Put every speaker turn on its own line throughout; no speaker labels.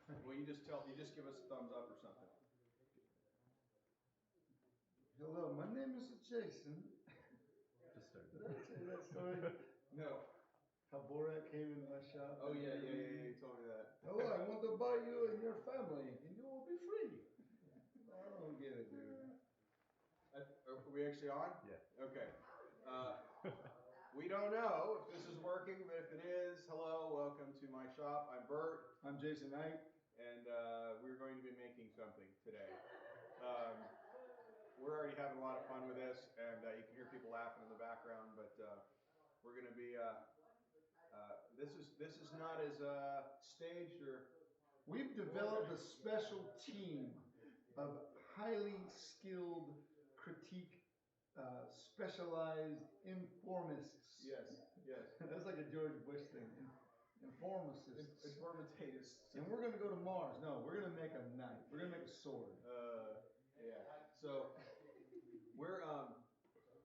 Well, you just give us a thumbs up or something.
Hello, my name is Jason.
Just start.
Did I tell you that story?
No.
How Borat came into my shop?
Oh yeah, you told me that.
Hello, I want to buy you and your family, and you will be free. I don't get it, dude.
Are we actually on?
Yeah.
Okay. We don't know if this is working, but if it is, hello, welcome to my shop. I'm Burt.
I'm Jason Knight.
And we're going to be making something today. We're already having a lot of fun with this, and you can hear people laughing in the background, but we're going to be, this is not as staged or...
We've developed a special team of highly skilled critique specialized informists.
Yes.
That's like a George Bush thing. Informists.
Informatatists.
And we're going to go to Mars. No, we're going to make a knife. We're going to make a sword.
Yeah. So we're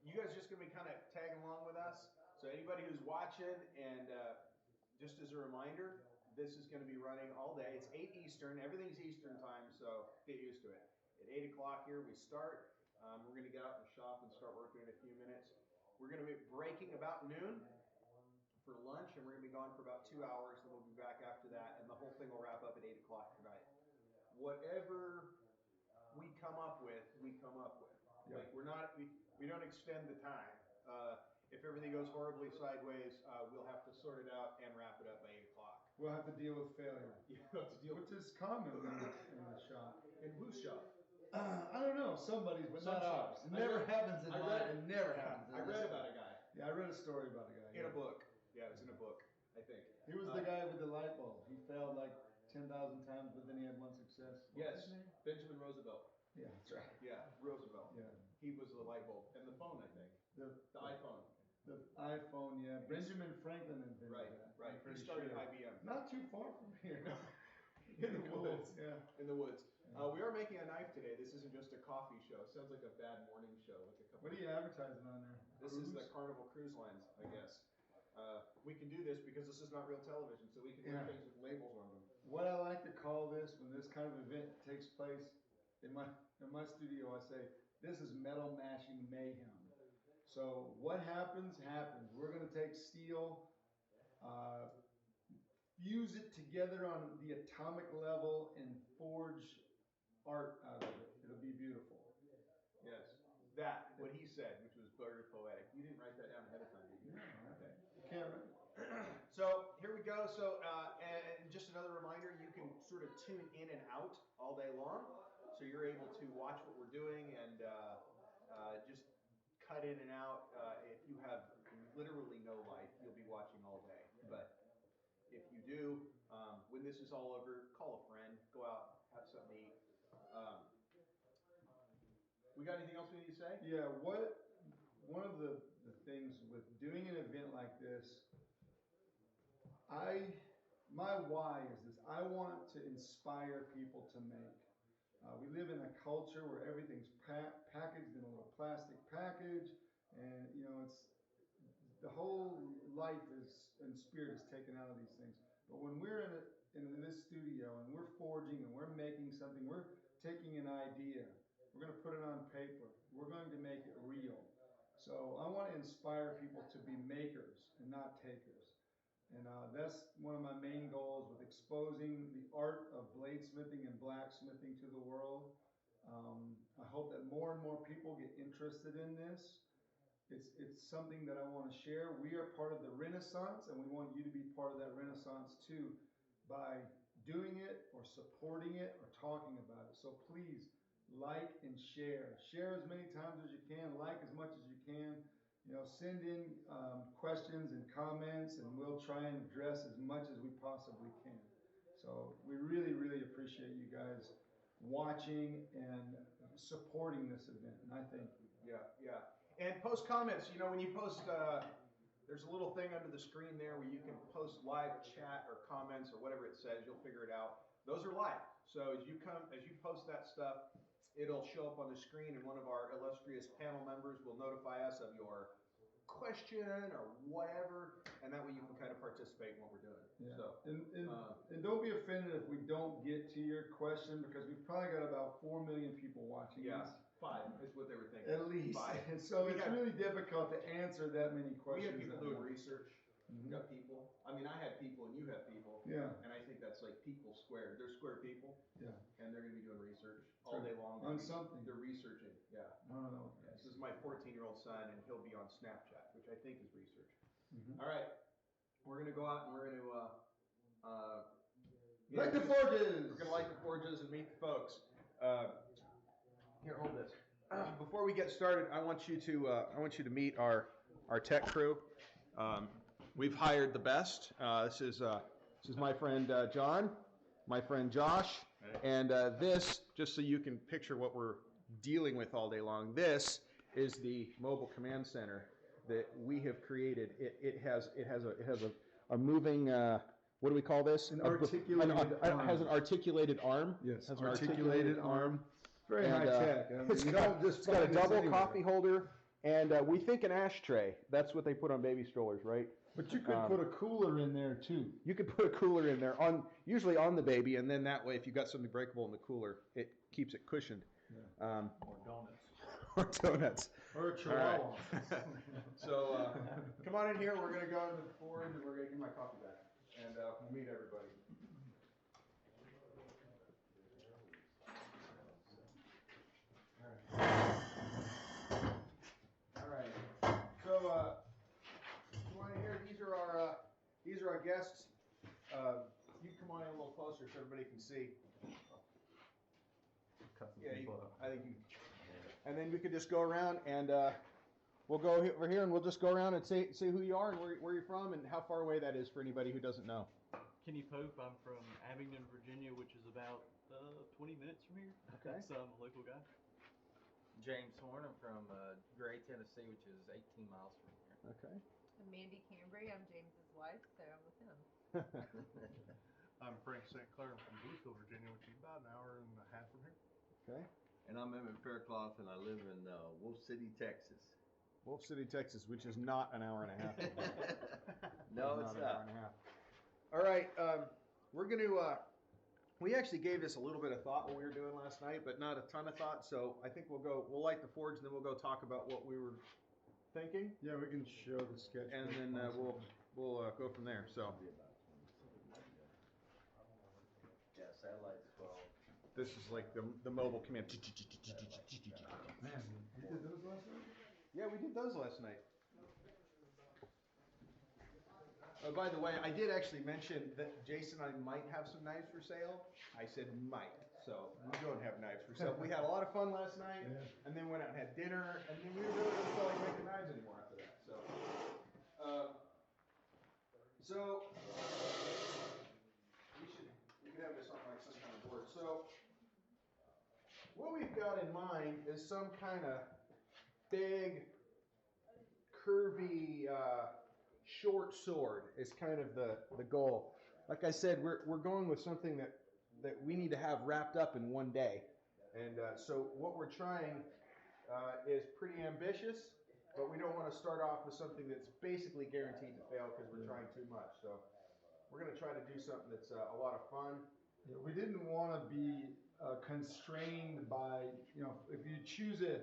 you guys just gonna be kind of tagging along with us. So anybody who's watching, and just as a reminder, this is going to be running all day. It's 8 Eastern. Everything's Eastern time, so get used to it. At 8 o'clock here we start. We're going to get out in the shop and start working in a few minutes. We're going to be breaking about noon for lunch, and we're going to be gone for about 2 hours, and we'll be back after that, and the whole thing will wrap up at 8 o'clock tonight. Whatever we come up with, we come up with.
Yeah.
Like we don't extend the time. If everything goes horribly sideways, we'll have to sort it out and wrap it up by 8 o'clock.
We'll have to deal with failure.
You have to deal
which is common in the shop.
In whose shop?
I don't know, somebody's, but
Some
not
shop.
ours. It never happens in mine. It never happens in
I read about a guy.
Yeah, I read a story about a guy.
In a book. Yeah, it was in a book, I think.
He was the guy with the light bulb. He failed like 10,000 times, but then he had one success.
Yes, Benjamin Roosevelt.
Yeah, that's right.
Yeah, Roosevelt.
Yeah.
He was the light bulb. And the phone, I think. The iPhone.
The iPhone, yeah. Benjamin Franklin invented that.
Right. He started IBM.
Not too far from here. In the woods. Yeah.
In the woods. We are making a knife today. This isn't just a coffee show. It sounds like a bad morning show. Like a couple.
What are you advertising on there?
This is the Carnival Cruise Lines, I guess. We can do this because this is not real television, so we can do things with labels on them.
What I like to call this, when this kind of event takes place in my studio, I say, this is metal mashing mayhem. So what happens, happens. We're going to take steel, fuse it together on the atomic level, and forge art out of it. It'll be beautiful.
Yes. What he said, which was very poetic. You didn't write that down ahead of time, did you?
No,
Okay.
You can't write.
So here we go. So and just another reminder, you can sort of tune in and out all day long. So you're able to watch what we're doing and just cut in and out. If you have literally no life, you'll be watching all day. But if you do, when this is all over, call a friend, go out, have something to eat. We got anything else we need to say?
Yeah, one of the things with doing an event like this, my why is this. I want to inspire people to make. We live in a culture where everything's packaged in a little plastic package, and it's the whole life and spirit is taken out of these things. But when we're in this studio and we're forging and we're making something, we're taking an idea, we're going to put it on paper, we're going to make it real. So I want to inspire people to be makers and not takers. And that's one of my main goals with exposing the art of bladesmithing and blacksmithing to the world. I hope that more and more people get interested in this. It's something that I want to share. We are part of the Renaissance, and we want you to be part of that Renaissance too by doing it or supporting it or talking about it. So please like and share. Share as many times as you can. Like as much as you can. Send in questions and comments, and we'll try and address as much as we possibly can. So we really, really appreciate you guys watching and supporting this event, and I thank you.
Yeah. And post comments. When you post, there's a little thing under the screen there where you can post live chat or comments or whatever it says. You'll figure it out. Those are live. So as you post that stuff, it'll show up on the screen, and one of our illustrious panel members will notify us of your question or whatever, and that way you can kind of participate in what we're doing.
Yeah.
So,
and don't be offended if we don't get to your question, because we've probably got about 4 million people watching
yeah,
this.
5 is what they were thinking.
At least.
5.
And so
We
it's
have-
really difficult to answer that many
We
questions.
have people
at
doing
once.
research. We got people. I mean, I had people and you have people.
Yeah.
And I think that's like people squared. They're square people.
Yeah.
And they're going to be doing research all day long.
On something.
They're researching. Yeah.
I don't know.
This is my 14-year-old son, and he'll be on Snapchat, which I think is research.
Mhm.
All right. We're going to go out and we're going to
Light the forges.
We're going to light the forges and meet the folks. Here, hold this. Before we get started, I want you to meet our tech crew. We've hired the best. This is my friend John, my friend Josh, and this, just so you can picture what we're dealing with all day long, this is the mobile command center that we have created. It has a moving, what do we call this?
An articulated arm.
It has an articulated arm.
Yes,
Has an
articulated arm. Very
And,
high tech. I mean,
It's
you
got,
don't just
it's got a
find this
double
anywhere.
coffee holder, and we think an ashtray. That's what they put on baby strollers, right?
But you could put a cooler in there too.
You could put a cooler in there, usually on the baby, and then that way, if you got something breakable in the cooler, it keeps it cushioned.
Yeah.
Or donuts. Or donuts.
Or a chihuahua.
Right. So come on in here. We're gonna go into the forge, and we're gonna give my coffee back, and we'll meet everybody. All right. So come on in here. These are our guests. You come on in a little closer so everybody can see. Yeah, I think you. And then we could just go around and we'll go over here and we'll just go around and say who you are and where you're from and how far away that is for anybody who doesn't know.
Kenny Pope. I'm from Abingdon, Virginia, which is about 20 minutes from here.
Okay.
So I'm a local guy.
James Horn. I'm from Gray, Tennessee, which is 18 miles from here.
Okay.
I'm Mandy Cambry. I'm James's wife, so I'm with him.
I'm Frank St. Clair. I'm from Bristol, Virginia, which is about an hour and a half from here.
Okay.
And I'm Emmett Faircloth, and I live in Wolf City, Texas.
Wolf City, Texas, which is not an hour and a half.
No, it's
an hour
not.
and a half. All right, we're going to. We actually gave this a little bit of thought when we were doing last night, but not a ton of thought. So I think we'll light the forge, and then we'll go talk about what we were thinking,
Yeah, we can show the sketch.
and then we'll go from there. So
Yeah, satellite's 12.
this is like the mobile command.
Man, you did those last night?
Yeah, we did those last night. Oh, by the way, I did actually mention that Jason and I might have some knives for sale. I said might, so we don't have knives for sale. We had a lot of fun last night,
Yeah.
and then went out and had dinner, and then we really didn't feel like making knives anymore after that. So we could have this on like some kind of board. So what we've got in mind is some kind of big, curvy, short sword is kind of the goal. Like I said, we're going with something that we need to have wrapped up in one day. And so what we're trying is pretty ambitious, but we don't want to start off with something that's basically guaranteed to fail because we're trying too much. So we're going to try to do something that's a lot of fun.
Yeah, we didn't want to be constrained by, if you choose a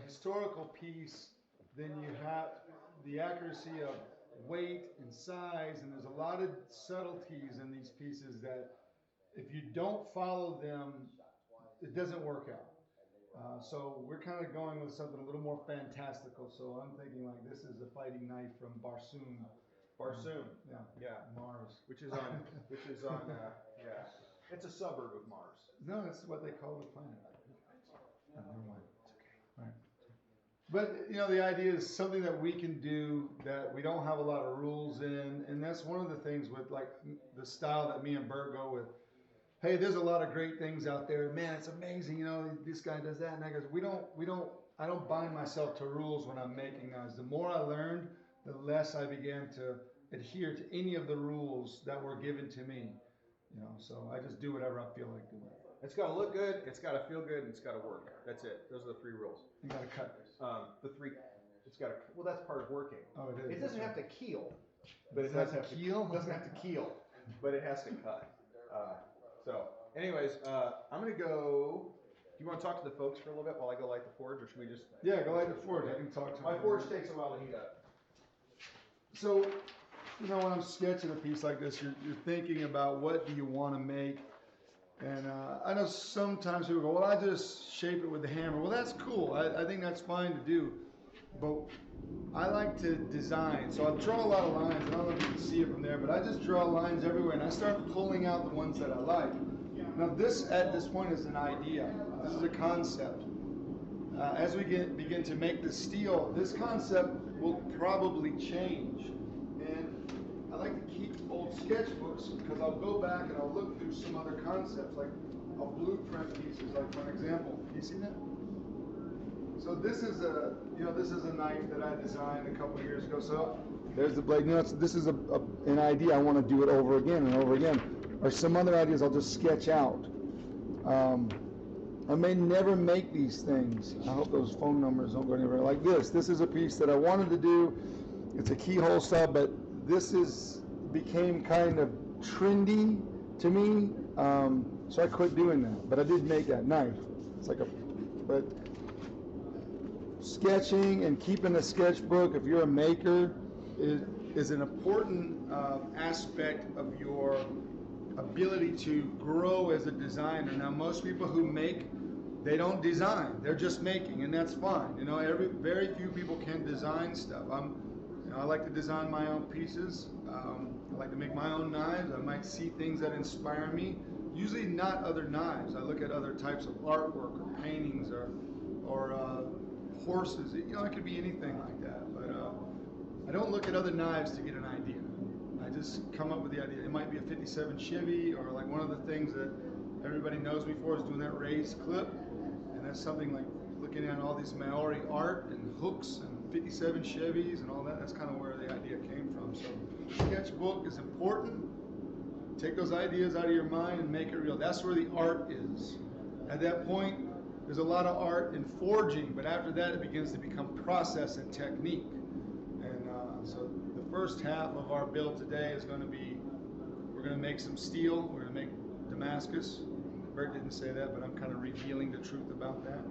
historical piece, then you have the accuracy of weight and size, and there's a lot of subtleties in these pieces that if you don't follow them, it doesn't work out. So we're kind of going with something a little more fantastical. So I'm thinking like this is a fighting knife from Barsoom.
Barsoom,
Yeah, Mars.
which is on, yeah, it's a suburb of Mars.
No, that's what they call the planet. Oh, never mind. It's okay. All right. But the idea is something that we can do that we don't have a lot of rules in, and that's one of the things with like the style that me and Burt go with. Hey, there's a lot of great things out there. Man, it's amazing. This guy does that, and I goes, I don't bind myself to rules when I'm making knives. The more I learned, the less I began to adhere to any of the rules that were given to me. So I just do whatever I feel like doing.
It's got to look good, it's got to feel good, and it's got to work. That's it. Those are the 3 rules.
You gotta cut.
The It's got well, that's part of working.
Oh, it is.
It doesn't have to keel, but it
Does
does
it
have to
keel?
It doesn't have to keel, but it has to cut. So, anyways, I'm gonna go. Do you want to talk to the folks for a little bit while I go light the forge, or should we just?
Yeah, go light the forge. I can talk to
My
them.
forge takes a while to heat up.
So, you know, when I'm sketching a piece like this, you're thinking about what do you want to make. And I know sometimes people go, well, I just shape it with the hammer. Well, that's cool. I think that's fine to do. But I like to design. So I'll draw a lot of lines. I don't know if you can see it from there, but I just draw lines everywhere. And I start pulling out the ones that I like. Now, this, at this point, is an idea. This is a concept. As we begin to make the steel, this concept will probably change. And I like to keep old sketchbooks because I'll go back and I'll look through some other concepts, like a blueprint pieces, like for example. You see that? So this is a knife that I designed a couple of years ago. So there's the blade. You know, this is an idea. I want to do it over again and over again. Or some other ideas I'll just sketch out. I may never make these things. I hope those phone numbers don't go anywhere. Like this. This is a piece that I wanted to do. It's a keyhole style, but this became kind of trendy to me. So I quit doing that. But I did make that knife. It's like but sketching and keeping a sketchbook, if you're a maker, is an important aspect of your ability to grow as a designer. Now, most people who make, they don't design; they're just making, and that's fine. You know, very few people can design stuff. I like to design my own pieces. I like to make my own knives. I might see things that inspire me. Usually, not other knives. I look at other types of artwork or paintings or horses. You know, it could be anything like that. But I don't look at other knives to get an idea. I just come up with the idea. It might be a 57 Chevy, or like one of the things that everybody knows me for is doing that raised clip. And that's something like looking at all these Maori art and hooks and 57 Chevys and all that. That's kind of where the idea came from. So sketchbook is important. Take those ideas out of your mind and make it real. That's where the art is. At that point, there's a lot of art in forging, but after that it begins to become process and technique. And so the first half of our build today is going to be, we're going to make some steel. We're going to make Damascus. Burt didn't say that, but I'm kind of revealing the truth about that.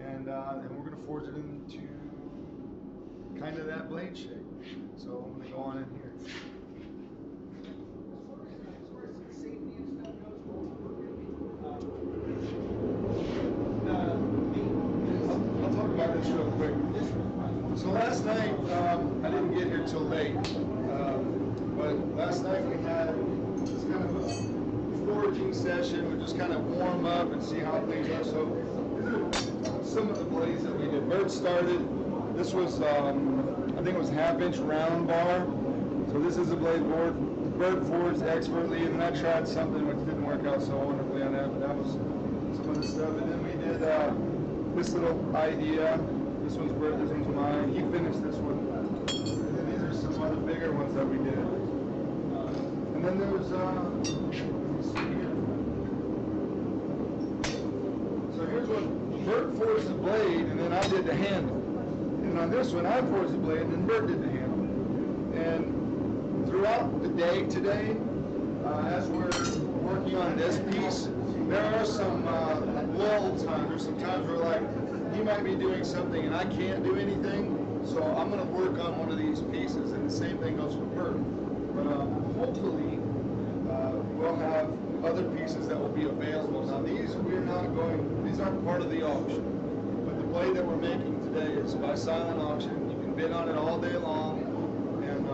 And we're going to forge it into kind of that blade shape. So I'm going to go on in here. I'll talk about this real quick. So last night, I didn't get here till late, but last night we had this kind of a foraging session. We just kind of warm up and see how things are. So these are some of the blades that we did. Burt started. This was, I think it was 1/2-inch round bar. So this is a blade board. Burt forged expertly, and then I tried something which didn't work out so wonderfully on that, but that was some of the stuff. And then we did this little idea. This one's Burt, this one's mine. He finished this one. And then these are some other bigger ones that we did. And then there's so here's what Burt forged the blade, and then I did the handle. And on this one, I forged the blade, and then Burt did the handle. And throughout the day today, as we're working on this piece, there are some lull times, or some times where like, he might be doing something and I can't do anything, so I'm going to work on one of these pieces, and the same thing goes for Burt. But hopefully, we'll have other pieces that will be available. Now these aren't part of the auction, but the blade that we're making today is by silent auction. You can bid on it all day long, and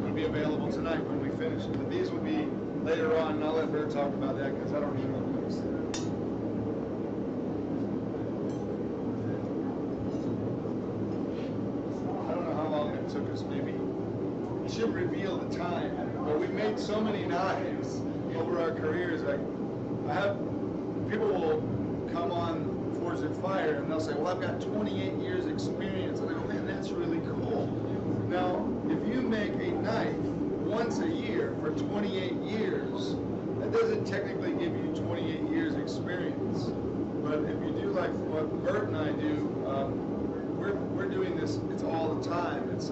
it'll be available tonight when we finish it. But these will be later on, and I'll let Burt talk about that because I don't even know what it's there. I don't know how long it took us, maybe. It should reveal the time, but we've made so many knives over our careers. Like, people will come on Forged in Fire and they'll say, well, I've got 28 years experience. And I go, man, that's really cool. Now, if you make a knife once a year for 28 years, that doesn't technically give you 28 years experience. But if you do like what Burt and I do, we're doing this, it's all the time. It's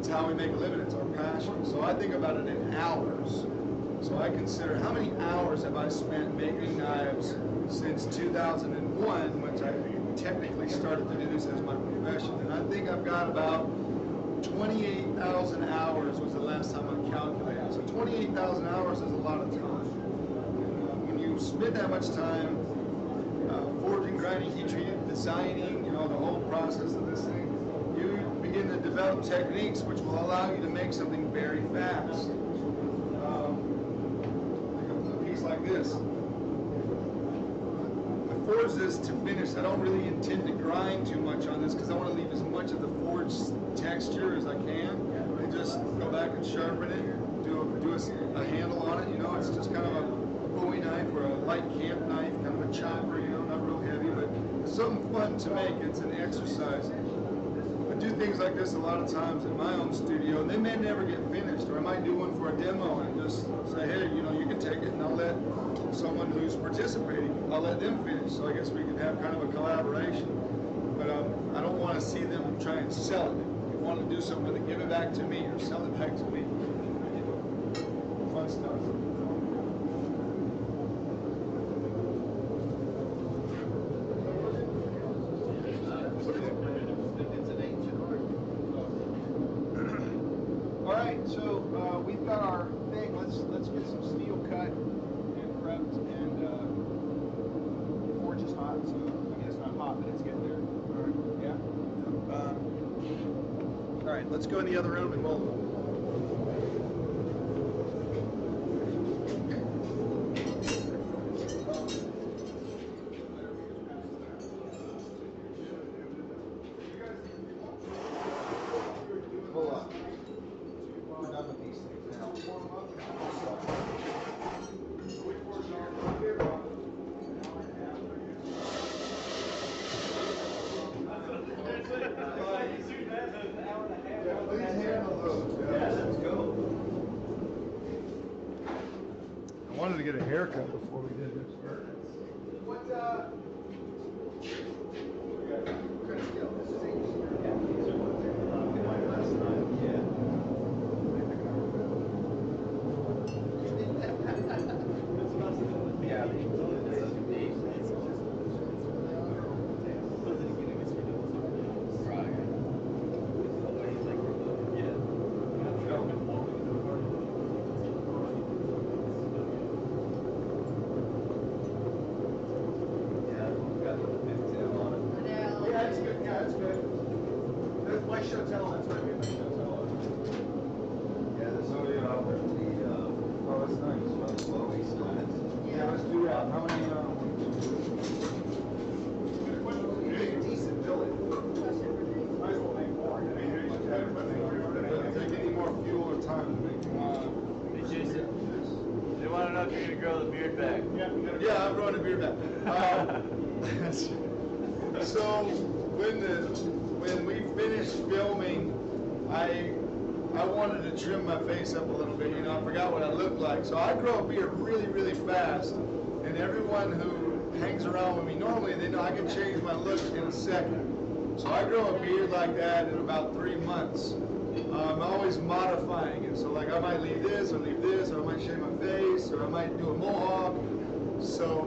how we make a living, it's our passion. So I think about it in hours. So I consider how many hours have I spent making knives since 2001, which I technically started to do this as my profession. And I think I've got about 28,000 hours was the last time I calculated. So 28,000 hours is a lot of time. When you spend that much time forging, grinding, heat treating, designing, the whole process of this thing, you begin to develop techniques which will allow you to make something very fast. A piece like this. I forge this to finish. I don't really intend to grind too much on this because I want to leave as much of the forged texture as I can, and just go back and sharpen it, do a handle on it. It's just kind of a Bowie knife or a light camp knife, kind of a chopper, not real heavy, but it's something fun to make. It's an exercise. I do things like this a lot of times in my own studio, and they may never get finished, or I might do one for a demo and just say, hey, you can take it, and I'll let someone who's participating, I'll let them finish. So I guess we can have kind of a collaboration. But I don't want to see them try and sell it. If you want to do something with it, give it back to me or sell it back to me. Fun stuff.
All right, so we've got our thing. Let's get some steel cut and prepped, and the forge is hot, so I mean it's not hot, but it's getting there. All right, yeah. All right, let's go in the other room and we'll. Pull up. We're done with these things now.
Yeah, please handle those. Yeah, let's go. I wanted to get a haircut before we did this.
What kind of steel? This is 18. Yeah, these are ones that we went last time. Yeah. Yeah, it's good. Yeah, it's good. That's my Chantel. That's my favorite Chantel.
Yeah, this will be out there. Oh, it's nice. Well, we still
Yeah, let's do that. How many?
Decent billet. Might as well make more.
Take any more fuel or time to make more?
Hey, Jason, they want to know if you're going to grow the beard back.
Yeah, I'm growing a beard back. So when we finished filming, I wanted to trim my face up a little bit. I forgot what I looked like. So I grow a beard really, really fast. And everyone who hangs around with me normally, they know I can change my look in a second. So I grow a beard like that in about 3 months. I'm always modifying it. So like I might leave this, or I might shave my face, or I might do a mohawk. So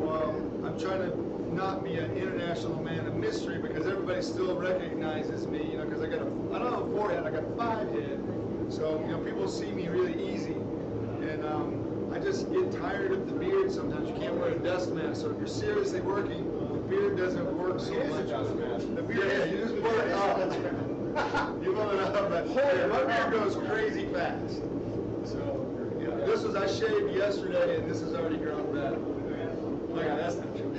I'm trying to not be an international man of mystery because everybody still recognizes me, because I don't have a forehead, I got a 5 head. So, people see me really easy. And I just get tired of the beard sometimes. You can't wear a dust mask. So if you're seriously working, the beard doesn't work so much. The beard, you just pull it up. You pull it up, but my beard goes crazy fast. So, this was, I shaved yesterday, and this is already grown back. Yeah, that's the truth.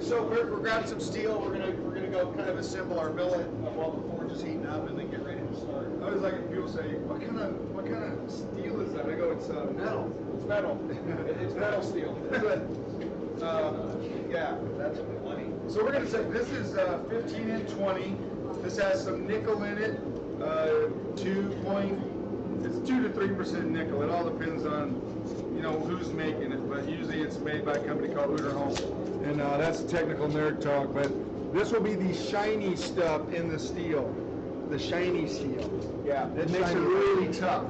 So we're grabbing some steel. We're gonna go kind of assemble our billet while the forge is heating up, and then get ready to start.
I always like when people say, what kind of steel is that? I go, it's metal.
It's metal. It's metal steel. Yeah, that's plenty.
So we're gonna say this is 15 and 20. This has some nickel in it. It's 2 to 3% nickel. It all depends on who's making it, but usually it's made by a company called Home. And that's technical nerd talk, but This will be the shiny stuff in the steel, the shiny steel.
Yeah.
It makes it really tough.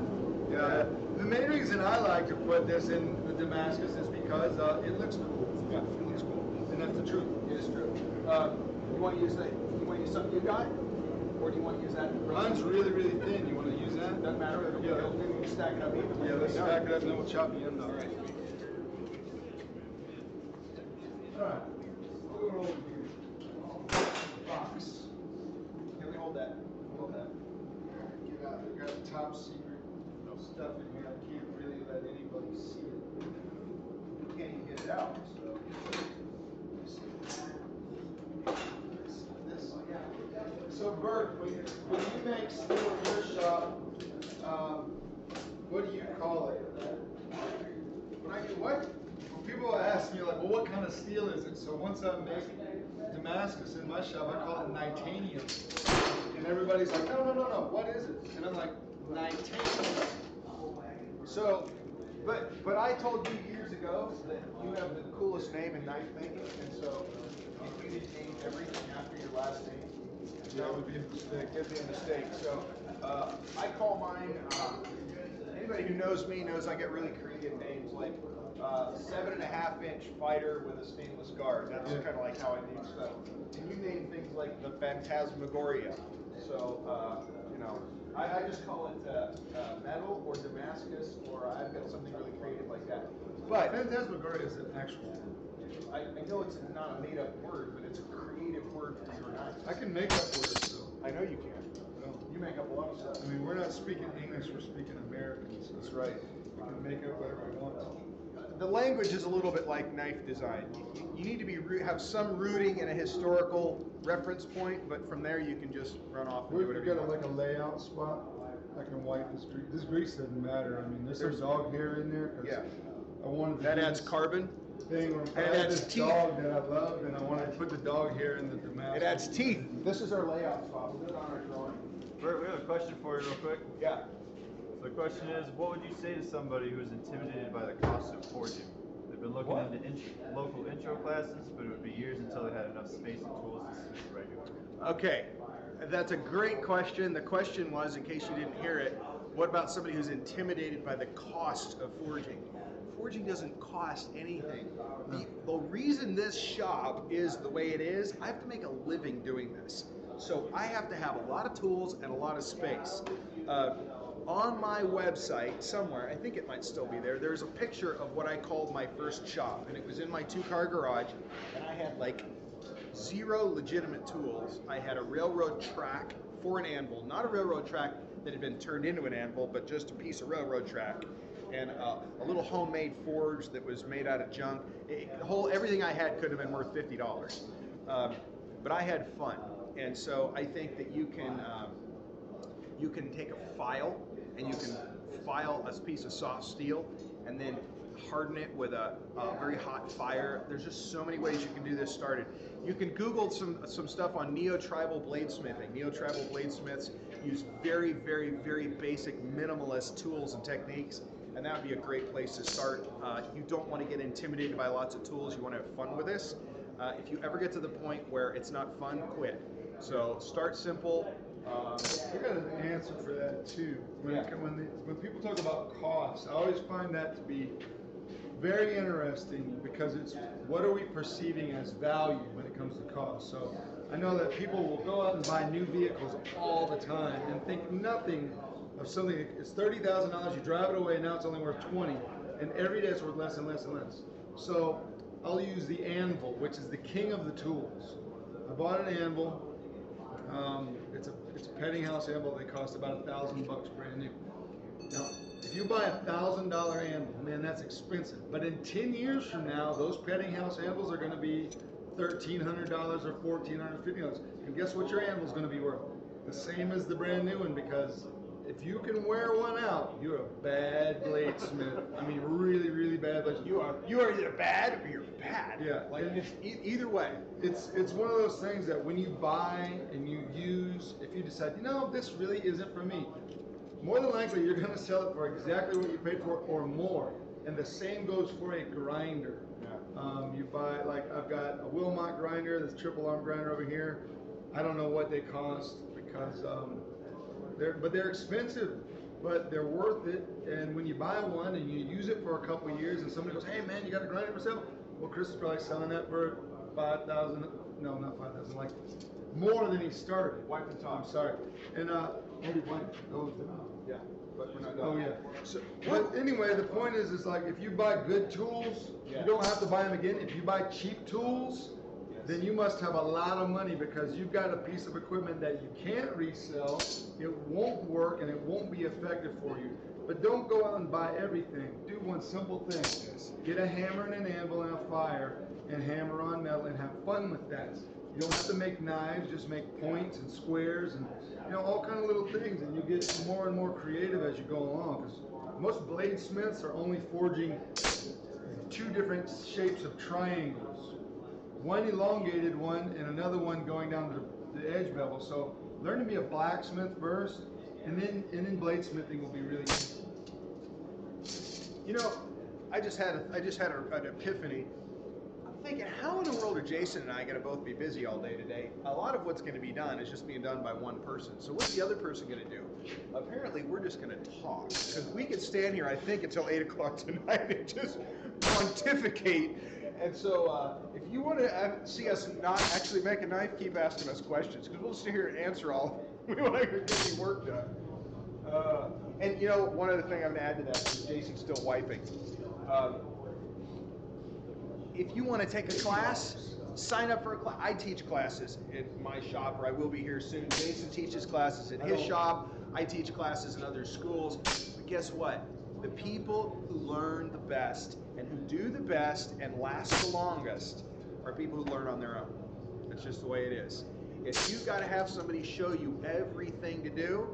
Yeah. The main reason I like to put this in the Damascus is because it looks cool. Yeah, it looks cool, and that's the truth.
It is true. You want to use something you got, or do you want to use that?
Mine's really, really thin. You want to use that?
Doesn't matter.
Yeah.
You can stack it up evenly.
Yeah, let's stack it up and then we'll chop the end off.
All right.
All right. We'll go over here. Box.
Can we hold that? Hold that.
Get out. We got top secret stuff in here. I can't really let anybody see it.
You can't even get it out. So.
So Burt, when you make steel in your shop, what do you call it? When I do what? When people ask me like, well, what kind of steel is it? So once I make Damascus in my shop, I call it nitanium. And everybody's like, no, what is it? And I'm like, nitanium.
So, but I told you years ago that you have the coolest name in knife making, and so if you didn't name everything after your last name,
That would be a mistake.
it would be a mistake. So I call mine. Anybody who knows me knows I get really creative names like 7.5-inch fighter with a stainless guard. That's kind of like how I name stuff. And you name things like the Phantasmagoria. So you know, I just call it metal or Damascus, or I've got something really creative like that. But
Phantasmagoria is an actual word.
I know it's not a made-up word, but it's a creative word for your knife.
I can make up words though.
I know you can. You make up a lot of stuff.
I mean, we're not speaking English, we're speaking American. So
That's right.
we can make up whatever we want.
The language is a little bit like knife design. You need to have some rooting in a historical reference point, but from there you can just run off and do
We've
whatever
got
you want.
like a layout spot. I can wipe this grease. This grease doesn't matter. I mean, there's some dog hair in there. 'Cause
Yeah.
I wanted to
That
do
adds
this
carbon.
thing where
and
I
it
had
adds
this
teeth.
dog that I loved, and I wanted to put the dog hair in the Damascus.
It adds teeth. This is our layout spot. We'll do it on our drawing.
Bert, we have a question for you real quick.
Yeah.
So the question is, what would you say to somebody who is intimidated by the cost of forging? They've been looking into local intro classes, but it would be years until they had enough space and tools to switch regular.
Okay. That's a great question. The question was, in case you didn't hear it, what about somebody who's intimidated by the cost of forging? Forging doesn't cost anything. The reason this shop is the way it is, I have to make a living doing this. So I have to have a lot of tools and a lot of space. On my website somewhere, I think it might still be there, there's a picture of what I called my first shop. And it was in my 2-car garage, and I had like 0 legitimate tools. I had a railroad track for an anvil, not a railroad track that had been turned into an anvil, but just a piece of railroad track. And a little homemade forge that was made out of junk. Everything I had could have been worth $50. But I had fun. And so I think that you can take a file and you can file a piece of soft steel and then harden it with a very hot fire. There's just so many ways you can do this started. You can Google some stuff on neo-tribal bladesmithing. Neo-tribal bladesmiths use very, very, very basic minimalist tools and techniques, and that would be a great place to start. You don't want to get intimidated by lots of tools. You want to have fun with this. If you ever get to the point where it's not fun, quit. So start simple.
I got an answer for that too. When people talk about cost, I always find that to be very interesting because it's what are we perceiving as value when it comes to cost. So I know that people will go out and buy new vehicles all the time and think nothing of something. It's $30,000. You drive it away, now it's only worth 20, and every day it's worth less and less and less. So I'll use the anvil, which is the king of the tools. I bought an anvil. It's a petting house anvil. They cost about $1,000 brand new. Now, if you buy $1,000 anvil, man, that's expensive. But in 10 years from now, those petting house anvils are going to be $1,300 or $1,450. And guess what your anvil's going to be worth? The same as the brand new one, because if you can wear one out, you're a bad bladesmith. I mean, really, really bad bladesmith.
You are either bad or you're bad.
Yeah.
Like it's either way.
It's one of those things that when you buy and you use, if you decide, this really isn't for me, more than likely you're going to sell it for exactly what you paid for or more. And the same goes for a grinder.
Yeah.
You buy, like, I've got a Wilmot grinder, this triple arm grinder over here. I don't know what they cost because they're expensive, but they're worth it. And when you buy one and you use it for a couple of years, and somebody goes, "Hey man, you got a grinder for sale?" Well, Chris is probably selling that for 5,000. No, not 5,000. Like more than he started.
Wipe the top.
I'm sorry. And Andy, wipe those down.
Yeah, but we're not done.
Oh yeah. So, but anyway, the point is like if you buy good tools, you don't have to buy them again. If you buy cheap tools, then you must have a lot of money because you've got a piece of equipment that you can't resell. It won't work and it won't be effective for you. But don't go out and buy everything. Do one simple thing. Get a hammer and an anvil and a fire and hammer on metal and have fun with that. You don't have to make knives, just make points and squares and all kind of little things, and you get more and more creative as you go along. Because most bladesmiths are only forging 2 different shapes of triangles. One elongated one and another one going down to the edge bevel. So learn to be a blacksmith first, and then bladesmithing will be really easy.
I just had an epiphany. I'm thinking, how in the world are Jason and I going to both be busy all day today? A lot of what's going to be done is just being done by one person. So what's the other person going to do? Apparently, we're just going to talk. Because we could stand here, I think, until 8 o'clock tonight and just pontificate. And so if you want to see us not actually make a knife, keep asking us questions. Because we'll sit here and answer all. We want to get any work done. And one other thing I'm going to add to that is Jason's still wiping. If you want to take a class, sign up for a class. I teach classes in my shop, or I will be here soon. Jason teaches classes in his shop. I teach classes in other schools. But guess what? The people who learn the best and who do the best and last the longest are people who learn on their own. That's just the way it is. If you've got to have somebody show you everything to do,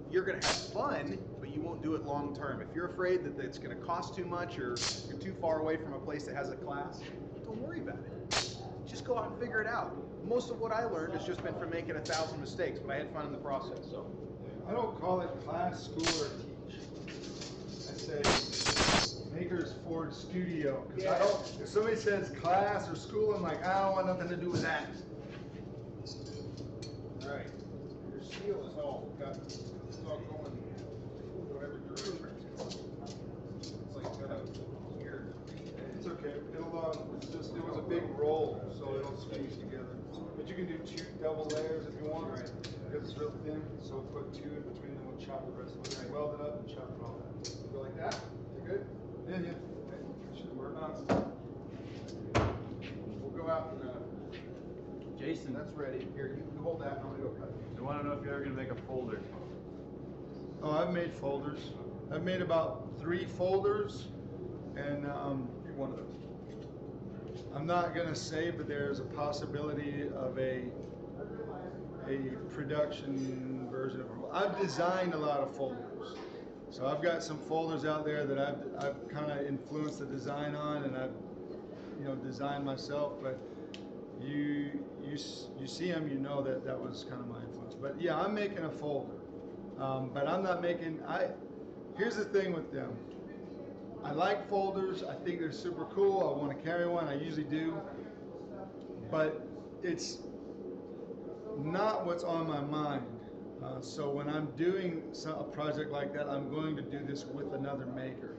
you're going to have fun, but you won't do it long term. If you're afraid that it's going to cost too much or you're too far away from a place that has a class, don't worry about it. Just go out and figure it out. Most of what I learned has just been from making 1,000 mistakes, but I had fun in the process. So
I don't call it class, school, or teach. I say Maker's Forge Studio. Because if somebody says class or school, I'm like, I don't want nothing to do with that.
all right, your steel is all got. It's all going whatever direction it's going. It's like here.
It's okay. It was a big roll, so it'll squeeze together. But you can do 2 double layers if you want. Right. Because it's real thin, so we'll put 2 in between, then we'll chop the rest of it. Right. Weld it up and chop it off.
Go like that. You good?
Yeah. Should work.
We'll go out and.
Jason,
That's ready. Here, you hold that, and I'm gonna go cut it.
I want to know if you're ever going to make a folder.
Oh, I've made folders. I've made about 3 folders, and
One of those.
I'm not gonna say, but there's a possibility of a production version of it. I've designed a lot of folders, so I've got some folders out there that I've kind of influenced the design on, and I've designed myself. But you see them, that was kind of my influence. But yeah, I'm making a folder, but I'm not making. Here's the thing with them. I like folders. I think they're super cool. I want to carry one. I usually do. But it's not what's on my mind. So when I'm doing a project like that, I'm going to do this with another maker.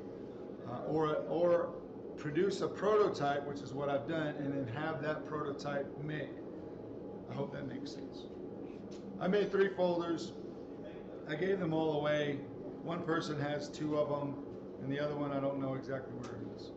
Or produce a prototype, which is what I've done, and then have that prototype make. I hope that makes sense. I made 3 folders. I gave them all away. One person has 2 of them. And the other one, I don't know exactly where it is.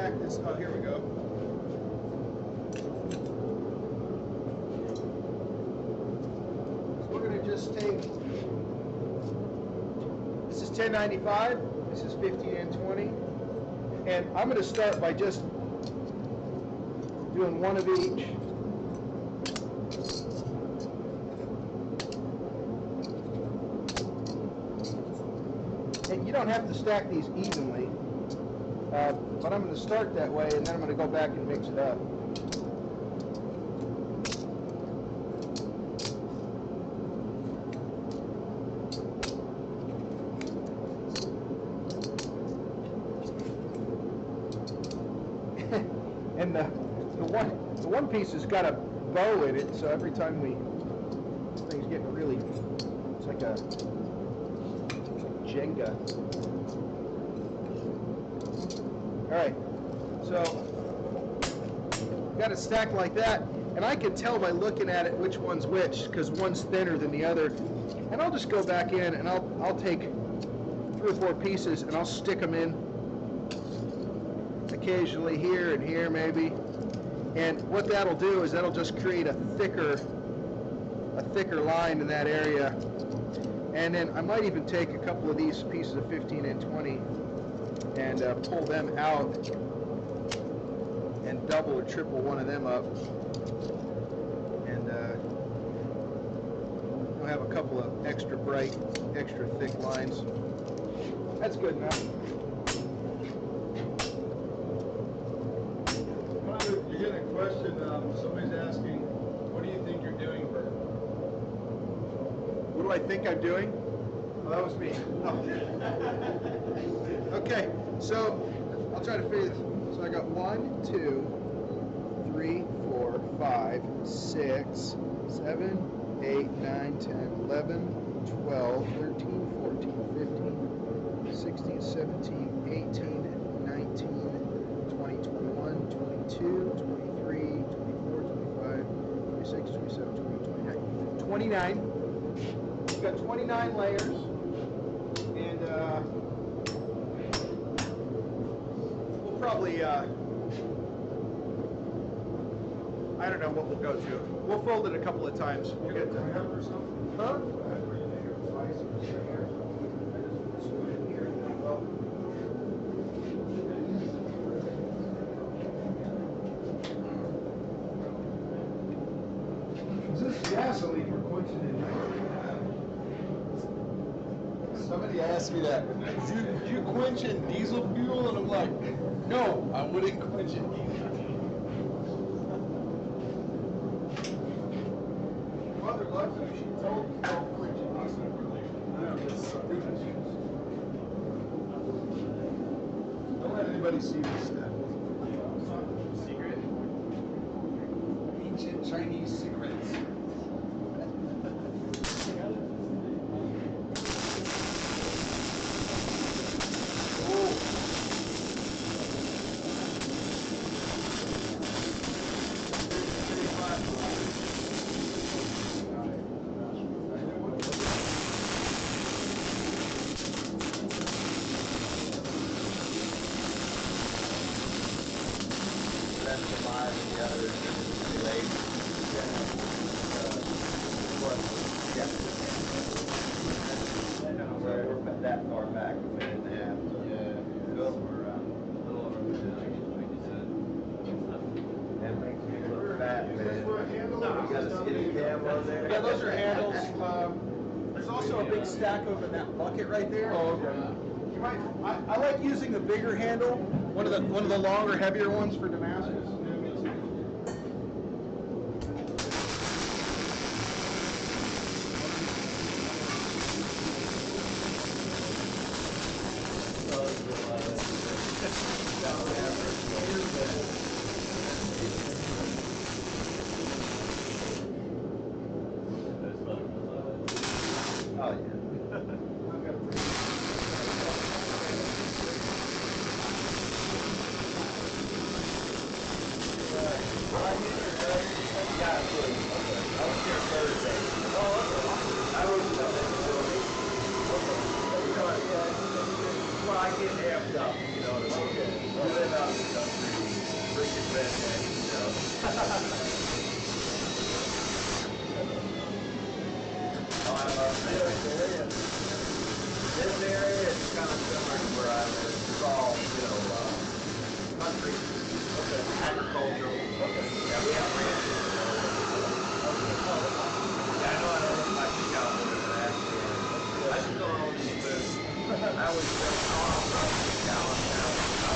stack this. Oh, here we go. So we're going to just take, this is 1095, this is 15 and 20, and I'm going to start by just doing one of each. And you don't have to stack these evenly, but I'm going to start that way, and then I'm going to go back and mix it up. And the one piece has got a bow in it, so every time this thing's getting really, it's like a Jenga. All right, so got it stacked like that, and I can tell by looking at it which one's which, because one's thinner than the other. And I'll just go back in and I'll take 3 or 4 pieces and I'll stick them in occasionally here and here maybe. And what that'll do is that'll just create a thicker line in that area. And then I might even take a couple of these pieces of 15 and 20 and pull them out and double or triple one of them up. And we'll have a couple of extra bright, extra thick lines. That's good enough.
You're getting a question, somebody's asking, what do you think you're doing, Burt?
What do I think I'm doing? Oh, that was me. Oh. Okay, so I'll try to figure this. So I got 1, 2, 3, 4, 5, 6, 7, 8, 9, 10, 11, 12, 13, 14, 15, 16, 17, 18, 19, 20, 21, 22, 23, 24, 25, 26, 27, 28, 29. 29. We've got 29 layers, and we'll probably, I don't know what we'll go to. We'll fold it a couple of times. We'll get to
Clamp or something?
Huh?
Is this gasoline we're quenching in here?
Somebody asked me that. Do you quench in diesel fuel? And I'm like, no, I wouldn't quench in diesel fuel.
Mother loves it. She told me don't quench in diesel fuel. Don't let anybody see this stuff.
Secret? Ancient Chinese secrets.
That far back, a minute and a half. That makes me look fat, man. You got a skinny cam on there?
Yeah, those are handles. There's also a big stack over in that bucket right there.
Oh, okay.
You might. I like using the bigger handle, one of the longer, heavier ones for Damascus.
Oh, yeah. Well, I get amped up, you know what I mean? redneck, so. Oh, I love this area. This area is kind of similar to where I live. It's all, country, agricultural. Yeah, we have ranches. Yeah, I know I don't look like a cowboy, but actually, I still own these boots. I always say, oh, I'm not a cow, I'm not a cow.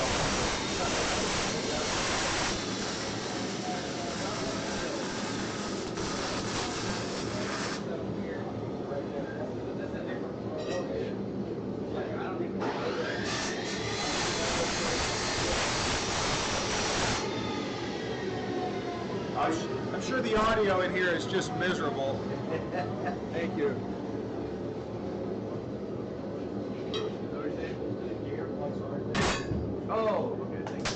I'm sure the audio in here is just miserable. Thank you.
Oh, okay, thank you.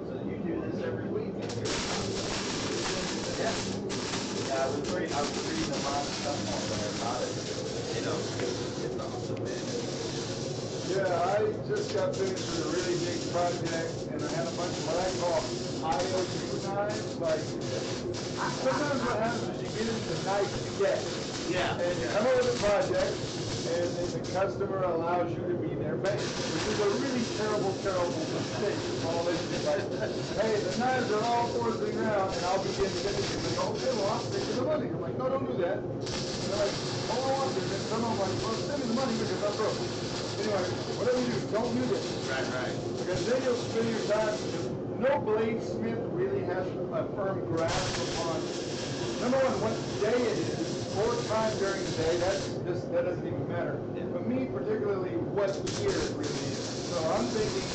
So you do this every week? Yeah. Yeah, I was reading a lot of stuff on there about it. It's awesome, man.
Yeah, I just got finished with a really big project, and I had a bunch of what I call IOU knives. Like, sometimes what happens is you get into knife to get.
Yeah.
And you come up with a project, and then the customer allows you to be their bank, which is a really terrible, terrible mistake. It's all this is like, hey, the knives are all towards the ground, and I'll begin finishing. They go, okay, well, I'll take you the money. I'm like, no, don't do that. And they're like, hold on, and then some of them are like, well, send me the money because I'm broke. Anyway, whatever you do, don't do this.
Right.
Because then you'll spend your time. No bladesmith really has a firm grasp upon, number one, what day it is, or time during the day. That doesn't even matter. But me particularly, what year it really is. So I'm thinking,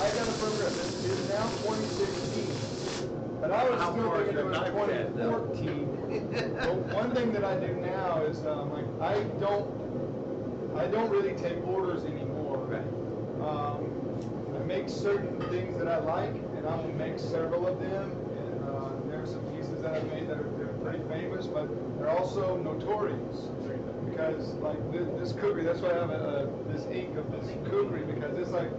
I got a firm grasp. It is now 2016. But I was still thinking it was 2014. But one thing that I do now is, like, I don't really take orders anymore.
Right.
I make certain things that I like, and I will make several of them. And there are some pieces that I've made that are pretty famous, but they're also notorious. Because, like, this kukri, that's why I have this ink of this kukri, because it's like,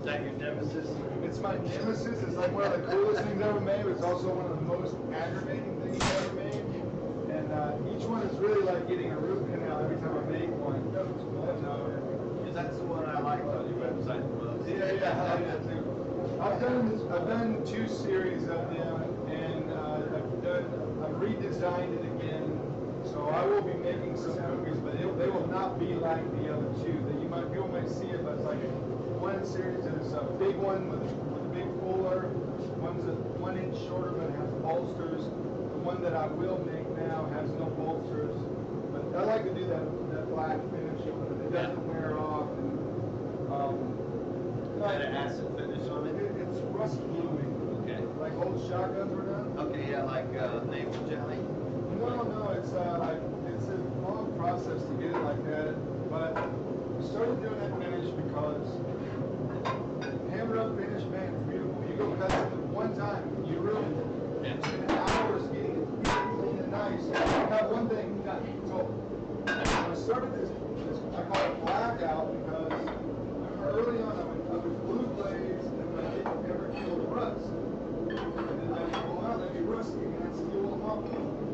Is that your nemesis?
it's my nemesis. It's like one of the coolest things ever made, but it's also one of the most aggravating things ever made. And each one is really like getting a root canal every time I make one.
Because that's the one I liked on your website the most.
Yeah, I like that too. I've done 2 series of them, and I've redesigned it again. So I will be making some movies, but they will not be like the other 2. People might see it, but it's like one series is a big one with a big fuller. One's a 1 inch shorter, but it has bolsters. The one that I will make now has no bolsters. But I like to do that black finish on it. It doesn't wear off. And,
Is that an acid finish on it?
It's rust gluing.
Okay.
Like old shotguns were done.
Okay, yeah, like naval jelly.
No, it's a long process to get it like that. But we started doing that finish because hammer up finish, man, it's beautiful. You go cut it one time, you ruin it.
Yeah.
Spend hours getting it clean and nice. Got one thing done. So I started this I call it blackout, because early on I would glue blades and I didn't ever kill the rust. And then I would go out and I'd be rusty and I'd steal them up.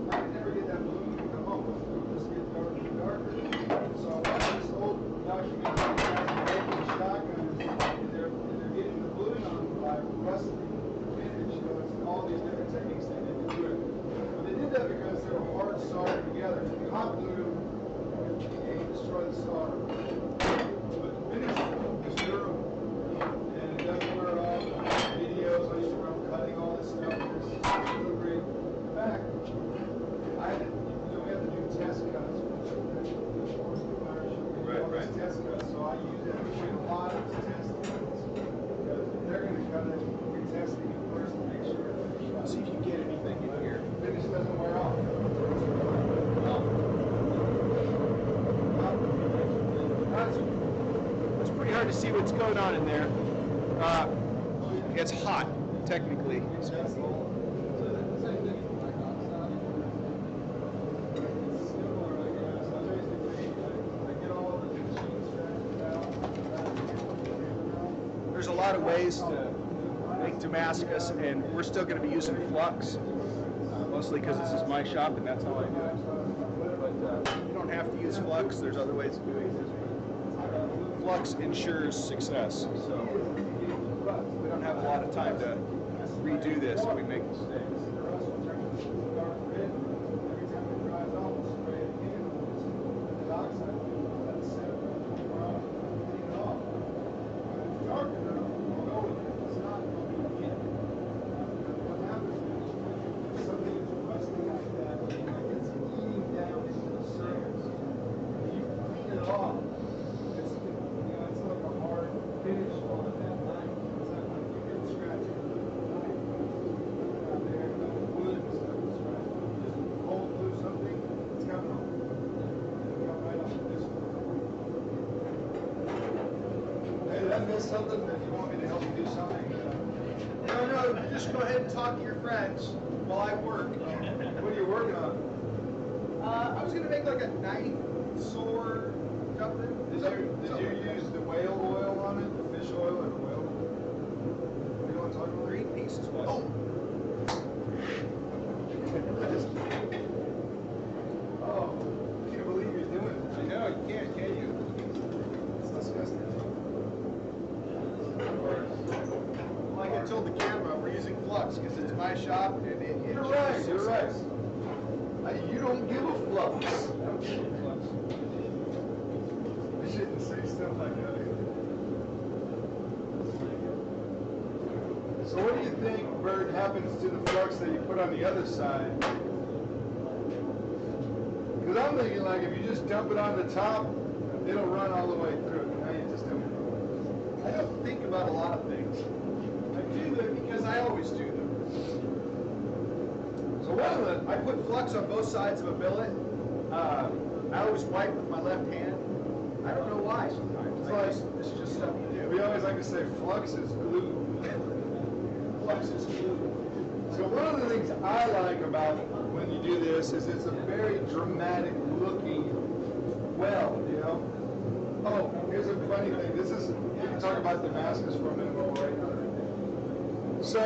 I could never get that blue to come up. It would just get darker and darker. So I watched this old documentary of making shotguns, and they're getting the bluing on by rusty finish. So it's all these different techniques they did to do it. But they did that because they were hard soldered together. If you hot glued them, you destroy the solder. But the finish is durable, and it doesn't wear off. Videos I used to run cutting all this stuff. It's really great. In fact, we have to do test cuts.
Right.
Test cuts. So I use that to bring a lot of test cuts, because if they're going to cut it, we're testing it first to make sure.
See if you get anything in here.
Finish doesn't wear off.
It's pretty hard to see what's going on in there. It's hot, technically.
lot of ways to make Damascus, and we're still going to be using flux, mostly because this is my shop and that's how I do it. But you don't have to use flux. There's other ways of doing this. Flux ensures success, so we don't have a lot of time to redo this if we make mistakes.
Something that you want me to help you do something?
No, just go ahead and talk to your friends while I work.
What are you working on?
I was gonna make like a knife, sword, something.
Did you use the whale oil on it, the fish oil or the whale oil? What do you want to talk about?
Greenpeace is what.
Oh, I can't believe you're doing it.
I know, you can't, can you?
It's disgusting.
Like I told the camera, we're using flux because it's my shop and it
You're right, you're right. You don't give a flux.
I don't give a flux.
I shouldn't say stuff like that either. So what do you think, Burt, happens to the flux that you put on the other side? Because I'm thinking like if you just dump it on the top, it'll run all the way through. Now you just don't.
I don't think about a lot of things. I do them because I always do them. So I put flux on both sides of a billet. I always wipe with my left hand. I don't know why sometimes. It's just stuff you do.
We always like to say flux is glue.
Flux is glue.
So one of the things I like about when you do this is it's a very dramatic looking well, you know? Oh, here's a funny thing. This is, we can talk about Damascus for a minute while we're right now. So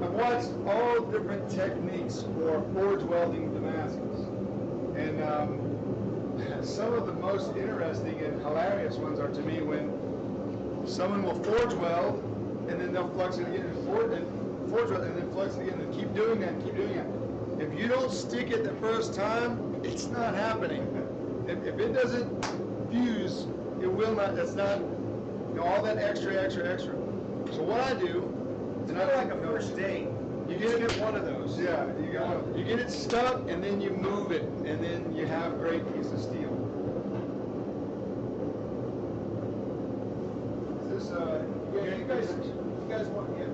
I've watched all different techniques for forge welding Damascus. And some of the most interesting and hilarious ones are to me when someone will forge weld and then they'll flux it again and forge weld and then flux it again and keep doing that and keep doing that. If you don't stick it the first time, it's not happening. If it doesn't fuse, it will not, it's not, you know, all that extra. So what I do,
It's kind of like a first date. You just get one of those.
yeah, you get it stuck and then you move it and then you have a great piece of steel. Is this,
You guys want to get,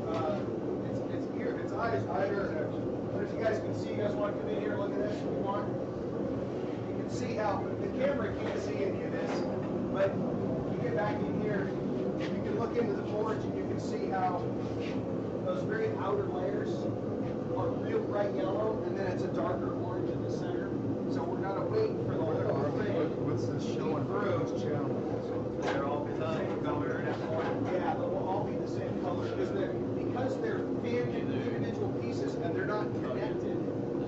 it's here, it's eyes right here. But if you guys can see, you guys want to come in here and look at this if you want? You can see how, the camera can't see any of this, but you get back in here, you can look into the forge and you can see how those very outer layers are real bright yellow, and then it's a darker orange in the center. So we're gonna wait for the whole thing.
what's this showing through?
They're all the same color and everything.
Yeah, they'll all be the same color because they're thin individual pieces and they're not connected.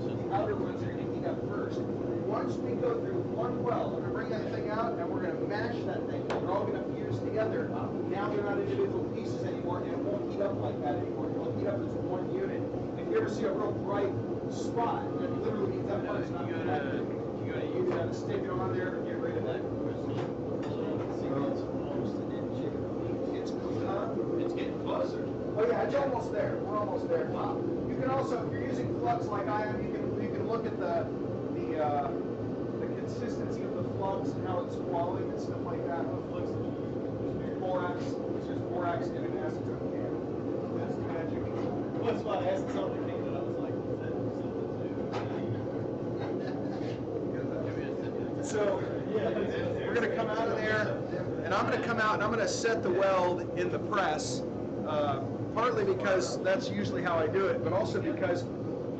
The outer ones are going to heat up first. Once we go through one weld, we're going to bring that thing out and we're going to mash that thing. They're all going to fuse together. Now they're not individual pieces anymore, and it won't heat up like that anymore. It'll heat up as one unit. If you ever see a real bright spot, that literally means that part's not connected. You got to stick it on there and get rid of it.
It's getting closer.
Oh yeah, it's almost there. We're almost there. You can also, if you're using flux like I am, you can look at the consistency of the flux and how it's flowing and stuff like that. Borax. It's just borax in an acetone can. That's the magic.
Once I asked something that I was like,
So we're going to come out of there, and I'm going to come out and I'm going to set the weld in the press. Partly because that's usually how I do it, but also because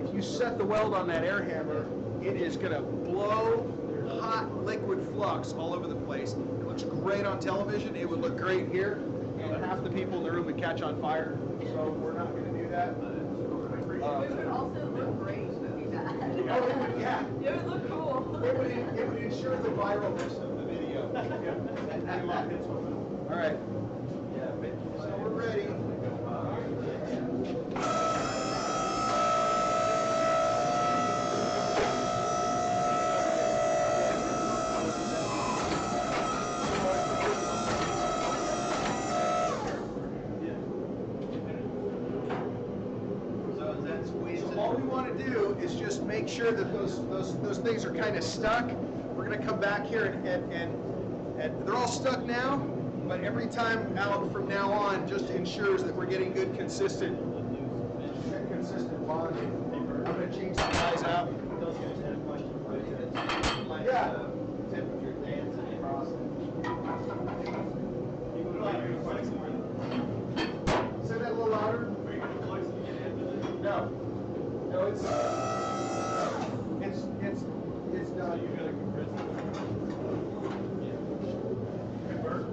if you set the weld on that air hammer, it is going to blow hot liquid flux all over the place. It looks great on television. It would look great here. and half the people in the room would catch on fire. So we're not going to do that.
It would also look great to do that.
Yeah.
It would look cool.
It would ensure the viralness of the video. All right. So we're ready. All we want to do is just make sure that those things are kind of stuck. We're going to come back here and they're all stuck now, but every time out from now on just ensures that we're getting good consistent bonding. I'm going to change the guys out. Yeah. Say that a little louder. No, it's done. You gotta compress it. Hey, Burt.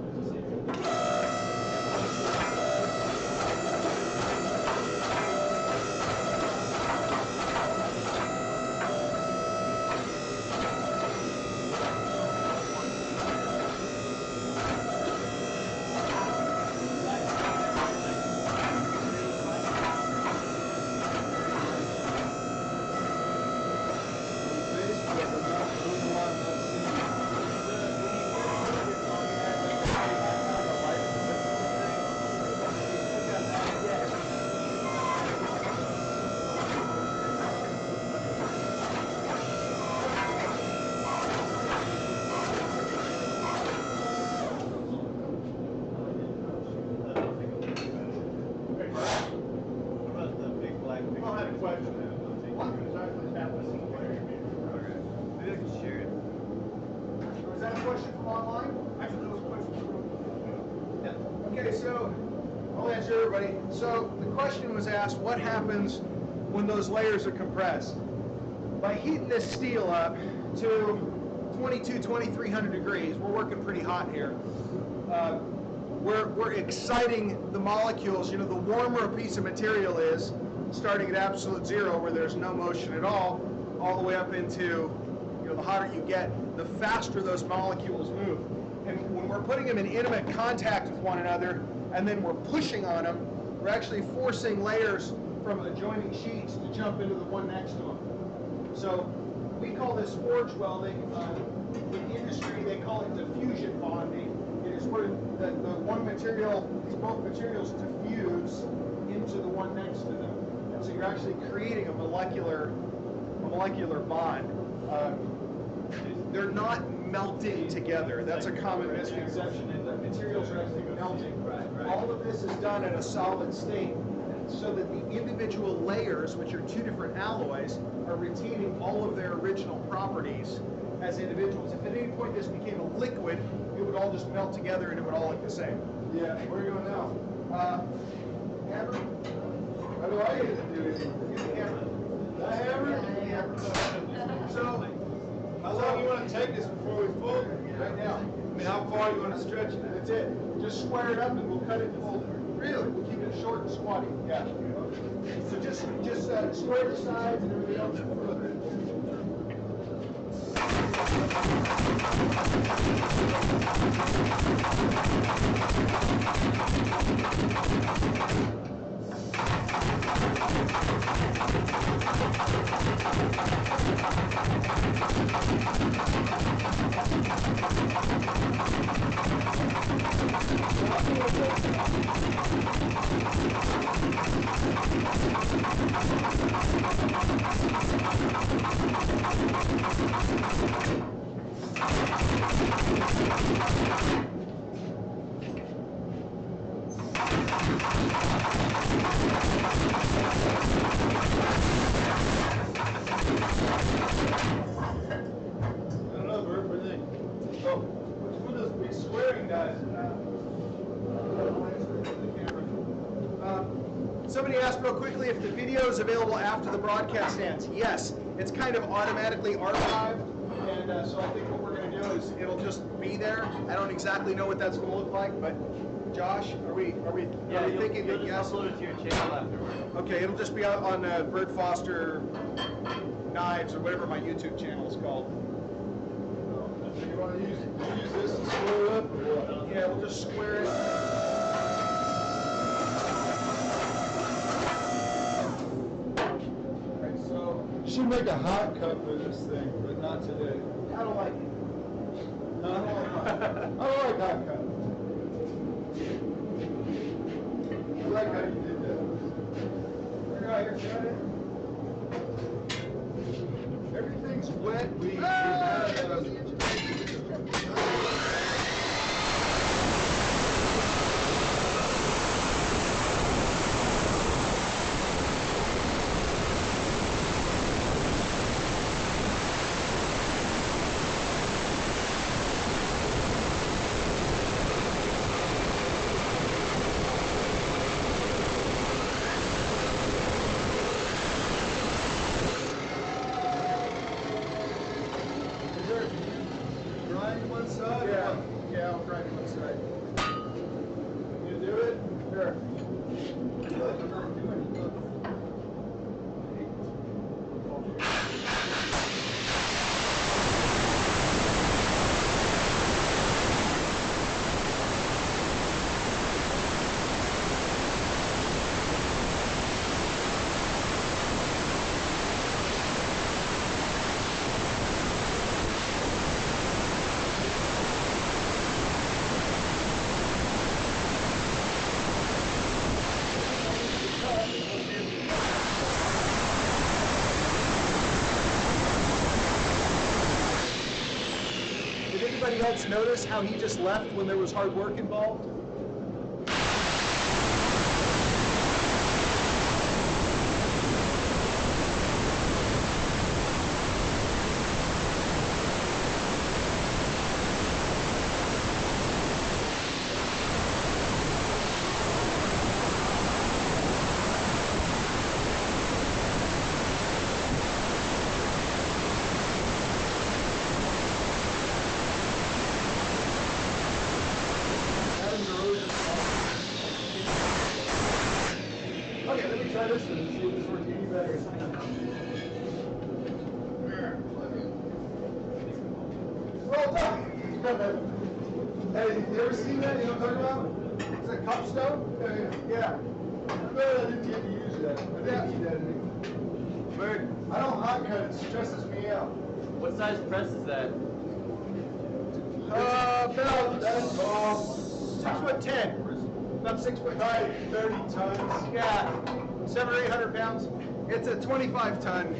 Okay, so I'll answer everybody. So the question was asked, what happens when those layers are compressed? By heating this steel up to 2300 degrees, we're working pretty hot here. We're exciting the molecules. You know, the warmer a piece of material is, starting at absolute zero where there's no motion at all the way up into, you know, the hotter you get, the faster those molecules move. And when we're putting them in intimate contact with one another and then we're pushing on them, we're actually forcing layers from adjoining sheets to jump into the one next to them. So we call this forge welding. In industry, they call it diffusion bonding. It is where the one material, both materials diffuse into the one next to them. And so you're actually creating a molecular bond. They're not melting together. That's a common misconception. The materials are actually melting. All of this is done in a solid state so that the individual layers, which are two different alloys, are retaining all of their original properties as individuals. If at any point this became a liquid, it would all just melt together and it would all look the same. Yeah, where are you going now? Hammer? How do I get to do it? Hammer. The hammer? So, how long do you want to take this before we fold it? Right now. I mean, how far do you want to stretch it? That's it. Just square it up and we'll cut it and fold it. Really? We'll keep it short and squatty. Yeah. So just square the sides and everything else. Somebody asked real quickly if the video is available after the broadcast ends. Yes, it's kind of automatically archived. And so I think what we're going to do is it'll just be there. I don't exactly know what that's going to look like, but Josh, are we thinking
you'll
that
just
yes?
upload it to your channel afterwards.
Okay, it'll just be out on Burt Foster Knives or whatever my YouTube channel is called.
So you want to use this to square it up? Or what?
Yeah, we'll just square it. Right, so
You should make a hot cut for this thing, but not today.
I don't like it.
I don't like hot cut. I like how you did that.
We're out here trying it.
Everything's wet. We have grind one side?
Yeah, I'll grind it one side.
You do it?
Sure. Did anybody else notice how he just left when there was hard work involved? Okay, let me try this one and see if this works any better. Well done! Hey, you ever seen that? You know what I'm talking about? It's a cup stone? Yeah. I didn't get to use that. I didn't need that anymore. But I don't hot cut, it stresses me out.
What size press is that?
About 6'10". About 6 foot high, 30 tons. Yeah, 700 or 800 pounds. It's a 25 ton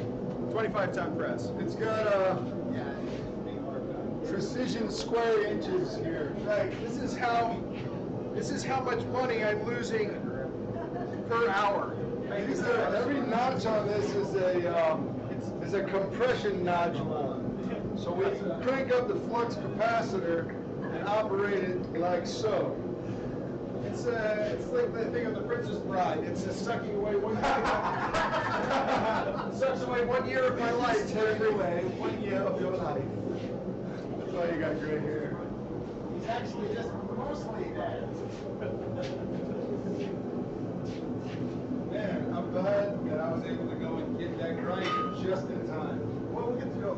press.
It's got precision square inches here.
Right. This is how much money I'm losing per hour.
Every notch on this is a compression nodule. So we crank up the flux capacitor and operate it like so.
It's like the thing of the Princess Bride. It's just sucking away one sucks away 1 year of my life.
Take away 1 year of your life. That's why you got gray hair.
He's actually just mostly dead.
Man, I'm glad that I was able to go and get that grinder just in time.
Well, we'll get to go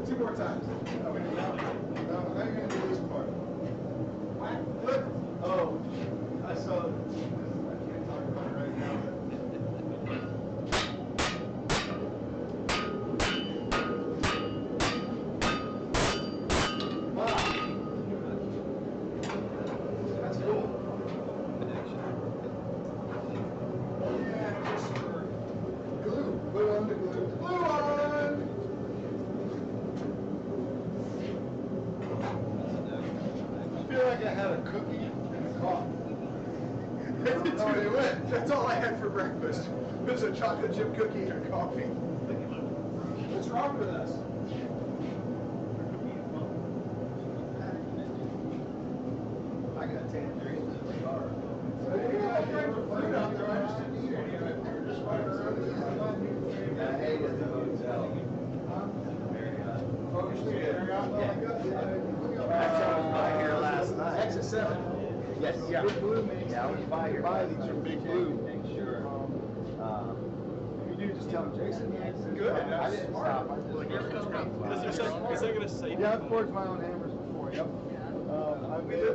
2 more times.
No, I'm going to do this part.
Good.
Oh, I saw it. I can't talk about it right now. Wow. That's cool. Yeah, just for glue. Put on the glue. Glue on! I feel like I had a cookie and a coffee.
That's all I had for breakfast. It was a chocolate chip cookie and a coffee. What's wrong with us? I got tangerines in the car. So you got fruit out there. I just didn't eat any of it. We were just walking around. I hated it.
Here last night.
Exit 7.
Yes, yeah.
Big Blue makes
Yeah, I was by here.
buy these from Big Blue.
Sure.
You do just tell them, Jason.
Good.
I didn't stop. I just
Is that gonna save?
Yeah, I've forged my own hammers before. Yep. I've made a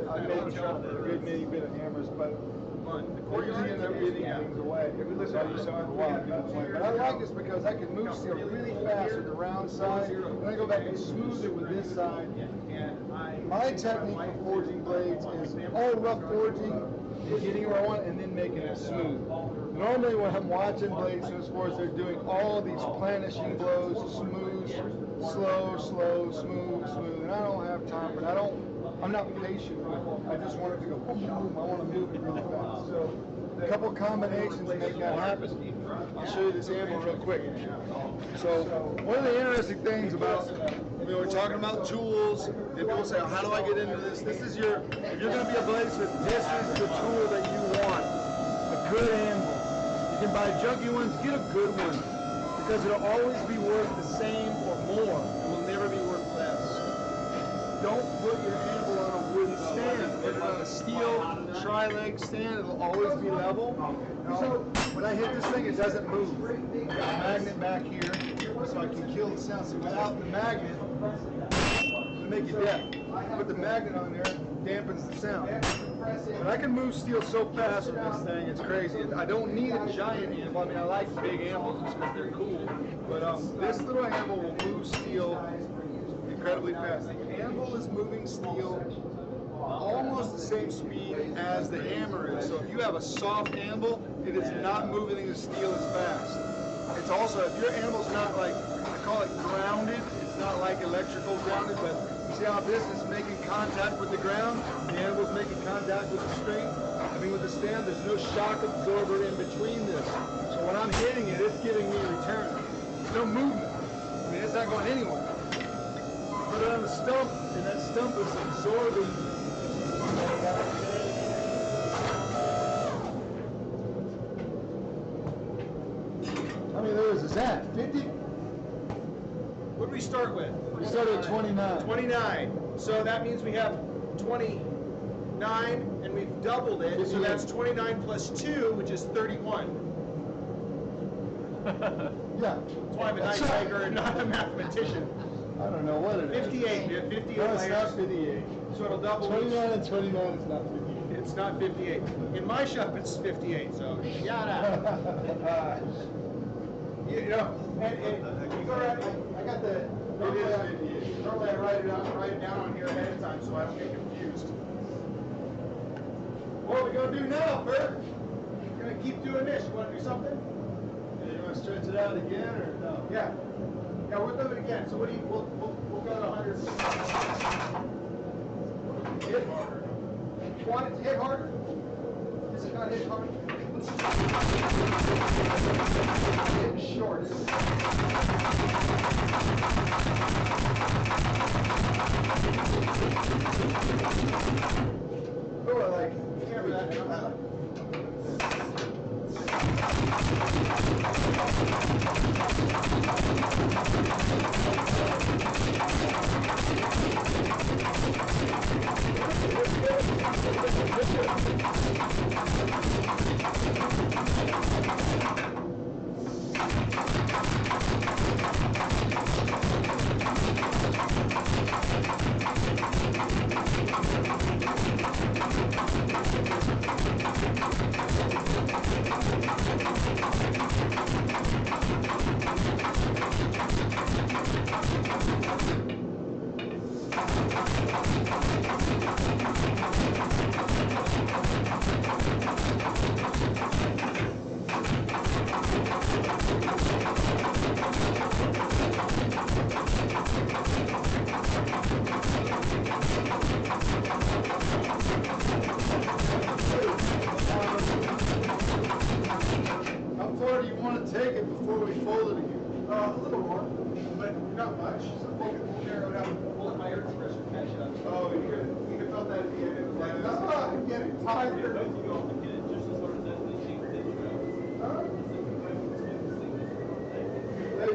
good many bit of hammers, but I usually end up giving things away. So I used to have a lot of things away. But I like this because I can move steel really fast with the round side, and I go back and smooth it with this side. My technique for forging blades is all rough forging, getting where I want, and then making it smooth. Normally when I'm watching blades and sports, they're doing all these planishing blows, smooth, slow, smooth, and I don't have time for it. I'm not patient with it. I just want it to go boom, boom. I want to move it really fast. So a couple combinations make that happen. I'll show you this anvil real quick. So one of the interesting things about, we're talking about tools, and people say, how do I get into this? If you're going to be a bladesmith, this is the tool that you want. A good anvil. You can buy junky ones, get a good one. Because it'll always be worth the same or more. It will never be worth less. Don't put your anvil on a wooden stand. Put it on a steel tri-leg stand. It'll always be level. So when I hit this thing, it doesn't move. Got a magnet back here, so I can kill the sound. So without the magnet, it'll make you deaf. Put the magnet on there, it dampens the sound. But I can move steel so fast with this thing, it's crazy. I don't need a giant anvil. I mean, I like big anvils just because they're cool. But this little anvil will move steel incredibly fast. The anvil is moving steel almost the same speed as the hammer is. So if you have a soft anvil, it is not moving the steel as fast. It's also, if your anvil's not like, I call it grounded, it's not like electrical grounded, but you see how this is making contact with the ground? The anvil's making contact with the string. I mean with the stand, there's no shock absorber in between this. So when I'm hitting it, it's giving me a return. There's no movement. I mean, it's not going anywhere. Put it on the stump, and that stump is absorbing. How many layers is that? 50?
What did we start with?
We started at 29.
29. So that means we have 29, and we've doubled it. So that's 29 plus 2, which is 31.
Yeah.
That's why I'm a nice hiker and not a mathematician.
I don't know what it is.
58. We have 58
No, it's
layers.
not 58.
So it'll double.
29 and 29 is not 58.
It's not 58. In my shop, it's 58. So shout out. You know, and you go around. I got the. Normally I write it down on here ahead of time so I don't get confused. What are we gonna do now, Burt? We're gonna keep doing this. You want to do something?
You want to stretch it out again or no?
Yeah. Yeah, we'll do it again. So what do you? We'll go to 100. Hit harder. You want it to hit harder? This is not hit hard. Hit short. Oh, I like. Remember that. How far do you want to take it before we fold it again? A little more, but not much. So we'll narrow it down. We'll higher pressure catch up. Oh, you could felt that at the end. It was like, no, I'm getting tired. Hey,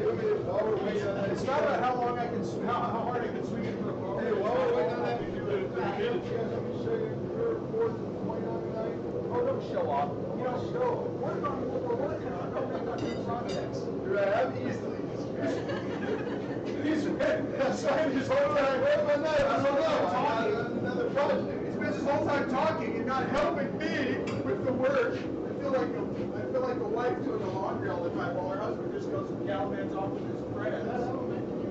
while we're It's not about how long I can, how hard I can swing it for a ball.
Hey, while we're waiting on that, you guys let me show you your fourth and point on tonight.
Oh, don't show off. You don't show. Work on what we're working on. Don't make up new projects.
You're right, I'm easily distracted. That's why I'm just whole time, where's my knife? I don't know, I got another project.
He spends his whole time talking and not helping me with the work. I feel like a wife doing the laundry all the time while her husband just goes and galvans off with his friends.
That's how I'm making you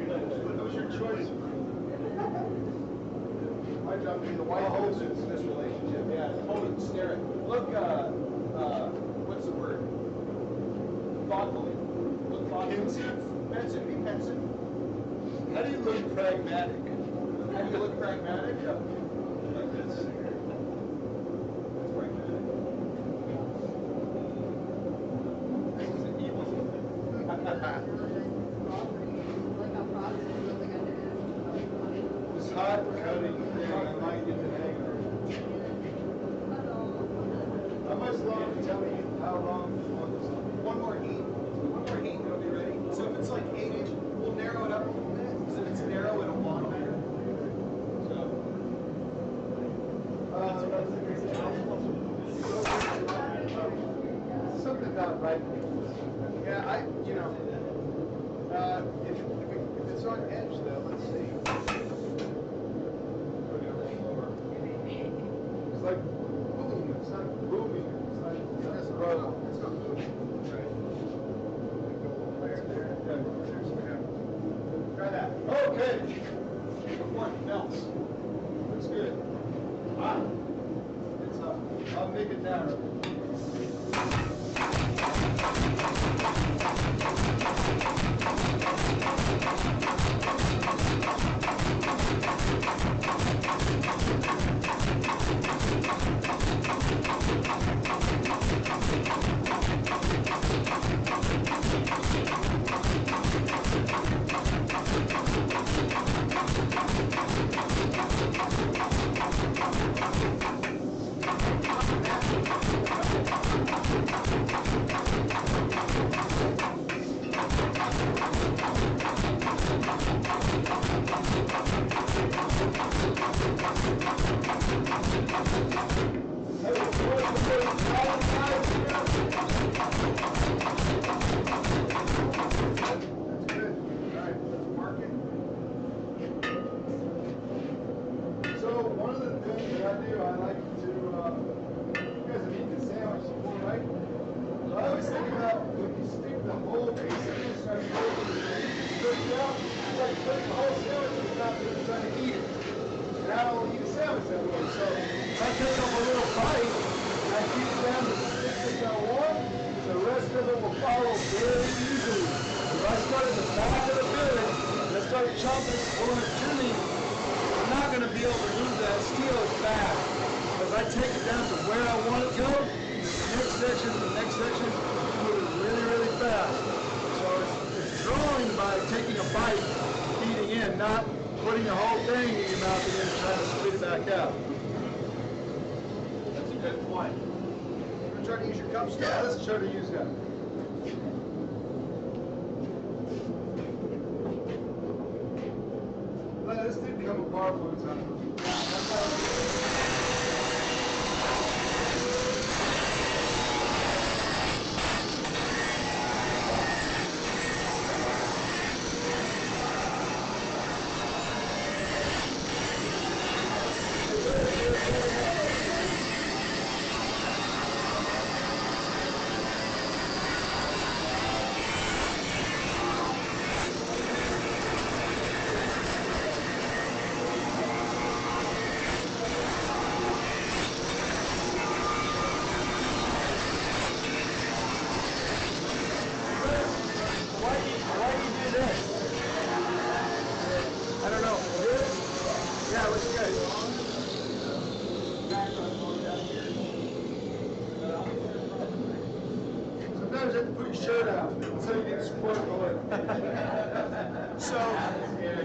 feel. That was your choice.
My job being the wife in this relationship. Yeah, hold it, stare it. Look, what's the word? Thoughtfully. Look thoughtfully. Pensive, be pensive.
How do you look pragmatic?
How do you look pragmatic? Like this. That's pragmatic. This is an evil.
This hot cutting thing, I might get the hang of it. How much longer? Tell me how long you want this on.
One more heat, and it'll be ready. So if it's like 8 inch, we'll narrow it up a little bit. Because if it's narrow, it'll bond better.
Something not right.
Yeah, if it's on edge though, let's see.
It's like boom, it's not booming, it's like, it's not
It's not moving. Right. Try that.
okay.
One, melts.
Looks good.
Ah.
It's up. I'll make it narrow. Yeah, let's try to use that. Well, this did come apart one time.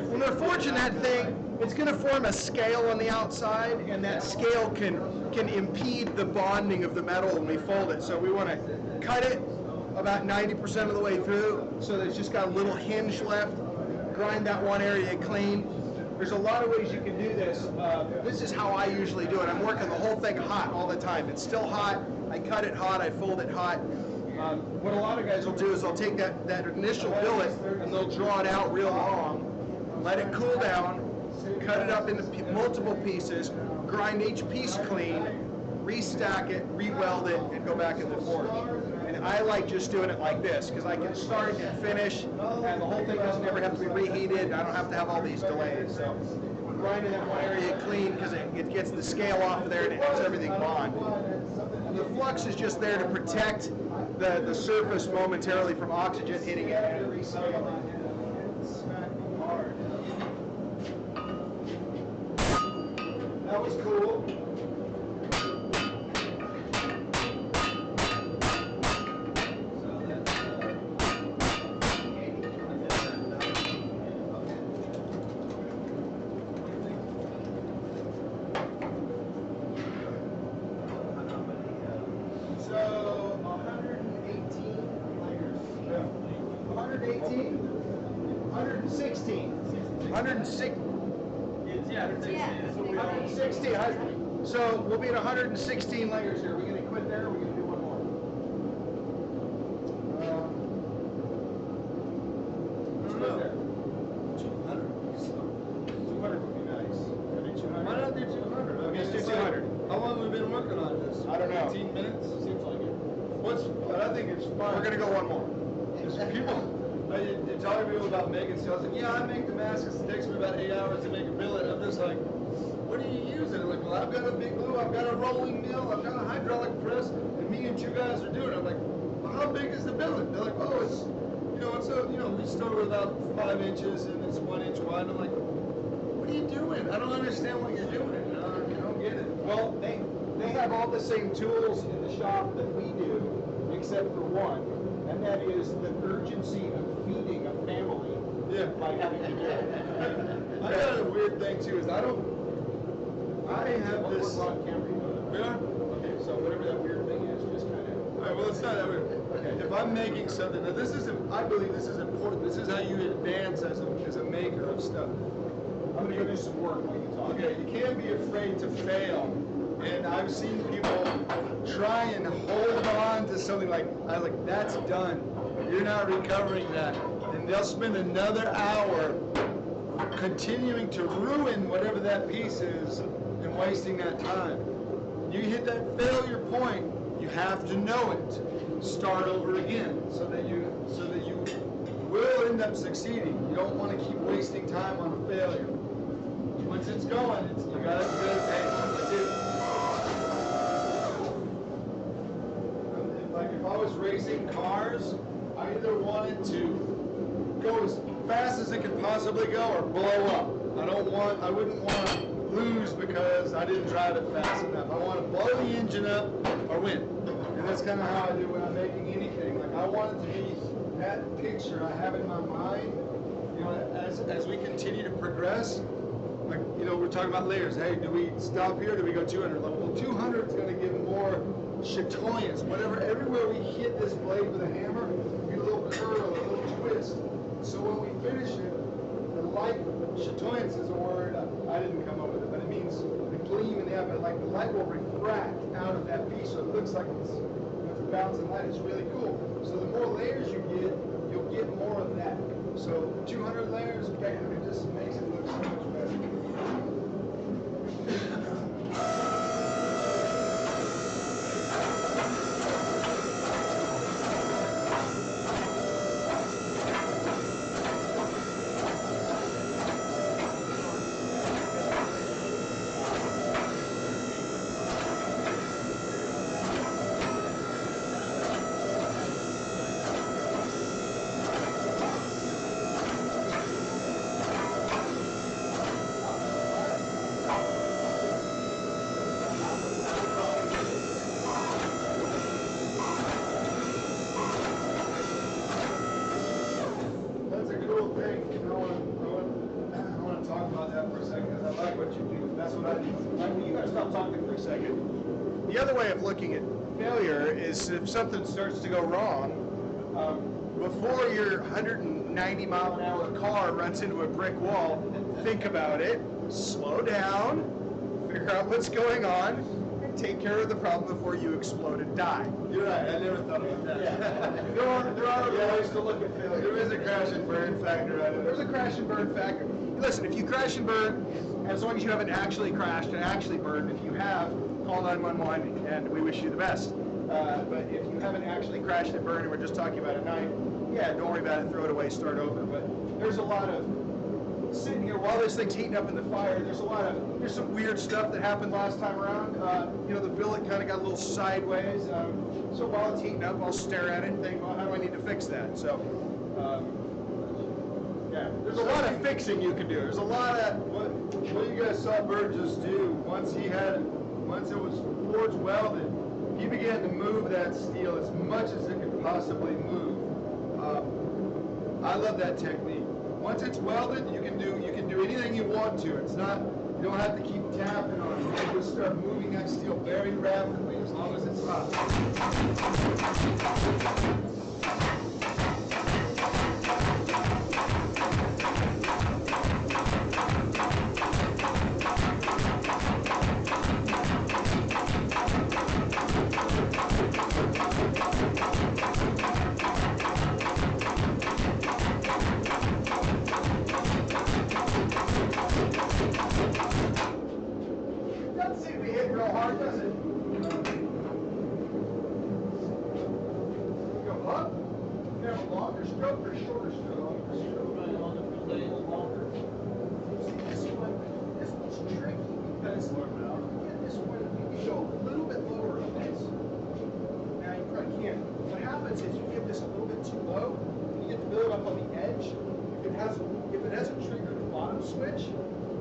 When we're forging that thing, it's going to form a scale on the outside, and that scale can impede the bonding of the metal when we fold it. So we want to cut it about 90% of the way through, so that it's just got a little hinge left. Grind that one area clean. There's a lot of ways you can do this. This is how I usually do it. I'm working the whole thing hot all the time. It's still hot. I cut it hot. I fold it hot. What a lot of guys will do is they'll take that initial billet and they'll draw it out real long, let it cool down, cut it up into multiple pieces, grind each piece clean, restack it, re-weld it, and go back in the forge. And I like just doing it like this because I can start and finish, and the whole thing doesn't ever have to be reheated. I don't have to have all these delays. So I'm grinding that one area clean because it gets the scale off of there and it helps everything bond. And the flux is just there to protect the surface momentarily from oxygen hitting it and rescale it. That was cool. So 118 layers. 118? 116. 106. Yeah, 116. So we'll be at 116 layers here. Are we going to quit there, or are we going to do one more? 200. 200 would be nice. Can I do 200?
Why not do 200?
Okay, let's do 200.
How long have we been working on this?
I don't know.
18 minutes?
Seems like it.
But I think it's fun.
We're going to go one more.
People, you tell people about making stuff. Like, yeah, I make Damascus. It takes me about 8 hours to make a billet. I'm just like, what are you using? Like, well, I've got a big glue, I've got a rolling mill, I've got a hydraulic press, and me and you guys are doing it. I'm like, well, how big is the billet? They're like, oh, it's, we start with about 5 inches and it's 1 inch wide. I'm like, what are you doing? I don't understand what you're doing. You don't get it.
Well, they have all the same tools in the shop that we do, except for one, and that is the urgency of feeding a family by having to do it.
I got a weird thing too, is I have this.
We're on camera.
We are?
Okay, so whatever that weird thing is, just kind of.
All right, well, it's not that weird.
Okay.
If I'm making something, now this is, I believe this is important. This is how you advance as a maker of stuff.
I'm going to go do some work while you talk.
Okay, you can't be afraid to fail. And I've seen people try and hold on to something like that's done. You're not recovering that. And they'll spend another hour continuing to ruin whatever that piece is and wasting that time. You hit that failure point, you have to know it. Start over again so that you will end up succeeding. You don't want to keep wasting time on a failure. Once it's going, you gotta hey, that's it. Like if I was racing cars, I either wanted to go as fast as it could possibly go or blow up. I wouldn't want to lose because I didn't drive it fast enough. I want to blow the engine up or win. And that's kind of how I do when I'm making anything. Like I want it to be that picture I have in my mind, as we continue to progress. Like, we're talking about layers. Hey, do we stop here? Do we go 200? Like, well, 200 is going to give more chatoyance. Everywhere we hit this blade with a hammer, we get a little curl, a little twist. So when we finish it, the light, chatoyance is a word, I didn't come up with it, but it means the gleam in the eye, like the light will refract out of that piece, so it looks like it's a bouncing light. It's really cool. So the more layers you get, you'll get more of that. So 200 layers, bam, it just makes it look so much better. The other way of looking at failure is if something starts to go wrong, Before your 190 mile an hour car runs into a brick wall, think about it, slow down, figure out what's going on, and take care of the problem before you explode and die.
You're right, I never thought about that.
Yeah. There are ways to look at failure.
There is a crash and burn factor.
There's a crash and burn factor. Listen, if you crash and burn, as long as you haven't actually crashed and actually burned, if you have, call 911 and we wish you the best. But if you haven't actually crashed and burned and we're just talking about a knife, yeah, don't worry about it, throw it away, start over. But there's a lot of, sitting here while this thing's heating up in the fire, there's some weird stuff that happened last time around. The billet kind of got a little sideways. So while it's heating up, I'll stare at it and think, well, how do I need to fix that? So, yeah, there's a lot of fixing you can do. There's a lot of...
What you guys saw Burt just do, once it was forged welded, he began to move that steel as much as it could possibly move. I love that technique. Once it's welded, you can do anything you want to. It's not, you don't have to keep tapping on it. You can just start moving that steel very rapidly as long as it's hot.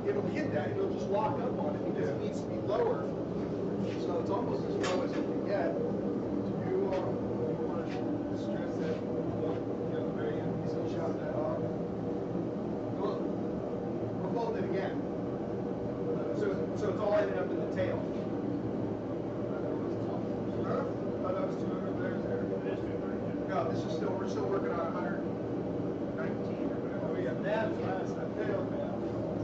It'll hit that, it'll just lock up on it because it needs to be lower. So it's almost as low as it can get.
Do you want to stress that at the very end, piece of chop that off?
We'll fold it again. So it's all ended up in the tail.
I thought that was 200 layers there. It is 200.
No, we're still working on 119 or whatever.
Oh yeah, that's the tail now.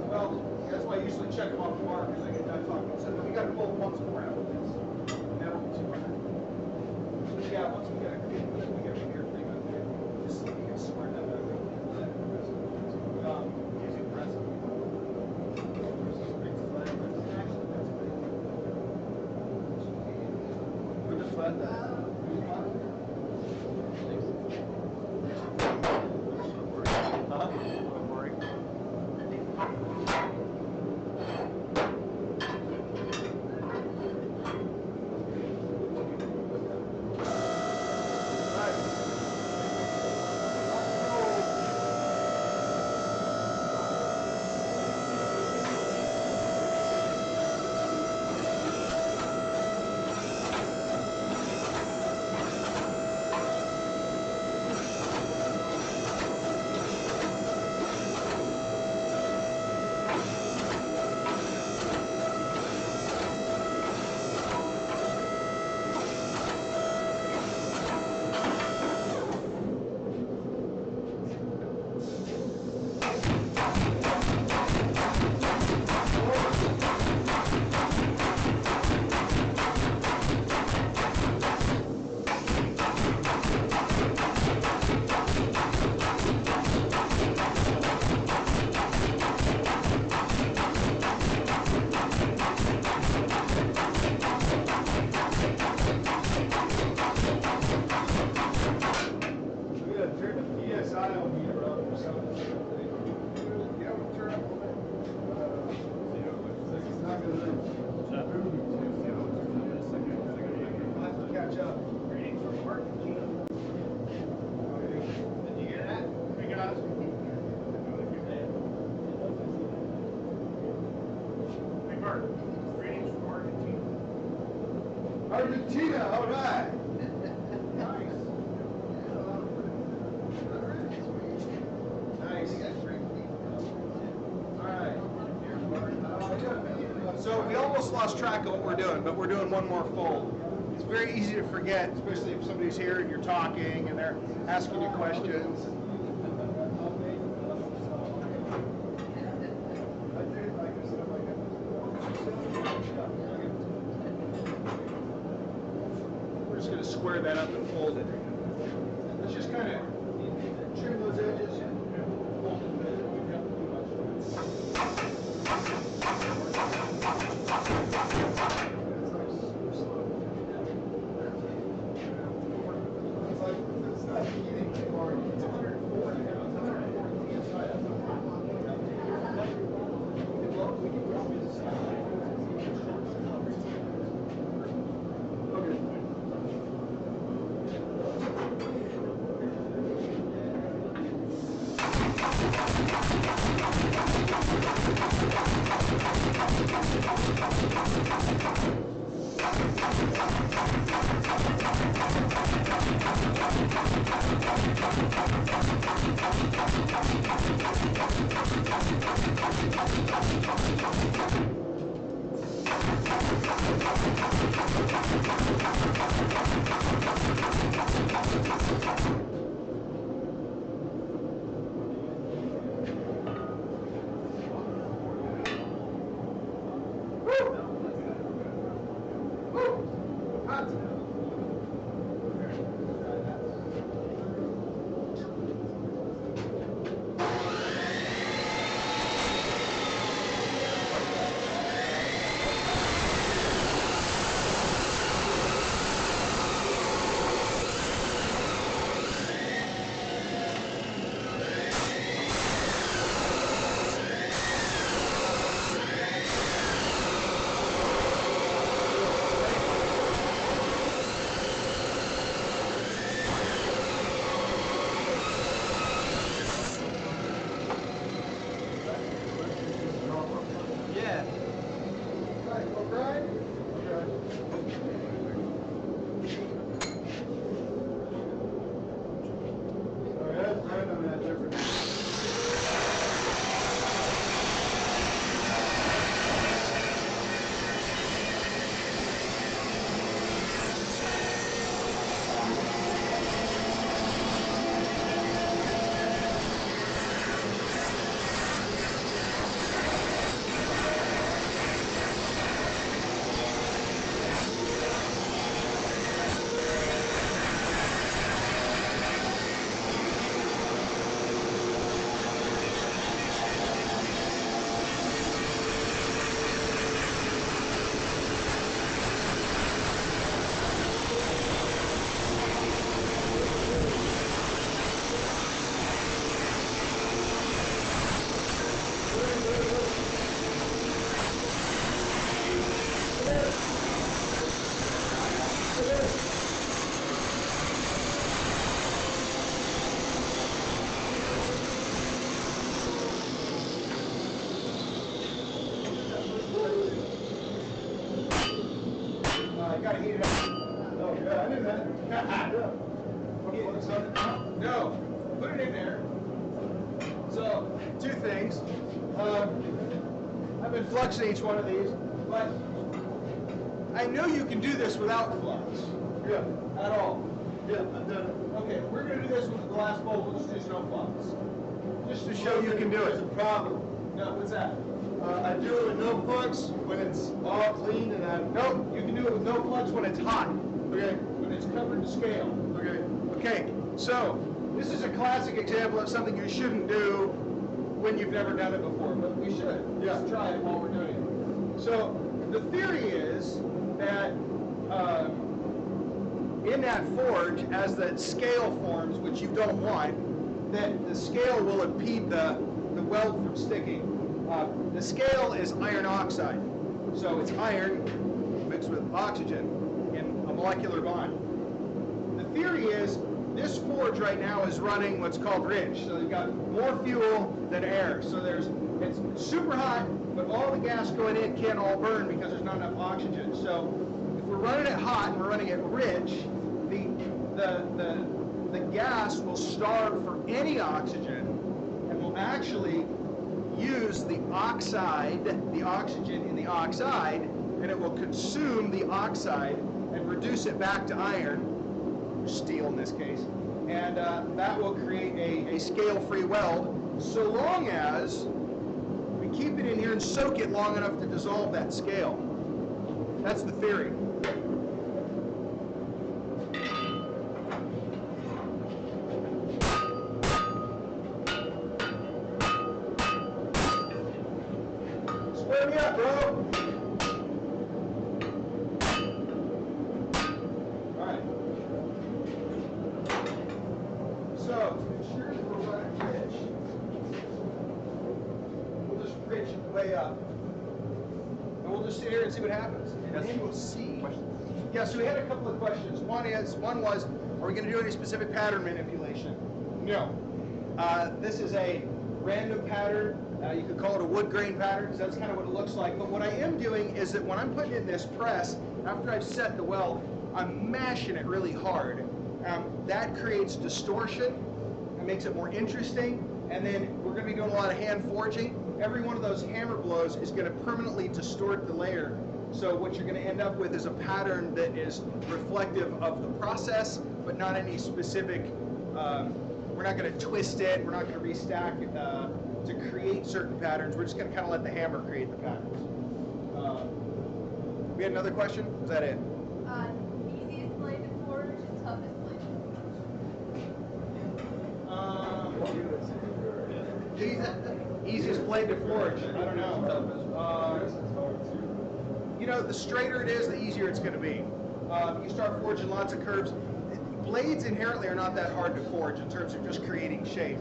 Well, that's why I usually check them off the mark because I get done talking. So we got to pull once more out of this. And that'll be 200. Yeah, once we get a clear thing up there, just so we can square that out. Using press.
We're just flat that. Argentina, all right.
Nice. All right. So we almost lost track of what we're doing, but we're doing one more fold.
it's very easy to forget, especially if somebody's here and you're talking and they're asking you questions. We're just going to square that up and fold it. Let's just kind of trim those edges and fold it a bit. We've got too much.
It's not heating anymore.
It's 140 now. It's 140 inside. Well, we can probably
Yeah.
I gotta heat it up.
Oh, yeah, I knew that.
No, put it in there. So, two things. I've been fluxing each one of these, but I know you can do this without flux.
Yeah,
At all.
yeah, I've done it.
Okay, we're going to do this with the glass bowl, we'll just use no flux. Just to show you can do
There's
it.
a problem.
No, what's that?
I do it with no flux when it's all clean and I...
Nope, you can do it with no flux when it's hot.
Okay,
When it's covered to scale.
okay.
Okay, so this is a classic example of something you shouldn't do when you've never done it before, but we should.
Yeah.
Just try it while we're doing it. So the theory is that in that forge, as the scale forms, which you don't want, that the scale will impede the weld from sticking. The scale is iron oxide, so it's iron mixed with oxygen in a molecular bond. The theory is this forge right now is running what's called rich, so they've got more fuel than air. So it's super hot, but all the gas going in can't all burn because there's not enough oxygen. So if we're running it hot and we're running it rich, the gas will starve for any oxygen and will actually use the oxide, the oxygen in the oxide, and it will consume the oxide and reduce it back to iron, steel in this case, and that will create a scale-free weld, so long as we keep it in here and soak it long enough to dissolve that scale. That's the theory. Square me up, bro. All right. So, to ensure that we're running rich, we'll just ridge way up. And we'll just sit here and see what happens. And then we'll see. Yeah, so we had a couple of questions. One was, are we going to do any specific pattern manipulation? No. This is a random pattern. You could call it a wood grain pattern, because that's kind of what it looks like. But what I am doing is that when I'm putting it in this press, after I've set the weld, I'm mashing it really hard. That creates distortion. It makes it more interesting. And then we're going to be doing a lot of hand forging. Every one of those hammer blows is going to permanently distort the layer. So what you're going to end up with is a pattern that is reflective of the process, but not any specific, we're not going to twist it, we're not going to restack to create certain patterns. We're just going to kind of let the hammer create the patterns. We had another question? Was that it?
Easiest blade to forge, toughest blade to forge.
Easiest blade to forge. I don't know. You know, the straighter it is, the easier it's going to be. You start forging lots of curves. Blades inherently are not that hard to forge in terms of just creating shape.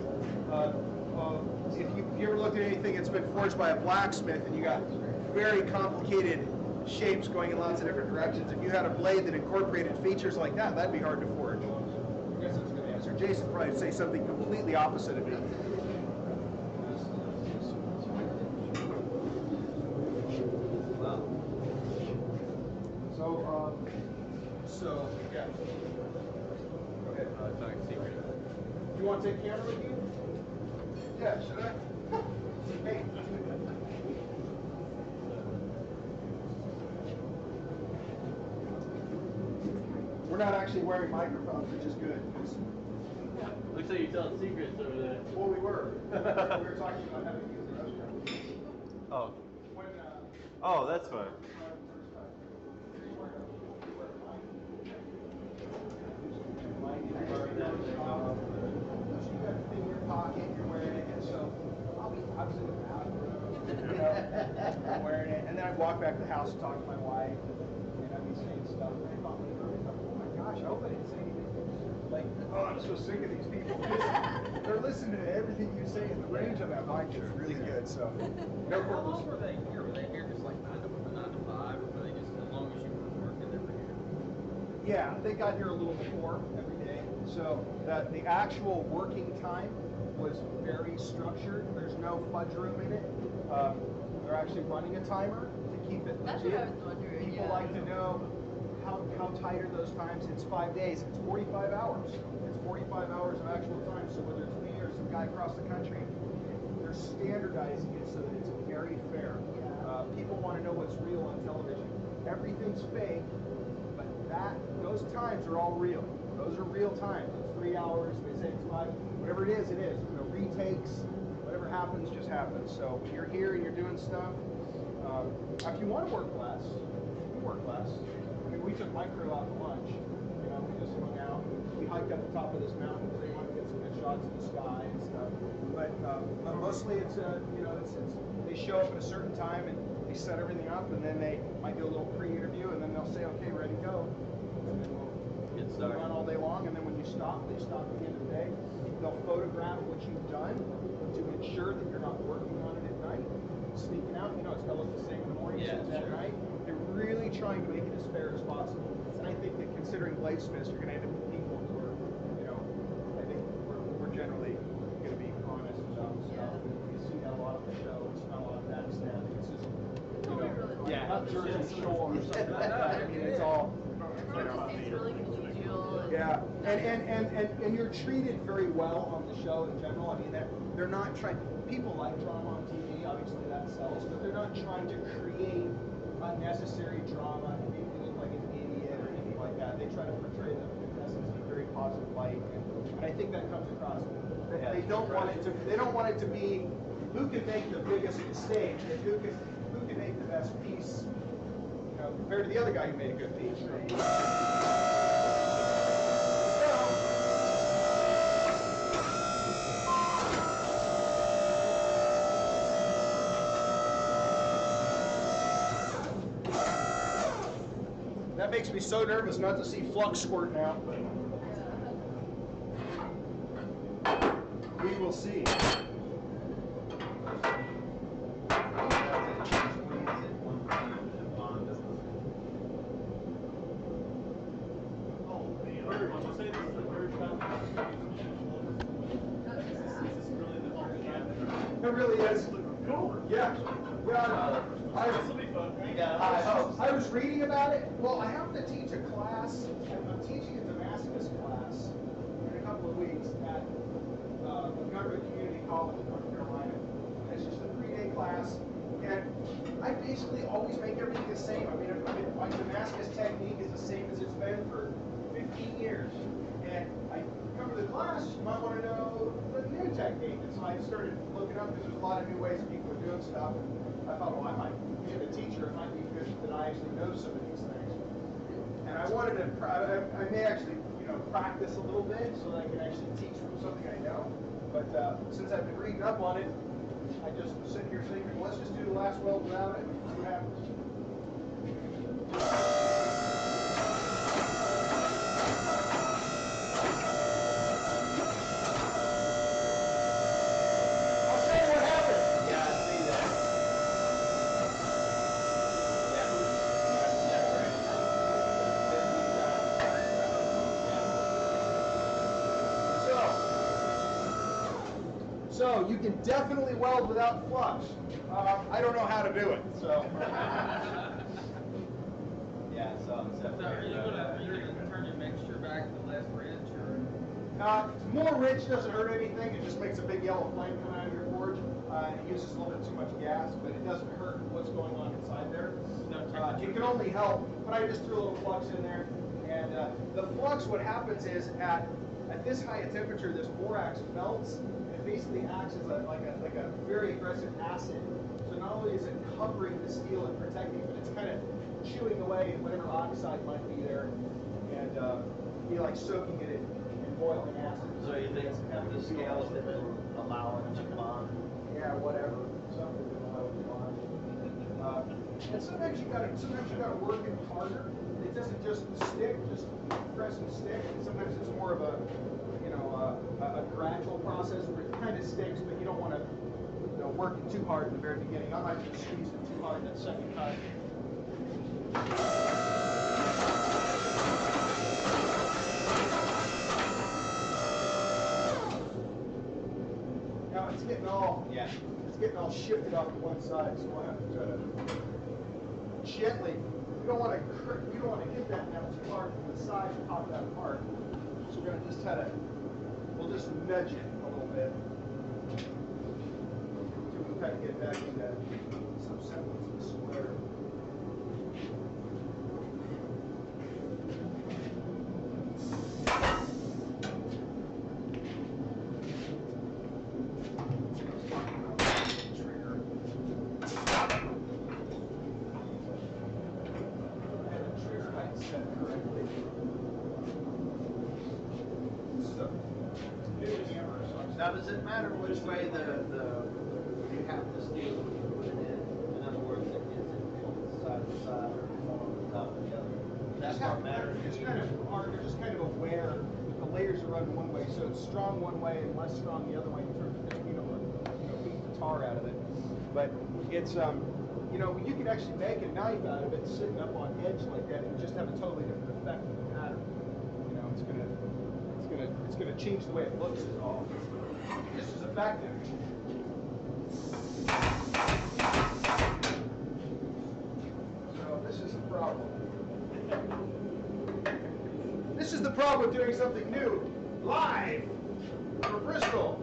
If you ever looked at anything that's been forged by a blacksmith and you got very complicated shapes going in lots of different directions, if you had a blade that incorporated features like that, that'd be hard to forge. I guess that's a good answer. Jason would probably say something completely opposite of me. So, yeah. Okay. You want to take camera with you? Yeah, should I? Hey. We're not actually wearing microphones, which is good.
Looks like you're telling secrets over there.
Well, we were. We were talking about how to use the restroom.
Oh.
When,
Oh, that's fine.
Pocket, you're wearing it, and so I was in the bathroom, I'm wearing it, and then I'd walk back to the house and talk to my wife, and I'd be saying stuff, and I thought, oh my gosh, I hope I didn't say anything. Like, oh, I'm so sick of these people. They're listening to everything you say, and the range of that mic is really good, so.
How long were they here? Were they here just like 9 to 5, or were they just as long as you were working, they were here?
Yeah, they got here a little before every day, so the actual working time was very structured. There's no fudge room in it. They're actually running a timer to keep it
That's
legit.
what I was wondering.
People like to know how tight are those times. It's 5 days. It's 45 hours. It's 45 hours of actual time. So whether it's me or some guy across the country, they're standardizing it so that it's very fair. People want to know what's real on television. Everything's fake, but those times are all real. Those are real times. It's 3 hours. They say it's 5. Whatever it is, it is. You know, retakes, whatever happens, just happens. So when you're here and you're doing stuff, if you want to work less, you can work less. I mean, we took my crew out to lunch. You know, we just hung out. We hiked up the top of this mountain because they wanted to get some good shots of the sky and stuff. But mostly it's they show up at a certain time and they set everything up, and then they might do a little pre-interview, and then they'll say, okay, ready, go. And then we'll run all day long, and then when you stop, they stop at the end of the day. They'll photograph what you've done to ensure that you're not working on it at night, sneaking out. You know, it's got to look the same in the morning as at night. They're really trying to make it as fair as possible. And I think that considering Bladesmiths, you're going to end up with people who are, you know, I think we're generally going to be honest about stuff. You see that a lot of the show. It's not a lot of backstabbing. It's just, you know, not Jersey Shore or something like that. I mean, it's all.
Everyone just seems really congenial.
Yeah, and you're treated very well on the show in general. I mean, they're not trying. People like drama on TV, obviously that sells, but they're not trying to create unnecessary drama and make you look like an idiot or anything try to portray them in essence in a very positive light, and I think that comes across. That they don't want it to. They don't want it to be who can make the biggest mistake and who can make the best piece. You know, compared to the other guy who made a good piece. That makes me so nervous not to see flux squirting out, but we will see. It really is. Cool. Yeah. I was reading about it. Well, I have to teach a class. I'm teaching a Damascus class in a couple of weeks at Montgomery Community College in North Carolina. And it's just a 3-day class. And I basically always make everything the same. I mean, my Damascus technique is the same as it's been for 15 years. And I come to the class, you might want to know the new technique. And so I started looking up because there's a lot of new ways people are doing stuff. And I thought, well, I might be a teacher. It might be good that I actually know some of these things. And I wanted to, I may actually, practice a little bit so that I can actually teach from something I know. But since I've been reading up on it, I just sit here thinking, well, let's just do the last weld without it and see what happens. So you can definitely weld without flux. I don't know how to do it, so.
Yeah, so are you gonna turn your mixture back to less rich, or?
More rich doesn't hurt anything. It just makes a big yellow flame come out of your forge. And it uses a little bit too much gas, but it doesn't hurt what's going on inside there. It can only help. But I just threw a little flux in there, and the flux. What happens is at this high a temperature, this borax melts. Basically acts as like a very aggressive acid. So not only is it covering the steel and protecting it, but it's kind of chewing away whatever oxide might be there, and be like soaking it in boiling acid.
So you think at the scales that will allow it to bond?
Yeah, whatever. Something that will allow it to bond. And sometimes you gotta work it harder. It doesn't just stick, just press and stick. And sometimes it's more of a a gradual process where it kind of sticks, but you don't want to work it too hard in the very beginning. I might just squeeze it too hard that second time. Now it's getting all shifted off to one side, so I have to try to gently. You don't want to hit that metal too hard from the side and pop that apart. So we're going to just we'll just nudge it a little bit. So we can kind of get back into some semblance of a square.
Now, does it matter which way you have the steel when you put it in? In other words, is it side to side or on the top of the other? That's what matters.
It's kind of hard. You're just kind of aware that the layers are running one way, so it's strong one way and less strong the other way in terms of just being able to beat the tar out of it. But it's you can actually make a knife out of it sitting up on edge like that and just have a totally different effect of the pattern. It's gonna change the way it looks at all. This is effective. So this is the problem. This is the problem with doing something new, live, for Bristol.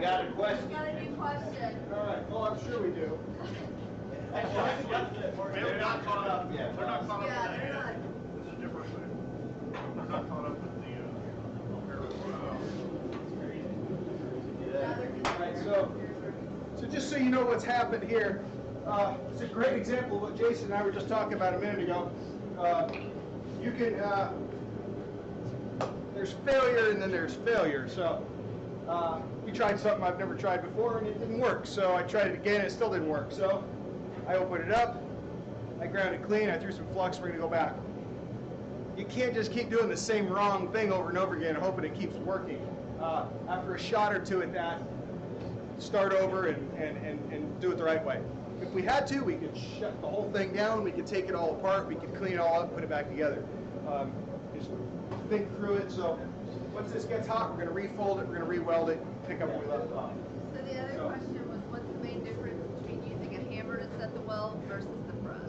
got a question.
Got a new question.
All right, well, I'm sure we do.
They're not caught up yet.
They're not caught up
Yeah,
with
they're
that
not.
yet. This is a different thing. They're not caught up with the,
Right, so just so you know what's happened here, it's a great example of what Jason and I were just talking about a minute ago. You can, there's failure and then there's failure. So we tried something I've never tried before and it didn't work. So I tried it again and it still didn't work. So I opened it up, I ground it clean, I threw some flux, we're gonna go back. You can't just keep doing the same wrong thing over and over again and hoping it keeps working. After a shot or two at that, start over and do it the right way. If we had to, we could shut the whole thing down, we could take it all apart, we could clean it all up, put it back together. Just think through it. So once this gets hot, we're going to refold it, we're going to re-weld it, pick up where we left off.
So the other question was, what's the main difference between using a hammer to set the weld versus the press?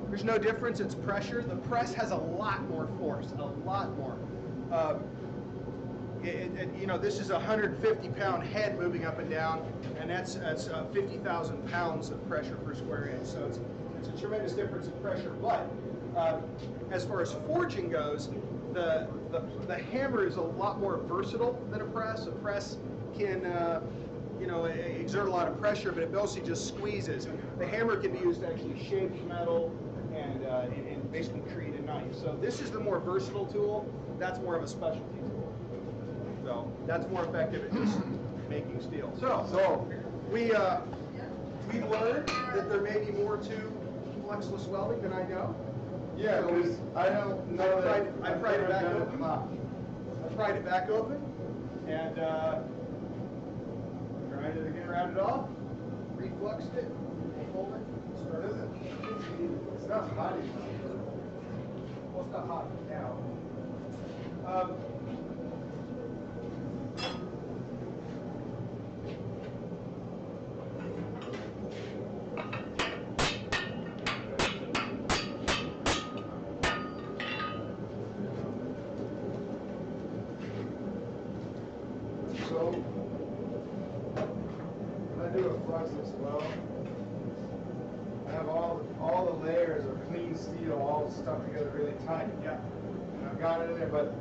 There's no difference, it's pressure. The press has a lot more force, a lot more. You know, this is a 150-pound head moving up and down, and that's 50,000 pounds of pressure per square inch. So it's a tremendous difference in pressure. But as far as forging goes, the hammer is a lot more versatile than a press. A press can you know, exert a lot of pressure, but it mostly just squeezes. The hammer can be used to actually shape metal and basically create a knife. So this is the more versatile tool. That's more of a specialty tool. So that's more effective at just making steel. So we learned that there may be more to fluxless welding than I know.
Yeah,
So
because I don't know that
I pried it back
done
open.
much.
I pried it back open and grind it again, round it off, refluxed it, fold it, started it.
It's not hot enough.
Well, it's not hot now.
So, when I do a fluxless weld, I have all the layers of clean steel all stuck together really tight.
Yeah.
And I've got it in there, but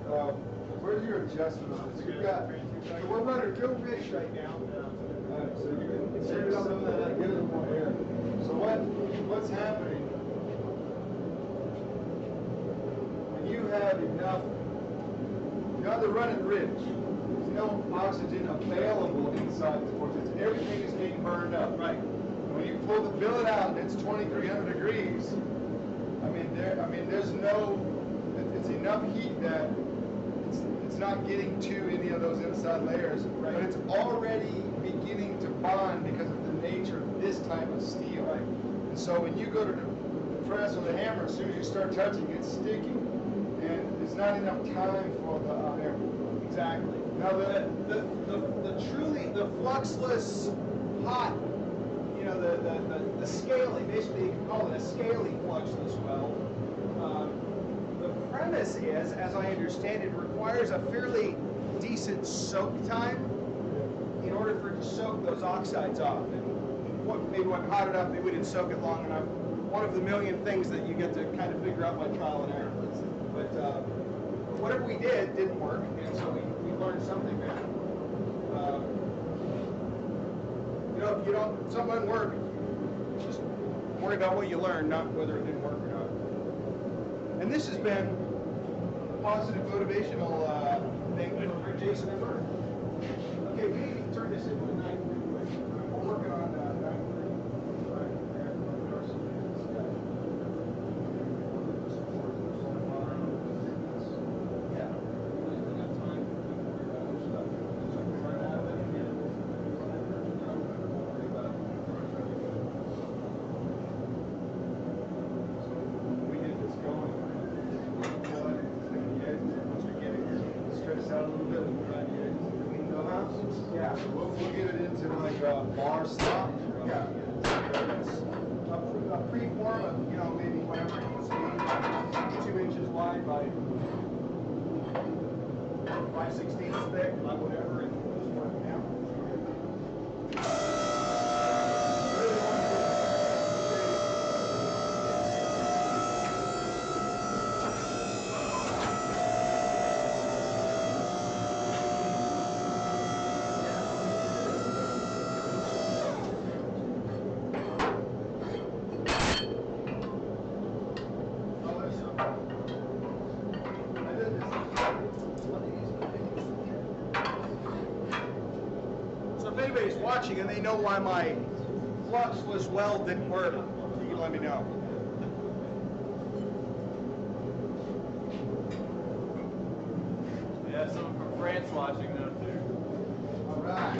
where's your adjustment on this? You've got,
So we're running real rich right now.
so you can insert some of that, get a little more air. So what's happening when you have enough, you're on the running ridge. There's no oxygen available inside the fortress. Everything is being burned up.
Right.
When you pull the billet out and it's 2,300 degrees, there's no, it's enough heat that it's not getting to any of those inside layers, but it's already beginning to bond because of the nature of this type of steel.
Right.
And so when you go to the press with a hammer, as soon as you start touching, it's sticky, and there's not enough time for the air.
Exactly. Now the fluxless hot, you know, the scaling, basically you can call it a scaling fluxless weld. The premise is, as I understand it, requires a fairly decent soak time in order for it to soak those oxides off. And maybe wasn't hot enough, maybe we didn't soak it long enough. One of the million things that you get to kind of figure out by trial and error. But whatever we did didn't work, and so we learned something there. You know, if something doesn't work, just worry about what you learned, not whether it didn't work or not. And this has been a positive motivational thing for Jason and Burt. Okay, we need to turn this into a 9:30. We're working on 9:30.
Yeah, we'll get it into like a bar stop.
Yeah. A pre-form of, you know, maybe whatever it wants to be, 2 inches wide by 5/16 thick, by whatever, and just So if anybody's watching and they know why my fluxless weld didn't work, you can let me know.
We have someone from France watching now too.
All right.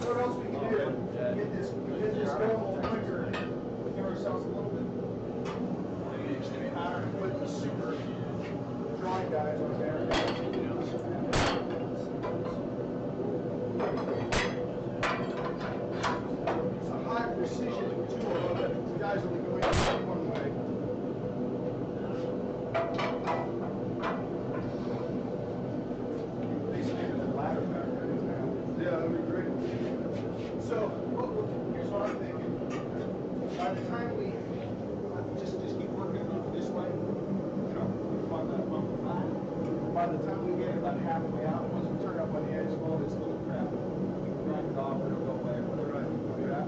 What else we can do to get this going a little quicker? Give ourselves a little bit higher and put the super drawing guys on there. It's a high precision tool, but the guys only going one way. Basically, the ladder back there is now.
Yeah, that'd be great.
So, here's what I'm thinking. By the time we just keep working this way, you know, on the line. By the time we get about halfway out, once we turn up on the edge of all this little crap, we can grind it off and it'll go away. Whatever I do that.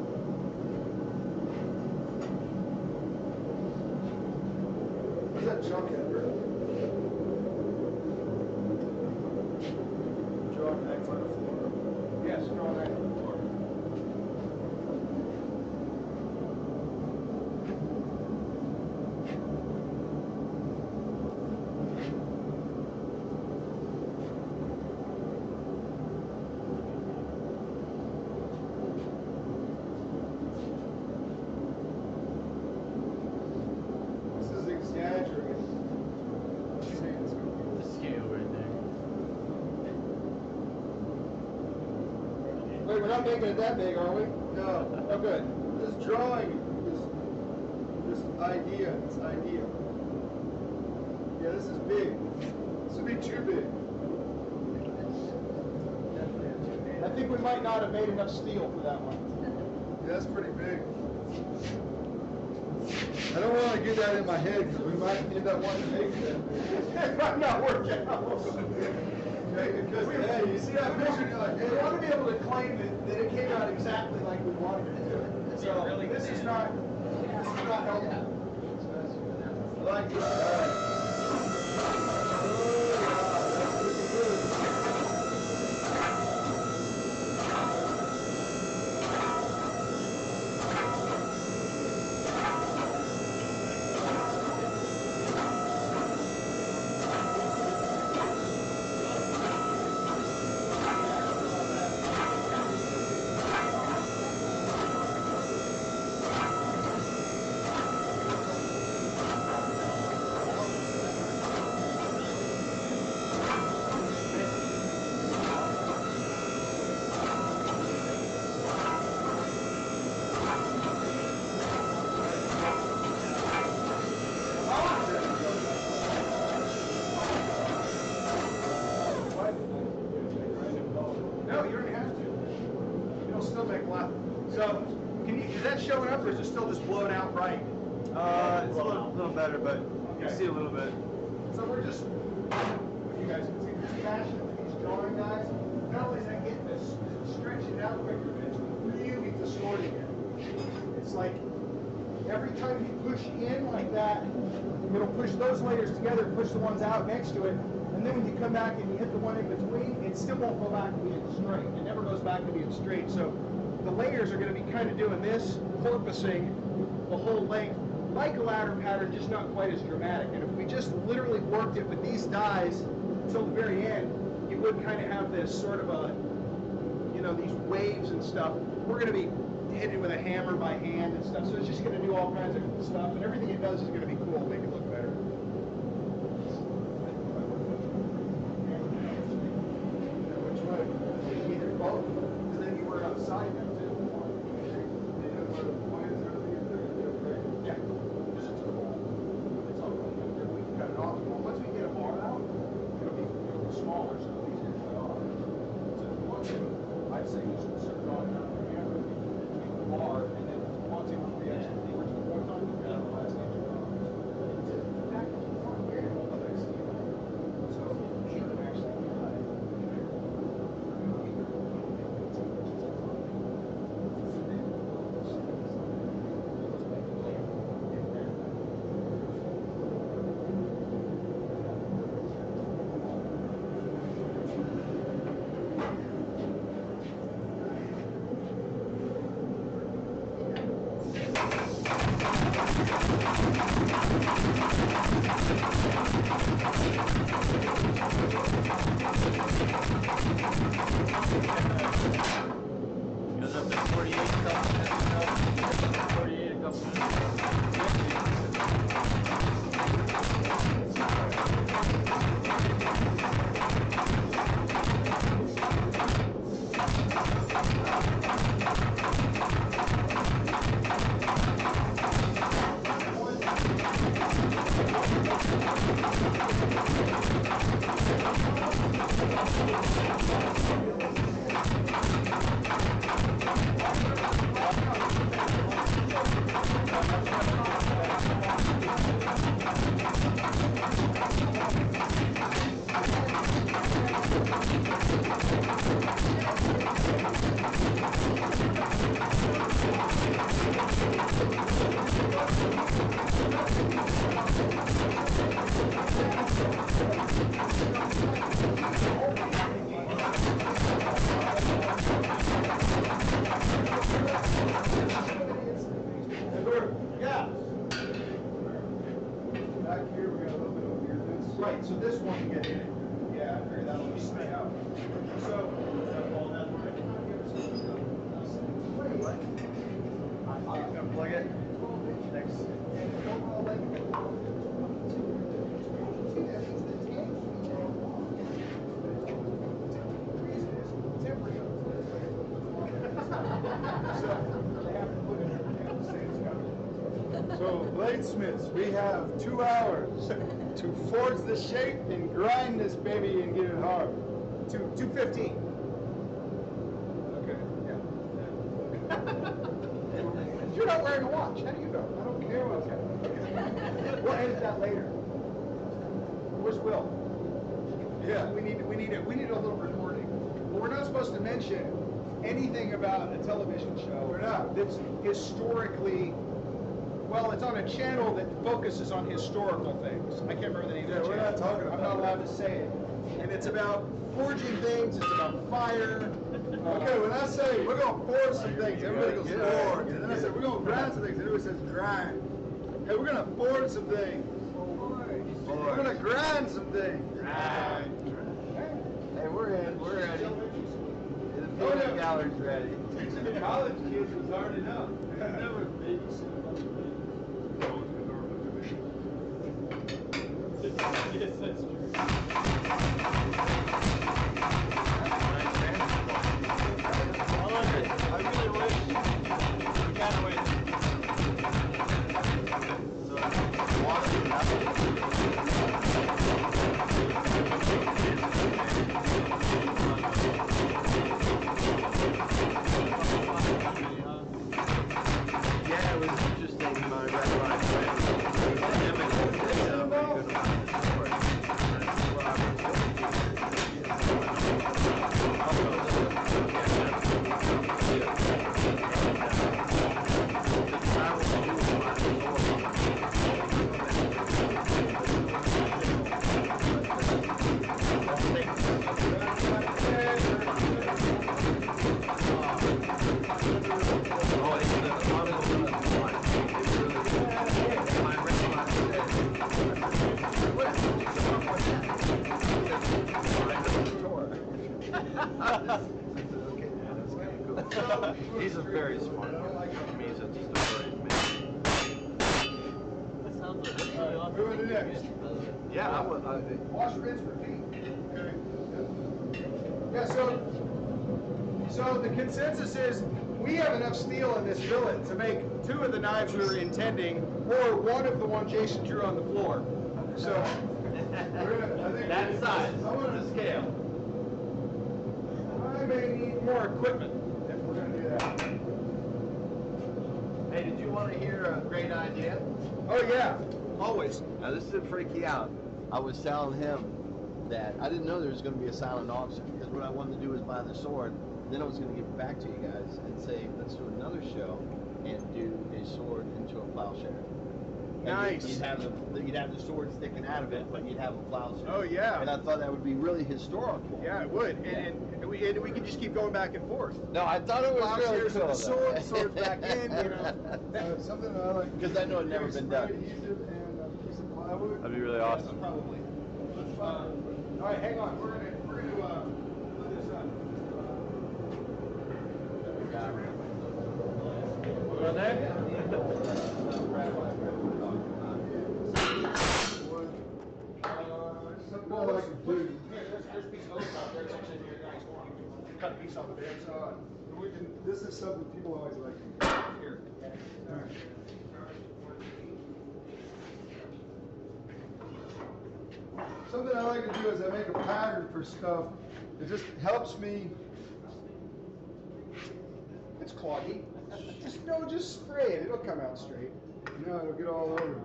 What's that junk at, Burt?
Drawing X on the floor.
Yes, drawing right on the floor.
This is exaggerated. I'm saying it's gonna be
The scale right there.
Wait, we're not making it that big, are we?
No.
Oh, good.
This drawing, this idea. Yeah, this is big. This would be too big.
I think we might not have made enough steel for that one.
Yeah, that's pretty big. I don't want to get that in my head because we might end up wanting to make that big.
It might not work out.
Okay, because hey, you see that picture, you're like,
We
hey,
want to be able to claim that it came out exactly like we wanted it to. So this is not helpful.
I like this. All right.
No, you already have to. It'll still make left. So, is that showing up or is it still just blown out bright?
It's a little better, but you can see a little bit.
So we're just, you guys can see this passion with these drawing guys. Not only is that getting this stretching out quicker, but it's really distorting it. It's like every time you push in like that, it'll push those layers together, push the ones out next to it, and then when you come back and you hit the one in between, it still won't go back to being straight. It never goes back to being straight. So the layers are going to be kind of doing this, porpoising the whole length like a ladder pattern, just not quite as dramatic. And if we just literally worked it with these dies until the very end, you would kind of have this sort of a, you know, these waves and stuff. We're going to be hitting it with a hammer by hand and stuff, so it's just going to do all kinds of cool stuff, and everything it does is going to be cool, make it look better. Which way? Either both, because then you work outside them too. Yeah, because it's cool. It's all right. We can cut it off. Well, once we get a bar out, it'll be smaller, so it's easier to cut off. So if you want to, I'd say you should start drawing out the hammer, take the bar, and then if you want to, with the extra force, the more time you got, the less inch you got. Back and forth, very well, but I see. So you can actually cut it.
Goes up to 48 a couple minutes, 48 a couple minutes.
Yeah. Back here, we got a little bit of weirdness. Right, so this one can get in it. Yeah, I figured that'll just stay out. So, I'm gonna plug it. Thanks.
So, Bladesmiths, we have 2 hours to forge the shape and grind this baby and get it hard.
2:15.
Okay.
Yeah. You're not wearing a watch. How do you know?
I don't care what's
We'll edit that later. Where's Will?
Yeah.
We need a little recording. But we're not supposed to mention anything about a television show.
We're not.
That's historically, well, it's on a channel that focuses on historical things. I can't remember the name
Yeah,
of the
we're
channel.
not talking
I'm
about
not allowed
that.
to say it. And it's about forging things. It's about fire.
Okay, when I say we're gonna forge some things, everybody goes
Yeah.
forge. And then I say we're gonna grind some things, everybody says grind. Hey, we're gonna forge some things. We're gonna grind some things.
Hey, we're ready. The
Oh, yeah.
peanut gallery's ready.
Teaching the college kids was hard enough.
Never babysitting. Yes, that's true. I really wish we got away. So, water yeah, it was very smart. To me, such a story.
That sounds really awesome.
Who are the next?
Yeah, I would.
Wash, rinse, repeat.
Okay.
Yeah, so the consensus is we have enough steel in this billet to make 2 of the knives we were intending, or 1 of the one Jason drew on the floor. So
That size, to scale.
I may need more equipment if we're going to do that.
Hey, did you want to hear a great idea?
Oh yeah, always.
Now this is to freak you out. I was telling him that I didn't know there was going to be a silent auction, because what I wanted to do was buy the sword. Then I was going to give it back to you guys and say, let's do another show and do a sword into a plowshare. And
Nice.
You'd have the sword sticking out of it, but you'd have a plowshare.
Oh yeah.
And I thought that would be really historical.
Yeah, it would, and we can just keep going back and forth.
No, I thought it was really
Plowshares
cool.
and the swords back in, you know.
Something that I like.
Because I know it never been done.
Adhesive and a piece of plywood.
That'd be really awesome.
Probably. All right, hang on. We're gonna put this up.
Over there?
Something I like to do.
There's a piece of oak out there. It's actually in your guys' one. You cut a piece off of there.
This is something people always like to do.
Here.
All right. Something I like to do is I make a pattern for stuff. It just helps me.
It's cloggy. Just spray it. It'll come out straight.
No, it'll get all over.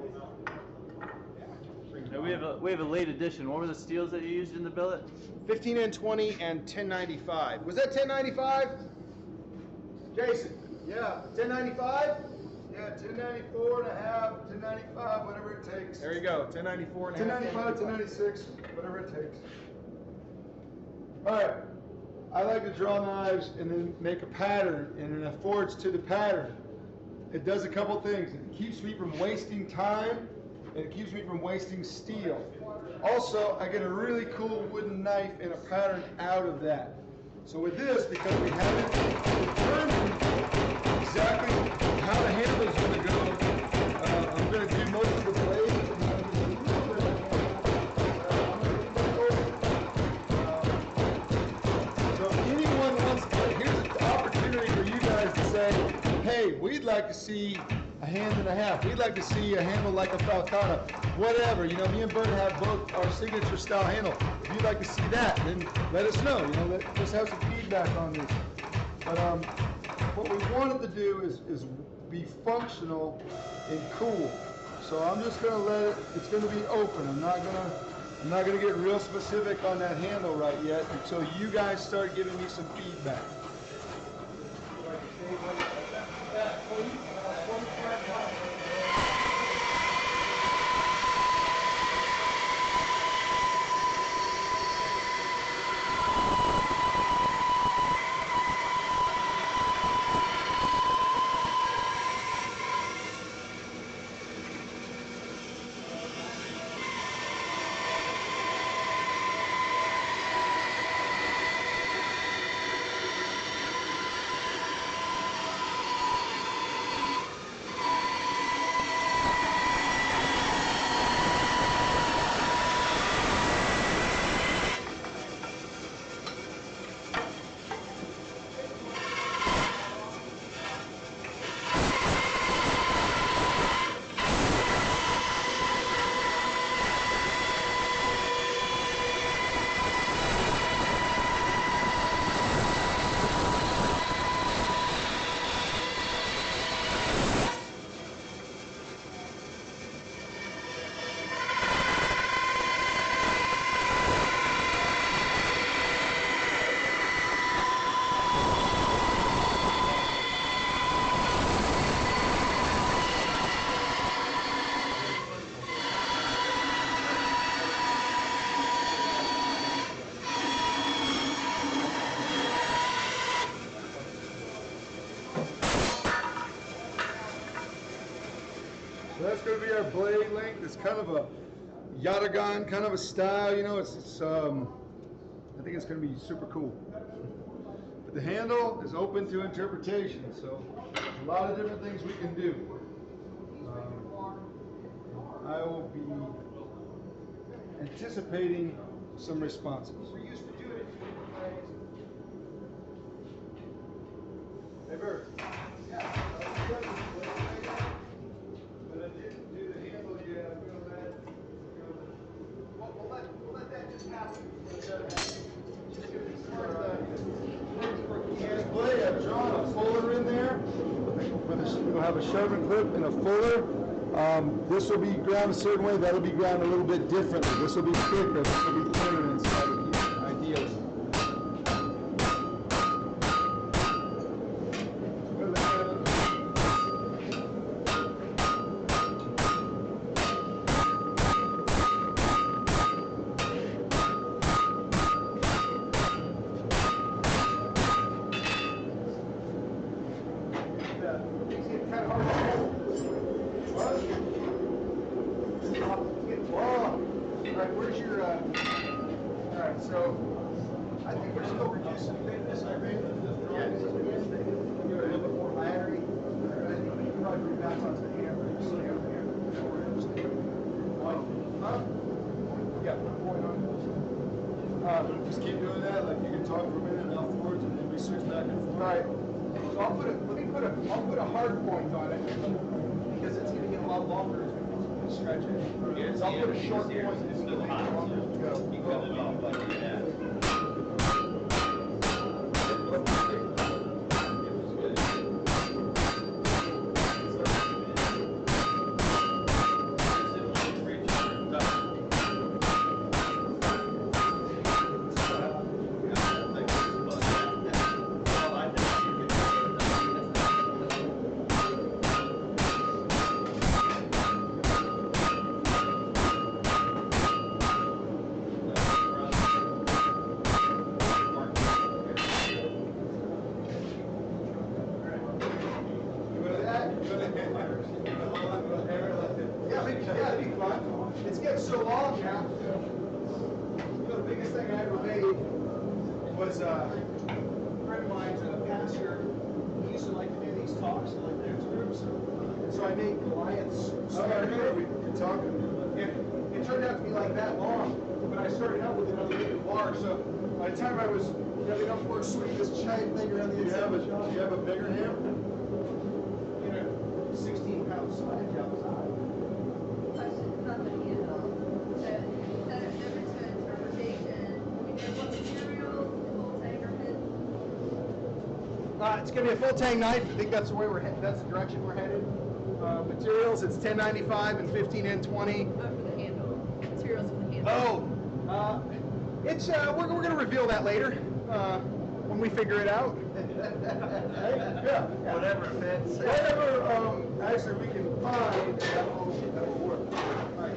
Now we have a late edition. What were the steels that you used in the billet?
15 and 20 and 1095. Was that 1095? Jason,
Yeah.
1095?
Yeah, 1094 and a half, 1095, whatever it takes.
There you go. 1094 and a half.
1095, 1096, whatever it takes. All right. I like to draw knives and then make a pattern, and it affords to the pattern. It does a couple things. It keeps me from wasting time, and it keeps me from wasting steel. Also, I get a really cool wooden knife and a pattern out of that. So with this, because we haven't determined exactly how the handle is going to go, I'm going to do most of the blades. So if anyone wants, here's an opportunity for you guys to say, hey, we'd like to see a hand and a half. We'd like to see a handle like a falcata. Whatever, you know, me and Burt have both our signature style handle. If you'd like to see that, then let us know. You know, let's have some feedback on this. But what we wanted to do is be functional and cool. So I'm just gonna let it. It's gonna be open. I'm not gonna get real specific on that handle right yet until you guys start giving me some feedback. So that's going to be our blade length. It's kind of a yatagan kind of a style, you know. I think it's going to be super cool. But the handle is open to interpretation, so there's a lot of different things we can do. I will be anticipating some responses.
We're used to doing it.
Hey, Burt. But I didn't do the handle yet. I'm going to let.
We'll let that just happen. Just gonna start
Display, I've drawn a fuller in there. We'll have a sharpened clip and a fuller. This will be ground a certain way. That'll be ground a little bit differently. This will be thicker. This will be thinner inside of here, ideally. Just keep doing that, like you can talk for a minute and I'll forward and then we switch back and forth.
All right. So I'll put a hard point on it because it's going to get a lot longer as we stretch it. So I'll put a short point and it's going to get longer as we go. It's getting so long now. You know, the biggest thing I ever made was a friend of mine's a pastor. He used to like to do these talks in like men's groups. And so I made Goliath's.
Oh, I remember we talking.
It turned out to be like that long, but I started out with an unlimited bar. So by the time I was really enough work swinging this giant thing around the inside.
Do you have a bigger hammer?
You know, 16-pound sledge outside.
Questions about the handle. So you said it's different to interpretation. We know what materials, full tang or pin.
It's going to be a full tang knife. I think that's the way we're headed. That's the direction we're headed. Materials, it's 1095 and 15N20.
Oh, for the handle. Materials for the handle.
It's we're going to reveal that later when we figure it out.
Yeah.
Whatever fits.
Whatever actually we can find that will work. All right.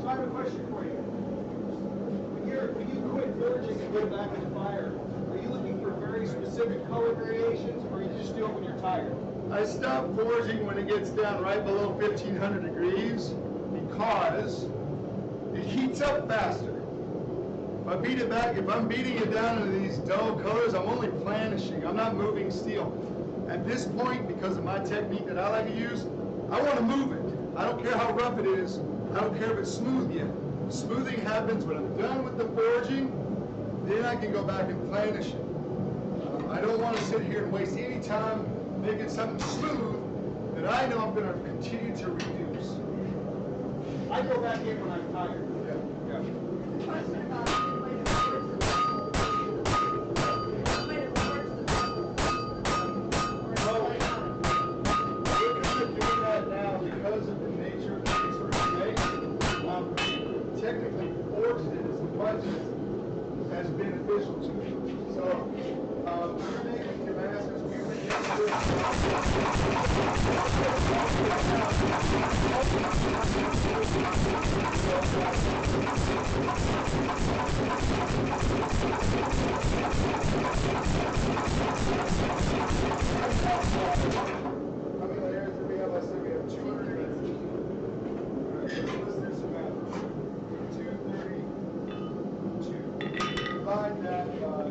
So I have a question for you. When you quit forging and go back in the fire, are you looking for very specific color variations, or you just do it when you're tired?
I stop forging when it gets down right below 1500 degrees because it heats up faster. If I beat it back, if I'm beating it down into these dull colors, I'm only planishing. I'm not moving steel. At this point, because of my technique that I like to use, I want to move it. I don't care how rough it is. I don't care if it's smooth yet. Smoothing happens when I'm done with the forging. Then I can go back and planish it. I don't want to sit here and waste any time making something smooth that I know I'm going to continue to reduce.
I go back in when I'm tired.
Yeah.
Question about the way to forge the vessel. The way to forge the vessel. Or it's like,
We're kind of doing that now because of the nature of the piece we're going to make. Technically forged it as much as beneficial to me. So, we're making Damascus, we were how many layers do we have? I said we have 200. Let's do some math. 232. Divide that by.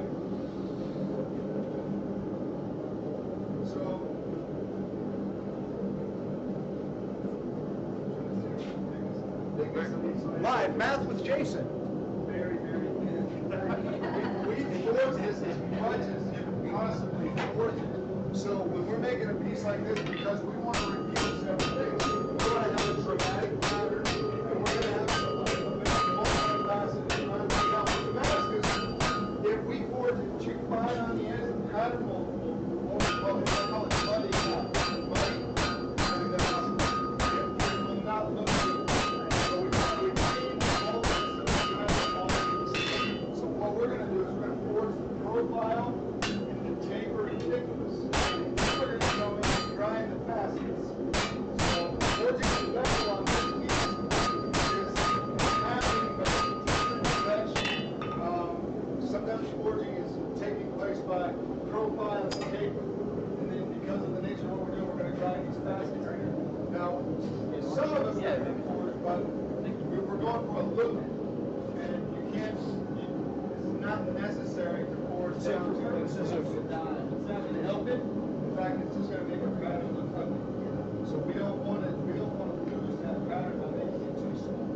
So.
Live math with Jason.
Very, very thin. We forge this as much as you can possibly forge it. So when we're making a piece like this, because we want to reveal several things, we want to have a dramatic pattern, and we're going to have multifaceted Damascus. If we forge it too fine on the end, the pattern will call it muddy. It will not look good. So what we're going to do is we're going to forge the profile and the taper and thickness. And then we're going to go in and grind the facets. So forging the bevel on this piece is happening, but it's sometimes forging is taking place by profile and taper. And then because of the nature of what we're doing, we're going to grind these facets here. Now, some of them have been forged, but we're going for a loop. And you can't, it's not necessary to forge down to it.
It's not going to help it.
In fact, it's just going to make a pattern look ugly. So we don't want to lose that pattern by making it too small.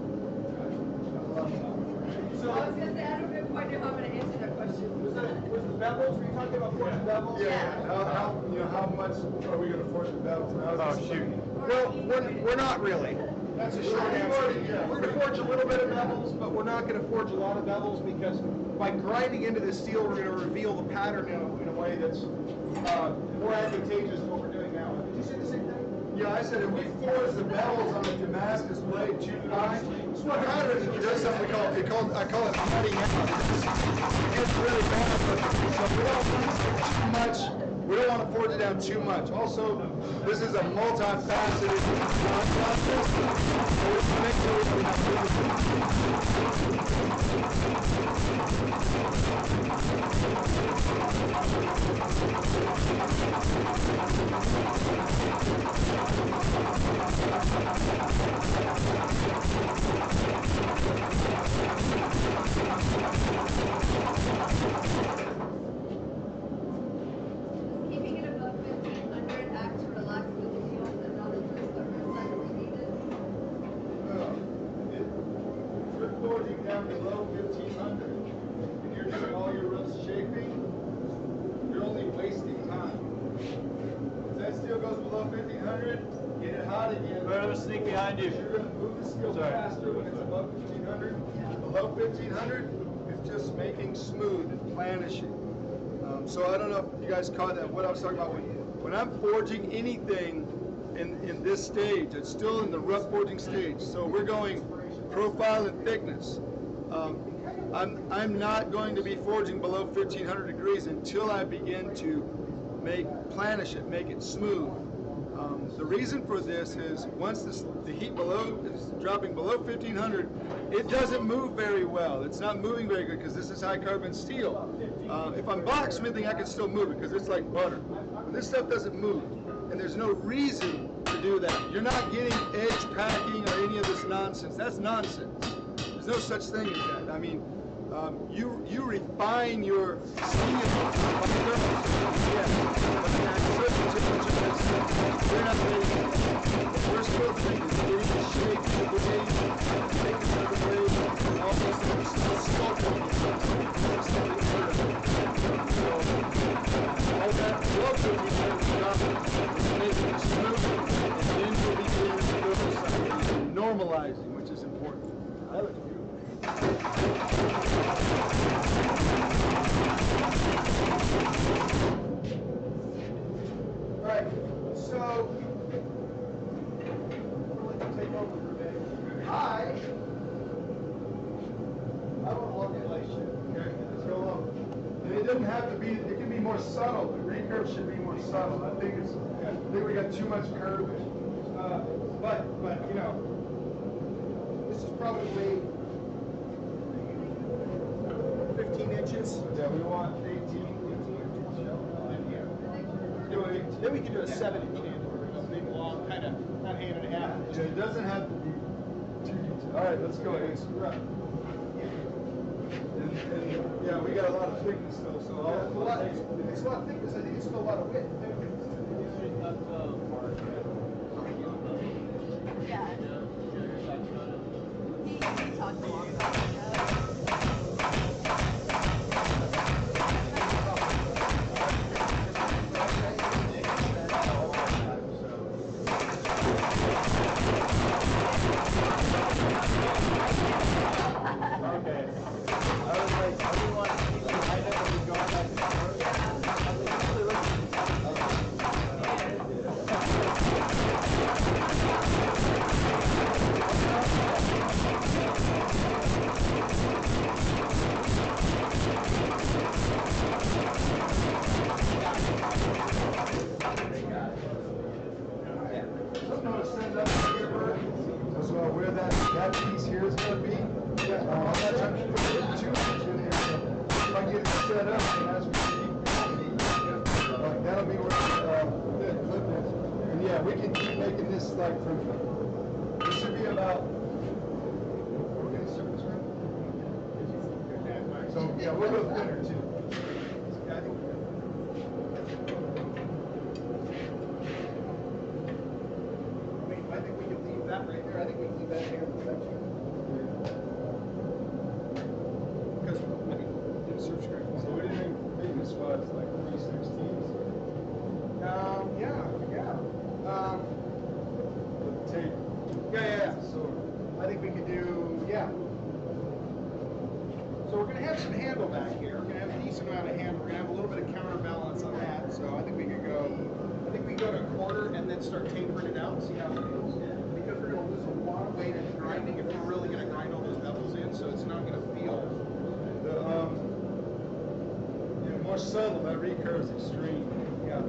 I was gonna say, I don't know quite know how I'm gonna answer that question.
Was the bevels? Were you talking about forging bevels?
Yeah. How much are we going to forge the bevels?
Oh, shoot.
Well, we're not really.
That's a short answer. Yeah.
We're going to forge a little bit of bevels, but we're not going to forge a lot of bevels because by grinding into the steel, we're going to reveal the pattern in a way that's more advantageous than what we're doing now. Did you say the same thing?
Yeah, I said if we forge the bevels on the Damascus blade too fine, what happens is it does something I call it cutting out. It's really bad, so we don't want to forge too much. We don't want to forge it down too much. Also, this is a multifaceted process, so we want to make sure we don't have
Keeping it above 1500 act to relax the steel and not increase the risk that we needed.
If you're forging down below 1500 and you're doing all your rough shaping, you're only wasting time. If that steel goes below 1500, get it hot again.
Burt, I'm gonna sneak behind you.
You're going to move the steel faster when it's above 1500. Below 1500, it's just making smooth and planishing. So I don't know if you guys caught that, what I was talking about. When I'm forging anything in this stage, it's still in the rough forging stage. So we're going profile and thickness. I'm not going to be forging below 1500 degrees until I begin to planish it, make it smooth. The reason for this is once the heat below is dropping below 1500, it doesn't move very well. It's not moving very good because this is high carbon steel. If I'm blacksmithing, I can still move it because it's like butter. But this stuff doesn't move, and there's no reason to do that. You're not getting edge packing or any of this nonsense. That's nonsense. There's no such thing as that. I mean,
you refine your seeing of the surface. Yes. But not certain temperatures, they're not ready. We're still getting the shape of the blade, thickness of the blade, and all those things are still sculpting themselves. So, all that love that we have is making it smooth, and then we'll be doing the other side, normalizing, which is important. That looks beautiful.
All right, so we'll let you take over for a bit. I want to look at like shit.
Okay, let's go along. And it doesn't have to be, it can be more subtle. The recurve should be more subtle. I think we got too much curve.
But you know, this is probably 15 inches.
Yeah, we want 18.
Then we can do a 7-inch handle, a big long kind of not hand and a half.
Yeah, it doesn't have to be too detailed. All right, let's go. And yeah, we got a lot of thickness though, so
It's a lot of thickness. I think it's still a lot of width.
Yeah. He talked a lot about it.
Okay. I was like, I didn't want to keep it high enough when we go back and forth. I was like, really
something to send up here, Burt, as well, where that piece here is going to be. I'm not trying to put too much in here. If I get it set up, and as we speak, that'll be where the clip is. And yeah, we can keep making this like from. This should be about. We're going to surface right? So yeah, we'll go thinner too.
I think we can leave that right there. I think we can leave that here. Because, I mean, it's surf screen.
So what do you think thickness was, like 3/16?
Yeah.
With the tape.
Yeah.
So
I think we could do, yeah. So we're going to have some handle back here. We're going to have a decent amount of handle. We're going to have a little bit of counterbalance on that. So I think we could go, to a quarter and then start tapering it out and see how it feels. Because we're going to lose a lot of weight in grinding if we're really going to grind all those bevels in. So it's not going to feel.
the more subtle, that recurve is extreme.
Yeah.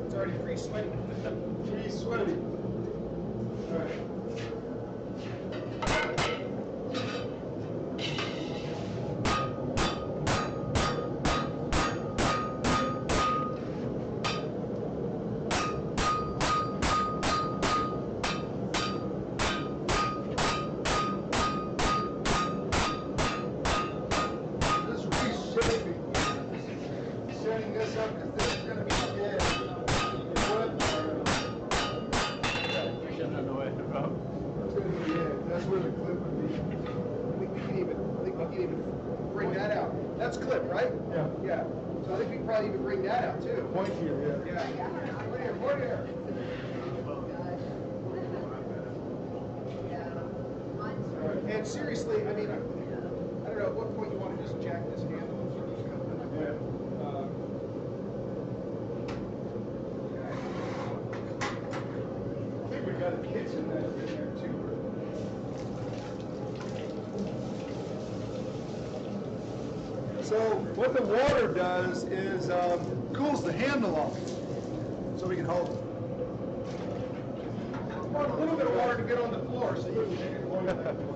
It's already pretty sweaty.
Pretty sweaty. All right. Just reshaping, setting this up because this is going to be dead.
We shouldn't have no way to go.
It's going to be dead. That's where the clip would be.
I think we can even bring that out. That's clip, right?
Yeah.
Yeah. So I think we can probably even bring that out too.
Point here, yeah.
Yeah. Point here. And seriously, I mean, I don't know, at what point you want to just jack this handle?
Yeah. I think we got a kitchen that's in there too.
So what the water does is cools the handle off, so we can hold it. Want a little bit of water to get on the floor, so you can take it going back and forth.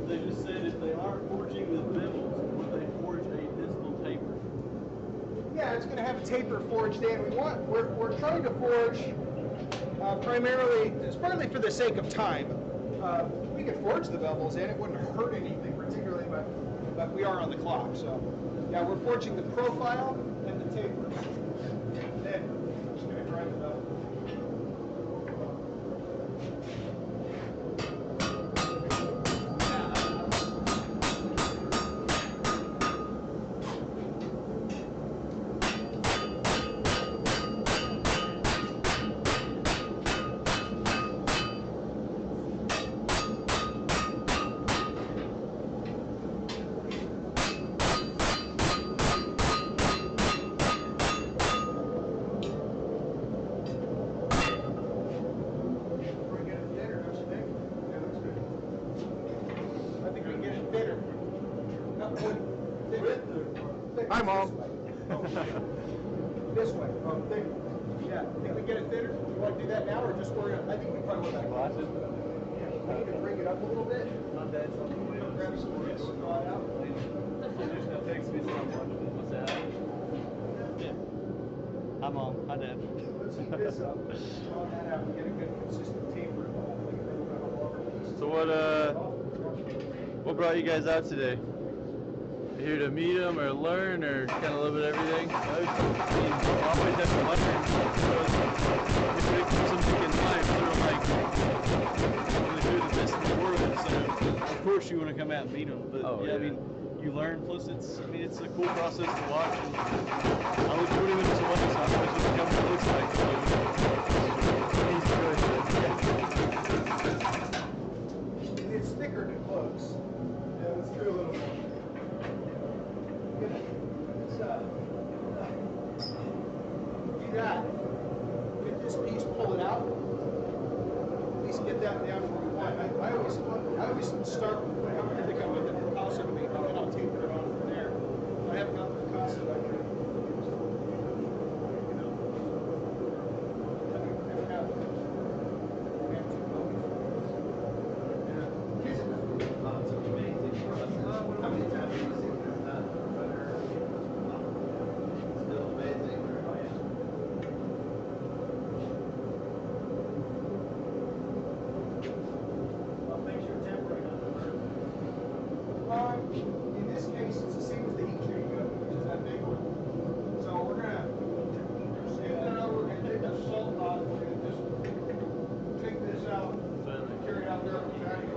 They just said if they aren't forging the bevels, would they forge a distal taper?
Yeah, it's going to have a taper forged in. We're trying to forge primarily, it's partly for the sake of time. We could forge the bevels in, it wouldn't hurt anything particularly, but we are on the clock. So yeah, we're forging the profile and the taper. Then we're just going to drive the bevel. Hi, Mom. This way. Yeah, think we get it thinner? You want to do that now, or just worry? I think we probably want that glasses. I need to bring it up a little bit.
My dad's on the way.
Grab some of this, draw it out.
They're just gonna text me so I'm watching it. What's that? Yeah. Hi, Mom. Hi, Dad.
Let's heat this up. Draw that out and get a good consistent taper in the whole thing. Then we'll have a longer piece.
So what brought you guys out today? You here to meet them or learn or kind of a little bit of everything? I mean, you always have to learn. So if you keep something in mind, sort of like they're the best in the world. So
Of course, you want to come out and meet them, but
Oh,
yeah, I
yeah.
mean, you learn. Plus, it's a cool process to watch. And I live 20 minutes away, so I always just come what it looks like. So
he's really good.
It's thicker than close.
Yeah, let's do a little more.
Do that. Get this piece, pull it out. At least get that down where we want. I always start with whatever I think I'm with the Picasso to make, and then I'll taper it on from there. If I haven't got the Picasso, I can.
How many times have you seen this done? Still amazing.
Well, thanks for tempering on the bird. In this case, it's the same as the heat treat gun, which is that big one. So we're gonna take the salt off. We're gonna just take this out, carry it out there on the patio.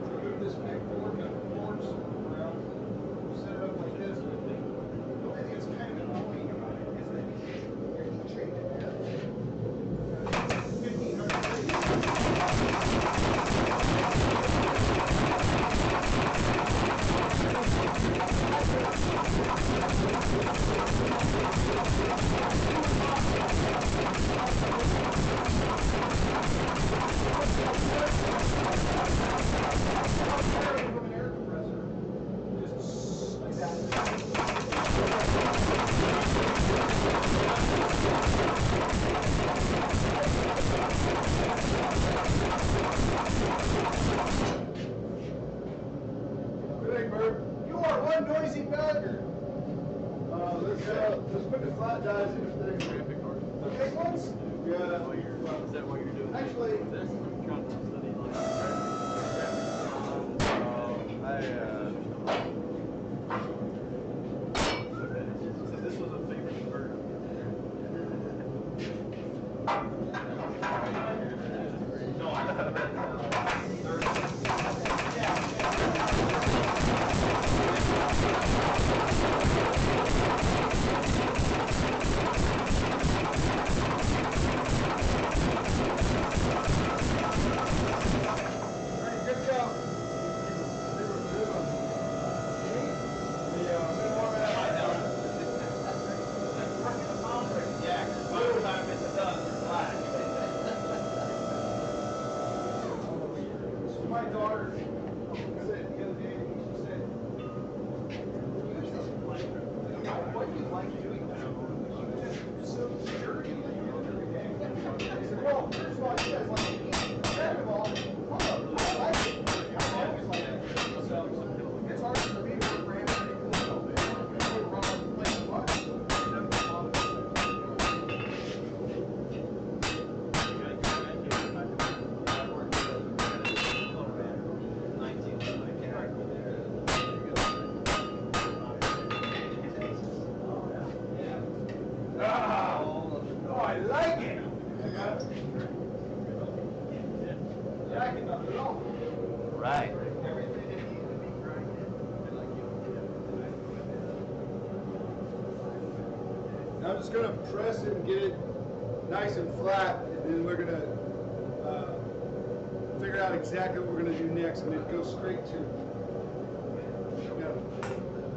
Remove this big board, got the boards around, set it up like this. The only thing that's kind of annoying about it is that your heat treat in there. 1,500 degrees. From an air compressor.
flat dies in the big ones? Yeah.
Is that what you're doing?
Actually,
This? Trying to study like
So this was a favorite bird.
good job. My daughter said the other day, she said,
What do you like doing now? Just so dirty every day. I said, well, first of all, you guys like to eat. Second of all, I like it. I always like it. So it's hard for me to work for him.
oh, I like it. Like it a lot.
right.
Now I'm just going to press it and get it nice and flat, and then we're going to figure out exactly what we're going to do next, and it goes straight to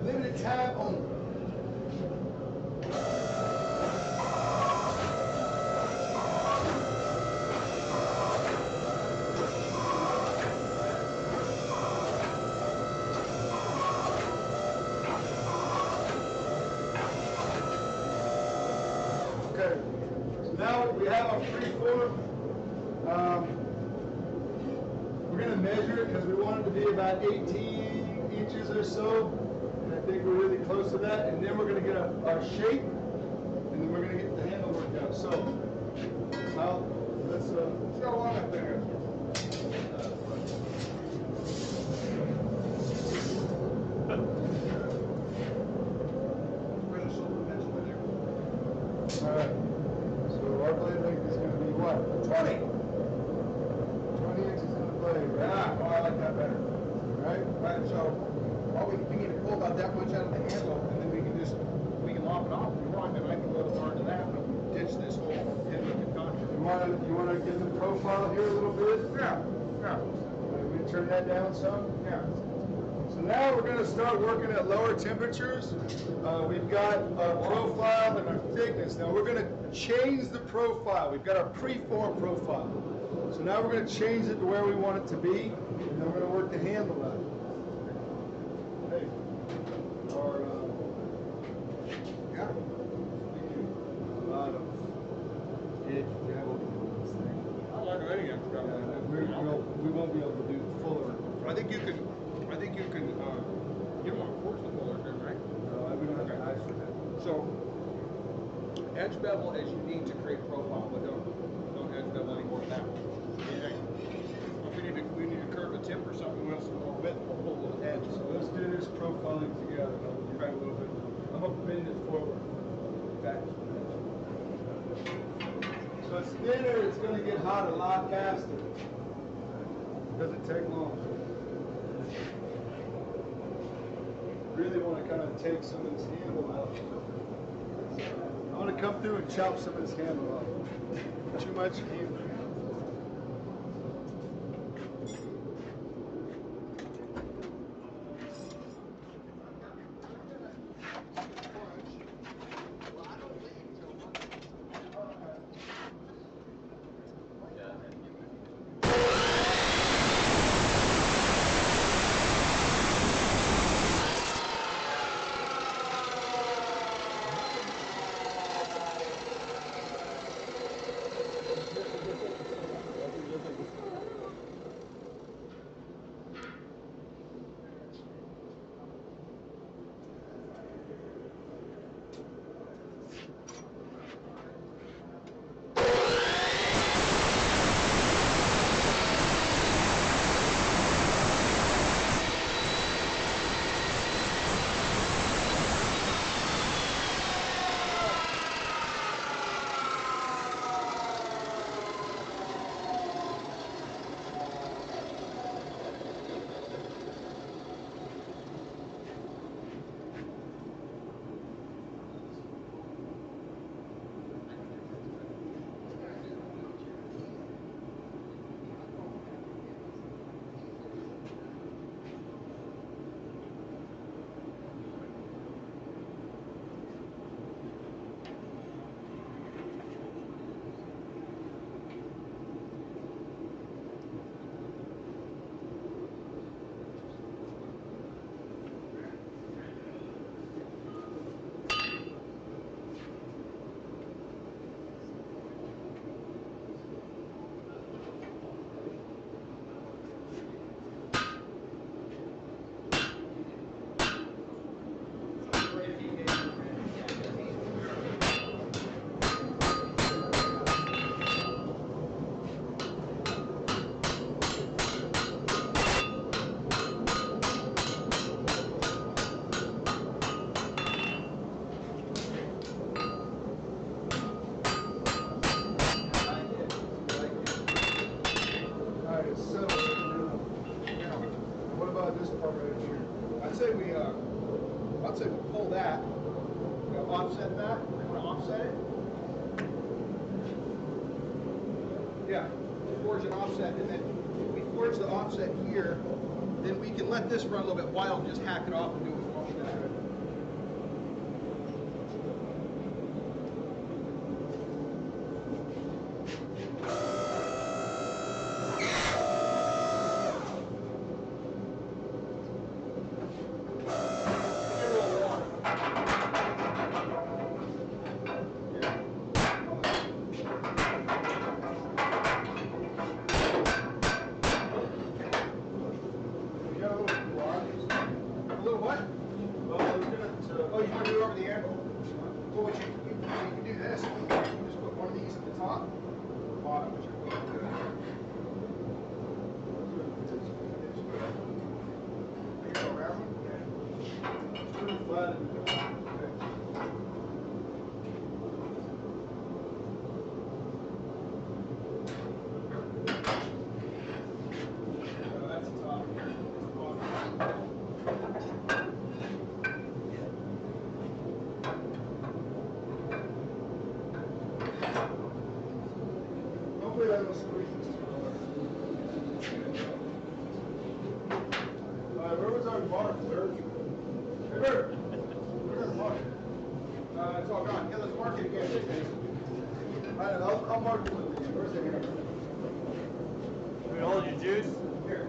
limited time only. Okay, so now we have our freeform. We're going to measure it because we want it to be about 18 inches or so. And I think we're really close to that. And then we're going to get our shape. And then we're going to get the handle worked out. So, let's go on up there. All right. So our blade length is going to be what? 20 inches in the blade, right?
Yeah, oh, I like that better.
Right?
Right, so, well, we need to pull about that much out of the handle, and then we can lop it off if we want, and I can go to part of that, but ditch this whole head looking contour.
You want to get the profile here a little bit?
Yeah, yeah,
We turn that down some?
yeah.
So now we're going to start working at lower temperatures. We've got our profile and our thickness. Now we're going to change the profile. We've got our preform profile. So now we're going to change it to where we want it to be, and then we're going to work the handle out. Hey, our
Yeah. I like any extra.
we won't be able to do fuller.
I think you can, you don't want to force the fuller then, right?
No, we don't have the eyes for that.
So, edge bevel as you need to create profile, but don't edge bevel any more than that. If we need to curve a tip or something, we'll have some more width, we'll pull a little edge.
So let's do this profiling together. I'll give you a little bit. I'm going to bend it forward. Back. So it's thinner, it's going to get hot a lot faster. Doesn't take long. Really want to kind of take some of this handle out. I want to come through and chop some of this handle off. Too much handle.
say we pull that, offset that. You want to offset it? Yeah, forge an offset, and then if we forge the offset here, then we can let this run a little bit wild and just hack it off and do what we want with that.
Where was our mark, Burt? Hey, Burt. Where's our mark?
It's all gone. Yeah, let's mark it again.
I'll mark it with you. Where's the hammer?
We hold your juice?
Here.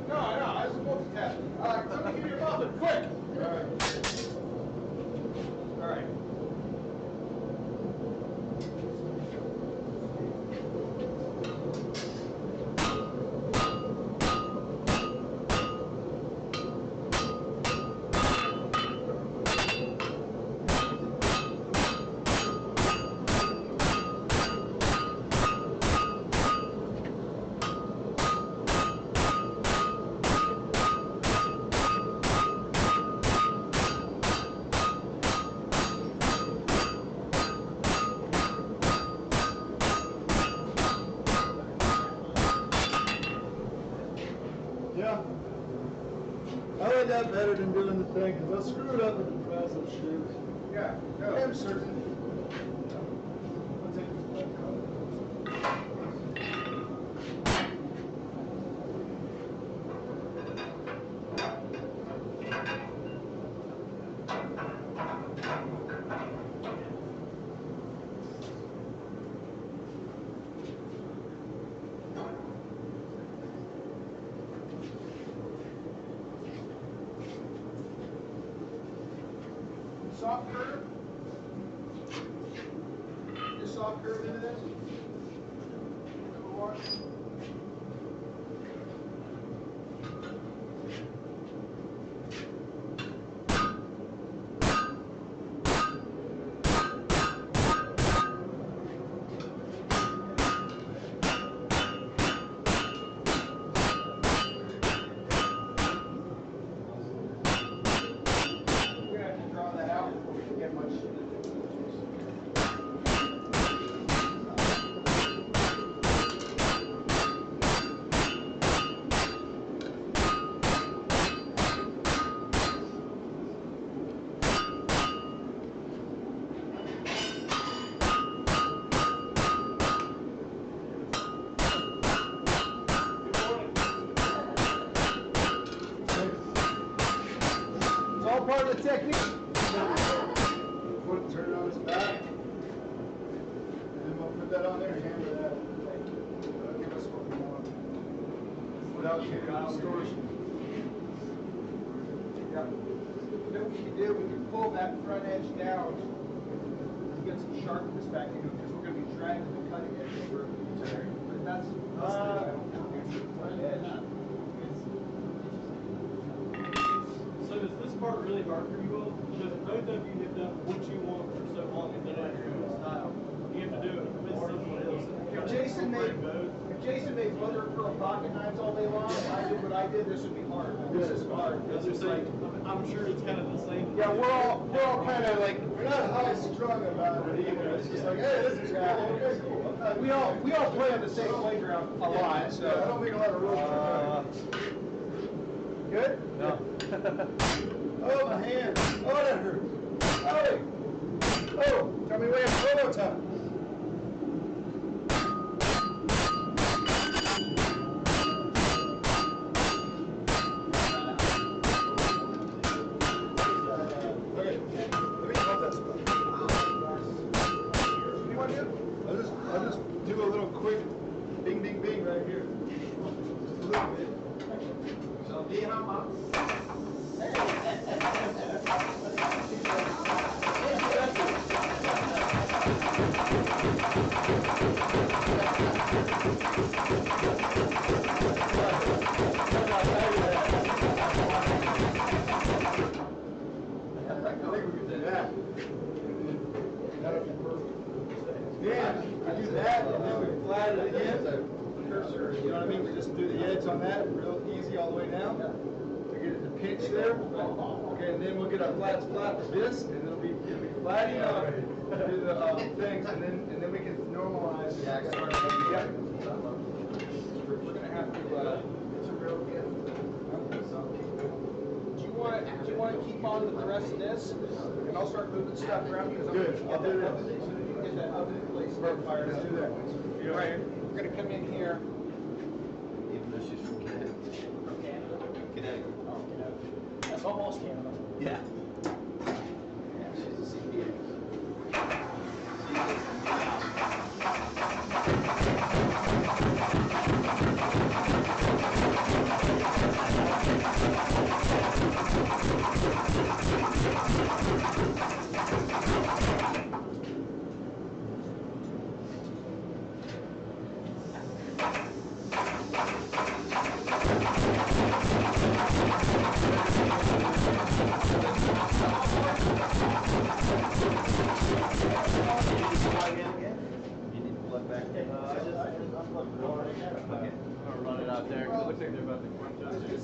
No, I was multitasking. Somebody give me your muffin, quick! All right.
Yeah. I like that better than doing the thing, because I screwed up with the press of shoes.
Yeah, no.
I'm certain. I'll take this back out.
Soft curve. Just soft curve into this. Number one. We're gonna have to draw that out before we can get much. It's all part of the technique.
Foot turn on his back. And then we'll put that on there and hammer that. That'll give us what we want. Without getting distortion.
Yeah. Then what we can do, we can pull that front edge down to get some sharpness back into it, because we're going to be dragging the cutting edge over. But that's I don't think it's the front edge.
So is this part really hard for you all? Because both of you have done what you want for so long and done it in your own style. You have to do it with someone else.
If Jason made mother of pearl pocket knives all day long, and I did what I did, this would be hard. This is hard.
As you're saying, I'm sure it's kind of the same.
Yeah, we're all kind of like,
We're not high strung about it either. It's just like, hey, this is cool. Okay, cool.
we all play on the same playground a lot,
Yeah, I
so.
don't make a lot of rules. Good?
No.
Oh, my hand. Oh, that hurts. Oh, oh, tell me where. One more time. Okay, let me hold that spot. What do you want to do? I'll just do a little quick bing, bing, bing right here. Just a little bit.
So, be how much?
I think we can do that. That'll be perfect. Yeah, we do that, and then we flatten it again. Cursor, you know what I mean? We just do the edge on that, real easy all the way down. To get it to pinch there. Okay, and then we'll get our flat spot for this, and it'll be flat enough to do the things, and then we can normalize.
Yeah, sorry.
Yeah.
We're gonna have to, it's a real gift. Do you want to keep on with the rest of this? And I'll start moving stuff around because I'm
Good,
gonna
I'll do that.
get that oven in place.
Perfect, let's do that.
All right, we're gonna come in here.
Even though she's from Connecticut. Connecticut.
Oh, that's almost Canada.
Yeah. Yeah, she's a CPA.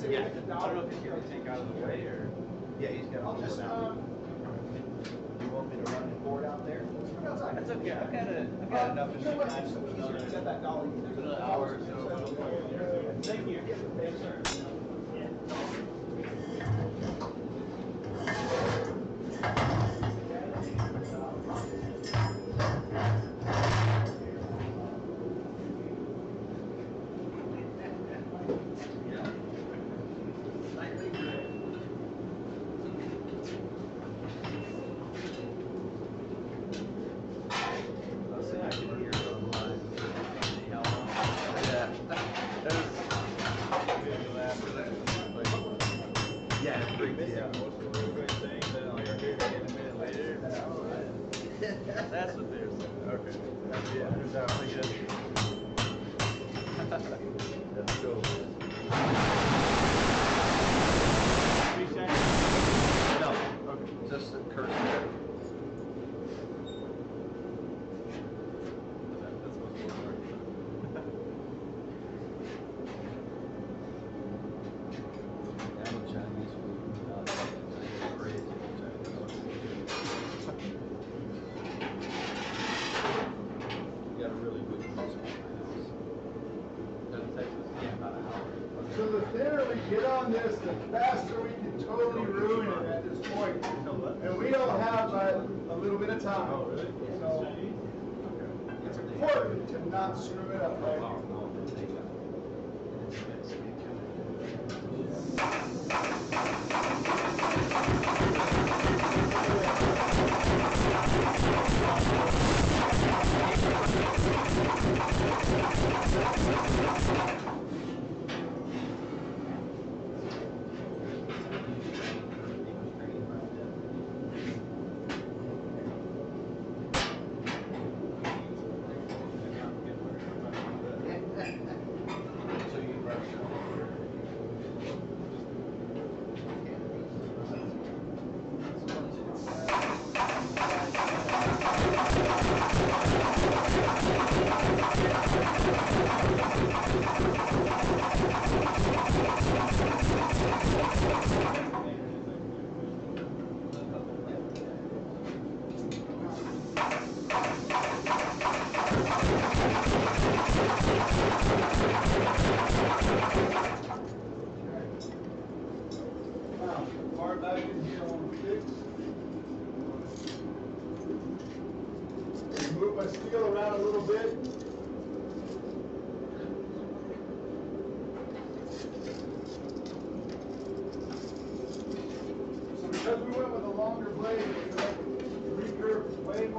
Yeah, I don't know if he's gonna take out of the way or.
Yeah, he's got all this out. You want me to run the board out there?
That's okay. I've got enough to shoot time with another hour or so.
Thank you. Thanks, sir.
Yeah, it's pretty, yeah.
That's what they're saying. Okay. Yeah, that was good.
Let's go.
3 seconds?
No, okay, just the cursor.
That's supposed to work.
I'm a Chinese food. Crazy Chinese food. You got a really good house in my house. Doesn't take us, yeah, about an hour.
So the thinner we get on this, the faster we can totally ruin it at this point. And we don't have a little bit of time.
Oh, really?
So it's important to not screw it up, right?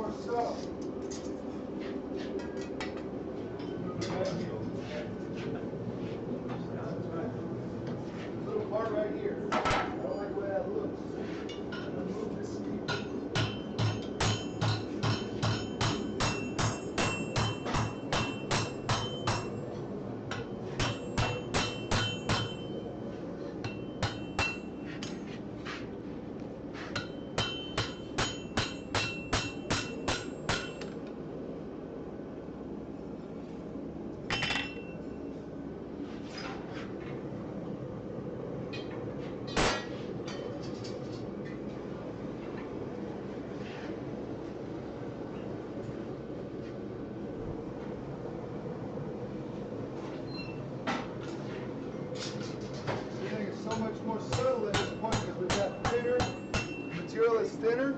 more subtle. Little part right here. I don't like the way that looks. I'm gonna move this seat. Everything is so much more subtle at this point because we've got thinner, material is thinner.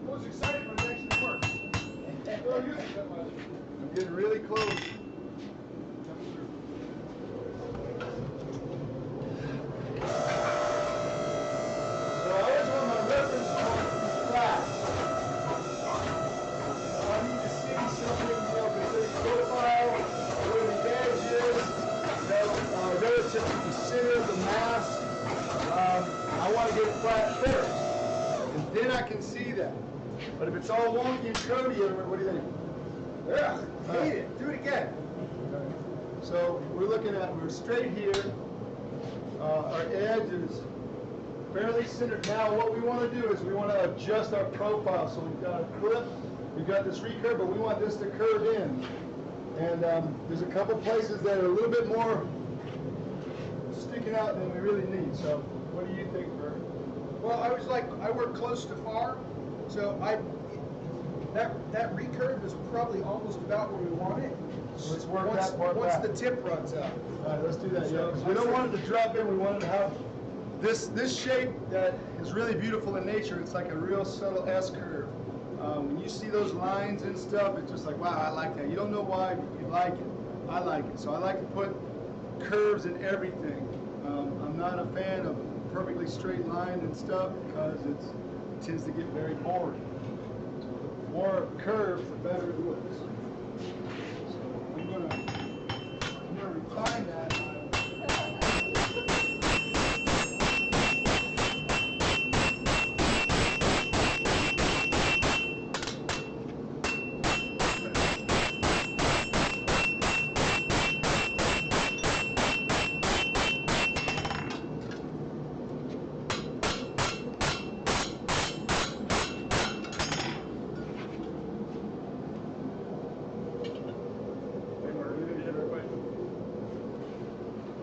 I was excited when it actually works. Don't use it that much. I'm getting really close. So I always want my reference point to be flat. I need to see something, you know, consider profile, where the edge is, you know, relative to the center of the mass. I want to get flat first, and then I can see that. But if it's all wonky and curvy, what do you think? Yeah, hate it. Do it again. So we're straight here. Our edge is fairly centered. Now what we want to do is we want to adjust our profile. So we've got a clip, we've got this recurve, but we want this to curve in. And there's a couple places that are a little bit more sticking out than we really need. So what do you think, Burt?
Well, I work close to farm, so that recurve is probably almost about where we want it.
Let's work that part
once
back.
the tip runs out.
All right, let's do that. Yeah, 'cause we don't want it to drop in. We want it to have this shape that is really beautiful in nature. It's like a real subtle S curve. When you see those lines and stuff, it's just like, wow, I like that. You don't know why, but you like it. I like it. So I like to put curves in everything. I'm not a fan of perfectly straight line and stuff because it tends to get very boring. So the more curves, the better it looks. So I'm gonna refine that.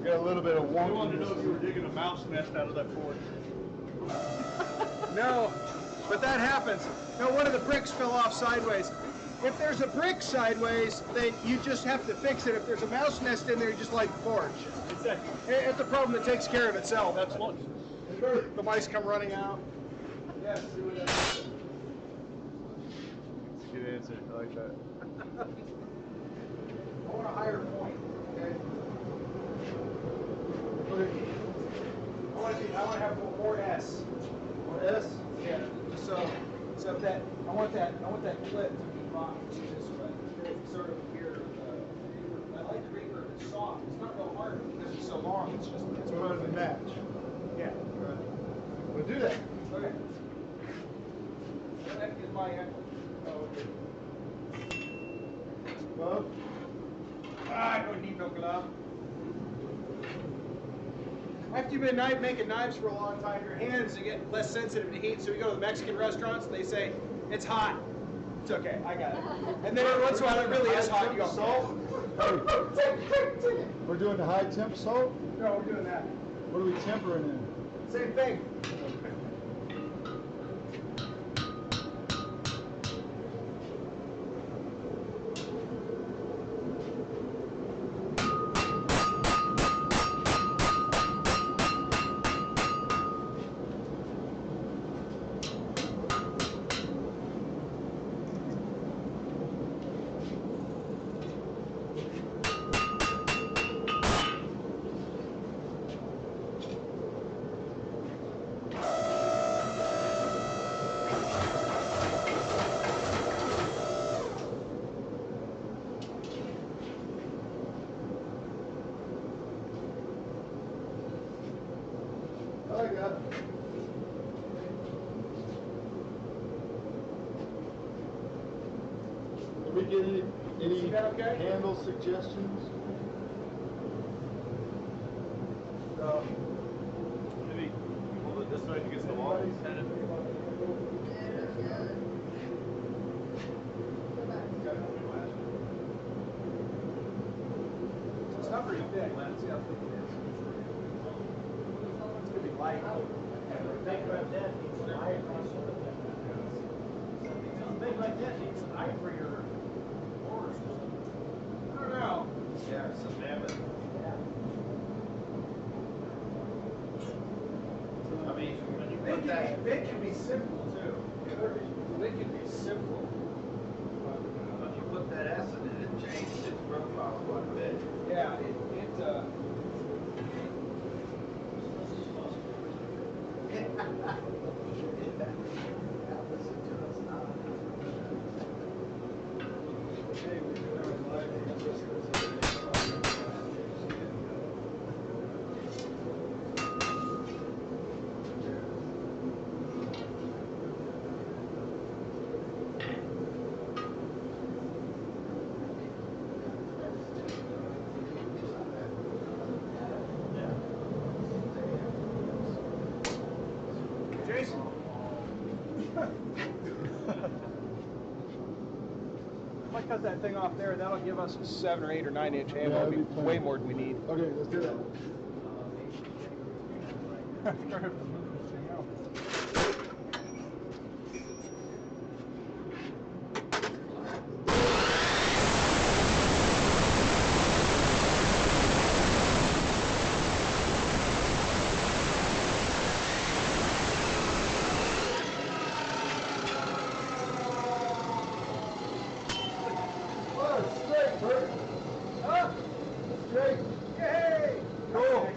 Got a little bit of
I wanted to know
wonkiness.
if you were digging a mouse nest out of that porch.
No, but that happens. No, one of the bricks fell off sideways. If there's a brick sideways, then you just have to fix it. If there's a mouse nest in there, you just light the torch.
Exactly.
It's a problem that takes care of itself.
That's lunch.
The mice come running out. Yes, see what that is.
That's a good answer. I like that.
I want a higher point, okay? I want to have more S.
More S?
Yeah, just so that I want that clip to be rocked this way. Sort of here. I like the recurve. It's soft. It's not real hard because it's so long. It's just
It's going to match.
yeah.
Right. We'll do that.
Okay. That is my end. Oh, okay.
Glove.
I don't need no glove. After you've been making knives for a long time, your hands are getting less sensitive to heat. So you go to the Mexican restaurants, they say, it's hot. It's okay, I got it. And then every once in a while it really is hot. You go,
Salt. We're doing the high temp salt?
no, we're doing that.
What are we tempering in?
Same thing.
I like that. Did we get any handle suggestions?
Maybe hold it this way against the wall. Kind of.
It's not very thick. Let's see how thick it is. It's gonna be light.
Think like that needs an eye. Think like that needs an eye for your horse.
I don't know.
Yeah, some mammoth. I mean, when you put that,
They can be simple too. They can be simple.
when you put that acid in, it changes its profile quite a bit.
Yeah, Jason. If I cut that thing off there, that'll give us a 7 or 8 or 9 inch handle.
Yeah,
It'll be
that'd be fine.
way more than we need.
Okay, let's do that. Oh, straight, Burt.
Huh?
Straight.
Yay!
Cool.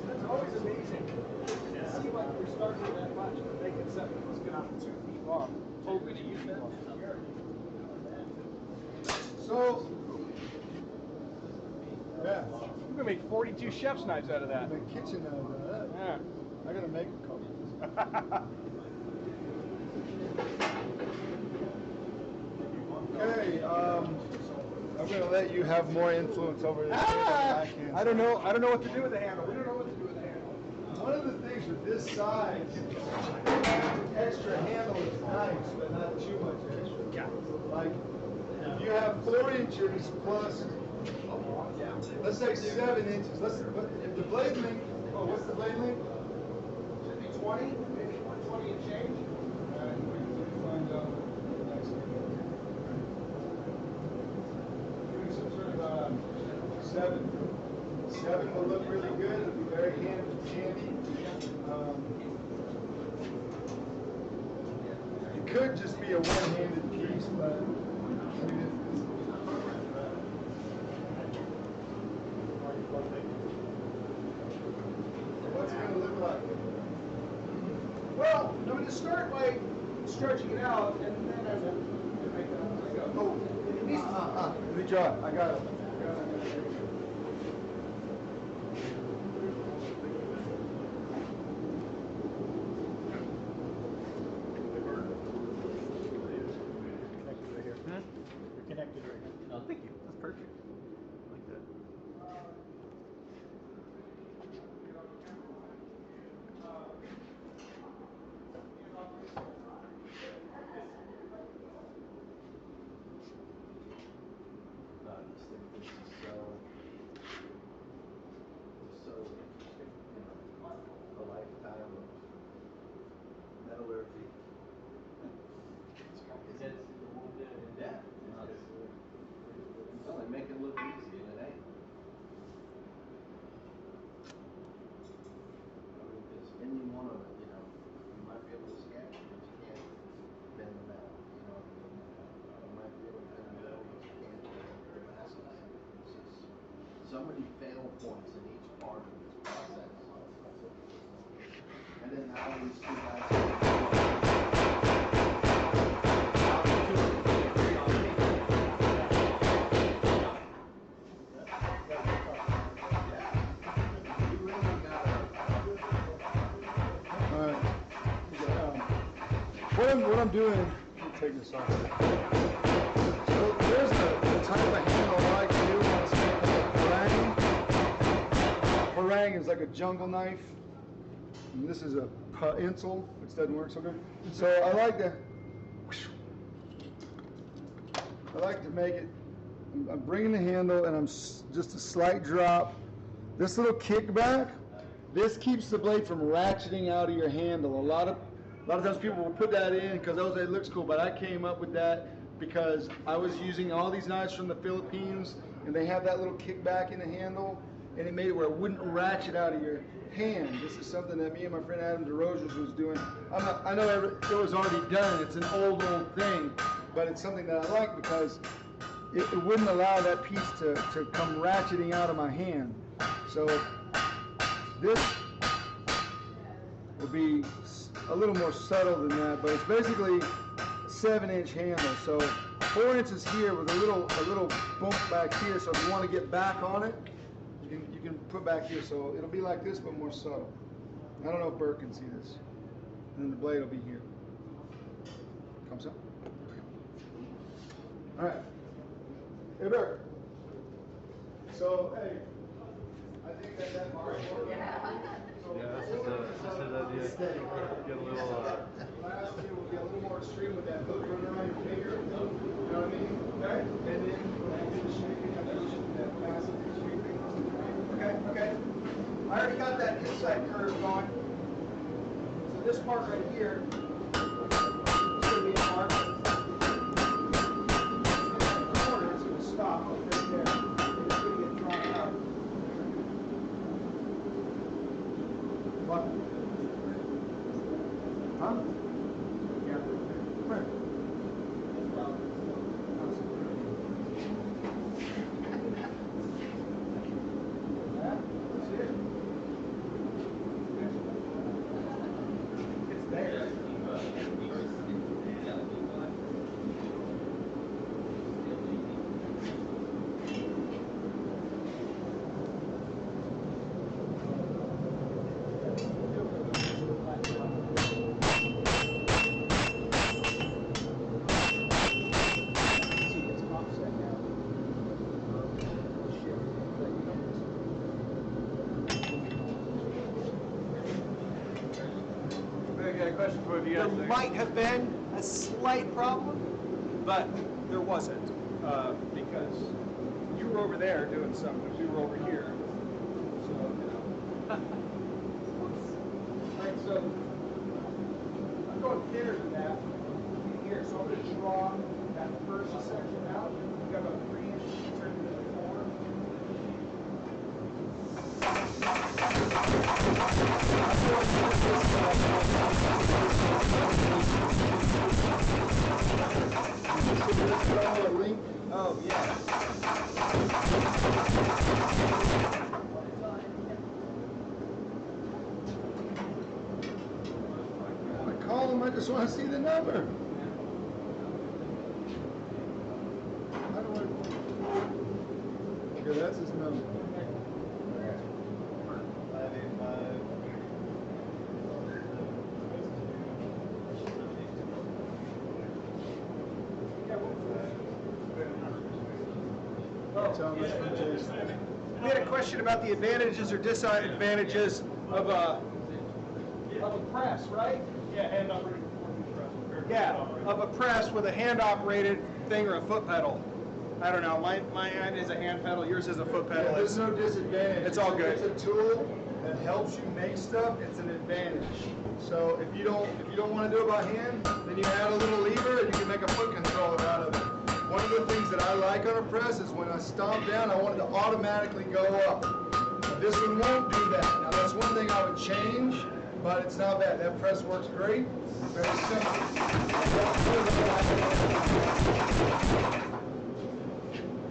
That's always amazing. To see what you're starting with that much, but making something that's good off 2 feet long. Hoping to use that.
So, yeah,
I'm gonna make 42 chef's knives out of that.
the kitchen out of that.
Yeah.
I gotta make a couple. Okay, I'm gonna let you have more influence over this.
Ah, I don't know what to do with the handle. We don't know what to do with the handle.
One of the things with this size, extra handle is nice, but not too much extra.
Yeah.
Like, if you have 4 inches plus, let's say 7 inches. If the blade length, what's the blade length?
Should be 20, maybe 120 and change.
Alright, we can find out next week. Doing some sort of 7 will look really good. It'll be very handy. It could just be a one-handed piece, but I mean, what's it gonna look like?
Well, I'm going to start by stretching it out, and then as I make it up as I go.
Oh,
It needs to
let me try. I got it.
Connected right now.
Oh, thank you. That's perfect.
Like that.
I just think this is so interesting, you know, a lifetime of metallurgy. Yeah. Well, they make it look easy, and it ain't. I mean, because any one of it, you know, you might be able to sketch, but you can't bend the metal, you know. You might be able to bend the metal, but you can't bend the glasses. It's just so many fail points in each part of this process. And then now these two guys. You really got
I'm doing, let me take this off. So there's the type of handle I like to do on something called a parang. Parang is like a jungle knife. And this is a pencil, which doesn't work so good. So I like to make it, I'm bringing the handle and I'm just a slight drop. This little kickback, this keeps the blade from ratcheting out of your handle. A lot of times people will put that in because it looks cool, but I came up with that because I was using all these knives from the Philippines and they have that little kickback in the handle and it made it where it wouldn't ratchet out of your hand. This is something that me and my friend Adam DeRosiers was doing. I know it was already done. It's an old thing, but it's something that I like because it wouldn't allow that piece to come ratcheting out of my hand. So this will be a little more subtle than that, but it's basically a 7-inch handle. So 4 inches here with a little bump back here. So if you want to get back on it, you can put back here. So it'll be like this, but more subtle. I don't know if Burt can see this. And then the blade will be here. Comes up. All right. Hey, Burt. So, hey, I think that part.
Yeah, that's a good idea. Get a little.
Last year will be a little more extreme with that hook running around your finger. You know what I mean? Okay. And then when I do the shaping, I do that massive shaping. Okay. I already got that inside curve going. So this part right here is going to be a mark. It's going to stop right there. It's going to get drawn out. What? Huh? Yeah. Come here. It's there.
There might have been a slight problem, but there wasn't, because you were over there doing something, we were over here. So, you know. Right, so I'm going thinner than that here, so I'm going to draw that first section out. We've got about 3 inches turned into 4. Oh, yeah.
I call him, I just want to see the number. How do I? Okay, that's his number. 585.
We had a question about the advantages or disadvantages of a press, right?
Yeah, hand operated press.
Yeah, of a press with a hand operated thing or a foot pedal. I don't know. Mine is a hand pedal. Yours is a foot pedal.
Yeah, there's no disadvantage.
It's all good.
It's a tool that helps you make stuff. It's an advantage. So if you don't want to do it by hand, then you add a little lever and you can make a foot controller out of it. One of the things that I like on a press is when I stomp down, I want it to automatically go up. This one won't do that. Now that's one thing I would change, but it's not bad. That press works great. Very simple.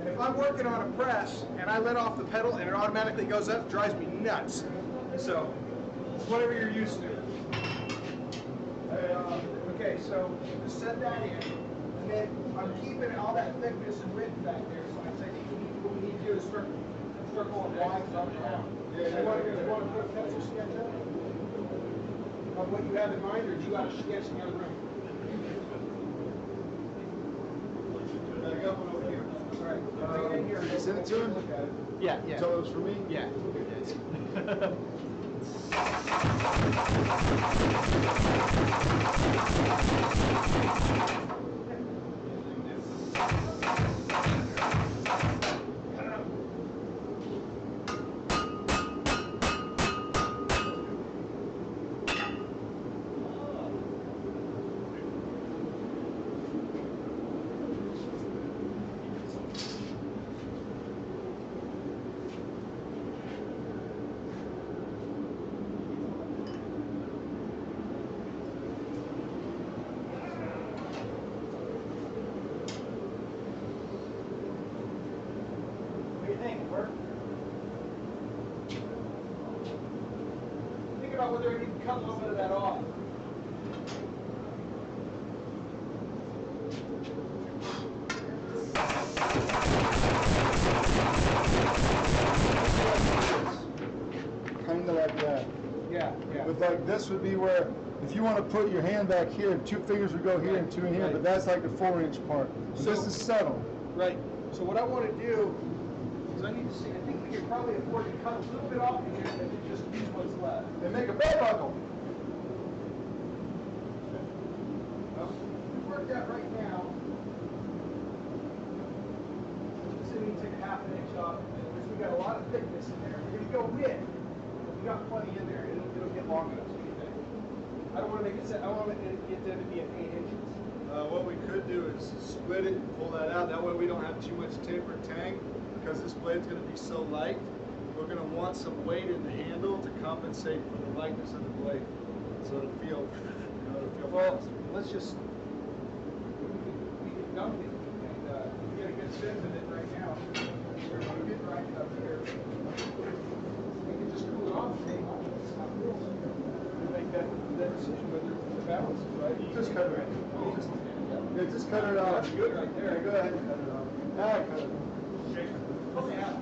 And if I'm working on a press and I let off the pedal and it automatically goes up, it drives me nuts. So it's whatever you're used to. Okay, so just set that in. And then I'm keeping all that thickness and width back there. So I say what we need to do is start going wide up and down. You want to put a pencil sketch up of what you have in mind, or do you got a sketch in the other room?
send it to him?
Yeah, yeah.
Tell it was for me?
Yeah.
What do you think, Burt? Think about whether I need to cut a little bit of that off.
Kind of like that.
Yeah, yeah.
But like this would be where, if you want to put your hand back here, 2 fingers would go here and 2 in here,
Right.
but that's like the 4-inch part. So
So-
this is settled.
Right. So what I want to do is I need to see, I think we could probably afford to cut a little bit off of here and then just use what's left.
And make a belt buckle.
We work that right now. So we take a half an inch off, because we got a lot of thickness in there. We're gonna go mid. We got plenty in there. It'll get long enough. So you think? I don't want to make it set. I want it to be at 8 inches.
What we could do is split it and pull that out. That way we don't have too much taper tang, because this blade's going to be so light. We're going to want some weight in the handle to compensate for the lightness of the blade, so it'll feel, it'll feel
Well,
faster.
let's just we can dump it and get a good sense of it right now. We're going to get right up here. We can just cool it off and hang on. It's not real. We make that decision whether the balance is right.
Just cut it right. Yeah, just cut it off.
That's good right there.
Yeah, go ahead and cut it off. Now cut it off.
Okay, yeah.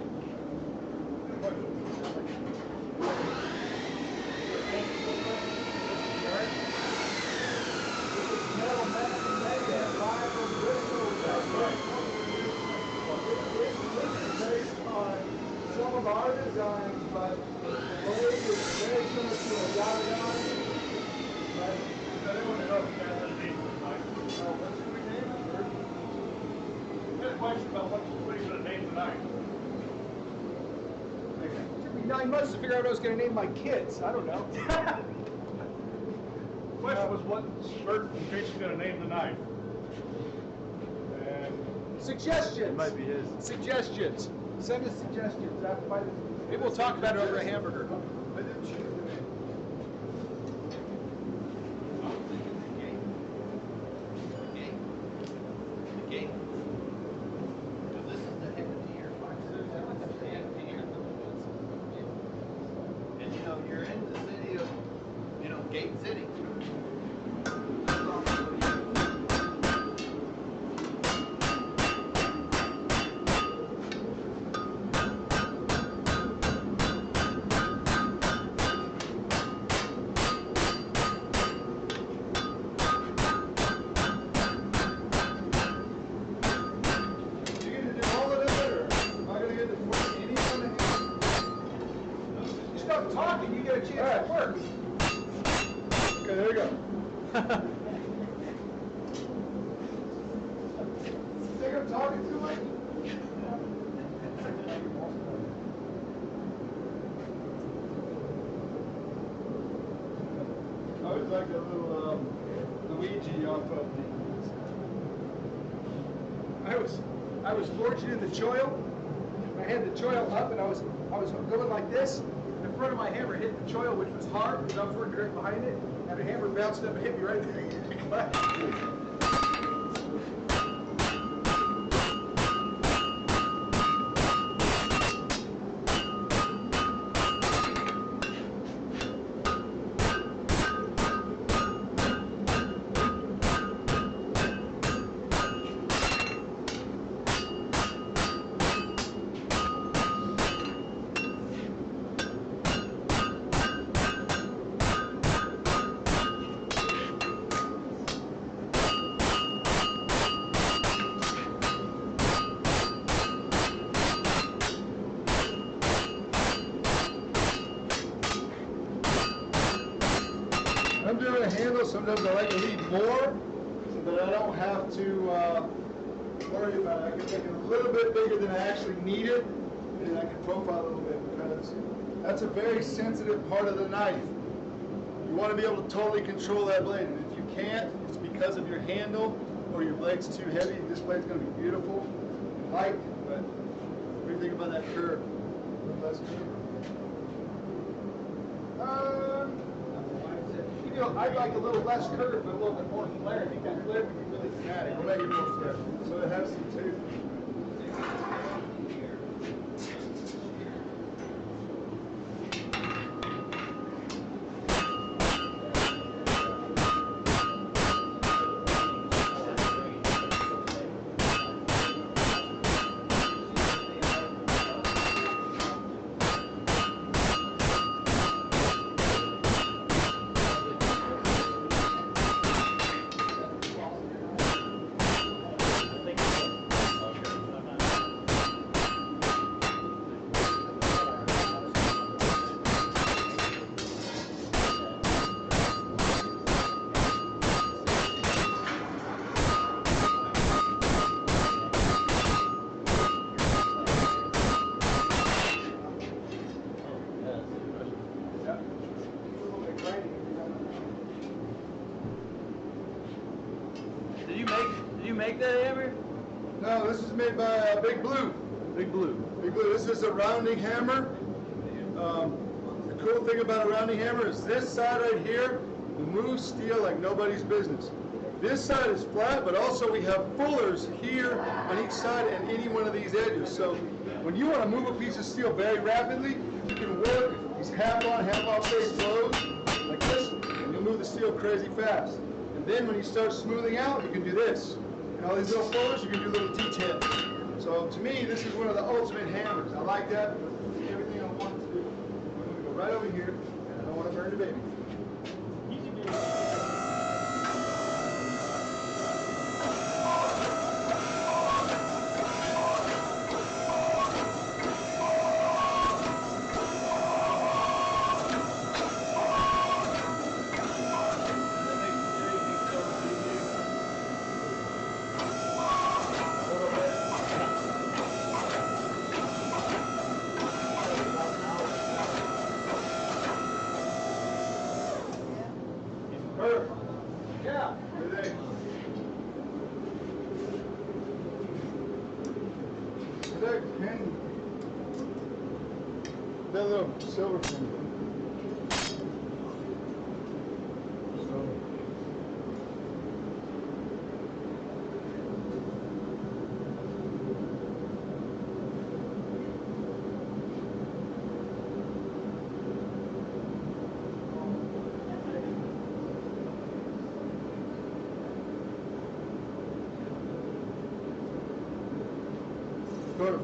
Some of our designs, but the blade is very similar to a yada. Right?
I don't want to know if you guys have a name for tonight.
What's your name?
I had a question about what you going to name tonight.
It took me 9 months to figure out what I was going to name my kids. I don't know.
The question was what Burt and Fish going to name tonight. And
Suggestions.
It might be his.
Suggestions. Send us suggestions. Maybe we'll talk about it over a hamburger.
I didn't choose the name.
Because this is the head of the year. And you know, you're in the city of, Gate City.
You're gonna do all of it, or am I gonna get to put any on the hand?
You start talking, you get a chance to work.
Okay, there we go. Think I'm talking too much? I was like a little Luigi off of
I was fortunate in the choil. I had the choil up and I was going like this. The front of my hammer hit the choil, which was hard because I was working right behind it, and the hammer bounced up and hit me right there.
little. Sometimes I like to leave more so that I don't have to worry about it. I can make it a little bit bigger than I actually need it, and I can profile a little bit because that's a very sensitive part of the knife. You want to be able to totally control that blade, and if you can't, it's because of your handle or your blade's too heavy. This blade's going to be beautiful and light, but what do you think about that curve? A little less curve?
You know, I'd like a little less curve, but a little bit more flare. I think that flare would be really dramatic.
We'll make it more flare. So it has some tape.
Did you make that hammer?
No, this is made by Big Blue.
Big Blue.
Big Blue. This is a rounding hammer. The cool thing about a rounding hammer is this side right here will move steel like nobody's business. This side is flat, but also we have fullers here on each side and any one of these edges. So when you want to move a piece of steel very rapidly, you can work these half on, half off face blows like this, and you'll move the steel crazy fast. And then when you start smoothing out, you can do this. And all these little fullers, you can do little T-tips. So to me, this is one of the ultimate hammers. I like that. It's everything I want it to do. I'm going to go right over here, and I don't want to burn the baby. Burt. Yeah. Good day. Good day, Ken. That little silver thing. Burt.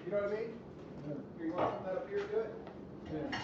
You know what I mean? Here, you want to put that up here? Do it.
Yeah.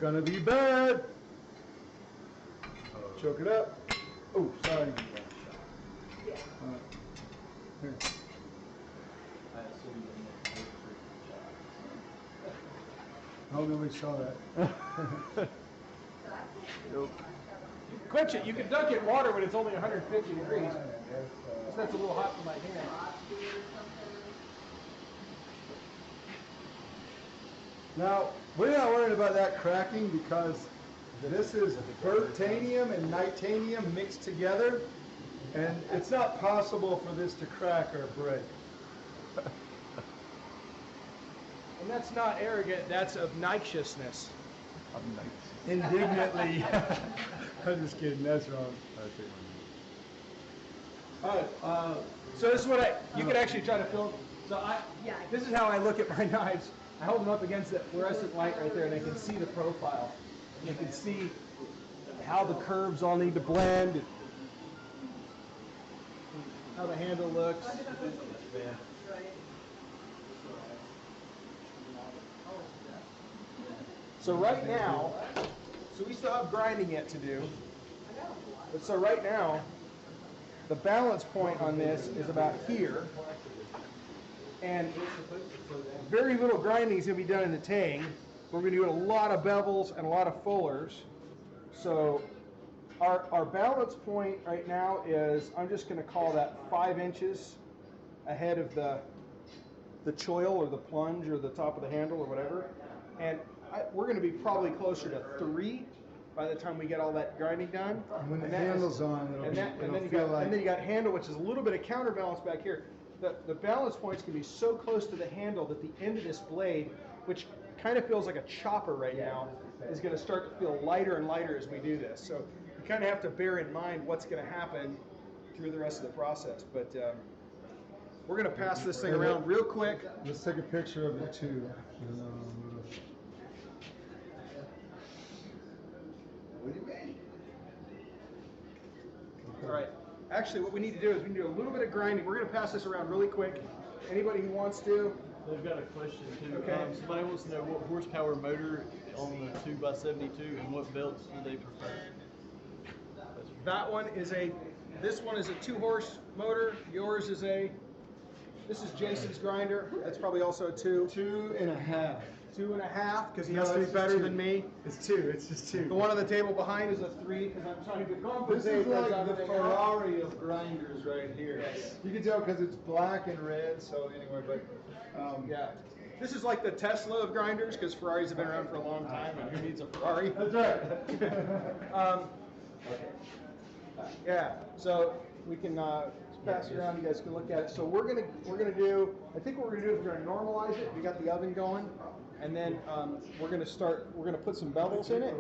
gonna be bad. Choke it up. Oh, sorry.
Yeah.
Here.
I assume you make a shot.
Oh, nobody saw that.
Quench it. You can dunk it in water when it's only 150 degrees. That's a little hot for my hand.
Now, we're not worried about that cracking because this is Burtanium and Nitanium mixed together, and it's not possible for this to crack or break.
And that's not arrogant. That's obnoxiousness.
Indignantly. I'm just kidding, that's wrong.
Alright, so this is what you can actually try to film. So this is how I look at my knives. I hold them up against that fluorescent light right there, and I can see the profile. And you can see how the curves all need to blend, and how the handle looks. So right now, so we still have grinding yet to do. But so right now, the balance point on this is about here. And very little grinding is going to be done in the tang. We're going to do a lot of bevels and a lot of fullers. So our balance point right now is, I'm just going to call that 5 inches ahead of the choil or the plunge or the top of the handle or whatever. And we're going to be probably closer to 3 by the time we get all that grinding done.
And when the handle's on,
and then you got handle, which is a little bit of counterbalance back here. The balance points can be so close to the handle that the end of this blade, which kind of feels like a chopper right now, is going to start to feel lighter and lighter as we do this. So you kind of have to bear in mind what's going to happen through the rest of the process. But we're going to pass this thing around real quick.
Let's take a picture of it too.
What do you mean?
All right. Actually, what we need to do is we need to do a little bit of grinding. We're going to pass this around really quick. Anybody who wants to.
They've got a question too.
Okay.
Somebody wants to know what horsepower motor on the 2x72 and what belts do they prefer?
That one is this one is a 2-horse motor. Yours is this is Jason's grinder. That's probably also a 2.
2.5.
2.5, because he has to be better than me.
It's 2, it's just 2.
The one on the table behind is a 3, because I'm trying to compensate.
This is
for
like the
everything else.
Ferrari of grinders right here.
Yes.
You can tell because it's black and red, so anyway, but
yeah. This is like the Tesla of grinders, because Ferraris have been around for a long time, and who needs a Ferrari?
That's right.
Yeah, so we can pass it around, you guys can look at it. So we're gonna do, I think what we're gonna do is we're gonna normalize it. We got the oven going, and then we're gonna put some bevels in it,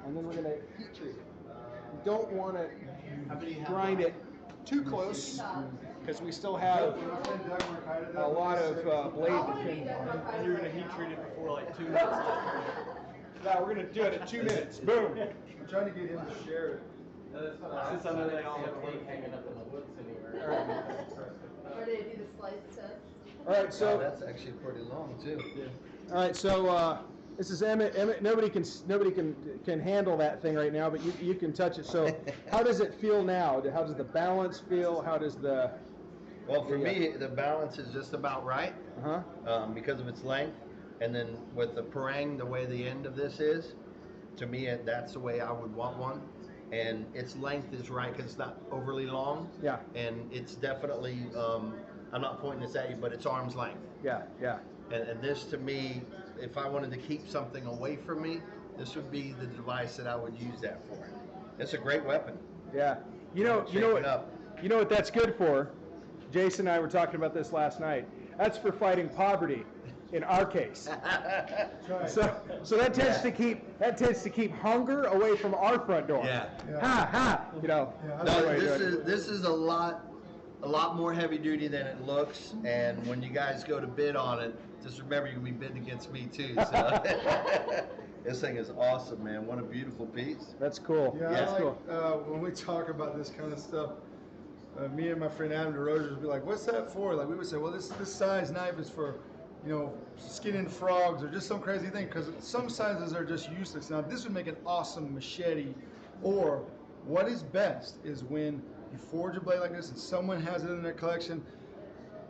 and then we're gonna heat treat it. We don't want to grind it too close, because we still have a lot of blade to fin.
And you're going to heat treat it before like 2 minutes.
Yeah, we're gonna do it at 2 minutes. Boom.
I'm trying to get him to share it.
Since I know they all have cake hanging up in the woods anywhere.
Or they do the slice test.
All right, so
That's actually pretty long too.
all right, so this is Emmett. Nobody can handle that thing right now, but you can touch it. So how does it feel now? How does the balance feel? How does the
Well, for me, the balance is just about right because of its length. And then with the parang, the way the end of this is, to me, that's the way I would want one. And its length is right because it's not overly long.
Yeah.
And it's definitely, I'm not pointing this at you, but it's arm's length.
Yeah.
And this, to me, if I wanted to keep something away from me, this would be the device that I would use that for. It's a great weapon.
Yeah. You know what that's good for? Jason and I were talking about this last night. That's for fighting poverty, in our case. So that tends to keep hunger away from our front door.
Yeah.
Ha.
No, this is a lot more heavy duty than it looks. And when you guys go to bid on it, just remember you're gonna be bidding against me too. So this thing is awesome, man. What a beautiful piece.
That's cool.
Yeah,
That's cool.
When we talk about this kind of stuff, me and my friend Adam DeRozier would be like, "What's that for?" Like we would say, "Well, this size knife is for skinning frogs or just some crazy thing, because some sizes are just useless. Now this would make an awesome machete. Or what is best is when you forge a blade like this and someone has it in their collection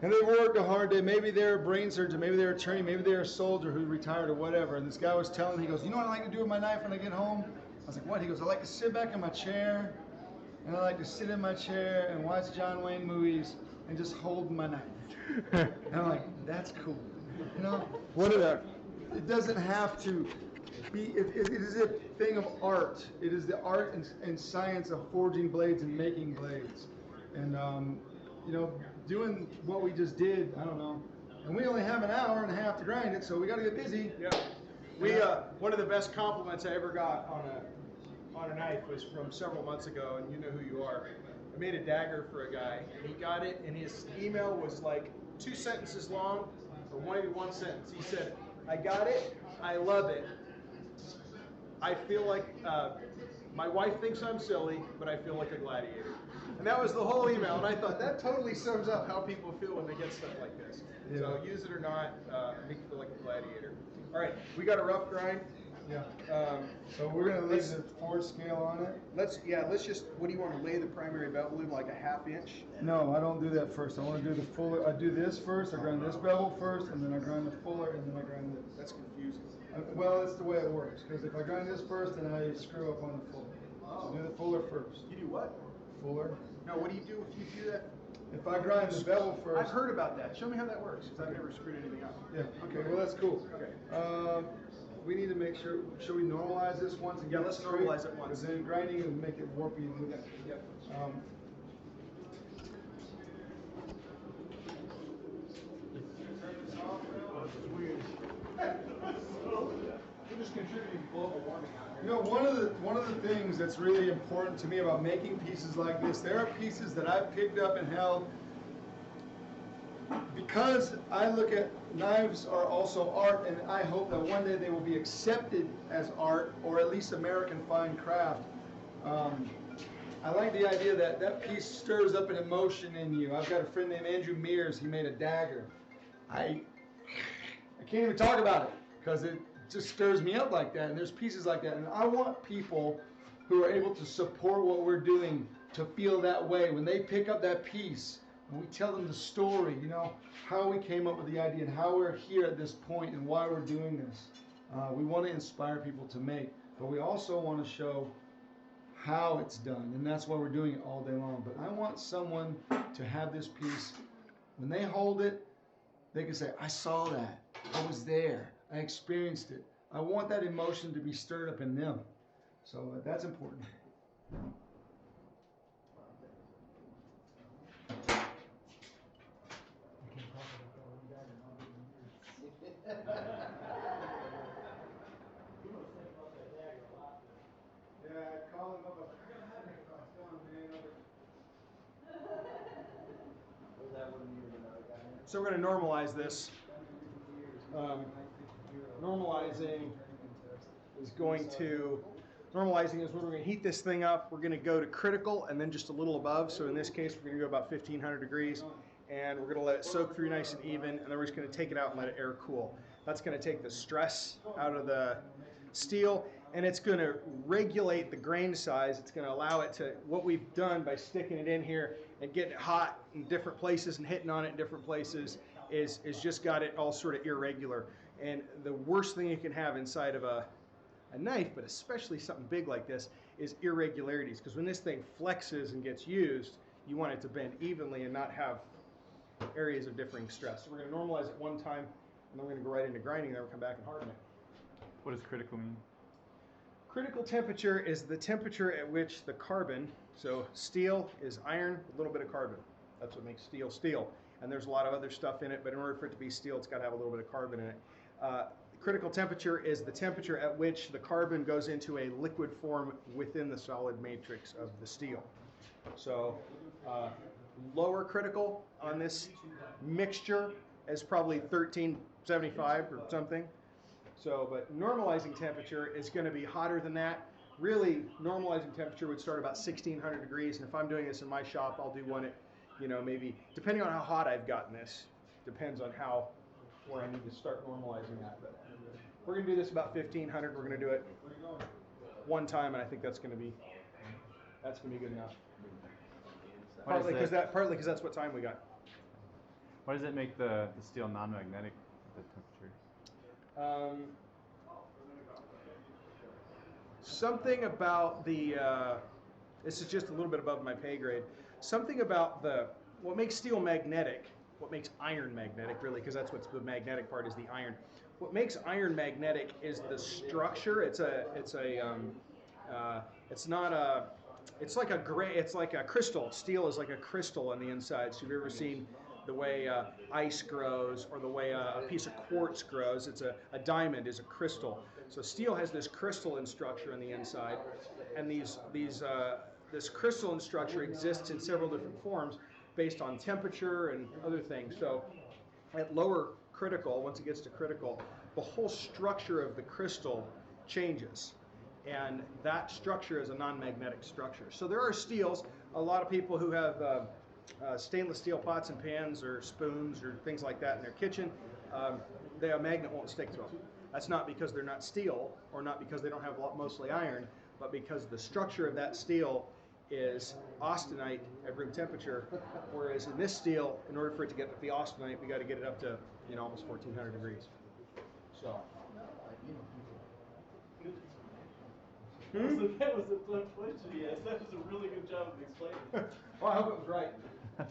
and they worked a hard day. Maybe they're a brain surgeon, maybe they're an attorney, maybe they're a soldier who retired or whatever. And this guy was telling me, he goes, you know what I like to do with my knife when I get home? I was like, what? He goes, I like to sit back in my chair, and I like to sit in my chair and watch John Wayne movies and just hold my knife. And I'm like, that's cool. It doesn't have to be, it is a thing of art. It is the art and science of forging blades and making blades. And, doing what we just did, I don't know. And we only have an hour and a half to grind it, so we got to get busy.
Yeah. One of the best compliments I ever got on a knife was from several months ago, and you know who you are. I made a dagger for a guy, and he got it, and his email was like 2 sentences long, or maybe 1 sentence. He said, I got it, I love it. I feel like, my wife thinks I'm silly, but I feel like a gladiator. And that was the whole email, and I thought that totally sums up how people feel when they get stuff like this.
Yeah.
So use it or not, make you feel like a gladiator. All right, we got a rough grind.
Yeah. So we're gonna leave the forge scale on it.
Let's just, what do you want to lay the primary bevel in, like a 1/2 inch?
No, I don't do that first. I want to do the fuller. I do this first. I grind this bevel first, and then I grind the fuller, and then I grind this.
That's confusing.
Well, it's the way it works. Because if I grind this first, then I screw up on the fuller. So do the fuller first.
You do what?
Fuller.
No, what do you do if you do that?
If I grind the bevel first.
I've heard about that. Show me how that works, because I've never screwed anything up.
Yeah. Okay. Well, that's cool.
Okay.
We need to make sure. Should we normalize this once? And
Yeah,
get
let's
straight?
normalize it once.
Because then grinding will make it warpy and loopy.
Yep. We're just contributing to global warming out here.
One of the things that's really important to me about making pieces like this, there are pieces that I've picked up and held because I look at knives are also art, and I hope that one day they will be accepted as art, or at least American fine craft. I like the idea that that piece stirs up an emotion in you. I've got a friend named Andrew Mears. He made a dagger. I can't even talk about it because it just stirs me up like that. And there's pieces like that. And I want people who are able to support what we're doing to feel that way. When they pick up that piece and we tell them the story, how we came up with the idea and how we're here at this point and why we're doing this. We want to inspire people to make, but we also want to show how it's done, and that's why we're doing it all day long. But I want someone to have this piece, when they hold it, they can say, I saw that, I was there, I experienced it. I want that emotion to be stirred up in them. So that's important.
So we're going to normalize this. Normalizing is when we're going to heat this thing up. We're going to go to critical and then just a little above. So in this case, we're going to go about 1500 degrees. And we're going to let it soak through nice and even. And then we're just going to take it out and let it air cool. That's going to take the stress out of the steel. And it's going to regulate the grain size. It's going to allow it to, what we've done by sticking it in here and getting it hot in different places and hitting on it in different places is just got it all sort of irregular. And the worst thing you can have inside of a knife, but especially something big like this, is irregularities. Because when this thing flexes and gets used, you want it to bend evenly and not have areas of differing stress. So we're going to normalize it one time, and then we're going to go right into grinding, and then we'll come back and harden it.
What does critical mean?
Critical temperature is the temperature at which the carbon, so steel is iron with a little bit of carbon. That's what makes steel steel. And there's a lot of other stuff in it, but in order for it to be steel, it's got to have a little bit of carbon in it. Critical temperature is the temperature at which the carbon goes into a liquid form within the solid matrix of the steel. So lower critical on this mixture is probably 1375 or something. So, but normalizing temperature is going to be hotter than that. Really, normalizing temperature would start about 1600 degrees. And if I'm doing this in my shop, I'll do one at, maybe, depending on how hot I've gotten this, depends on how
where I need to start normalizing that. But we're gonna do this about 1,500. We're gonna do it one time, and I think that's gonna be good enough. Partly because that's what time we got.
Why does it make the steel non-magnetic at the temperature?
Something about the, this is just a little bit above my pay grade. Something about what makes steel magnetic, what makes iron magnetic really, because that's what's the magnetic part is the iron. What makes iron magnetic is the structure. It's like a crystal. Steel is like a crystal on the inside. So have you ever seen the way ice grows or the way a piece of quartz grows? It's a diamond is a crystal. So steel has this crystalline structure on the inside, and this crystalline structure exists in several different forms based on temperature and other things. So at lower critical, once it gets to critical, the whole structure of the crystal changes. And that structure is a non-magnetic structure. So there are steels, a lot of people who have stainless steel pots and pans or spoons or things like that in their kitchen, a magnet won't stick to them. That's not because they're not steel or not because they don't have mostly iron, but because the structure of that steel is austenite at room temperature, whereas in this steel, in order for it to get to be austenite, we got to get it up to almost 1,400 degrees. So.
So that was a tough question. Yes, that was a really good job of explaining it.
Well, I hope it was right.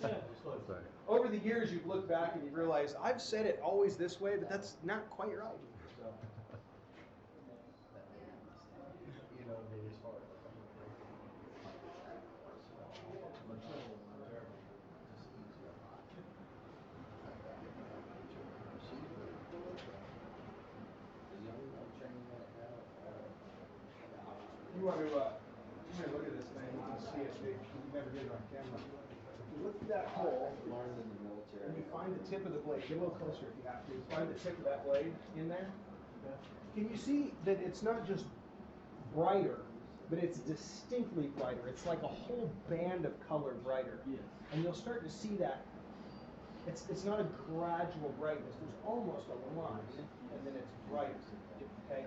Yeah.
Over the years, you've looked back and you've realized I've said it always this way, but that's not quite right. So. You want to look at this thing, you can see it. You never did it on camera. If you look at that hole, and you find the tip of the blade, get a little closer if you have to. Find the tip of that blade in there. Can you see that it's not just brighter, but it's distinctly brighter? It's like a whole band of color brighter.
Yes.
And you'll start to see that. It's not a gradual brightness. There's almost a line, and then it's bright. Okay.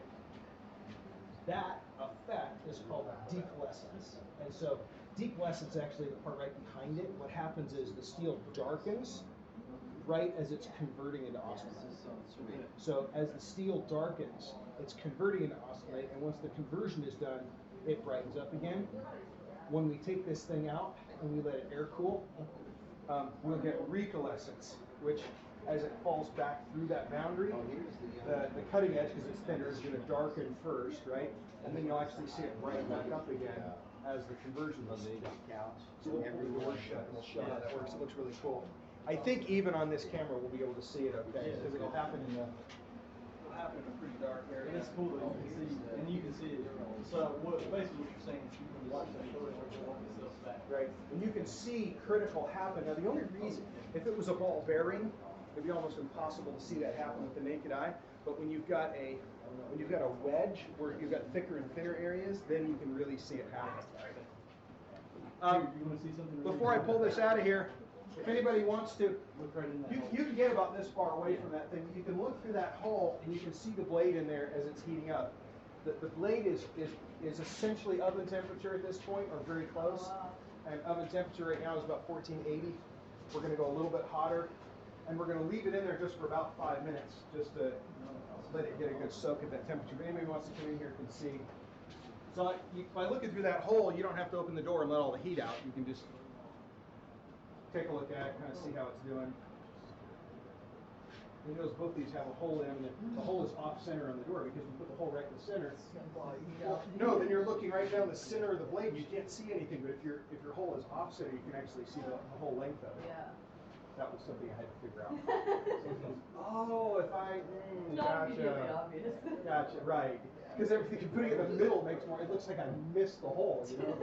That effect is called decalescence. And so decalescence is actually the part right behind it. What happens is the steel darkens right as it's converting into austenite. So as the steel darkens, it's converting into austenite, and once the conversion is done, it brightens up again. When we take this thing out and we let it air cool, we'll get recalescence, which as it falls back through that boundary, the cutting edge, because it's thinner, is going to darken first, right? And then you'll actually see it brighten back up again as the conversion is done. So we'll pull the door shut and we'll show how that works. It looks really cool. I think even on this camera we'll be able to see it okay, because it'll happen in a pretty dark area.
And it's cool that you can see it. So basically what you're saying is you can watch that photo and work itself back.
Right, and you can see critical happen. Now the only reason, if it was a ball bearing, it'd be almost impossible to see that happen with the naked eye. But when you've got a wedge where you've got thicker and thinner areas, then you can really see it happen.
You want to see something really
Before I pull this out of here, if anybody wants to,
look right in that hole.
you can get about this far away from that thing. You can look through that hole and you can see the blade in there as it's heating up. The blade is essentially oven temperature at this point, or very close. And oven temperature right now is about 1480. We're going to go a little bit hotter, and we're going to leave it in there just for about 5 minutes, just to let it get a good soak at that temperature. If anybody wants to come in here can see. So by looking through that hole, you don't have to open the door and let all the heat out. You can just take a look at it, kind of see how it's doing. You notice both these have a hole in them. The hole is off center on the door because we put the hole right in the center. Well, no, then you're looking right down the center of the blade. You can't see anything. But if your hole is off center, you can actually see the whole length of it.
Yeah.
That was something I had to figure out. Oh, if I
Not immediately obvious.
Gotcha, right. Because everything putting it in the middle makes more. It looks like I missed the hole. You know.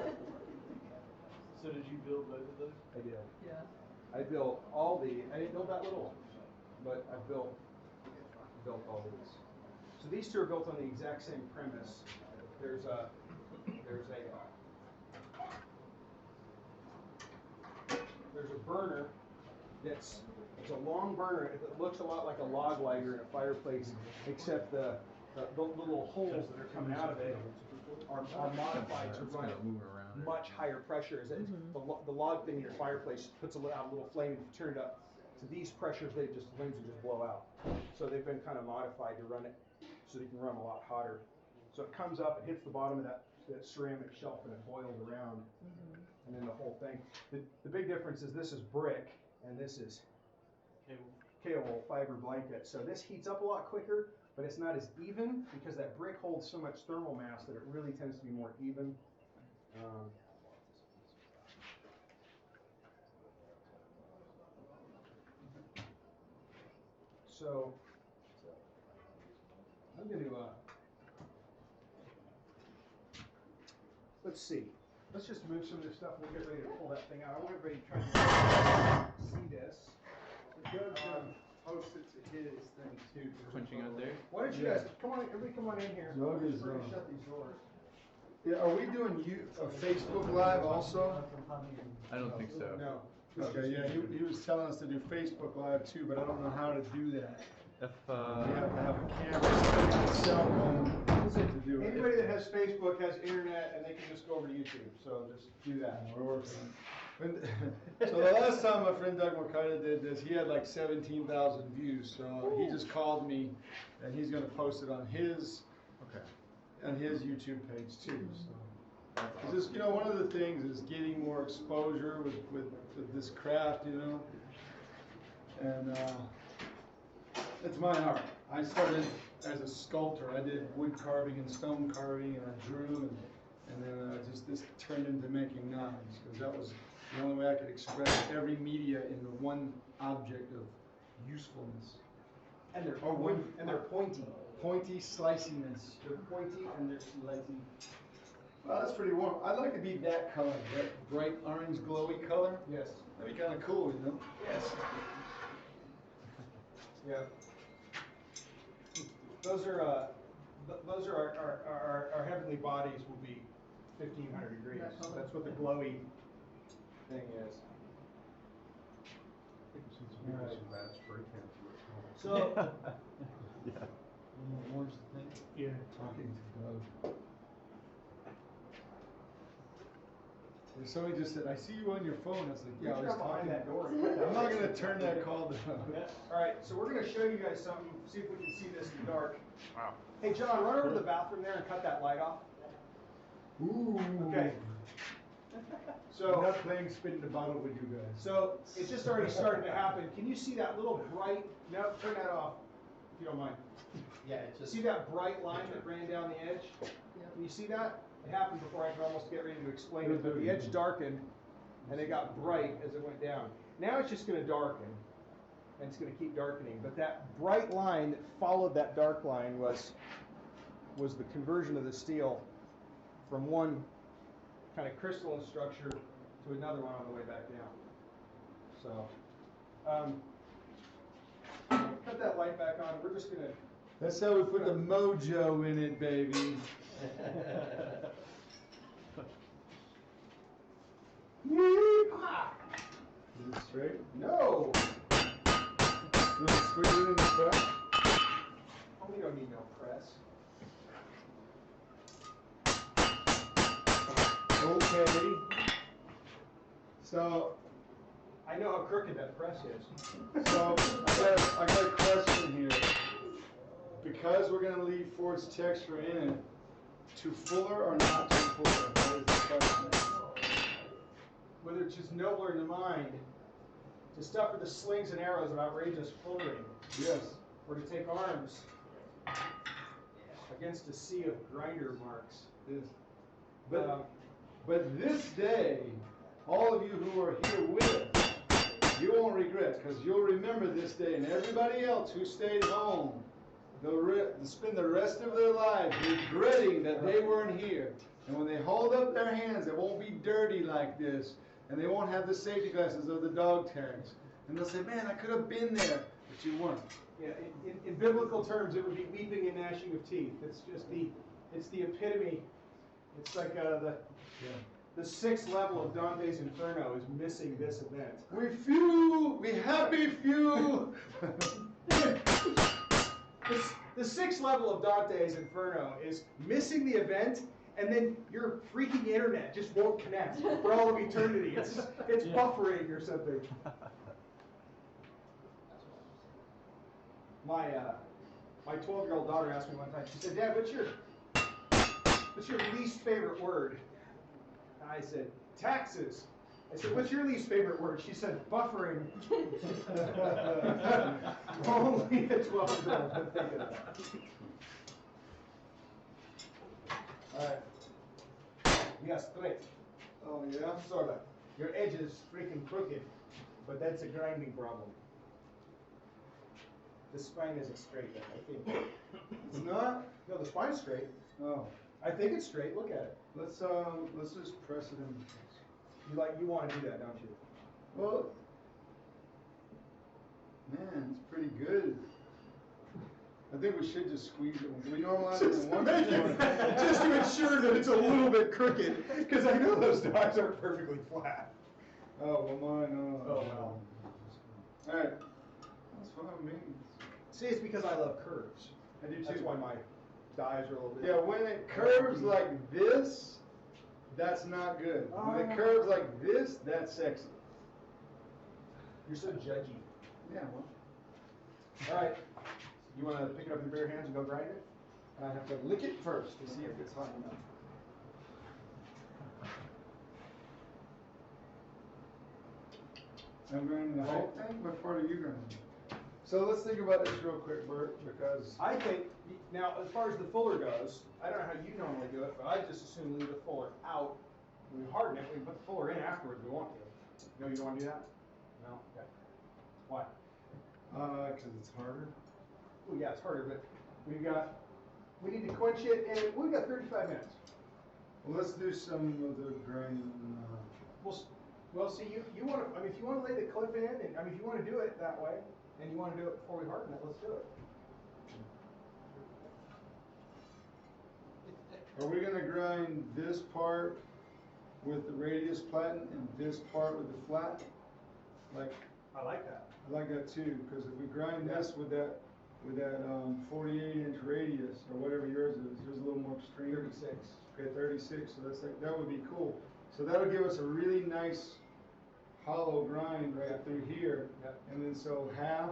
So did you build both of those?
I did.
Yeah.
I built all the. I didn't build that little one, but I built all these. So these two are built on the exact same premise. There's a burner it's a long burner. It looks a lot like a log lighter in a fireplace, except the little holes that are coming out of it are modified to run at much higher pressures. The log thing in your fireplace puts out a little flame. If you turn it up to these pressures, the flames will just blow out. So they've been kind of modified to run it so they can run a lot hotter. So it comes up, it hits the bottom of that ceramic shelf, and it boils around, and then the whole thing. The big difference is this is brick, and this is cable fiber blanket. So this heats up a lot quicker, but it's not as even because that brick holds so much thermal mass that it really tends to be more even. So I'm going to, let's see. Let's just move some of this stuff. We'll get ready to pull that thing out. I want everybody to try to see this.
Doug's gonna post it to his thing too.
Punching out there.
Why don't you guys, come on, everybody come on in here.
Doug is,
We're going to shut these doors.
Yeah, are we doing a Facebook Live also?
I don't think so.
No.
Okay, yeah, he was telling us to do Facebook Live too, but I don't know how to do that.
If
We have to have a camera, cell phone to do it.
Anybody that has Facebook has internet, and they can just go over to YouTube. So just do that.
We're working. So the last time my friend Doug Mercado did this, he had like 17,000 views. So he just called me, and he's going to post it on his YouTube page too. So. It's just, one of the things is getting more exposure with this craft, and it's my art. I started as a sculptor. I did wood carving and stone carving, and I drew, and then this turned into making knives, because that was the only way I could express every media in the one object of usefulness.
And they're
wood,
and they're pointy.
Pointy sliciness.
They're pointy and they're slicey.
Well, that's pretty warm. I'd like to be that color, that bright orange glowy color.
Yes.
That'd be kind of cool,
Yes. Yeah. Those are our heavenly bodies will be 1,500 degrees. That's what the glowy thing is. So.
Yeah.
Warms the thing.
Yeah.
Talking to Doug. Somebody just said, "I see you on your phone." I was like, "Yeah, I was talking."
that door.
I'm not gonna turn that call down.
All right, so we're gonna show you guys something. See if we can see this in the dark.
Wow.
Hey, John, run over to the bathroom there and cut that light off.
Ooh.
Okay. So.
I'm not playing spin the bottle with you guys.
So it's just already starting to happen. Can you see that little bright? No, turn that off, if you don't mind.
Yeah, it's just.
See that bright line that ran down the edge? Can you see that? It happened before I could almost get ready to explain it, but the edge darkened and it got bright as it went down. Now it's just going to darken, and it's going to keep darkening. But that bright line that followed that dark line was the conversion of the steel from one kind of crystalline structure to another one on the way back down. So, cut that light back on. We're just going to.
That's how we put the mojo in it, baby. Is it straight?
No!
You want to squeeze it in the press?
Oh, we don't need no press.
Okay. So,
I know how crooked that press is.
So I got a question here. Because we're going to leave forged texture in it, too fuller or not too fuller? That is the question.
Whether it's just nobler in the mind to stuff with the slings and arrows of outrageous foolery,
Yes.
or to take arms against a sea of grinder marks.
Yes. But this day, all of you who are here with us, you won't regret, because you'll remember this day, and everybody else who stayed home, they'll spend the rest of their lives regretting that they weren't here. And when they hold up their hands, it won't be dirty like this, and they won't have the safety glasses of the dog tags. And they'll say, "Man, I could have been there," but you weren't.
Yeah, in biblical terms, it would be weeping and gnashing of teeth. It's just it's the epitome. It's like the sixth level of Dante's Inferno is missing this event.
We happy few.
The sixth level of Dante's Inferno is missing the event, and then your freaking internet just won't connect for all of eternity. It's buffering or something. My 12-year-old daughter asked me one time. She said, "Dad, what's your least favorite word?" And I said, "Taxes." I said, "What's your least favorite word?" She said, "Buffering." Only a 12-year-old would think of that. All right. You got straight.
Oh yeah.
Sort of. Your edge is freaking crooked, but that's a grinding problem. The spine isn't straight yet, I think.
It's not?
No, the spine's straight.
Oh.
I think it's straight. Look at it.
Let's just press it in.
You want to do that, don't you?
Well, man, it's pretty good. I think we should just squeeze it. We normalize it in one.
Just to ensure that it's a little bit crooked, because I know those dogs aren't perfectly flat.
Oh, well, mine.
Oh, well.
All right. That's fine with me.
See, it's because I love curves.
I do too.
That's why my dies are a little bit.
Yeah, when it curves like this, that's not good. When it curves like this, that's sexy.
You're so judgy.
Yeah, well.
All right. You want to pick it up in your bare hands and go grind it? And I have to lick it first to see if it's hot enough.
I'm grinding the whole thing? What part are you grinding? So let's think about this real quick, Bert, because
I think, now as far as the fuller goes, I don't know how you normally do it, but I just assume leave the fuller out. When we harden it, we can put the fuller in afterwards if we want to. No, you don't want to do that? No? Okay. Why?
because it's harder.
Well, yeah, it's harder, but we need to quench it, and we've got 35 minutes.
Well, let's do some of the grinding.
Well, see, you want to, I mean, if you want to lay the clip in, and I mean, if you want to do it that way, and you want to do it before we harden it, let's do it.
Are we going to grind this part with the radius platen and this part with the flat? Like,
I like that.
I like that too, because if we grind this with that 48-inch radius or whatever yours is, there's a little more extreme.
36.
Okay, 36. So that's like, that would be cool. So that'll give us a really nice hollow grind right through here.
Yep.
And then so half,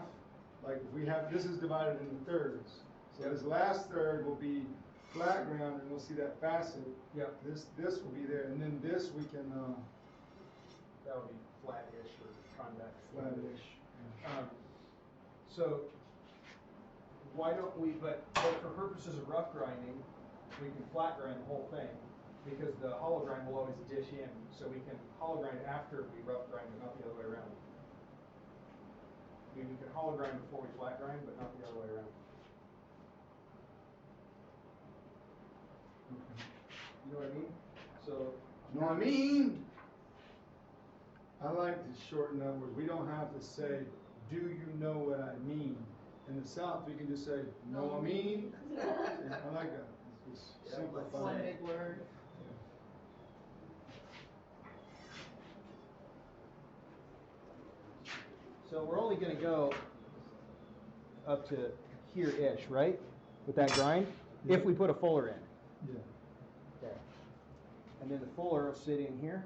like if we have, this is divided into thirds. So this last third will be flat ground, and we'll see that facet.
Yep.
This will be there, and then this we can
That would be flat-ish or convex.
flat-ish.
So why don't we, but for purposes of rough grinding, we can flat grind the whole thing, because the hollow grind will always dish in, so we can hollow grind after we rough grind, but not the other way around. I mean, we can hollow grind before we flat grind, but not the other way around. You know what I mean? So.
You know what I mean? I like to shorten up words. We don't have to say, "Do you know what I mean?" In the South, we can just say, "Know what I mean?" I like that. It's just simplify.
One big word.
So we're only going to go up to here-ish, right? With that grind, if we put a fuller in.
Yeah.
Okay. And then the fuller will sit in here.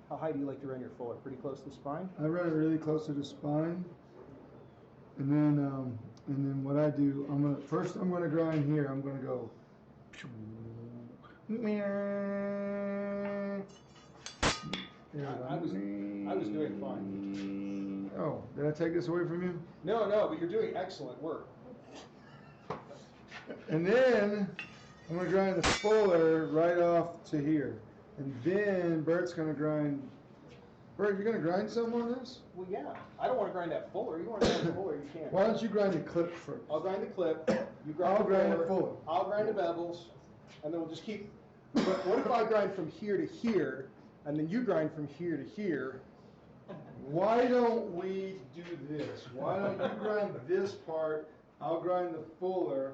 How high do you like to run your fuller? Pretty close to the spine?
I run it really close to the spine, and then what I do, I'm gonna grind here. I'm gonna go.
I was doing fine.
Oh, did I take this away from you?
No, but you're doing excellent work.
And then I'm gonna grind the fuller right off to here, and then Bert's gonna grind. Bert, you're gonna grind some on this?
Well, yeah. I don't want to grind that fuller. You want to grind the fuller, you can.
Why don't you grind the clip first?
I'll grind the clip. You grind
I'll
the
grind
fuller.
the fuller.
I'll grind the bevels, and then we'll just keep. But what if I grind from here to here, and then you grind from here to here?
Why don't we do this? Why don't you grind this part? I'll grind the fuller,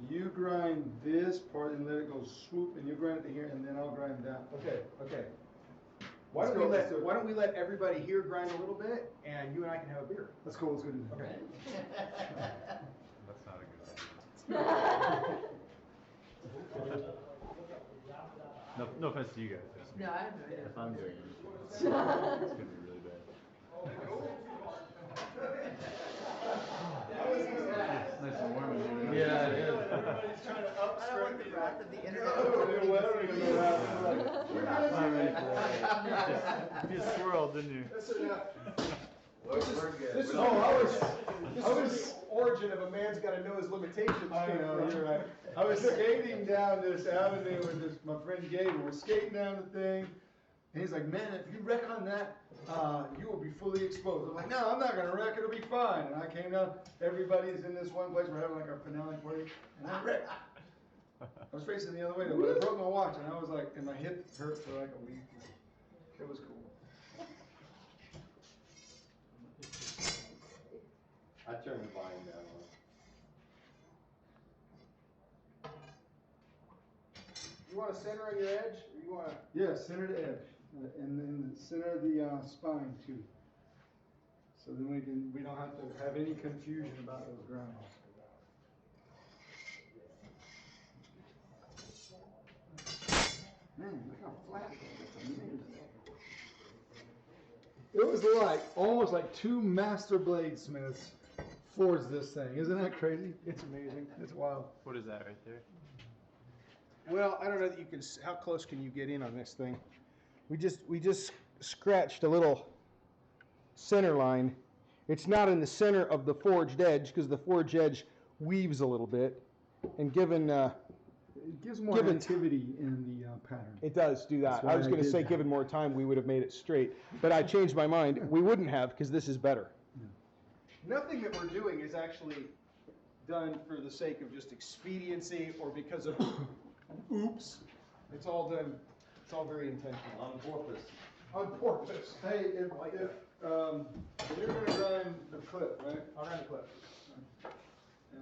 You grind this part and let it go swoop, and you grind it to here, and then I'll grind that.
Okay, okay. Why
Let's
don't
go, let's do it.
why don't we let everybody here grind a little bit, and you and I can have a beer?
Let's go, let's go do that.
Okay.
That's not a good idea. No offense to you guys. Just
No, I have no idea.
If I'm doing it, it's gonna be really bad. Nice and warm in here.
Yeah, it is.
Everybody's trying to
I don't want the wrath of the internet.
We're not
I'm ready for that. You just swirled, didn't you?
This is
Oh, I was-
the origin of a man's got to know his limitations.
I know, you're right. I was skating down this avenue with my friend Gabe, and we're skating down the thing, and he's like, man, if you wreck on that, you will be fully exposed. I'm like, no, I'm not gonna wreck, it'll be fine. And I came down, everybody's in this one place, we're having like our finale party, and I wrecked. I was facing the other way, though, but I broke my watch, and I was like, and my hip hurt for like a week. It was cool.
I turned the volume down on it.
You want to center on your edge, or you want to?
Yeah, center to edge, and then the center of the spine too. So then we don't have to have any confusion about those grounds. Man, look how flat that is. That's amazing. It was like almost like two master bladesmiths forged this thing. Isn't that crazy? It's amazing. It's wild.
What is that right there?
Well, I don't know that you can. How close can you get in on this thing? We just scratched a little center line. It's not in the center of the forged edge because the forged edge weaves a little bit, and given
It gives more activity in the pattern.
it does do that.
That's why
I was
I
going to
did
say,
that.
given more time, we would have made it straight, but I changed my mind. We wouldn't have because this is better. Nothing that we're doing is actually done for the sake of just expediency or because of oops. It's all done. It's all very intentional.
On purpose.
On purpose.
Hey, if you're gonna grind the clip, right?
I'll run the clip.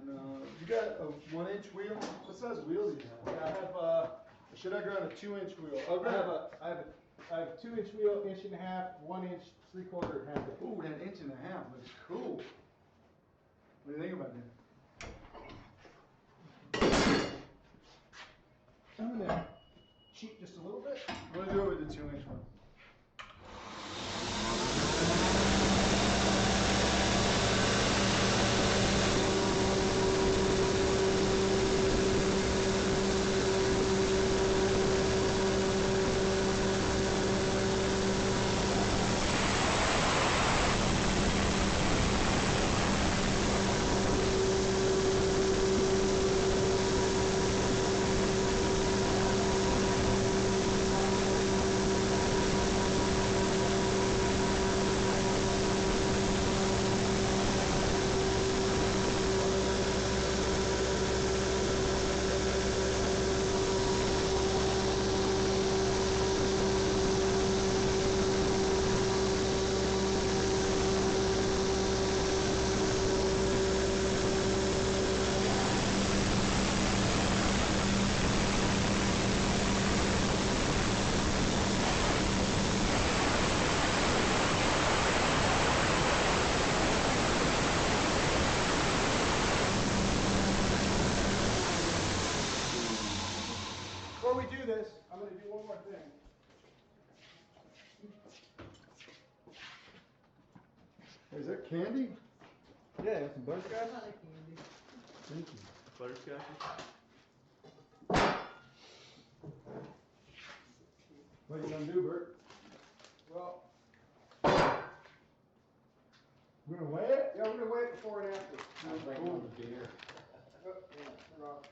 And you got a 1-inch wheel? What size wheel do you have?
Yeah, I have
Should I grind a 2-inch wheel?
I have a 2-inch wheel, 1.5 inch, 1 inch, 3/4, and half.
Ooh, that 1.5 inches looks cool. What do you think about that?
I'm gonna cheat just a little bit.
I'm gonna do it with the 2-inch one.
Before we do this, I'm gonna do one more thing.
Is that candy?
Yeah, that's some butterscotch.
Thank you.
Butterscotch?
What are you gonna do, Bert?
Well,
We're gonna weigh it?
yeah, we're gonna weigh it before and after.
Cool.
Beer.
Oh, yeah, turn off.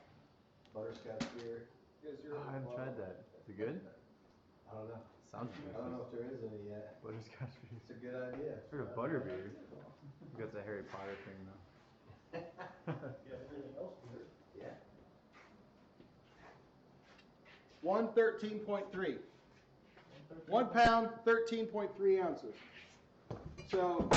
Butterscotch beer.
Is
Oh,
your-
I haven't tried that. Is it good?
I don't know.
Sounds
I don't know
good.
if there is any yet.
Butterscotch beer.
It's a good idea.
I've heard of butterbeer. You got that Harry Potter thing though.
Yeah.
113.3. 1 pound, 13.3 ounces. So.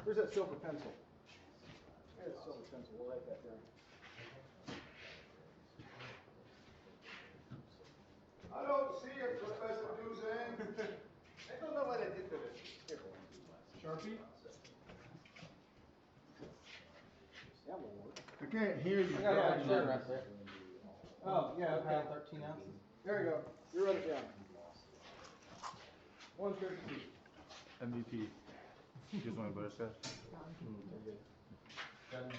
Where's that silver pencil? There's a silver pencil, we'll write that down.
I don't see it, Professor Duzan.
I don't know what I did to this. Here.
Sharpie?
That will work.
I can't hear you.
Yeah, sure, right there. Oh, yeah, okay.
13 ounces.
There you go. You wrote it down. 132.
MVP. You just want to butterscotch?
Did you make this?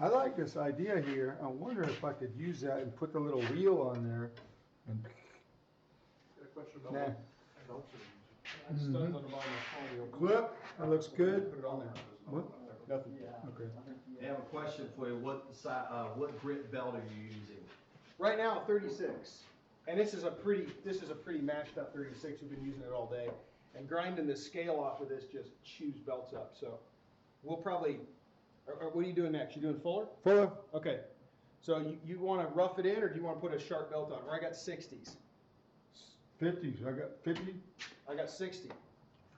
I like this idea here. I wonder if I could use that and put the little wheel on there. And
Got a question about
Nah.
what belts are
It stuns on the bottom of the audio.
clip, that looks good.
Put it on there.
What?
Nothing.
Okay.
I have a question for you. What grit belt are you using?
Right now, 36. And this is a pretty mashed up 36. We've been using it all day. And grinding the scale off of this just chews belts up. So we'll probably, or what are you doing next? You doing fuller?
Fuller.
Okay. So you want to rough it in, or do you want to put a sharp belt on? Or I got 60s.
50s. I got 50.
I got 60.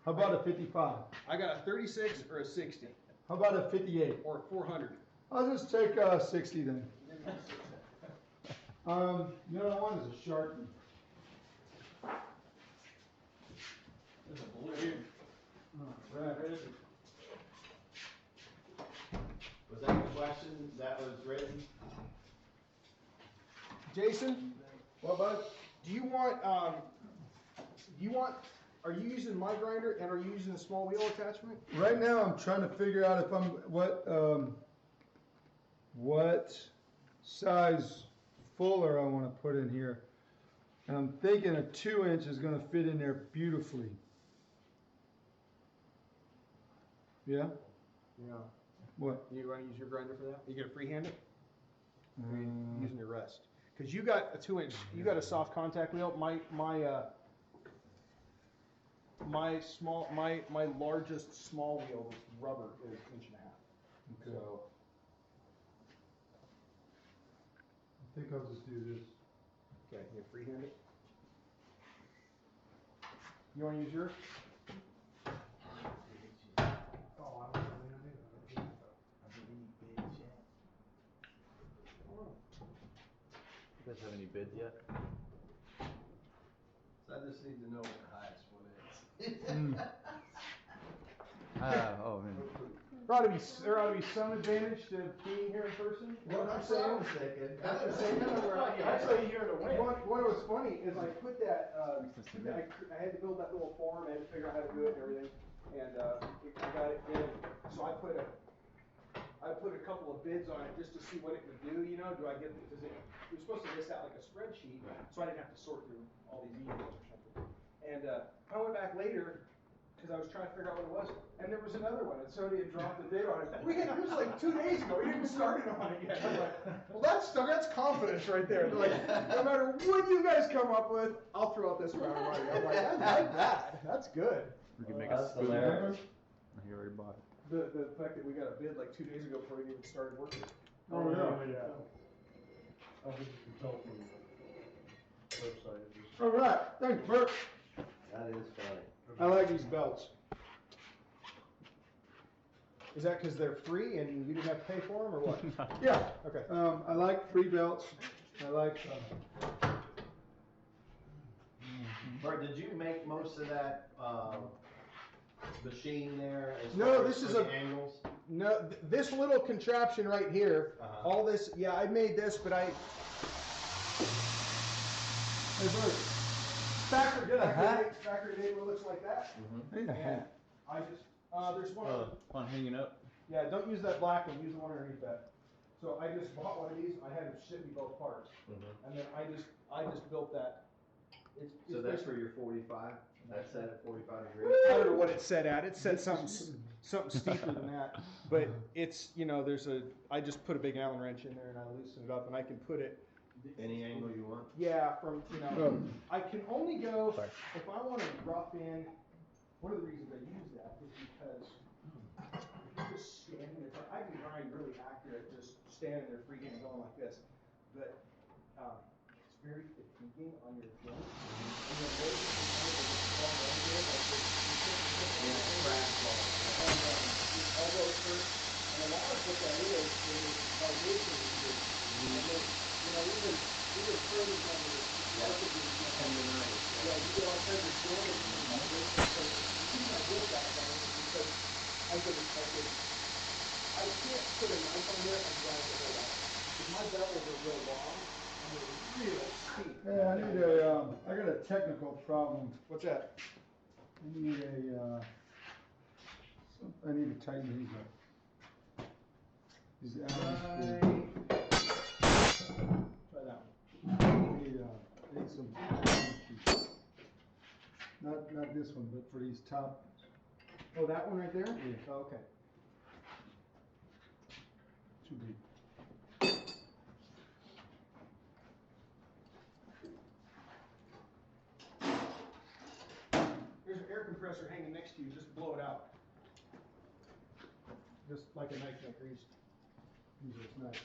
How about a 55?
I got a 36 or a 60
How about a 58?
or a 400.
I'll just take 60 then. The other one is a Sharpie.
There's a blue here.
Right.
Was that your question that was written?
Jason,
What, bud?
are you using my grinder and are you using a small wheel attachment?
Right now, I'm trying to figure out if what size fuller I want to put in here. And I'm thinking a 2-inch is going to fit in there beautifully. Yeah?
Yeah.
What?
You want to use your grinder for that? You gonna freehand it? Or are you using your rest? Because you got a 2-inch, you got a soft contact wheel. my largest small wheel with rubber is 1.5 inches.
Okay.
So
I think I'll just do this.
okay, you freehand it. You want to use yours?
Oh, I don't know.
You guys have any bids yet?
So I just need to know what the highest one is.
Oh man.
There ought to be some advantage to being here in person.
Well, that's what I was thinking.
Actually, what was funny is I put that, I had to build that little form, I had to figure out how to do it and everything, and I got it in. So I put a couple of bids on it just to see what it would do, you know, because it was supposed to list out like a spreadsheet, so I didn't have to sort through all these emails or something. And I went back later, because I was trying to figure out what it was, and there was another one, and somebody had dropped a bid on it. It was like 2 days ago, we didn't start it on it yet. I'm like, well, that's confidence right there. They're like, no matter what you guys come up with, I'll throw out this amount of money. I'm like, I like that. That's good.
We can make
That's
a spoon.
hilarious.
He already bought it.
The fact that we got a bid like 2 days ago before we even started working.
Oh, yeah.
I think you can tell from the website. It just-
All right, thanks, Bert.
That is funny.
I like these belts. Is that because they're free and you didn't have to pay for them, or what?
Yeah.
Okay.
I like free belts. I like.
Bert, did you make most of that machine there? As
No,
far
this
as
is
the
a-
angles.
No, this little contraption right here, all this, yeah, I made this, but
Hey, Bert.
factory made one looks like that.
I need a hat.
I just, there's one.
One hanging up.
Yeah, don't use that black one, use the one underneath that. So I just bought one of these, I had them ship me both parts, and then I just built that. It's
So that's for your 45? That's set at 45 degrees?
I don't know what it's set at. It's set something steeper than that. But it's, you know, I just put a big Allen wrench in there and I loosen it up and I can put it.
Any angle you want?
Yeah, from, you know, I can only go, if I want to rough in, one of the reasons I use that is because if you're just standing there, I can grind really accurate, just standing there freehand going like this. But it's very fatiguing on your joints. And then those are the kind of fall over there, like this. Your elbows hurt. And a lot of what that is vibration is. And then, you know, even further down the tendonitis. Yeah, you get all kinds of damage from vibration. So the reason I did that one is because I can't put a knife on there and grind the whole out. Because my bevels are real long and they're real steep.
Yeah, I got a technical problem.
What's that?
I need to tighten these up. These Allen
Try that one.
I need some. Not this one, but for these top.
Oh, that one right there?
Yeah.
Oh, okay.
Too big.
There's an air compressor hanging next to you, just blow it out. Just like a knife maker.
These are nice.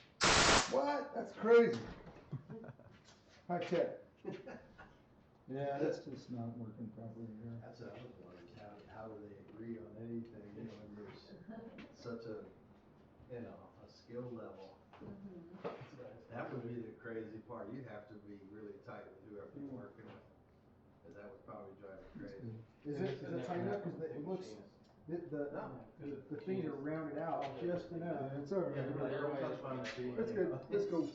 What? That's crazy. High tech. Yeah, that's just not working properly here.
That's what I was wondering, how do they agree on anything, you know, when there's such a, you know, a skill level. That would be the crazy part. You'd have to be really tight with whoever you're working with, because that would probably drive you crazy.
Is it tight enough? Because it looks, the things are rounded out just enough.
Yeah, it's all right.
That's
good. Let's go.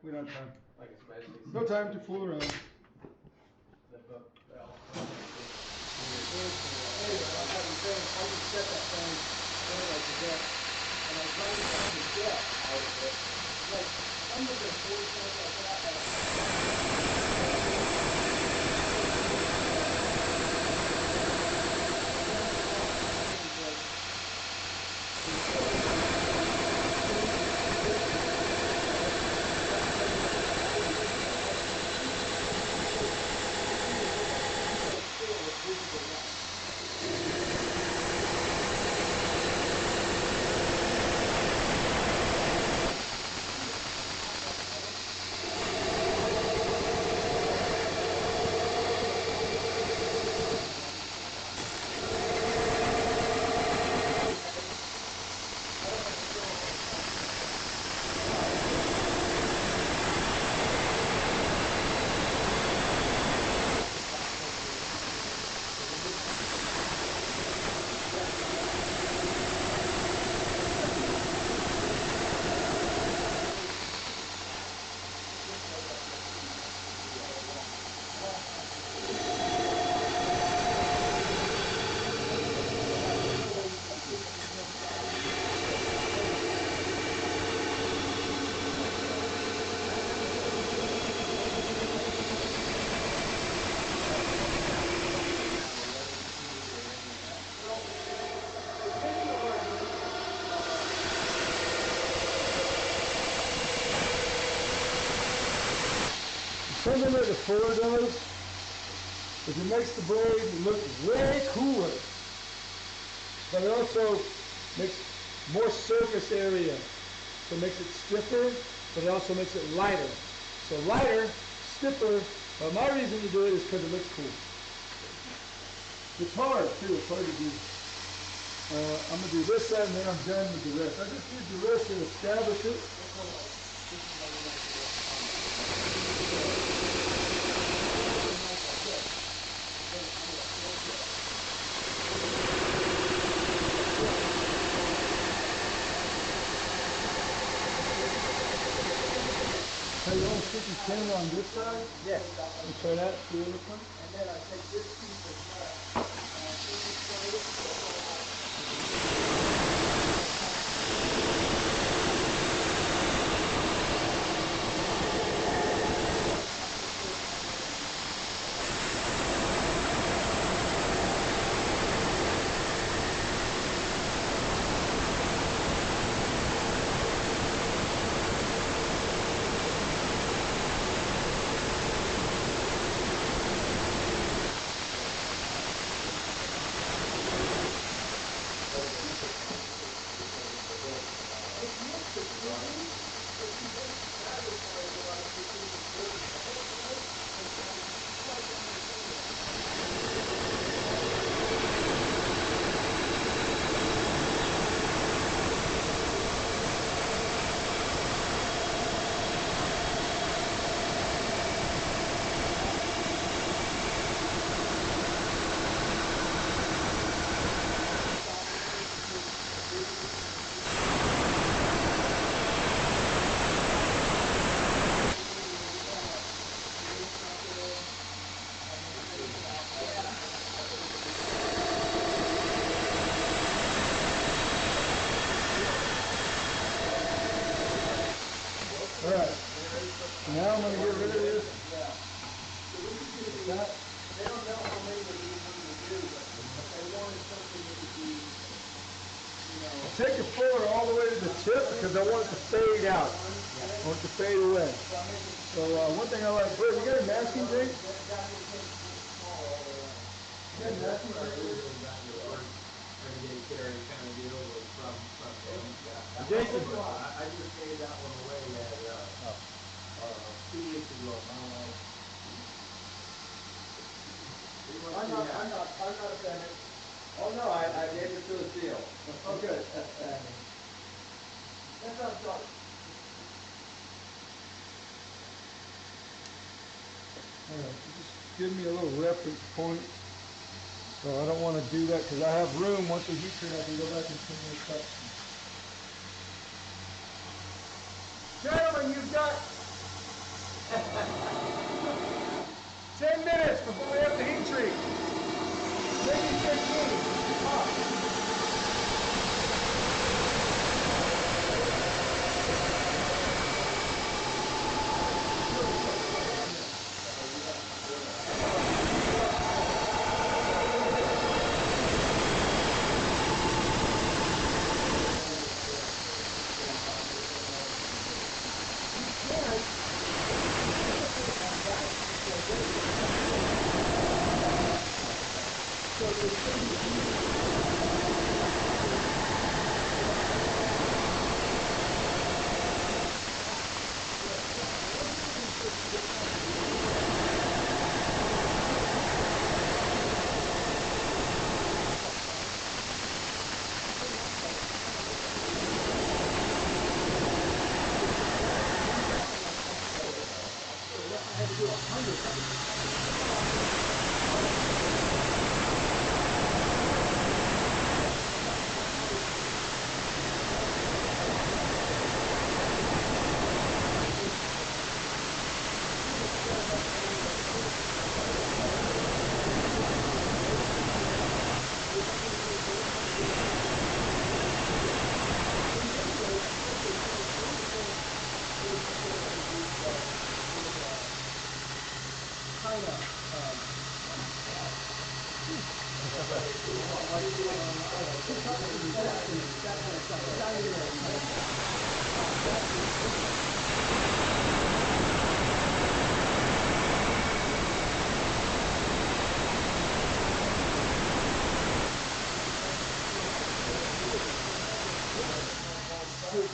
We don't have time.
Like especially.
No time to fool around.
The
Anyway, I'm having fun. I just set that thing there like that, and I tried to find the depth out of it. Like, I'm looking at 40 cents like that.
something that the Fuller does is it makes the blade look way cooler, but it also makes more surface area. So it makes it stiffer, but it also makes it lighter. So lighter, stiffer, but my reason to do it is because it looks cool. It's hard too, it's hard to do. I'm going to do this side and then I'm done with the rest. I just use the rest to establish it. Hey, you want to stick your camera on this side?
Yes.
And try that, see what it comes?
And then I take this piece of metal and I take it
Alright, now I'm going to get rid of this. That.
They don't know how many of these we're going to do, but they wanted something that would be, you know.
Take the fuller all the way to the tip because I want it to fade out. I want it to fade away. So one thing I like, Burt, you got a masking tape? You got a masking tape?
Jason, I just gave that one away at 2 weeks ago.
I'm not offended.
Oh no, I gave it to a seal.
Okay. That's not sorry.
Alright, just give me a little reference point. So I don't want to do that because I have room. Once the heat treat, I can go back and clean this up. Gentlemen, you've got 10 minutes before we have the heat treat. Maybe 15.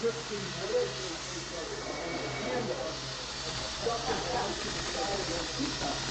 took these sticks and the handle and stuck them down to the side of those teacups.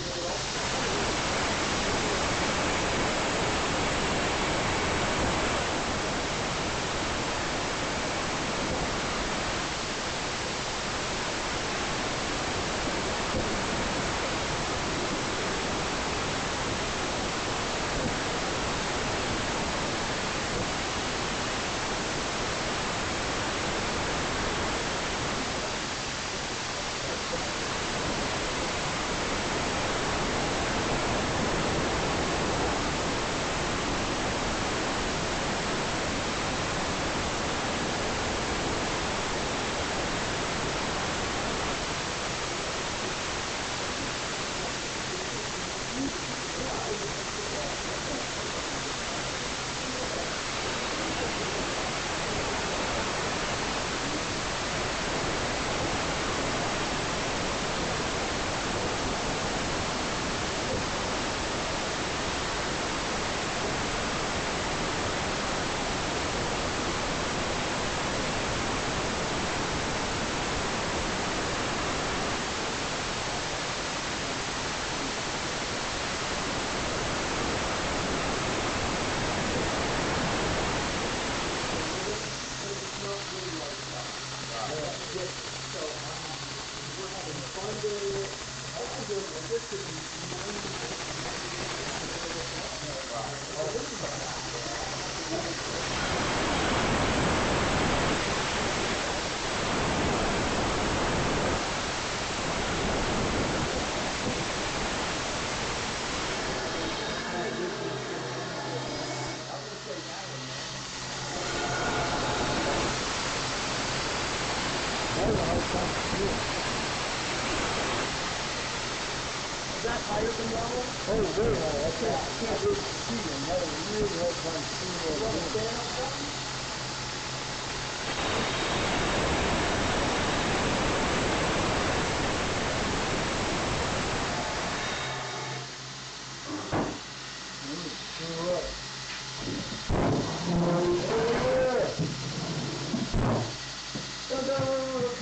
Is that higher than normal?
Oh, very high. I can't really see them. I had a really hard time seeing
You want to stand up some?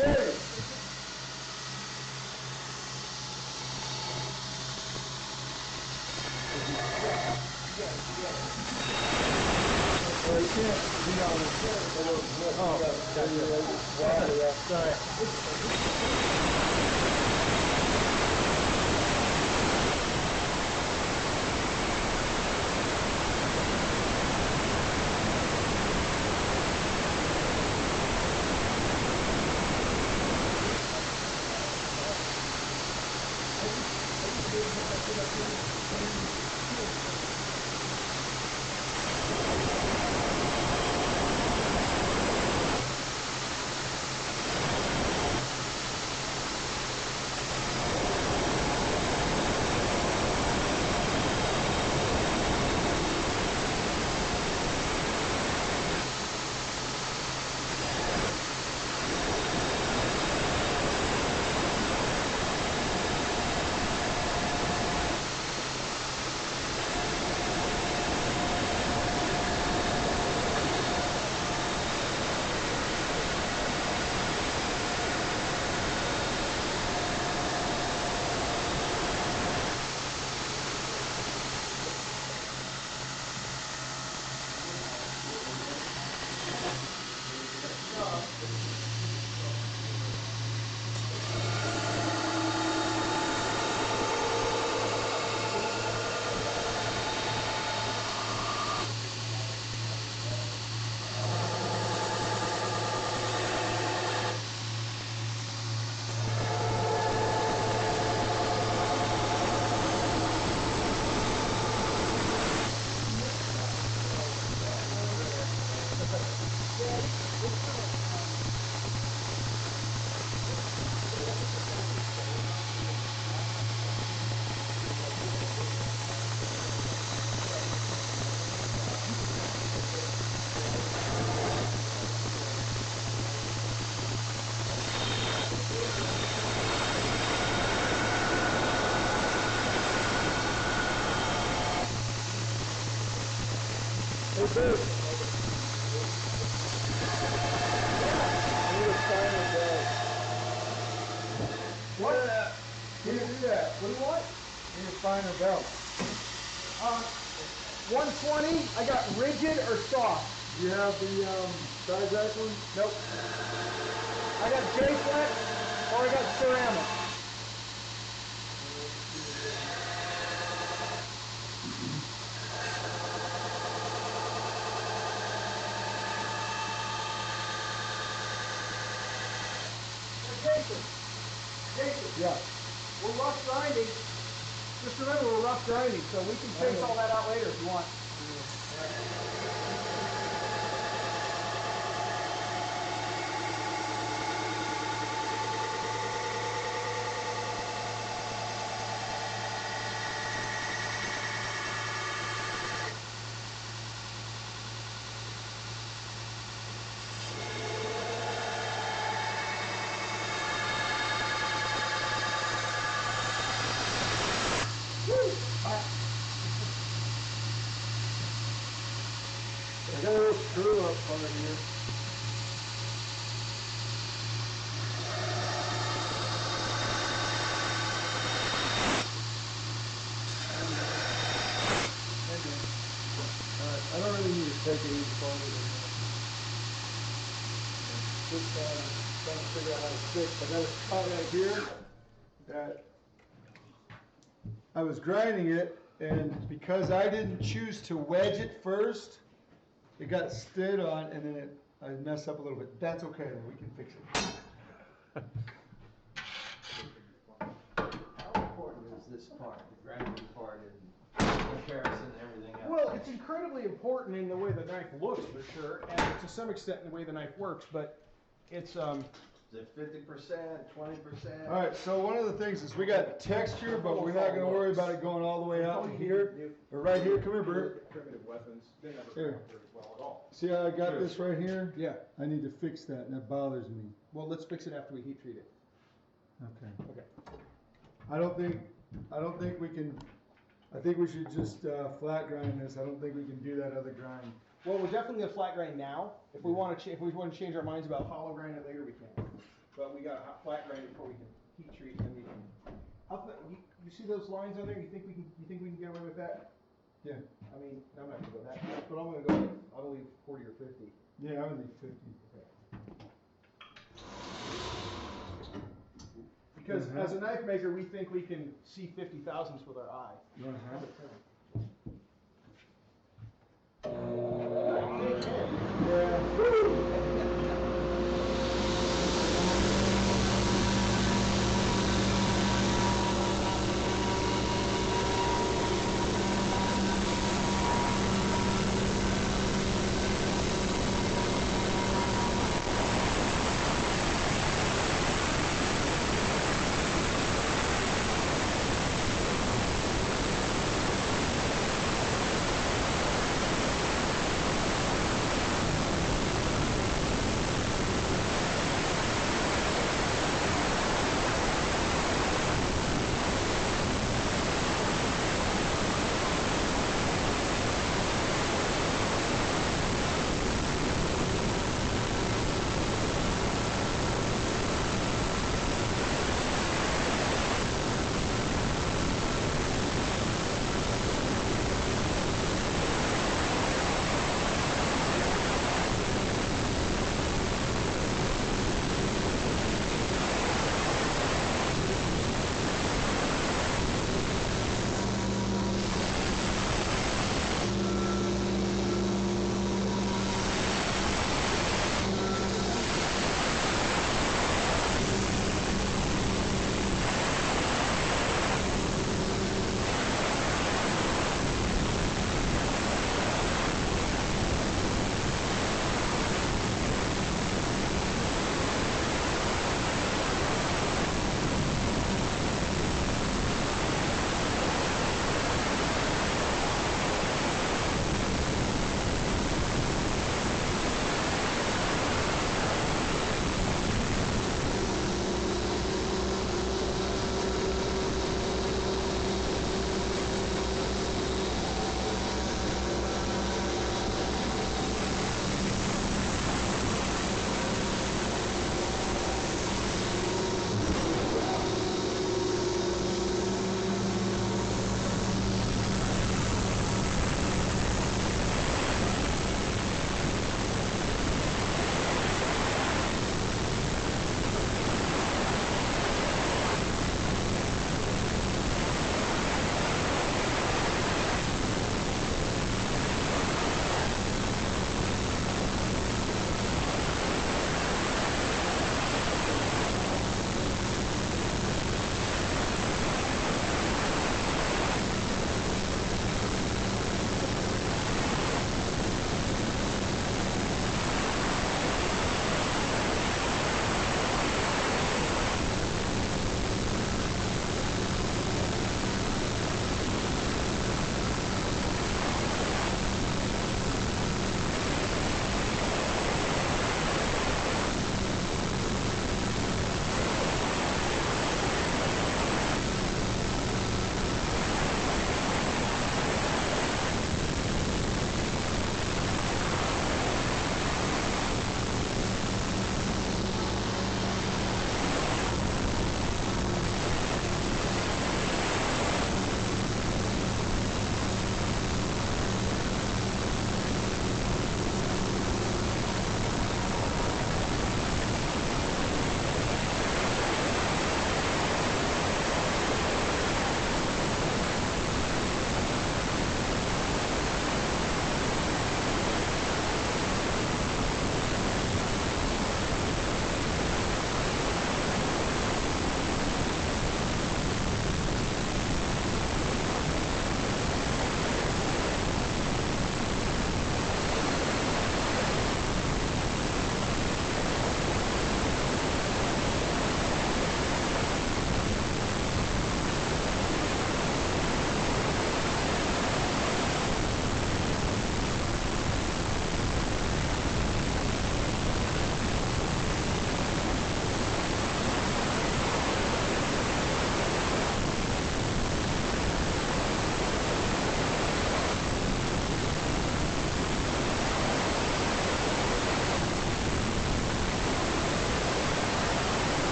Okay. Well, you can't be on the floor. Oh, gotcha. Hey, Burt. Can you do that?
What do you want?
Need a finer belt.
120, I got rigid or soft.
Do you have the Sizak one?
Nope. I got J-Flex or I got ceramic. Jason,
Yeah.
we're rough grinding. Just remember, we're rough grinding, so we can chase all that out later if you want.
I got a little screw up part here. I don't really need to take it any farther than that. Just trying to figure out how to fix. I got a spot right here that I was grinding it, and because I didn't choose to wedge it first, it got stood on, and then I messed up a little bit. That's okay, then we can fix it.
How important is this part, the grinding part, in comparison to everything else?
Well, it's incredibly important in the way the knife looks, for sure, and to some extent in the way the knife works, but it's,
Is it 50%, 20%?
All right, so one of the things is we got texture, but we're not going to worry about it going all the way out here. Or right here, come here, Bert.
primitive weapons, they never
Here.
come very well at all.
See how I got this right here?
Yeah,
I need to fix that, and that bothers me.
well, let's fix it after we heat treat it.
Okay.
Okay.
I don't think we can, I think we should just flat grind this. I don't think we can do that other grind.
Well, we're definitely gonna flat grind now. If we want to, if we want to change our minds about hollow grind it later, we can. But we got to flat grind it before we can heat treat, and then we can. You see those lines on there? You think we can get away with that?
Yeah.
I mean, I'm not gonna go that much, but I'm gonna go. I'm gonna leave 40 or 50.
Yeah, I would leave 50.
Because as a knife maker, we think we can see 50 thousandths with our eye.
You want to have it?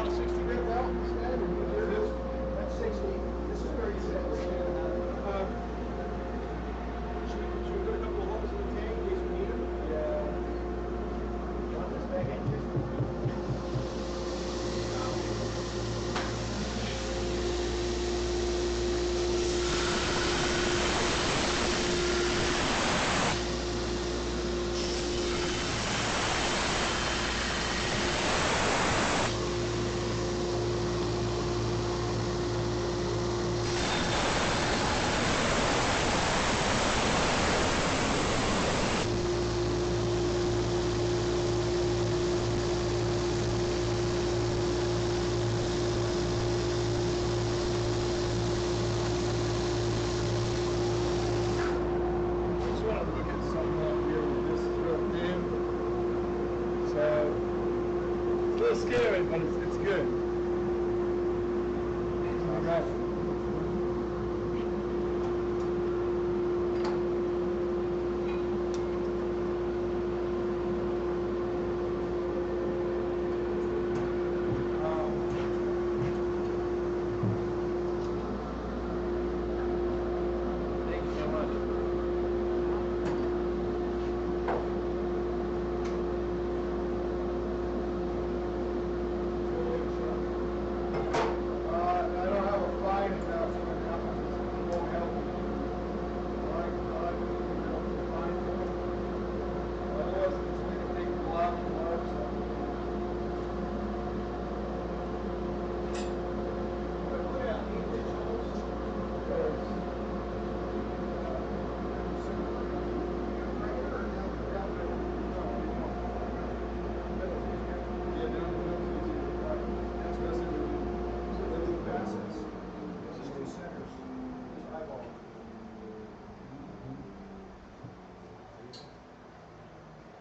about 60 grit belt standard. That's 60. This is 36. Should we put a couple of holes in the tank in case we need them? Yeah. Want this back in?
Scary, but it's good. All right.
Thank you so much.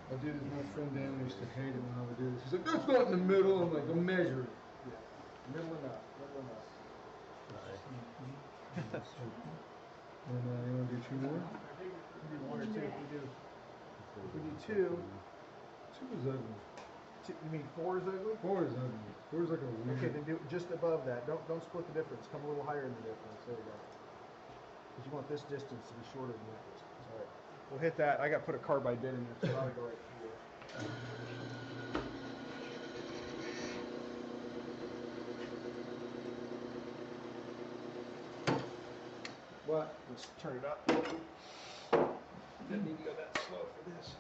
I did this, my friend Dan used to hate it when I would do this. He's like, that's not in the middle. I'm like, go measure it. Yeah. Middle enough, middle enough. And you want to do two more?
We do one or two. We do two.
Two is ugly.
You mean four is ugly?
Four is ugly. Four is like a weird.
Okay, then do it just above that. Don't split the difference. Come a little higher in the difference. There you go. Because you want this distance to be shorter than that distance. All right. We'll hit that. I got to put a carbide bit in there, so I'll go right through there.
What?
Let's turn it up. Didn't need to go that slow for this.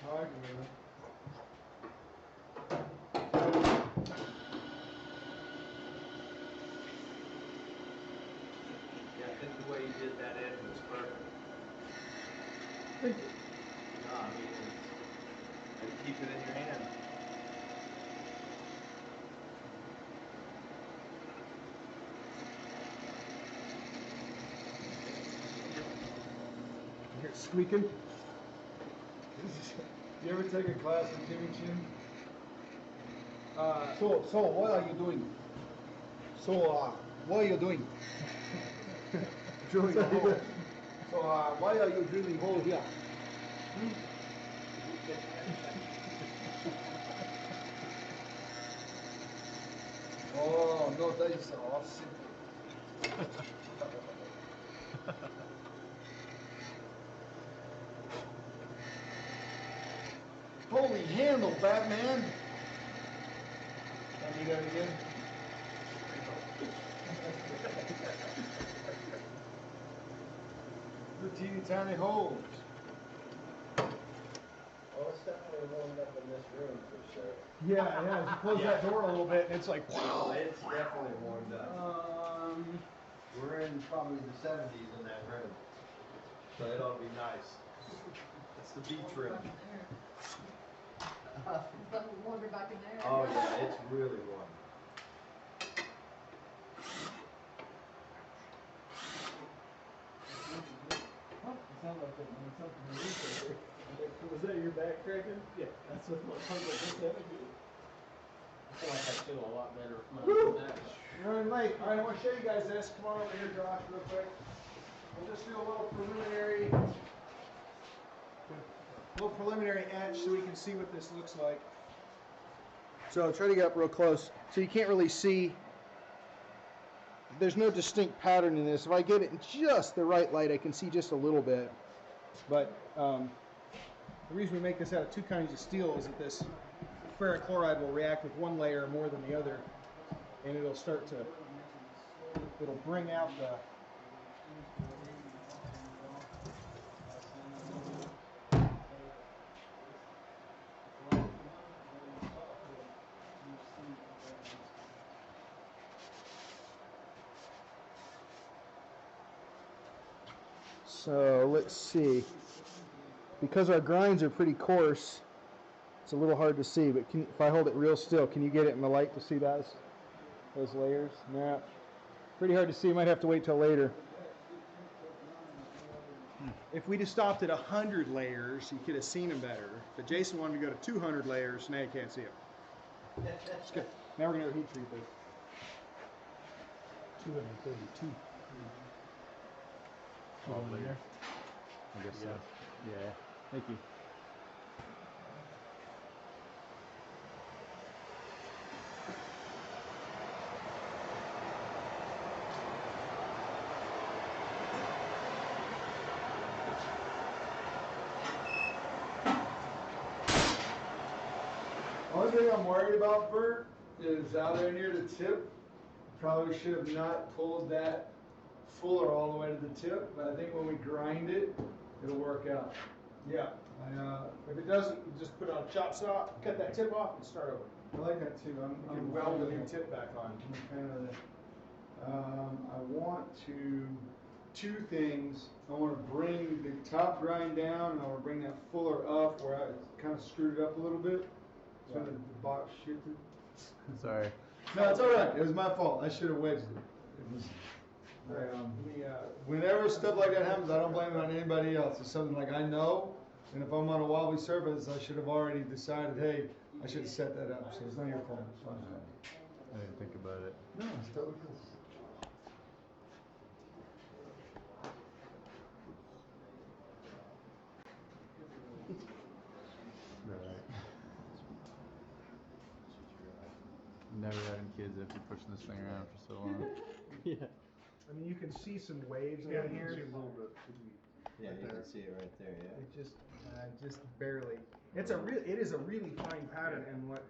Oh, I can do it.
Yeah, I think the way you did that edge was perfect.
Thank you.
No, I mean, and keep it in your hand.
You hear it squeaking?
You ever take a class with Timmy Chin?
So what are you doing? What are you doing? Drilling a hole. So why are you drilling hole here? Oh no, that is awesome. Holy handle, Batman! Can I do that again?
The teeny tiny holes.
Well, it's definitely warmed up in this room for sure.
Yeah, you close that door a little bit and it's like,
Oh, it's definitely warmed up. We're in probably the 70s in that room. So it ought to be nice. It's the beach room.
It's fucking warmer back in there.
Oh yeah, it's really warm.
Was that your back cracking? Yeah, that's what I was like, what's that do? I feel like I feel a lot better if my back.
You're running late. All right, I want to show you guys this. Come on over here, Josh, real quick. We'll just do a little preliminary etch so we can see what this looks like. So try to get up real close. So you can't really see. There's no distinct pattern in this. If I get it in just the right light, I can see just a little bit. But the reason we make this out of two kinds of steel is that this ferric chloride will react with one layer more than the other, and it'll bring out the So let's see. Because our grinds are pretty coarse, it's a little hard to see, but if I hold it real still, can you get it in the light to see those layers? No. Pretty hard to see. Might have to wait till later. If we just stopped at 100 layers, you could have seen them better. But Jason wanted to go to 200 layers, now you can't see them. That's good. Now we're going to heat treat this. 232.
Over there? I guess so. Yeah. Thank you.
Only thing I'm worried about, Burt, is out there near the tip. Probably should have not pulled that fuller all the way to the tip, but I think when we grind it, it'll work out.
Yeah. If it doesn't, you just put it on a chop saw, cut that tip off, and start over.
I like that too.
You can weld the new tip back on.
I'm a fan of that. I want to, two things. I want to bring the top grind down, and I want to bring that fuller up where I kind of screwed it up a little bit. So the box shifted.
Sorry.
No, it's all right. It was my fault. I should have wedged it. It was. Whenever stuff like that happens, I don't blame it on anybody else. It's something like I know, and if I'm on a wobbly surface, I should have already decided, hey, I should have set that up. So it's not your fault. It's fine.
I didn't think about it.
No, it's totally cool.
Right. Never having kids after pushing this thing around for so long.
Yeah. I mean, you can see some waves down here.
A little bit.
Yeah, you can see it right there, yeah.
It just barely. It is a really fine pattern, and what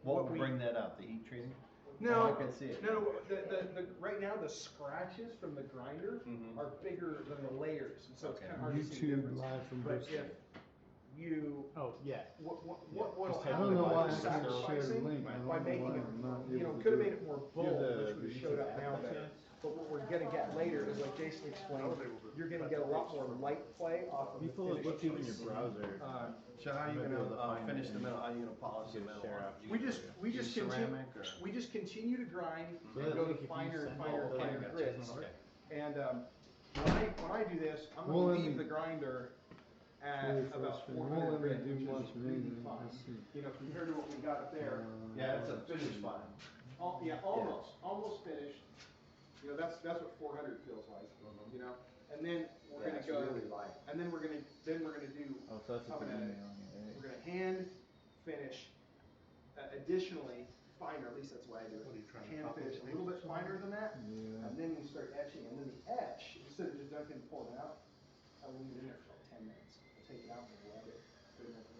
What will
we
bring that out? The heat treating?
No,
I can see it.
no. The right now the scratches from the grinder are bigger than the layers, and so it's kind of hard to see the
YouTube
difference.
live from
But
Bristol.
if you
Oh, yeah.
what'll
I
happen
don't know why I
is
can't share the
sacrificing
link. I don't
by
know
making
why
it,
I'm not
you know,
able to
could have
do
made
it.
it more bold, which would have showed up now better. But what we're gonna get later is, like Jason explained, you're gonna get a lot more light play off of the finished piece.
browser.
So how are you gonna finish the metal? How are you gonna polish the metal?
We just continue to grind and go to finer and finer and finer grits. And when I do this, I'm
Well,
gonna
let
leave
me-
the grinder at
Really
about
frustrating.
400
Won't let
grit,
me do
which
much
is
of
really
anything.
fine.
Let's see.
You know, compared to what we got up there.
Yeah, it's a finish fine.
Almost finished. You know, that's what 400 feels like. You know, and then we're
Yeah,
gonna
it's
go,
really light.
and then we're gonna do.
Oh, so that's
I'm
what
gonna-
you're
We're gonna hand finish additionally finer. At least that's why I do it.
What are you trying to
Hand
copy
finish a
and
little bit
paste?
finer than that,
Yeah.
and then we start etching. And then the etch, instead of just dunking and pulling it out, I'll leave it in there for like 10 minutes. I'll take it out and let it.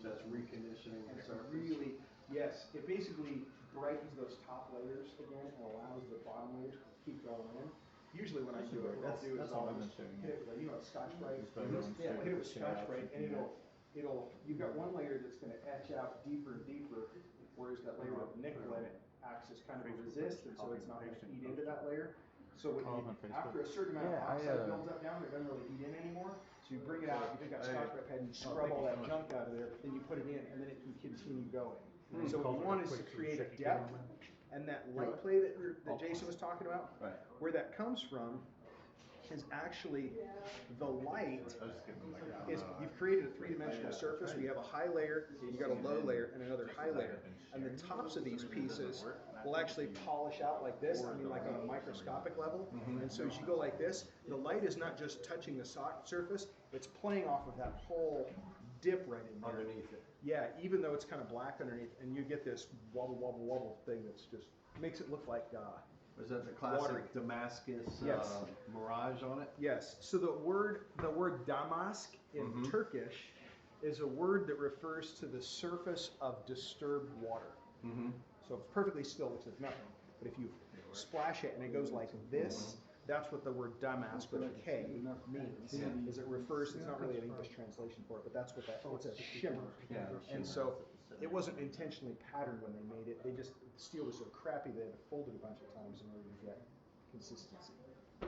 So that's reconditioning
And
the
it
surface?
really, yes, it basically brightens those top layers again and allows the bottom layers to keep going in. Usually when I do it, what I'll do is
That's all
I'll
I've been
just
showing
hit
you.
it with, you know, Scotch-Brite.
Just by going
Yeah,
straight
hit it
to
with
share out,
Scotch-Brite, and you've got one layer that's gonna etch out deeper and deeper, whereas that layer of nickel in it acts as kind of a resist, and so it's not gonna eat into that layer. So when
Oh,
you,
on Facebook.
after a certain amount of
Yeah,
oxide builds up down, it doesn't really eat in anymore. So you bring it out, you take that Scotch-Brite pad and you scrub all that junk out of there, then you put it in, and then it can continue going. So what you want is to create a depth, and that light play that Jason was talking about,
Right.
where that comes from is actually the light is, you've created a three-dimensional surface where you have a high layer, you got a low layer, and another high layer. And the tops of these pieces will actually polish out like this, I mean like on a microscopic level. And so as you go like this, the light is not just touching the surface, it's playing off of that whole dip right in there.
Underneath it.
Yeah, even though it's kind of black underneath, and you get this wobble, wobble, wobble thing that's just, makes it look like,
Was that the classic
watery.
Damascus
Yes.
mirage on it?
Yes, so the word damask in
Mhm.
Turkish is a word that refers to the surface of disturbed water.
Mm-hmm.
So it's perfectly still, looks like nothing. But if you splash it and it goes like this, that's what the word damask with a K means. Is it refers, it's not really an English translation for it, but that's what that, it's a shimmer.
Yeah.
And so it wasn't intentionally patterned when they made it. They just, the steel was so crappy they had to fold it a bunch of times in order to get consistency.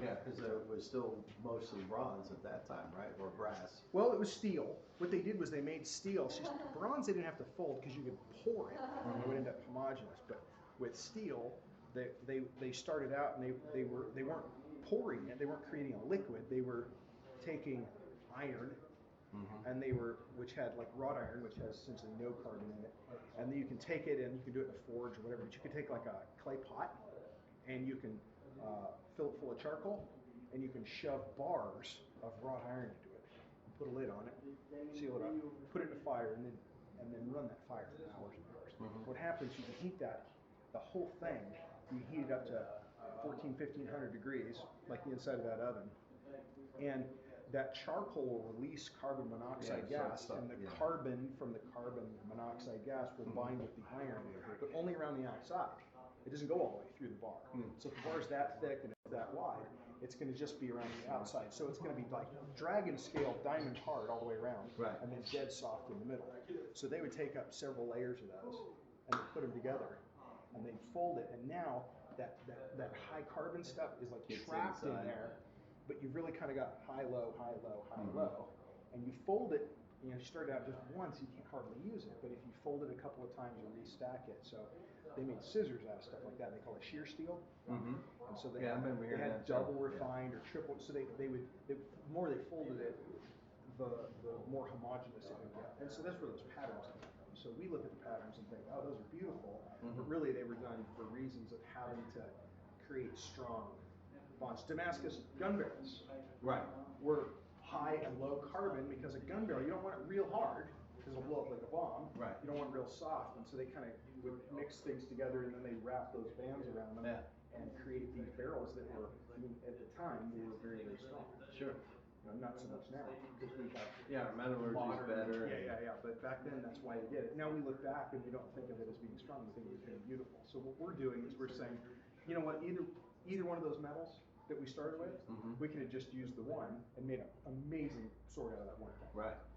Yeah, because it was still mostly bronze at that time, right? Or brass.
Well, it was steel. What they did was they made steel. Bronze they didn't have to fold because you could pour it and it would end up homogeneous. But with steel, they started out and they weren't pouring it. They weren't creating a liquid. They were taking iron, and which had like wrought iron, which has essentially no carbon in it. And then you can take it and you can do it in a forge or whatever. But you could take like a clay pot and you can fill it full of charcoal, and you can shove bars of wrought iron into it. Put a lid on it, seal it up, put it in a fire, and then run that fire for hours and hours. What happens, you can heat the whole thing, you heat it up to 1,500 degrees, like the inside of that oven, and that charcoal will release carbon monoxide gas, and the carbon from the carbon monoxide gas will bind with the iron, but only around the outside. It doesn't go all the way through the bar. So if the bar is that thick and it's that wide, it's going to just be around the outside. So it's going to be like dragon scale, diamond hard all the way around, and then dead soft in the middle. So they would take up several layers of those and they put them together, and they'd fold it. And now that high carbon stuff is like trapped in there, but you've really kind of got high, low, high, low, high, low, and you fold it. You know, you start out just once, you can't hardly use it. But if you fold it a couple of times, you restack it. So they made scissors out of stuff like that. They call it shear steel. And so they had double refined or triple. So the more they folded it, the more homogeneous it would get. And so that's where those patterns come from. So we look at the patterns and think, oh, those are beautiful. But really they were done for reasons of having to create strong bonds. Damascus gun barrels were high and low carbon because a gun barrel, you don't want it real hard because it'll blow up like a bomb. You don't want it real soft, and so they kind of would mix things together, and then they wrap those bands around them and create these barrels that were, I mean, at the time, they were very, very strong.
Sure.
You know, not so much now because we have
metallurgy's better.
Yeah. But back then, that's why they did it. Now we look back and we don't think of it as being strong. We think of it as being beautiful. So what we're doing is we're saying, you know what? Either one of those metals that we started with, we could have just used the one and made an amazing sword out of that one thing.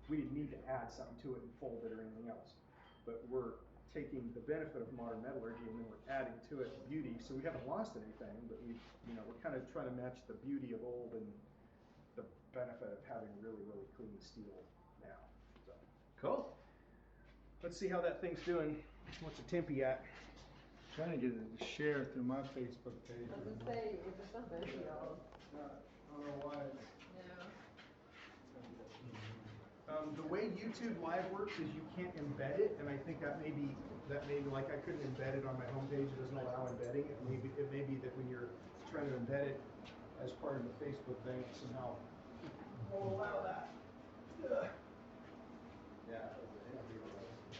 We didn't need to add something to it and fold it or anything else. But we're taking the benefit of modern metallurgy and then we're adding to it beauty. So we haven't lost anything, but we're kind of trying to match the beauty of old and the benefit of having really, really clean steel now. So.
Cool.
Let's see how that thing's doing. What's the tempi at?
Trying to get it to share through my Facebook page.
I was gonna say, if it's not busy, I'll.
I don't know why.
The way YouTube Live works is you can't embed it, and I think that may be like I couldn't embed it on my homepage. It doesn't allow embedding it. It may be that when you're trying to embed it as part of the Facebook thing, it somehow won't allow that.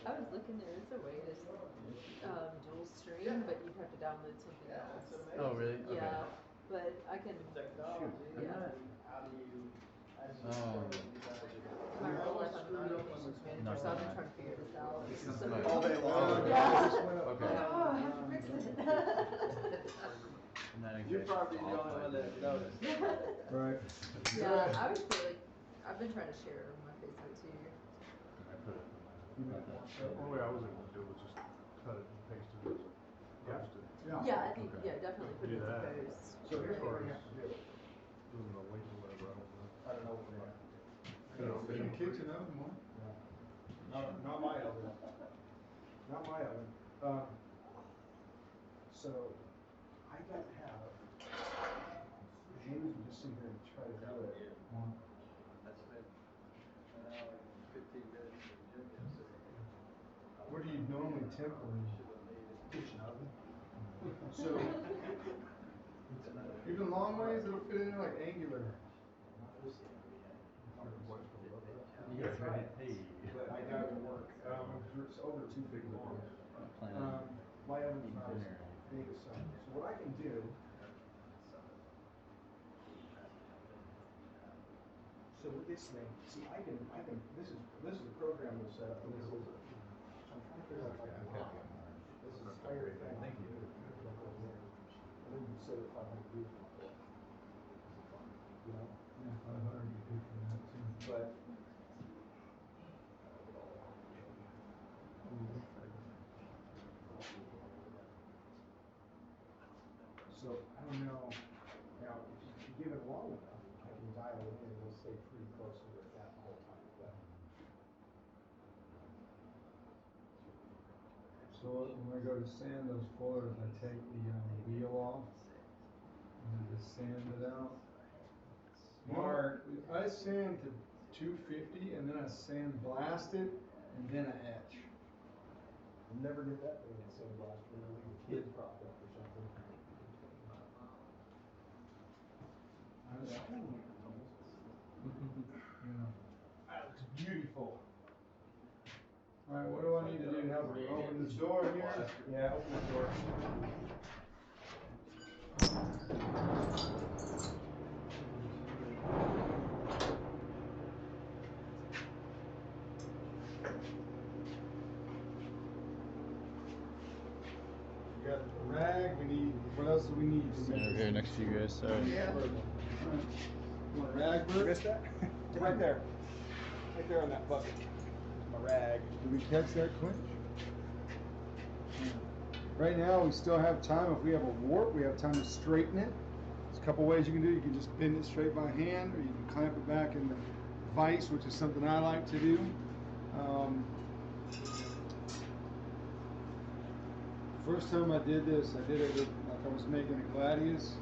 I was looking, there is a way to dual stream, but you'd have to download something else.
Oh, really?
Yeah, but I can. Yeah. My role is I'm a communications manager, so I've been trying to figure this out.
All day long.
Yeah.
Okay.
Oh, I have to fix it.
You're probably the only one that noticed.
Right.
Yeah, I would feel like, I've been trying to share it on my Facebook too.
I put it. The only way I was able to do it was just cut it and paste it as a post it.
Yeah, I think, definitely put it as a post.
So here's what we're gonna have to do.
Doing the link or whatever, I don't know.
I don't know what we're gonna have to do.
In the kitchen oven, one.
Not my oven. Not my oven. So I don't have. James would just sit here and try to do it.
I spent an hour and 15 minutes in the gym yesterday.
Where do you normally temper?
Kitchen oven. So
Even long ways, it'll fit in there like angular.
You guys ready? Hey.
my guy will work. It's over 2 big logs. My oven's not as big as some. So what I can do. So with this thing, see, I can. This is the programmable setup. And this is. I'm trying to figure out if I can. This is higher thing. Thank you. And then you set it 500 degrees. You know. Yeah, 500 you pay for that too. But. So I don't know. Now, if you give it long enough, I can dial it in. It'll stay pretty close to where it's at the whole time. But so when I go to sand those fullers, I take the wheel off and just sand it out. Mark, I sand to 250 and then I sand blast it and then I etch. I'll never get that thing in sand blast. Maybe a kid propped up or something. That looks beautiful. All right, what do I need to do now? Open this door here? Yeah, open the door. We got the rag. We need. What else do we need?
Stand over here next to you guys. Sorry.
Yeah. You want a rag, Burt?
Missed that? Right there. Right there on that bucket. There's my rag.
Did we catch that clinch? Right now, we still have time. If we have a warp, we have time to straighten it. There's a couple ways you can do it. You can just bend it straight by hand, or you can clamp it back in the vise, which is something I like to do. First time I did this, I did it with, like I was making a gladius,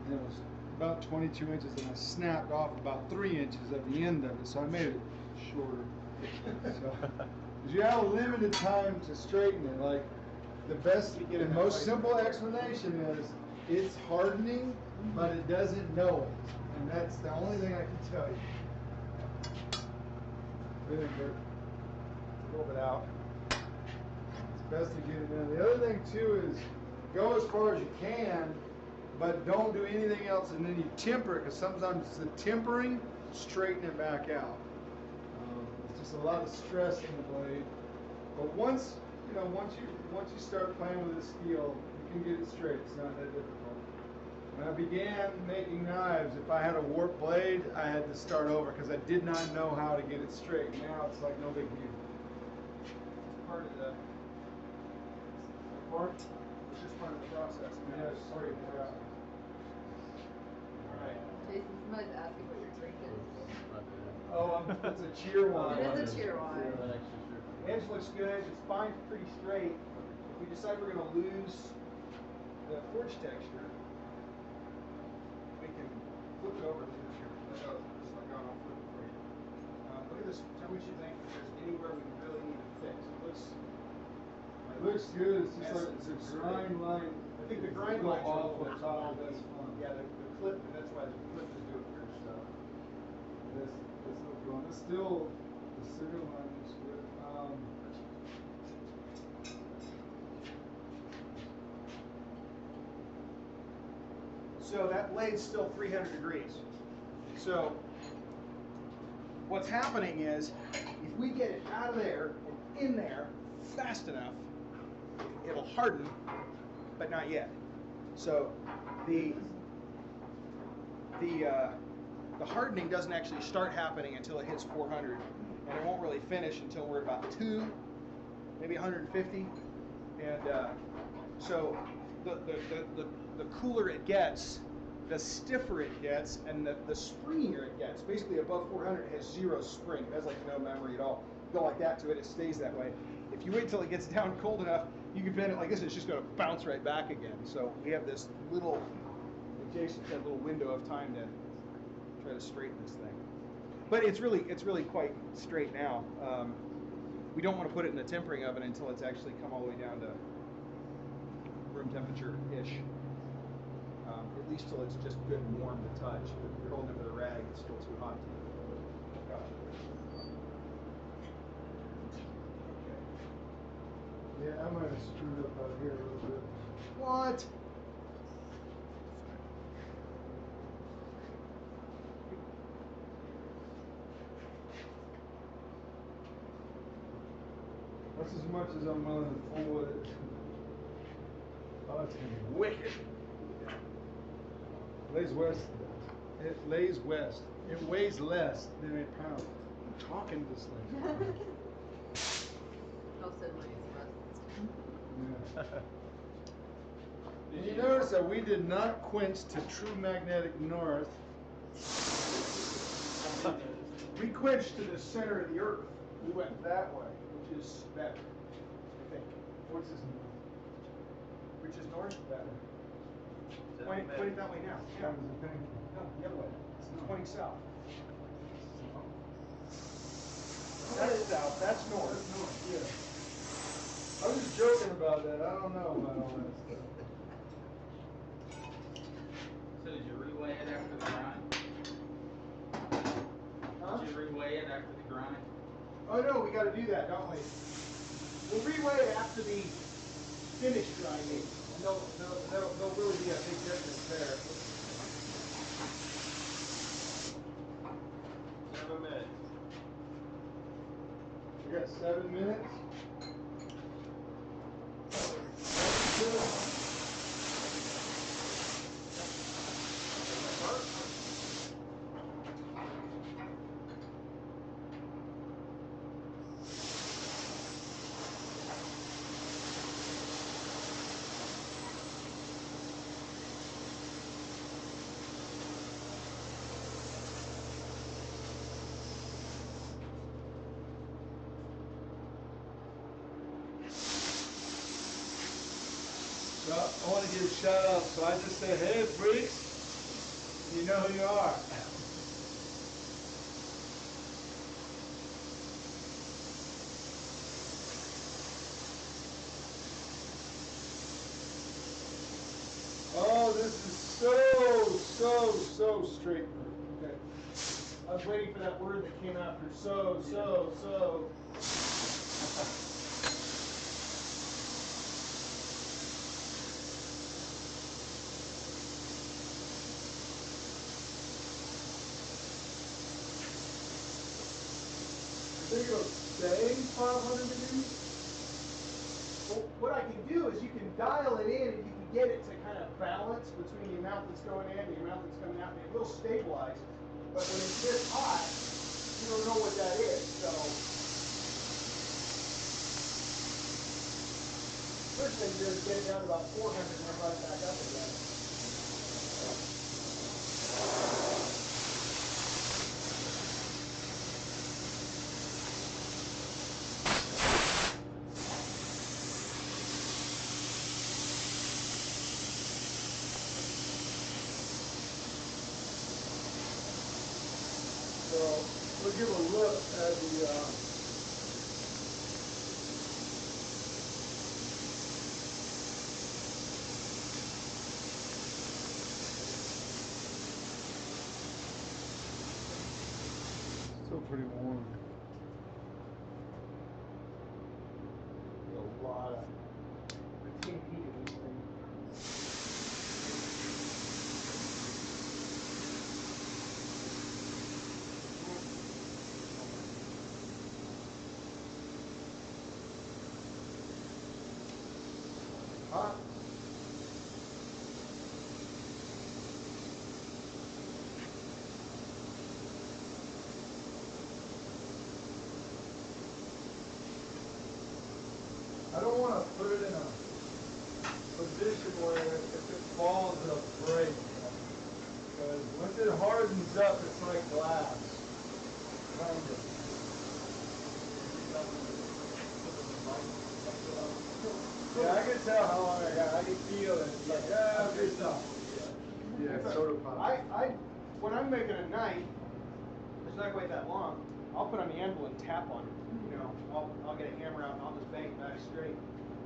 and it was about 22 inches, and I snapped off about 3 inches at the end of it, so I made it shorter. So, you have a limited time to straighten it. Like the best, the most simple explanation is it's hardening, but it doesn't know it, and that's the only thing I can tell you. Really good. A little bit out. Best to get it in. The other thing too is go as far as you can, but don't do anything else, and then you temper it, because sometimes the tempering straighten it back out. It's just a lot of stress in the blade. But once you start playing with the steel, you can get it straight. It's not that difficult. When I began making knives, if I had a warped blade, I had to start over because I did not know how to get it straight. Now it's like no big deal. Part of the part? It's just part of the process. Yes, part of the process. All right.
Jason, somebody's asking what you're drinking.
Oh, it's a cheer wine.
It is a cheer wine.
Edge looks good. It's fine, pretty straight. If we decide we're going to lose the forge texture, we can flip it over to this here. Look at this. Tell me what you think. If there's anywhere we really need to fix.
It looks good. It's just like the grind line.
I think the grind line
off the top. That's fun.
Yeah, the clip. That's why the clip is doing weird stuff.
This looks good. It's still the serial line looks good.
So that blade's still 300 degrees. So what's happening is, if we get it out of there and in there fast enough, it'll harden, but not yet. So the hardening doesn't actually start happening until it hits 400, and it won't really finish until we're about 2, maybe 150. And so the cooler it gets, the stiffer it gets, and the springier it gets. Basically, above 400, it has 0 spring. It has like no memory at all. You go like that to it, it stays that way. If you wait till it gets down cold enough, you can bend it like this, it's just going to bounce right back again. So we have this little, adjacent that little window of time to try to straighten this thing. But it's really quite straight now. We don't want to put it in the tempering oven until it's actually come all the way down to room temperature-ish. At least till it's just good and warm to touch. But if you're holding it with a rag, it's still too hot to
Yeah, I might have screwed up out here a little bit.
What?
That's as much as I'm willing to fool with it. Oh, it's gonna be wicked. Lays west. It lays west. It weighs less than a pound. I'm talking this thing.
Also lays west.
Yeah. And you notice that we did not quench to true magnetic north.
We quenched to the center of the earth. We went that way, which is better, I think.
What's his name?
Which is north better. Point it that way now. Yeah.
That was the thing.
No, the other way. It's pointing south. That's south. That's north.
That's north, yeah. I was just joking about that. I don't know about all that stuff.
So did you reweigh it after the grind?
Huh?
Did you reweigh it after the grind?
Oh no, we got to do that, don't we? We'll reweigh it after the finished grinding. And there'll really be a big difference there.
7 minutes.
We got 7 minutes. So I want to give shout outs, so I just say, hey freaks, you know who you are. Oh, this is so straight.
Okay. I was waiting for that word that came after so.
I think it'll stay 500 degrees.
Well, what I can do is you can dial it in and you can get it to kind of balance between the amount that's going in and the amount that's coming out. And it will stabilize. But when it's this hot, you don't know what that is. So first thing to do is get it down to about 400 and then run it back up again.
So we'll give a look at the still pretty warm.
A lot of retain heat in this thing.
Hot. I don't want to put it in a position where if it falls, it'll break. Because once it hardens up, it's like glass. Kind of. Yeah, I can tell how long I got. I can feel it. It's like, good stuff. Yeah, it's sort of hot.
When I'm making a knife, it's not quite that long. I'll put on the anvil and tap on it. You know, I'll get a hammer out and I'll just bang it back straight.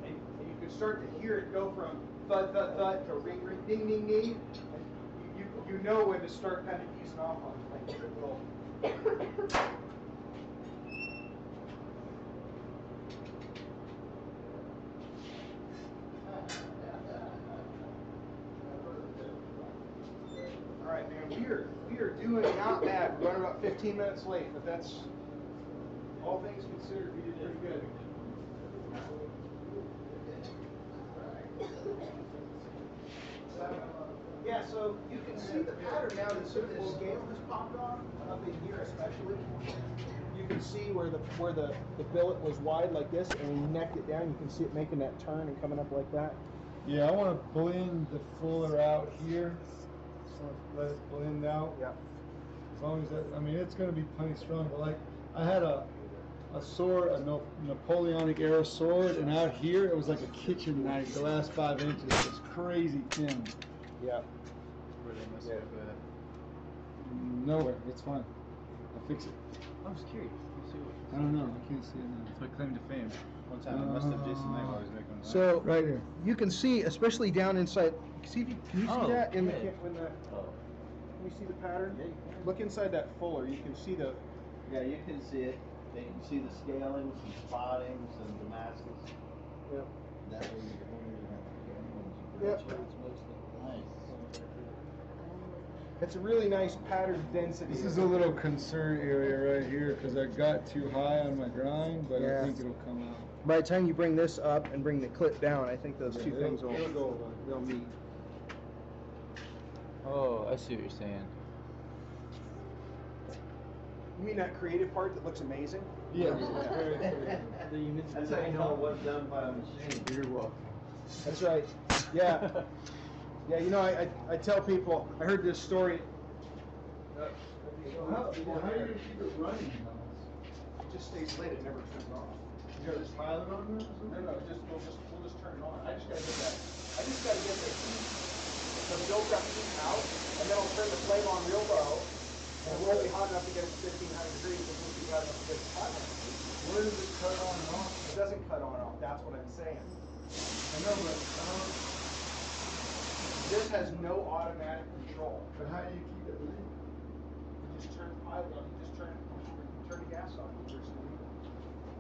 And you can start to hear it go from thud, thud, thud to ring, ring, ding, ding, ding. And you know when to start kind of easing off on it. Like it will. We are doing not bad. We're running about 15 minutes late, but that's all things considered. We did pretty good. Yeah, so you can see the pattern now that sort of the scale has popped off up in here, especially. You can see where the billet was wide like this, and we necked it down. You can see it making that turn and coming up like that.
Yeah, I want to blend the fuller out here. Just want to let it blend out.
Yeah.
As long as that, I mean, it's going to be plenty strong. But like, I had a sword, a Napoleonic era sword, and out here it was like a kitchen knife. The last 5 inches was crazy thin.
Yeah.
Where they mess up at?
Nowhere. It's fine. I'll fix it.
I'm just curious.
I don't know. I can't see it now.
It's my claim to fame. One time I messed up Jason Knight while I was making one.
So
Right here.
you can see, especially down inside. See if you, can you see that in the when the?
Oh.
Can you see the pattern?
Yeah, you can.
Look inside that fuller. You can see the.
Yeah, you can see it. You can see the scalings and spottings and Damascus.
Yep.
That way you don't even have to get anything.
Yep.
Nice.
It's a really nice pattern density.
This is a little concern area right here because I got too high on my grind, but
Yeah.
I think it'll come out.
By the time you bring this up and bring the clip down, I think those two things will
It'll go away.
they'll meet.
Oh, I see what you're saying.
You mean that creative part that looks amazing?
Yeah.
That's how you know it wasn't done by a machine. You're welcome.
That's right. Yeah. Yeah, you know, I tell people, I heard this story.
How are you going to keep it running?
It just stays lit, it never turns off.
You got a pilot on there or something?
No, we'll just turn it on. I just gotta get the heat, the built up heat out, and then I'll turn the flame on real low, and it won't be hot enough to get it to 1500 degrees, it won't be hot enough to get it to 500 degrees.
Where does it cut on and off?
It doesn't cut on and off, that's what I'm saying.
I know, but
This has no automatic control.
how do you keep it lit?
You just turn the pilot on, you just turn the gas on, you just leave it.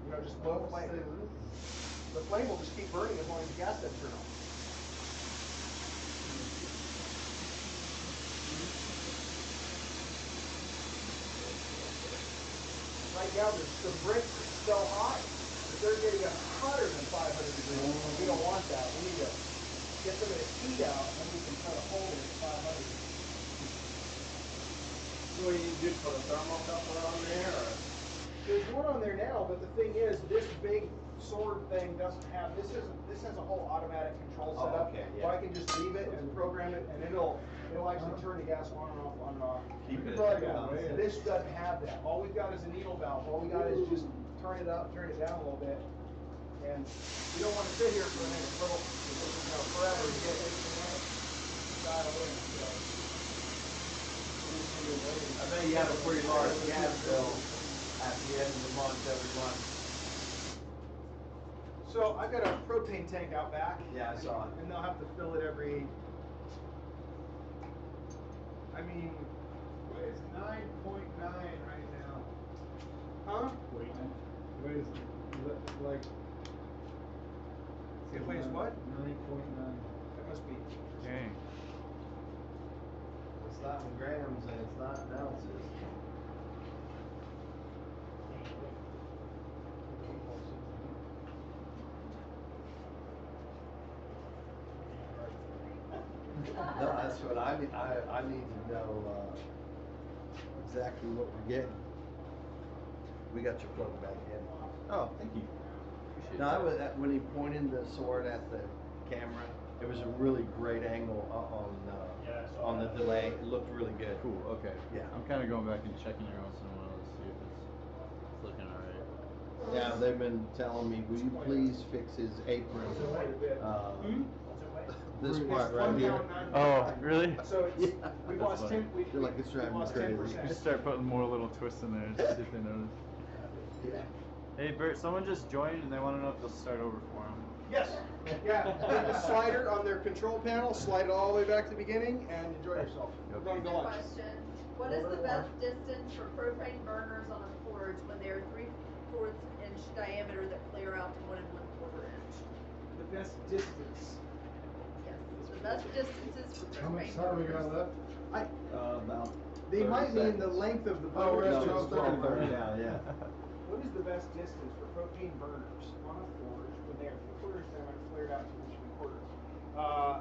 You know, just low flame. The flame will just keep burning as long as the gas doesn't turn on. Right now, the bricks are so hot that they're getting hotter than 500 degrees. We don't want that. We need to get some of the heat out, and then we can try to hold it at 500.
So what do you do, put a thermocouple on there, or?
There's one on there now, but the thing is, this big sword thing doesn't have, this has a whole automatic control
Oh,
setup.
okay,
So
yeah.
I can just leave it and program it, and it'll actually turn the gas on and off, on and off.
Keep it
But,
at
yeah, this doesn't have that. All we've got is a needle valve. All we got is just turn it up, turn it down a little bit. And you don't want to sit here for the next little, forever to get everything dialed in.
I bet you have a pretty large gas bill at the end of the month, every month.
So I've got a propane tank out back.
Yeah, I saw it.
And they'll have to fill it every, I mean,
It's 9.9 right now.
huh?
Weighs like.
It weighs what?
9.9.
That must be.
Dang.
It's not in grams and it's not in ounces. No, that's what I need to know, exactly what we're getting. We got your plug back in.
Oh, thank you. Appreciate
No, I
that.
was, when he pointed the sword at the camera, it was a really great angle on the delay. It looked really good.
Cool, okay.
Yeah.
I'm kind of going back and checking here once in a while to see if it's looking alright.
Yeah, they've been telling me, will you please fix his apron? This part right here.
Oh, really?
So it's,
Yeah.
we've lost 10,
I feel like it's driving me
lost
crazy.
10%.
Just start putting more little twists in there, just see if they notice.
Yeah.
Hey Bert, someone just joined and they want to know if they'll start over for them.
Yes. Yeah. Hit the slider on their control panel, slide it all the way back to the beginning, and enjoy yourself. We're going to lunch.
Question: what is the best distance for propane burners on a forge when they are 3/4 inch diameter that clear out to 1 1/4 inch?
The best distance.
Yes, the best distances for
How much
propane
time we
burners.
got left?
About. They might mean the length of the burner.
Oh, we're at
No,
12:30.
yeah. What is the best distance for propane burners on a forge when they are 3/4 down and flared out to 3/4?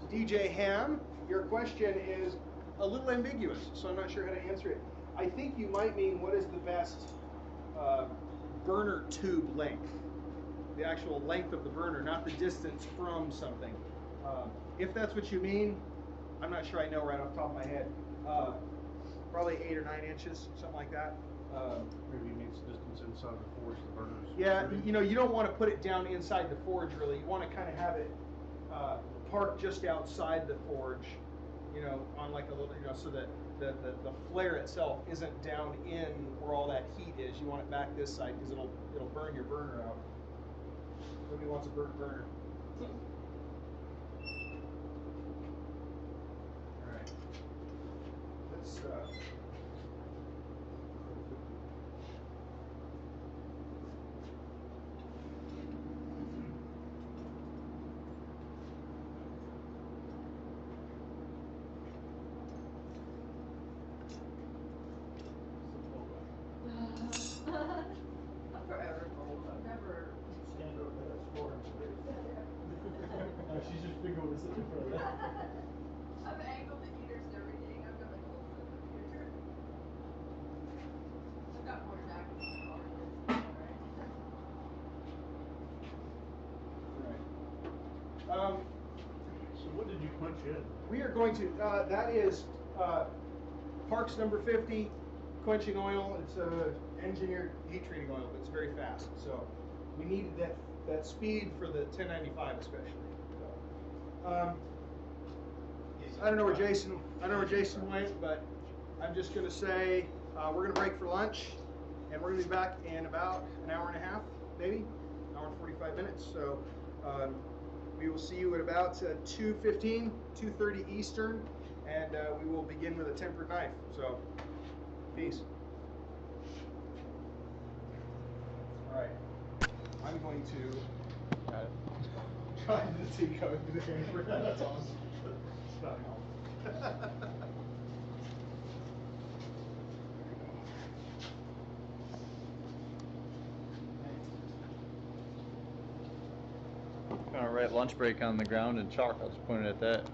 DJ Ham, your question is a little ambiguous, so I'm not sure how to answer it. I think you might mean what is the best burner tube length, the actual length of the burner, not the distance from something. If that's what you mean, I'm not sure I know right off the top of my head. Probably 8 or 9 inches, something like that.
Maybe it needs distance inside the forge, the burners.
Yeah, you know, you don't want to put it down inside the forge, really. You want to kind of have it parked just outside the forge, you know, on like a little, you know, so that the flare itself isn't down in where all that heat is. You want it back this side because it'll burn your burner out. Nobody wants a burnt burner. All right. Let's.
I'm forever cold. I've never.
Stand over there, it's 4 inches. No, she's just big over sitting in front of that.
I've angled the heaters and everything. I've got like a whole computer. I've got more jackets than all of this.
Right.
So what did you punch in?
We are going to, that is Parks number 50, quenching oil. It's engineered heat treating oil, but it's very fast. So we needed that speed for the 1095 especially. I don't know where Jason went, but I'm just going to say we're going to break for lunch, and we're going to be back in about an hour and a half, maybe, an hour and 45 minutes. So we will see you at about 2:15, 2:30 Eastern, and we will begin with a tempered knife. So, peace. All right. I'm going to try to see going to the camera. That's awesome. It's not helpful.
Gonna write lunch break on the ground in chalk. I'll just point it at that.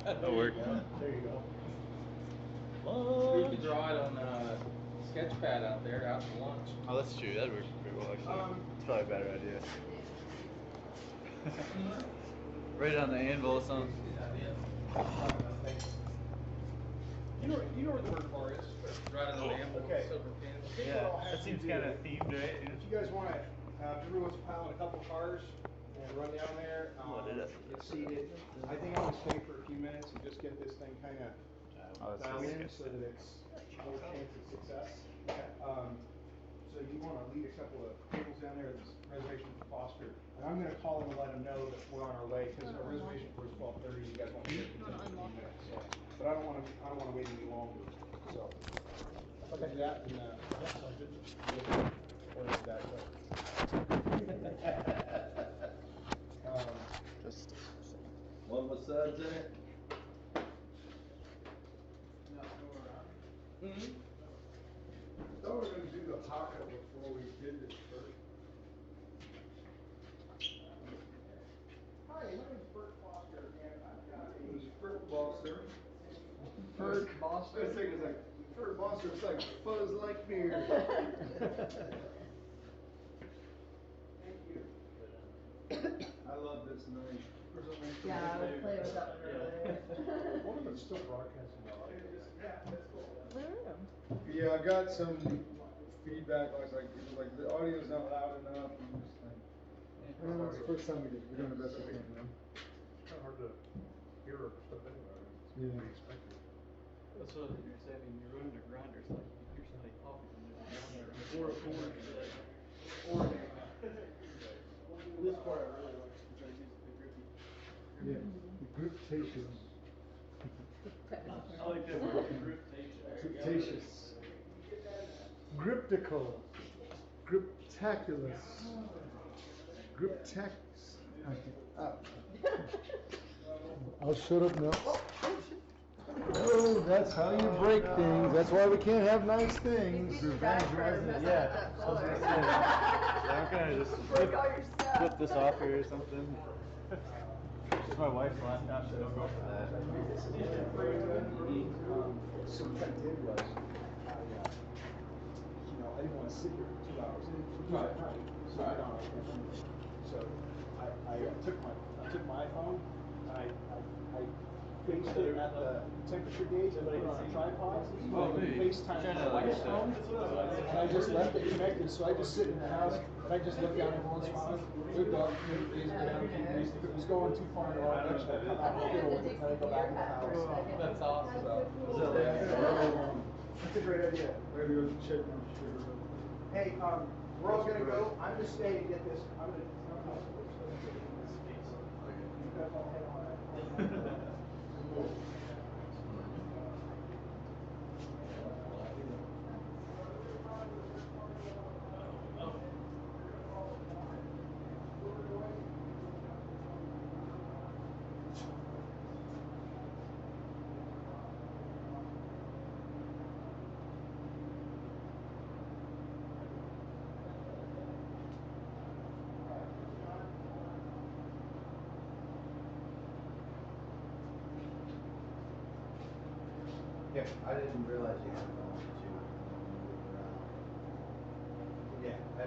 That'll work.
There you
You
go.
could draw it on a sketch pad out there, out for lunch.
Oh, that's true. That'd work pretty well, actually. It's probably a better idea. Right on the anvil or something.
You know where the word bar is?
Right on the anvil,
Okay.
silver pin.
Yeah, that seems kind of themed, right?
If you guys want to, everyone wants to pile in a couple cars and run down there, get seated. I think I'm going to stay for a few minutes and just get this thing kind of dialed in so that it's more chance of success. So you want to lead a couple of tables down there. This reservation for Foster, and I'm going to call him and let him know that we're on our way because our reservation for is 12:30. You guys won't be here for 10 minutes. So, but I don't want to wait any longer. So I'll do that and or that.
Just.
One with suds in it?
I thought we were going to do the pocket before we did this first.
Hi, my name is Burt Foster, and I've got a
Burt Foster.
Burt Foster.
I was thinking, it's like, Burt Foster, it's like fuzz like beer.
Thank you.
I love this night.
Yeah, I was playing with that one earlier.
One of them's still broadcasting the audio.
Yeah, I got some feedback. I was like, the audio's not loud enough. I'm just like, I don't know, it's the first time we're doing the best we can, man.
It's kind of hard to hear stuff anyway. It's
Yeah.
expected.
That's what you're saying. You're running a grinder, so like you hear somebody coughing from there. Or this part I really like because I use the grippy.
Yeah, the griptations.
I like that word, griptation.
Griptacious. Griptical. Griptaculous. Griptax. I'll shut up now. Oh, that's how you break things. That's why we can't have nice things.
Yeah. I was gonna say, I'm gonna just flip this off here or something. It's my wife's laptop, so don't go for that.
So what I did was, I didn't want to sit here for 2 hours. So I took my iPhone, I faced it at the temperature gauge and put it on a tripod. FaceTime my wife's phone, and I just left it connected. So I just sit in the house and I just look down every once in a while. Look up, if it was going too far in the wrong direction, I'd come out and fiddle with it, and then I'd go back in the house.
That's awesome.
That's a great idea.
Maybe go check my sugar.
Hey, we're all gonna go. I'm gonna stay and get this. I'm gonna. You guys all head on.
Yeah, I didn't realize you had to move around. Yeah, I.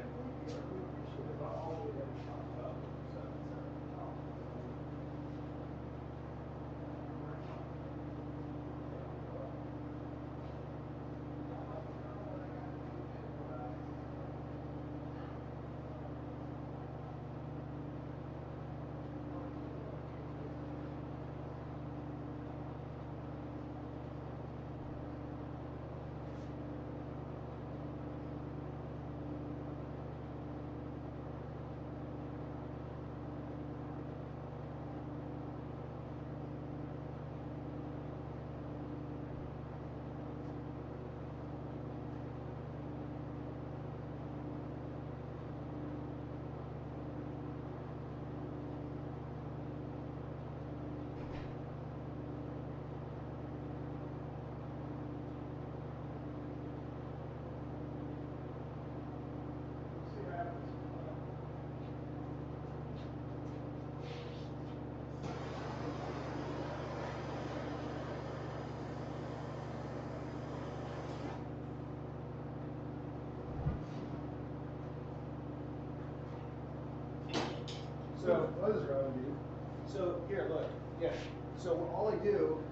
So here, look. Yeah. So all I do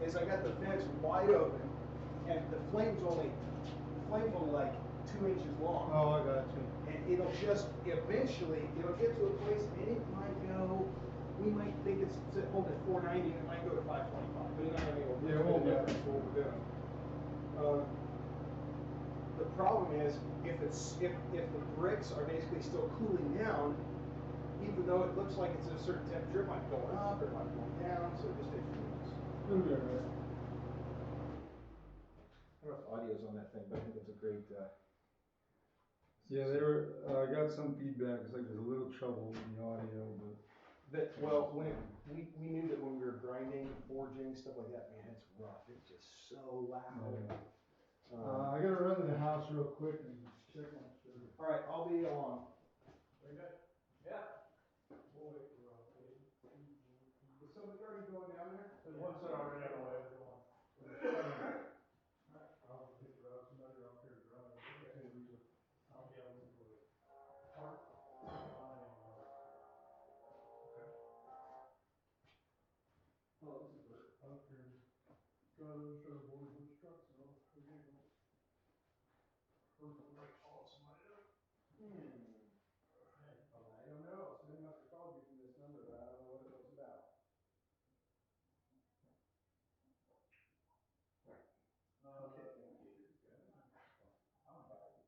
is I got the vents wide open, and the flame's only like 2 inches long.
Oh, I got you.
And it'll just eventually get to a place, and it might go. We might think it's holding at 490, and it might go to 525. But it's not gonna make a difference what we're doing. The problem is if the bricks are basically still cooling down, even though it looks like it's at a certain temperature, it might be going up or it might be going down, so it just takes a few minutes.
It'll be all right.
I don't know if audio's on that thing, but I think it's a great.
Yeah, I got some feedback. It's like there's a little trouble in the audio, but.
When we knew that when we were grinding, forging, stuff like that, man, it's rough. It's just so loud.
I gotta run to the house real quick and check my sugar.
All right, I'll be along.
Very good. Yeah. We'll wait for
Is somebody already going down there?
There's one set already on the way.
I'll pick it up. Somebody out there driving.
I'll be able to do it.
Oh, this is Burt. Out here. Driving, trying to board those trucks and all.
Call somebody up. I don't know. Somebody must have called you from this number, but I don't know what it was about. Okay. I'm back.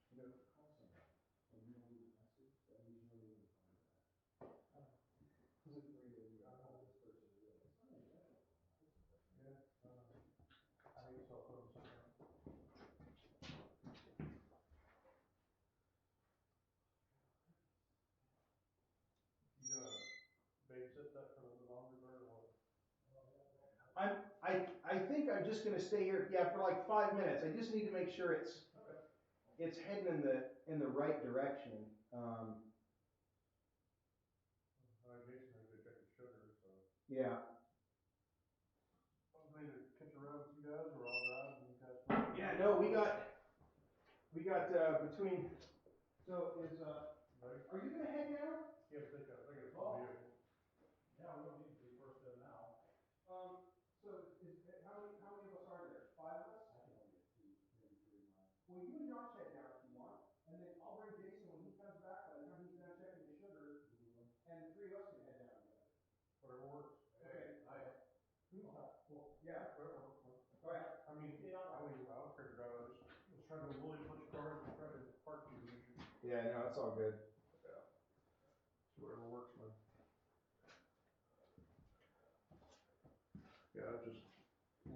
You know, call somebody. And you don't leave a message, that means you don't even find that. Because it's great that you got this person to do it.
Yeah.
I think so. You gonna babysit that for a little bit longer, Bert, or
I think I'm just gonna stay here, yeah, for like 5 minutes. I just need to make sure it's heading in the right direction.
Jason had to check the sugar, so.
Yeah.
I'm going to catch a ride with you guys, or I'll drive and you guys.
Yeah, no, we got between, so is, are you gonna head down?
Yeah, I think it's a
Oh.
vehicle. Yeah, we don't need to be first in now.
So how many of us are there? 5 of us? I can only get 2, maybe 3 of mine. Well, you and Josh head down if you want, and then I'll bring Jason when he comes back, by the time he's done checking the sugar, and the 3 of us can head down together.
Whatever works.
Okay. Cool. Yeah.
Whatever.
All right.
I mean, I don't care to drive, I just was trying to avoid a bunch of cars and try to park you an issue.
Yeah, no, it's all good.
Yeah. So whatever works, man. Yeah, I just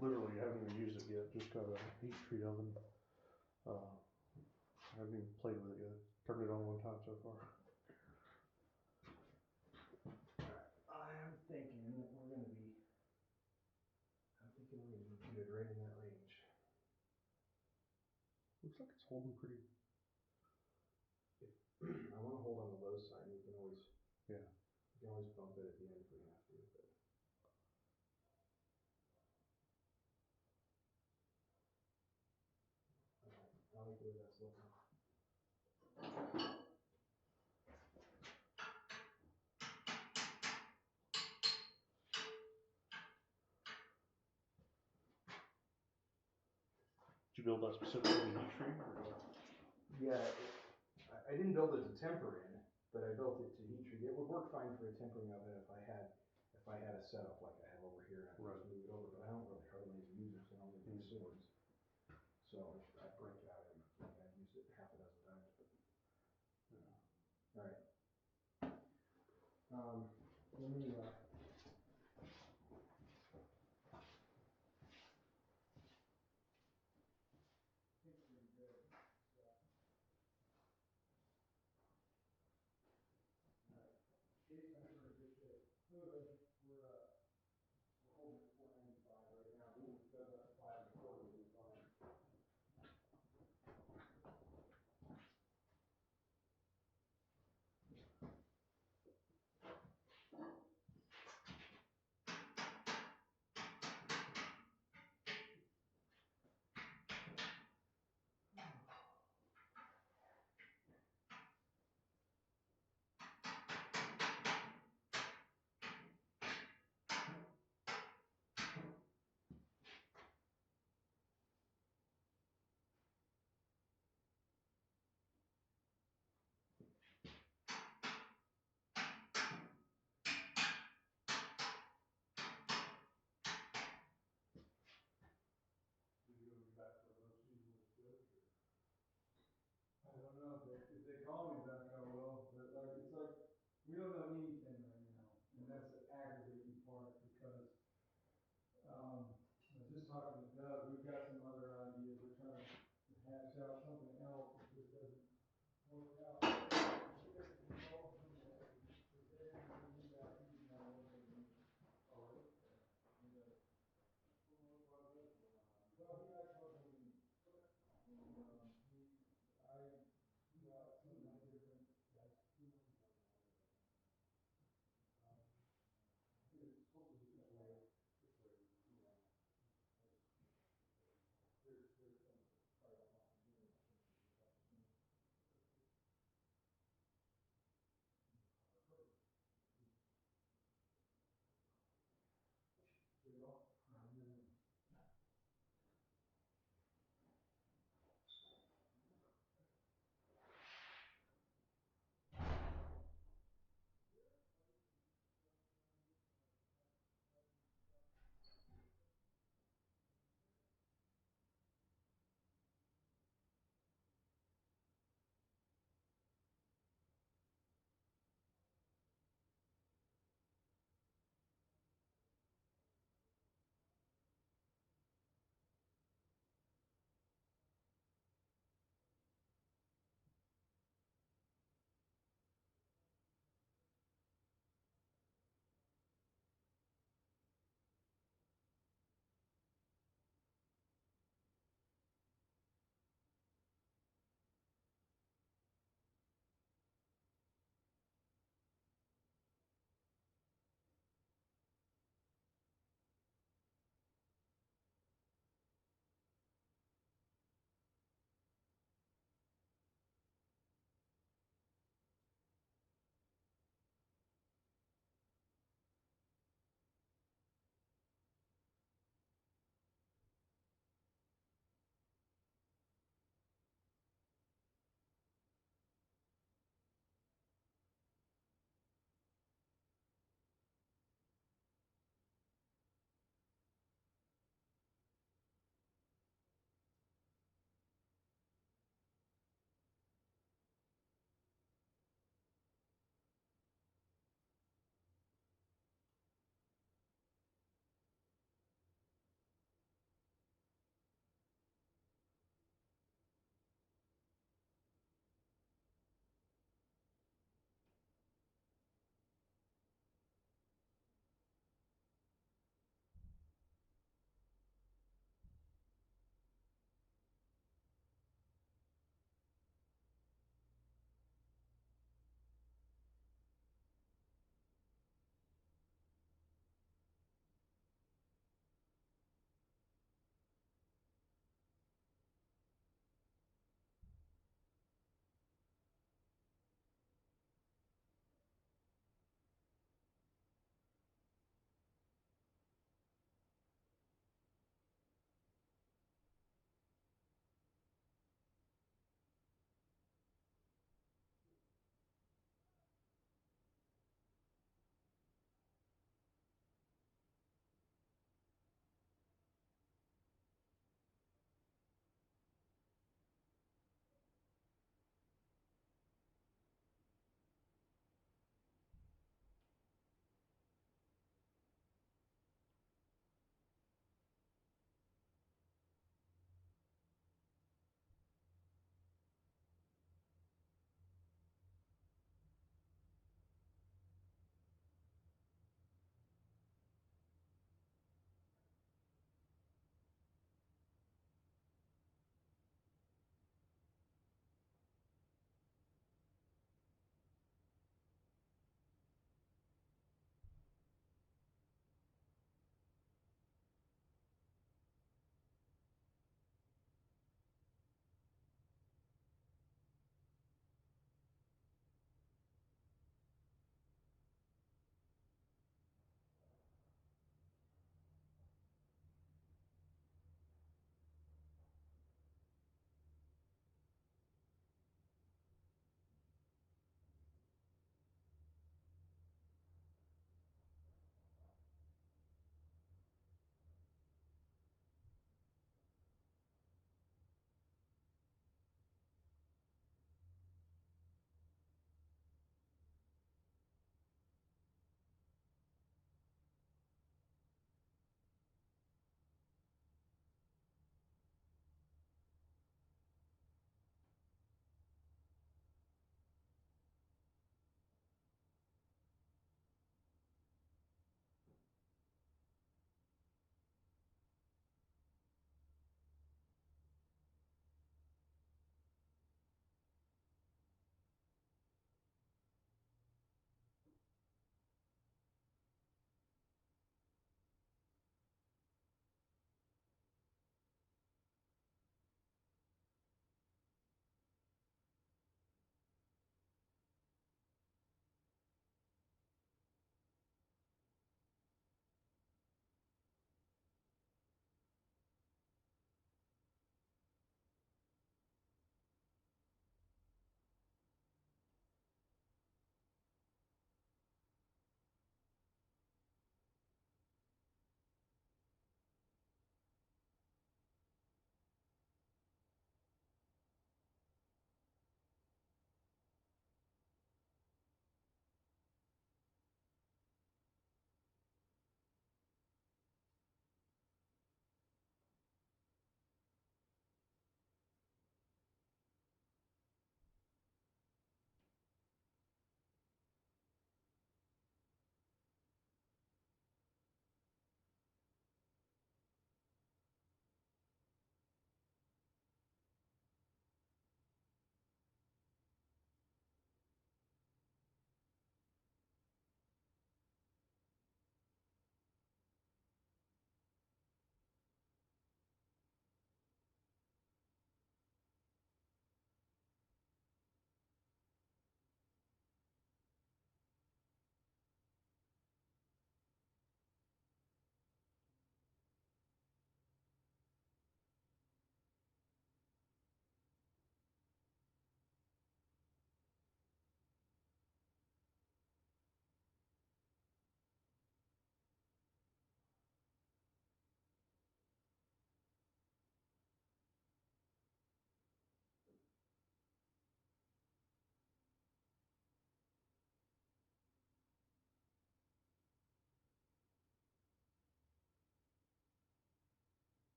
literally haven't even used it yet, just got a heat treat oven. I haven't even played with it yet. Turned it on one time so far.
I'm thinking that we're gonna be good right in that range.
Looks like it's holding pretty.
I want to hold on the low side. You can always,
Yeah.
you can always bump it at the end if we have to. But. I like the way that's looking.
Did you build that specifically for the heat treat or what?
Yeah, I didn't build it to temper in, but I built it to heat treat. It would work fine for a tempering oven if I had a setup like I have over here and I could just move it over, but I don't really hardly even use it, so I don't really use swords. So I break it out and I've used it half a dozen times. But, all right. Let me. We're holding at 495 right now. We can go up to 5 and 4 will be fine.
I don't know if they call me back, I will, but like, it's like, we don't know anything right now, and that's the aggravating part, because, I was just talking to Doug, we've got some other ideas, we're trying to hash out something else, if this doesn't work out. Well, he likes working with me. And, he got something different.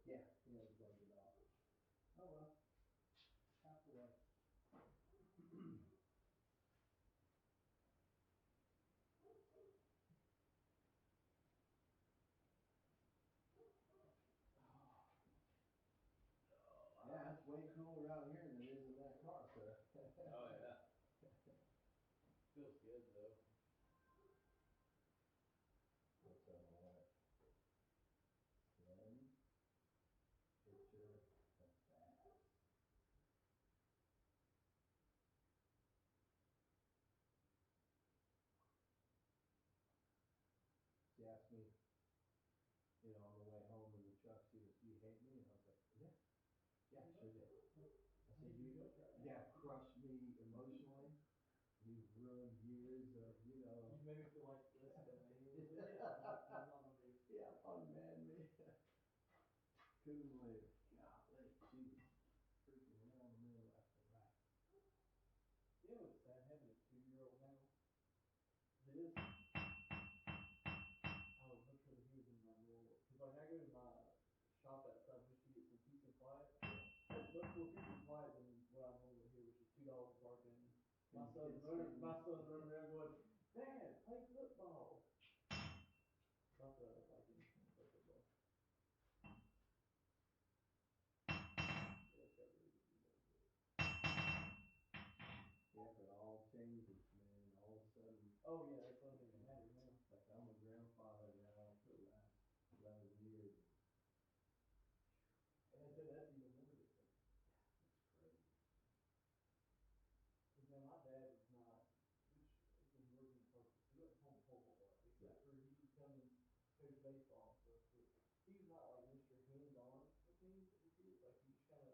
Yeah, yeah, it's going to be off. Oh well, half the way. Yeah, it's way cooler out here than it is in that car, sir.
Oh, yeah. Feels good, though.
What's on what? Ready? Picture of that. She asked me, you know, on the way home in the truck, she goes, "Do you hate me?" And I was like, "Yeah, yeah, I sure did." I said, "You, yeah, crushed me emotionally. You've ruined years of, you know."
You made me feel like less than a man.
Yeah, unman me. Couldn't believe it. Golly, she was freaking around the middle left and right.
You know what's sad having a 2-year-old now? This, I would much rather he was in my normal. Because, like, I go to my shop outside just to get some peace and quiet. That's much more peace and quiet than what I normally hear, which is 2 dogs barking. My son running around going, "Dad, play football." Not that I don't like him. Play football. Yeah, it's got really good email to it.
Yeah, but all changes, man. All of a sudden.
Oh, yeah, that's one thing that matters now.
Like, I'm a grandfather now for the last 11 years.
And I said that's even more different.
It's crazy.
Because now my dad is not, which again, he wasn't perfect. He wasn't home a whole lot, except for he would come and coach baseball and stuff. But he's not like Mr. Hands-on with me with the kids. Like he just kind of,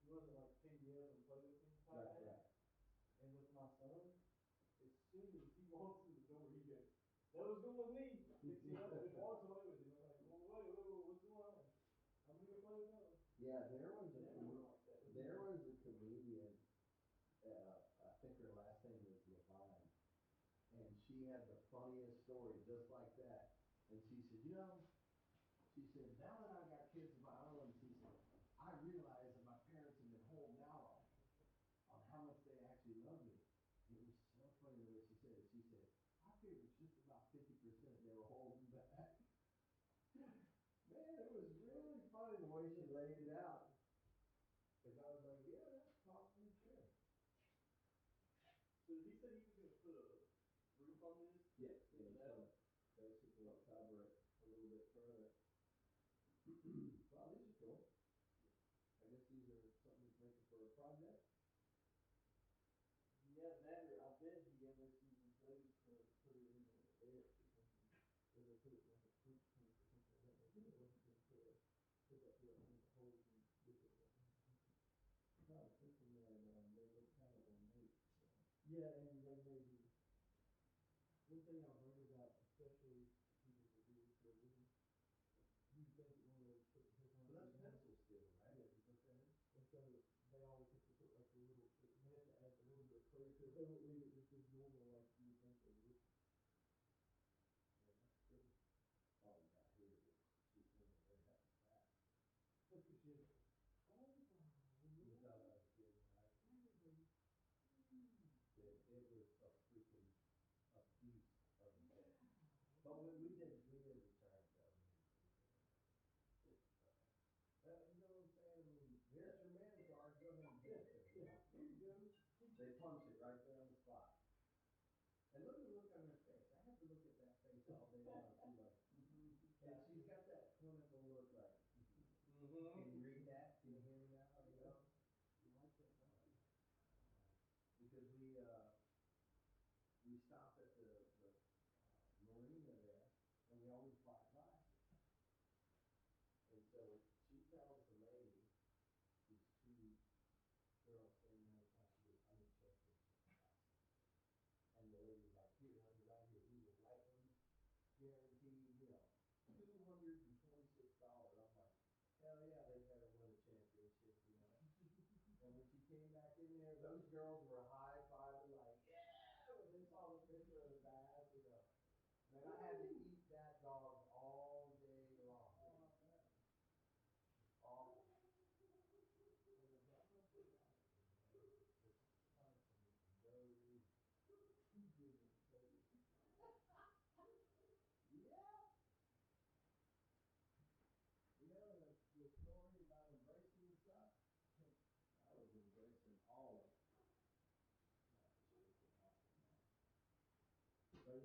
he wasn't like pick me up and play with me type thing.
Right.
And with my son, as soon as he walks in the door, he goes, "Noah's going with me." Picks him up and just walks away with him. I'm like, "Whoa, what's going on? I'm gonna go play with Noah."
Yeah, there was a comedian. I think her last name was Levine, and she had the funniest story just like that. And she said, you know, she said, now that I got kids of my own, she said, I realize that my parents have been holding out on how much they actually love me. It was so funny the way she said it. She said, I figured it's just about 50% they were holding back. Man, it was really funny the way she laid it out. Because I was like, yeah, that's probably true.
So did he say he was gonna put a roof on this?
Yeah, he's gonna basically cover it a little bit further. Well, these are cool. I guess these are something he's making for a project.
Yeah, I bet he was using those to put it in the edge or something. Or they put it in like a fruit tank or something like that. Maybe it wasn't going to put that through like one of the holes and dip it in.
I was thinking that they look kind of ornate. So.
Yeah, and they may be. One thing I've learned about, especially people that do this for a living, you think that one of those put the hook on.
So that's pencil steel, right?
Yeah.
Is what that is?
And so they always have to put like a little, they have to add a little bit of clear to it. They don't leave it just as normal like you would think they would.
Yeah, that's pretty. Oh, yeah, here it is. She's singing right after that.
That's because she has a,
You thought I was kidding, right? It was a freaking a beast of a day. But we did return though. You know what I'm saying? I mean, here's your man card. Go ahead and get it. Here you go. They punch it right there on the spot. And look at the look on her face. I have to look at that face all day long too. Like, and she's got that clinical look. Like, can you read that? Can you hear me now? You know.
you like that, don't you?
Because we stop at the marina there, and we always buy glasses. And so she tells the lady, these two girls standing there with glasses, she goes, "I need to check this glasses." And the lady's like, "Here, honey, right here. These are white ones, guaranteed, you know, $226. I'm like, hell yeah, they better win a championship, you know. And when she came back in there, those girls were high-fiving like, yeah, when they saw the picture of the bass, you know. Man, I had to eat that dog all day long.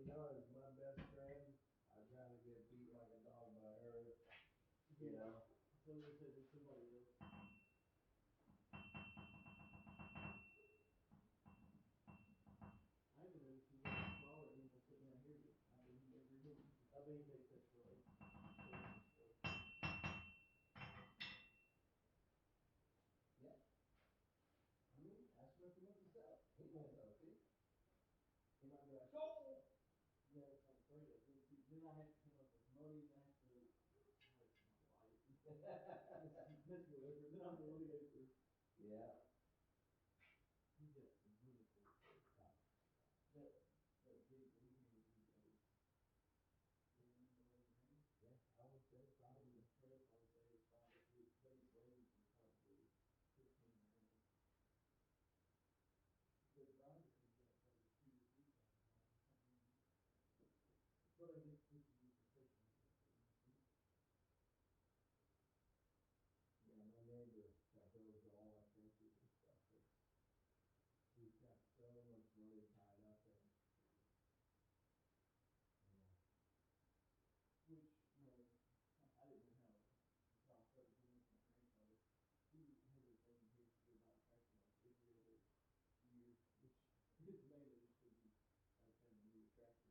know, as my best friend, I'd rather get beat like a dog by her, you know?
Somebody said there's somebody else. I even noticed he's got a smaller animal sitting down here, but I bet he never hit. I bet he takes that for like.
Yeah. I mean, ask him if he wants to sell it. He won't know, see? He might be like, oh!
Yeah, that's what I'm afraid of. Then I have to come up with money, and I have to. My wife. That's whatever. Then I'm the litigator.
Yeah.
He's got some wonderful stuff. That big blue hand is a.
Yeah, I would say probably.
Press, I would say it's 5 or 6. Base weight is probably 15 grand. But Roger says you got probably 2 or 3 times something. But I guess this is your professional.
Yeah, my neighbor got those all our fences and stuff, but he's got so much money tied up in it. Yeah.
Which, you know, I didn't know how this all started going with my grandfather. He had a thing he used to go buy a tractor like every other year, which is mainly just because he out of town and needed a tractor.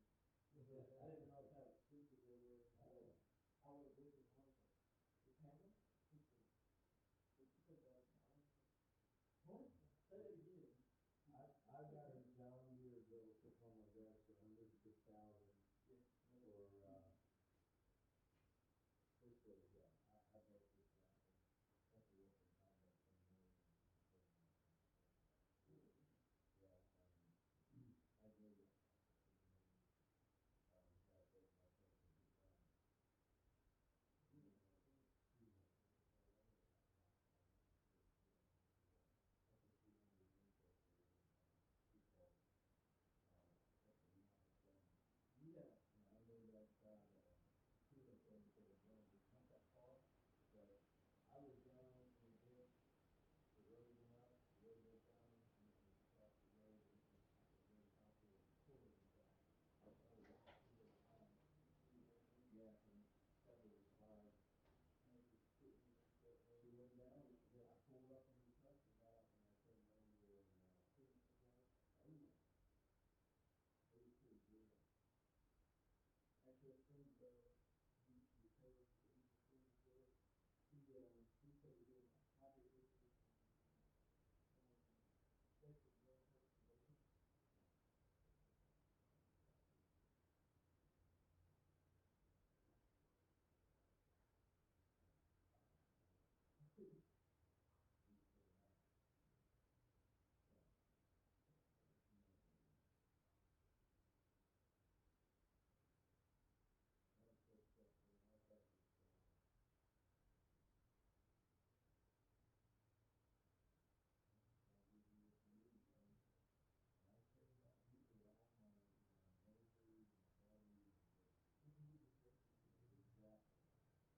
I didn't realize how expensive they were until I went with him. I was like, it's how much? He said, $56,000. What? Say that again.
I've got a John Deere bill sitting on my desk for $106,000
Yeah.
for, Bristol, yeah, I bet this happened. That's a working time, that's $1 million. Yeah, I gave it. Yeah, I think my son could be done. That's a 300 Winchester, because, that's a nice gun.
Yeah.
Yeah, I know that, Peter told me the gun, it's not that far, but I was down in the ditch, the road went up, the road went down, and it was across the road, and it was very possible to pull it back. Oh, wow, yeah, and cover was hard. She went down, I pulled up in the truck and got up and I turned over and, finished the job. Oh, yeah. It was pretty good.
Actually, a friend of he used to recover for the Eagle Schools as well. He started doing like hybrid business and sexual drug conservation.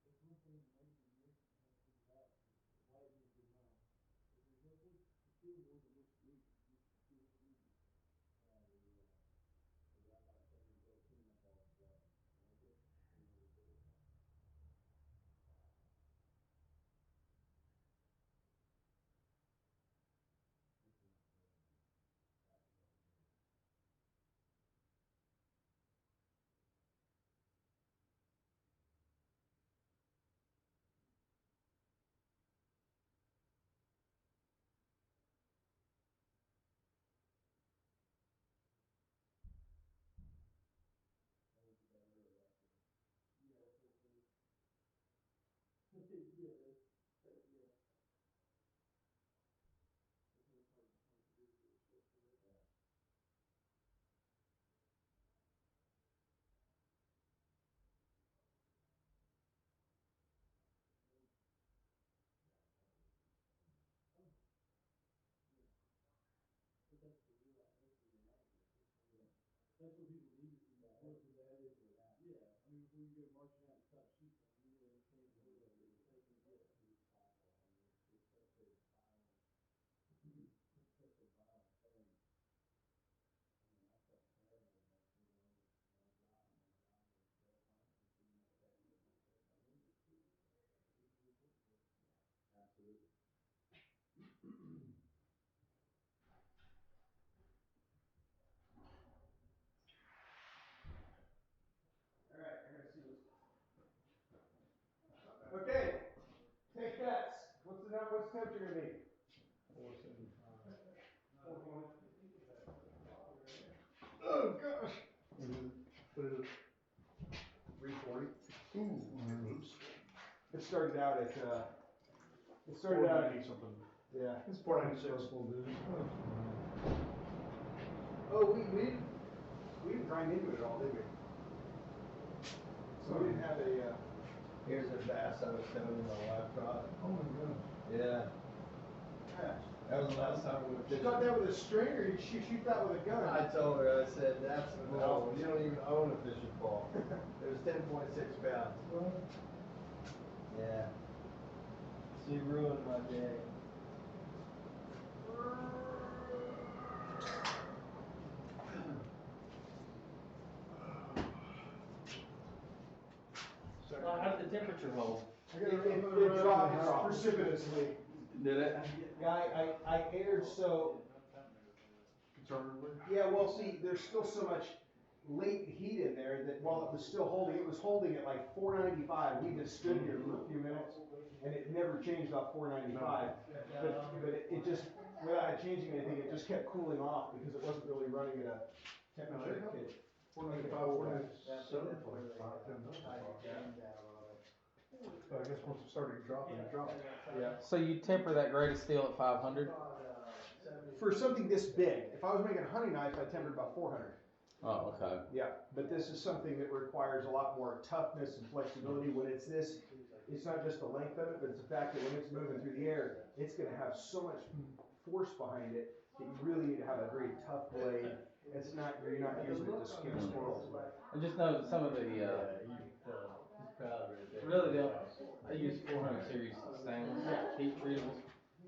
That's one thing the Native Americans have figured out. The white men did not. If there's nothing to kill more than what's illegal, you should kill what's legal.
Yeah, the rabbi told me to go clean up all the blood. Okay. You know, we did it.
Yeah, that's what it is. Yeah, yeah. That's what it's hard to do for the shit for it.
Yeah.
Oh. Yeah. But that's the real, that's the reality.
Yeah.
That's what people need to see.
That is what happened.
Yeah, I mean, before you go marching out and stop shooting, you really understand what it's taking. Yeah.
It's awful. I mean, it's such a violent, it's such a violent thing. I mean, I felt terrible, but, you know,
What's the temperature gonna be?
475. Oh gosh.
What is it?
340.
Ooh.
Oops. It started out at, it started out at,
490 something.
yeah.
It's
496.
purple, dude.
Oh, we didn't grind into it at all, did we? So we didn't have a,
Here's a bass I was showing you my wife caught.
Oh my god.
Yeah,
yeah.
that was the last time we were
She caught that with a string, or did she shoot that with a gun?
I told her, I said, that's, no, you don't even own a fishing pole. It was 10.6 pounds. Yeah. She ruined my day.
How did the temperature hold?
It dropped precipitously.
Did it?
Yeah, I aired so.
Conservatively?
Yeah, well, see, there's still so much latent heat in there that while it was still holding, it was holding at like 495. We just stood here for a few minutes, and it never changed off 495. But it just, without changing anything, it just kept cooling off because it wasn't really running at a temperature that could.
495, 497, 5, 10. I guess once it started dropping, it dropped.
Yeah.
So you temper that greatest steel at 500?
For something this big, if I was making a hunting knife, I tempered about 400.
Oh, okay.
Yeah, but this is something that requires a lot more toughness and flexibility. When it's this, it's not just the length of it, but it's the fact that when it's moving through the air, it's going to have so much force behind it that you really need to have a very tough blade. It's not, you're not using it to skin squirrels.
I just know that some of the, really I use 400 series stainless heat treatables,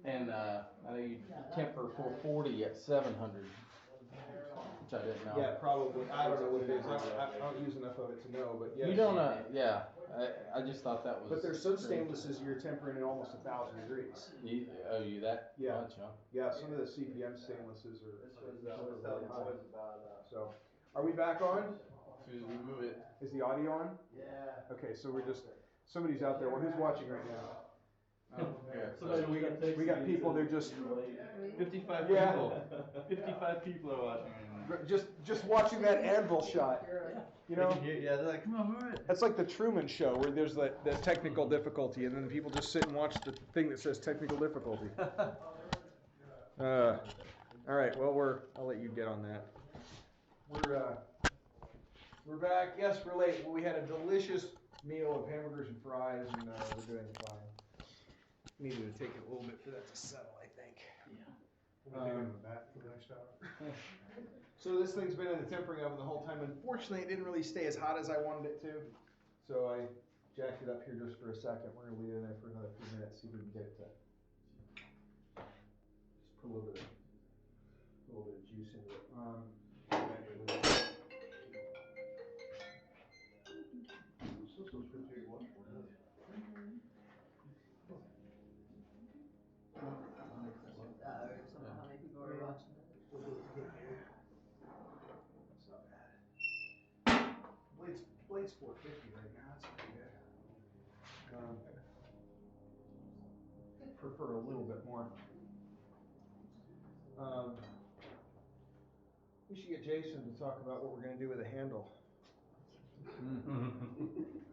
and I know you temper 440 at 700, which I didn't know.
Yeah, probably. I don't know what it is. I don't use enough of it to know, but yeah.
You don't know, yeah. I just thought that was.
But there's some stainlesses you're tempering at almost 1,000 degrees.
You that
Yeah.
much, huh?
Yeah, some of the CPM stainlesses are.
This was, I was telling the boys about,
So, are we back on?
As soon as we move it.
Is the audio on?
yeah.
Okay, so we're just, somebody's out there. Well, who's watching right now?
Yeah.
So we got people, they're just,
55
Yeah.
people. 55 people are watching right now.
just watching that anvil shot. You know?
Yeah, they're like, come on, move it.
That's like the Truman Show where there's the technical difficulty and then people just sit and watch the thing that says technical difficulty. All right, well, I'll let you get on that. We're back. Yes, we're late. Well, we had a delicious meal of hamburgers and fries, and we're doing fine. Needed to take it a little bit for that to settle, I think.
We'll be taking the back for the next hour.
So this thing's been in the tempering oven the whole time. Unfortunately, it didn't really stay as hot as I wanted it to. So I jacked it up here just for a second. We're gonna leave it in there for another few minutes, see if we can get it to just put a little bit of juice into it.
How many people are watching it?
That's not bad. Blade's 450 right now. That's pretty good. I prefer a little bit more. We should get Jason to talk about what we're going to do with the handle.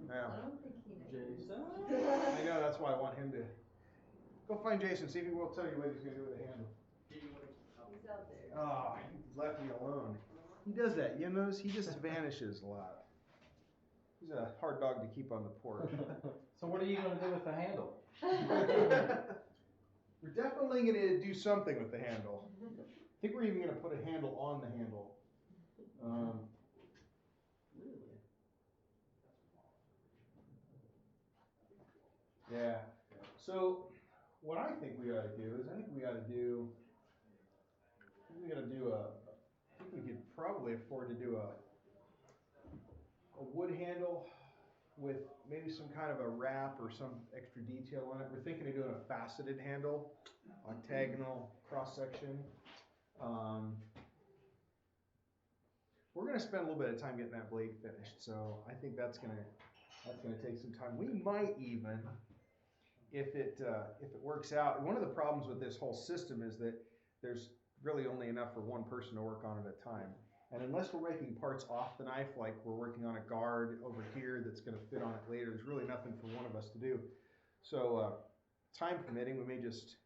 Now,
I don't think he knows.
Jason?
I know, that's why I want him to. Go find Jason, see if he will tell you what he's going to do with the handle.
He's out there.
Oh, he left me alone. He does that, you notice? He just vanishes a lot. He's a hard dog to keep on the porch.
So what are you going to do with the handle?
We're definitely going to do something with the handle. I think we're even going to put a handle on the handle. Yeah. So what I think we ought to do is I think we could probably afford to do a wood handle with maybe some kind of a wrap or some extra detail on it. We're thinking of doing a faceted handle, octagonal cross section. We're gonna spend a little bit of time getting that blade finished, so I think that's gonna take some time. We might even if it works out, one of the problems with this whole system is that there's really only enough for one person to work on at a time. And unless we're making parts off the knife, like we're working on a guard over here that's going to fit on it later, there's really nothing for one of us to do. So time permitting, we may just,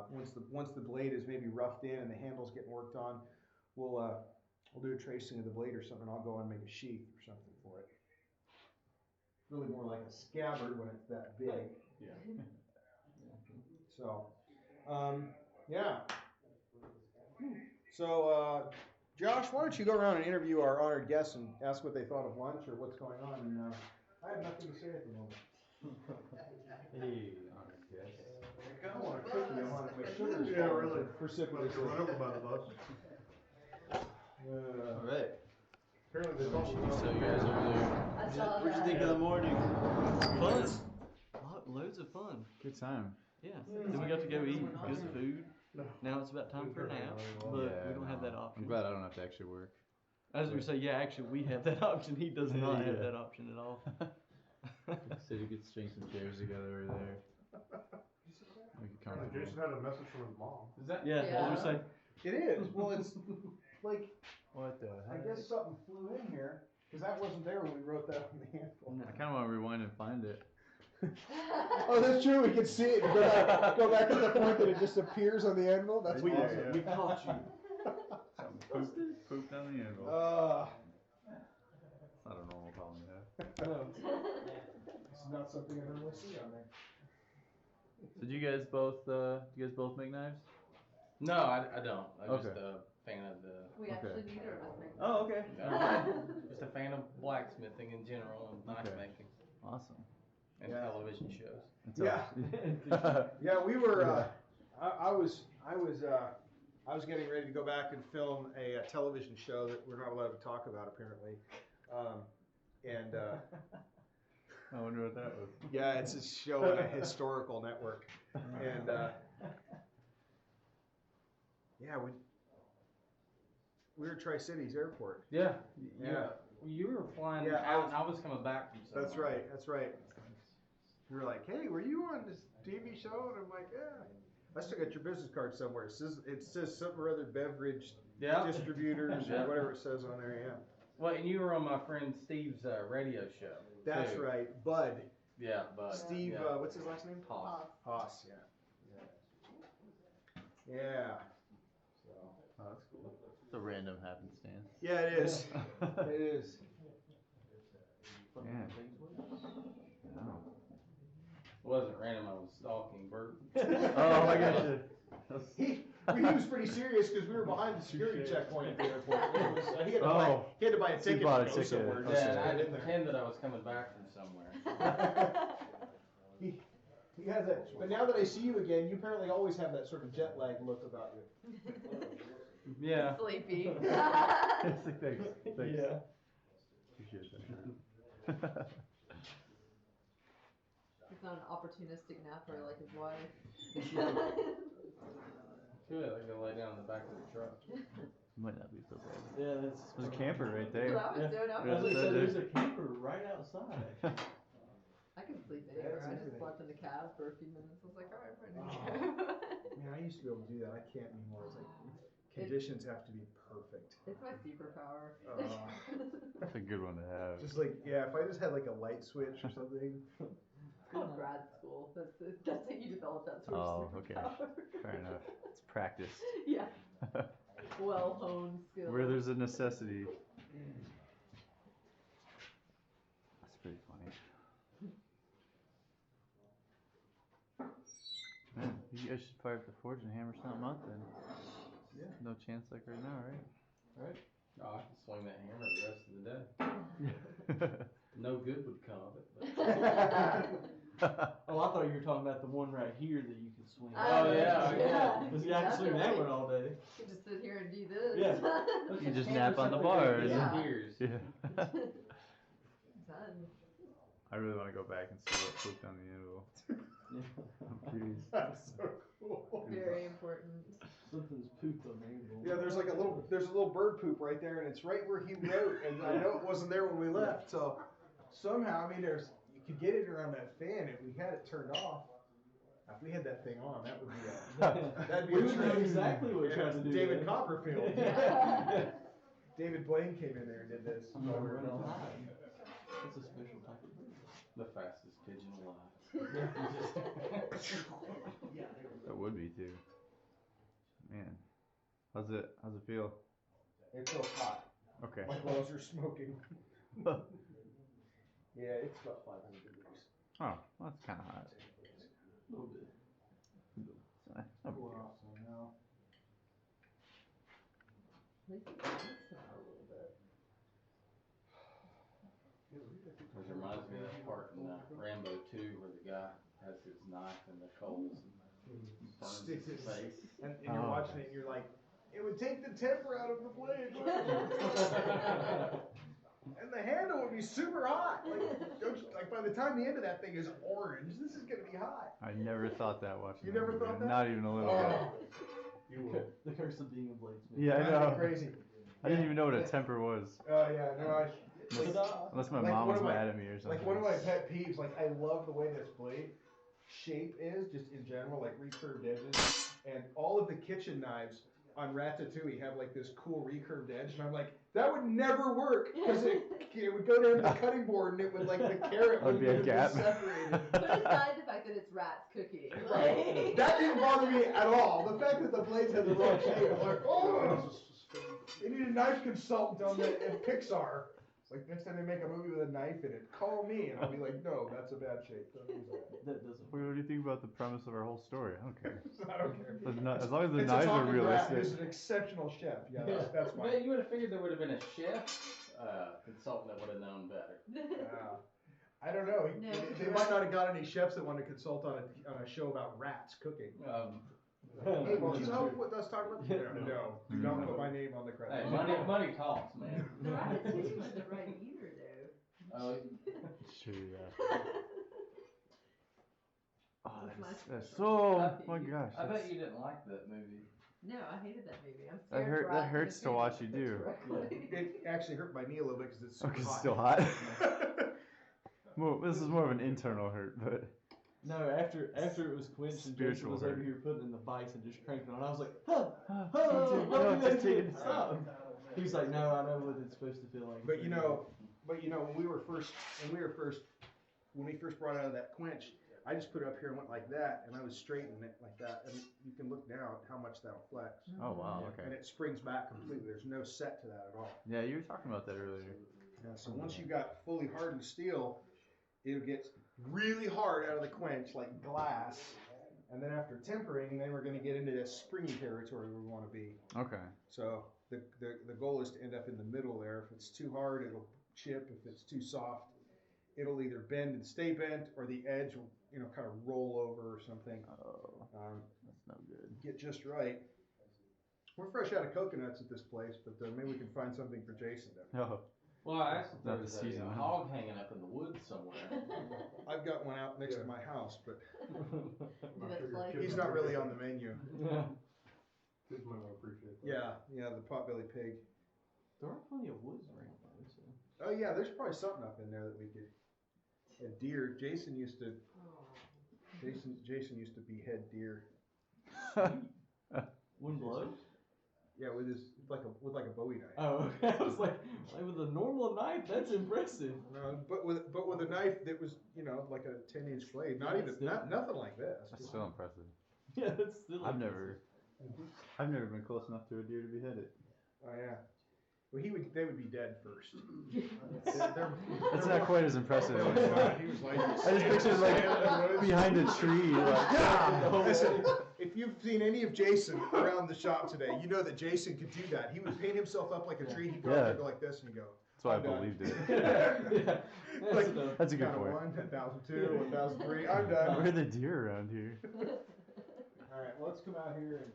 once the blade is maybe roughed in and the handle's getting worked on, we'll do a tracing of the blade or something. I'll go and make a sheath or something for it. Really more like a scabbard when it's that big.
Yeah.
So, yeah. So, Josh, why don't you go around and interview our honored guests and ask what they thought of lunch or what's going on? And I have nothing to say at the moment.
Hey, honored guest.
I don't want a cookie. I want my sugar's
Yeah, really.
Precipitously.
Run over by the bus.
All right.
Apparently they don't.
So you guys over there.
I saw
What'd you
that.
think of the morning? Fun. Loads of fun.
Good time.
Yeah. Then we got to go eat good food. Now it's about time for a nap, but we don't have that option.
I'm glad I don't have to actually work.
I was gonna say, yeah, actually we have that option. He does not have that option at all.
So you could string some chairs together over there. Make it comfortable.
Jason had a message from his mom.
Is that? Yeah. I was gonna say.
It is. Well, it's like,
What the
I
heck?
guess something flew in here because that wasn't there when we wrote that on the handle.
I kind of want to rewind and find it.
Oh, that's true. We can see it. Go back to the point that it just appears on the anvil. That's
We-
awesome.
yeah.
We caught you.
Something pooped on the anvil. It's not a normal problem to have.
It's not something I normally see on there.
So do you guys both make knives?
No, I don't. I'm just
Okay.
a fan of the.
We actually neither of us make.
Oh, okay.
Just a fan of blacksmithing in general and knife
Okay.
making
Awesome.
and
Yeah.
television shows.
That's
Yeah.
awesome.
Yeah, we were. I was getting ready to go back and film a television show that we're not allowed to talk about apparently, and
I wonder what that was.
yeah, it's a show on a historical network, and yeah, we were Tri-Cities Airport.
Yeah.
Yeah.
You were flying
Yeah,
out and I was coming back from somewhere.
That's right. That's right. You were like, "Hey, were you on this TV show?" And I'm like, "Yeah." I still got your business card somewhere. It says something or other beverage
Yeah.
distributors
Yeah.
or whatever it says on there. Yeah.
Well, and you were on my friend Steve's radio show.
That's
too.
right, Bud.
Yeah, but
Steve.
yeah.
What's his last name?
Hoss.
Haas. Yeah. Yeah. So.
Oh, that's cool. It's a random happenstance.
Yeah, it is. It is.
Yeah. Oh.
It wasn't random. I was stalking Burt.
Oh my gosh.
He was pretty serious because we were behind the security checkpoint at the airport. He had to buy a ticket
bought a
to go
ticket.
somewhere.
Oh,
just
Yeah,
to
and I
get
had to
in there.
pretend that I was coming back from somewhere.
He has that. But now that I see you again, you apparently always have that sort of jet lag look about you.
Yeah.
Sleepy.
Thanks.
Yeah.
Appreciate that.
He's not an opportunistic napper like his wife.
Good. I can lay down in the back of the truck.
Might not be so bad.
Yeah, that's.
There's a camper right
That's
there.
what I was doing. I
I
was
was
Yeah.
gonna say there's a camper right outside.
I can sleep anywhere. I just slept in the cab for a few minutes. I was like, all right, I'm ready to go.
Man, I used to be able to do that. I can't anymore. It's like conditions have to be perfect.
It's my superpower.
That's a good one to have.
Just like if I just had like a light switch or something.
In grad school, that's how you develop that sort
Oh,
of
okay.
superpower.
Fair enough. It's practice.
Yeah. Well honed skills.
Where there's a necessity. That's pretty funny. Man, you guys should fire up the forge and hammer something out then.
Yeah.
No chance like right now, right?
Right? Oh, I can swing that hammer the rest of the day. No good would come of it. But
Oh, I thought you were talking about the one right here that you could swing.
Oh, yeah.
Because I can swing that one all day.
You can just sit here and do this.
Yeah.
You just nap on the bars.
Yeah.
Years.
Yeah.
Done.
I really want to go back and see what pooped on the anvil. I'm curious.
That's so cool.
Very important.
Something's pooped on the anvil.
Yeah, there's a little bird poop right there, and it's right where he wrote, and I know it wasn't there when we left. So somehow, I mean, you could get it around that fan if we had it turned off. If we had that thing on, that would be that'd be
We
a
would know
trick.
exactly what we're trying to do.
David
there.
Copperfield. David Blaine came in there and did this.
I'm gonna run it live. It's a special type of bird.
The fastest pigeon alive.
That would be too. Man, how's it feel?
It feels hot.
Okay.
My clothes are smoking. Yeah, it's about 500 degrees.
Oh, well, that's kind of hot.
A little bit.
Cool off some now.
Which reminds me of that part in Rambo 2 where the guy has his knife in the coals and burns his
Sticks it.
face.
And you're watching it and you're like, it would take the temper out of the blade. And the handle would be super hot. Like by the time the end of that thing is orange, this is gonna be hot.
I never thought that watching.
You
that
never
movie.
thought that?
Not even a little bit.
You will.
The curse of being a bladesmith.
Yeah, I
Drives me
know.
crazy.
I didn't even know what a temper was.
Yeah, no,
Unless my
like
mom
one
was
of my-
mad at me or something.
like one of my pet peeves, like I love the way this blade shape is, just in general, like recurved edges. And all of the kitchen knives on Ratatouille have like this cool recurved edge. And I'm like, that would never work. Because it would go down to the cutting board and it would like, the carrot
Would be a gap.
Put
separated.
aside the fact that it's rats cooking.
Right. That didn't bother me at all. The fact that the blades had the wrong shape, I'm like, oh! They need a knife consultant on the at Pixar. Like next time they make a movie with a knife in it, call me and I'll be like, no, that's a bad shape. Don't use that.
That doesn't.
What do you think about the premise of our whole story? I don't care.
I don't care.
As long as the
It's a
knives are
talking rat
realistic.
who's an exceptional chef. Yeah, that's
But
fine.
you would have figured there would have been a chef consultant that would have known better.
I don't know.
No,
They might not have got any chefs that want to consult on a show about rats cooking. Hey, will you help with us talking about this? No, do not put my name on the credit.
Hey, money talks, man.
The rat wasn't right either, though.
Oh,
Sure, yeah. Oh,
That's
that's
my
so.
special
My
puppy.
gosh.
I bet you didn't like that movie.
No, I hated that movie. I'm
That
scared
hurt.
rats
That hurts to
in the
watch you
future.
do.
Correctly.
It actually hurt my knee a little bit because it's
Oh,
super
'cause it's
hot.
still hot. Well, this is more of an internal hurt, but.
No, after it was quenched and Jason
Spiritual
was
hurt.
over here putting in the bites and just cranking on, I was like,
No,
what
just take it.
stop. He's like, no, I know what it's supposed to feel like.
But you know, when we first brought it out of that quench, I just put it up here and went like that, and I was straightening it like that, and you can look now at how much that'll flex.
Oh wow.
And
Okay.
it springs back completely. There's no set to that at all.
Yeah, you were talking about that earlier.
Yeah, so once you got fully hardened steel, it gets really hard out of the quench, like glass. And then after tempering, then we're going to get into this springy territory where we want to be.
Okay.
So the goal is to end up in the middle there. If it's too hard, it'll chip. If it's too soft, it'll either bend and stay bent, or the edge will, kind of roll over or something.
Oh, that's no good.
Get just right. We're fresh out of coconuts at this place, but maybe we can find something for Jason to.
Oh.
Well, I asked if there
Not the
was
season,
a
huh?
hog hanging up in the woods somewhere.
I've got one out next to my house, but
Do that fly
he's not really on the menu.
Kids might not appreciate that.
Yeah, the potbelly pig.
There are plenty of woods around though, so.
Oh yeah, there's probably something up in there that we could. A deer. Jason used to behead deer.
Wouldn't blow?
Yeah, with a Bowie knife.
Oh, okay. I was like with a normal knife, that's impressive.
No, but with a knife that was like a 10-inch blade. Not even nothing like this.
That's still impressive.
Yeah, that's still.
I've never been close enough to a deer to behead it.
Oh yeah. Well, they would be dead first.
That's not quite as impressive.
He was like,
I just pictured like behind a tree. Like,
listen, if you've seen any of Jason around the shop today, you know that Jason could do that. He would paint himself up like a tree. He'd go up there, go like this, and he'd go.
That's why I
I'm done.
believed it.
Yeah,
Like,
That's a good
1,001,
point.
10,002, 1,003. I'm done.
Where are the deer around here?
All right, well, let's come out here and.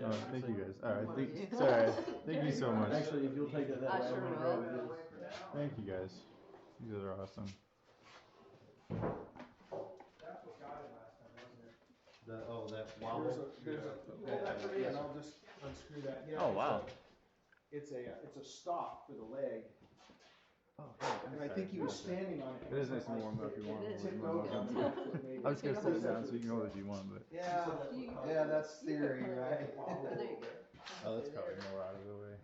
Oh, thank you guys. All right, sorry. Thank you so much.
Actually, if you'll take that
I
way,
sure
I'm gonna
will.
grab this.
Thank you guys. You guys are awesome.
That's what got it last time, wasn't it?
That
Hold that for me, and I'll just unscrew that. Yeah,
Oh, wow.
It's a stop for the leg, I think he was standing on it.
It is nice and warm though if you want.
It is.
Tipped over.
I was gonna sit down so you can hold if you want, but.
Yeah, that's theory, right?
Oh, that's probably more out of the way.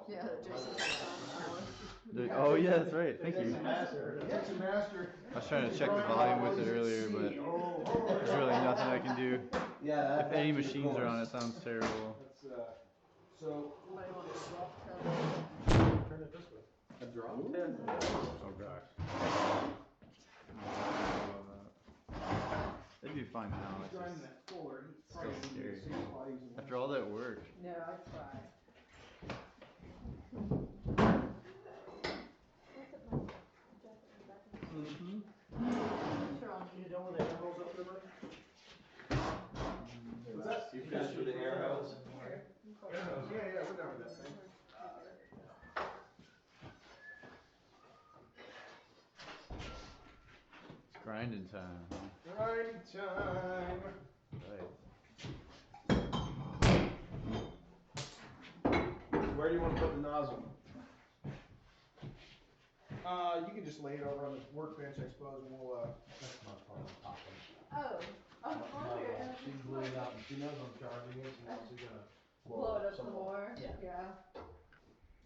Yeah, Jason's
Oh yeah, that's right. Thank you.
Master.
I was trying to check the volume with it earlier, but there's really nothing I can do.
Yeah.
If any machines are on, it sounds terrible.
So,
Turn it this way.
A drop test? Oh gosh. They'd be fine now. It's just so scary. After all that work.
No, I try.
You done with the air hose up there, buddy?
what's that?
You finished with the air hose?
Yeah, we're done with that thing.
It's grinding time.
Grinding time.
Right.
Where do you want to put the nozzle? You can just lay it over on the workbench, I suppose, and we'll,
Oh, I'm hungry.
She's blew it up, she knows I'm charging it, so now she's gonna
Blow it up some more. Yeah.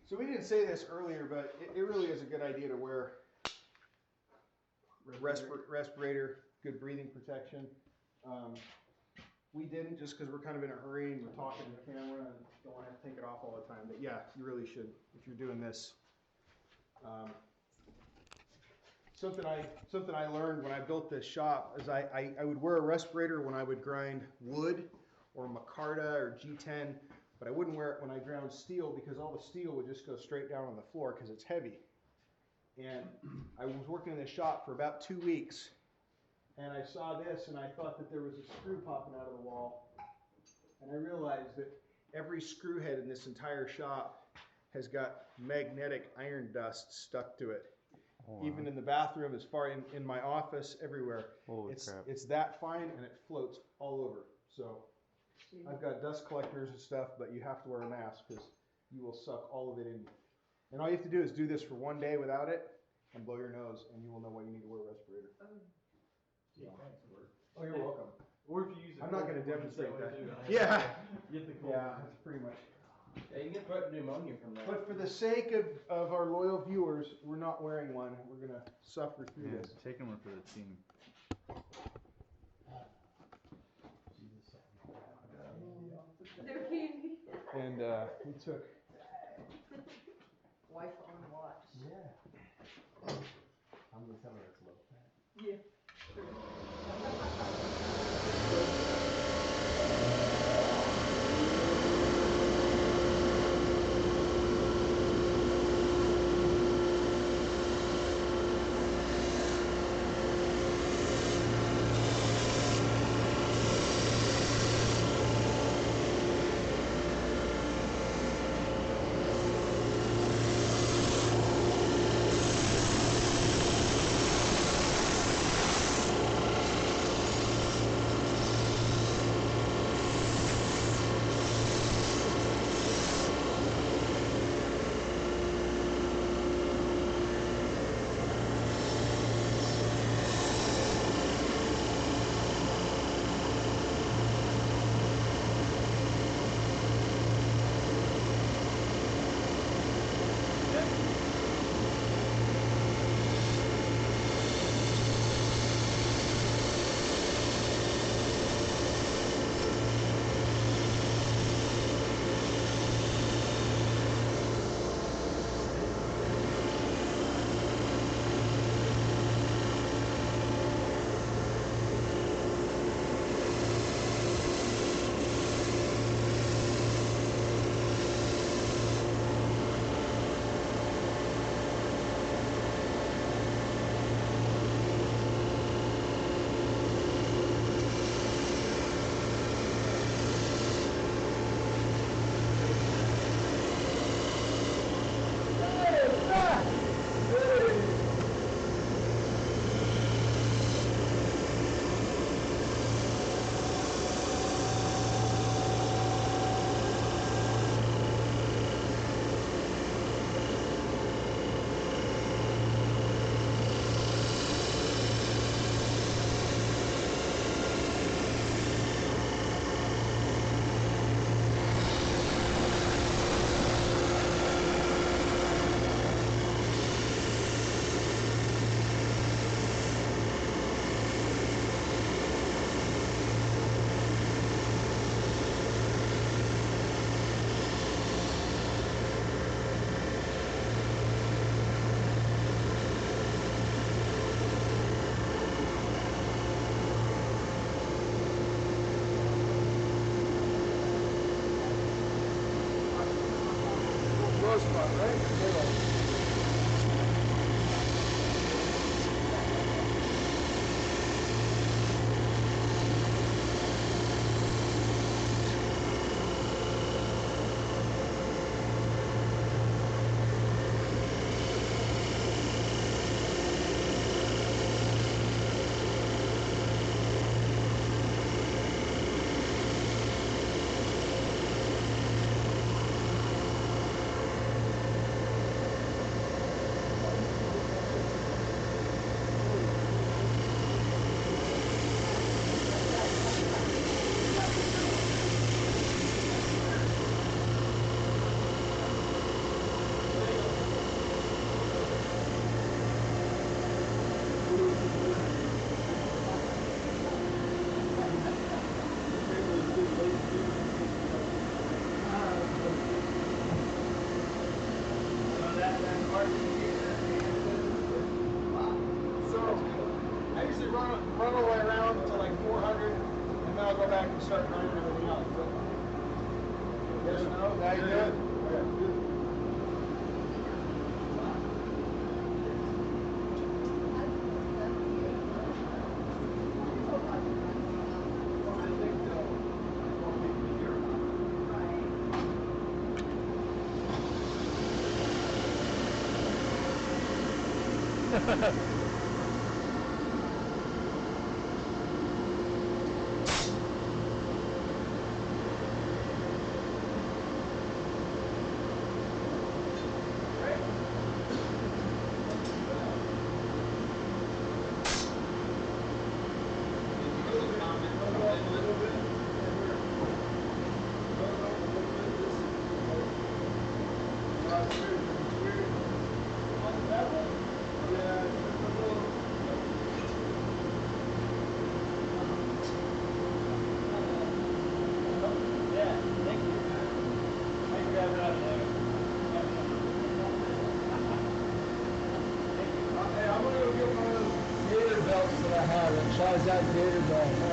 So we didn't say this earlier, but it really is a good idea to wear respirator, good breathing protection. We didn't just because we're kind of in a hurry and we're talking to the camera and don't want to have to take it off all the time. But yeah, you really should if you're doing this. Something I learned when I built this shop is I would wear a respirator when I would grind wood or micarta or G10, but I wouldn't wear it when I ground steel because all the steel would just go straight down on the floor because it's heavy. And I was working in this shop for about 2 weeks, and I saw this and I thought that there was a screw popping out of the wall, and I realized that every screw head in this entire shop has got magnetic iron dust stuck to it.
Oh, wow.
Even in the bathroom, as far in my office, everywhere.
Holy crap.
It's that fine and it floats all over. So I've got dust collectors and stuff, but you have to wear a mask because you will suck all of it in. And all you have to do is do this for 1 day without it and blow your nose and you will know why you need to wear a respirator.
Yeah, thanks, Burt.
Oh, you're welcome.
Or if you use it.
I'm not going to demonstrate that.
Too.
Yeah.
Get the cold.
Yeah, that's pretty much.
Yeah, you get put pneumonia from that.
But for the sake of our loyal viewers, we're not wearing one. We're going to suffer through
Yeah,
this.
taking one for the team.
They're candy.
And we took.
Wife on watch.
Yeah. I'm gonna tell her it's low fat.
Yeah.
run all the way around to like 400, and then I'll go back and start grinding everything out. Yes or no? Now you good?
Size that gator belt.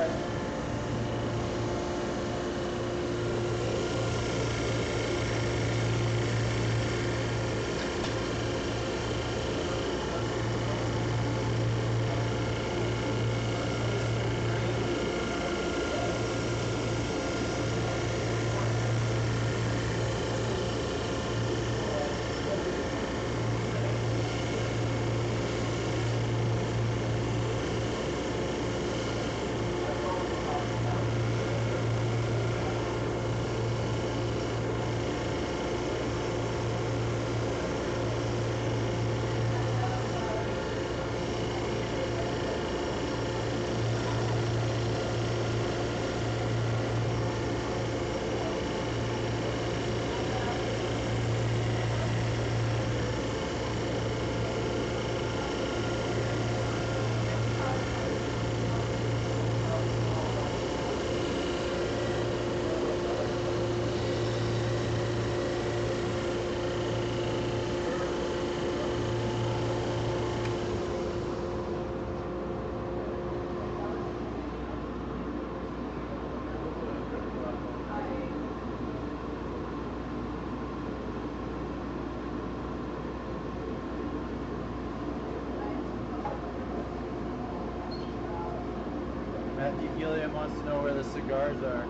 Matthew Gilliam wants to know where the cigars are.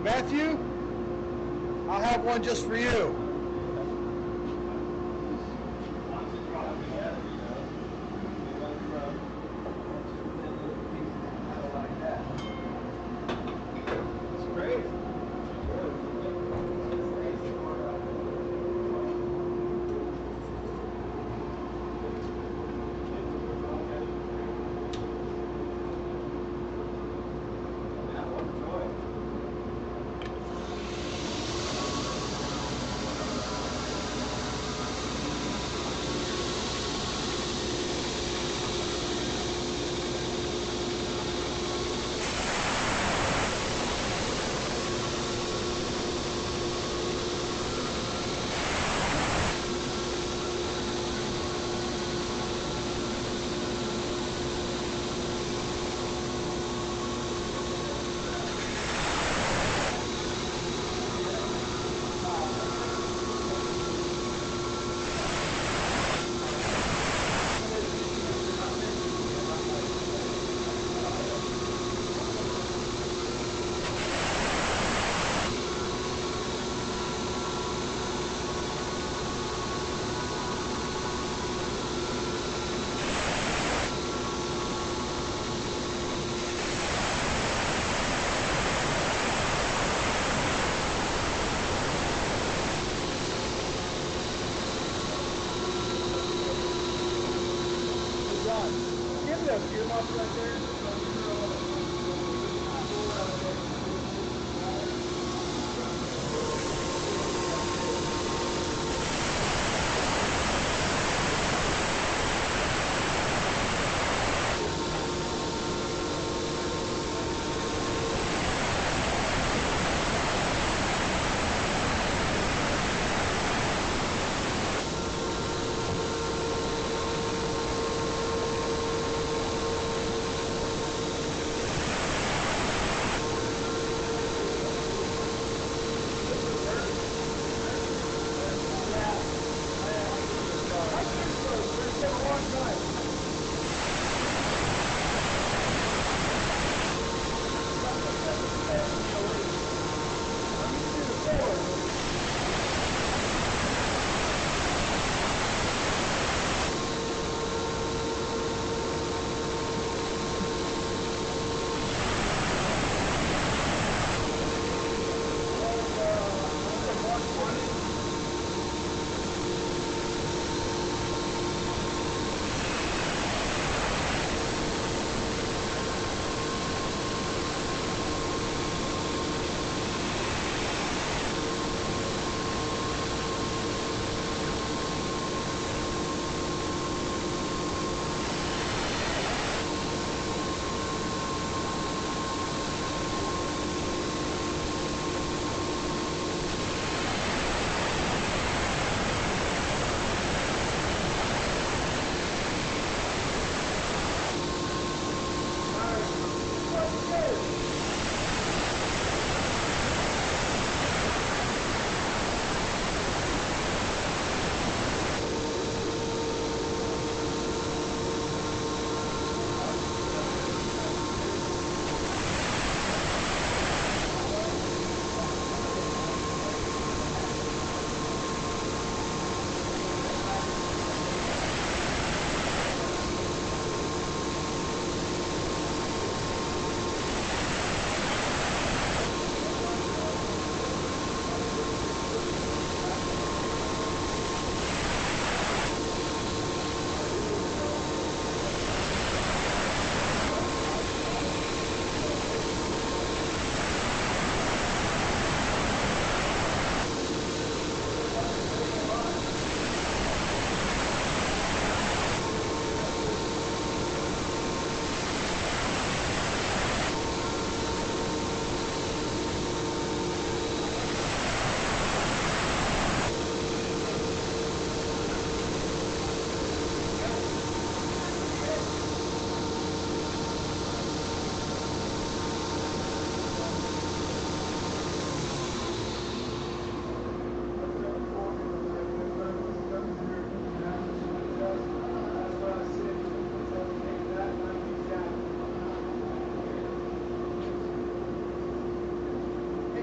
Matthew, I'll have one just for you.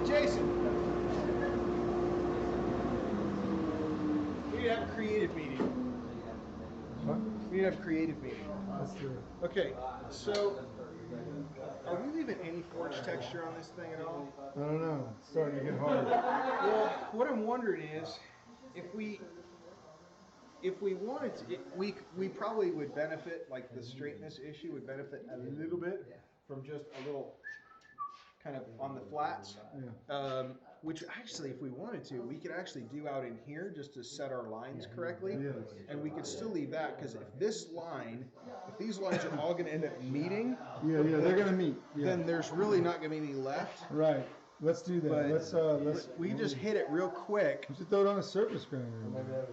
Jason. We need to have a creative meeting.
What?
We need to have a creative meeting.
Let's do it.
Okay, so are we leaving any forge texture on this thing at all?
I don't know. It's starting to get hard.
Well, what I'm wondering is, if we wanted to, we probably would benefit, like the straightness issue would benefit a little bit from just a little kind of on the flats.
Yeah.
Which actually, if we wanted to, we could actually do out in here just to set our lines correctly.
Yes.
And we could still leave that, because if these lines are all going to end up meeting,
Yeah, they're gonna meet. Yeah.
then there's really not going to be any left.
Right. Let's do that.
But
Let's.
we just hit it real quick.
We should throw it on a surface grinder.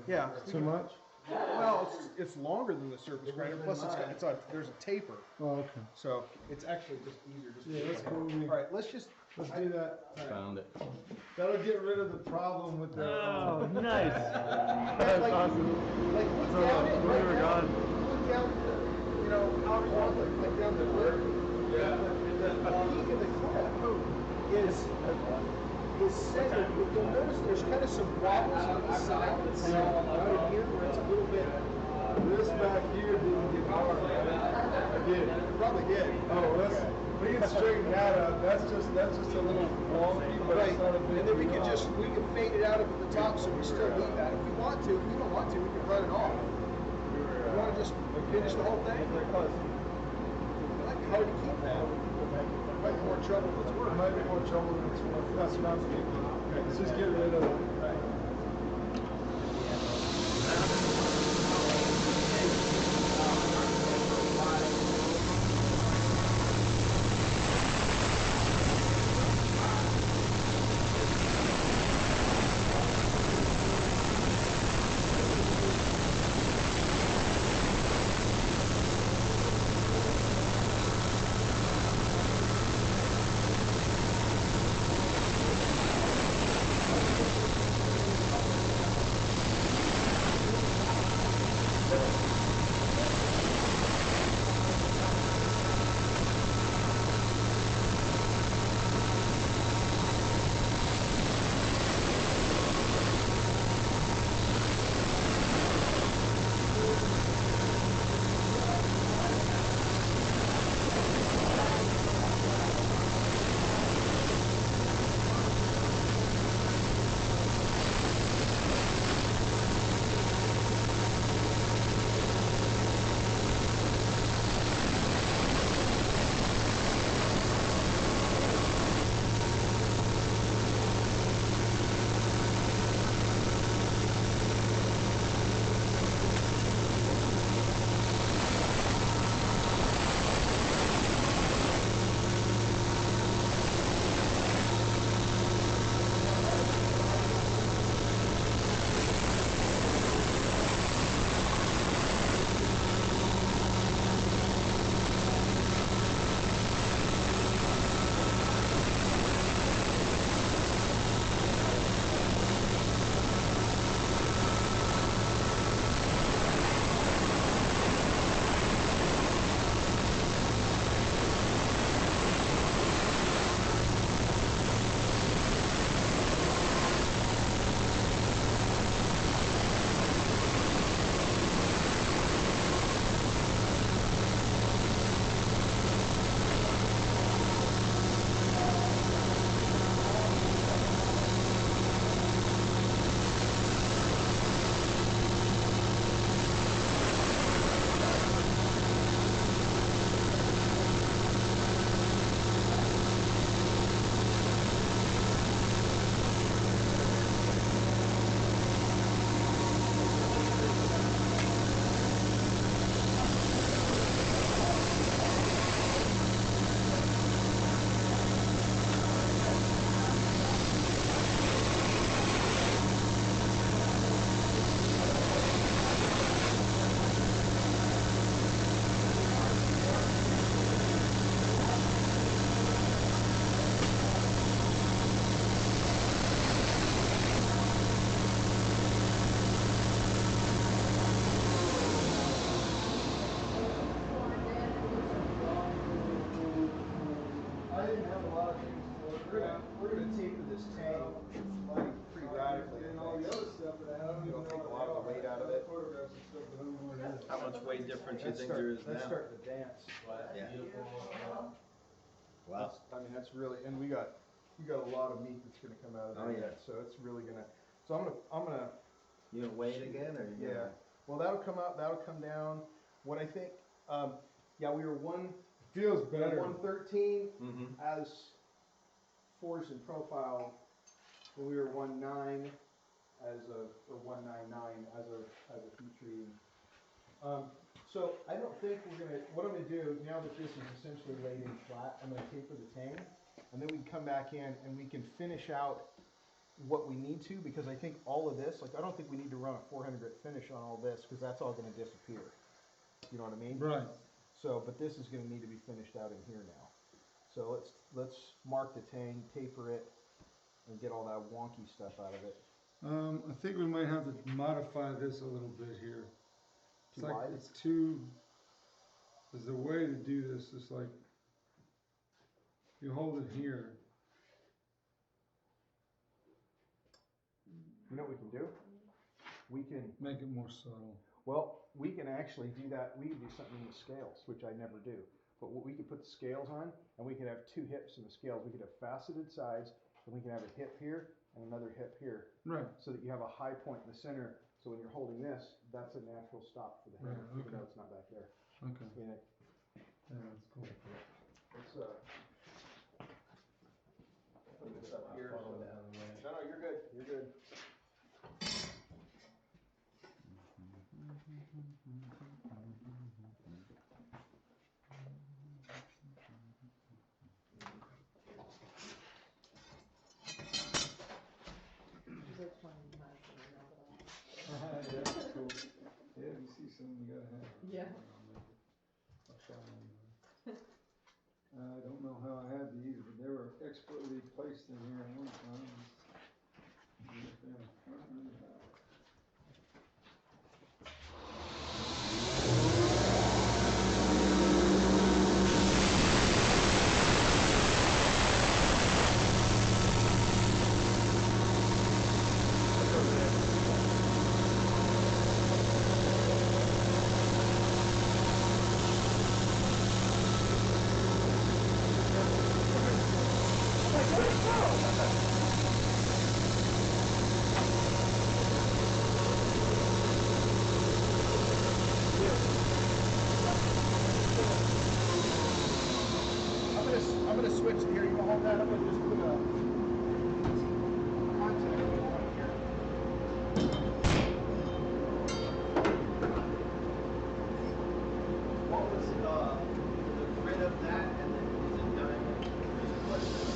Yeah.
Too much?
Well, it's longer than the surface grinder. Plus, there's a taper.
Oh, okay.
So it's actually just easier.
Yeah, that's cool.
All right, let's
do that.
Found it.
That'll get rid of the problem with the.
Oh, nice.
That's
awesome.
Like look
So,
down it.
when we were gone.
Look down, however you want, like down the Burt.
Yeah.
The peak of the cliff is centered. But you'll notice there's kind of some wobbles on the side. Out here where it's a little bit.
This back here didn't get hard. I did.
It probably did.
Oh, we can straighten that up. That's just a little wonky, but
Right,
it's not a big
and then we
deal.
can fade it out up at the top, so we still leave that. If we want to, if we don't want to, we can run it off. You want to just finish the whole thing? It might be hard to keep that. It might be more trouble than it's
It
worth.
might be more trouble than it's worth. That's what I'm thinking. Okay, let's just get rid of it.
Right.
we're gonna taper this tank like pretty radically.
And all the other stuff that I don't even
It'll
know
take a
what
lot of the
they
weight
are.
out of it.
Photographs and stuff, but I don't know what it is.
How much weight difference you
That's
think there is
That's
now?
starting to dance.
Yeah. Wow.
That's, I mean, that's really, and we got a lot of meat that's gonna come out of
Oh,
there
yeah.
yet, so it's really gonna, so I'm gonna,
You gonna weigh it again, or you
yeah.
gonna?
Well, that'll come up, that'll come down. What I think, yeah, we were
Feels better.
113
Mm-hmm.
as force and profile, and we were 1.9 or 199 as a heat treating. So I don't think what I'm gonna do now that this is essentially laid in flat, I'm gonna taper the tank, and then we can come back in and we can finish out what we need to, because I think all of this, like I don't think we need to run a 400 grit finish on all this, because that's all gonna disappear. You know what I mean?
Right.
So, but this is gonna need to be finished out in here now. So let's mark the tank, taper it, and get all that wonky stuff out of it.
I think we might have to modify this a little bit here. It's
Too
like
wide?
it's too. There's a way to do this. It's like you hold it here.
You know what we can do? We can
Make it more subtle.
Well, we can actually do that. We can do something in the scales, which I never do. But we can put the scales on, and we can have two hips in the scales. We could have faceted sides, and we can have a hip here and another hip here,
Right.
so that you have a high point in the center. So when you're holding this, that's a natural stop for the hammer,
Right,
even
okay.
though it's not back there.
Okay.
You know,
Yeah, that's cool.
let's put this up here. No, you're good. You're good.
Yeah, that's cool. Yeah, you see something, you gotta have it.
Yeah.
I'll try one. I don't know how I had these, but they were expertly placed in here at one time.
I'm gonna switch it here. You want to hold that? I'm gonna just put a contact right here.
What was the grid of that, and then was it diamond?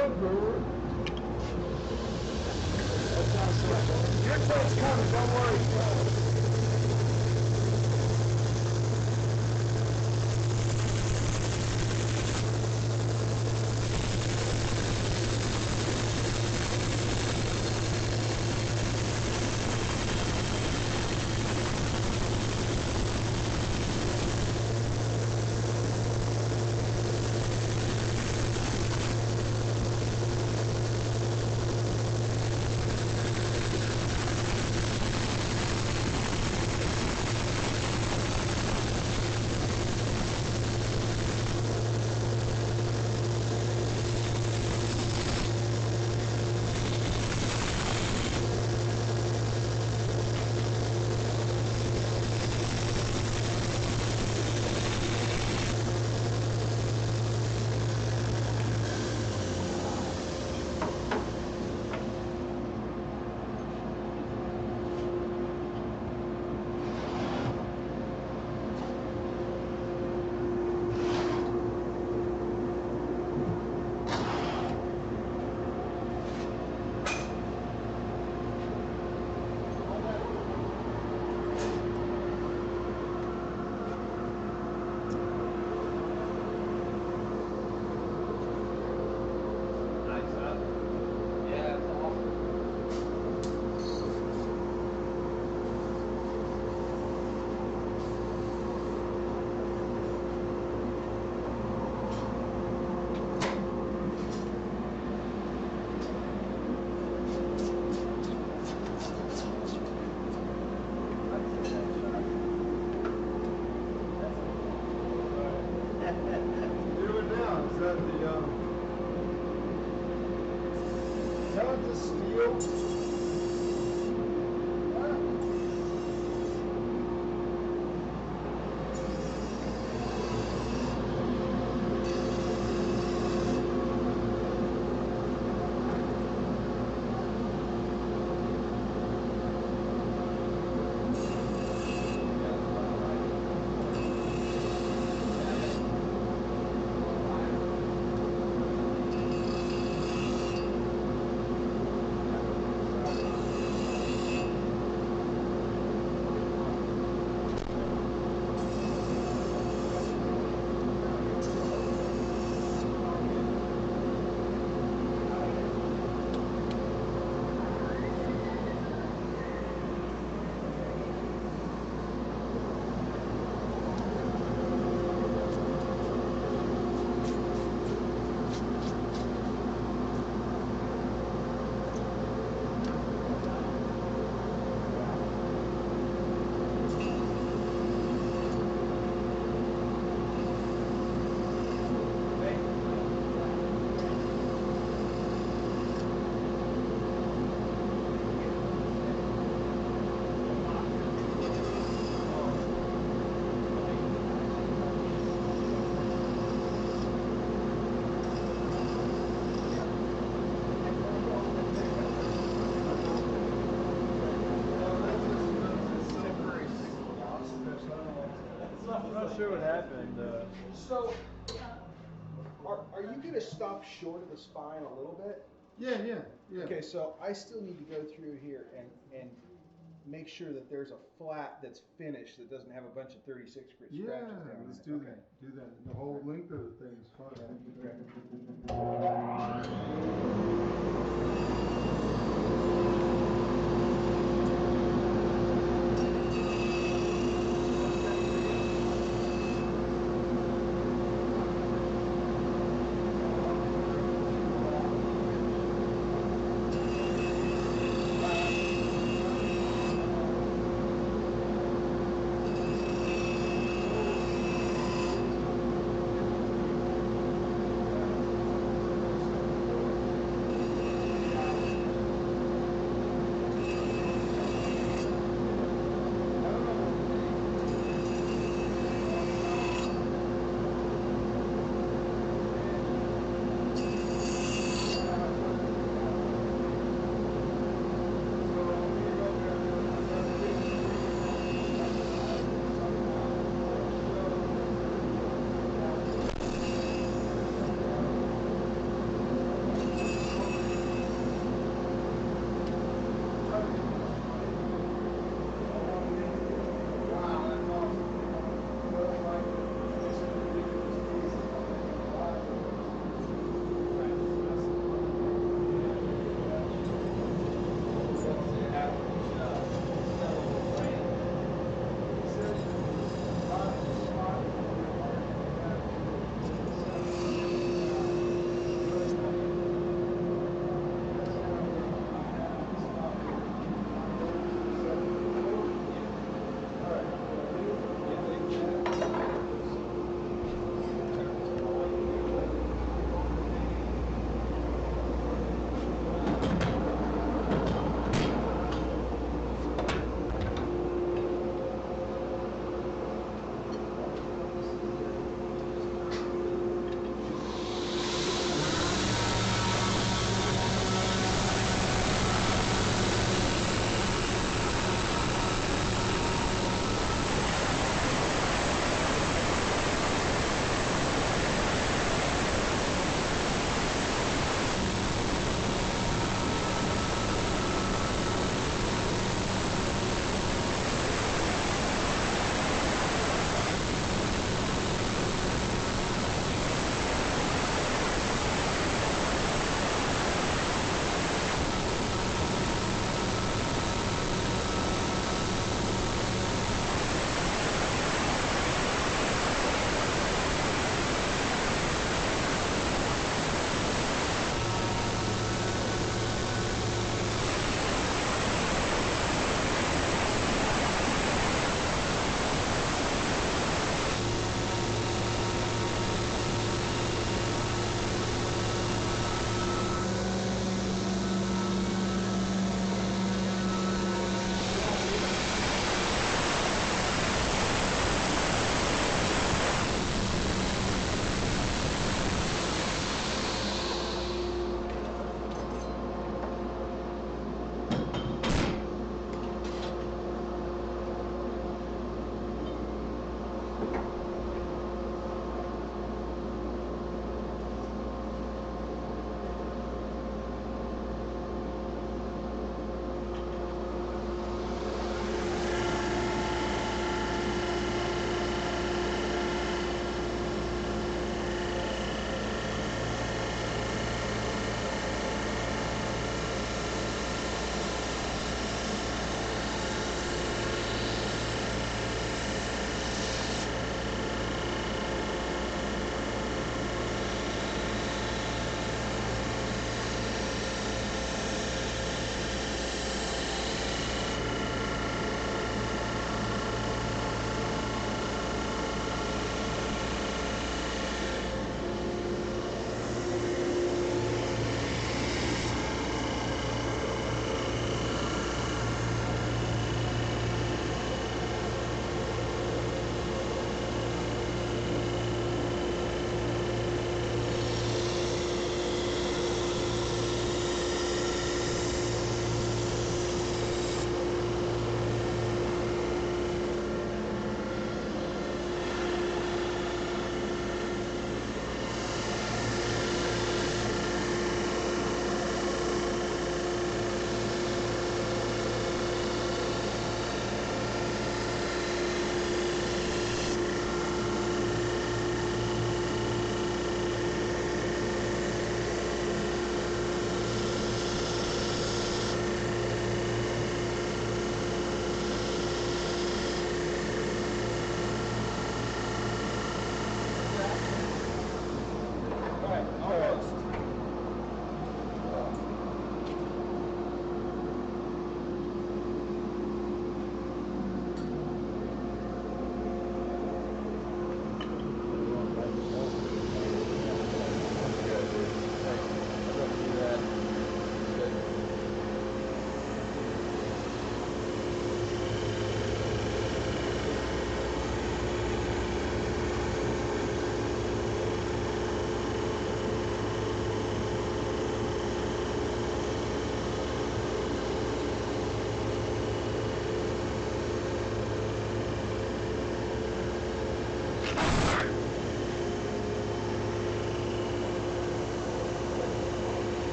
road, Burt. Your tur's coming, don't worry.
I'm not sure what happened.
So, are you gonna stop short of the spine a little bit?
Yeah.
Okay, so I still need to go through here and make sure that there's a flat that's finished that doesn't have a bunch of 36 grit
Yeah,
scratches down
let's
it.
do
Okay.
that. Do that. The whole length of the thing is fine.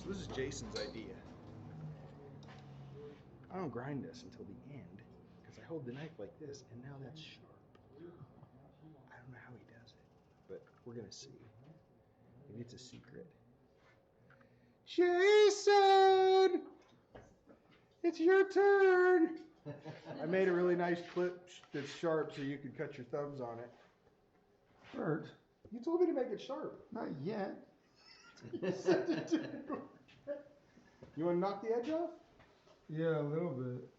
So this is Jason's idea. I don't grind this until the end because I hold the knife like this and now that's sharp. I don't know how he does it, but we're gonna see. And it's a secret. Jason! It's your turn! I made a really nice clip that's sharp so you can cut your thumbs on it.
Bert,
You told me to make it sharp.
not yet.
You want to knock the edge off?
Yeah, a little bit.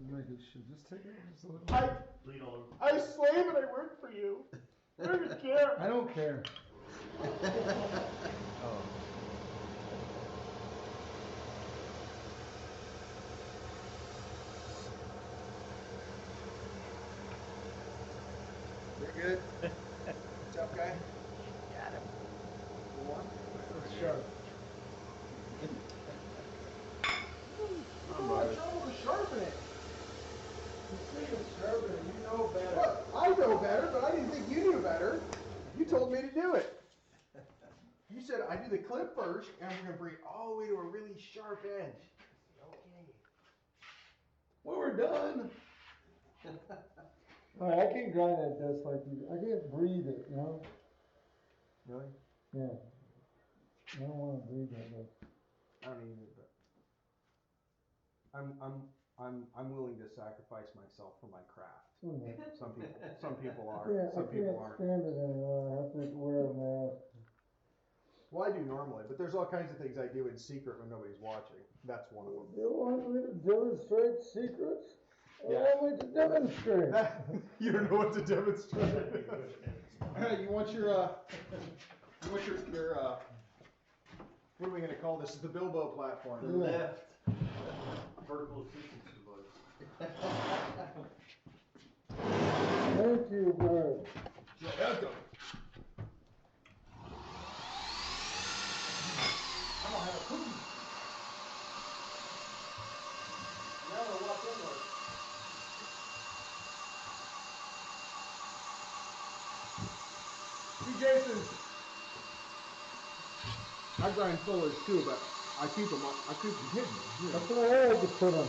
Make it should just take it just a little.
I slave and I work for you. I don't care.
I don't care.
You're good. Tough guy. Got him. Go on.
It's sharp.
I'm having trouble to sharpen it.
You see it's sharper. You know better.
Well, I know better, but I didn't think you knew better. You told me to do it. You said I do the clip first, and we're gonna bring it all the way to a really sharp edge. Okay.
Well, we're done. Alright, I can't grind that dust like you do. I can't breathe it, you know?
Really?
Yeah. I don't want to breathe that dust.
I don't either, but I'm willing to sacrifice myself for my craft. Some people are.
Yeah,
Some people
I
aren't.
can't stand it anymore. I have to wear a mask.
Well, I do normally, but there's all kinds of things I do in secret when nobody's watching. That's one of them.
You want me to demonstrate secrets?
Yeah.
I want me to demonstrate.
You don't know what to demonstrate. You want your what are we gonna call this? The Bilbo platform.
Yeah.
Left. Vertical assistance device.
Thank you, Burt.
You're welcome. I'm gonna have a cookie. Now I'm gonna walk inward. See, Jason, I grind fullers too, but I keep them hidden. Yeah.
That's what I had to put on.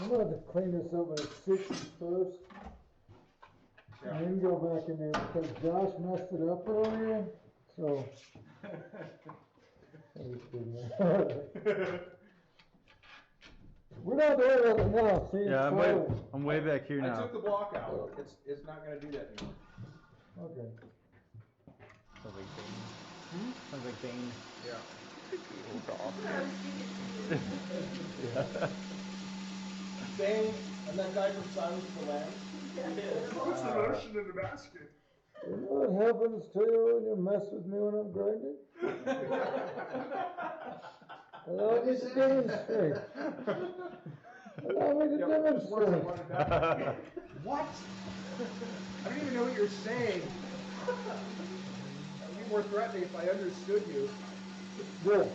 I'm going to clean this up with a 60 first. And then go back in there because Josh messed it up earlier. So. We're not doing it now. See,
Yeah, I'm way back here
I
now.
took the block out. It's not gonna do that anymore.
Okay.
Sounds like Bane. Sounds like Bane.
Yeah.
Yeah.
Bane and that guy from Silence of the Lambs.
What's the motion in the basket? You know what happens to you when you mess with me when I'm grinding? Allow me to demonstrate. Allow me to demonstrate.
What? I don't even know what you're saying. It would be more threatening if I understood you.
Good.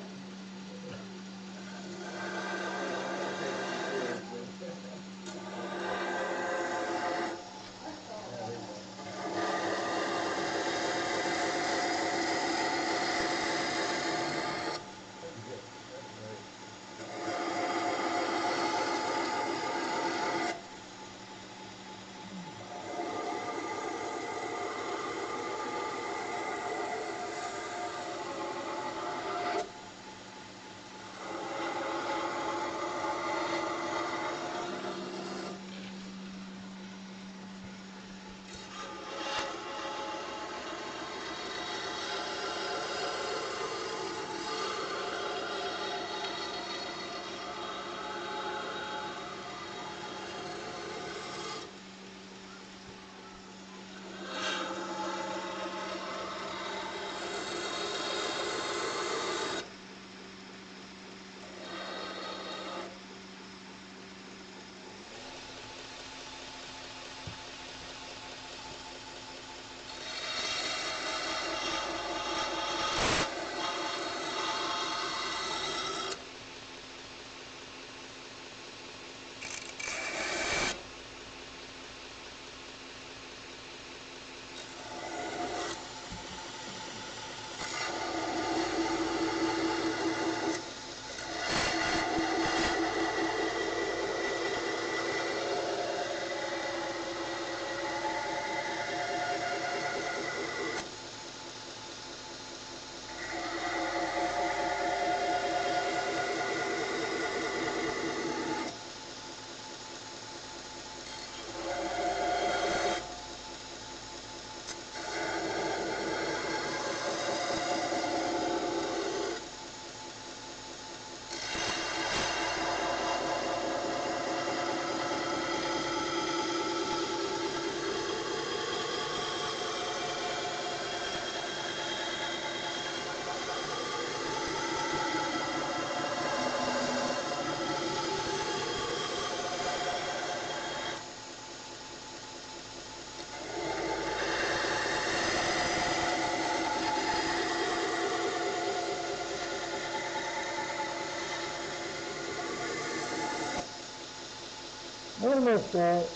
Almost got it.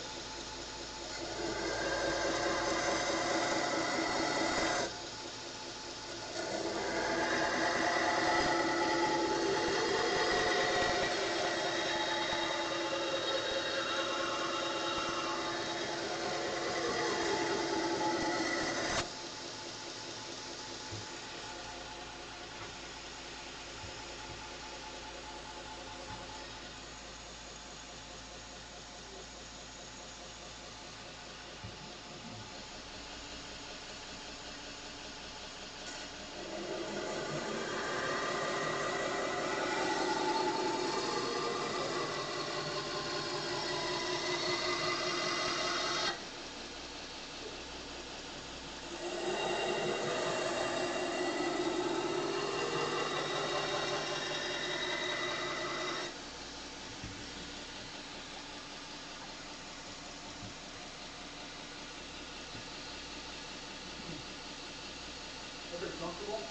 Everybody comfortable?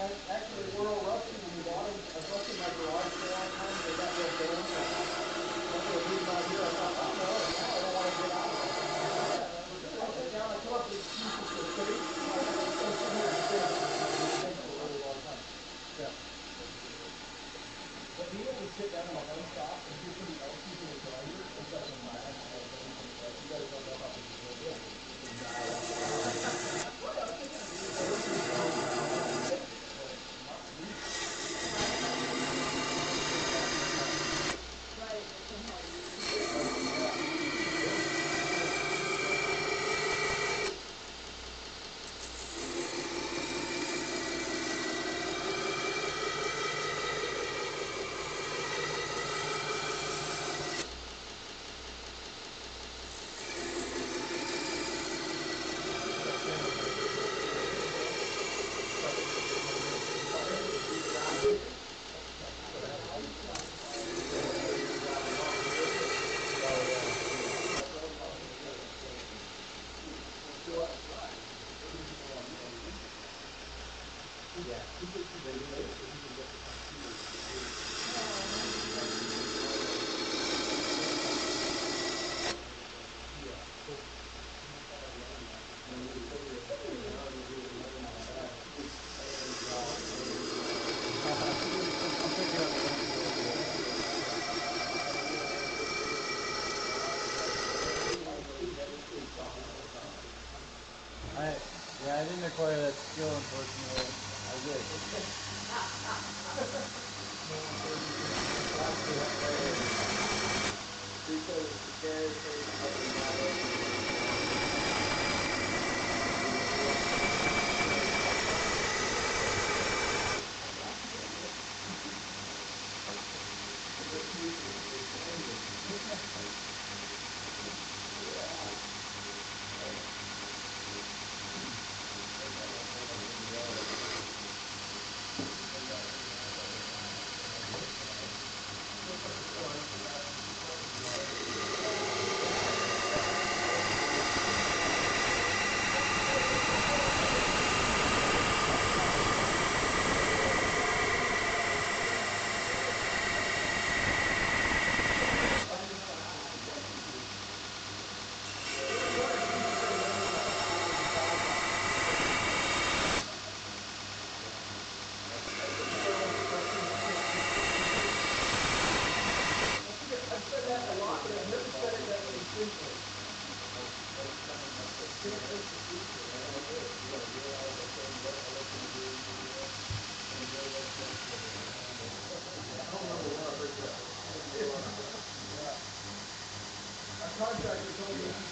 Actually, we're all rusty when we bought them. I was rusting my garage for a long time. They got real bent. Once I was moving out here, I thought, oh no, now I don't want to get out of it. I sit down, I come up with excuses for space. I'm sitting here and think for a really long time. Yeah. But being able to sit down in one spot and hear somebody else using a grinder is like a magical thing for me. Like, you guys don't know how this is really good.
Yeah, I didn't acquire that skill, unfortunately. I wish.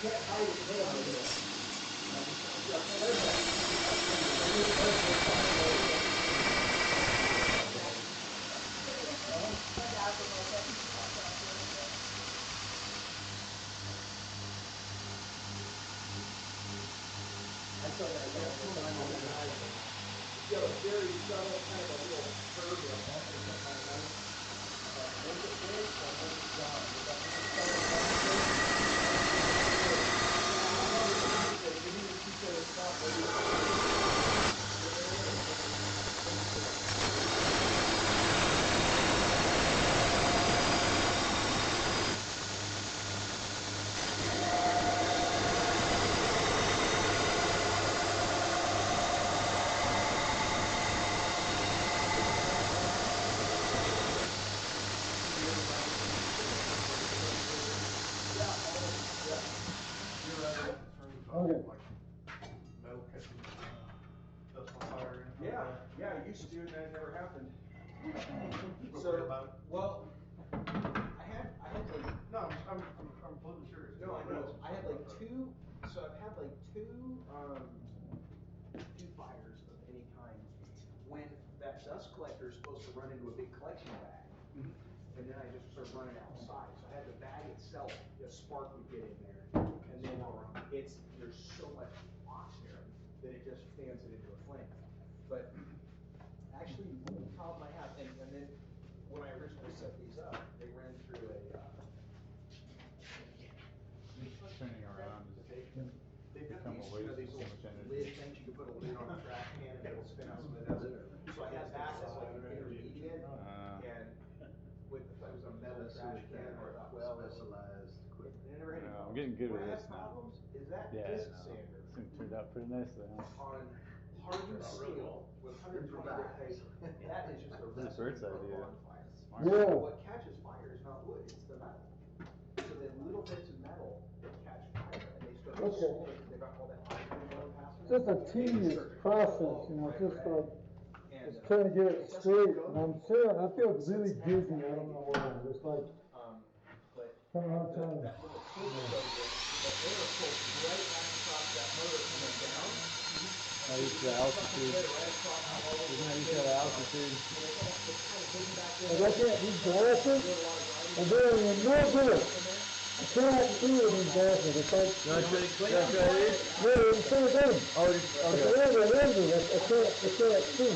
can't hide it forever. That's like a, you have a very subtle kind of a little curve or a bump or something on the knife. Once it hits, and once it's gone. But that little subtle bump, you need to keep that stop.
Okay.
Metal catching dust on fire.
Yeah, I used to, and that never happened.
So,
So, well, I had like,
no, I'm completely serious.
no, I know, I had like two, so I've had like two fires of any kind when that dust collector is supposed to run into a big collection bag. And then I just start running outside, so I had the bag itself, a spark would get in there, and then there's so much ox there that it just fans it into a flame. But actually, the problem I have, and then when I originally set these up, they ran through a,
Turning around is
they've got
become a
these,
waste of
these
so
little
much energy.
lid things, you can put a lid on a trash can and it'll spin out some of the dust. So I had that as like an intermediate, and with, if I was a metal trash can, I thought, well,
Specialized equipment.
I never had any
I'm getting good
Where
with
I
this
have
now.
problems is that
Yeah,
disc
no.
sander
This thing turned out pretty nicely, huh?
on hardened steel with 120 grit paste. That is just a
This is
recipe
Burt's
for a
idea.
bonfire.
Smart.
Yeah.
So what catches fire is not wood, it's the metal. So the little bits of metal that catch fire and they start to
Okay.
smolder because they've got all that hydrogen going past them.
Just a tedious process, you know, just trying to get it straight, and I feel really dizzy, I don't know why, just like,
But
coming out trying to.
that little switch goes in, the air pulls right back across that motor coming down.
I used the altitude. Isn't that used to have altitude?
Like I can't read glasses, I'm doing it no good. I cannot see with these glasses, it's like.
You want to try these?
No, it's so good.
Oh, okay.
I can't see.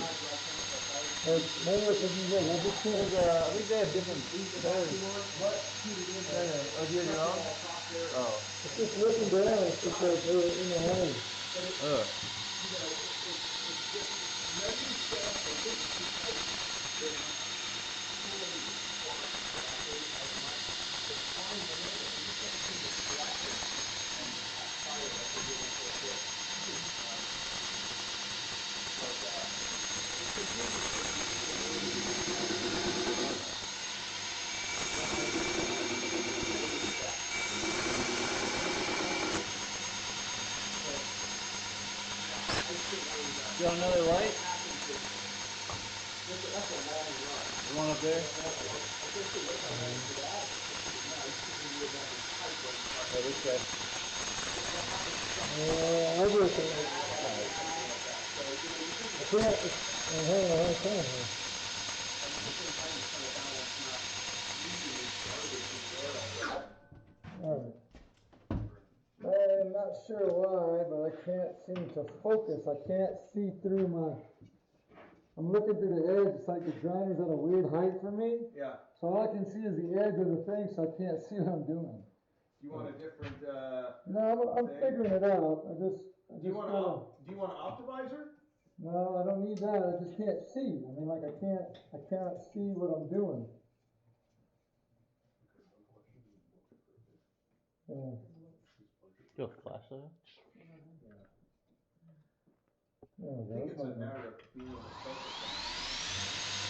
Like, maybe it's a new one, I just can't.
I think they have different colors. Oh, do you have your own? Oh.
It's just looking down, it's just like, in the line.
Ugh. You want another light? The one up there? Oh, this guy.
Everything. I can't, I'm having a hard time here. Alright. I'm not sure why, but I can't seem to focus. I can't see through I'm looking through the edge. It's like the grinder's at a weird height for me.
Yeah.
So all I can see is the edge of the thing, so I can't see what I'm doing.
You want a different,
No, I'm figuring it out.
do you want an optimizer?
No, I don't need that. I just can't see. I mean, like I cannot see what I'm doing. Yeah.
You have a flashlight?
There we go.
I think it's a matter of being able to focus on it.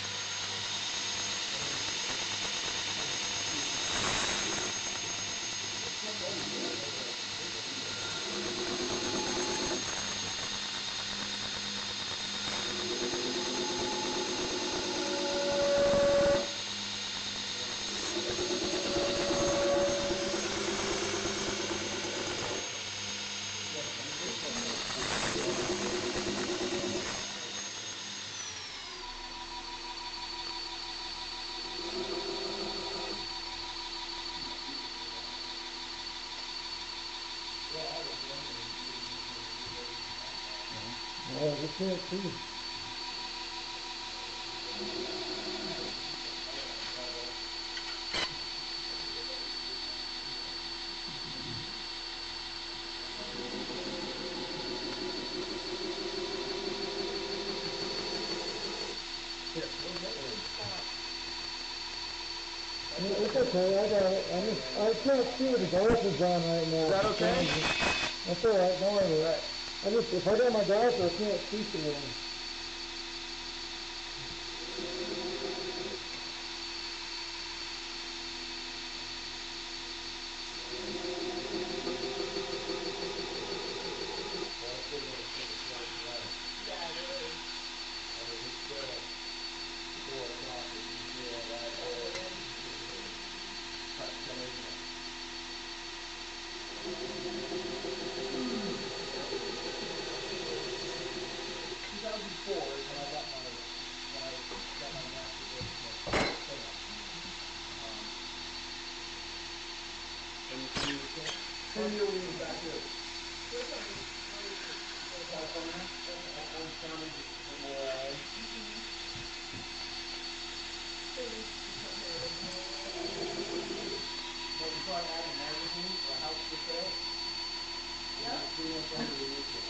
I can't see. It's okay, I got it. I can't see what the glasses on right now.
Is that okay?
That's alright, don't worry about it. If I got my glasses, I can't see so well.
Yeah, it is.
I mean, it's still 4 o'clock and you see that right there. Come in there. 2004 is when I got my master's Bladesmiths stamp. And you same year we moved back here.
We're from, where are you from?
California. Orange County, just from where I am.
So you come here originally then?
No, we saw an ad in a magazine for a house for sale.
Yep.
3 months later we moved here.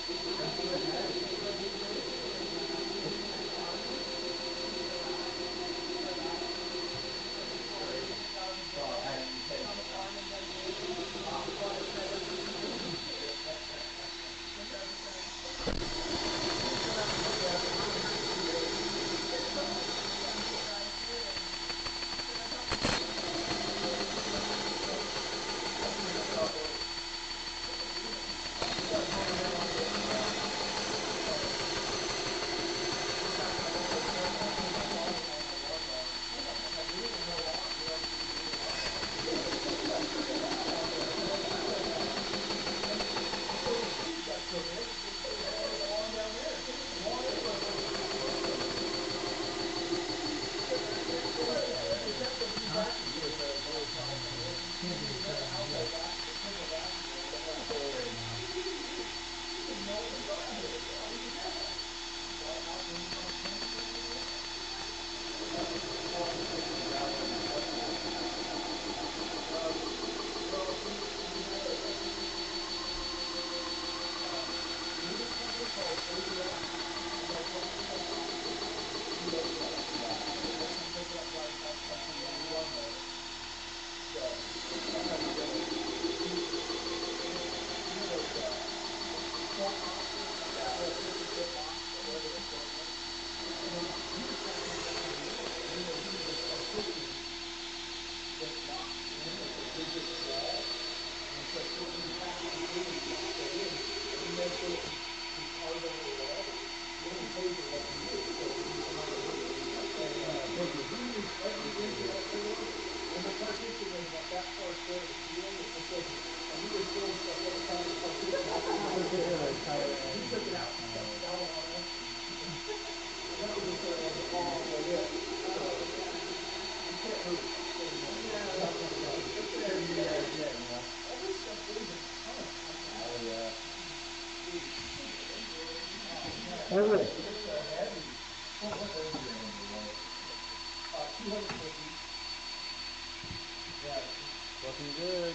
Looking good.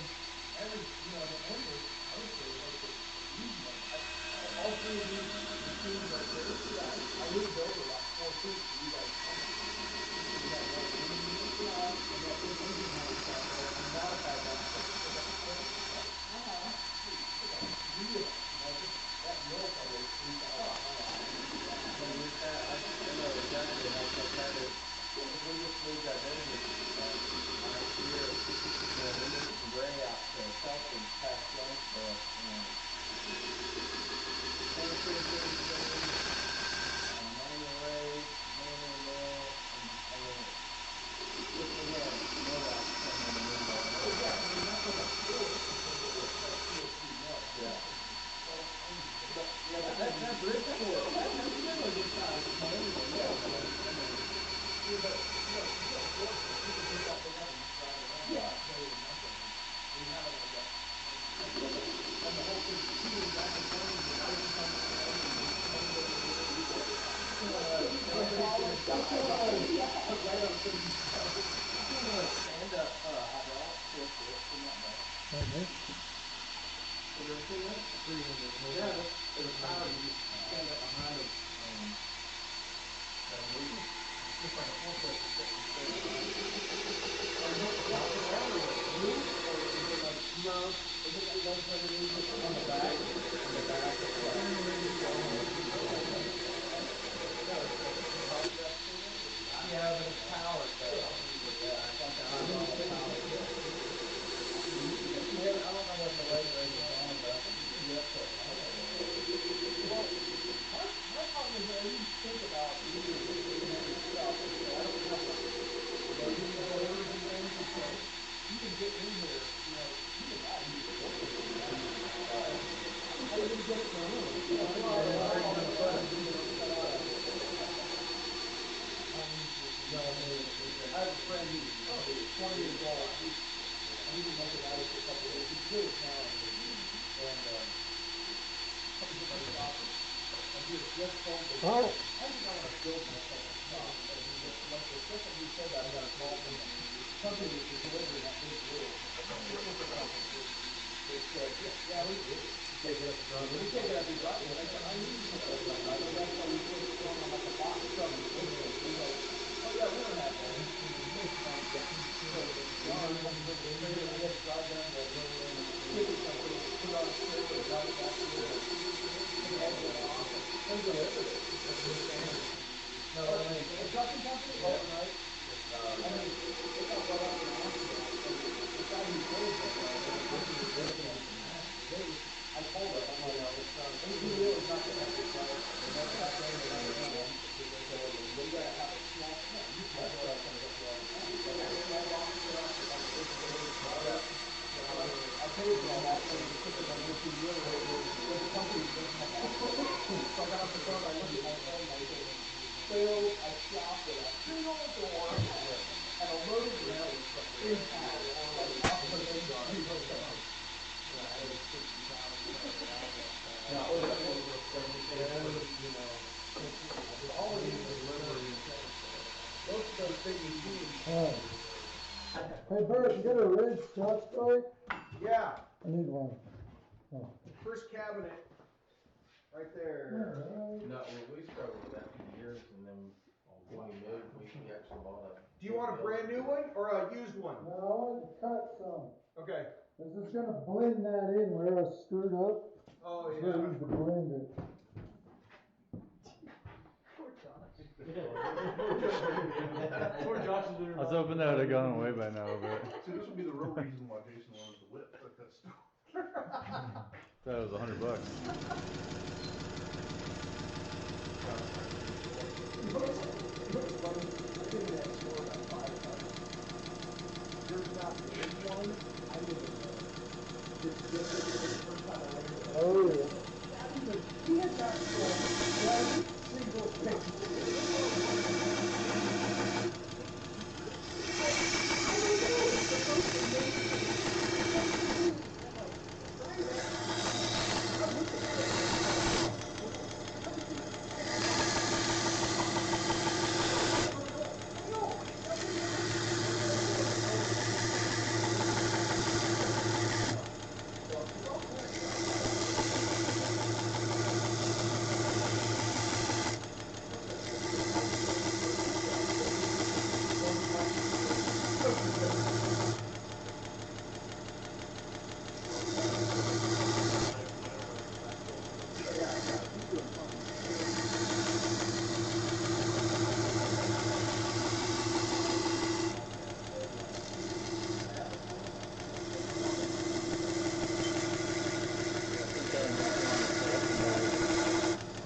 All 3 of these machines right here, I moved over about 4 feet for you guys to come in. We got more room in here, and that big engine house down there, we modified that, so it's got the crank stuff. Real, just that mill probably weighs 3,000 pounds.
I know exactly how tough that is.
We just moved our business last year, we moved from Gray out to Telford past Youngsboro, and furniture and things,
Stand-up hydraulic forklift in that back.
Okay.
Is there a 300? 300. Yeah, there's a power, you just stand up behind them. That'll move. Just like a forklift, it's sitting straight behind you. Or you don't walk around or what? Move? Or is it like, no, is it like those underneath it on the back? On the back. Yeah, but it's powered though. Yeah, it's like a hydraulic power. I don't know what the leg raise is on, but I think you can get up to 100. Well, my problem is that I didn't think about using the 300 stuff. I don't have like loading doors and things. And so you can get in here, you know, you can buy these forklifts. How are you going to get it in the room? I have a friend who's 20 years old. He didn't make it out for a couple of years. He's really talented. And and he had just told me, I think I want to build myself a shop. And he was like, the second he said that, I got a call from the company that was delivering that big reel. It was a company. They said, yeah, we take it up the driveway. We take it up the driveway. I said, I knew you could take it up the driveway. That's why we put it on like a box truck. He's like, oh yeah, we don't have that. So John went to the trailer, we had to drive down to the shipping company, put it on a trailer, and drive it back here. And all the way off. And delivered it. No, I mean, a trucking company overnight. I mean, it got brought up in Asheville, and the guy who drove them, I told him, I'm like, he really got to have the price. They never have done it on their own. So you gotta have a small, yeah, you can have truck comes up here all the time. But a small box truck, or like this big product. I paid for all that, and then they took it on 18-wheeler, but the company doesn't have that. So I got off the phone, I looked at my friend, and I said, Phil, I shopped at a single door and a loaded ramp in town, like off of Main Street. All it is delivery. Most of those big machines.
Hey Burt, you got a ridge truck strike?
Yeah,
I need one.
first cabinet, right there.
No, well, we struggled with that for years, and then when we moved, we actually bought a.
Do you want a brand new one or a used one?
No, I want to cut some.
Okay.
Is this gonna blend that in where I screwed up?
Oh,
It's really easy to blend it.
I was hoping that would have gone away by now, but
See, this would be the real reason why Jason wanted to whip that stuff.
that was $100.
Oh yeah. He had not sold one single thing.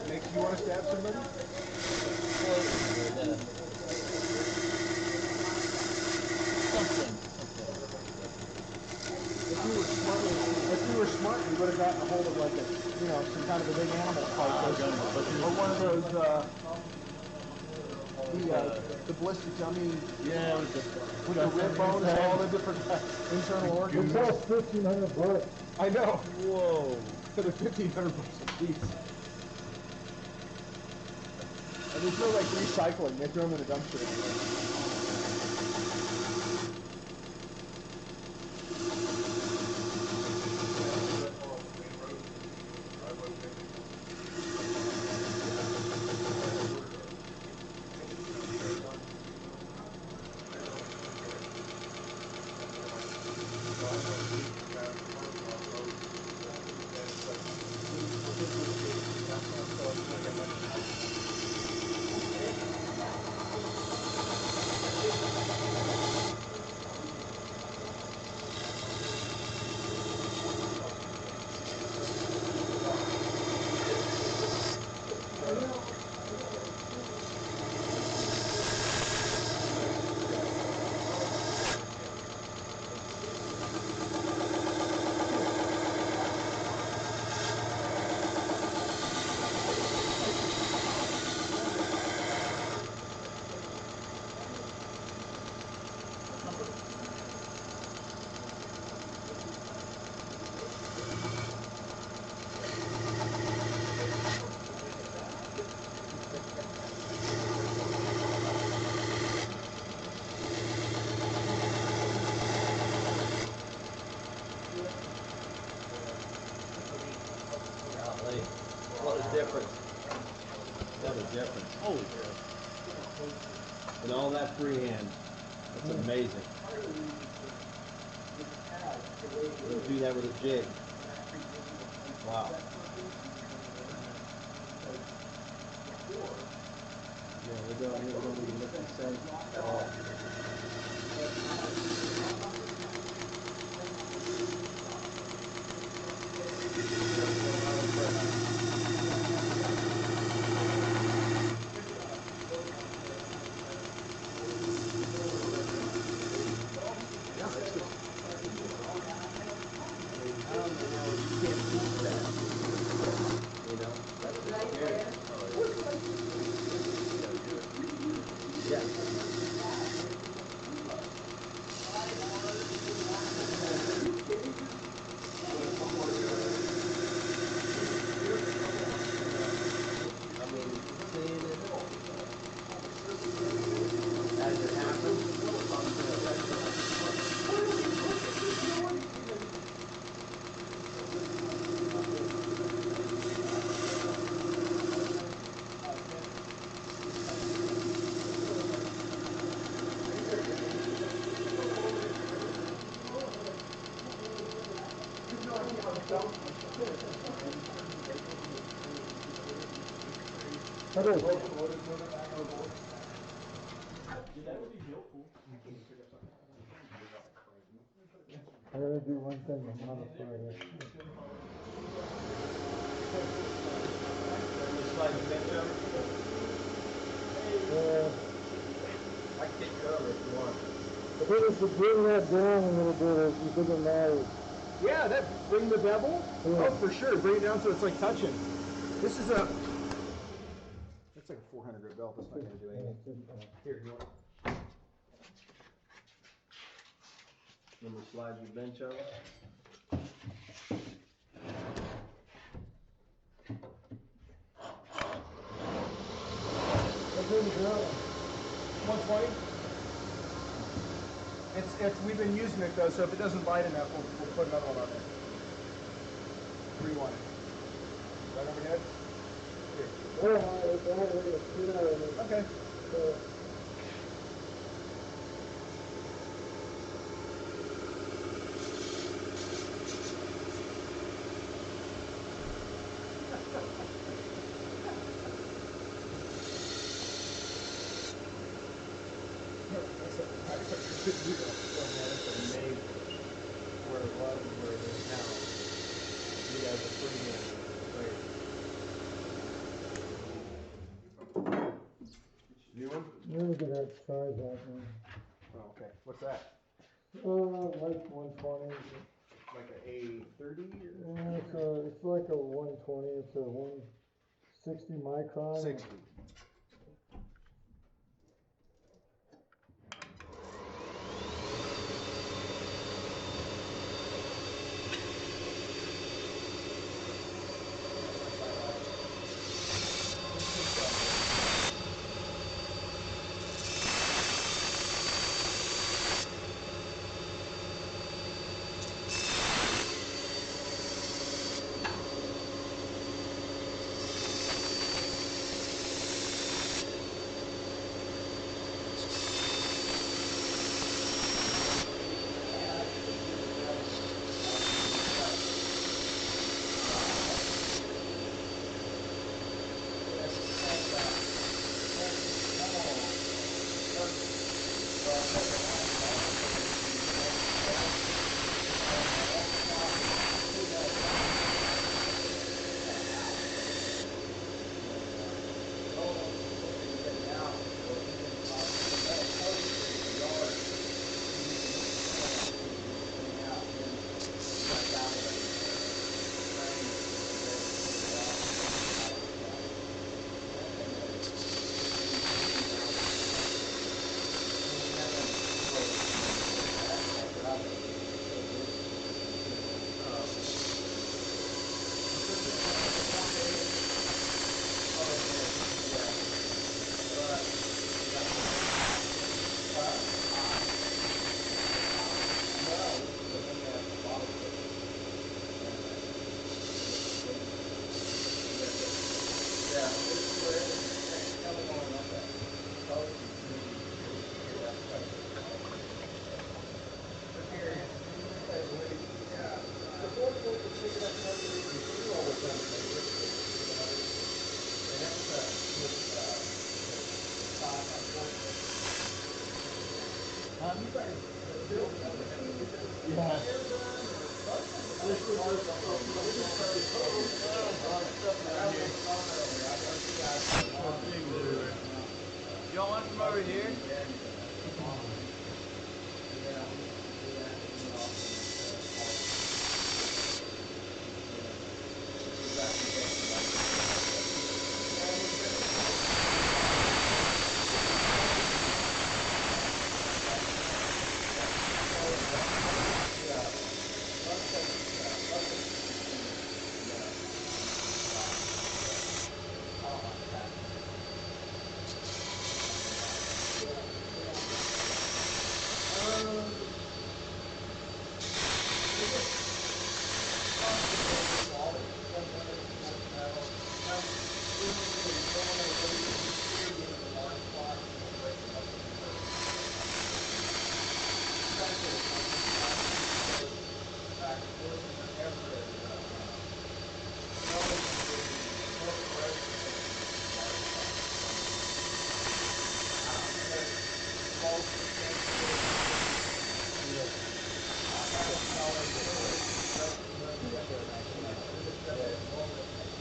Makes you want to stab somebody? If you were smart, you would have gotten a hold of like a, you know, some kind of a big animal fight, or one of those, the ballistic dummy.
Yeah,
with the rib bones and all the different internal organs.
It costs $1,500.
I know.
Whoa.
So they're $1,500 a piece. And there's no like recycling. They throw them in a dumpster anyway.
What a difference. What a difference. Holy crap. And all that freehand. That's amazing. You do that with a jig. Wow. Yeah, they don't even make any sense at all.
I gotta do one thing, I'm on the Friday.
I can take cover if you want.
I think we should bring that down a little bit as you think it matters.
Yeah, that bring the bevel?
Yeah.
Oh, for sure. Bring it down so it's like touching. This is a. That's like a 400 grit belt. That's not going to do anything. Here, you want?
Then we slide your bench over.
That's really good.
120. It's we've been using it though, so if it doesn't bite enough, we'll put another one on there. Where do you want it? Right overhead? Here. Okay.
That's amazing. Where it was and where it is now. You guys are pretty great. New one?
Look at that size that one.
Oh, okay. What's that?
Like 120.
Like a A30?
Yeah, it's like a 120. It's a 160 micron.
60.
You don't want some over here?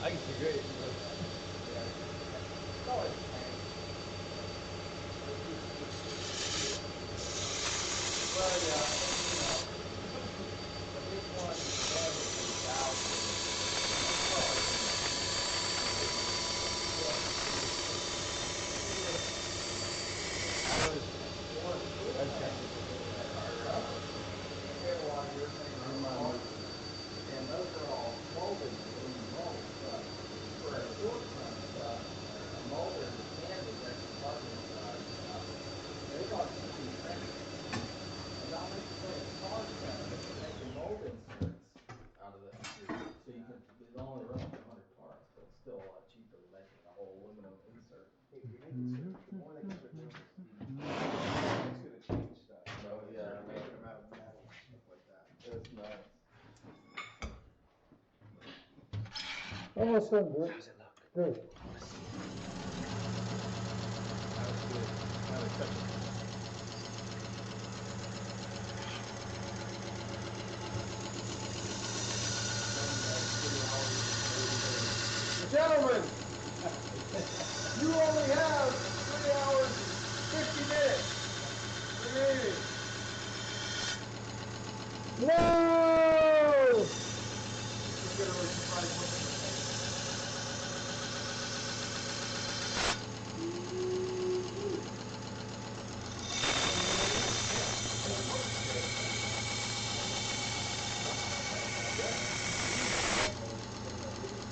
I can see great.
And those are all molded in mold. For a short run, a molder in Kansas, actually partners, they got some training. And not make playing cars out of it, they're making mold inserts out of it. So you can, they only run like 100 parts, but it's still a lot cheaper than making a whole aluminum insert.
If you make it certain, the more they can start doing this, it's gonna change stuff.
So, yeah.
Start making them out of metal and stuff like that.
It's nice.
Almost done, Bert.
How's it look?
Good.
That was good. Now they're touching.
Gentlemen, you only have 3 hours, 50 minutes remaining.
Whoa!
You're gonna really surprise what's in the thing.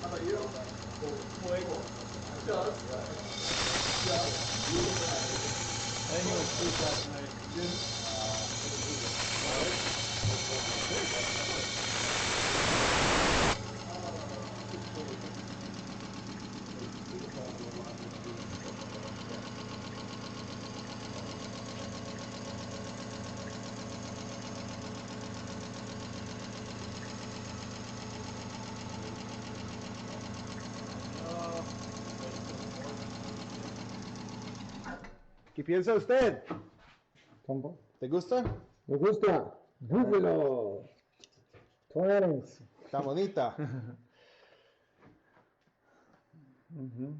How about you? Doug?
I think he went to sleep last night.
¿Qué piensa usted?
¿Cómo?
¿Te gusta?
Me gusta. Búfalo. 20s.
Está bonita.
Mm-hmm.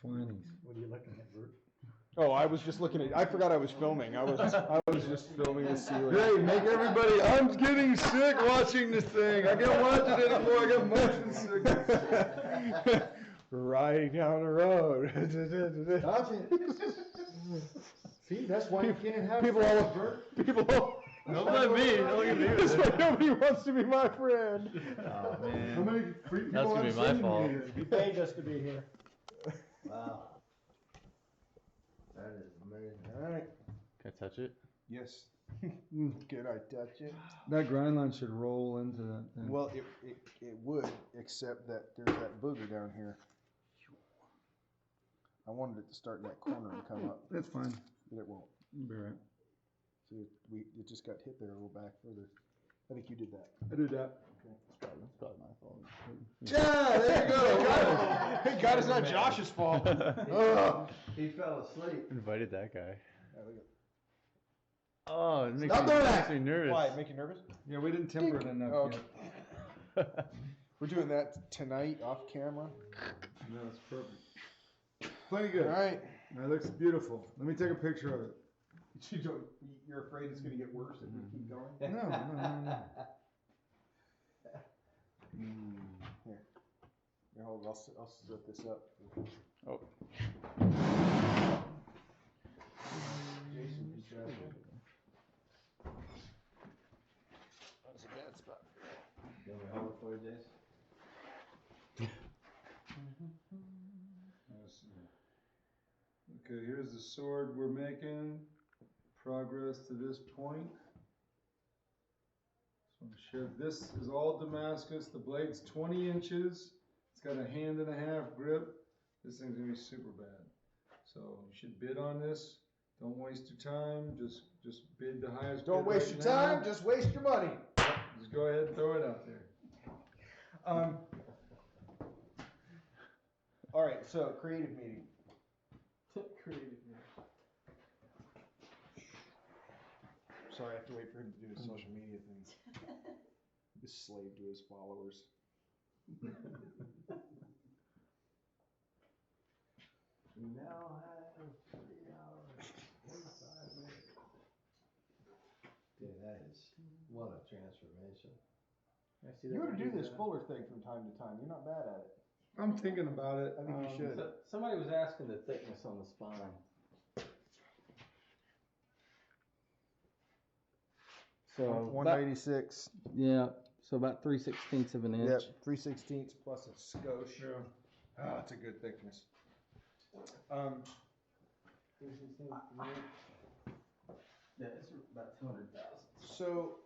20s.
What are you looking at, Bert?
Oh, I was just looking at, I forgot I was filming. I was just filming the ceiling.
Great, make everybody, I'm getting sick watching this thing. I can't watch it anymore, I got motion sickness.
Riding down the road.
Stop it. See, that's why you can't have
People
friends,
all,
Bert.
people all.
Don't let me. Don't look at me.
This way nobody wants to be my friend.
Oh
How
man.
many free people
That's gonna
have
be my
seen
fault.
here?
You paid us to be here.
Wow. That is amazing.
All right.
Can I touch it?
Yes. Can I touch it?
That grind line should roll into that thing.
Well, it would, except that there's that booger down here. I wanted it to start in that corner and come up,
That's fine.
but it won't.
You'll be right.
See, it just got hit there a little back further. I think you did that.
I did that.
Okay.
It's probably my fault.
Yeah, there you go. Got it.
God, it's not Josh's fault.
He fell asleep.
Invited that guy. Oh, it makes
Stop
me,
doing
makes
that.
me nervous.
Why? Make you nervous?
Yeah, we didn't temper it enough
Okay.
yet.
We're doing that tonight off camera.
No, it's perfect. Plenty good.
All right.
That looks beautiful. Let me take a picture of it.
You're afraid it's gonna get worse if we keep going?
No.
Here. Here, hold. I'll set this up.
Oh.
Jason, be careful. That's a bad spot.
You want me to hold it for you, Jason?
Okay, here's the sword we're making. Progress to this point. So I'm sure this is all Damascus. The blade's 20 inches. It's got a 1.5 hand grip. This thing's gonna be super bad. So you should bid on this. Don't waste your time. Just bid the highest.
Don't
bid
waste
right
your time.
now.
Just waste your money.
Just go ahead and throw it out there.
All right. So creative meeting.
Creative.
Sorry, I have to wait for him to do his social media things. This slave to his followers.
We now have 3 hours, 45 minutes. Dude, that is, what a transformation.
You ought to do this Fuller thing from time to time. You're not bad at it.
I'm thinking about it.
I think you should.
Somebody was asking the thickness on the spine. So
186.
yeah, so about 3/16 of an inch.
Yep. 3/16 plus a skosh.
Sure.
Ah, that's a good thickness.
3/16 Yeah, it's about 200,000.
So,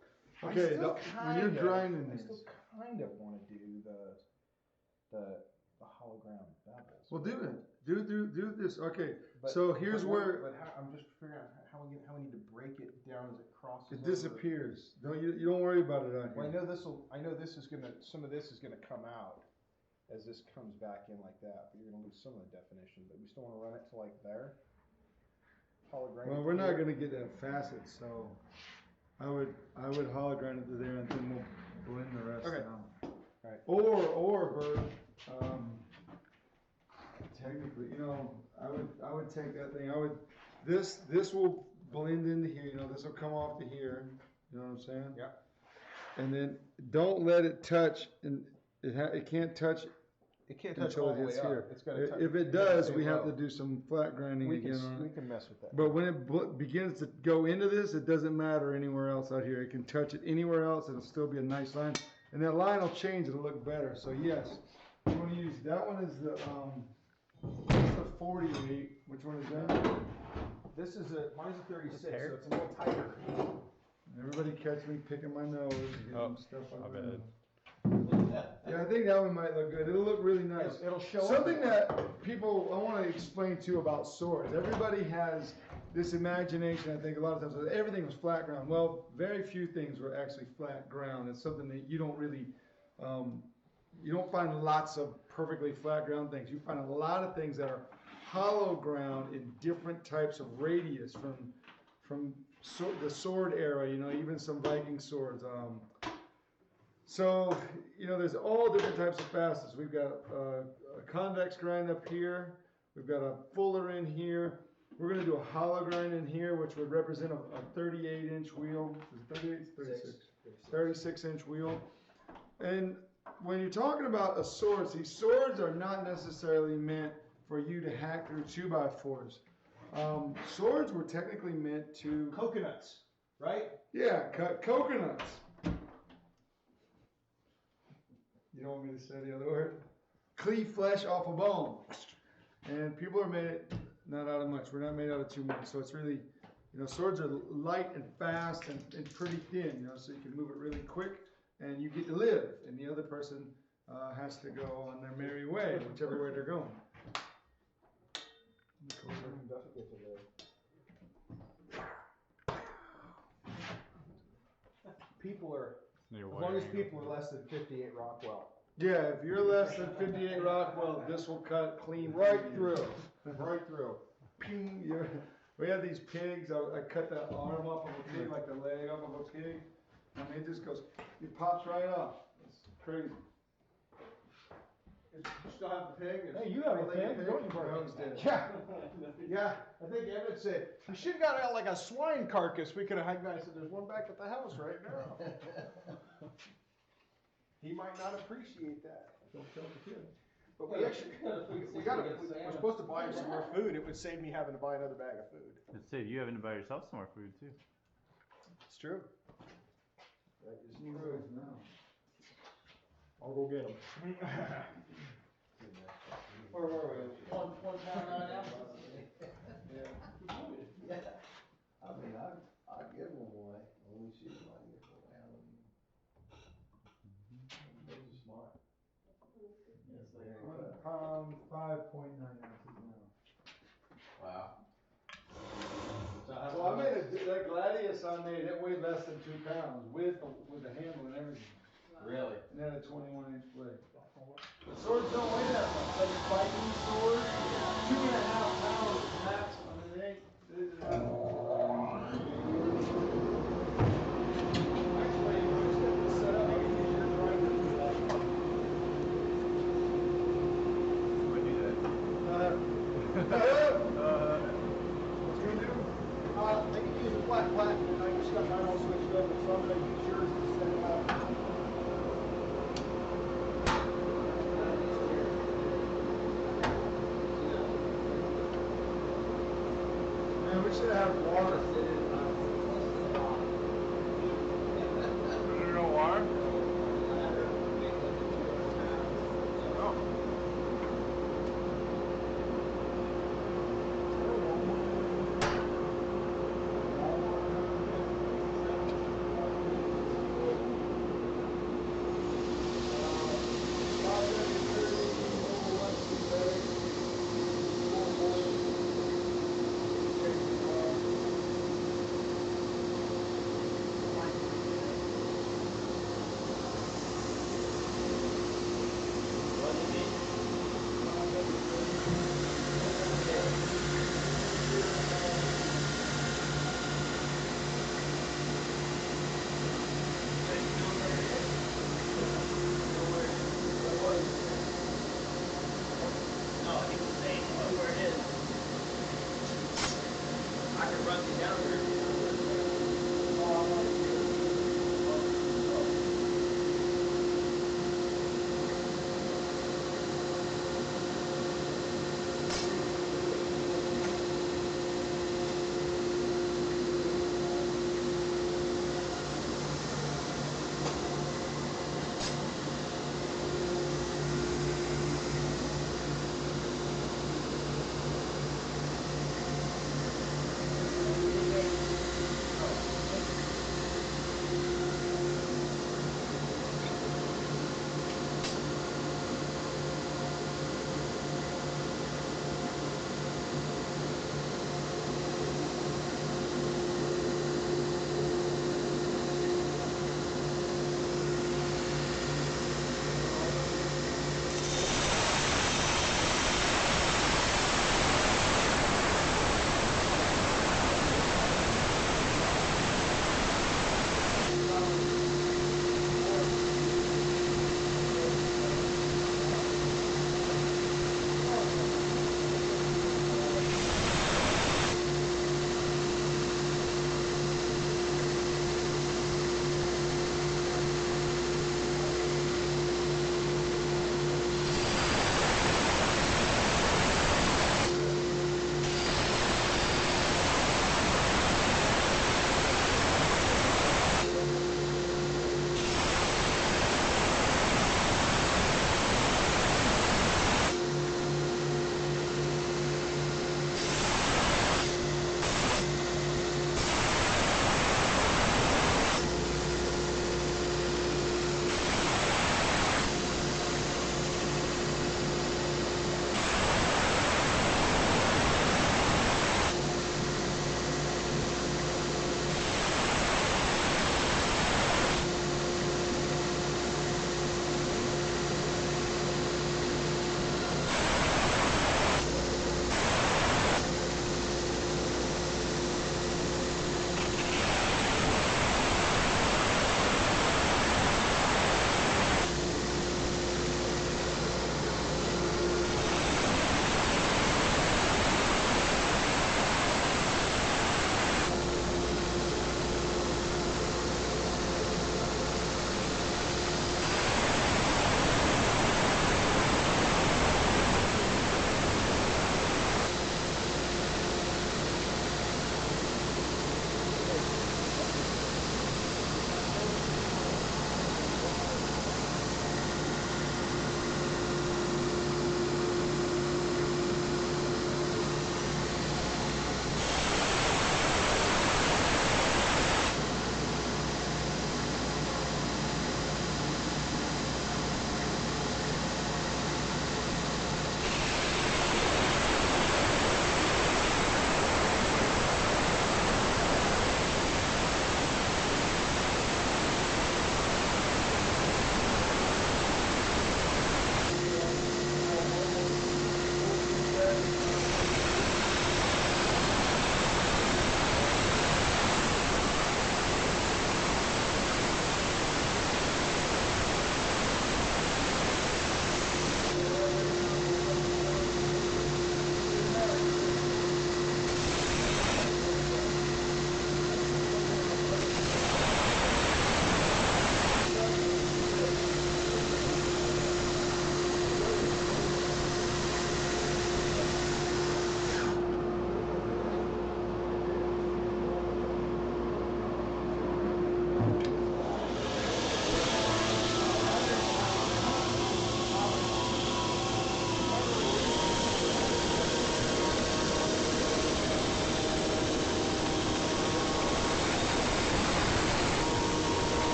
Okay, when you're grinding
I
this.
still kind of want to do the hologram bevels.
Well, do it. Do this. Okay.
But-
So here's
but
where
But how, I'm just figuring out how we need to break it down as it crosses.
it
over.
disappears. You don't worry about it out
Well, I
here.
know this is gonna. Some of this is gonna come out as this comes back in like that. But you're gonna lose some of the definition. But we still want to run it to like there. Hologram.
Well, we're not gonna get that facet, so I would hologram it to there, and then we'll blend the rest
Okay.
down.
Alright.
Or Burt, technically, I would take that thing. This will blend into here. This will come off to here. You know what I'm saying?
Yeah.
And then don't let it touch, and it can't touch
It can't touch
until
all
it
the way
hits
up.
here.
It's gonna touch.
If it does, we have to do some flat grinding
We
again on
can, we
it.
can mess with that.
But when it begins to go into this, it doesn't matter anywhere else out here. It can touch it anywhere else. It'll still be a nice line. And that line will change. It'll look better. So yes, you want to use, that one is the 40 Which one is that?
This is mine's a 36, so it's a little tighter.
Everybody catch me picking my nose and getting
Oh,
stuff
my
out
bad.
Yeah, I think that one might look good. It'll look really nice.
It'll show
Something
up.
that people, I want to explain too about swords. Everybody has this imagination, I think a lot of times, that everything was flat ground. Well, very few things were actually flat ground. It's something that you don't really, you don't find lots of perfectly flat ground things. You find a lot of things that are hollow ground in different types of radius from the sword era, even some Viking swords. So, there's all different types of facets. We've got a convex grind up here. We've got a fuller in here. We're going to do a hollow grind in here, which would represent a 38-inch wheel. Is it 38? 36 inch wheel. And when you're talking about a sword, see, swords are not necessarily meant for you to hack through 2x4s. Swords were technically meant to...
Coconuts, right?
Yeah, cut coconuts. You don't want me to say the other word? Cleave flesh off a bone. And people are made not out of much. We're not made out of too much. So it's really, swords are light and fast and pretty thin, so you can move it really quick and you get to live. And the other person has to go on their merry way, whichever way they're going.
People are,
You're
as long as
wiring.
people are less than 58 Rockwell,
Yeah, if you're less than 58 Rockwell, this will cut clean right through, right through. Ping, we have these pigs, I cut that arm off of a pig, like the leg off of a pig, and it just goes, it pops right off. It's crazy.
You still have the pig?
Hey, you have a pig, don't you, Burt?
No, he's dead. Yeah, yeah, I think Emmett said, you should've got out like a swine carcass, we could've had, I said, there's one back at the house right now. He might not appreciate that.
Don't tell the kid.
But we actually, we're supposed to buy him some more food, it would save me having to buy another bag of food.
Let's say you having to buy yourself some more food too.
It's true.
That is true.
I'll go get them.
Where were we?
1 pound 9 ounces.
Yeah. I mean, I'd give them away. Only shoot them, I'd give them away. I don't even. Those are smart.
Yes, they are.
1 pound, 5.9 ounces now.
Wow.
So I made that Gladius I made, it weighed less than 2 pounds with the handle and everything.
Really?
And then a 21-inch blade. The swords don't weigh that much. Like a Viking sword, 2.5 pounds max. I mean, they ain't. Actually, when I get this set up, I can use your grinder for that.
What do that?
What's gonna do?
They can use a flat and I just got mine all switched over, so I'm gonna use yours to set it up.
Man, we should have water.
Is there no water?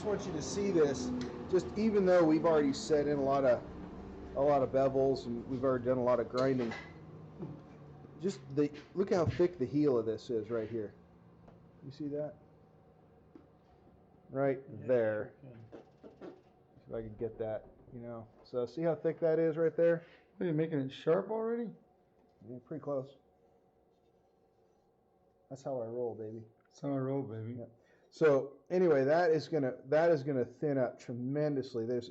just want you to see this. Just even though we've already set in a lot of bevels and we've already done a lot of grinding, just look how thick the heel of this is right here. You see that? Right there. If I can get that, So see how thick that is right there?
Are you making it sharp already?
Yeah, pretty close. That's how I roll, baby.
That's how I roll, baby.
Yeah. So anyway, that is gonna thin up tremendously. There's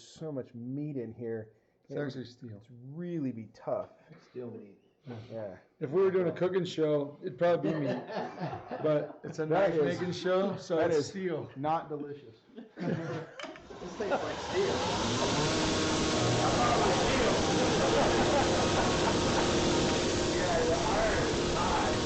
so much meat in here.
It's actually steel.
It's really be tough.
Still meat.
Yeah.
If we were doing a cooking show, it'd probably be meat. But it's a knife making show, so
that
it's
is
steel.
Not delicious.
This tastes like steel. Yeah, the iron is high.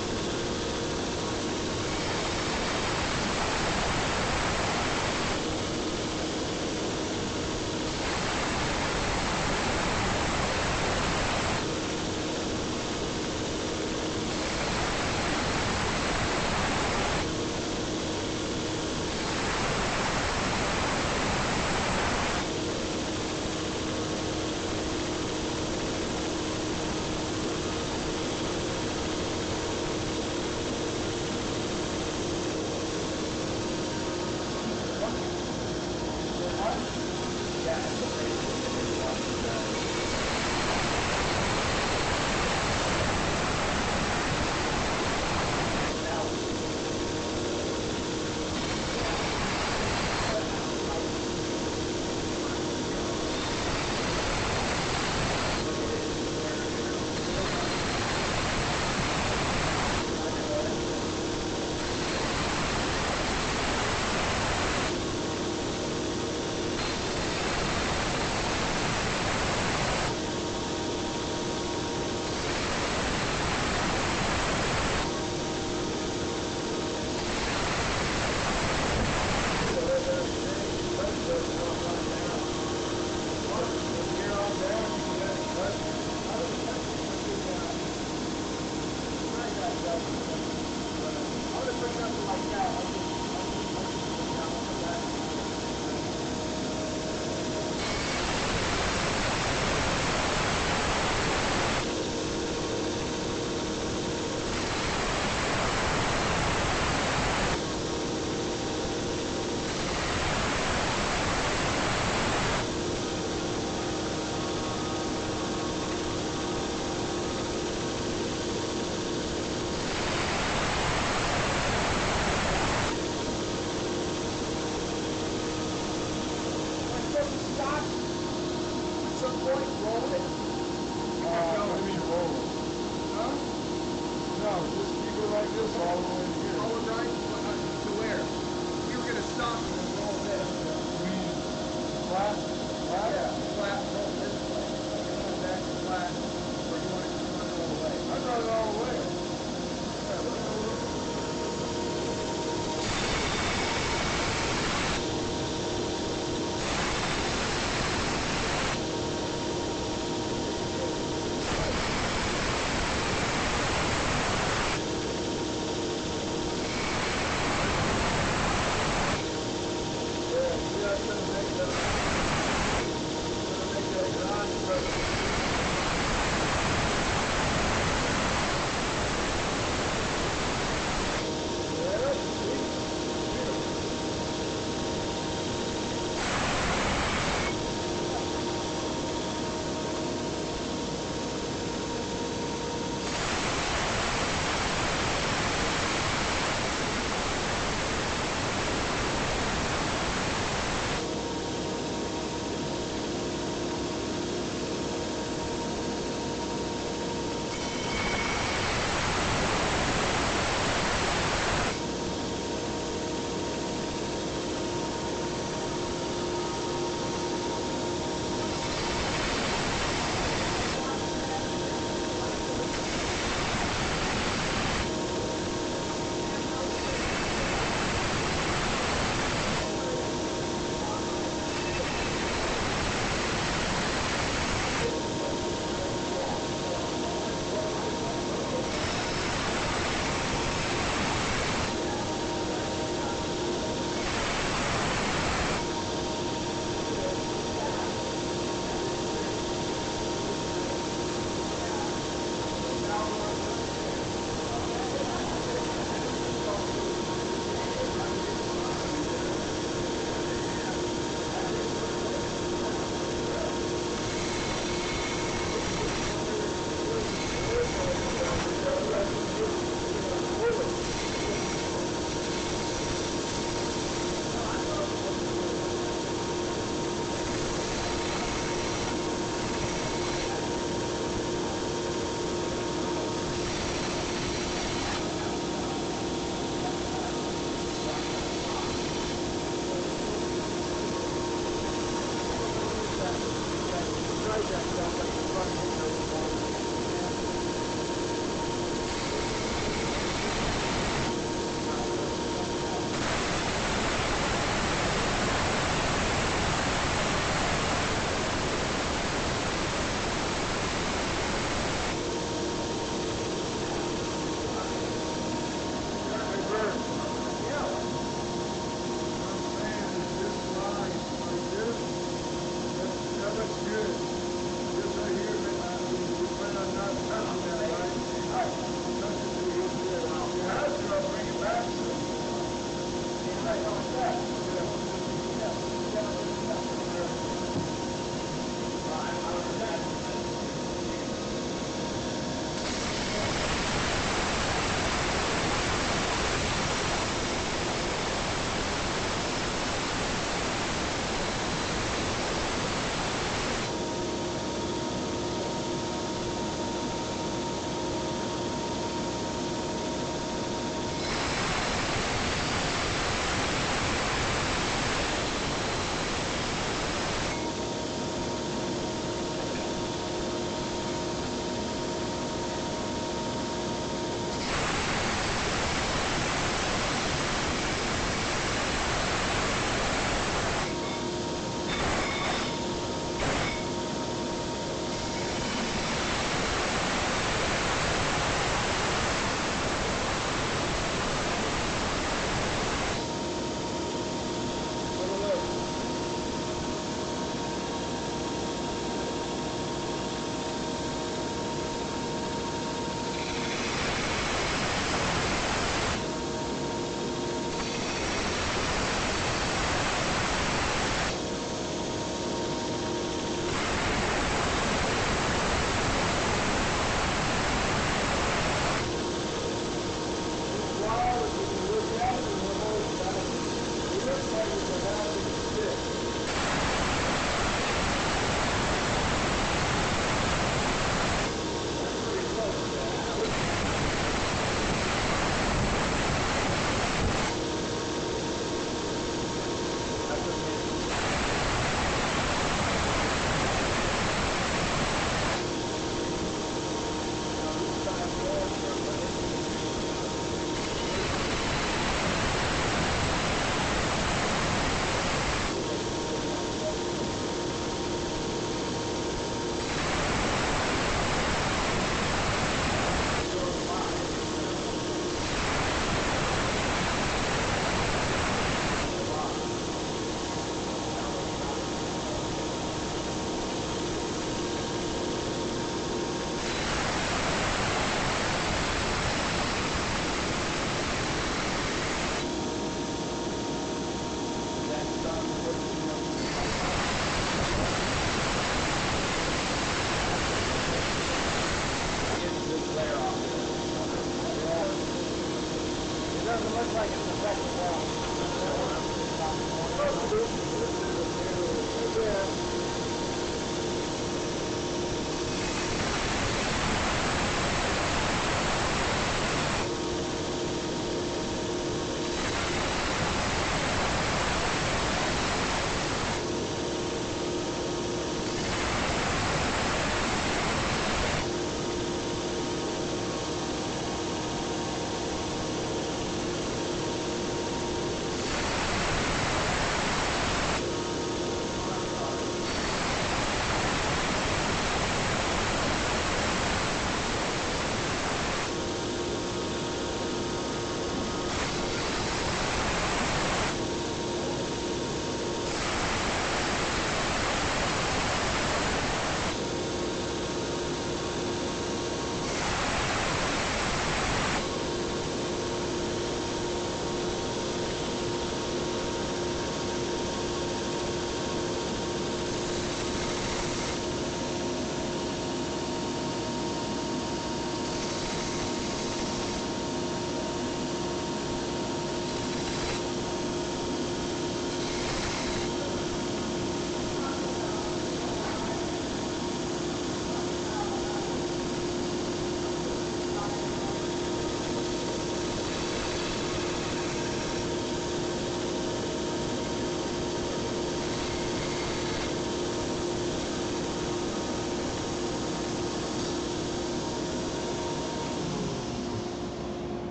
that stuff like the front end of the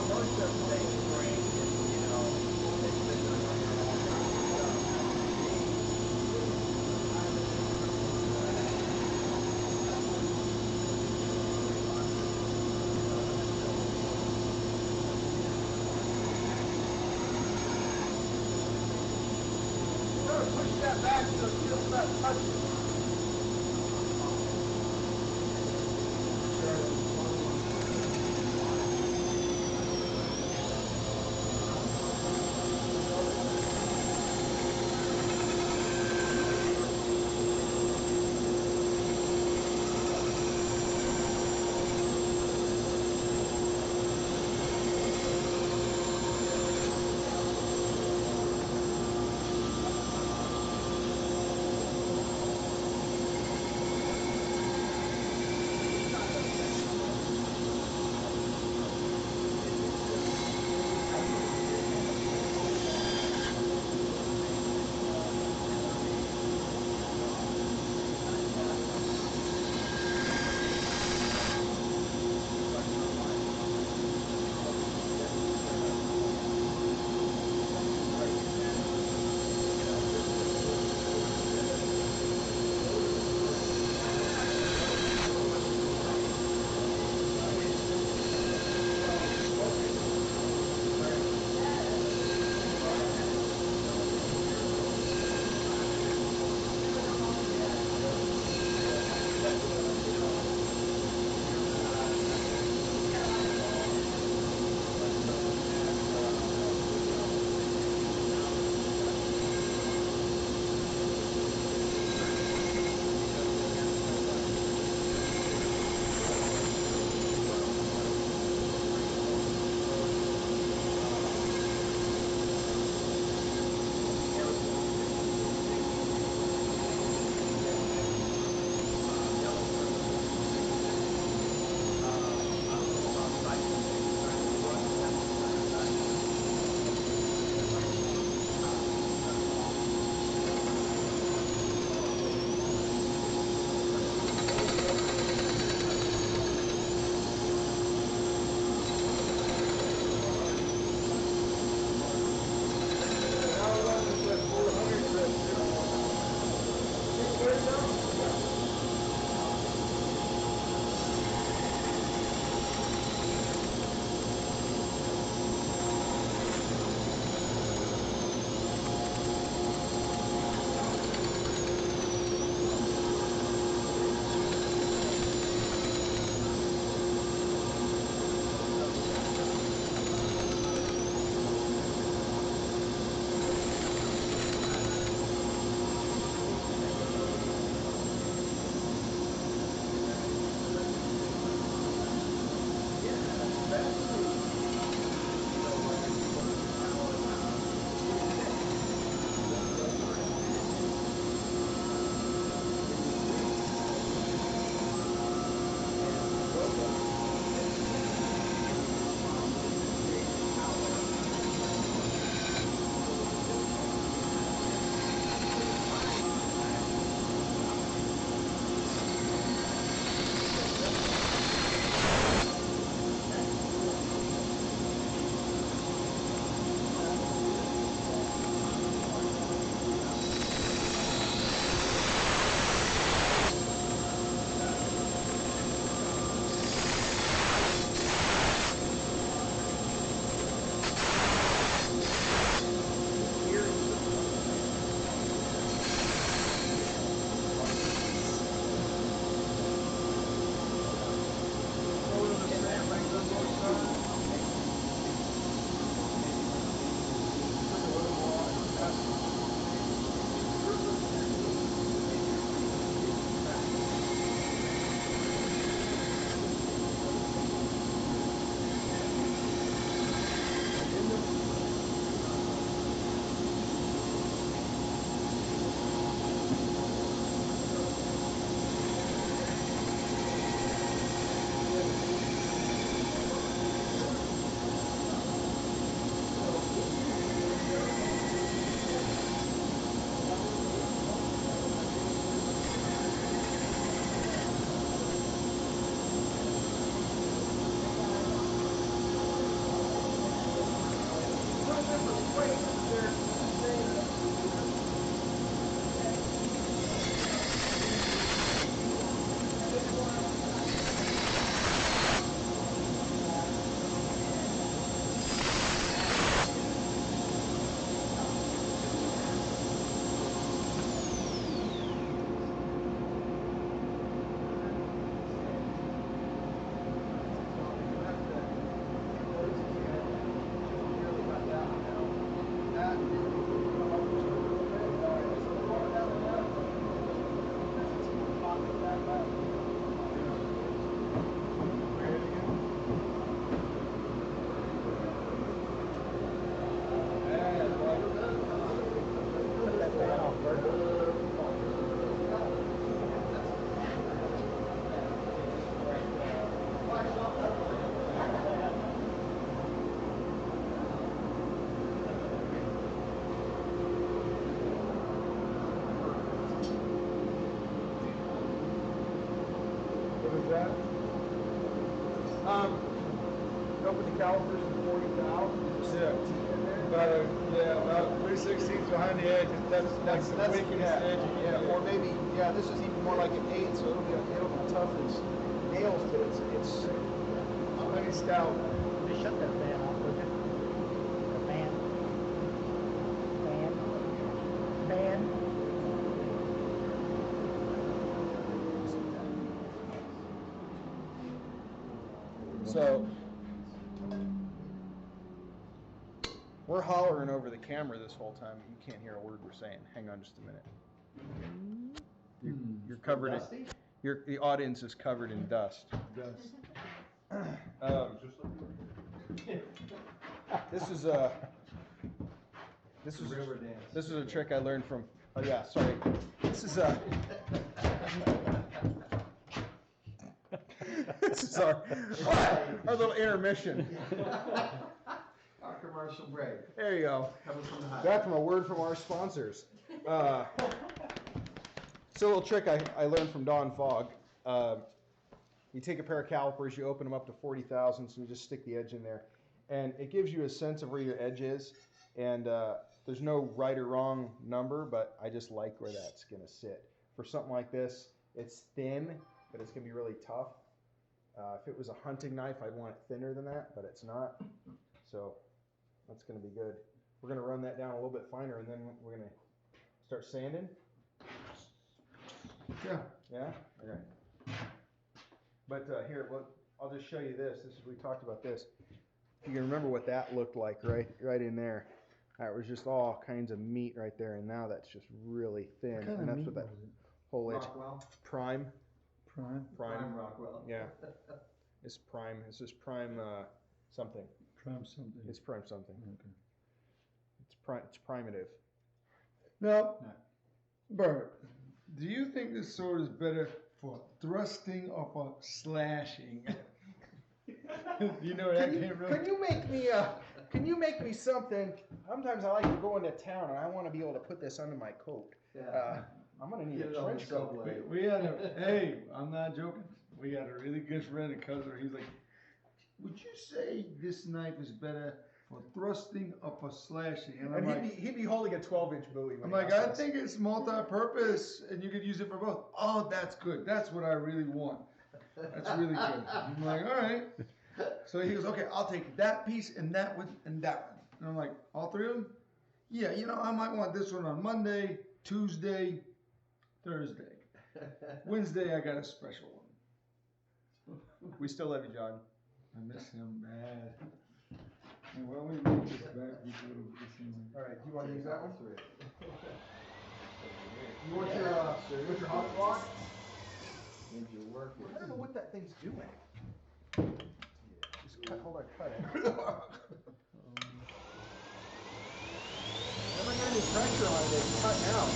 Most of them take spring, you know, they spend their money on all kinds of push that back so it feels not touching.
that?
Go for the calipers at 40,000.
About 3/16 behind the edge. That's the weakest edge.
Yeah, or maybe, this is even more like an 8, so it'll be tough as nails, but it's
plenty stout.
Just shut that fan off, would you? The fan.
So we're hollering over the camera this whole time. You can't hear a word we're saying. Hang on just a minute. You're covered in, the audience is covered in dust. This is a trick I learned from. Oh yeah, sorry. This is our little intermission.
Our commercial break.
There you go.
Coming from the high.
That's from a word from our sponsors. So a little trick I learned from Don Fogg. You take a pair of calipers, you open them up to 40 thousandths, and you just stick the edge in there. And it gives you a sense of where your edge is. And there's no right or wrong number, but I just like where that's going to sit. For something like this, it's thin, but it's going to be really tough. If it was a hunting knife, I'd want it thinner than that, but it's not. So that's going to be good. We're going to run that down a little bit finer, and then we're going to start sanding.
Yeah.
Yeah? Okay. But here, I'll just show you this. We talked about this. You can remember what that looked like right in there. That was just all kinds of meat right there, and now that's just really thin.
What kind
and
of
that's
meat
what that
was it?
whole edge.
Rockwell.
Prime.
Rockwell.
Yeah. It's prime. It's just prime something.
Prime something.
It's prime something.
Okay.
It's primitive.
Now, Burt, do you think this sword is better for thrusting or for slashing? You know that came from?
Can you make me something? Sometimes I like to go into town and I want to be able to put this under my coat.
Yeah.
I'm gonna need
Get
a
it on
trench
the
coat.
subway.
We had hey, I'm not joking. We had a really good friend at Cutler. He's like, would you say this knife is better for thrusting or for slashing? And I'm like,
he'd be holding a 12-inch bowie.
I'm like, I think it's multi-purpose and you could use it for both. Oh, that's good. That's what I really want. That's really good. I'm like, all right. So he goes, okay, I'll take that piece and that one and that one. And I'm like, all three of them? Yeah, I might want this one on Monday, Tuesday, Thursday. Wednesday, I got a special one.
We still love you, John.
I miss him bad. And why don't we make this back before this thing?
All right, do you want to use that one? You want your hot block?
Need your work.
I don't know what that thing's doing. Just hold on, cut it. Am I got any pressure on it? It's cutting out.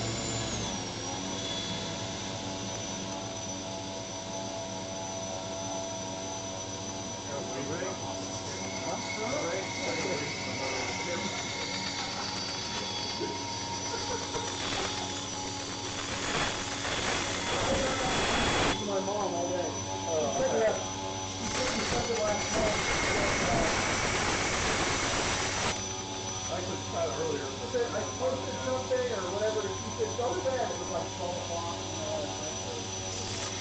My mom all day. She said you said it last night. I was cut earlier. I said I posted something or whatever. She said go to bed. It was like 12 o'clock.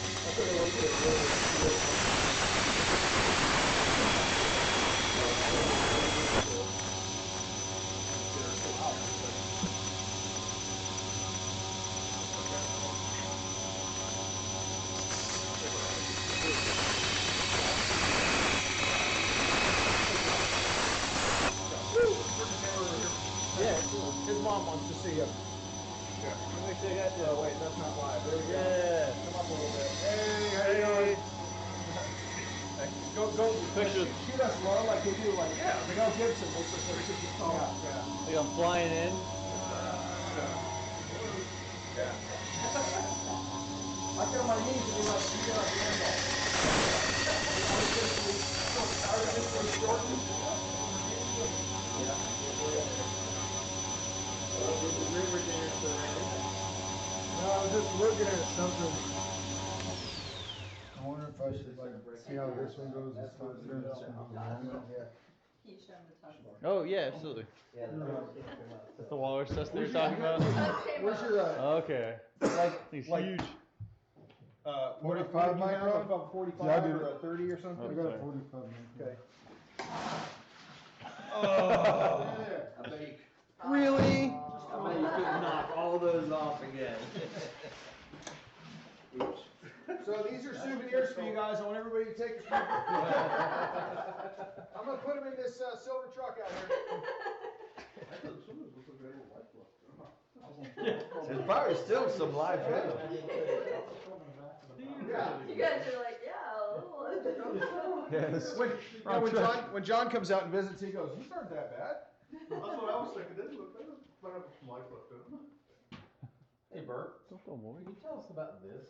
I said I looked at it. His mom wants to see him. Oh, wait, that's not live. There we go.
Yeah.
Come up a little bit. Hey, how you doing? Go.
Picture.
Shoot us low like they do, like, yeah, Miguel Gibson. Yeah.
Like I'm flying in.
Yeah. I get on my knees and be like, you get on the end ball. I was just really shortened. Yeah.
No, I was just looking at something. I wonder if I I should like see how this one goes and start doing this one.
Yeah.
Can you show them the tunnel?
Oh yeah, absolutely.
Yeah, the doors can't come out, so.
That's the walrus test they were talking about.
Where's your,
Okay. He's
like-
huge.
45 micron?
About 45
Yeah, I do.
or a 30 or
I
something?
got a
sorry.
45 micron.
Okay.
I bet you,
Really?
I bet you could knock all those off again.
oops.
So these are souvenirs for you guys. I want everybody to take a picture. I'm gonna put them in this silver truck out here.
There's probably still some life in them.
Yeah.
You guys are like, yeah, a little.
Yes.
When John comes out and visits, he goes, "These aren't that bad."
That's what I was thinking, didn't look better, but I have some life left in them.
Hey, Burt,
Don't go more.
can you tell us about this?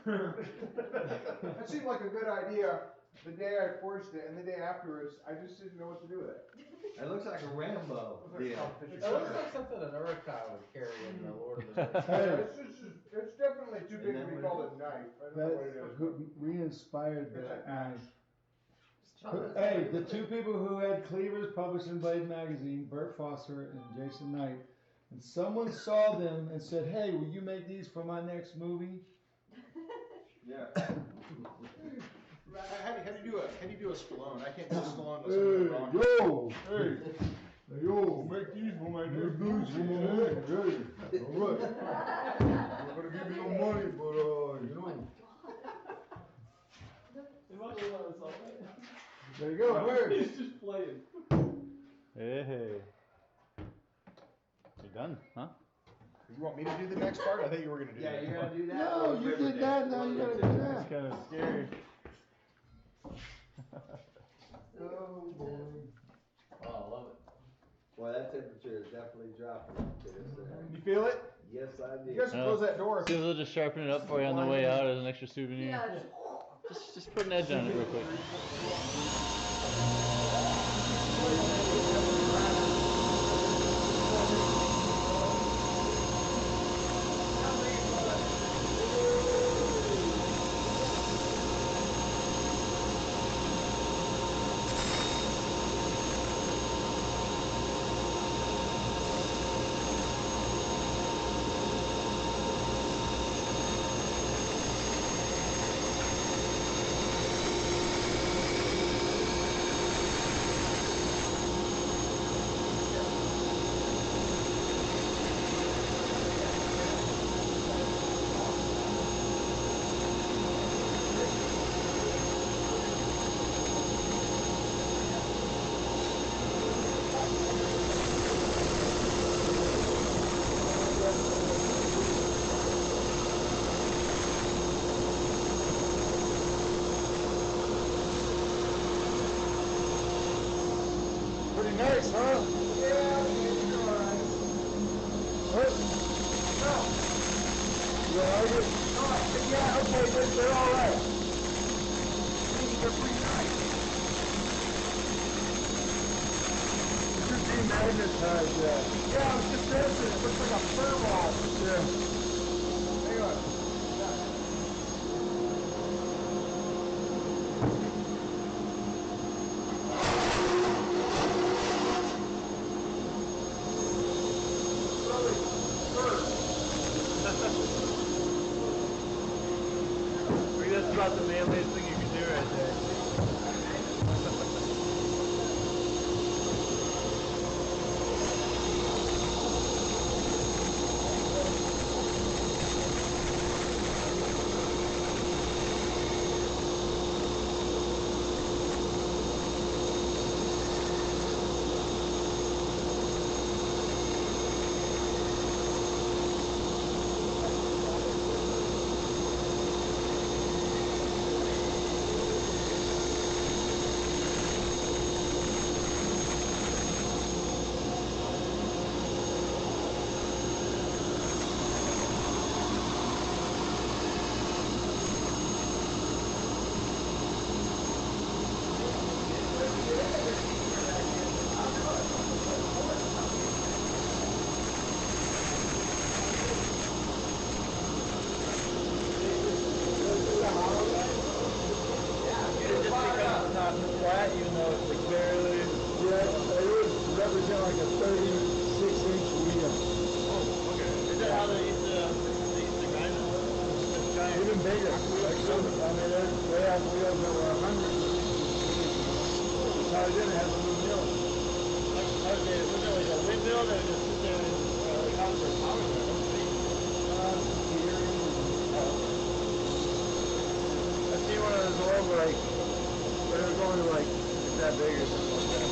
That seemed like a good idea the day I forged it, and the day afterwards, I just didn't know what to do with it.
It looks like a Rambo.
Yeah.
It looks like something an Urkai would carry in the Lord of the Rings.
Hey,
It's definitely too big to be called a knife. I don't know what it is.
we inspired
It's
that
a knife.
knife. Hey, the two people who had cleavers published in Blade magazine, Burt Foster and Jason Knight, and someone saw them and said, "Hey, will you make these for my next movie?"
Yeah. How do you do a Stallone? I can't do a Stallone with something wrong.
Yo, make these for my next movie. Hey, all right. I'm not gonna give you no money, but you know. There you go, Burt.
He's just playing.
Hey. You done, huh?
You want me to do the next part? I think you were gonna do
Yeah,
that.
you're gonna do that?
No, you did that, now you gotta do
It's
that.
kind of scary.
Oh, boy.
Oh, I love it. Well, that temperature is definitely dropping up to this.
You feel it?
Yes, I
You
did.
guys can close that door.
See if they'll just sharpen it up for you on the way out as an extra souvenir.
Yeah.
Just put an edge on it real quick.
Pretty nice, huh? Yeah, it's alright. What? No. You like it? Yeah, okay, they're alright. They're pretty nice. Should be magnetized, yeah. Yeah, I was just noticing, it looks like a fur ball. Yeah. Hang on.
I think that's about the manliest thing you can do right there.
not flat, even though it's like barely.
Yeah, it would represent like a 36-inch wheel.
Oh, okay. Is that how they used to grind it? Just giant.
Even bigger. Like some, I mean, they have wheels that were 100. No, they didn't have a new mill.
Okay, was it like a windmill that would just sit there and like how was their power there? I've seen one of those old like, but it was only like that big or something like that.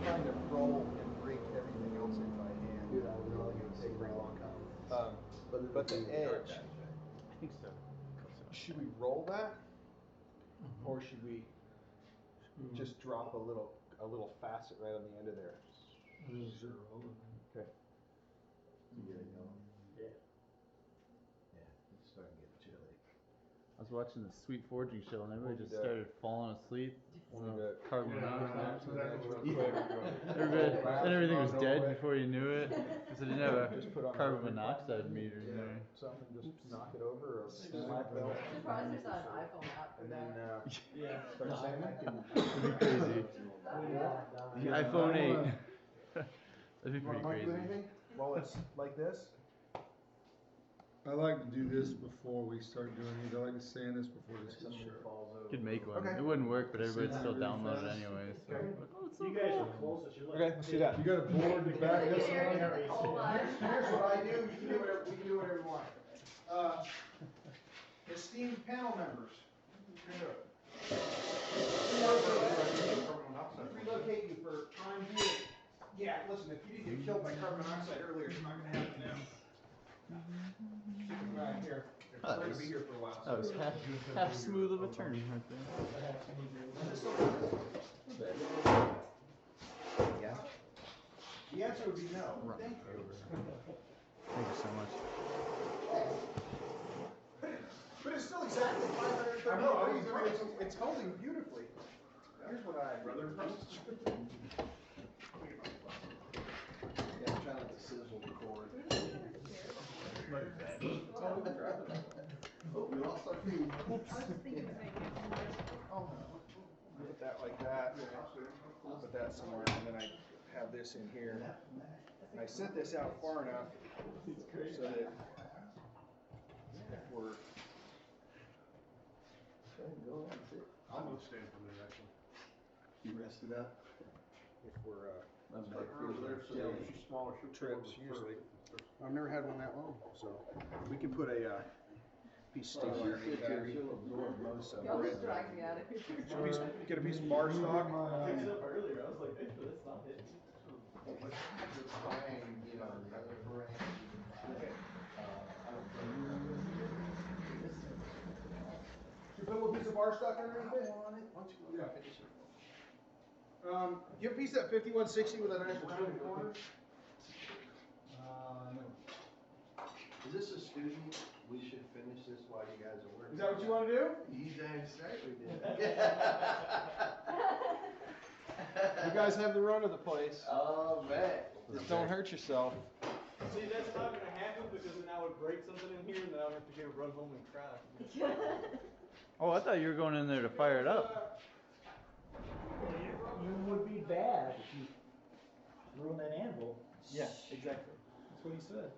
Trying to roll and break everything else in by hand. Dude, I was really gonna take very long time.
But the edge,
I think so.
should we roll that? Or should we just drop a little facet right on the end of there? Okay.
You get it going.
Yeah.
Yeah, it's starting to get chilly.
I was watching the Sweet Forging show and everybody just
Yeah.
started falling asleep. Carbon monoxide.
Yeah.
Everything was dead before you knew it. Because they didn't have a
Just put on
carbon
a-
monoxide meter in there.
Something, just knock it over or slap belt.
Surprised there's not an iPhone app for
And then,
that.
Yeah.
start saying I can.
That'd be crazy. The iPhone 8. That'd be pretty
Mike, do
crazy.
anything while it's like this?
I like to do this before we start doing these. I like to sand this before this gets sharp.
Could make one.
Okay.
It wouldn't work, but everybody'd still
Really
download it
fast.
anyway. So.
Okay.
Oh, it's so
You guys
cool.
are closest. You're
Okay, let's do that.
You got a board to back this
Here's
up?
the whole lot.
Here's what I do, you can do whatever, we can do whatever we want. Esteemed panel members. Relocate you for time being. Yeah, listen, if you didn't get killed by carbon monoxide earlier, it's not gonna happen now. Right here. We're gonna be here for a while.
That was half smooth of a turn right there.
Yeah. The answer would be no. Thank you.
Thank you so much.
But it's still exactly 530. I know, it's holding beautifully. Here's what I. Brother.
Yeah, I'm trying not to sizzle the cord. Oh, we lost our feed.
Put that like that. Put that somewhere, and then I have this in here. And I set this out far enough so that if we're.
I'm gonna stand for the next one.
You rested up?
If we're
Smaller
trips usually. I've never had one that long, so we can put a piece of steel here.
Y'all just dragged me out of here.
Get a piece of bar stock.
I picked it up earlier. I was like, hey, but it's not hitting.
You know,
of bar stuck in there a bit?
Yeah.
Give a piece of that 5160 with a nice rounded corner.
No.
Is this a student? We should finish this while you guys are working.
Is that what you want to do?
You dang straight we did.
You guys have the run of the place.
Oh, man.
Just don't hurt yourself.
See, that's not gonna happen because then I would break something in here and then I would have to go run home and cry.
Oh, I thought you were going in there to fire it up.
You would be bad if you ruin that anvil.
Yeah, exactly. That's what he said.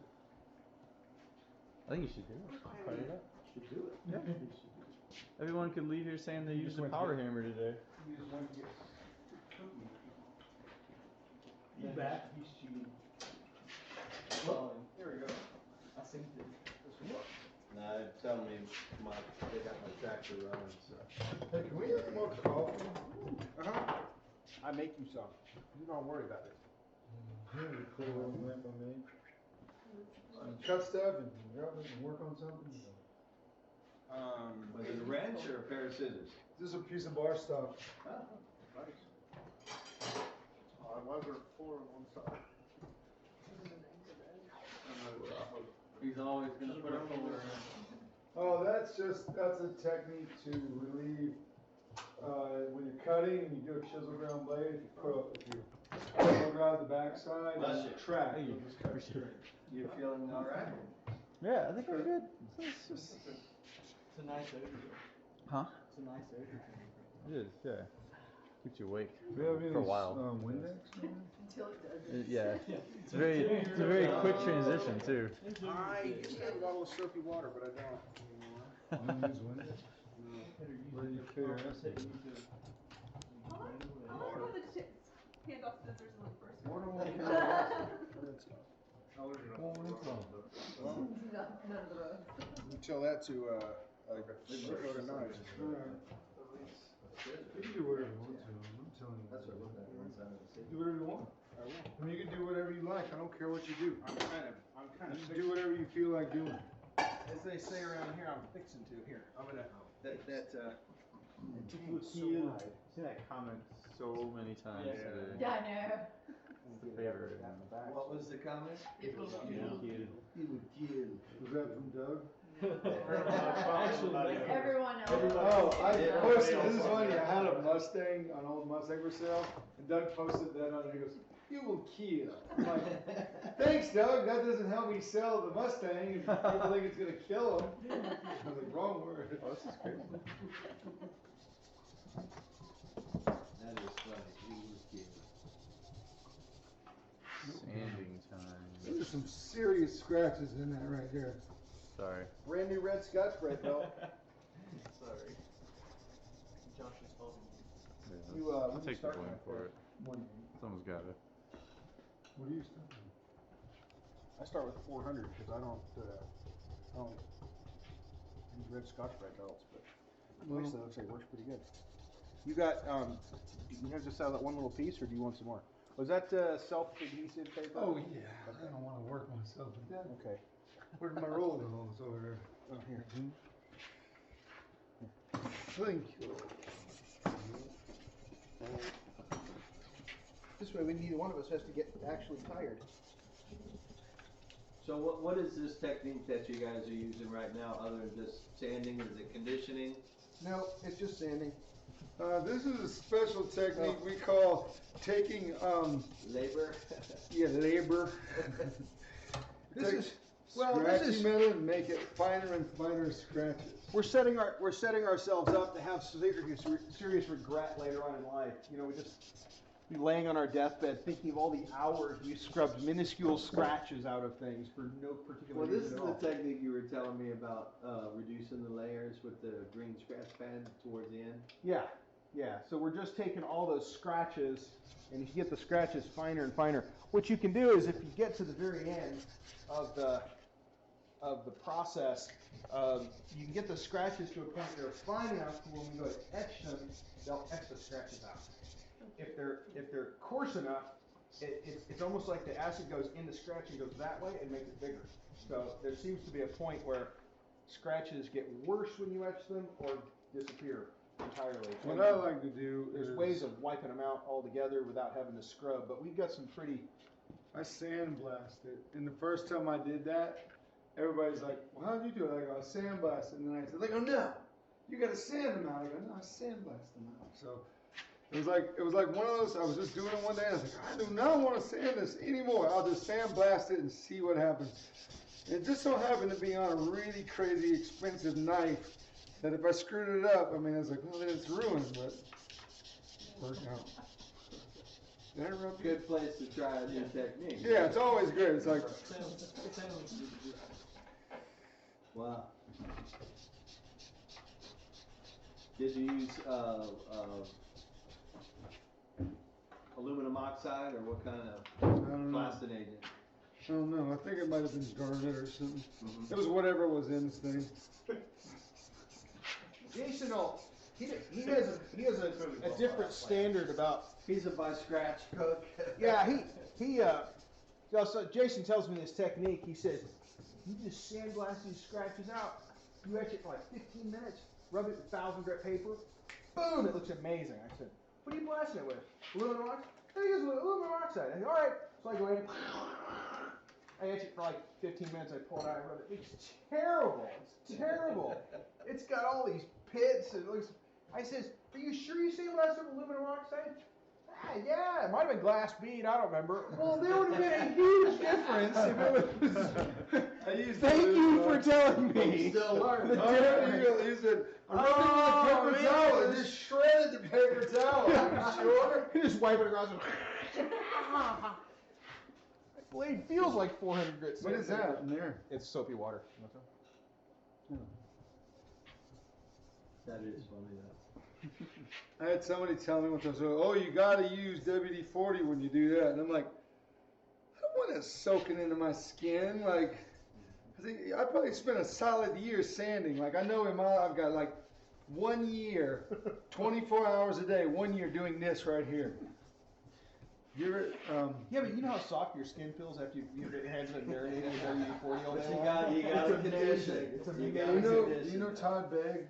I think you should do it. Fire it up.
Should do it.
Yeah. Everyone could leave here saying they used a power hammer today.
You just want to get cookie.
He's back.
He's cheating.
Here we go.
I synced it.
Nah, they're telling me they got my tractor running, so.
Hey, can we get more coffee?
I make you some. You don't worry about it.
Cut stuff and work on something.
Was it a wrench or a pair of scissors?
This is a piece of bar stuff.
I was there 4 on one side.
He's always gonna put a puller in.
Oh, that's a technique to relieve, when you're cutting and you do a chisel ground blade, if you chisel ground the backside
Bless
and
you.
you track, you'll just cut straight.
You feeling all right?
Yeah, I think we're good.
It's a nice odor.
Huh?
It's a nice odor.
It is, yeah. Keeps you awake
Do you have any,
for a while.
Windex?
Until it does.
Yeah, it's a very quick transition too.
I used to have a bottle of soapy water, but I don't anymore.
You don't use Windex? Where do you carry your acid?
I'll order the handoff scissors in the first one.
Order one.
None of the roads.
You tell that to shitload of knives.
You can do whatever you want to. I'm telling you.
That's what we're doing.
Do whatever you want.
I will.
I mean, you can do whatever you like. I don't care what you do.
I'm kind of
Just do whatever you feel like doing.
as they say around here, I'm fixing to. Here, I'm gonna,
Seen that comment so many times today.
Yeah, I know.
It's the favorite.
What was the comment?
It will kill.
You would kill.
Was that from Doug?
Everyone else.
Oh, I posted, this is funny, I had a Mustang, an old Mustang for sale, and Doug posted that on, and he goes, "You will kill." I'm like, thanks Doug, that doesn't help me sell the Mustang, if people think it's gonna kill him. I was like, wrong word.
Oh, this is crazy.
That is funny. You would kill.
Sanding time.
There's some serious scratches in that right here.
Sorry.
brand new red Scotch Brite belt.
Sorry. Josh is following you.
You,
I'll
when you
take the
start
blame
that,
for it. Someone's got it.
What do you start with?
I start with 400 because I don't use red Scotch Brite belts, but actually looks like it works pretty good. You got, you have just out that one little piece, or do you want some more? Was that self-adhesive paper?
Oh, yeah, I don't wanna work myself with that.
Okay.
Where's my roller hose over there?
Oh, here.
Thank you.
This way, neither one of us has to get actually tired.
So what is this technique that you guys are using right now, other than just sanding? Is it conditioning?
No, it's just sanding.
This is a special technique we call taking,
Labor?
yeah, labor.
This
Take
is, well, this
scratchy
is,
metal and make it finer and finer scratches.
we're setting ourselves up to have serious regret later on in life. You know, we just be laying on our deathbed thinking of all the hours we scrubbed minuscule scratches out of things for no particular
Well, this is
reason at all.
the technique you were telling me about, reducing the layers with the green scratch pad towards the end.
Yeah, yeah. So we're just taking all those scratches, and you get the scratches finer and finer. What you can do is, if you get to the very end of the process, you can get the scratches to a point where they're fine enough to when we go to etch them, they'll etch the scratches out. If they're coarse enough, it's almost like the acid goes in the scratch and goes that way and makes it bigger. So there seems to be a point where scratches get worse when you etch them, or
disappear entirely.
What I like to do
There's
is
ways of wiping them out altogether without having to scrub, but we've got some pretty.
I sandblast it. And the first time I did that, everybody's like, well, how'd you do it? I go, I sandblast it. And then I said, they go, no, you got to sand them out. I go, no, I sandblast them out. So it was like one of those, I was just doing it one day. And I was like, I do not want to sand this anymore. I'll just sandblast it and see what happens. And it just so happened to be on a really crazy expensive knife that if I screwed it up, I mean, I was like, well, then it's ruined, but it worked out. Did I rub you?
Good place to try a new technique.
Yeah, it's always great. It's like,
Wow. Did you use aluminum oxide or what kind
I
of
don't know.
plastic agent?
I don't know. I think it might have been garnet or something. It was whatever was in this thing.
Jason, he has a different standard about.
He's a by scratch cook.
Yeah, so Jason tells me this technique. He says, you just sandblast these scratches out. You etch it for like 15 minutes, rub it with 1,000 grit paper, boom, it looks amazing. I said, what are you blasting it with? Aluminum oxide? I use aluminum oxide. I said, all right. So I go in, I etch it for like 15 minutes, I pull it out, I rub it. It's terrible. It's terrible. It's got all these pits. It looks. I says, are you sure you sandblasted with aluminum oxide? Yeah, it might have been glass bead, I don't remember. Well, there would have been a huge difference if it was. Thank you for telling me.
Still learning.
He said, I rubbed it with a paper towel. It just shredded the paper towel. Are you sure?
You just wipe it across and that blade feels like 400 grit.
What is that in there?
It's soapy water.
That is funny, though.
I had somebody tell me one time, oh, you got to use WD-40 when you do that. And I'm like, I don't want it soaking into my skin. Like, I probably spent a solid year sanding. Like, I know I've got like 1 year, 24 hours a day, 1 year doing this right here. You're,
yeah, but you know how soft your skin feels after your hands have been marinated with WD-40 all day
But
long?
you got to condition.
It's
amazing.
you know Todd Begg?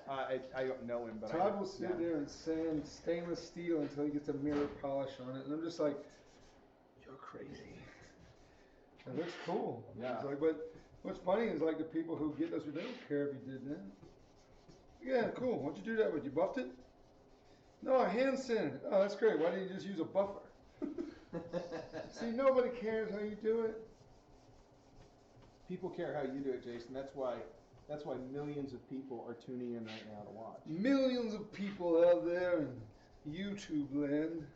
I don't know him, but
Todd will sit there and sand stainless steel until he gets a mirror polish on it, and I'm just like, you're crazy. It looks cool.
Yeah.
It's like, but what's funny is like the people who get those, they don't care if you did that. Yeah, cool. What'd you do that with? You buffed it? No, I hand sanded it. Oh, that's great. Why didn't you just use a buffer? See, nobody cares how you do it.
People care how you do it, Jason. That's why millions of people are tuning in right now to watch.
Millions of people out there in YouTube land.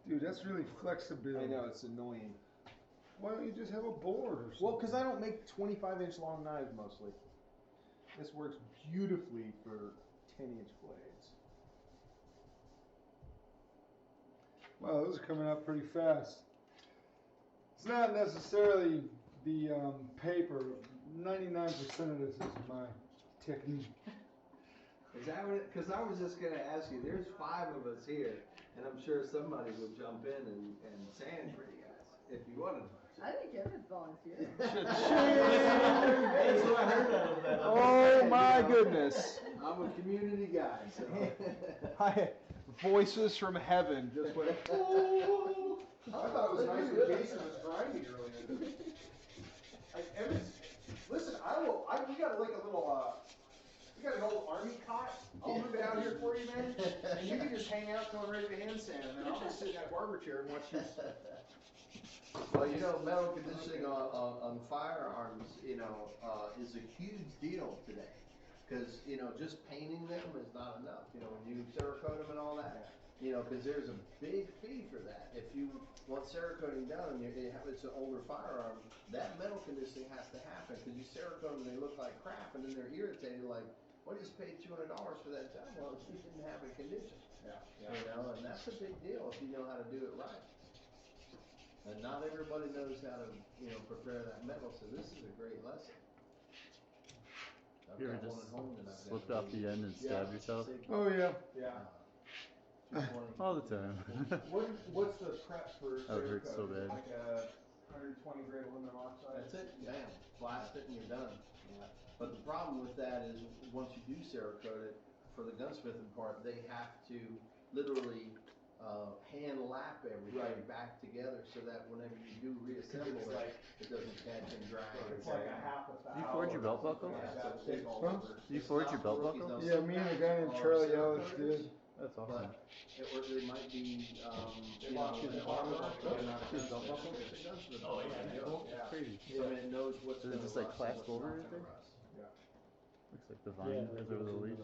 Dude, that's really flexibility.
I know, it's annoying.
Why don't you just have a board or something?
Well, because I don't make 25-inch long knives mostly. This works beautifully for 10-inch blades.
Wow, those are coming up pretty fast. It's not necessarily the paper. 99% of this is my technique.
Is that what? Because I was just going to ask you. There's 5 of us here, and I'm sure somebody would jump in and sand for you guys if you wanted to.
I think Kevin's volunteering.
That's what I heard out of that.
Oh my goodness!
I'm a community guy, so.
Voices from heaven just went. Oh.
I thought it was nice that Jason was grinding earlier. Listen, we got like a little, we got an old army cot. I'll move it out here for you, man. And you can just hang out till I'm ready to hand sand, and then I'll just sit in that barber chair and watch you.
Well, you know, metal conditioning on firearms, is a huge deal today. Because, just painting them is not enough. When you Cerakote them and all that, because there's a big fee for that. If you want Cerakoting done and it's an older firearm, that metal conditioning has to happen. Because you Cerakote them and they look like crap, and then they're irritated like, well, I just paid $200 for that job. Well, you didn't have it conditioned. Yeah. And that's a big deal if you know how to do it right. And not everybody knows how to, prepare that metal, so this is a great lesson.
You ever just slipped off the end and stabbed yourself?
Oh, yeah.
Yeah.
All the time.
What's the prep for
That would hurt so bad.
Like a 120 grit aluminum oxide?
That's it, bam, blast it and you're done. Yeah, but the problem with that is, once you do Cerakote it, for the gunsmithing part, they have to literally, hand lap everything back together, so that whenever you do reassemble it, it doesn't catch and drag.
It's like a half a
Do you forge your belt buckle?
Yeah, so it's all
Huh?
over.
Do you forge your belt
Rookies
buckle?
don't
Yeah, me and a guy named
sometimes
Charlie
are
Ellis
Cerakote
did.
That's awesome.
But it might be, you know,
Choose
an
a
armor,
buckle.
but not a
Choose a belt
gunsmith.
buckle?
It's a gunsmith.
Oh, yeah.
Yeah.
Crazy.
So it knows what's
Does it
gonna
just, like,
rust and
clasp
what's
over
not
everything?
gonna rust.
Looks like the vine goes over the leaf.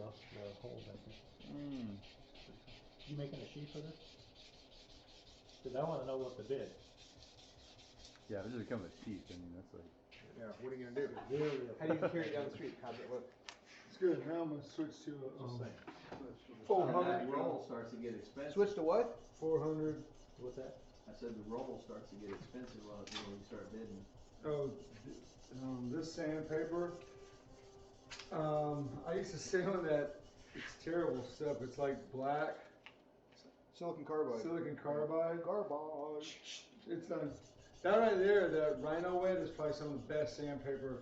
You making a sheet for this? Cause I wanna know what the bid.
Yeah, if it just becomes a sheet, I mean, that's like.
Yeah, what are you gonna do?
Really?
How do you carry it down the street? How's it look?
It's good. Now I'm gonna switch to
Just saying.
And
400.
that roll starts to get expensive.
Switch to what?
400.
What's that?
I said the roll starts to get expensive when you start bidding.
Oh, this sandpaper. I used to say on that. It's terrible stuff. It's like black
Silicon carbide.
silicon carbide.
Garbage.
It's that right there. That Rhino Wet is probably some of the best sandpaper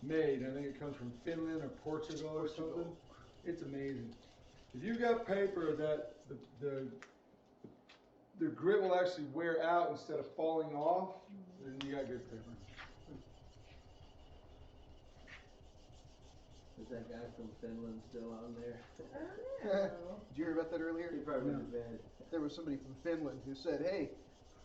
made. I think it comes from Finland or Portugal or something. It's amazing. If you got paper that the grit will actually wear out instead of falling off, then you got good paper.
Is that guy from Finland still on there?
I don't know.
Did you hear about that earlier?
He probably went to bed.
There was somebody from Finland who said, "Hey,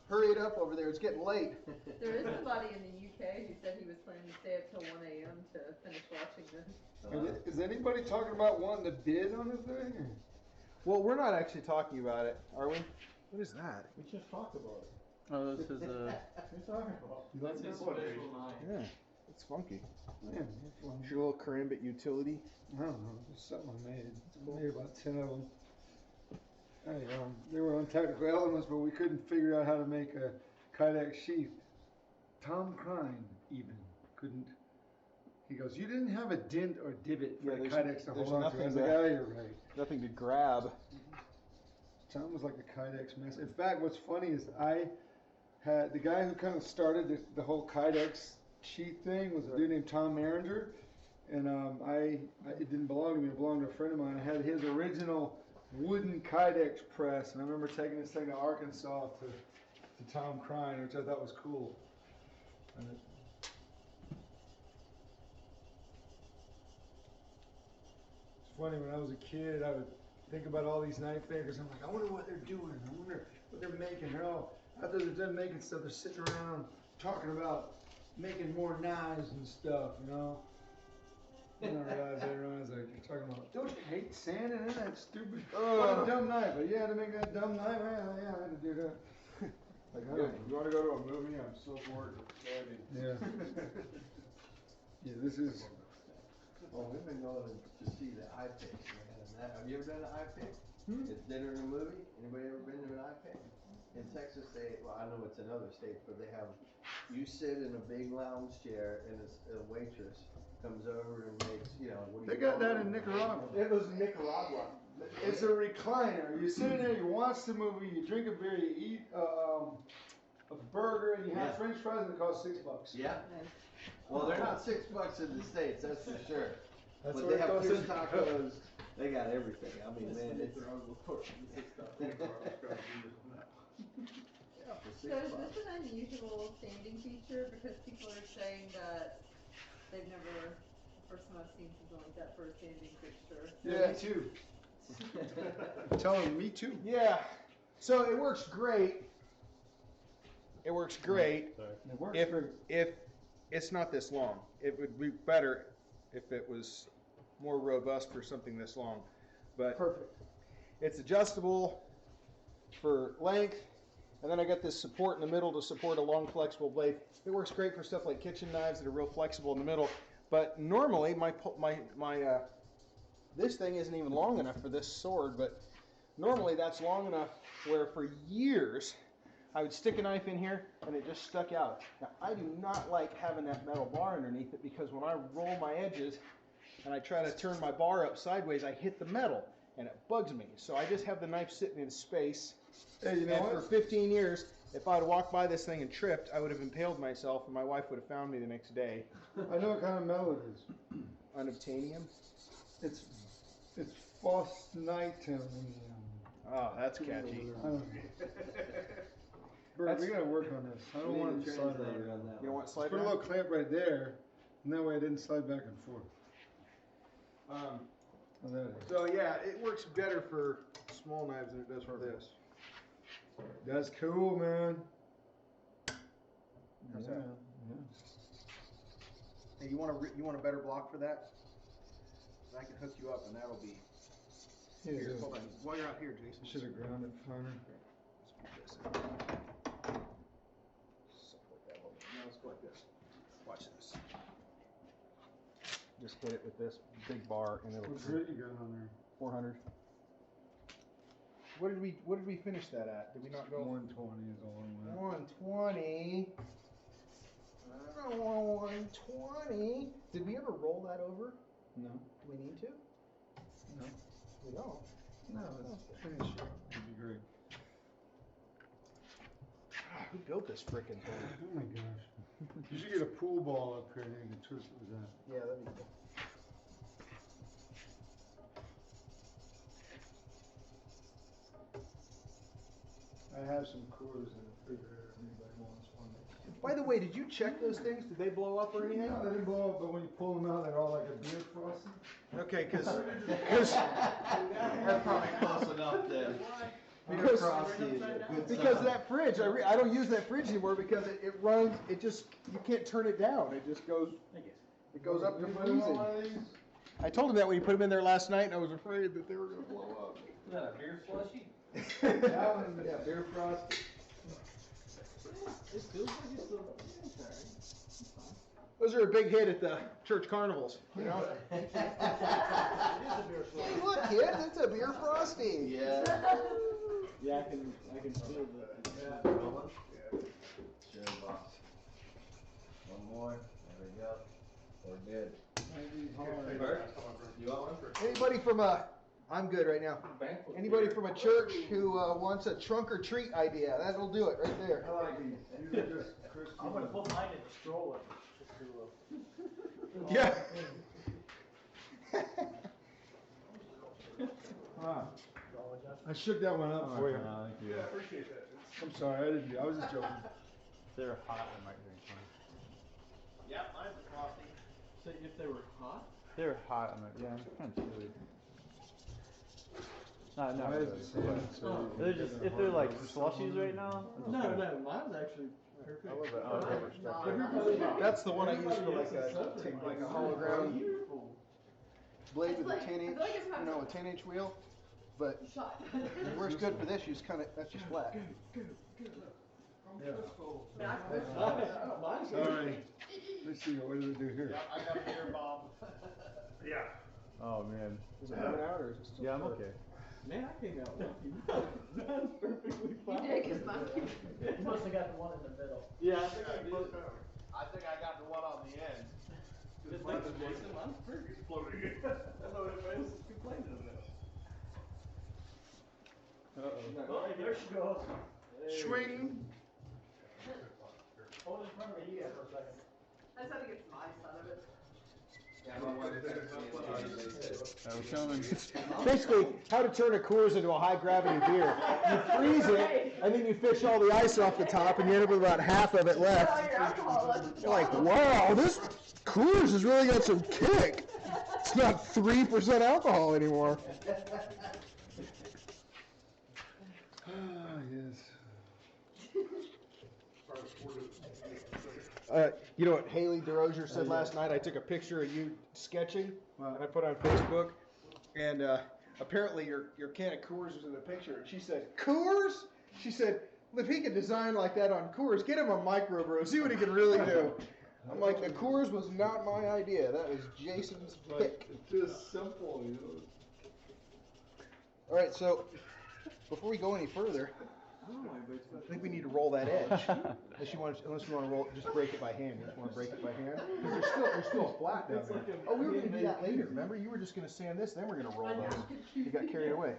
hurry it up over there. It's getting late."
There is somebody in the UK who said he was planning to stay up till 1 a.m. to finish watching this.
Is anybody talking about wanting to bid on the thing? or-
Well, we're not actually talking about it, are we? What is that?
We just talked about it.
Oh, this is
What are you talking about?
You like
That's his
this?
special night.
Yeah, it's funky.
Yeah, that's one.
It's your little Karambit utility.
I don't know, just something I made. I made about 10 of them. They were on technical elements, but we couldn't figure out how to make a Kydex sheath. Tom Crine even couldn't. He goes, "You didn't have a dent or divot for
Yeah,
the
there's-
Kydex to
there's
hold on to." I was
nothing
like,
to-
"Ah, you're right."
Nothing to grab.
Tom was like a Kydex mess. In fact, what's funny is I had the guy who kind of started the whole Kydex sheath thing was a dude named Tom Maringer, and it didn't belong to me. It belonged to a friend of mine. I had his original wooden Kydex press, and I remember taking this thing to Arkansas to Tom Crine, which I thought was cool. And it's funny, when I was a kid, I would think about all these knife makers. I'm like, I wonder what they're doing. I wonder what they're making. They're all, after they're done making stuff, they're sitting around talking about making more knives and stuff, you know? And I realized later on, I was like, you're talking about, don't you hate sanding in that stupid, what a dumb knife. But yeah, to make that dumb knife, yeah, I had to do that. Like, I don't know.
You wanna go to a movie? I'm so bored of standing.
Yeah. Yeah, this is,
Oh, we've been going to see the eye pick, man. Have you ever done an eye pick? It's dinner in a movie. Anybody ever been to an eye pick? In Texas, well, I know it's in other states, but they have, you sit in a big lounge chair and a waitress comes over and makes, what do you
they got
call
that
it?
in Nicaragua.
It was Nicaragua.
It's a recliner. You sit in there, you watch the movie, you drink a beer, you eat a burger, and you have
Yeah.
French fries, and it costs $6.
Yeah. Well, they're not $6 in the States, that's for sure.
That's
But
what
they
it
have
costs
fish
in-
tacos, they got everything. I mean, man, it's. Yeah, for
So
$6.
is this an unusual standing feature? Because people are saying that they've never, the first time I've seen something like that for a standing fixture.
Yeah, me too. Tell him, me too.
Yeah. So it works great. It works great
It works
if
great.
it's not this long. It would be better if it was more robust for something this long. But
Perfect.
it's adjustable for length, and then I got this support in the middle to support a long flexible blade. It works great for stuff like kitchen knives that are real flexible in the middle. But normally my this thing isn't even long enough for this sword, but normally that's long enough where for years I would stick a knife in here and it just stuck out. Now I do not like having that metal bar underneath it, because when I roll my edges and I try to turn my bar up sideways, I hit the metal and it bugs me. So I just have the knife sitting in space.
Hey, you know
And
what?
for 15 years,
if I'd walked by this thing and tripped, I would have impaled myself, and my wife would have found me the next day.
I know what kind of metal it is.
Unobtainium?
It's phosphonitium.
Oh, that's catchy.
Bert, we gotta work on this. I don't want it to slide right
on
around.
that
You don't want to
Let's
slide
put a
around?
little clamp right there, and that way it didn't slide back and forth. Oh, there it is.
So yeah, it works better for small knives than it does for this.
That's cool, man.
How's
Yeah,
that?
yeah.
Hey, you want a better block for that? I can hook you up, and that'll be.
Yeah,
Here,
yeah.
hold on. While you're out here, Jason.
Should have grounded finer.
Let's put this in. Something like that a little bit. Now let's go like this. Watch this. Just hit it with this big bar, and it'll.
What grit you got on there?
400. What did we finish that at? Did we not go?
120 is all I went.
120. I don't want 120. Did we ever roll that over?
No.
Do we need to?
No.
We don't.
No, let's finish it. It'd be great.
Who built this frickin' thing?
Oh my gosh. You should get a pool ball up here and you can twist it with that.
Yeah, that'd be cool.
I have some Coors in the refrigerator if anybody wants one.
By the way, did you check those things? Did they blow up or anything?
No, they didn't blow up, but when you pull them out, they're all like a beer frosting.
Okay, because
That's probably close enough then. Beer frosty is a good
because
sign.
that fridge, I don't use that fridge anymore because it runs. It just you can't turn it down. It just goes. It goes up to
Anybody want
freezing.
one of these?
I told him that when you put them in there last night, and I was afraid that they were going to blow up.
Is that a beer slushy?
That one,
Yeah, beer frosty.
It feels like it's still, it's alright.
Those are a big hit at the church carnivals. You know.
It is a beer
Hey,
flavor.
look, kid, it's a beer frosty.
Yeah.
Yeah, I can feel the.
Rolling? Sure, boss. One more. There we go. We're good. Hey, Bert, you want one?
Anybody from I'm good right now. Anybody from a church who wants a trunk or treat idea? That'll do it right there.
I like these. These are just crispy.
I'm gonna put mine in the stroller. Just to,
Yeah.
Ah, I shook that one up for you.
Thank you.
I appreciate that.
I'm sorry, I didn't. I was just joking.
If they're hot, I might drink one.
Yeah, mine's a frosty.
So if they were hot?
If they're hot, I might. Yeah, I'm kind of chilly. Not
Why
really.
is it saying so
Oh.
you
They're
can
just
get a
if they're
hard
like
one?
slushies right now. it's
No,
okay.
no, mine's actually perfect.
I love it. I love rubber stuff.
Everybody-
That's the one I use for
everybody
like
else's
a
stuff is
like a
so
hologram
beautiful.
blade with a
I feel
10-inch,
like it's
you know, a 10-inch wheel. But
Shot.
it works good for this. Use kind of that's just flat.
Yeah.
Mine's
Sorry. Let's see, what did it do here?
I got a beer bomb.
Oh man.
Is it coming out or is it still?
Yeah, I'm
short?
okay.
Man, I came out lucky. Mine's perfectly
You
fine.
did, 'cause mine.
You must have got the one in the middle.
Yeah, I think I did. I think I got the one on the end.
Good thing, Jason, mine's perfect. Floating. I don't know if anybody else is complaining about. Oh, there she goes. Hey.
Swing.
Hold it in front of me, for a second.
I just had to get some ice out of it.
That was coming.
Basically, how to turn a Coors into a high gravity beer. You freeze it, and then you fish all the ice off the top, and you end up with about half of it left.
Oh, your alcohol at the
You're like,
bottom.
wow, this Coors has really got some kick. It's not 3% alcohol anymore.
Ah, yes.
You know what Haley DeRozier said last night? I took a picture of you sketching, and I put it on Facebook. And apparently your can of Coors was in the picture. And she said, Coors? She said, if he could design like that on Coors, get him a microbrew. See what he can really do. I'm like, the Coors was not my idea. That was Jason's pick.
It's just simple, you know.
All right, so before we go any further, I think we need to roll that edge. Unless you want to roll, just break it by hand. You just want to break it by hand because there's still flat down there. Oh, we were going to do that later. Remember, you were just going to sand this, then we're going to roll those. You got carried away.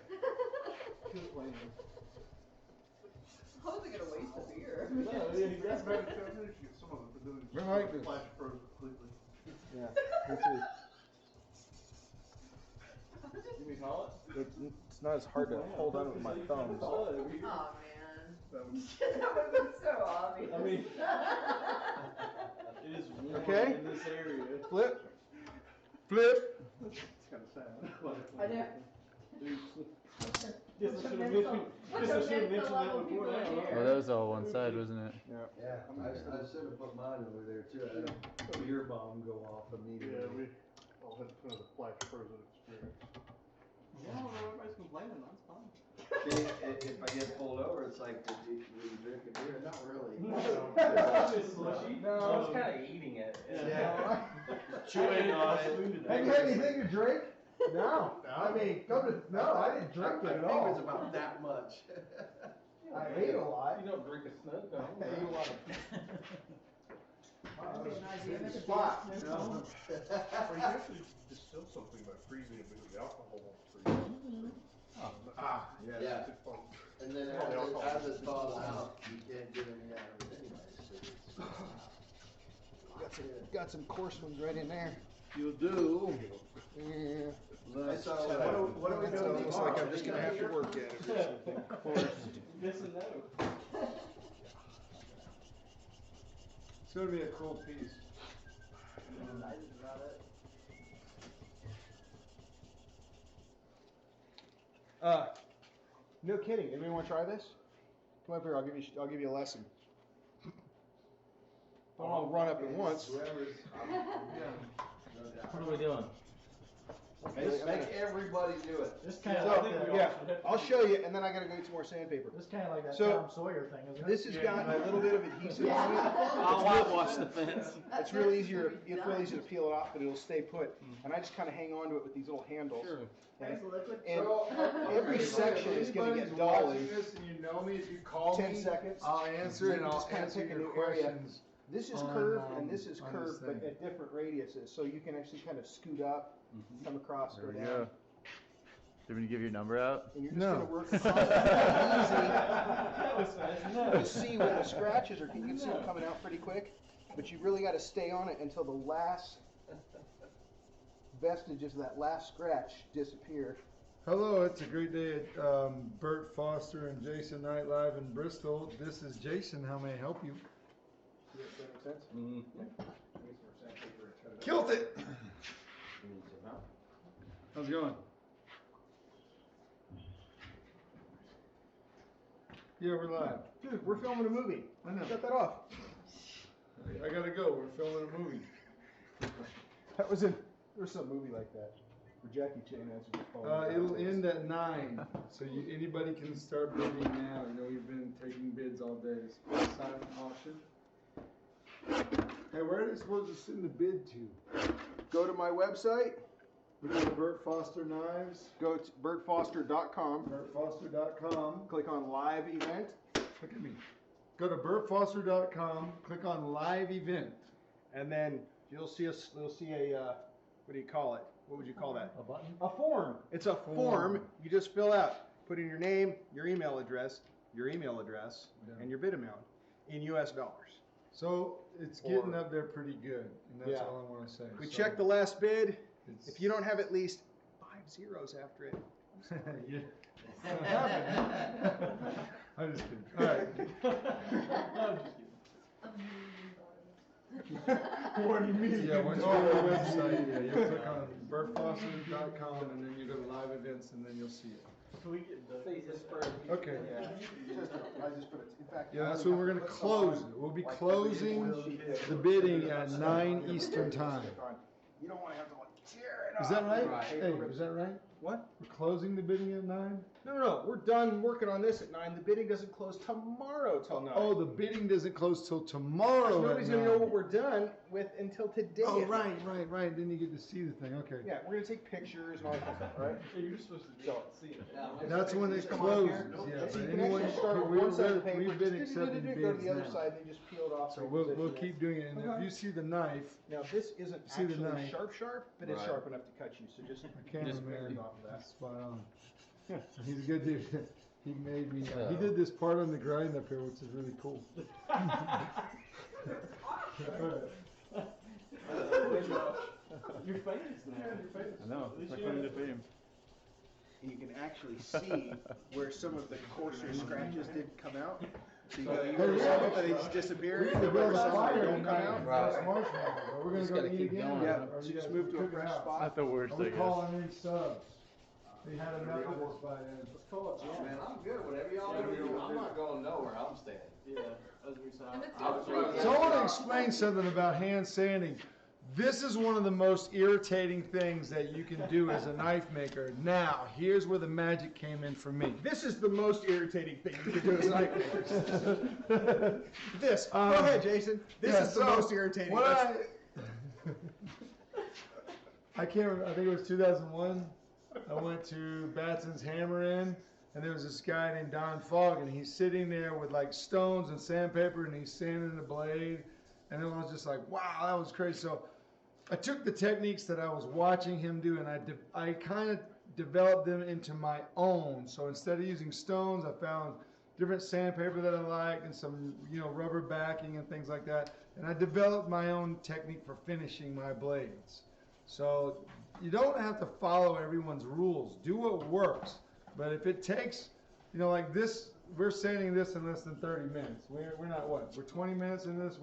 How was I gonna waste the beer?
That's better too. You get some of it, but then
I like this.
flash froze completely.
Yeah, me too.
You mean call it?
It's not as hard to hold on with my thumbs.
Oh, man. That would've been so obvious.
I mean, it is warm
Okay.
in this area.
Flip. Flip.
It's kind of sad.
I know.
Guess I should have mentioned that before now.
Well, that was all one side, wasn't it?
Yeah, I should have put mine over there too. I had a beer bomb go off immediately.
Yeah, we all had kind of a flash frozen experience.
Yeah, everybody's complaining, that's fine.
See, if I get pulled over, it's like, were you drinking beer? Not really.
It's slushy.
No, I was kind of eating it.
Yeah.
Chewing on it.
Have you had anything to drink? No. I mean, I didn't drink
I
it at
think
all.
it's about that much.
I ate a lot.
You don't drink a snow cone.
I ate a lot of.
That'd be an idea. Make a
Spot,
beer
you know?
snow cone.
Well, you actually distill something by freezing it because the alcohol won't freeze.
Yeah. And then as it thaws out, you can't get any out of it anyway. So
Got some coarse ones right in there.
you do.
Yeah.
So
What are we doing? Looks like I'm just gonna have to work at it or something. Coarse.
Yes and no.
It's gonna be a cool piece.
No kidding. Anybody want to try this? Come up here. I'll give you a lesson. Don't all run up at once.
Whoever's,
What are we doing?
make everybody do it.
This kind of
So,
like that.
yeah, I'll show you, and then I gotta go get some more sandpaper.
This kind of like that
So,
Tom Sawyer thing, isn't it?
This has got a little bit of adhesive on it.
I'll whitewash the fence.
It's real easy to peel it off, but it'll stay put. And I just kind of hang on to it with these little handles.
Sure.
Okay?
There's liquid.
And every section is gonna get
If
dull
anybody's
in
watching this and you know me, if you call
10
me,
seconds.
I'll answer it and
So you
I'll
just kinda
answer
pick a
your
new area.
questions.
This is
on,
curved and this is
on this
curved, but
thing.
at different radiuses. So you can actually kind of scoot up, come across,
There
go
we
down.
go. Do you want me to give your number out?
And you're just
No.
gonna work across it
That was fast
easy to see where the scratches are. You can see them coming out pretty quick, but you really got to stay on it until the last vestiges of that last scratch disappear.
Hello, it's a great day at Burt Foster and Jason Knight live in Bristol. This is Jason. How may I help you?
Does that make sense?
Killed it. How's it going? Yeah, we're live.
Dude, we're filming a movie.
I know.
Shut that off.
I gotta go. We're filming a movie.
That was in. There was some movie like that where Jackie Chan answered the phone.
It'll end at 9, so anybody can start bidding now. I know you've been taking bids all day. Silent auction. Hey, where are they supposed to send the bid to?
Go to my website.
We go to Burt Foster Knives.
Go to burtfoster.com.
BurtFoster.com.
Click on live event.
Look at me. Go to BurtFoster.com. Click on live event.
And then you'll see a what do you call it? What would you call that?
A button?
A form. It's a form you just fill out. Put in your name, your email address, and your bid amount in US dollars.
So it's getting up there pretty good, and that's
Yeah.
all I want to say.
We
So
checked the last bid.
it's-
If you don't have at least 5 zeros after it,
yeah. It's not happening. I'm just kidding. All right.
what do you mean?
Yeah, once you go to our website, yeah, you'll click on burtfoster.com and then you go to live events and then you'll see it.
Can we get the?
Okay.
Yeah. I just put it. In fact,
Yeah, that's when we're gonna close it. We'll be closing the bidding at 9 Eastern time.
You don't want to have to tear it
Is that right?
Right.
Hey, is that right?
What?
We're closing the bidding at 9?
No. We're done working on this at 9. The bidding doesn't close tomorrow till 9.
Oh, the bidding doesn't close till tomorrow at
Nobody's gonna
9.
know what we're done with until today.
Oh,
at
right.
9.
Then you get to see the thing. Okay.
Yeah, we're gonna take pictures and all that stuff, right?
Hey, you're supposed to see it.
That's when it
Just come on
closes.
here.
Yeah,
So
but
you can
anyone,
actually start with
we've
one side of the paper,
been
just
accepting
go to
bids
the other
now.
side, then just peel it off.
So
and
we'll
position it.
keep doing it. And if you see the knife,
Now, this isn't
See the
actually
knife.
sharp, but it's
Right.
sharp enough to cut you, so just
I can't
just
remember.
pick it off of that.
Spot on. He's a good dude. he made me, he did this part on the grind up here, which is really cool.
You're famous now.
I know. My claim to fame.
You can actually see where some of the coarser scratches did come out. So you go some of it, it's disappeared.
We need to build a
Some of it
fire
don't come out.
tonight. We're gonna
Just
go
gotta
eat
keep
again.
going.
Yeah,
Or
so
you
just
guys
move to a
cook it
fresh
out.
spot.
Not the worst,
Are
I
we
guess.
calling in subs? We had enough of this by then.
Let's call it Jen.
Man, I'm good, whatever y'all wanna do, I'm not going nowhere, I'm staying.
Yeah, as we said.
And it's
I was
also-
right.
So I want to explain something about hand sanding. This is one of the most irritating things that you can do as a knife maker. Now, here's where the magic came in for me.
This is the most irritating thing you can do as a knife maker. This. Go ahead, Jason. This is the most irritating.
What I can't remember. I think it was 2001. I went to Batson's Hammer Inn, and there was this guy named Don Fogg, and he's sitting there with like stones and sandpaper, and he's sanding the blade. And then I was just like, wow, that was crazy. So I took the techniques that I was watching him do, and I kind of developed them into my own. So instead of using stones, I found different sandpaper that I liked and some, rubber backing and things like that. And I developed my own technique for finishing my blades. So you don't have to follow everyone's rules. Do what works. But if it takes, like this, we're sanding this in less than 30 minutes. We're not what? We're 20 minutes in this.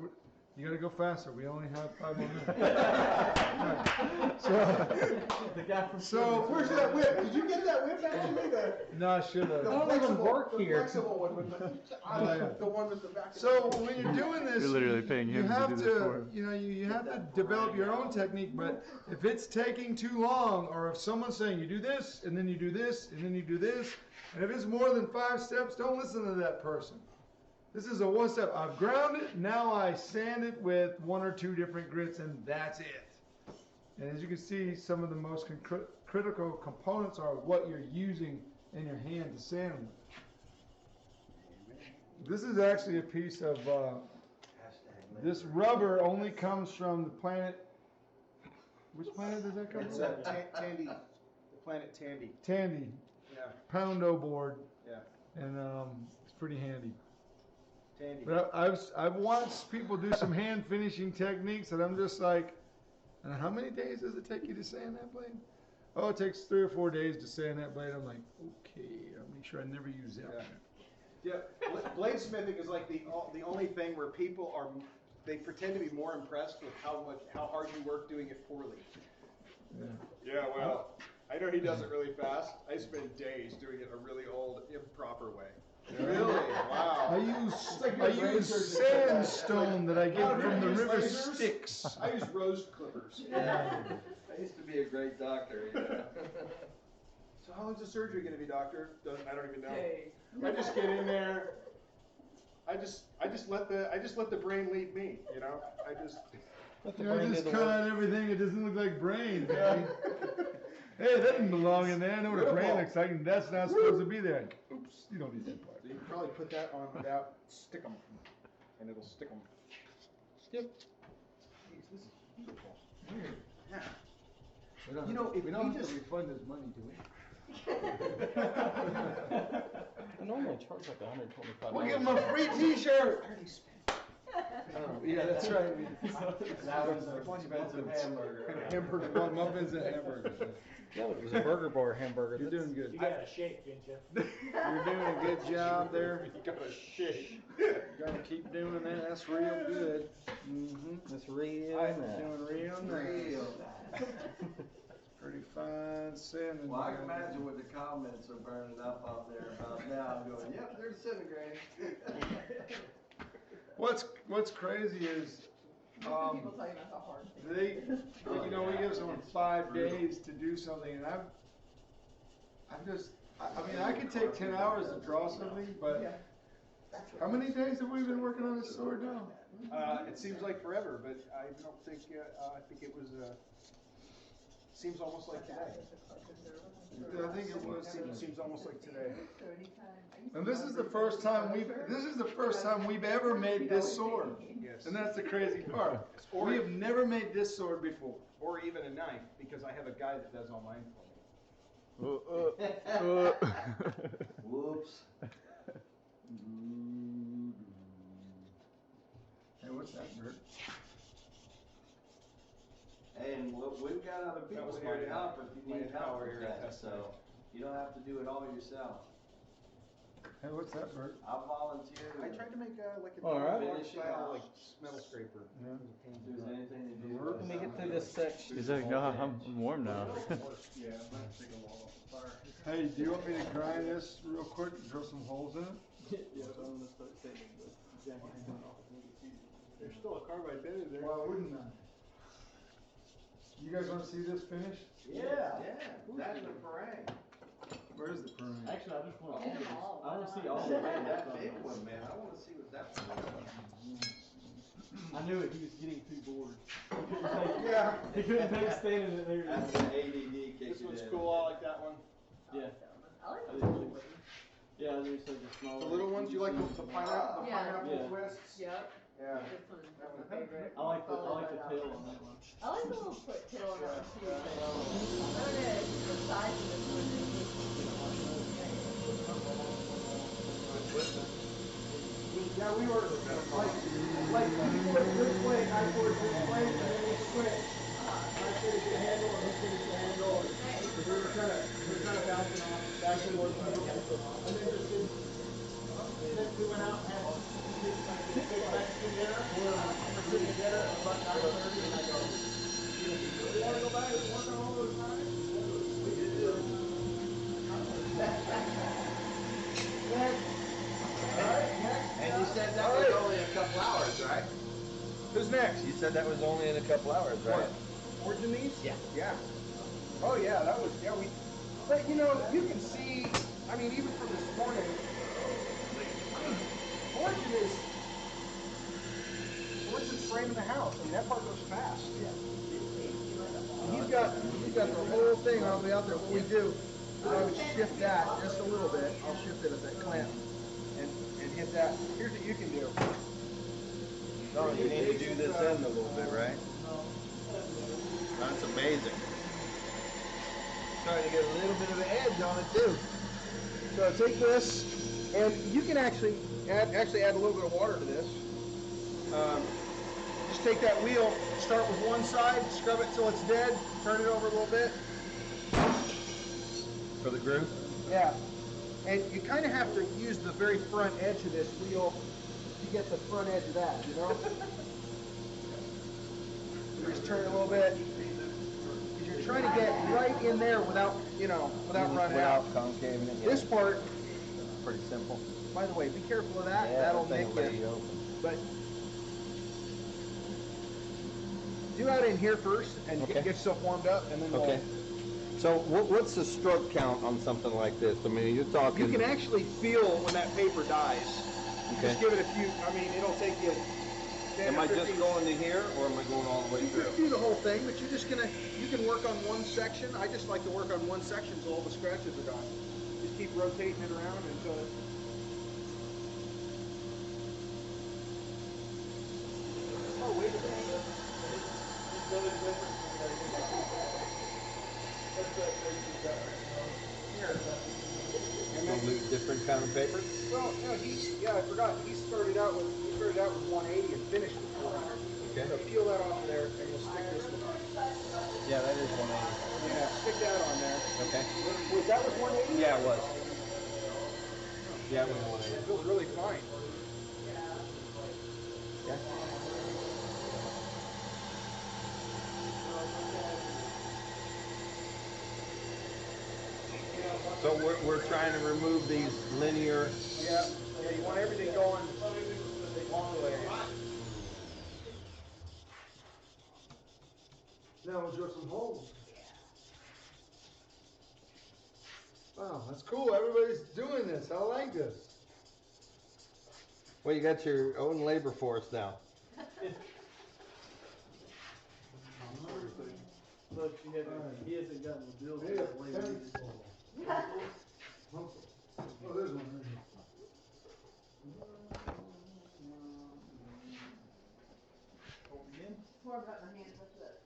You gotta go faster. We only have 5 more minutes.
The guy from
So
Where's that whip? Did you get that whip actually?
No, I should have.
The flexible one with the one with the back.
So when you're doing this,
You're literally paying him
you
to
have
do this for
to,
him.
you have to develop your own technique. But if it's taking too long, or if someone's saying you do this and then you do this and then you do this, and if it's more than 5 steps, don't listen to that person. This is a one step. I've ground it. Now I sand it with 1 or 2 different grits, and that's it. And as you can see, some of the most critical components are what you're using in your hand to sand with. This is actually a piece of, this rubber only comes from the planet, which planet does that come
It's
from?
Tandy, the planet Tandy.
Tandy,
Yeah,
poundo board,
yeah,
and it's pretty handy.
Tandy.
But I've watched people do some hand finishing techniques, and I'm just like, and how many days does it take you to sand that blade? Oh, it takes 3 or 4 days to sand that blade. I'm like, okay, I'll make sure I never use that one.
Yeah, bladesmithing is like the only thing where people they pretend to be more impressed with how hard you work doing it poorly. Yeah, well, I know he does it really fast. I spend days doing it a really old, improper way. Really? Wow.
I use sandstone that I get from the river Styx.
I use rose clippers.
I used to be a great doctor,
So how long's the surgery gonna be, doctor? I don't even know.
Hey.
I just get in there. I just let the brain lead me. I just.
I just cut out everything. It doesn't look like brain. Man. Hey, that didn't belong in there. I know what a brain looks like, and that's not supposed to be there. Oops, you don't need that part.
So you can probably put that on without stick 'em, and it'll stick 'em.
Yep.
Jeez, this is beautiful. Yeah.
We don't
You know, if
we don't
we
have
just-
to refund his money, do we?
I normally charge like $125.
We'll give him a free T-shirt.
Oh,
Yeah, that's right.
That was an expensive hamburger.
Hamburger, well, muffins and hamburgers.
Yeah, it was a burger bar hamburger.
You're doing good.
You got a shake, didn't you?
You're doing a good job there.
You got a shake.
Gotta keep doing that. That's real good. Mm-hmm.
That's real
I'm
nice.
doing real nice.
Real.
Pretty fine sanding.
Well, I can imagine what the comments are burning up out there about now, going, yep, they're disintegrating.
What's crazy is,
People tell you about how hard things
they, we give someone 5 days to do something, and I mean, I could take 10 hours to draw something, but how many days have we been working on this sword now?
It seems like forever, but I don't think. I think it was. Seems almost like today.
I think it was.
Seems almost like today.
And this is the first time we've ever made this sword.
Yes.
And that's the crazy part. We have never made this sword before.
Or even a knife, because I have a guy that does all mine for me.
Whoops.
Hey, what's that, Bert?
And we've got other people
was
here to
my,
help if you
my
need help
power
with
area
that,
test
so you don't have to do it all yourself.
Hey, what's that, Bert?
I'll volunteer
I
to,
tried to make like a
All right.
dog style like metal scraper.
Yeah.
if there's anything to do.
Let me get through this section.
He's like, no, I'm warm now.
Yeah, I'm not taking a wall off the fire.
Hey, do you want me to grind this real quick and drill some holes in it?
Yeah, so I'm gonna start saving, but Jack ain't going off with me. There's still a carbide bed in there.
Why wouldn't I? You guys wanna see this finish?
Yeah, that's the parang.
Where's the prune?
Actually, I just want
Get them
all
all.
of this. I wanna
Why
see
not?
all of
Man,
it.
that big one, man, I wanna see what that one is.
I knew it, he was getting too bored.
Yeah.
He couldn't take standing in there.
That's the ADD kicking
This one's
in.
cool, I like that one.
Yeah.
I like
I
the
did
little
too.
ones.
Yeah, there's like the small.
The little ones, you like the pineapple,
Yeah.
Yeah.
twists?
Yep.
Yeah.
This one's my favorite.
I like the
Followed by that
tail
one.
on that one.
I like the little foot tail on that one too. But I don't know, the size of this one is just.
Yeah, we were, like people at this way, I towards this way, and then we switched. I finished the handle, and he finished the handle, and we were kind of bouncing off, back and forth. And then just did, then we went out and had big Mexican dinner, Mexican dinner, at about 9:30, and I go, you wanna go back and work on all those times? We did.
And you said that was only a couple hours, right?
Who's next?
You said that was only in a couple hours, right?
Origin these?
Yeah.
Yeah. Oh yeah, that was, yeah, but you know, you can see, I mean, even from this morning, Origin's framing the house, I mean, that part goes fast. He's got the whole thing, I'll be out there, what we do, I would shift that just a little bit, I'll shift it at that clamp, and hit that, here's what you can do.
No, you need to do this in a little bit, right? That's amazing.
Trying to get a little bit of an edge on it too. So take this, and you can actually add a little bit of water to this. Just take that wheel, start with one side, scrub it till it's dead, turn it over a little bit.
For the groove?
Yeah. And you kind of have to use the very front edge of this wheel to get the front edge of that, you know? Just turn it a little bit. Because you're trying to get right in there without running out.
Without concaving it.
This part,
Pretty simple.
by the way, be careful of that.
Yeah,
That'll
that thing
make
will lay
you.
you open.
But do out in here first and
Okay.
get yourself warmed up, and then
Okay. So what's the stroke count on something like this? I mean, you're talking.
you can actually feel when that paper dies. You
Okay.
just give it a few. I mean, it'll take you. 10
Am
or
I just
15
going to here, or am I going all the way
You
through?
can do the whole thing, but you're just gonna. You can work on one section. I just like to work on one section so all the scratches are gone. Just keep rotating it around until it. Oh, wait a minute.
It's gonna lose different kind of paper.
Well, no, I forgot. He started out with 180 and finished with 400.
Okay.
So peel that off of there, and we'll stick this one on.
Yeah, that is 180.
Yeah, stick that on there.
Okay.
Wait, that was 180?
Yeah, it was. Yeah, it was
It
180.
feels really fine.
Okay. So we're trying to remove these linear.
Yeah, you want everything going long way.
Now we'll drill some holes. Wow, that's cool. Everybody's doing this. I like this.
Well, you got your own labor force now.
Look, he hasn't gotten the bill for
Hey,
that labor.
pencil. Oh, there's one.
More about my hand, what's that?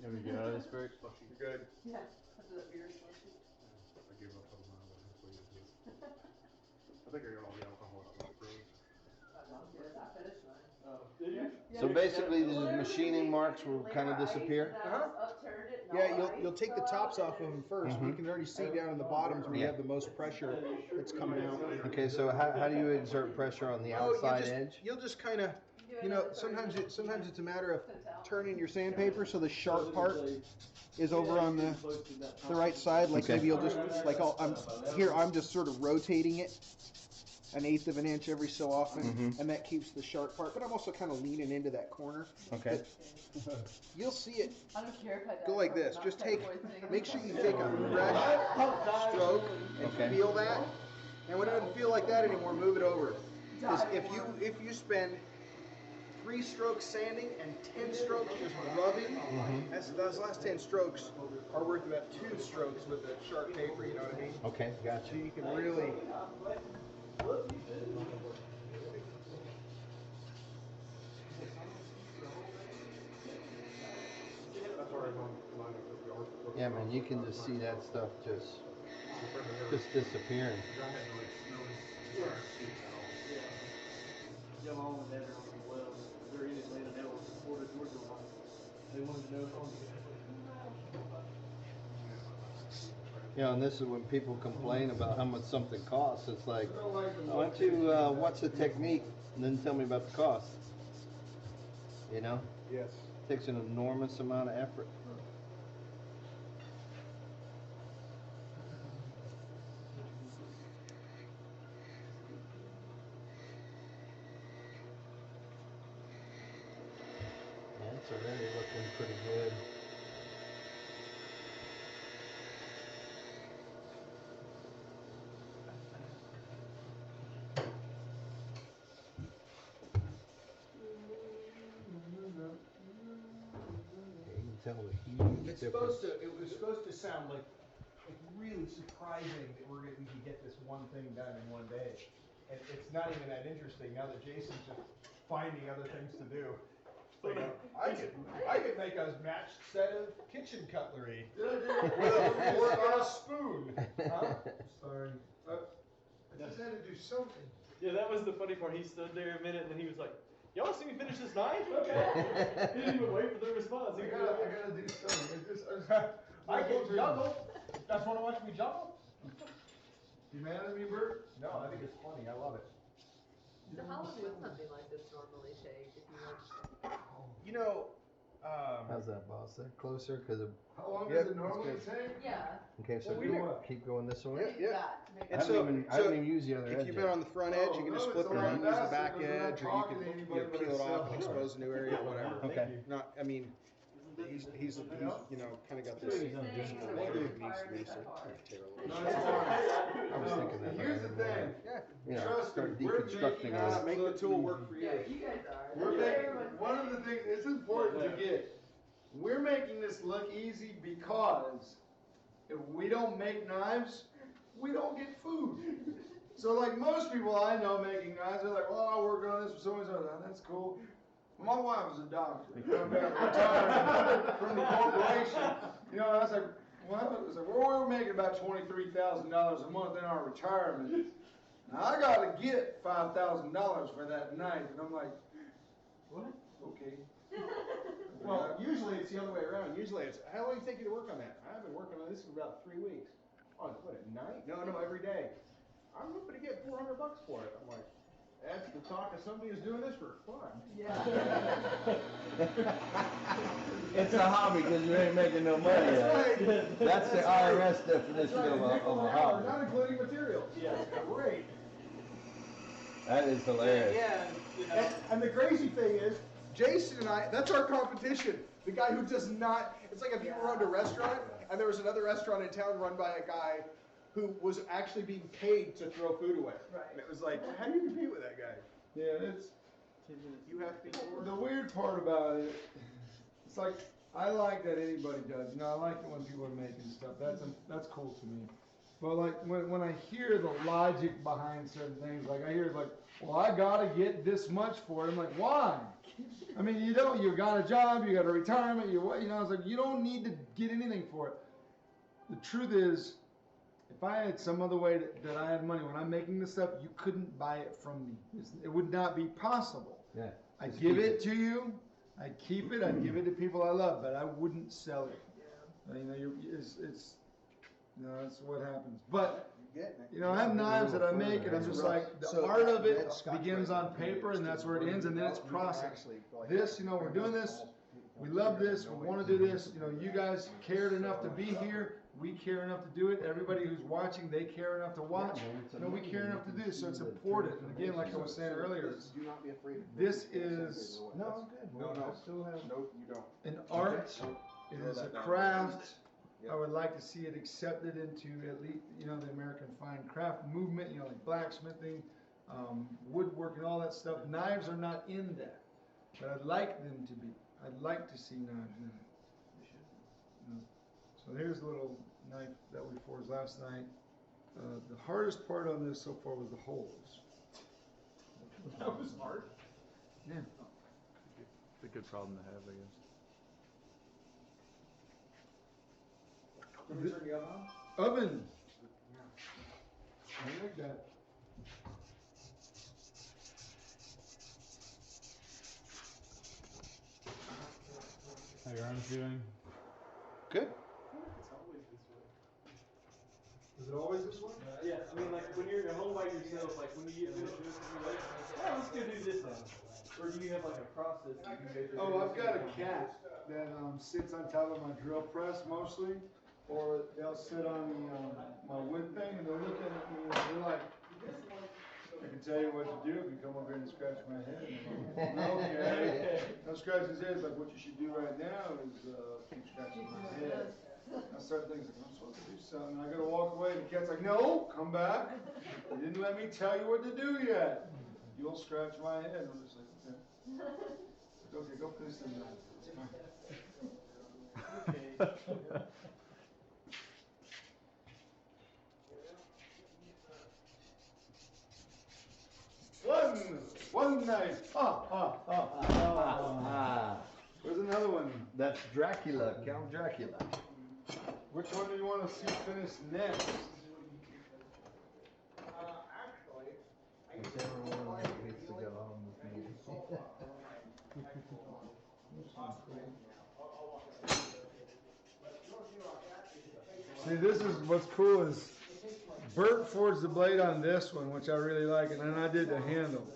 Let me get out of this, Burt.
You're good.
Yeah, that's a beer slushy.
I gave up on my way. I think I got all the alcohol out of the fridge.
I finished mine.
Oh, did you?
So basically, these machining marks will kind of disappear?
Yeah, you'll take the tops off of them first. You can already see down in the bottoms where you have the most pressure that's coming out.
Okay, so how do you exert pressure on the outside edge?
You'll just kind of, sometimes it's a matter of turning your sandpaper so the sharp part is over on the right side. Like maybe you'll just I'm just sort of rotating it 1/8 of an inch every so often, and that keeps the sharp part. But I'm also kind of leaning into that corner.
Okay.
But you'll see it go like this. Just make sure you take a fresh stroke and feel that. And when it doesn't feel like that anymore, move it over. Because if you spend 3 strokes sanding and 10 strokes just rubbing, those last 10 strokes are worth about 2 strokes with the sharp paper, you know what I mean?
Okay, gotcha.
So you can really...
Yeah, man, you can just see that stuff just disappearing.
Yeah, my mom and dad are on the well. They're in Atlanta now. Florida, Georgia line. They wanted to know if
Yeah, and this is when people complain about how much something costs. It's like, why don't you watch the technique and then tell me about the cost? You know?
Yes.
It takes an enormous amount of effort. Yeah, it's already looking pretty good. Tell the huge difference.
It was supposed to sound like really surprising that we could get this one thing done in one day. And it's not even that interesting now that Jason's just finding other things to do. Like, I could make a matched set of kitchen cutlery or a spoon. Huh?
Sorry. I just had to do something.
Yeah, that was the funny part. He stood there a minute and then he was like, y'all want to see me finish this knife? Okay. He didn't even wait for their response.
I gotta do something.
I can juggle. That's want to watch me juggle?
You mad at me, Burt?
No, I think it's funny. I love it.
So how long would something like this normally take if you were?
You know,
How's that, boss? That closer? Because
how long does it normally take?
Yeah.
Okay, so keep going this way.
Yeah.
I haven't even used the other edge.
If you've been on the front edge, you can just flip it around and use the back edge, or you can peel it off and expose a new area, whatever.
Okay.
He's kind of got this additional layer that needs to be
I was thinking that.
Here's the thing.
Start deconstructing it.
Make the tool work for you.
Yeah, you guys are.
We're making, one of the things, it's important to get, we're making this look easy because if we don't make knives, we don't get food. So like most people I know making knives, they're like, well, I work on this for so and so, that's cool. My wife was a doctor, retired from the corporation. You know, I was like, we're making about $23,000 a month in our retirement. Now I gotta get $5,000 for that knife, and I'm like, what? Okay.
Well, usually it's the other way around. Usually it's, how long did it take you to work on that? I've been working on this for about 3 weeks. Oh, what, at night? No, every day. I'm hoping to get $400 for it. I'm like, that's the talk of somebody who's doing this for fun.
Yeah.
It's a hobby because you ain't making no money yet. That's the IRS definition of a hobby.
Not including materials.
Yeah.
Great.
That is hilarious.
Yeah.
And the crazy thing is, Jason and I, that's our competition. The guy who does not, it's like if you run a restaurant, and there was another restaurant in town run by a guy who was actually being paid to throw food away.
Right.
And it was like, how do you compete with that guy?
Yeah, it's,
You have to be poor.
the weird part about it, it's like, I like that anybody does, I like it when people are making stuff, that's cool to me. But like, when I hear the logic behind certain things, like I hear like, well, I gotta get this much for it, I'm like, why? I mean, you got a job, you got a retirement, it's like, you don't need to get anything for it. The truth is, if If I had some other way that I had money, when I'm making this stuff, you couldn't buy it from me. It would not be possible.
Yeah.
I give it to you, I keep it, I give it to people I love, but I wouldn't sell it. You know, it's you know, that's what happens. But you know, I have knives that I make, and I'm just like, the art of it begins on paper, and that's where it ends, and then it's processed. This, you know, we're doing this, we love this, we want to do this. You know, you guys cared enough to be here. We care enough to do it. Everybody who's watching, they care enough to watch. You know, we care enough to do this, so it's important. And again, like I was saying earlier, this is
No, I'm good.
No,
I still have.
No, you don't.
an art. It is a craft. I would like to see it accepted into at least, you know, the American fine craft movement. You know, like blacksmithing, woodworking, all that stuff. Knives are not in that, but I'd like them to be. I'd like to see knives in it. You know, so here's a little knife that we forged last night. The hardest part on this so far was the holes.
That was hard.
Yeah.
It's a good problem to have, I guess.
Can we turn the oven on?
Oven. I like that.
How your arms doing?
Good.
Is it always this way?
Yeah, I mean, like, when you're at home by yourself, like, when you get finished doing something, you're like, oh, let's go do this now. Or do you have, like, a process you can go through?
Oh, I've got a cat that sits on top of my drill press mostly, or they'll sit on my wood thing and they're looking at me and they're like, I can tell you what to do if you come over here and scratch my head. And I'm like, okay. I'll scratch his head. It's like, what you should do right now is keep scratching my head. I start thinking, like, I'm supposed to do something. I gotta walk away. The cat's like, no, come back. You didn't let me tell you what to do yet. You'll scratch my head. I'm just like, okay. Okay, go finish them now. It's fine. One knife. Where's another one?
That's Dracula, Count Dracula.
Which one do you want to see finished next?
Actually,
Whichever one gets to go home with me.
See, this is what's cool is Burt forged the blade on this one, which I really like, and then I did the handle.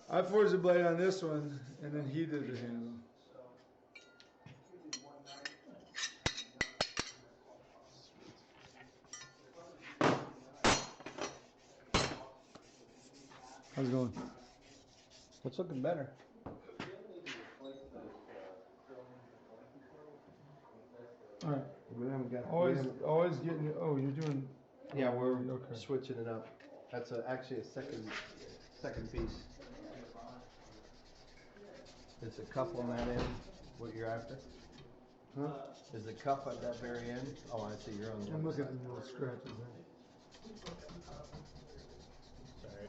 I forged the blade on this one, and then he did the handle. How's it going?
What's looking better?
All right.
We haven't got.
Always getting. Oh, you're doing.
Yeah, we're
okay.
switching it up. That's actually a second piece. Is the cuff on that end what you're after?
Huh?
Is the cuff at that very end? Oh, I see. You're on the
I'm
other
looking
side.
at the little scratches there.
Sorry.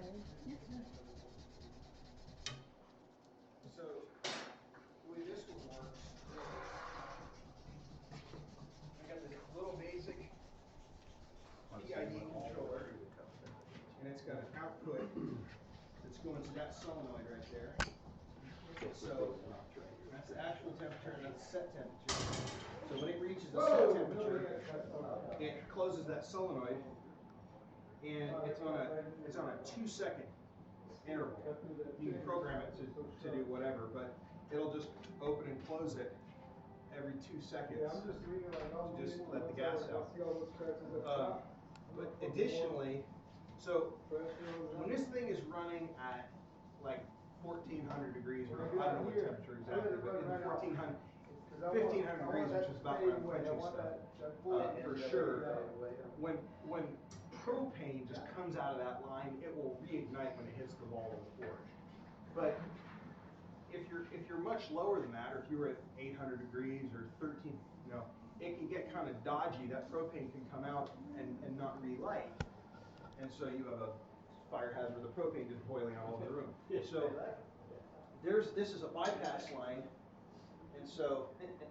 so the way this one works, I got this little basic PID controller, and it's got an output that's going to that solenoid right there. So that's the actual temperature, and that's set temperature. So when it reaches the set temperature, it closes that solenoid, and it's on a 2-second interval. You can program it to do whatever, but it'll just open and close it every 2 seconds. Just let the gas out. But additionally, so when this thing is running at like 1400 degrees, or I don't know what temperature exactly, but in 1500 degrees, which is about where I'm quenching stuff, for sure. When propane just comes out of that line, it will reignite when it hits the wall of the forge. But if you're much lower than that, or if you were at 800 degrees or 13, it can get kind of dodgy. That propane can come out and not relight, and so you have a fire hazard with the propane just boiling all over the room. So this is a bypass line, and And so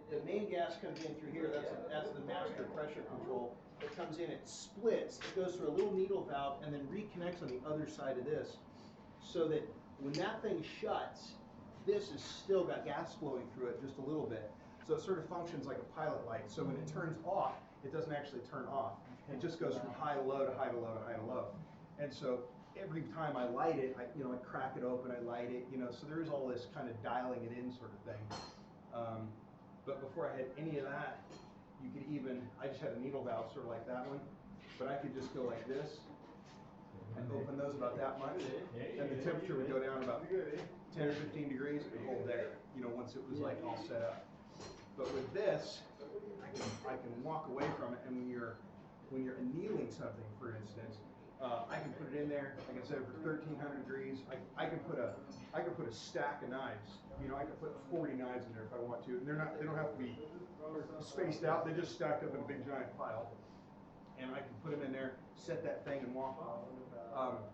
the main gas comes in through here, that's the master pressure control. It comes in, it splits, it goes through a little needle valve and then reconnects on the other side of this. So that when that thing shuts, this has still got gas flowing through it just a little bit. So it sort of functions like a pilot light. So when it turns off, it doesn't actually turn off. It just goes from high to low to high to low to high to low. And so every time I light it, I crack it open, I light it, so there is all this kind of dialing it in sort of thing. But before I had any of that, I just had a needle valve sort of like that one, but I could just go like this and open those about that much, and the temperature would go down about 10 or 15 degrees, it would hold there, once it was like all set up. But with this, I can walk away from it, and when you're annealing something, for instance, I can put it in there. I can set it for 1300 degrees. I can put a stack of knives. I can put 40 knives in there if I want to, and they don't have to be spaced out. They just stack up in a big giant pile, and I can put them in there, set that thing, and walk off.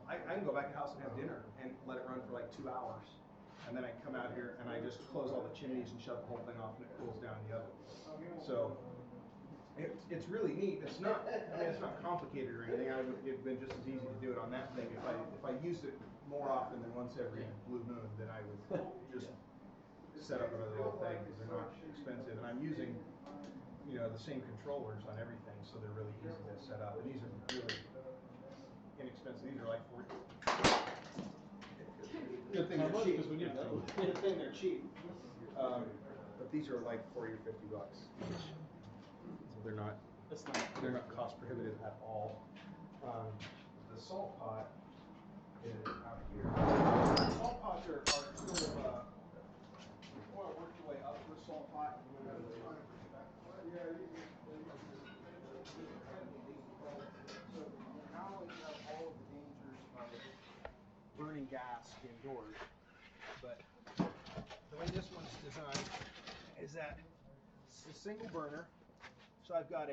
I can go back to the house and have dinner and let it run for like 2 hours, and then I can come out here and I just close all the chimneys and shut the whole thing off, and it cools down in the oven. So it's really neat. It's not complicated or anything. It'd been just as easy to do it on that thing. If I used it more often than once every blue moon, then I would just set up another little thing because they're not expensive. And I'm using the same controllers on everything, so they're really easy to set up. And these are really inexpensive. These are like $40. Good thing they're cheap. Good thing they're cheap. But these are like $40 or $50 each. So they're not cost prohibitive at all. The salt pot is out here. Salt pots are sort of you want to work your way up to a salt pot. So not only do you have all of the dangers of burning gas indoors, but the way this one's designed is that it's a single burner. So I've got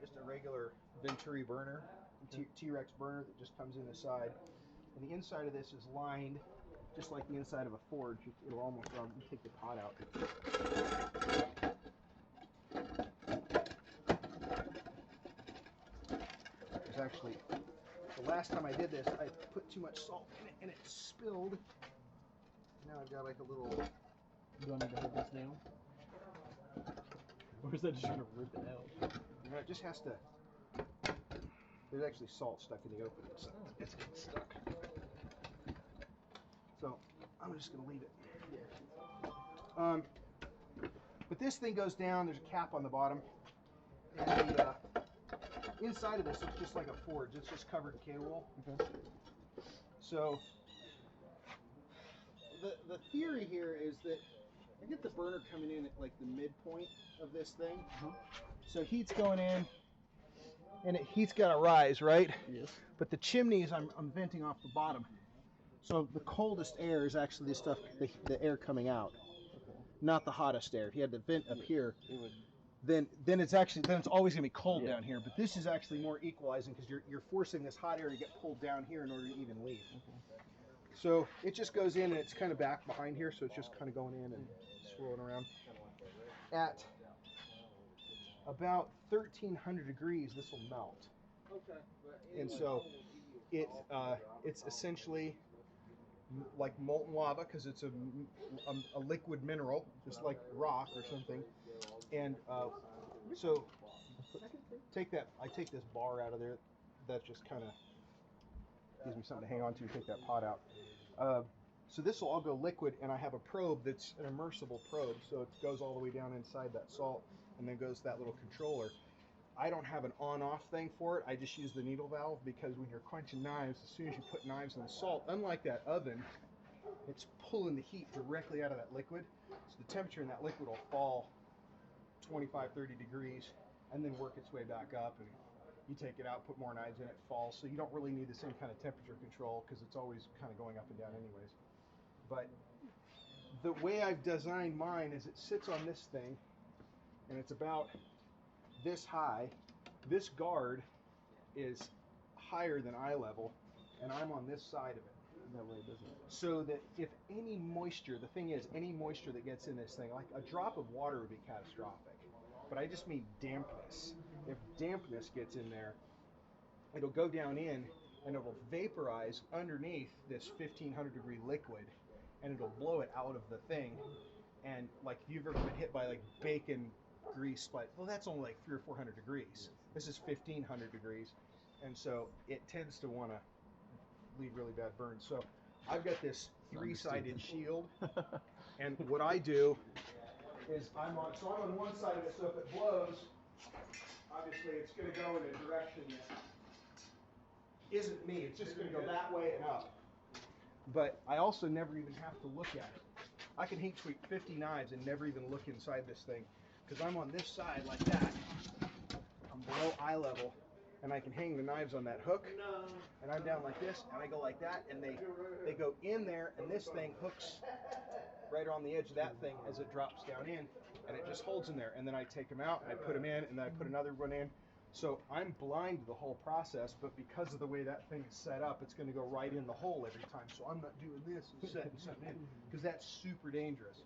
just a regular Venturi burner, T-Rex burner that just comes in the side, and the inside of this is lined just like the inside of a forge. It'll almost take the pot out. There's actually, the last time I did this, I put too much salt in it and it spilled. Now I've got like a little.
You don't need to hold this down? Or is that just gonna rip it out?
No, it just has to. There's actually salt stuck in the opening, so it's getting stuck. So I'm just gonna leave it. But this thing goes down. There's a cap on the bottom, and the inside of this is just like a forge. It's just covered in K-wool. Okay. So the theory here is that I get the burner coming in at like the midpoint of this thing. So heat's going in, and heat's got to rise, right?
Yes.
But the chimneys, I'm venting off the bottom. So the coldest air is actually this stuff, the air coming out, not the hottest air. If you had the vent up here, then it's always gonna be cold down here. But this is actually more equalizing because you're forcing this hot air to get pulled down here in order to even leave. So it just goes in and it's kind of back behind here, so it's just kind of going in and swirling around. At about 1300 degrees, this will melt. And so it's essentially like molten lava because it's a liquid mineral, just like rock or something. And so I take this bar out of there. That just kind of gives me something to hang on to. Take that pot out. So this will all go liquid, and I have a probe that's an immersible probe, so it goes all the way down inside that salt, and then goes to that little controller. I don't have an on-off thing for it. I just use the needle valve because when you're quenching knives, as soon as you put knives in the salt, unlike that oven, it's pulling the heat directly out of that liquid. So the temperature in that liquid will fall 25, 30 degrees and then work its way back up. And you take it out, put more knives in, it falls. So you don't really need the same kind of temperature control because it's always kind of going up and down anyways. But the way I've designed mine is it sits on this thing and it's about this high. This guard is higher than eye level, and I'm on this side of it.
That way it doesn't.
So that if any moisture, the thing is, any moisture that gets in this thing, like a drop of water would be catastrophic. But I just mean dampness. If dampness gets in there, it'll go down in and it'll vaporize underneath this 1500 degree liquid, and it'll blow it out of the thing. And like if you've ever been hit by like bacon grease, but well, that's only like 300 or 400 degrees. This is 1500 degrees, and so it tends to want to leave really bad burns. So I've got this 3-sided shield, and what I do is I'm on one side of it, so if it blows, obviously it's going to go in a direction that isn't me. It's just going to go that way and up. But I also never even have to look at it. I can heat treat 50 knives and never even look inside this thing, because I'm on this side like that. I'm below eye level, and I can hang the knives on that hook, and I'm down like this, and I go like that, and they go in there, and this thing hooks right on the edge of that thing as it drops down in, and it just holds in there. And then I take them out, and I put them in, and then I put another one in. So I'm blind to the whole process, but because of the way that thing is set up, it's going to go right in the hole every time. So I'm not doing this and setting something in, because that's super dangerous.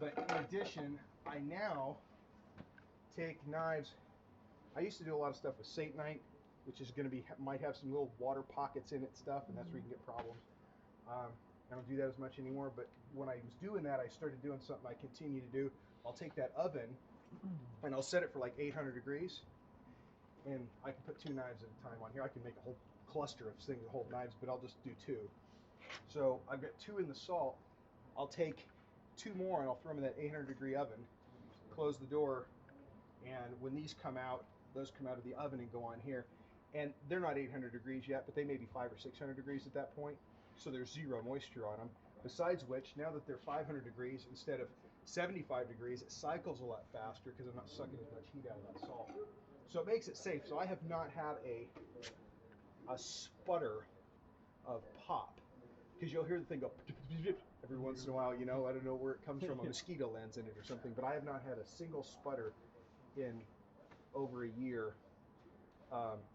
But in addition, I now take knives. I used to do a lot of stuff with Satanite, which is going to might have some little water pockets in it stuff, and that's where you can get problems. I don't do that as much anymore, but when I was doing that, I started doing something I continue to do. I'll take that oven, and I'll set it for like 800 degrees, and I can put 2 knives at a time on here. I can make a whole cluster of things to hold knives, but I'll just do 2. So I've got 2 in the salt. I'll take 2 more, and I'll throw them in that 800 degree oven, close the door, and when these come out, those come out of the oven and go on here. And they're not 800 degrees yet, but they may be 500 or 600 degrees at that point. So there's zero moisture on them. Besides which, now that they're 500 degrees instead of 75 degrees, it cycles a lot faster because I'm not sucking as much heat out of that salt. So it makes it safe. So I have not had a sputter of pop, because you'll hear the thing go every once in a while. You know, I don't know where it comes from. A mosquito lands in it or something, but I have not had a single sputter in over a year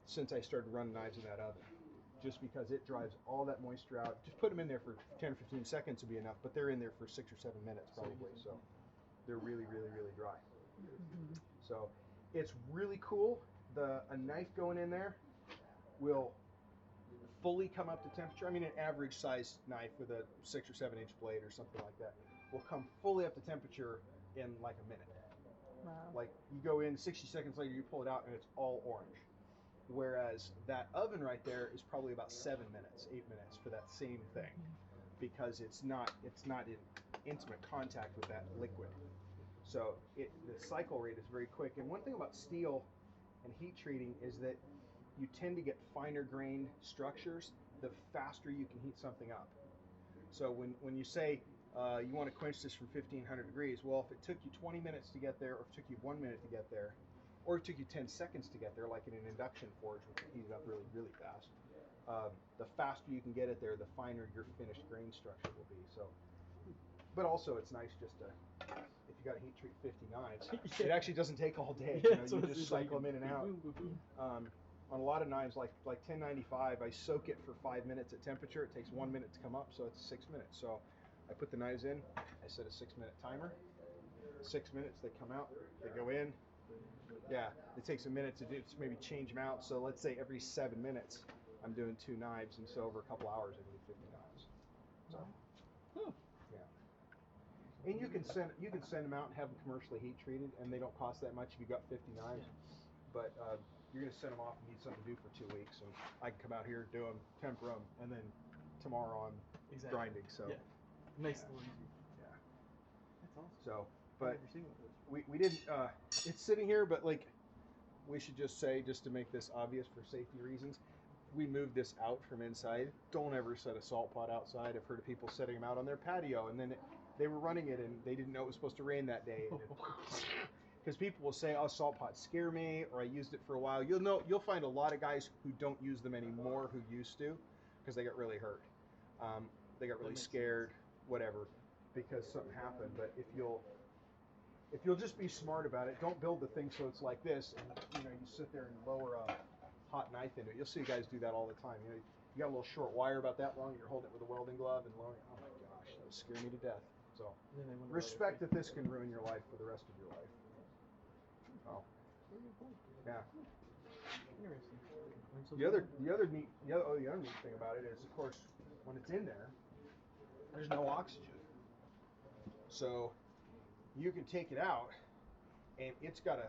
since I started running knives in that oven, just because it drives all that moisture out. Just put them in there for 10 or 15 seconds would be enough, but they're in there for 6 or 7 minutes probably, so they're really, really, really dry. So it's really cool. A knife going in there will fully come up to temperature. I mean, an average size knife with a 6 or 7 inch blade or something like that will come fully up to temperature in like a minute.
Wow.
Like you go in, 60 seconds later you pull it out and it's all orange. Whereas that oven right there is probably about 7 minutes, 8 minutes for that same thing, because it's not in intimate contact with that liquid. So the cycle rate is very quick. And one thing about steel and heat treating is that you tend to get finer grained structures the faster you can heat something up. So when you say you want to quench this from 1500 degrees, well, if it took you 20 minutes to get there, or if it took you 1 minute to get there, or it took you 10 seconds to get there, like in an induction forge, which will heat it up really, really fast, the faster you can get it there, the finer your finished grain structure will be. So, but also it's nice just to, if you got to heat treat 50 knives, it actually doesn't take all day. You just cycle them in and out. On a lot of knives, like 1095, I soak it for 5 minutes at temperature. It takes 1 minute to come up, so it's 6 minutes. So I put the knives in, I set a 6-minute timer. 6 minutes, they come out, they go in. Yeah, it takes a minute to maybe change them out. So let's say every 7 minutes, I'm doing 2 knives, and so over a couple hours, I do 50 knives. So, yeah. And you can send them out and have them commercially heat treated, and they don't cost that much if you got 50 knives. But you're going to send them off and need something to do for 2 weeks, and I can come out here, do them, temper them, and then tomorrow I'm grinding. So
yeah, makes it a little easier.
Yeah,
that's awesome.
So, but we didn't. It's sitting here, but like we should just say, just to make this obvious for safety reasons, we moved this out from inside. Don't ever set a salt pot outside. I've heard of people setting them out on their patio, and then they were running it, and they didn't know it was supposed to rain that day. Because people will say, "Oh, salt pots scare me," or "I used it for a while." You'll find a lot of guys who don't use them anymore who used to, because they got really hurt. They got really scared, whatever, because something happened. But if you'll just be smart about it, don't build the thing so it's like this, and you sit there and lower a hot knife into it. You'll see guys do that all the time. you got a little short wire about that long, you're holding it with a welding glove and long, oh my gosh, that would scare me to death. So, respect that this can ruin your life for the rest of your life. Oh, yeah.
Interesting.
The other neat thing about it is, of course, when it's in there, there's no oxygen. So you can take it out, and it's got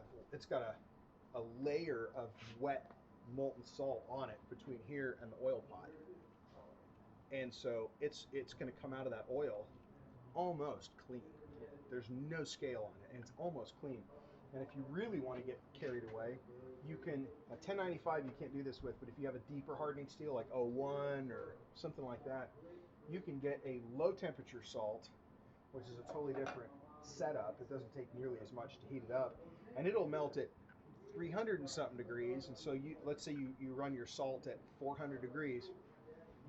a layer of wet molten salt on it between here and the oil pot, and so it's going to come out of that oil almost clean. There's no scale on it, and it's almost clean. And if you really want to get carried away, you can, a 1095 you can't do this with, but if you have a deeper hardening steel like 01 or something like that, you can get a low temperature salt, which is a totally different setup. It doesn't take nearly as much to heat it up, and it'll melt at 300 and something degrees. And so let's say you run your salt at 400 degrees,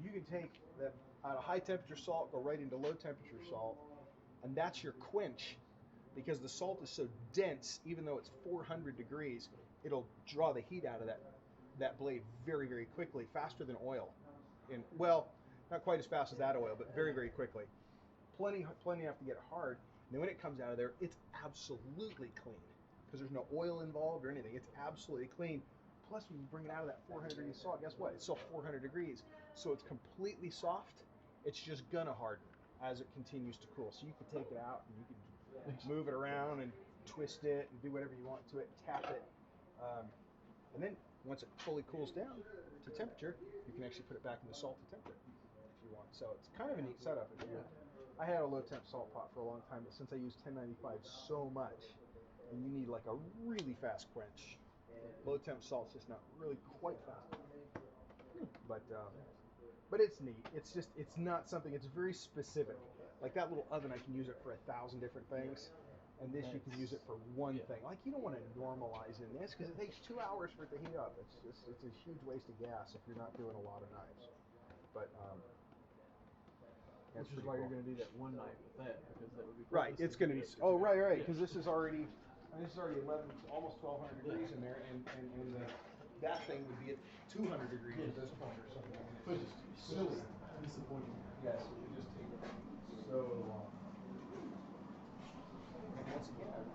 you can take that out of high temperature salt, go right into low temperature salt, and that's your quench. Because the salt is so dense, even though it's 400 degrees, it'll draw the heat out of that blade very, very quickly, faster than oil. And well, not quite as fast as that oil, but very, very quickly. Plenty enough to get it hard. And then when it comes out of there, it's absolutely clean because there's no oil involved or anything. It's absolutely clean. Plus, when you bring it out of that 400 degree salt, guess what? It's still 400 degrees, so it's completely soft. It's just gonna harden as it continues to cool. So you can take it out and you can move it around and twist it and do whatever you want to it, tap it, and then once it fully cools down to temperature, you can actually put it back in the salted temperature if you want. So it's kind of a neat setup. I had a low temp salt pot for a long time, but since I use 1095 so much, and you need like a really fast quench, low temp salt's just not really quite fast enough. But it's neat. It's not something. It's very specific. Like that little oven, I can use it for 1,000 different things, and this you can use it for one thing. Like you don't want to normalize in this because it takes 2 hours for it to heat up. It's a huge waste of gas if you're not doing a lot of knives. But
which is why you're going to do that one knife with that, because that would be
right. It's going to be right because this is already 11, almost 1,200 degrees in there, and that thing would be at 200 degrees at this point or something. Which is silly. Disappointing. Yes, it would just take so long. And once again,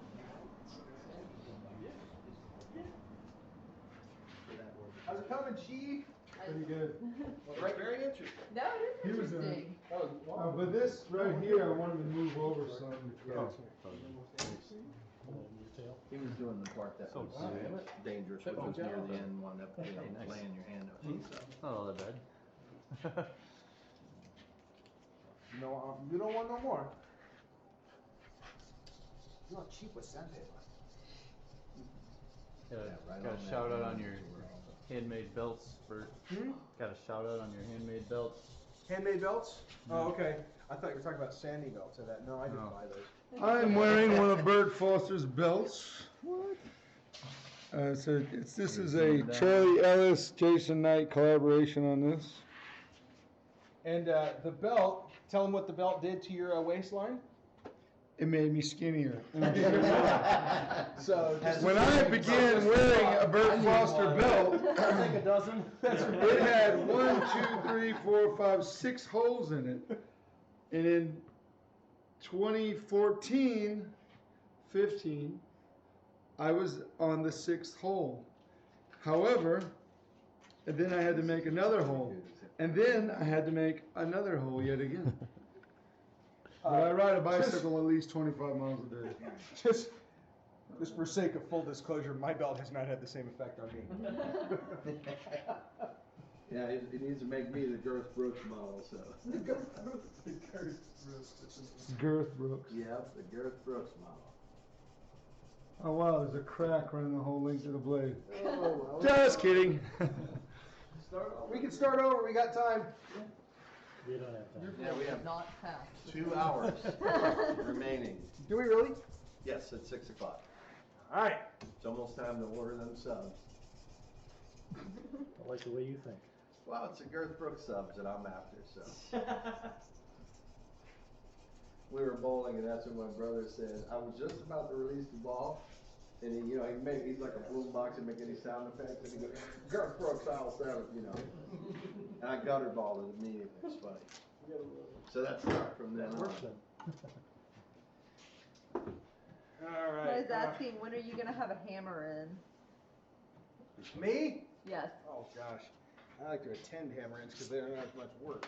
how's it coming, Chief?
Pretty good.
Right, very interesting.
No, it is interesting.
But this right here, I wanted to move over some.
He was doing the part that was dangerous, which was near the end, one up, laying your hand up.
Oh, that bad.
You don't want no more. You want cheap with sandpaper.
Got a shout out on your handmade belts, Burt. Got a shout out on your handmade belts.
Handmade belts? Oh, okay. I thought you were talking about sandy belts. No, I didn't buy those.
I'm wearing one of Burt Foster's belts. What? This is a Charlie Ellis, Jason Knight collaboration on this.
And the belt, tell them what the belt did to your waistline.
It made me skinnier.
So
when I began wearing a Burt Foster belt,
I'll take a dozen.
it had 1, 2, 3, 4, 5, 6 holes in it. And in 2014, 15, I was on the 6th hole. However, and then I had to make another hole. And then I had to make another hole yet again. But I ride a bicycle at least 25 miles a day.
Just for sake of full disclosure, my belt has not had the same effect on me.
Yeah, it needs to make me the Girth Brooks model, so.
Girth Brooks.
Yep, the Girth Brooks model.
Oh wow, there's a crack running the whole length of the blade.
Oh, well.
Just kidding.
We can start over. We got time.
We don't have time.
Yeah, we have
Not fast.
2 hours remaining.
Do we really?
Yes, at 6 o'clock.
All right.
It's almost time to order them subs.
I like the way you think.
Well, it's the Girth Brooks subs that I'm after, so. We were bowling, and that's when my brother said, I was just about to release the ball, And he, he's like a boom box and make any sound effects, and he goes, Garth Brooks, aisle 7, And I gutterballed it immediately, it's funny. So that's stuck from then on.
All right.
I was asking, when are you gonna have a hammer in?
Me?
Yes.
Oh, gosh. I like to attend hammer-ins because they don't have much work.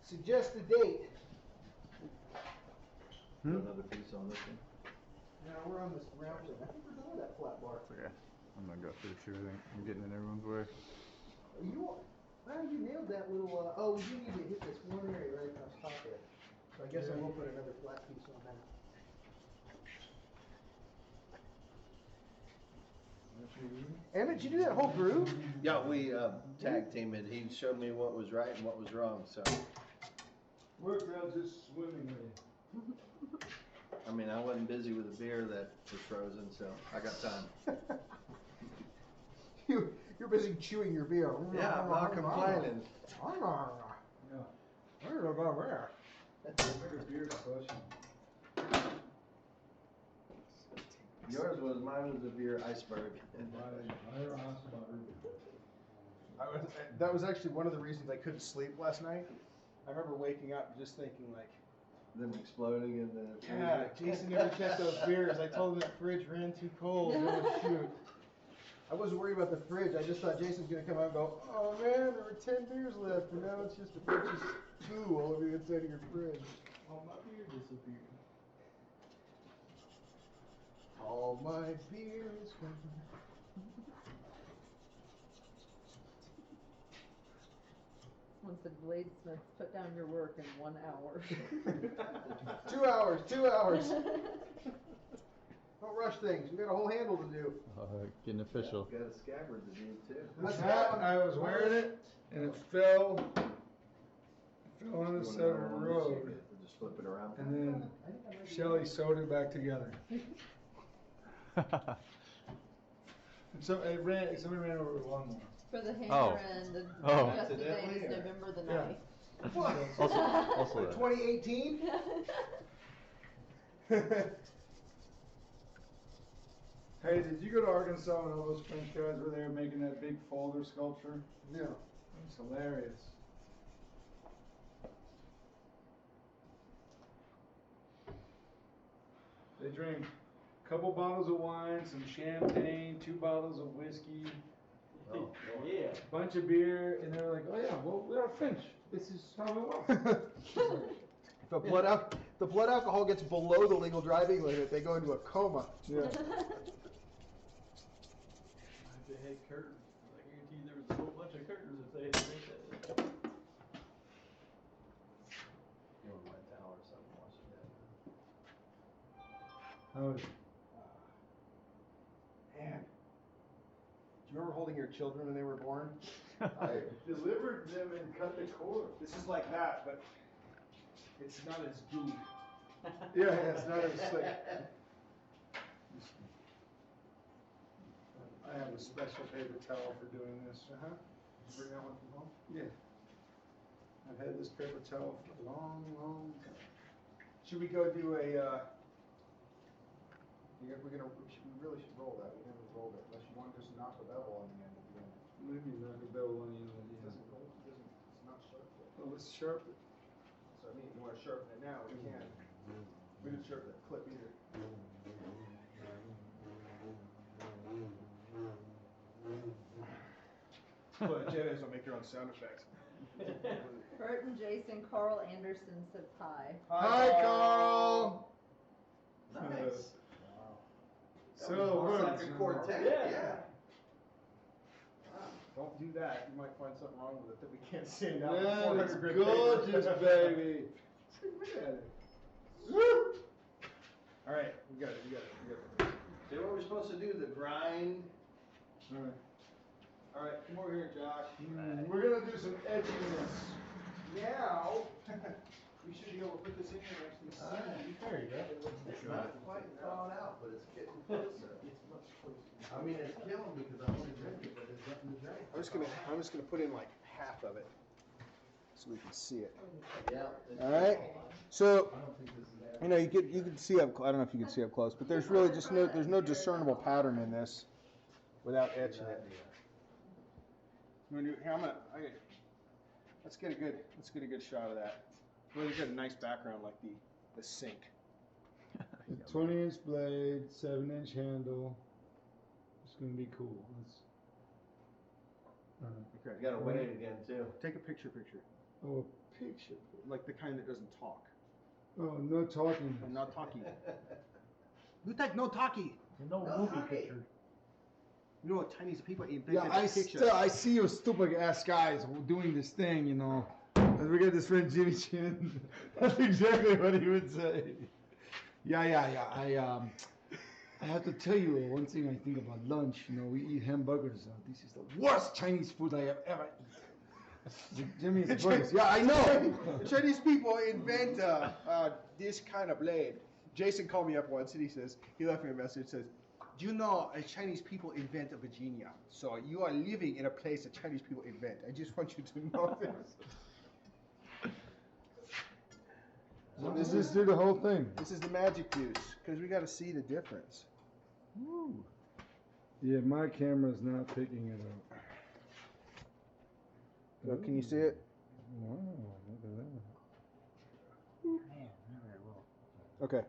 Suggest a date.
Another piece on this one.
Now we're on this round thing. I think we're done with that flat bar.
Okay. I'm gonna go through everything. I'm getting in everyone's way.
Well, you nailed that little, oh, you need to hit this one area right across top there. So I guess I will put another flat piece on that. Emmett, did you do that whole groove?
Yeah, we tag teamed it. He showed me what was right and what was wrong, so.
Worked out just swimmingly.
I mean, I wasn't busy with a beer that was frozen, so I got time.
You're busy chewing your beer.
Yeah, I'm not complaining.
Yeah.
I don't know about where.
Like a beer slushy.
Yours was, mine was a beer iceberg.
That was actually one of the reasons I couldn't sleep last night. I remember waking up and just thinking like,
Them exploding in the.
yeah, Jason never checked those beers. I told him that fridge ran too cold. Oh, shoot. I wasn't worried about the fridge. I just thought Jason's gonna come out and go, oh man, there were 10 beers left, and now it's just a bunch of goo all over the inside of your fridge.
Oh, my beer disappeared.
All my beer is gone.
Once the Bladesmiths put down your work in 1 hour.
2 hours, 2 hours. Don't rush things. We got a whole handle to do.
Getting official.
Got a scabbard to do too.
This hat, I was wearing it, and it fell on the side of the road.
Just flip it around.
And then Shelly sewed it back together. Somebody ran over with one more.
For the
Oh.
hammer and the
Oh.
just the day
Accidentally,
is
or-
November the
Yeah.
9th.
What?
Also
For
that.
2018?
Hey, did you go to Arkansas and all those French guys were there making that big folder sculpture?
No.
It's hilarious. They drink a couple bottles of wine, some champagne, 2 bottles of whiskey,
Oh,
Yeah.
a bunch of beer, and they were like, oh yeah, well, we are French. This is how it works.
The blood alcohol gets below the legal driving limit, they go into a coma.
Yeah.
If they had curtains, I guarantee there was a whole bunch of curtains if they had made that.
You want my towel or something? Wash it down.
How is it?
Man. Do you remember holding your children when they were born?
I delivered them and cut the cord.
This is like that, but it's not as gooey.
Yeah, it's not as slick. I have a special paper towel for doing this.
Uh-huh. Did you bring that one from home?
Yeah. I've had this paper towel for a long, long time.
Should we go do a, we really should roll that. We never rolled it, unless you want to just knock the bevel on the end at the end.
Maybe knock a bevel on the end of
It
the
doesn't go, it's not sharp yet.
Oh, let's sharpen it.
So I mean, if you want to sharpen it now, we can. We didn't sharpen that clip either. Well, the Jedi's will make their own sound effects.
Burt and Jason, Carl Anderson says hi.
Hi, Carl.
Nice.
So,
Almost like
Burt,
a quartet, yeah.
Don't do that. You might find something wrong with it that we can't say now.
Man, it's
400 grit
gorgeous,
paper.
baby. Look at it. Woo!
All right, we got it.
See what we're supposed to do, the grind.
All right.
All right, come over here, Josh.
We're gonna do some edginess.
Now, we should be able to put this in here and actually see.
There you go.
It's not quite thawed out, but it's getting closer. I mean, it's killing me because I want to drink it, but there's nothing to drink.
I'm just gonna put in like half of it.
so we can see it.
Yeah.
All right. So, you know, you can see up. I don't know if you can see up close, but there's really just there's no discernible pattern in this without etching it. Here, let's get a good shot of that. Really get a nice background like the sink.
20-inch blade, 7-inch handle. It's gonna be cool.
Okay.
You gotta weigh it again too.
Take a picture.
Oh, a picture.
Like the kind that doesn't talk.
Oh, no talking.
I'm not talking. You take no talkie.
No movie picture.
You know what Chinese people invented
Yeah, I see you stupid ass guys doing this thing, you know. And we got this friend Jimmy Chin. That's exactly what he would say. Yeah. I have to tell you one thing I think about lunch. You know, we eat hamburgers. This is the worst Chinese food I have ever eaten. Jimmy is burgers. Yeah, I know.
The Chinese people invent this kind of blade. Jason called me up once and he left me a message. Says, "Do you know Chinese people invent a Virginia? So you are living in a place that Chinese people invent. I just want you to know this."
So let's just do the whole thing.
This is the magic juice because we got to see the difference. Woo.
Yeah, my camera's not picking it up.
So can you see it?
Wow, look at that.
Man, not very well.
Okay.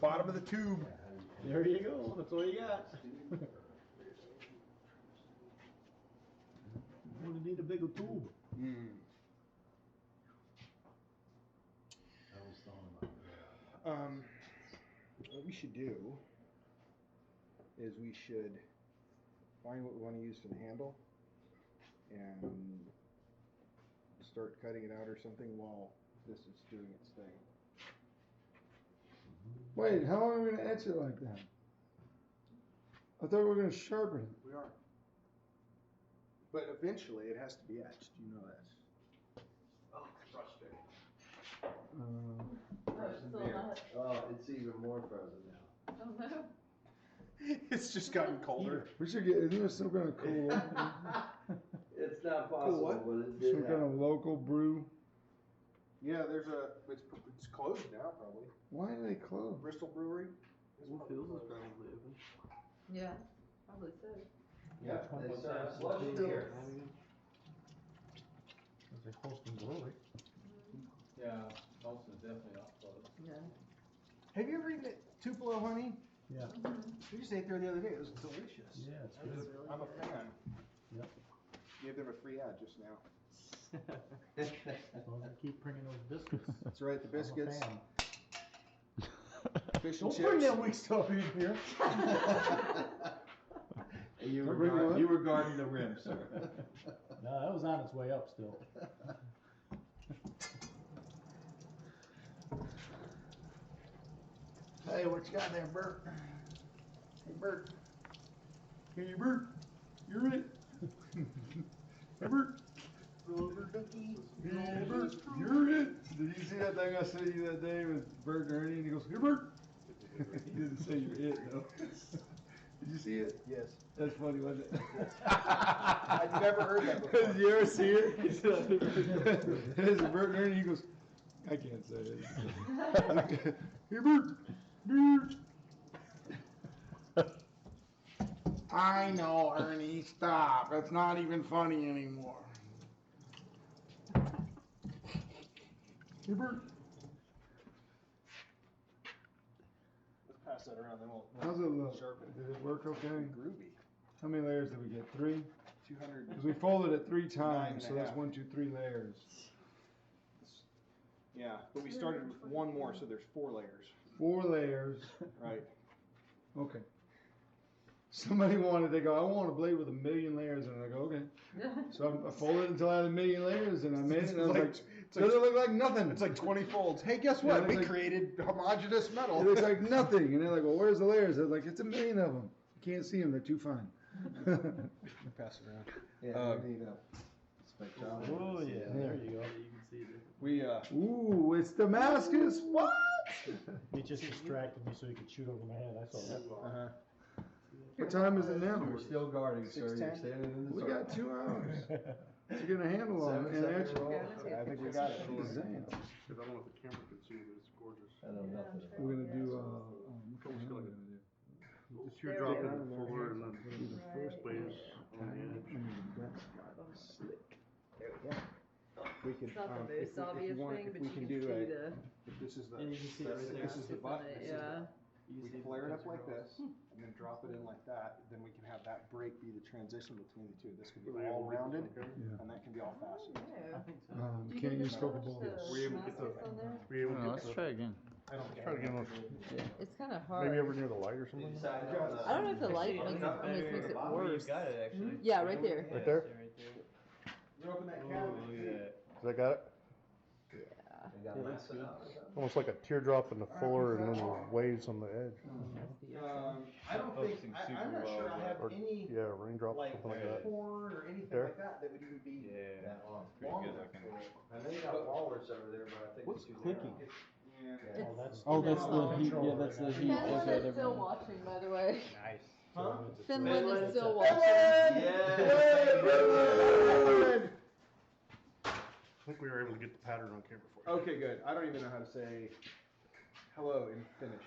Bottom of the tube.
There you go. That's all you got. You need a bigger tube.
What we should do is we should find what we want to use for the handle and start cutting it out or something while this is doing its thing.
Wait, how are we going to etch it like that? I thought we were going to sharpen it.
We are. But eventually it has to be etched. You know that.
Oh, frustrating.
Oh,
Oh, it's even more frozen now.
oh no.
It's just gotten colder.
We should get, isn't there some kind of cool,
It's not possible,
what?
but it did
some kind
happen.
of local brew?
Yeah, it's closed now probably.
Why do they close?
Bristol Brewery.
Yeah, probably so.
Yeah, they serve slush here.
They're close to brewery.
Yeah, Boston's definitely not close.
Yeah.
Have you ever eaten at Tupelo, honey?
Yeah.
We just ate there the other day. It was delicious.
Yeah, it's
That was
good.
really
I'm a
good.
fan.
Yep.
Gave them a free ad just now.
As long as you keep bringing those biscuits.
That's right, the
I'm a
biscuits,
fan.
fish and
Don't bring
chips.
that weak stuff in here.
You
Don't bring what?
were guarding the rim, sir.
No, that was on its way up still.
Hey, what you got there, Burt? Hey, Burt. Hey, Burt. You're it. Hey, Burt. Hey, Burt. You're it. Did you see that thing I sent you that day with Burt and Ernie? And he goes, hey, Burt. He didn't say you're it, though. Did you see it?
Yes.
That's funny, wasn't it?
I've never heard that before.
Did you ever see it? It's Burt and Ernie. He goes, I can't say it. Hey, Burt. Burt. I know, Ernie. Stop. That's not even funny anymore. Hey, Burt.
Let's pass that around, then we'll
How's it look?
sharpen it.
Did it work okay?
Groovy.
How many layers did we get? 3?
200.
Because we folded it 3
9
times,
and
so
a
that's
half.
1, 2, 3 layers.
Yeah, but we started with one more, so there's 4 layers.
4 layers.
Right.
Okay. Somebody wanted, they go, I want a blade with 1,000,000 layers, and I go, okay. So I folded it until I had 1,000,000 layers, and I made it, and I was like, does it look like nothing?
It's like 20 folds. Hey, guess
Yeah,
what?
it
We
looks like-
created homogeneous metal.
It looks like nothing. And they're like, well, where's the layers? I was like, it's 1,000,000 of them. You can't see them. They're too fine.
Pass it around.
Yeah, we need a spectrometer.
Oh, yeah, there you go. You can see it.
We,
Ooh, it's Damascus. What?
He just distracted me so he could shoot over my head. I saw that.
What time is it now?
We're still guarding, sir. You're
6:10?
standing in the
We
dark.
got 2 hours to get a handle on it. And
7
actually,
seconds roll.
I think we got it.
Damn.
Because I don't know if the camera could see it, but it's gorgeous.
I know nothing.
We're gonna do, what
Almost
kind of handle
like
we're gonna do?
The teardrop in the fuller and then the first base on the edge.
There we go. We can,
It's not the
if
most
we
obvious
want,
thing,
if
but
we
you
can
can
do
see
a,
the.
if this is the,
And you can see it right there.
this is the butt, this is the,
Yeah.
we flare it up like this, and then drop it in like that, then we can have that break be the transition between the two. This can be all rounded,
Yeah.
and that can be all faceted.
Do you
Can't
get
use
the
focal balls.
the
Were you able to get the-
mastics on there?
Were you able to
Let's
get
try again.
let's try to get
It's kind of
maybe
hard.
over near the light or something?
I don't know if the light makes it, almost makes it worse.
Got it actually.
Yeah, right there.
Right there?
Right there.
You open that
Ooh,
cabinet.
look at that.
Has that got it?
Yeah.
You got massive out.
Almost like a teardrop in the fuller and then the waves on the edge.
I don't think, I'm not sure I have
Or,
any,
yeah, raindrop,
like,
something like that.
horn or anything
There.
like that that would even be
Yeah.
That long.
Pretty
long
good
enough
looking.
for it.
I know you got walrus over there, but I think
What's
it's too
clicking?
narrow.
Yeah.
It's,
Oh, that's
it's
the
not-
heat. Yeah, that's the heat.
Finland
Okay,
is still
never mind.
watching, by the way.
Nice.
Huh?
Finland is still
Finland!
watching.
Finland!
I think we were able to get the pattern on camera for you.
Okay, good. I don't even know how to say hello in Finnish.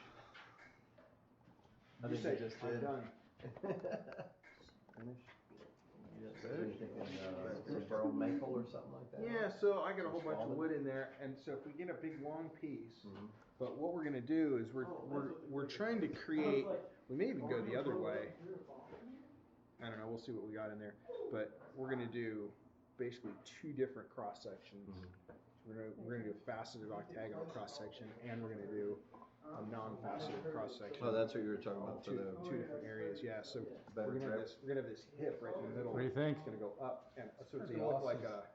I
You
think
say,
you just
I'm
did.
done.
Finish. So you're thinking, some burl maple or something like that?
Yeah, so I got a whole bunch of wood in there, and so if we get a big long piece, but what we're gonna do is we're trying to create, we may even go the other way. I don't know, we'll see what we got in there, but we're gonna do basically 2 different cross sections. We're gonna do a faceted octagonal cross section, and we're gonna do a non-faceted cross section.
Oh, that's what you were talking about for
Two
the.
different areas, yeah. So
Better
we're gonna have
grip.
this. We're gonna have this hip right in the middle.
What do you think?
It's gonna go up, and so it's
That'd be
gonna look
awesome.
like a.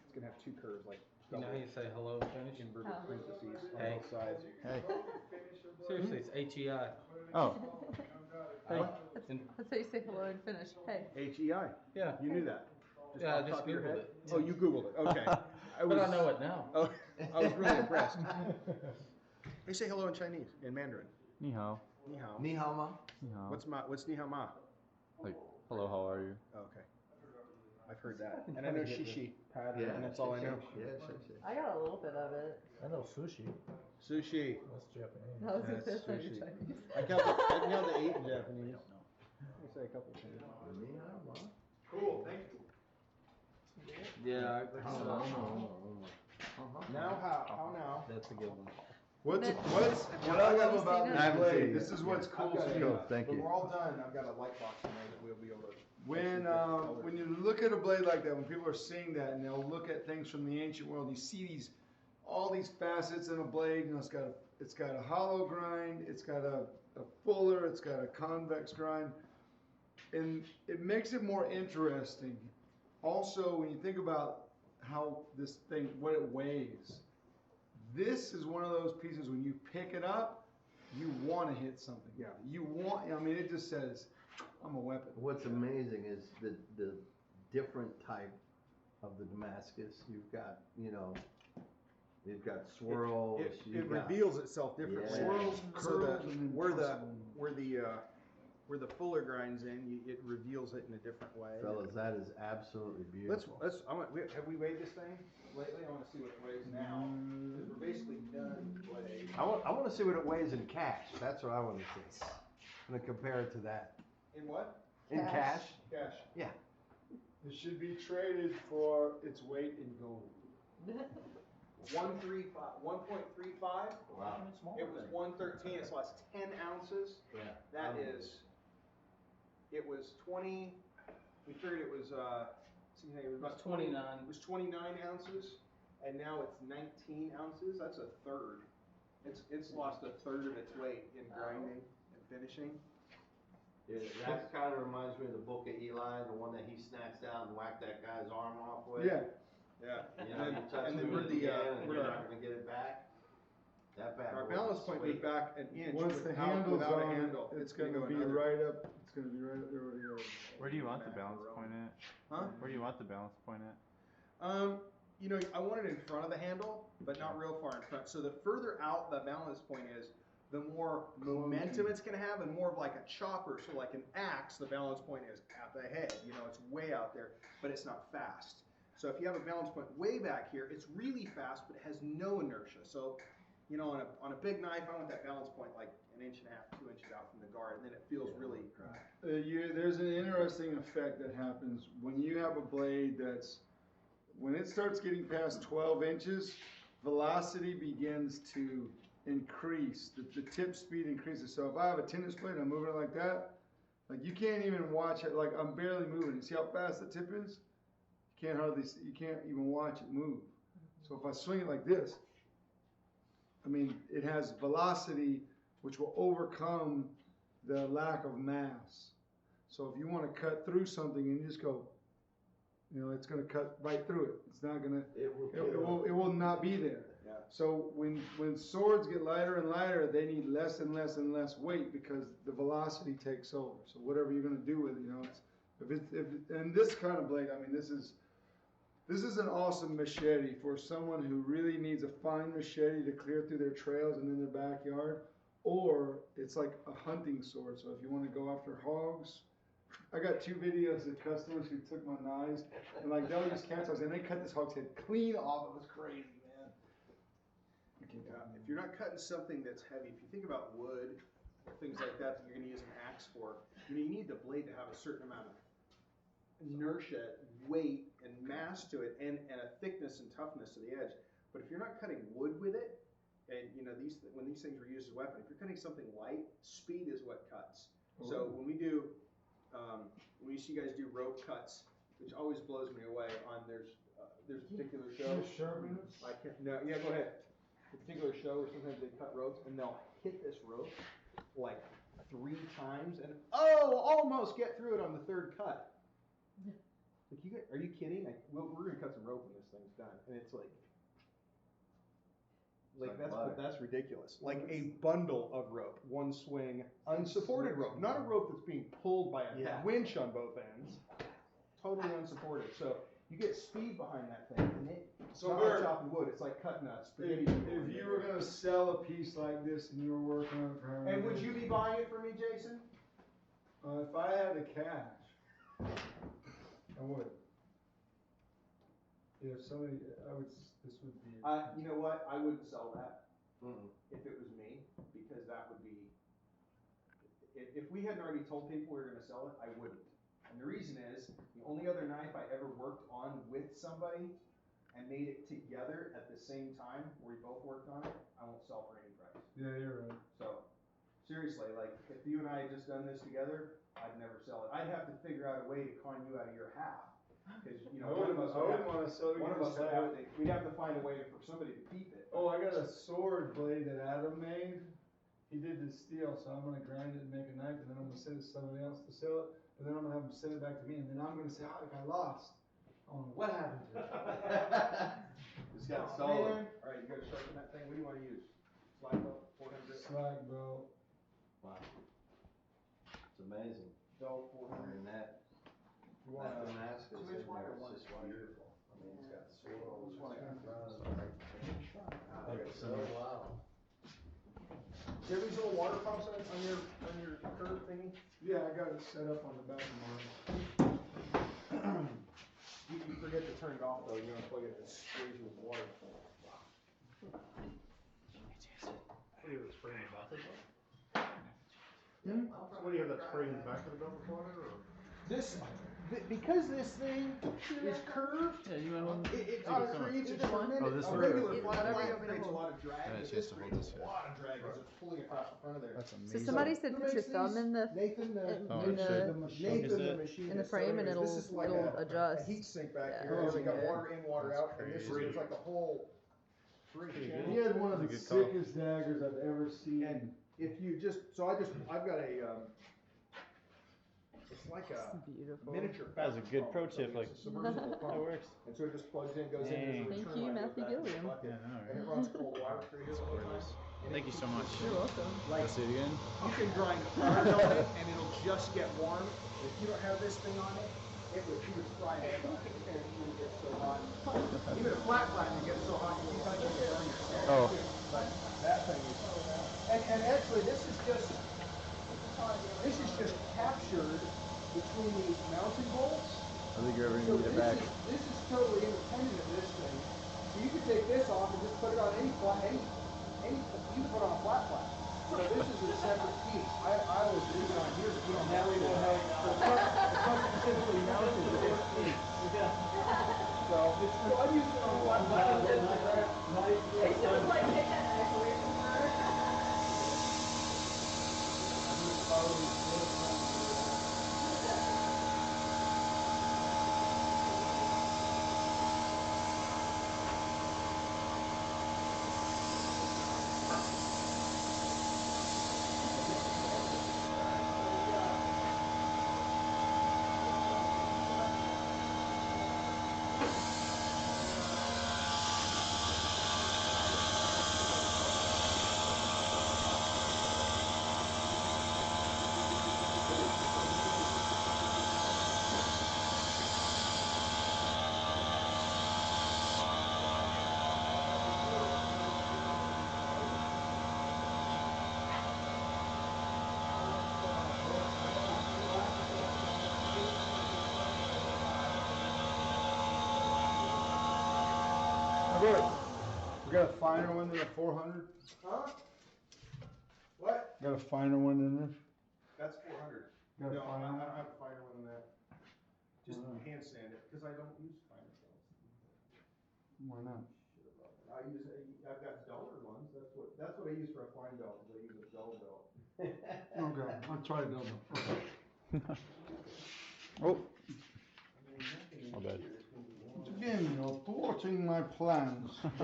It's gonna have 2 curves, like
You know how you say hello in Finnish?
inverted
How?
parentheses on
Hey.
both sides.
Hey.
Seriously, it's H-E-I.
Oh. Hey.
That's how you say hello in Finnish. Hey.
H-E-I.
Yeah.
You knew that.
Yeah, I
off the
just
top of your
Googled
head?
it.
Oh, you Googled it. Okay.
But I know it now.
Oh, I was really impressed. They say hello in Chinese, in Mandarin.
Ni hao.
Ni hao.
Ni hao ma?
Ni hao.
What's ni hao ma?
Like, hello, how are you?
Oh, okay. I've heard that. And I know shishi.
Yeah.
And that's all I know.
Yeah, sure.
I got a little bit of it.
I know sushi.
Sushi.
That's Japanese.
That was
That's
that's not
sushi.
Chinese.
I count the 8 in Japanese. I say a couple of things.
Ni hao ma?
Cool, thank you.
Yeah.
Now how now?
That's a good one.
What I
Have
love
you
about
seen
this
it?
blade, this is what's cool
I've got
to
a,
me.
Thank
when
you.
we're all done, I've got a light box in there that we'll be able to.
When you look at a blade like that, when people are seeing that and they'll look at things from the ancient world, you see all these facets in a blade. You know, it's got a hollow grind, it's got a fuller, it's got a convex grind, and it makes it more interesting. Also, when you think about how this thing, what it weighs, this is one of those pieces when you pick it up, you want to hit something.
Yeah.
You want. I mean, it just says, "I'm a weapon."
What's amazing is the different type of the Damascus. You've got, you've got swirls.
It
you've got,
reveals itself differently.
Yeah.
Swirls,
So
curls, and then
where the fuller grinds in, it reveals it in a different way.
fellas, that is absolutely beautiful.
Have we weighed this thing lately? I want to see what it weighs now. 'Cause we're basically done weighing.
I want to see what it weighs in cash. That's what I want to see. I'm gonna compare it to that.
In what?
In cash?
Cash.
Yeah.
It should be traded for its weight in gold.
1.35.
Wow.
It was 113. It's lost 10 ounces.
Yeah.
That is. It was 20. We figured it was. It was about
29.
It was 29 ounces, and now it's 19 ounces. That's a third. It's lost a third of its weight in grinding and finishing.
That kind of reminds me of the Book of Eli, the one that he snatched out and whacked that guy's arm off with.
Yeah.
Yeah.
You know, you touch
and
it
then
with
we're
it again, and you're not gonna get it back. That bad
Our
boy
balance
is
point
sweet.
goes back an inch
Once the
without,
handle's
without a
on,
handle.
it's gonna
go
be
another.
right up. It's gonna be right up there where you
Where do you want the balance point at?
Huh?
Where do you want the balance point at?
You know, I want it in front of the handle, but not real far in front. So the further out the balance point is, the more momentum it's going to have, and more of like a chopper. So like an axe, the balance point is at the head. You know, it's way out there, but it's not fast. So if you have a balance point way back here, it's really fast, but it has no inertia. So, you know, on a big knife, I want that balance point like 1.5 inches, 2 inches out from the guard, and then it feels really.
There's an interesting effect that happens when you have a blade that's, when it starts getting past 12 inches, velocity begins to increase. The tip speed increases. So if I have a 10-inch blade, I'm moving it like that. Like you can't even watch it. Like I'm barely moving. You see how fast the tip is? You can't even watch it move. So if I swing it like this, I mean, it has velocity which will overcome the lack of mass. So if you want to cut through something and you just go, you know, it's going to cut right through it. It's not going to, it will not be there.
Yeah.
So when swords get lighter and lighter, they need less and less and less weight because the velocity takes over. So whatever you're going to do with it, you know, and this kind of blade, I mean, this is an awesome machete for someone who really needs a fine machete to clear through their trails and in their backyard, or it's like a hunting sword. So if you want to go after hogs, I got 2 videos of customers who took my knives and like they'll use cat saws and they cut this hog's head clean off. It was crazy, man.
If you're not cutting something that's heavy, if you think about wood or things like that you're going to use an axe for, you know, you need the blade to have a certain amount of inertia, weight, and mass to it, and a thickness and toughness to the edge. But if you're not cutting wood with it, and you know when these things were used as a weapon, if you're cutting something light, speed is what cuts. So when we do, when you see guys do rope cuts, which always blows me away. There's a particular show. I can't. No, yeah, go ahead. A particular show where sometimes they cut ropes and they'll hit this rope like 3 times and almost get through it on the 3rd cut. Like are you kidding? We're gonna cut some rope when this thing's done, and it's like that's ridiculous. Like a bundle of rope, one swing, unsupported rope, not a rope that's being pulled by a winch on both ends, totally unsupported. So you get speed behind that thing, and it's not like chopping wood. It's like cutting nuts.
If you were gonna sell a piece like this and you were working on it for how many
and would you be buying it for me, Jason?
If I had the cash. I would. If somebody, this would be.
You know what? I wouldn't sell that if it was me, because that would be. If we hadn't already told people we were going to sell it, I wouldn't. And the reason is, the only other knife I ever worked on with somebody and made it together at the same time, where we both worked on it, I won't sell for any price.
Yeah, you're right.
So, seriously, like, if you and I had just done this together, I'd never sell it. I'd have to figure out a way to con you out of your half. Because, you know, one of us we'd have to find a way for somebody to keep it.
Oh, I got a sword blade that Adam made. He did the steel, so I'm going to grind it and make a knife, and then I'm going to send it to somebody else to sell it, and then I'm going to have them send it back to me, and then I'm going to say, I lost. Oh, what happened to it?
It's got solid. Man. All right, you got to sharpen that thing. What do you want to use? Slag belt, 400?
Slag belt.
Wow. It's amazing.
Belt, 400.
And that.
You want
a mask?
2-inch wire?
It's just beautiful. I mean, it's got swirls.
Oh, wow. Do you have these little water pumps on your curve thingy?
Yeah, I got it set up on the back of mine.
You forget to turn it off though. You unplug it and sprays you with water.
What do you have that spray in the back of the boat? What do you have that spray in the back of the boat with water?
Because this thing is curved, it creates a regular flat line creates a lot of drag. This creates a lot of drag as it's pulling across the front of there.
That's amazing. So somebody said put your thumb in the in the frame and it'll adjust.
A heat sink back here. It's got water in, water out, and there's like a whole.
He had one of the sickest daggers I've ever seen.
And if you I've got a. It's like a miniature.
That's a good pro tip. Like, that works.
And so it just plugs in, goes in.
Thank you, Matthew Gilliam.
Yeah,
and it runs cold water through here.
Thank you so much.
You're welcome.
Let's see it again.
You can grind hard on it, and it'll just get warm. If you don't have this thing on it, you would fry it. And it would get so hot. Even a flat grind would get so hot you can't touch it.
Oh.
But that thing is.
And actually, this is just captured between these mounting bolts.
I think you're ever
So
gonna get it back.
this is totally independent of this thing. So you can take this off and just put it on any you can put it on a flat. So this is a separate piece. I always leave it on here to put on the front. It's not specifically mounted to this piece. So I'm using it on flat.
It feels like they had an isolation wire.
Burt, we got a finer one than a 400?
Huh? What?
Got a finer one than this?
That's 400.
Got a
No, I
finer one?
have a finer one than that. Just hand sand it, because I don't use finer saws.
Why not?
I've got duller ones. That's what I use for a fine belt. Is I use a dull belt.
Okay, I'll try it over.
Oh. My bad.
Again, you're thwarting my plans.
That's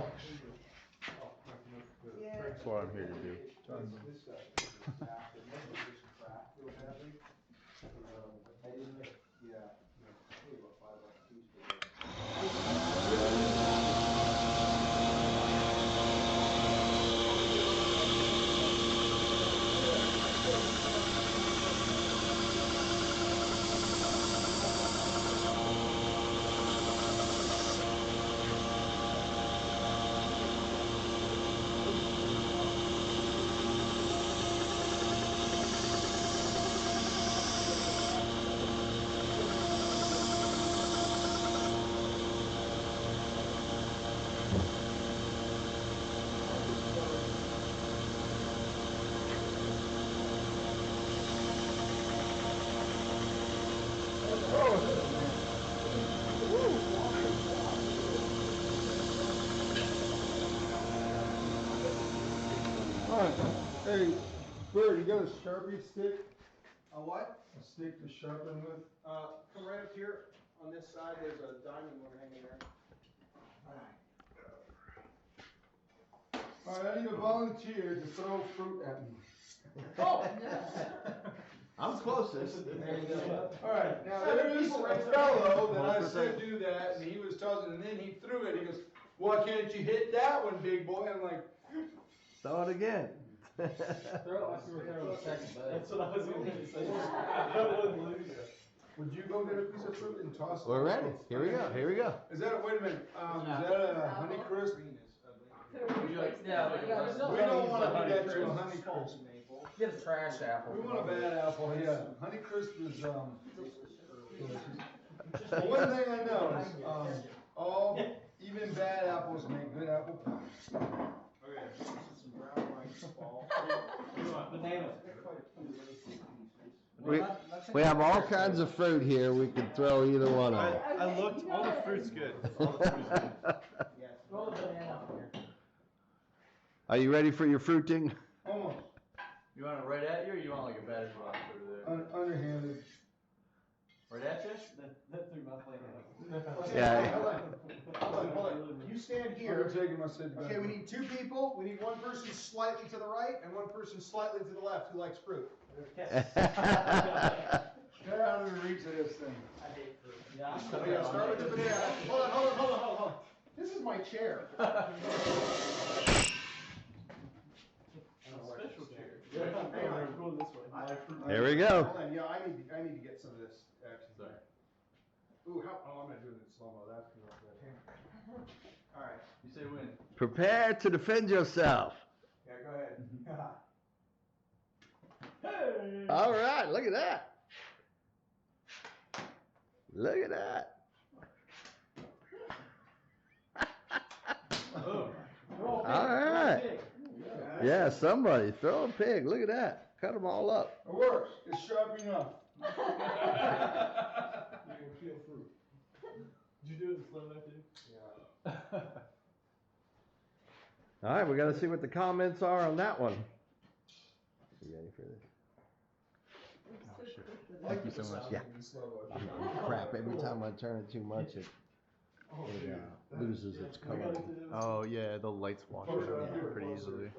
what I'm here to do.
This stuff is cracked, and most of it's cracked real badly. I didn't, yeah, maybe about $5 each for
Hey, Burt, you got a Sharpie stick?
A what?
A stick to sharpen with?
Come right up here on this side. There's a diamond one hanging there.
Alright, I need a volunteer to throw fruit at me.
Oh!
I'm closest.
Alright, now there is a fellow that I said do that, and he was tossing, and then he threw it. He goes, "Why can't you hit that one, big boy?" I'm like,
Throw it again.
Throw it like you were throwing a second, but that's what I was going to say. I wouldn't lose it.
would you go get a piece of fruit and toss it?
We're ready. Here we go. Here we go.
Is that, wait a minute, is that a Honey Crisp?
Yeah,
We don't want to do that to a Honey Crisp.
Get a trash apple.
We want a bad apple, yeah. Honey Crisp is, delicious. But one thing I know is, even bad apples make good apple pie.
Okay, this is some brown rice ball.
Bananas.
We have all kinds of fruit here. We can throw either one of them.
I looked, all the fruit's good. All the fruit's good.
Throw a banana up here.
Are you ready for your fruiting?
Almost,
You want it right at you, or you want like a bad box over there?
underhanded.
Right at you?
That threw my plate out.
Yeah.
Hold on. You stand
I'm
here.
taking my seat back.
Okay, we need two people. We need one person slightly to the right and one person slightly to the left who likes fruit.
Get out of the reach of this thing.
I hate fruit. Yeah,
Oh, yeah, start with the banana. Hold on. This is my chair.
Special chair. Hang on, we're going this way.
Here we go.
Hold on, yeah, I need to get some of this action.
Sorry.
Ooh, I'm not doing it in slow-mo. That's gonna look good. All right.
You say when?
Prepare to defend yourself.
Yeah, go ahead.
All right, look at that. Look at that. All right. Yeah, somebody throw a pig. Look at that. Cut them all up.
It works. It's sharp enough.
You can peel fruit. Did you do it in slow-mo too? Yeah.
All right, we got to see what the comments are on that one. You ready for this?
Thank you so much.
Yeah. Crap, every time I turn it too much, it loses its color.
Oh yeah, the lights wash it out pretty easily.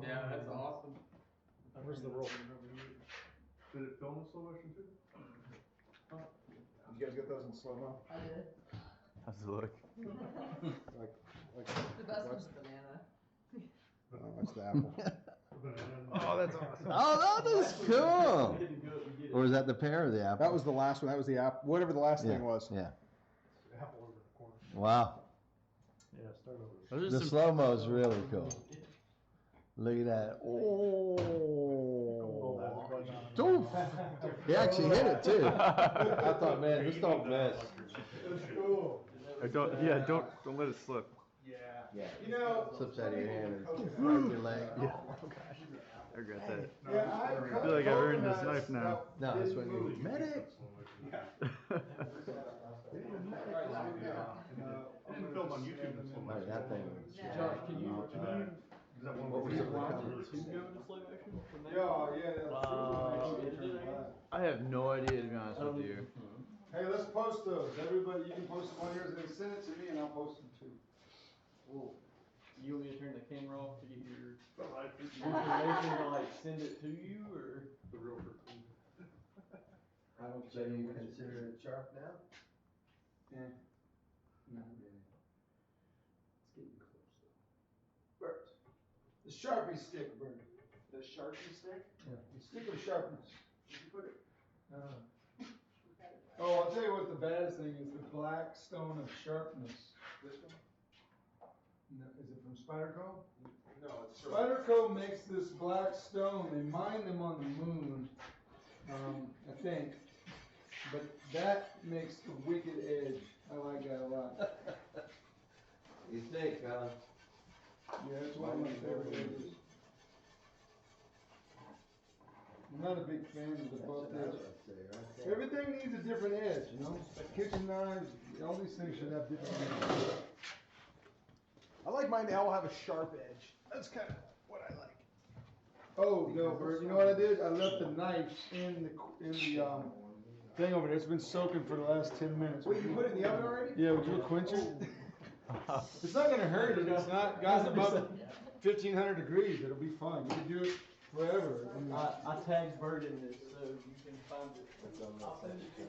Yeah, that's awesome.
Where's the roll? Did it film in slow motion too?
You guys get those in slow-mo?
I did.
How's it look?
The best one's banana.
What's the apple?
Oh, that's awesome.
Oh, that is cool. Or was that the pear or the apple?
That was the last one. That was the app. Whatever the last thing was.
Yeah.
Apple over the corner.
Wow.
Yeah, start over.
The slow-mo is really cool. Look at that. Oh. Doof. He actually hit it too. I thought, man, just don't miss.
That's cool.
Don't let it slip.
Yeah.
You know,
Slips out of your hand and right your leg.
Yeah. Oh gosh. I regret that.
yeah,
I feel like I've earned this knife now.
No, that's when you medic.
Didn't film on YouTube in slow
Oh,
motion.
that thing.
Josh, can you,
Is that one
What
where
was
you
it?
watch
to
it?
go into slow motion from there?
Uh,
I have no idea, to be honest with you.
Hey, let's post those. Everybody, you can post them on yours and then send it to me and I'll post them too.
Well, you want me to turn the camera off to get your information to like send it to you, or?
The real fruit.
I don't say you consider it sharp now?
Yeah. Not really. It's getting close though. Burt. The Sharpie stick, Burt.
The Sharpie stick?
Yeah. The stick of sharpness.
Where'd you put it?
Oh, I'll tell you what the baddest thing is, the black stone of sharpness.
This one?
No, is it from Spyderco?
No, it's
Spyderco makes this black stone, they mine them on the moon, I think. But that makes the wicked edge. I like that a lot.
You think, huh?
Yeah, it's one of my favorite edges. I'm not a big fan of the buff edge. Everything needs a different edge, you know? Kitchen knives, all these things should have different edges.
I like mine to all have a sharp edge. That's kind of what I like.
Oh, no, Bert, you know what I did? I left the knife in the thing over there. It's been soaking for the last 10 minutes.
Wait, you put it in the oven already?
Yeah, would you quench it? It's not gonna hurt it. It's not, guys, above 1,500 degrees. It'll be fine. You can do it forever. I mean,
I tagged Burt in this, so you can find it. I'll send it to you.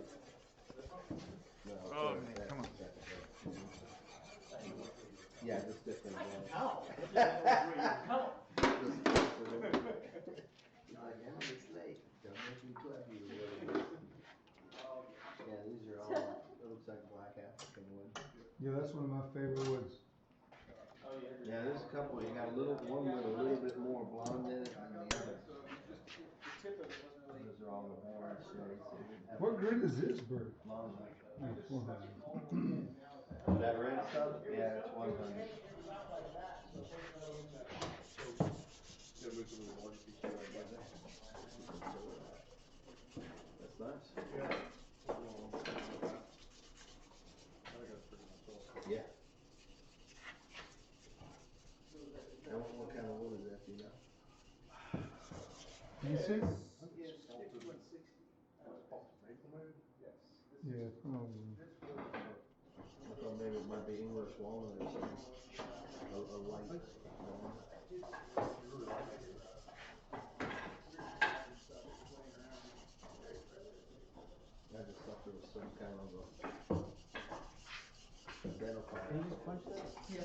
Oh, man, come on.
Yeah, just different.
Ow!
Yeah, these are all, it looks like black African wood.
yeah, that's one of my favorite woods.
Yeah, there's a couple, you got a little, one with a little bit more blonde in it than the other. Those are all the orange shades.
What grid is this, Bert?
Blonde.
Oh, 400.
That red stuff? Yeah, it's 100. That's nice. Yeah. And what kind of wood is that, do you know?
Decent?
Yes.
Yeah, probably.
I thought maybe it might be English walnut or something. A light walnut. I just thought there was some kind of a identifier.
Can you just punch that?
Yeah.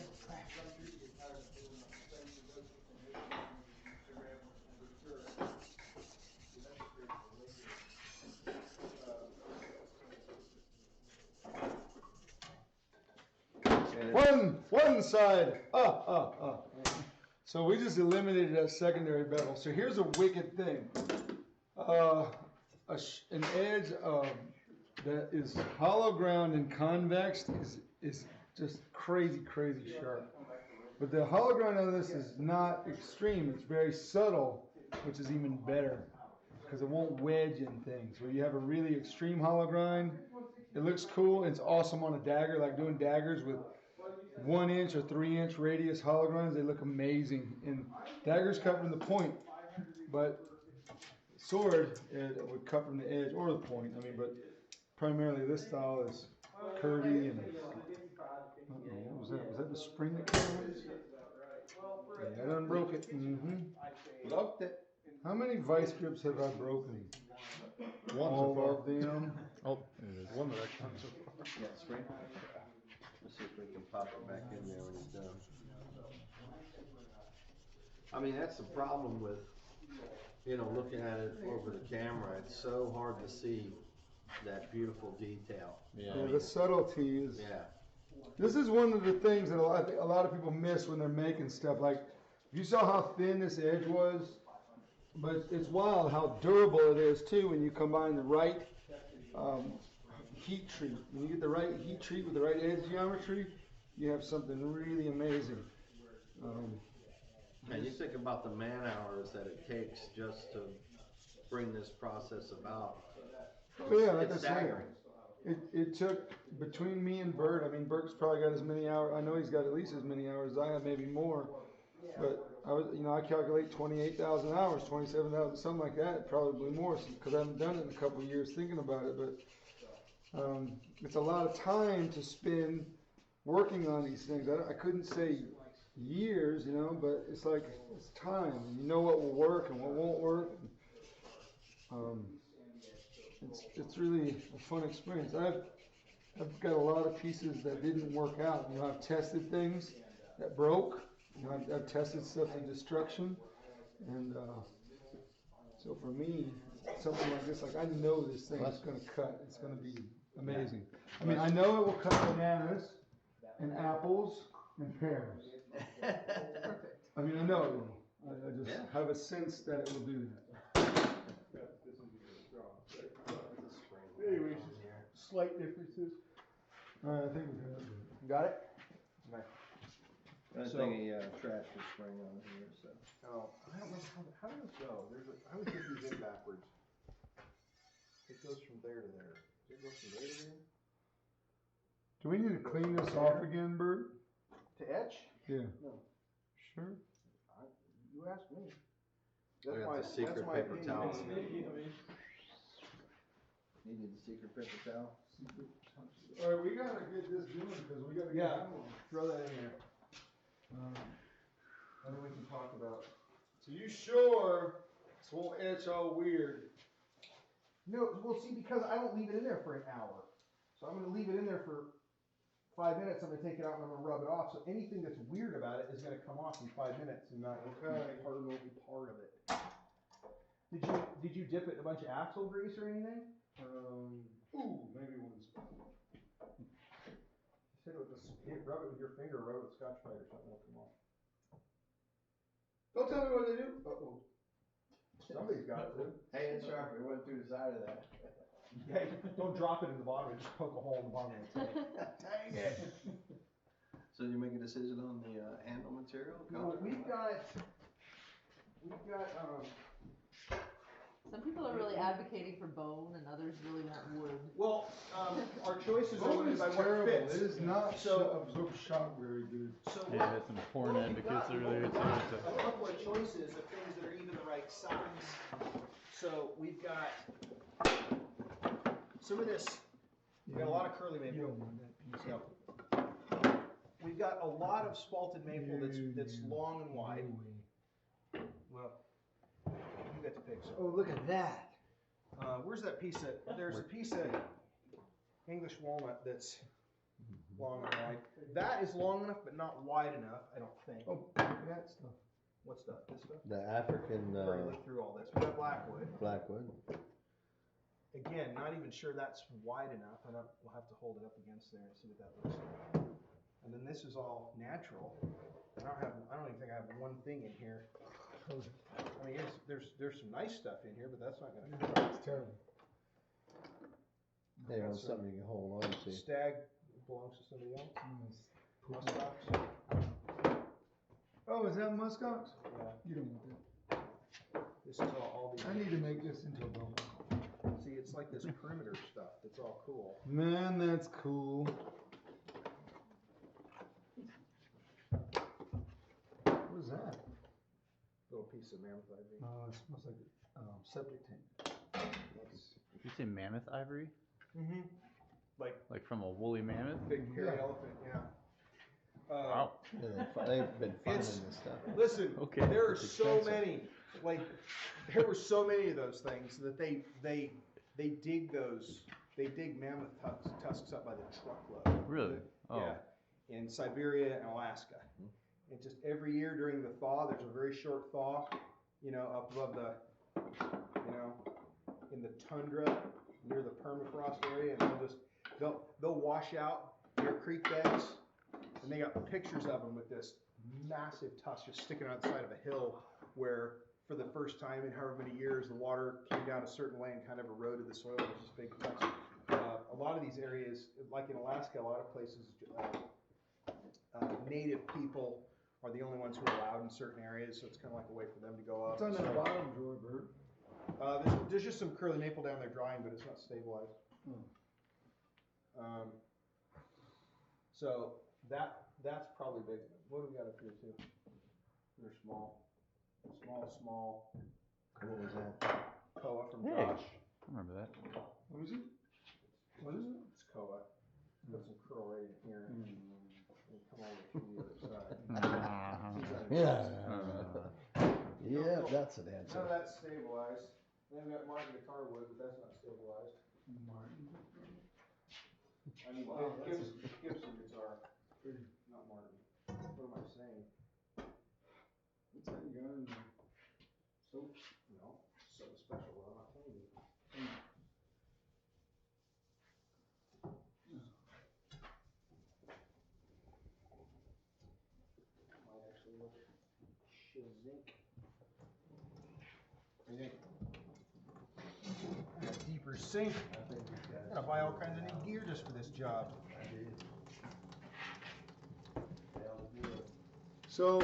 One side. So we just eliminated that secondary bevel. So here's a wicked thing. An edge that is hollow ground and convex is just crazy sharp. But the hollow ground of this is not extreme. It's very subtle, which is even better because it won't wedge in things. Where you have a really extreme hollow grind, it looks cool. It's awesome on a dagger, like doing daggers with 1 inch or 3 inch radius hollow grinds. They look amazing. And daggers cut from the point, but sword it would cut from the edge or the point. I mean, but primarily this style is curvy and. What was that? Was that the spring that came on? Yeah, I done broke it.
Broke it.
How many vice grips have I broken? All of them.
Oh, there's one that I can't.
Yeah, spring. Let's see if we can pop it back in there when it's done. I mean, that's the problem with, looking at it over the camera. It's so hard to see that beautiful detail.
Yeah, the subtlety is.
Yeah.
This is one of the things that a lot of people miss when they're making stuff. Like, you saw how thin this edge was, but it's wild how durable it is too when you combine the right heat treat. When you get the right heat treat with the right edge geometry, you have something really amazing.
And you think about the man hours that it takes just to bring this process about.
Oh yeah, like I
It's
said,
staggering.
it took between me and Burt. I mean, Burt's probably got as many hours. I know he's got at least as many hours as I have, maybe more. But I calculate 28,000 hours, 27,000, something like that, probably more, because I haven't done it in a couple of years thinking about it. But it's a lot of time to spend working on these things. I couldn't say years, but it's like it's time. You know what will work and what won't work. It's really a fun experience. I've got a lot of pieces that didn't work out. I've tested things that broke. I've tested stuff to destruction, and so for me, something like this, like I know this thing is going to cut. It's going to be amazing. I mean, I know it will cut bananas and apples and pears. I mean, I know it will. I just have a sense that it will do that.
Anyways, slight differences.
All right, I think we're good.
Got it?
I think trash was spraying on here, so.
Oh, I don't know how does it go? I would get these in backwards. It goes from there to there. Does it go from there to there?
Do we need to clean this off again, Burt?
To etch?
Yeah.
No.
Sure.
You ask me.
I got the secret paper towel. Needed the secret paper towel?
All right, we gotta get this doing because we gotta get going.
Throw that in there. And then we can talk about.
So you sure this won't etch all weird?
No, well, see, because I don't leave it in there for an hour. So I'm going to leave it in there for 5 minutes. I'm going to take it out and I'm going to rub it off. So anything that's weird about it is going to come off in 5 minutes and not won't be part of it. Did you dip it in a bunch of axle grease or anything?
Maybe one spot.
You said rub it with your finger, rub it with Scotch Brite or something, it'll come off.
Don't tell me what to do.
Uh-oh. Somebody's got to.
Hey, it's sharp, it went through the side of that.
Hey, don't drop it in the bottom, just poke a hole in the bottom of the tank.
Dang it.
So you make a decision on the handle material?
No, we've got,
Some people are really advocating for bone and others really want wood.
well, our choices are
Bone
limited
is
by what
terrible.
fits.
It is not
So-
absorb shock very good.
So
Yeah, I had some porn advocates earlier
we've got
too.
a couple of choices of things that are even the right size. So we've got some of this, we've got a lot of curly
You
maple.
don't want that piece.
No. We've got a lot of spalted maple that's long and wide. Well, you got to pick some.
Oh, look at that.
Where's that piece of, there's a piece of English walnut that's long and wide. That is long enough but not wide enough, I don't think.
Oh, look at that stuff.
What stuff? This stuff?
The African
We've already looked through all this. We got blackwood.
blackwood.
Again, not even sure that's wide enough. We'll have to hold it up against there and see what that looks like. And then this is all natural. I don't even think I have one thing in here. I mean, there's some nice stuff in here, but that's not gonna.
It's terrible.
They want something you can hold on to.
Stag belongs to somebody else. Muskox.
Oh, is that muskox?
Yeah.
You don't want that.
This is all these.
I need to make this into a bow.
See, it's like this perimeter stuff that's all cool.
Man, that's cool. What is that?
Little piece of mammoth ivory.
Oh, it smells like septic tank.
You say mammoth ivory?
Mm-hmm.
Like from a woolly mammoth?
Big hairy elephant, yeah.
Wow.
Yeah, they've been finding this stuff.
Listen,
Okay,
there are
it's
so
expensive.
many, there were so many of those things that they dig mammoth tusks up by the truckload.
Really? Oh.
Yeah, in Siberia and Alaska. And just every year during the thaw, there's a very short thaw, up above the, in the tundra near the permafrost area, and they'll wash out near creek beds, and they got pictures of them with this massive tusk just sticking out the side of a hill where for the first time in however many years the water came down a certain way and kind of eroded the soil. There's this big tusk. A lot of these areas, like in Alaska, a lot of places, native people are the only ones who are allowed in certain areas, so it's kind of like a way for them to go up.
What's on that bottom drawer, Bert?
There's just some curly maple down there drying, but it's not stabilized. So that's probably big. What do we got up here too? They're small. Small.
What was that?
Koa from
Hey.
Josh.
I remember that.
What is it? What is it?
It's Koa. Got some curl right in here. And come over to the other side.
Yeah, that's an
None of
answer.
that's stabilized. Then we got Martin guitar wood, but that's not stabilized.
Martin.
I mean,
Wow, that's
Gibson guitar, not Martin. What am I saying?
What's that you got in there? Soap?
No, something special. Well, I'm not telling you. Might actually look shizink. What do you think? A deeper sink. I'm gonna buy all kinds of new gear just for this job.
So,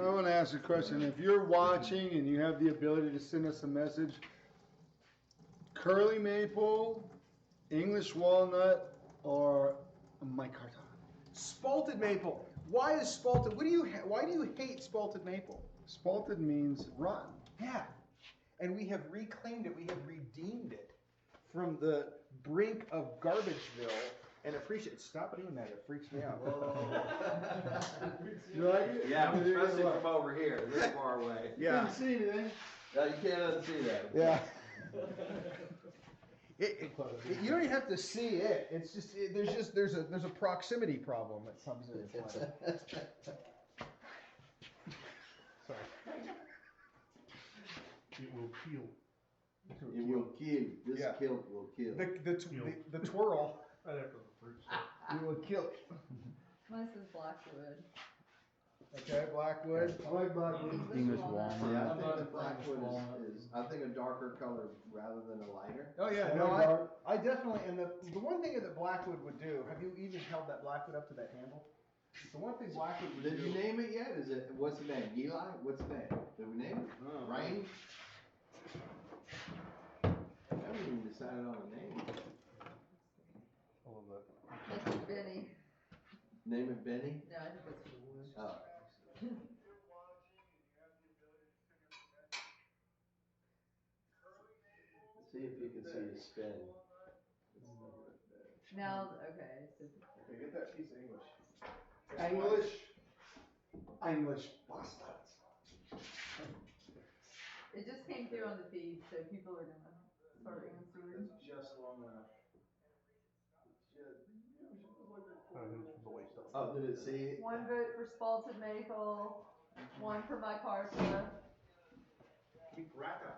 I want to ask a question. If you're watching and you have the ability to send us a message, curly maple, English walnut, or micarta?
Spalted maple. Why is spalted? Why do you hate spalted maple?
Spalted means rotten.
Yeah. And we have reclaimed it. We have redeemed it from the brink of Garbageville and appreciate it. Stop doing that. It freaks me out.
You like it?
Yeah, especially from over here, this far away.
Yeah.
Couldn't see anything.
No, you can't unsee that.
Yeah.
You don't even have to see it. It's just there's a proximity problem that comes into play. Sorry.
It will peel.
It will kill. This
Yeah.
kilt will kill.
The twirl.
Right after the fruit stuff.
You will kill.
Mine says blackwood.
Okay, blackwood.
I like blackwood.
English walnut.
Yeah, I think the blackwood is I think a darker color rather than a lighter.
Oh yeah,
I
no,
like dark.
I definitely, and the one thing that blackwood would do, have you even held that blackwood up to that handle? The one thing blackwood would
Did
do.
you name it yet? Is it, what's the name? Eli? What's the name? Did we name it?
Oh.
Rain? I haven't even decided on a name.
I love that.
Mr. Benny.
Name it Benny?
No, I think that's for the wood.
Oh. See if you can see the spin.
Now, okay. So
Okay, get that piece of English.
English bastards.
it just came through on the feed, so people are gonna start answering.
That's just long enough.
The waste stuff.
Oh, did it see?
One vote for spalted maple, one for micarta.
Micarta.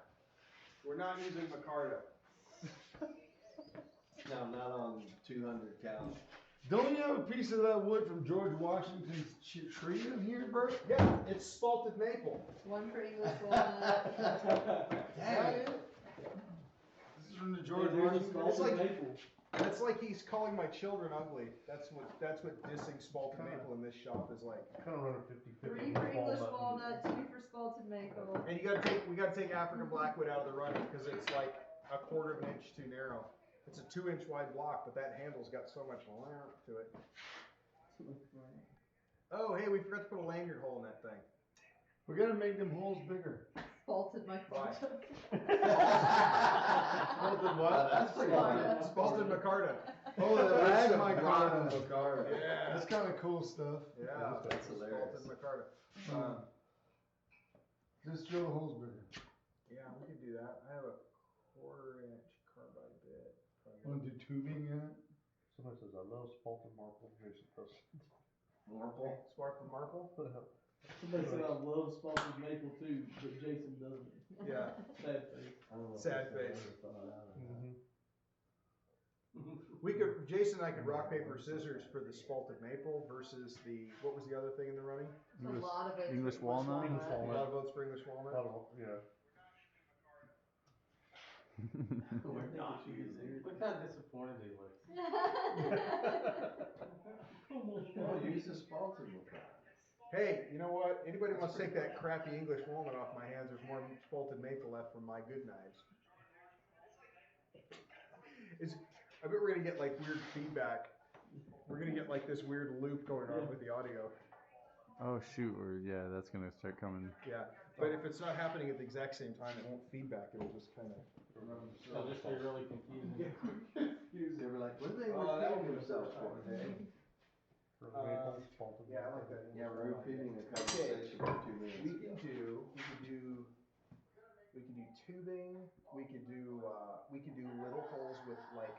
We're not using micarta.
No, not on 200 count.
Don't you have a piece of that wood from George Washington's tree in here, Bert?
Yeah, it's spalted maple.
One for English walnut.
Dang it. This is from the George Washington.
It's like, that's like he's calling my children ugly. That's what dissing spalted maple in this shop is like.
Kind of run a 50-50.
3 for English walnut, 2 for spalted maple.
And we gotta take African blackwood out of the running because it's like a 1/4 inch too narrow. It's a 2-inch wide block, but that handle's got so much to it. Oh, hey, we forgot to put a lanyard hole in that thing.
We gotta make them holes bigger.
Spalted my
Why?
Spalted what?
That's pretty
Micarta.
Spalted micarta.
Oh, the
That's
rag
some
micarta.
rotten micarta.
Yeah.
That's kind of cool stuff.
Yeah,
That's hilarious.
Spalted micarta.
Just drill the holes bigger.
Yeah, we could do that. I have a 1/4 inch carbide bit.
Want to do tubing in it?
Somebody says, I love spalted marble. Jason does.
Marple? Sparkle marple?
Somebody said I love spalted maple too, but Jason doesn't.
Yeah.
Sad face.
Sad face.
Mm-hmm.
We could, Jason and I could rock, paper, scissors for the spalted maple versus the, what was the other thing in the running?
A lot of it.
English walnut?
English
A lot
walnut.
of votes for English walnut.
Yeah.
We're not using. Look how disappointed he looks.
Oh, use the spalted micarta.
Hey, you know what? Anybody wants to take that crappy English walnut off my hands? There's more spalted maple left from my good knives. I bet we're gonna get like weird feedback. We're gonna get like this weird loop going on with the audio.
Oh shoot, yeah, that's gonna start coming.
Yeah, but if it's not happening at the exact same time, it won't feedback. It'll just kind of.
It'll just be really confusing.
They were like, what are they
Oh, that
repeating
one was
themselves
fun,
for?
hey?
Maple, spalted
Yeah, I
marble.
like that.
Yeah, we're repeating the conversation for 2 minutes.
We could do tubing. We could do little holes with like.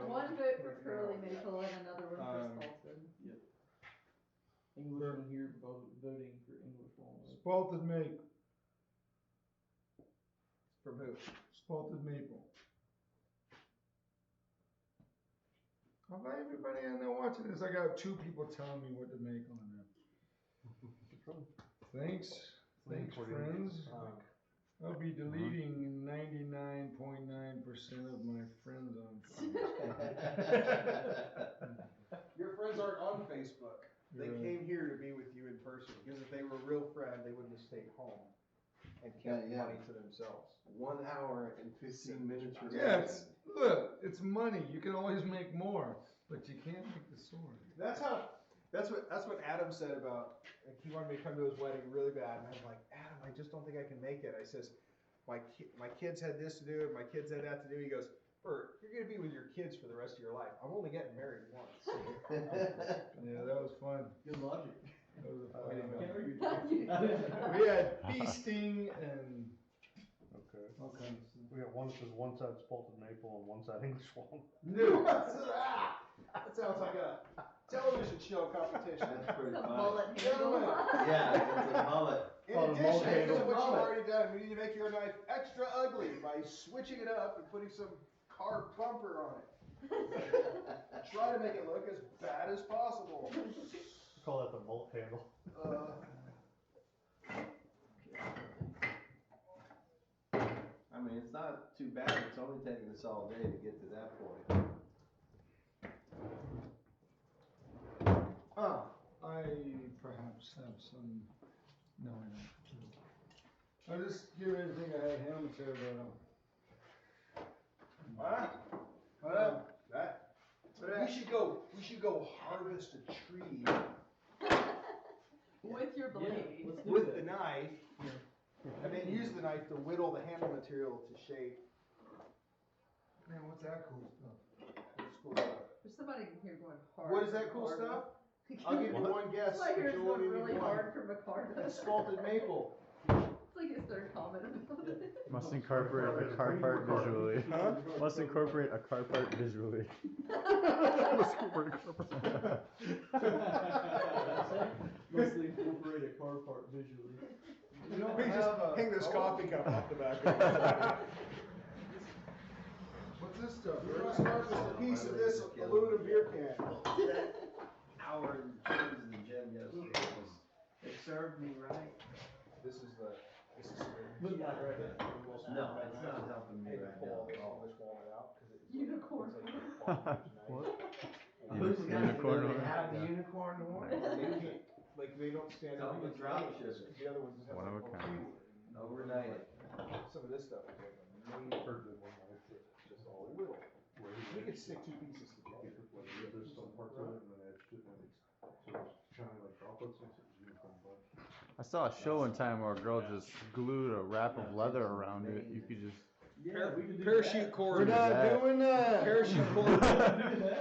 One vote for curly maple and another one for spalted.
Englishman here voting for English walnut.
Spalted maple.
From who?
Spalted maple. How about everybody in there watching this? I got 2 people telling me what to make on there. Thanks, friends. I'll be deleting 99.9% of my friends on Facebook.
Your friends aren't on Facebook. They
Right.
came here to be with you in person, because if they were a real friend, they wouldn't have stayed home and kept
Yeah.
money to themselves.
1 hour and 15 minutes.
Yeah, look, it's money. You can always make more, but you can't make the sword.
That's what Adam said about, like, he wanted me to come to his wedding really bad, and I was like, Adam, I just don't think I can make it. I says, my kids had this to do, and my kids had that to do. He goes, Burt, you're gonna be with your kids for the rest of your life. I'm only getting married once.
Yeah, that was fun.
Good logic.
That was a fun
Can't
We had feasting and
Okay.
all kinds of stuff.
We got one that says one side spalted maple and one side English walnut.
No, that sounds like a television show competition.
That's pretty
It's a
funny.
mullet handle.
Yeah, it's a mullet.
In
Oh, the mullet
addition to
handle.
what you've already done, we need to make your knife extra ugly by switching it up and putting some carved bumper on it. Try to make it look as bad as possible.
We call that the mullet handle.
I mean, it's not too bad. It's only taking us all day to get to that point.
I perhaps have some. No, I don't. I just give everything I had him to,
We should go harvest a tree
With your blade.
with the knife, and then use the knife to whittle the handle material to shape.
Man, what's that cool stuff?
It's cool stuff.
There's somebody in here going hard.
What is
for
that cool
Micarta.
stuff? I'll give you one guess.
Somebody here is
but you
going
only
really
need one.
hard for Micarta.
It's spalted maple.
It's like his third comment about it.
Must incorporate a car part visually.
Huh?
Must incorporate a car part visually.
Mostly incorporate a car part visually.
You don't
We just
have a.
hang this coffee cup off the back.
What's this stuff? We're gonna start with a piece of this aluminum beer can.
Hour and change in the gym yesterday was, they served me right.
This is
No, it's not helping me right now at all.
Unicorn.
What?
Who's the guy
Unicorn
that
horn?
have the unicorn horn?
Like they don't stand
Tell
up
them to
against
drop
any of
sugar.
this, 'cause the other ones just have
One of a
like
kind.
Overnight.
some of this stuff is like amazing. Just all little. We could stick two pieces together.
There's some parts of it and then it should have, so it's shiny like droplets, makes it uniform bunch.
I saw a show one time where a girl just glued a wrap of leather around it. You could just.
Parachute cord.
We're not doing that.
Parachute cord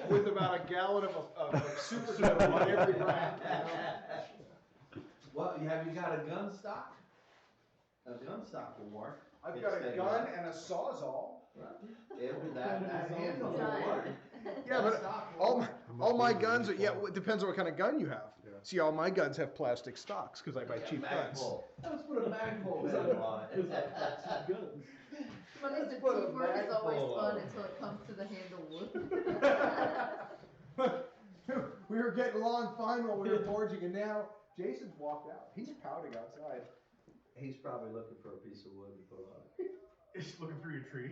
with about a gallon of super glue on every wrap.
Well, have you got a gun stock? A gun stock will work.
I've
It's
got a
steady.
gun and a sawzall.
That handle will work.
Yeah, but all my guns are, yeah, it depends on what kind of gun you have. See, all my guns have plastic stocks because I buy cheap guns.
Let's put a magpul handle on it.
Money's the
put a
teamwork is always
magpul
fun
on.
until it comes to the handle.
We were getting along fine while we were forging, and now Jason's walked out. He's pouting outside.
He's probably looking for a piece of wood to put on.
He's looking for your tree.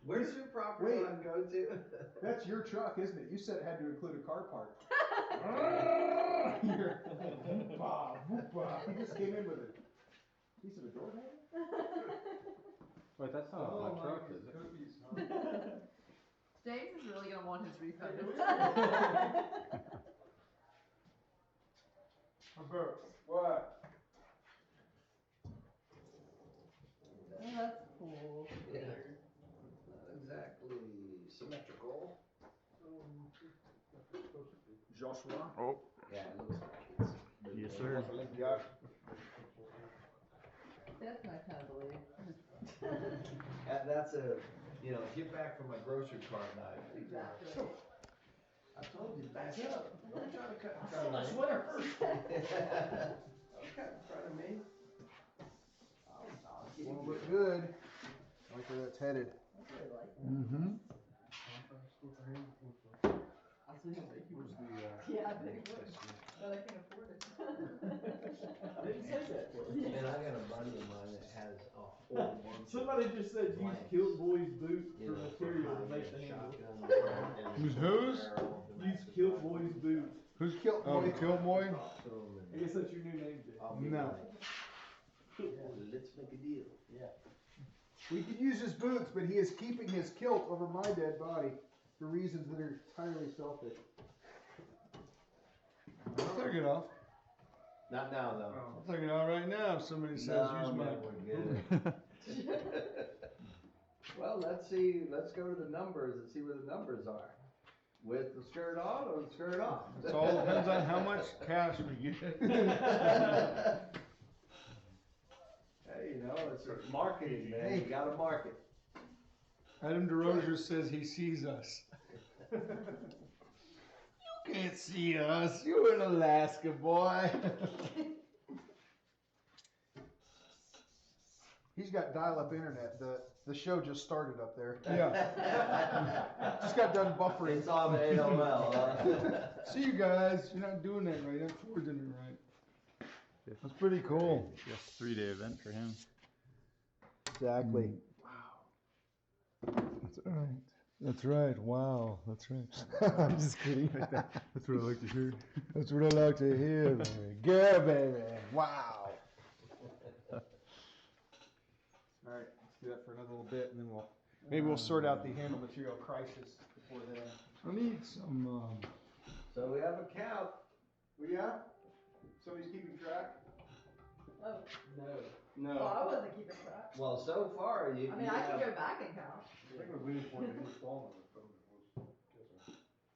Where's your property line go to?
That's your truck, isn't it? You said it had to include a car part. He just came in with a piece of a door handle?
Wait, that's not my truck, is it?
James is really gonna want his refund.
What?
Oh, that's cool.
Yeah. Not exactly symmetrical.
Joshua?
Oh,
Yeah, it looks like it's.
yes, sir.
That's my kind of belief.
That's a, get back from a grocery cart knife.
Exactly.
I told you, back up. Don't try to cut in
I
front of me.
sweater first.
Don't cut in front of me. I'll give
Won't
you.
look good. I like where that's headed.
I really like that.
Mm-hmm.
Where's the,
Yeah, they would. But I can afford it.
And I got a buddy of mine that has a whole bunch.
Somebody just said use Kilt Boy's boot for material to make the handle.
Whose?
Use Kilt Boy's boot.
Who's Kill? Oh, Killboy?
I guess that's your new name, Jay.
No.
Let's make a deal. Yeah.
we could use his boots, but he is keeping his kilt over my dead body for reasons that are entirely selfish.
I'll take it off.
Not now, though.
I'll take it off right now if somebody says use my.
we're good. Well, let's go to the numbers and see where the numbers are. With the skirt on or the skirt off?
It all depends on how much cash we get.
Hey, it's marketing, man. You gotta market.
Adam DeRozier says he sees us. You can't see us. You're in Alaska, boy.
He's got dial-up internet. The show just started up there.
Yeah.
Just got done buffering.
It's on the AOL, huh?
See you guys. You're not doing that right. You're not forging it right. That's pretty cool.
Yes, 3-day event for him.
Exactly.
That's right. That's right. Wow. That's right. I'm just kidding.
That's what I like to hear.
That's what I like to hear, baby. Girl, baby. Wow.
All right, let's do that for another little bit, and then maybe we'll sort out the handle material crisis before then.
I need some.
So we have a count.
Well, yeah. Somebody's keeping track.
Oh,
No.
well, I wasn't keeping track.
Well, so far, you.
I mean, I can go back and count.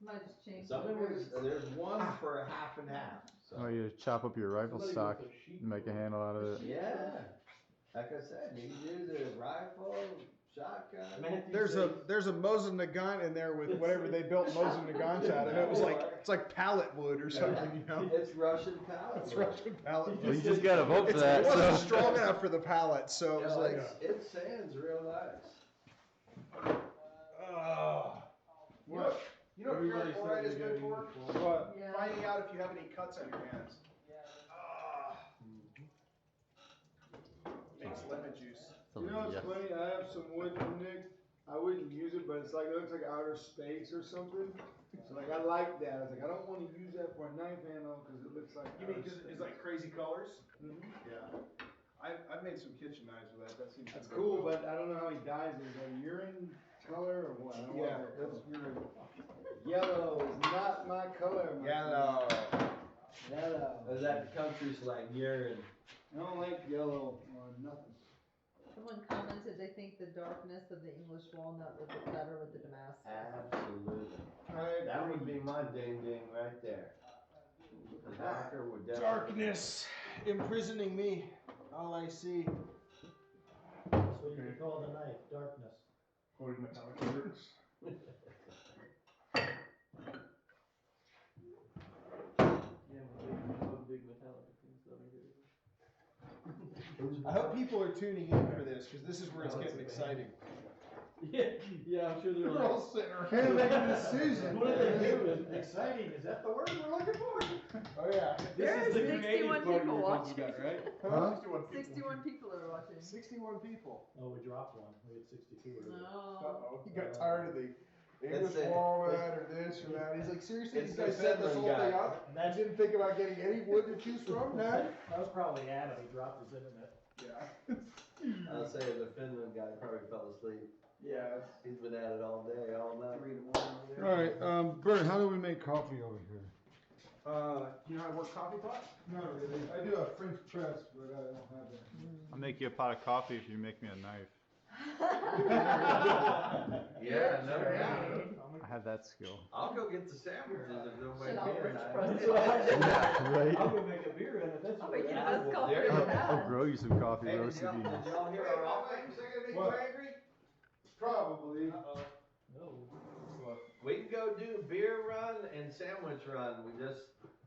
Might just change.
Some
the
of
words.
there's one for a half and half. So.
Oh, you chop up your rifle stock and make a handle out of it.
Yeah. Like I said, you can do the rifle, shotgun.
There's a Mosin Nagant in there with whatever they built Mosin Nagant out of. It's like pallet wood or something, you know.
It's Russian pallet.
It's Russian pallet
Well,
wood.
you just gotta vote for
It
that.
wasn't
So.
strong enough for the pallet, so it was like.
It sands real nice.
You know what ferric chloride is good for?
What?
Yeah.
Finding out if you have any cuts on your hands. Makes lemon juice.
You know what's funny? I have some wood from Nick. I wouldn't use it, but it's like, it looks like outer space or something. So like, I like that. I was like, I don't want to use that for a knife handle because it looks like.
You mean because it's like crazy colors?
Mm-hmm.
Yeah. I've made some kitchen knives with that. That seems
That's
to
cool,
work
but I don't know how he dyes it. Is that urine color or what? I don't
well. Yeah,
want
that's
that
your.
yellow is not my color. My
Yellow.
friend. Yellow.
Is that country slang, urine?
I don't like yellow or nothing.
Someone commented they think the darkness of the English walnut would look better with the Damascus.
Absolutely. That would be my ding right there. The darker would definitely.
Darkness imprisoning me. All I see.
That's what you call the knife, darkness.
Quoting metallic lyrics.
Big metallic things
I hope people are tuning in for this because this is where it's getting exciting.
Yeah, I'm sure they're
We're all
like,
sitting around. Can't make a decision.
what are they doing? Exciting, is that the word we're looking for?
Oh yeah.
There is 61 people watching.
Right?
Huh?
61 people are watching.
61 people.
Oh, we dropped one, we had 62 earlier.
No.
Uh-oh. He got tired of the English
That's it.
walnut or this or that. He's like, seriously,
It's
you guys
the
set this whole
Finland
thing
guy.
up?
And
I
that's,
didn't think about getting any wood to choose from? No?
that was probably Adam, he dropped his internet.
Yeah.
I'll say the Finland guy probably fell asleep.
Yeah.
He's been at it all day, all night.
3 in the morning over there.
All right, Burt, how do we make coffee over here?
Do you know how to work coffee pot?
Not really. I do a French press, but I don't have that.
I'll make you a pot of coffee if you make me a knife.
Yeah, no,
I have that skill.
I'll go get the sandwiches if they'll make
Shit,
me
I'll
a
French
knife.
press
Yeah, right?
I'm gonna make a beer in it, that's
I'll
what
make you the
happened.
best coffee
There
I've
you
ever
go.
I'll
had.
grow you some coffee,
Hey, did
roasted
y'all
beans.
hear
Wait,
our
all
offer?
things are gonna make
What?
you angry?
Probably.
Uh-oh.
No.
We can go do beer run and sandwich run.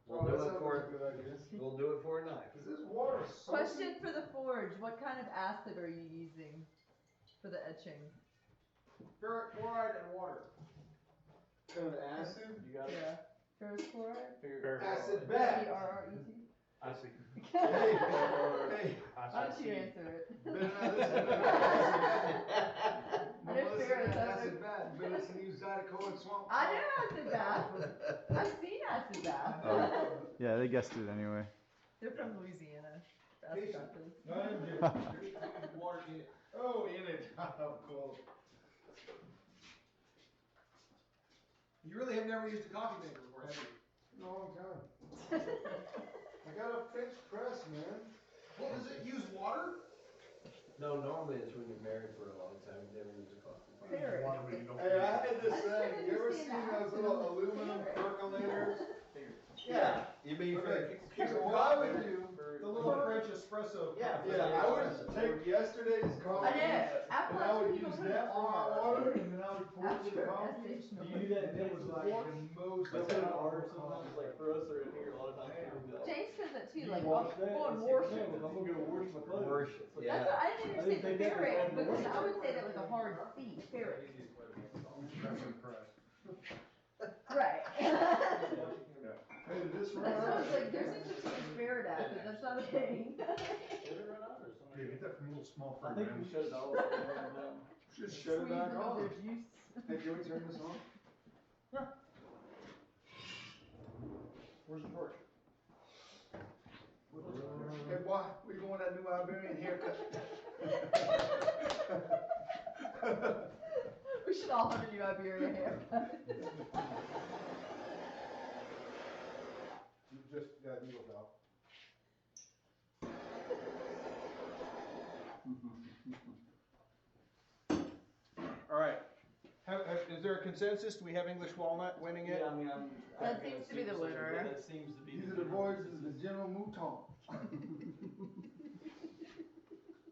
We'll
Oh,
do
that
it
sounds like a
for,
good idea.
we'll do it for a night.
Is this water salty?
Question for the forge, what kind of acid are you using for the etching?
Ferric chloride and water.
Kind of acid?
You got it?
Yeah. Ferrous chloride?
Acid bath.
P-R-R-E-T?
I see.
Hey, hey.
Why don't you answer it?
Better not listen to that.
I know ferrous,
Acid bath. Better listen to you, Zydeco and Swamp.
I know acid bath. I've seen acid bath.
Oh, yeah, they guessed it anyway.
They're from Louisiana. Acid bathers.
No, I didn't get it.
Water in it.
Oh, in it. How close.
You really have never used a coffee maker before, have you?
Long time. I got a French press, man.
Well, does it use water?
No, normally it's when you're married for a long time, you never use a coffee pot.
Ferrous.
Hey, I had this
I just
thing.
didn't
You ever
understand
seen
that.
those little aluminum percolators?
Yeah, you mean for
Okay.
the
So what I would do,
The little French espresso.
Yeah,
coffee.
yeah, I would take yesterday's coffee.
I know.
And I would use that for my water, and then I would pour it in the
After
coffee.
S.H.
Do you do that in
It was like the most.
That's an art sometimes, like for us or in here, a lot of times people be like,
James says that too,
you
like,
wash
I'm
that?
going
It's
wash
like,
it.
no, I'm gonna go wash my clothes.
Worship,
That's what,
yeah.
I didn't
I
understand
didn't
the
think that was
ferret,
on the
because
word.
I would say that with a hard C, ferret.
That's impressed.
Right.
Hey, did this run
That
out?
sounds like, there's such a thing as ferret acid, that's not a thing.
Did it run out or something?
Yeah, get that from a little small
I think we shut it off.
Just shut it
Squeeze
back
them of
on.
their juice.
Hey, can we turn this on?
Yeah. Where's the torch?
Hey, boy, we going that new Iberian haircut.
We should all have a new Iberian haircut.
Just, yeah, needles out. All right. Is there a consensus? Do we have English walnut winning it?
Yeah, I mean,
That seems to be the winner.
That seems to be.
These are the voices of the General Mouton.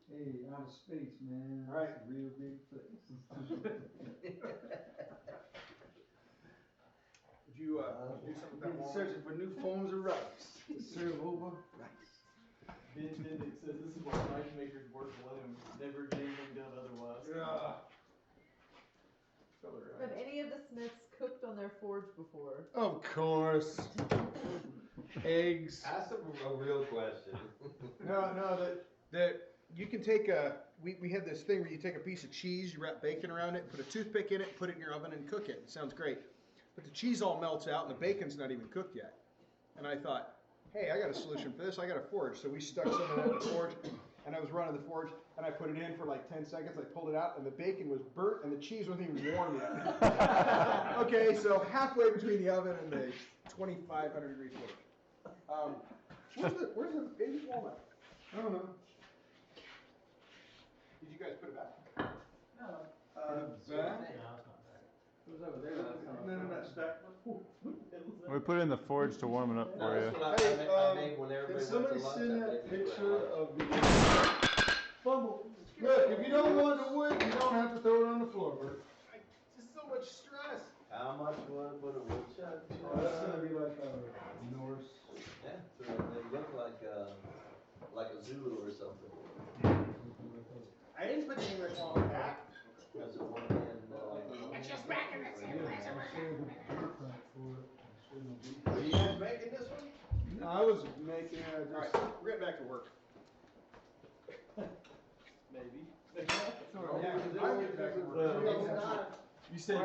Hey, out of space, man.
All right.
It's a real big place.
Would you do something with that
Been
walnut?
searching for new forms of rice to serve over rice.
Ben Bendick says this is why knife makers work alone. Never get anything done otherwise.
Yeah.
Bladesmiths cooked on their forge before?
Of course. Eggs.
Ask them a real question.
No, that you can take we had this thing where you take a piece of cheese, you wrap bacon around it, put a toothpick in it, put it in your oven and cook it. It sounds great. But the cheese all melts out and the bacon's not even cooked yet. And I thought, hey, I got a solution for this. I got a forge. So we stuck some of that in the forge, and I was running the forge, and I put it in for like 10 seconds. I pulled it out, and the bacon was burnt, and the cheese wasn't even warm yet. Okay, so halfway between the oven and the 2,500 degree forge. Where's the baby walnut?
I don't know.
Did you guys put it back?
No.
Back?
It was over there last time.
No, stuck.
We put it in the forge to warm it up for you.
That's what I made when everybody
Can
went
somebody
to lunch.
send
I
that
made
picture
it.
of the... Look, if you don't want the wood, you don't have to throw it on the floor, Bert.
Just so much stress.
How much wood would a woodchuck?
That's gonna be like a Norse.
Yeah, so they look like a Zulu or something.
I didn't put the English walnut back.
That's a one hand.
It's just back in its
Are you guys making this one?
No, I was making it.
All right, we're getting back to work.
Maybe.
You said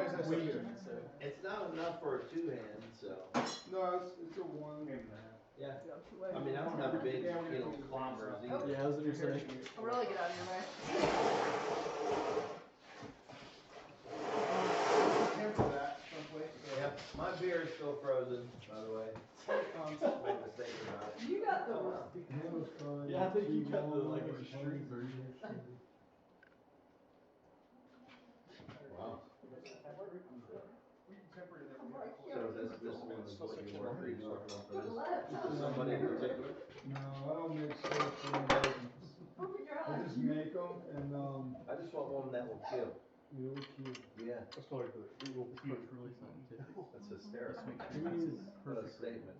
It's not enough for a two hand, so.
No, it's a one.
Yeah. I mean, I don't have big, clobbers either.
Yeah, I was gonna say.
I'll really get out of your way.
Yeah, my beer is still frozen, by the way. Made a mistake about it.
You got the
Yeah, I think you got the like extreme version.
Wow. So this one is what you work, are you working on for this? For somebody in particular?
No, I don't make stuff for anybody. I just make them and
I just want one that will kill.
it'll kill.
Yeah.
That's probably the Google
It's really scientific.
That's hysterical. What a statement.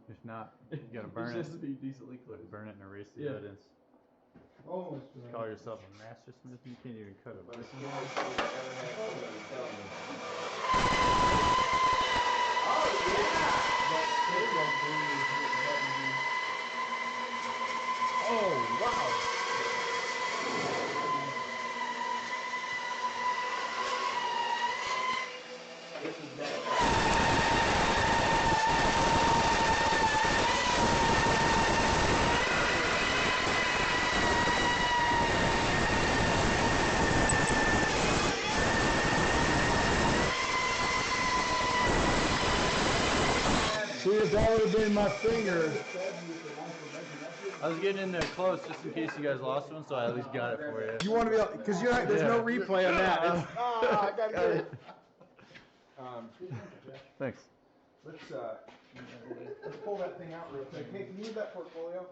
If not, you gotta burn
It
it.
has to be decently close.
Burn it and erase the
Yeah.
evidence.
Almost.
Call yourself a master smith and you can't even cut
But
it.
it's the only thing I've ever had somebody tell me.
Oh, wow.
This is next.
See, if that would have been my finger.
I was getting in there close just in case you guys lost one, so I at least got it for you.
You want to be able, because there's no replay on that. It's, I gotta get it.
Thanks.
Let's pull that thing out real quick. Hey, can you move that portfolio?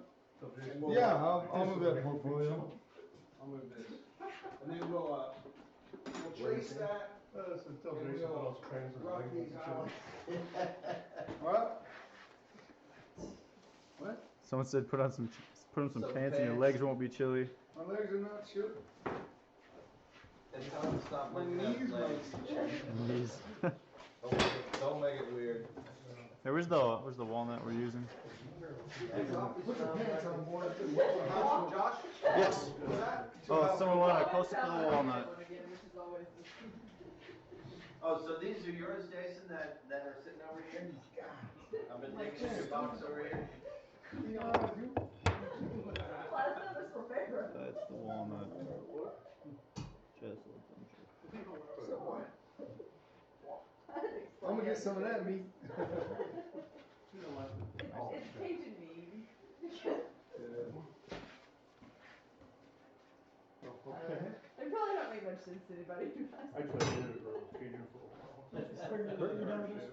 Yeah, I'll move that portfolio.
I'll move this. And then we'll trace that. Rough these out.
What?
Someone said put on some some
Some
pants and your
pants.
legs won't be chilly.
My legs are not chilly.
And tell them to stop
My
looking at
knees
his
might
legs.
be chilly.
Knees.
Don't make it weird.
Hey, where's the walnut we're using?
Put your pants on, boy.
Josh?
Yes. Oh, someone want a close up of the walnut.
Oh, so these are yours, Jason, that are sitting over here? I've been digging in your box over here.
That's the walnut.
I'm gonna get some of that meat.
It's Cajun meat. They probably don't make much sense to anybody who does.
Actually, I did it for Cajun for a while.
Bert, you done with this?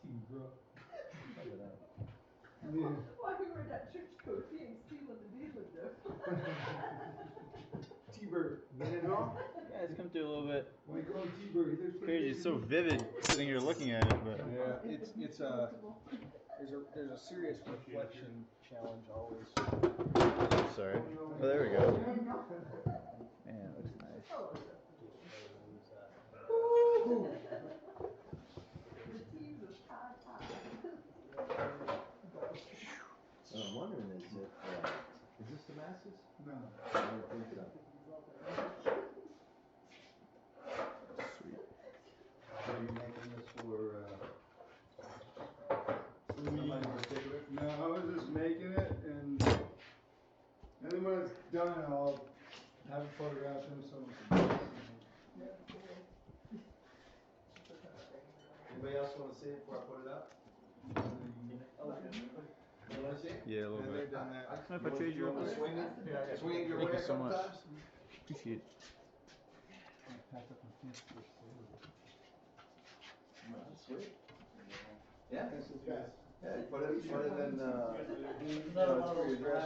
Team bro.
Why we were at that church coach, he ain't stealing the dealing though.
T-Bird.
Yeah, it's come through a little bit.
Why you call him T-Bird?
Crazy, it's so vivid sitting here looking at it, but
Yeah, it's there's a serious reflection challenge always.
Sorry. Oh, there we go. Man, it looks nice.
What I'm wondering is if, is this Damascus?
No.
I don't think so.
Sweet.
So you're making this for, somebody in particular?
No, I was just making it, and then when it's done, I'll have it photographed and so.
Anybody else wanna see it before I put it up? You wanna see it?
Yeah, a little
And
bit.
they've done that.
Can I trade you real quick?
Swing it?
Yeah,
Swing it your
Thank
way
you
a
so
couple
much.
times?
Appreciate it.
Sweet. Yeah?
This is good.
Yeah, you put it in, for your dress.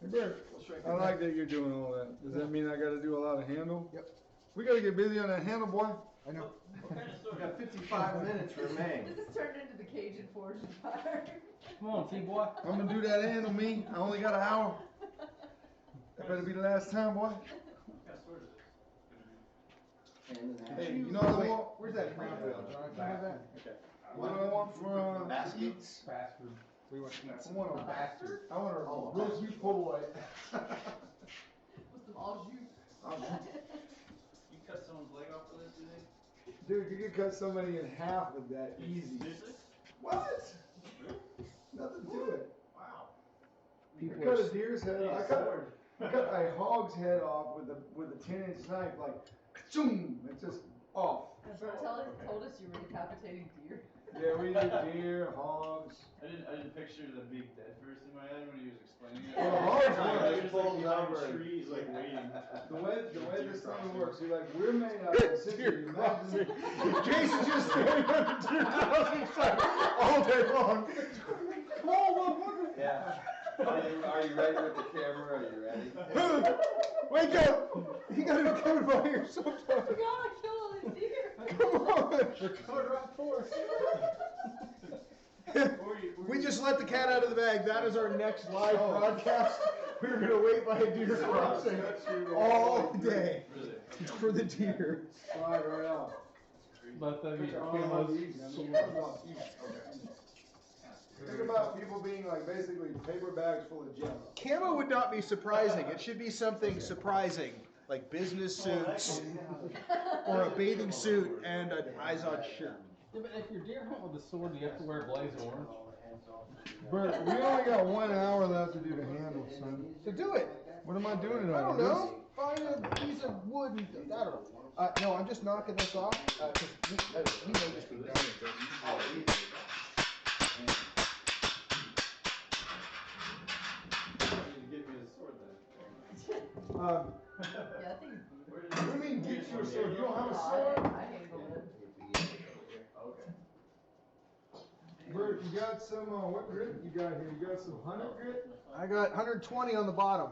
Hey Bert, I like that you're doing all that. Does that mean I gotta do a lot of handle? Yep. We gotta get busy on that handle, boy.
I know.
We got 55 minutes remain.
This has turned into the Cajun Forge Fire.
Come on, T-boy.
I'm gonna do that handle, me. I only got an hour. That better be the last time, boy. Hey, you know what I want?
Where's that brown wheel? John, can I have that? Okay.
What do I want for,
Baskets?
Bastard. We want eats.
I want a
Bastard.
I want a roast beef po' boy.
With some au jus.
You cut someone's leg off for this, do they?
Dude, you could cut somebody in half with that easy. What? Nothing to it.
Wow.
I cut a deer's head off. I cut a hog's head off with a 10-inch knife, like, zoom. It's just off.
Bert told us you were decapitating deer.
Yeah, we did deer, hogs.
I didn't picture the big dead first in my head when he was explaining it.
Well, hogs
I
work.
was just like behind trees, like waiting.
The way this thing works, you're like, we're made out of citrus. Jason just staring at the deer crossing side all day long. Come on, motherfucker.
Yeah. Are you ready with the camera? Are you ready?
Wake up! You gotta be coming by here sometime.
We gotta kill all these deer.
Come on!
They're coming right for us.
We just let the cat out of the bag. That is our next live broadcast. We're gonna wait by a deer crossing all day for the deer. Slide right off.
Let them eat
Think about people being like basically paper bags full of jello.
Camo would not be surprising. It should be something surprising, like business suits, or a bathing suit and an Izod shirt.
Yeah, but if you're deer hunting with a sword, do you have to wear blaze orange?
Bert, we only got 1 hour left to do the handle, son.
So do it.
What am I doing it
I
on?
don't know. Find a piece of wood and, I don't know. No, I'm just knocking this off, because we may just be done with this.
Yeah, I think.
What do you mean get you a sword? You don't have a sword?
I handle it.
Bert, you got some, what grit you got here? You got some 100 grit?
I got 120 on the bottom.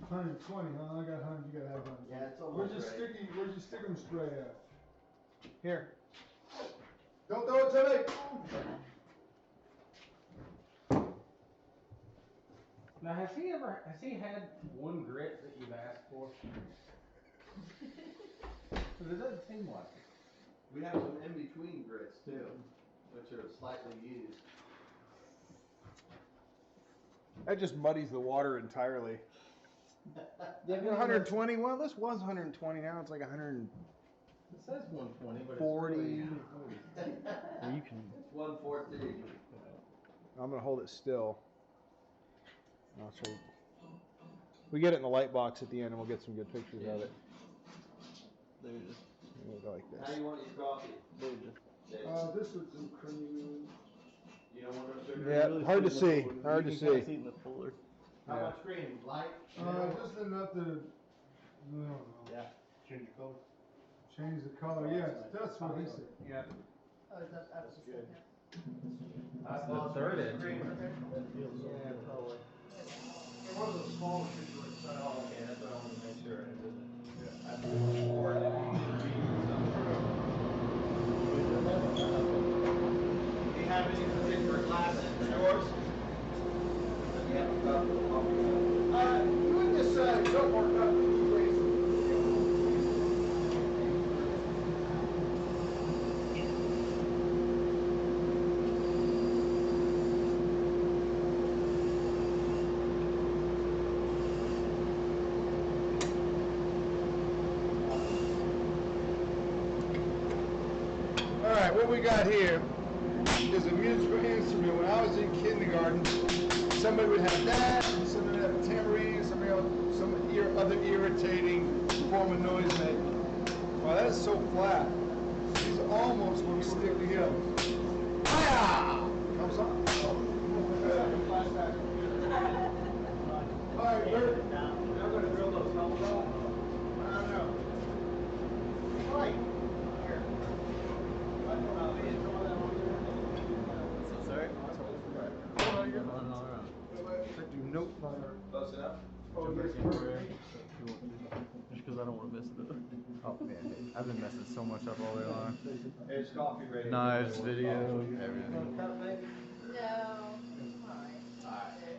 120, huh? I got 100, you got to have 100.
Yeah, it's almost ready.
Where's your stick 'em spray at?
Here.
Don't throw it to me!
Now, has he had one grit that you've asked for? Because it doesn't seem like it.
We have some in-between grits too, which are slightly used.
That just muddies the water entirely. 120, well, this was 120, now it's like 140.
It says 120, but it's
40.
really
You can.
It's 114.
I'm gonna hold it still. I'll show you. We get it in the light box at the end and we'll get some good pictures of it.
There it is.
We'll go like
How
this.
you want your coffee?
There it is.
This with some cream.
You don't want no sugar?
Yeah, hard to see, hard to
You can
see.
kinda see in the fuller.
How
Yeah.
much cream? Light?
Just enough to, no,
Yeah.
Change the color.
change the color. Yes, that's what he said.
Yeah.
Oh, is that, that's
good.
That's the third edge.
Cream.
Yeah, probably.
One of those smaller situations. Oh, okay, that's what I want to make sure. It doesn't.
these particular glasses for yours?
Doing this, don't work out. All right, what we got here is a musical instrument. When I was in kindergarten, somebody would have that, somebody would have a tambourine, somebody else, some other irritating form of noise making. Wow, that's so flat. These almost will stick together. Ah! Comes on. All right, Burt.
Now I'm going to drill those holes out.
I don't know.
Right. Here.
Sorry?
Do note fire.
Close enough?
Oh, yes,
Just because I don't want to mess it up. Oh man, I've been messing so much up all day long.
Is coffee ready?
Knives, video, everything.
Cup, baby?
No, I'm alright.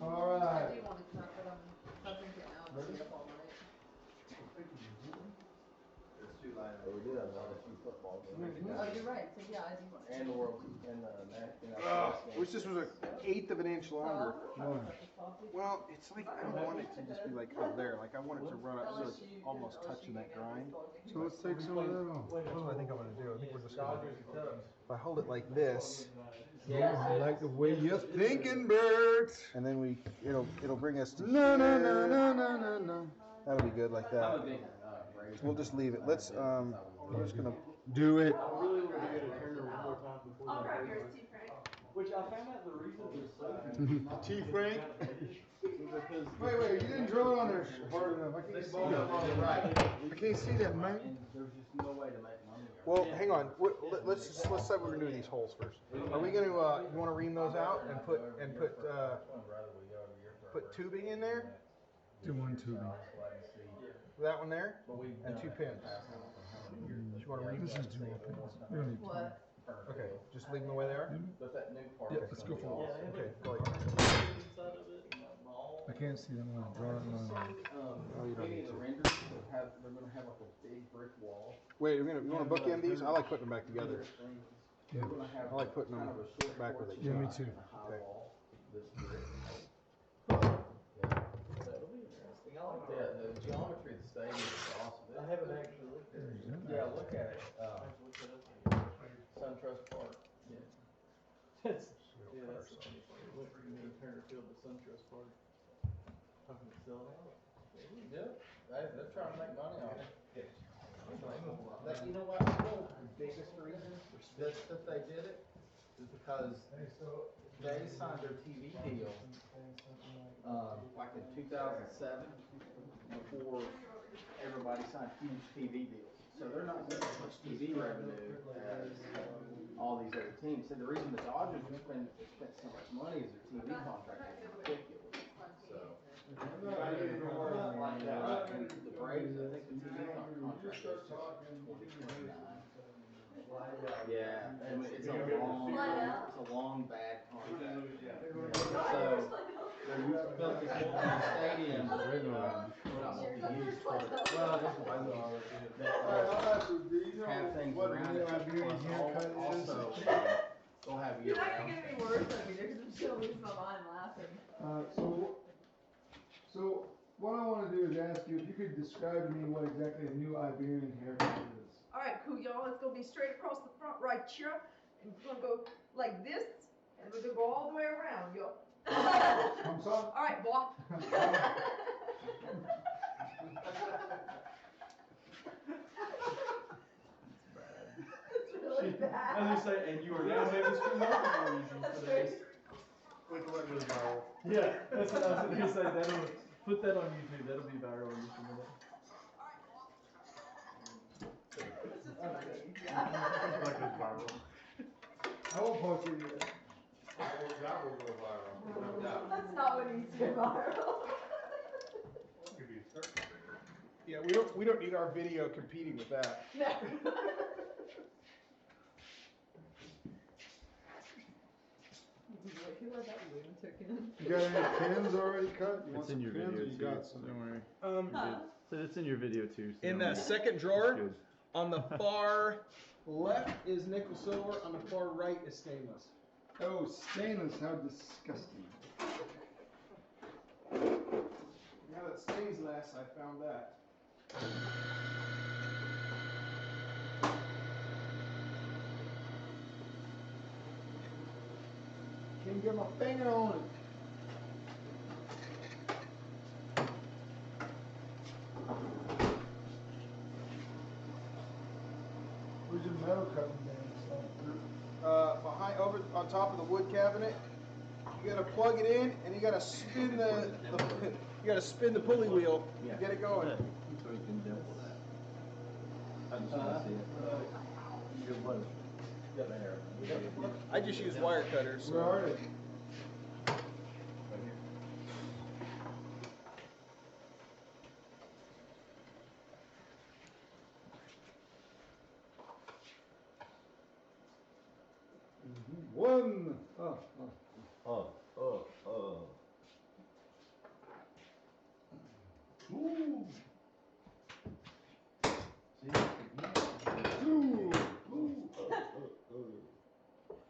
All
I
right.
do want to cup, but I'm thinking Alex will be up all night.
It's too light. We do have one LSU football game.
Oh, you're right, so yeah, I do want to.
And the world, and the
Wish this was an eighth of an inch longer. Well, it's like, I don't want it to just be like up there, like I want it to run up so it's almost touching that grind.
So let's take some of that off.
That's what I think I'm gonna do. I think we're just gonna, if I hold it like this,
I like the way you're thinking, Bert.
and then it'll bring us to
No, no,
here.
no, no, no, no, no.
That'll be good like that. We'll just leave it. Let's, we're just gonna,
Do it.
I really want to get a turner one more time before.
I'll grab yours too, Frank.
Which I found out the reason they're so.
T. Frank?
Because.
Wait, you didn't drill it on there hard enough. I can't see that.
right.
I can't see that, man.
There's just no way to make money.
Well, hang on. Let's decide what we're gonna do with these holes first. Are we gonna, you wanna ream those out and put tubing in there?
Do one tubing.
That one there? And 2 pins. You wanna ream?
This is two pins. We don't need two.
What?
Okay, just leave them the way they are?
But that new part.
Yep, let's go for it.
Okay, go like that.
I can't see that one. Draw it line.
Oh, you don't
Any
need
of the
to.
renders they're gonna have like a big brick wall.
Wait, you wanna bookend these? I like putting them back together.
Yeah.
We're gonna have
I like putting them
kind of a short
back where they
porch
Yeah, me
join.
too.
and a high
Okay.
wall that's brick.
That'll be interesting. I like
Yeah,
that.
the geometry of the stadium is awesome.
I haven't actually looked at it.
Yeah, look at it. SunTrust Park.
That's, yeah, that's funny. Went from being Turner Field to SunTrust Park. Talking to sell it out.
Yep, they're trying to make money on it. That, you know what, the biggest reason that they did it is because they signed their TV deal, like in 2007, before everybody signed huge TV deals. So they're not getting as much TV revenue as all these other teams. And the reason the Dodgers have spent so much money is their TV contract is ridiculous. So, like that. And the Braves, I think the TV contract is just 2029. Yeah, and it's a long bad contract. So, they're built this multi-stadium, not multi-use, but, well, this is have things around it, plus also, they'll have
You're not
year-round.
gonna get any worse over there because I'm still losing my mind laughing.
So what I want to do is ask you if you could describe to me what exactly a new Iberian haircut is.
Alright, cool, y'all. It's gonna be straight across the front right here. And we're gonna go like this. And we're gonna go all the way around, y'all.
I'm sorry?
Alright, boy. It's really bad.
As they say, and you are now having screwed up for this.
Wait till that goes viral.
Yeah, that's what I was gonna say. That'll put that on YouTube. That'll be viral in just a minute.
Like goes viral.
I won't post it yet.
That will go viral.
That's not what needs to go viral.
Could be a start.
Yeah, we don't need our video competing with that.
No. who let that lunatic in?
You got any pins already cut? You want
It's in
some
your
pins
video
or you
too.
got some?
Don't worry.
Huh?
So it's in your video too. So
In
don't
that
worry.
second drawer,
Good.
on the far left is nickel silver, on the far right is stainless.
Oh, stainless, how disgusting.
Now that stains less, I found that.
Can't get my finger on it. Where's your metal cutting down?
Behind, over on top of the wood cabinet, you gotta plug it in, and you gotta spin the you gotta spin the pulley wheel to get it going.
So you can dimple that. I just want to see it. Good one. Got my hair.
I just use wire cutters. So.
Where are they? One.
Ooh. See?
Two.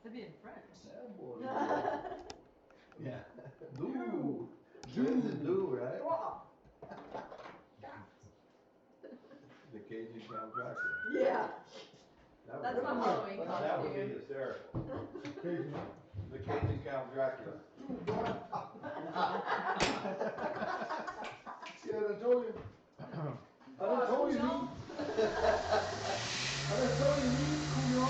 That'd be in French.
Yeah. Do. There's a do, right? The Cajun Count Dracula.
Yeah.
That
That's
would
my
be-
Halloween
That would be
costume.
hysterical. The Cajun Count Dracula.
See, I done told you. I done told you. I done told you, Cuyo.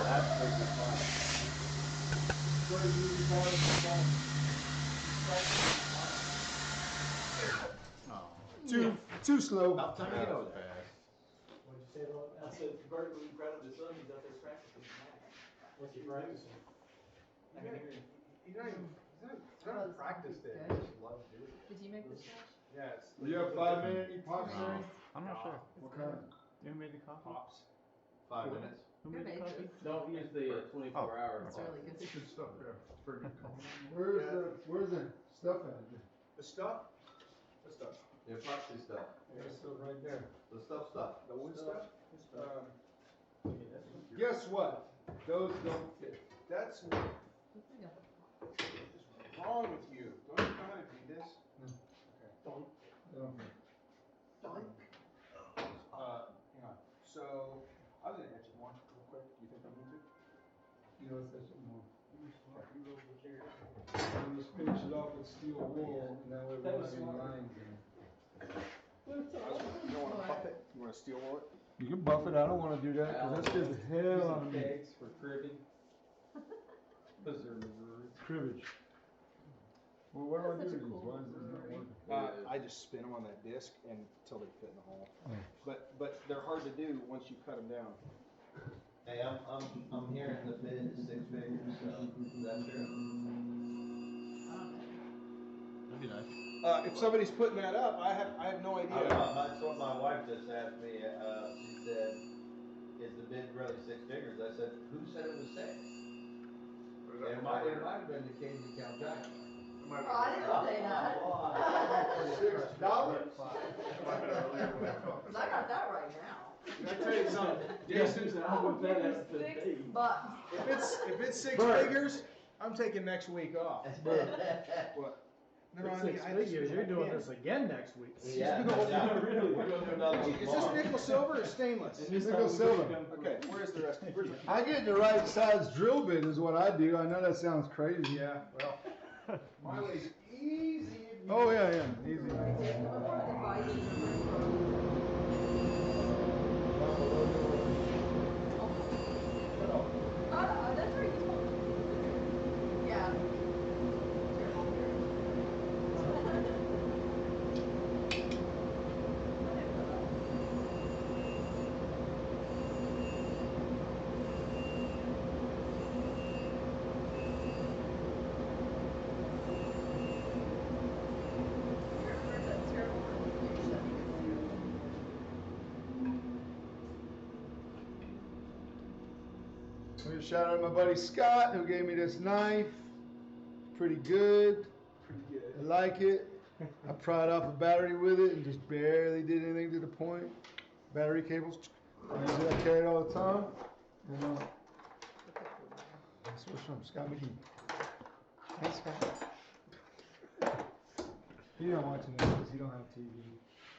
That's freaking fun.
Too slow.
About time you know that.
What'd you say about that? I said, Burt, we proud of his son, he's out there practicing. What's he practicing? I can hear him.
He's not even practiced it. He just loves doing it.
Did you make this stuff?
Yeah, it's.
You have 5 minute epoxy?
I'm not sure.
What kind?
You made the coffee?
Pops.
5 minutes.
Who
Who
made the
made
coffee?
this?
Don't use the 24-hour.
It's really good.
Good stuff there. Pretty good coffee. Where's the stuff at?
The stuff? The stuff.
The epoxy stuff.
There's stuff right there.
The stuff.
The wood stuff?
Guess what? Those don't fit.
That's what is wrong with you. Don't you know how to do this?
No.
Okay.
They don't fit.
Hang on. So, I was gonna etch it one real quick. Do you think I need to?
You know, it's that more. And just finish it off with steel wool, and that way we don't have any lines in it.
You don't wanna buff it? You wanna steel wool it?
You can buff it, I don't wanna do that, cause that scares the hell out of me.
Kegs for cribbing. Those are
Cribbage. Well, what do I
That's
do
such
to
a
these?
cool
Why is this not working?
I just spin them on that disc until they fit in the hole.
Oh.
But they're hard to do once you cut them down.
Hey, I'm hearing the bid is 6 figures, so is that true?
That'd be nice.
If somebody's putting that up, I have no idea.
That's what my wife just asked me. She said, is the bid really 6 figures? I said, who said it was 6? It might have been the Cajun Count Dracula.
Oh, I didn't say that.
$6?
Cause I got that right now.
Can I tell you something? Jason,
I'll put that as the
$6.
date.
if it's 6
Burt.
figures, I'm taking next week off. What? No, I mean, I just-
You're
I
doing
can't.
this again next week.
Yeah,
Really?
we're gonna do another one
Is this
tomorrow.
nickel silver or stainless?
And this
Nickel
time
silver.
we come from-
Okay, where's the rest? Where's my?
I get the right size drill bit is what I do, I know that sounds crazy.
Yeah, well, my way's easy.
Oh, yeah, easy.
Right, Dave, come up with the devices and that's right, you told me. Yeah. You remember that terrible review you sent me?
Give me a shout out to my buddy Scott who gave me this knife. Pretty good. I like it. I pried off a battery with it and just barely did anything to the point. Battery cables. I carry it all the time. And, this was from Scott McGee. Thanks, Scott. He don't watch it because he don't have TV.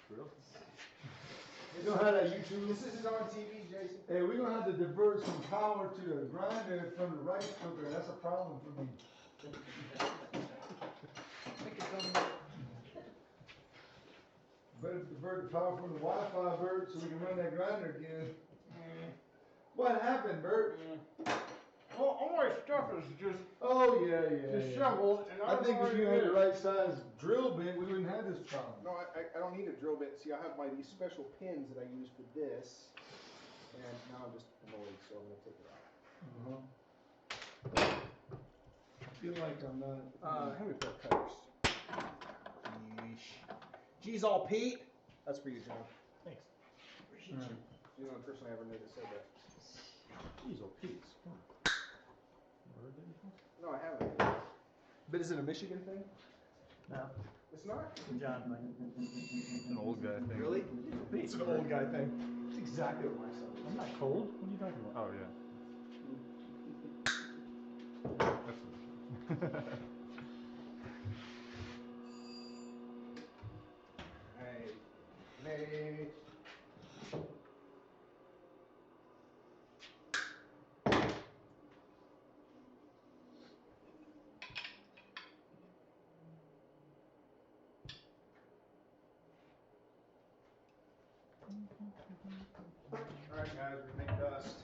Really?
You don't have that YouTube.
This is on TV, Jason.
Hey, we're gonna have to divert some power to the grinder from the rice cooker. That's a problem for me. Better divert the power from the Wi-Fi, Burt, so we can run that grinder again. What happened, Burt?
Well, all my stuff is just
Oh yeah.
disheveled, and
I think if you had the right size drill bit, we wouldn't have this problem.
No, I don't need a drill bit. See, I have these special pins that I use for this, and now I'm just annoyed, so I'm gonna take it out.
I feel like I'm not.
How many pair of cutters? Yeesh. Geez, all Pete. That's for you, John.
Thanks.
You're the only person I ever knew that said that.
Jeez, oh, Pete.
No, I haven't. But is it a Michigan thing?
No.
It's not?
John thing. It's an old guy thing.
Really? It's an old guy thing. It's exactly what my son is.
I'm not cold. What are you talking about? Oh, yeah.
Hey. Alright guys, we're making dust.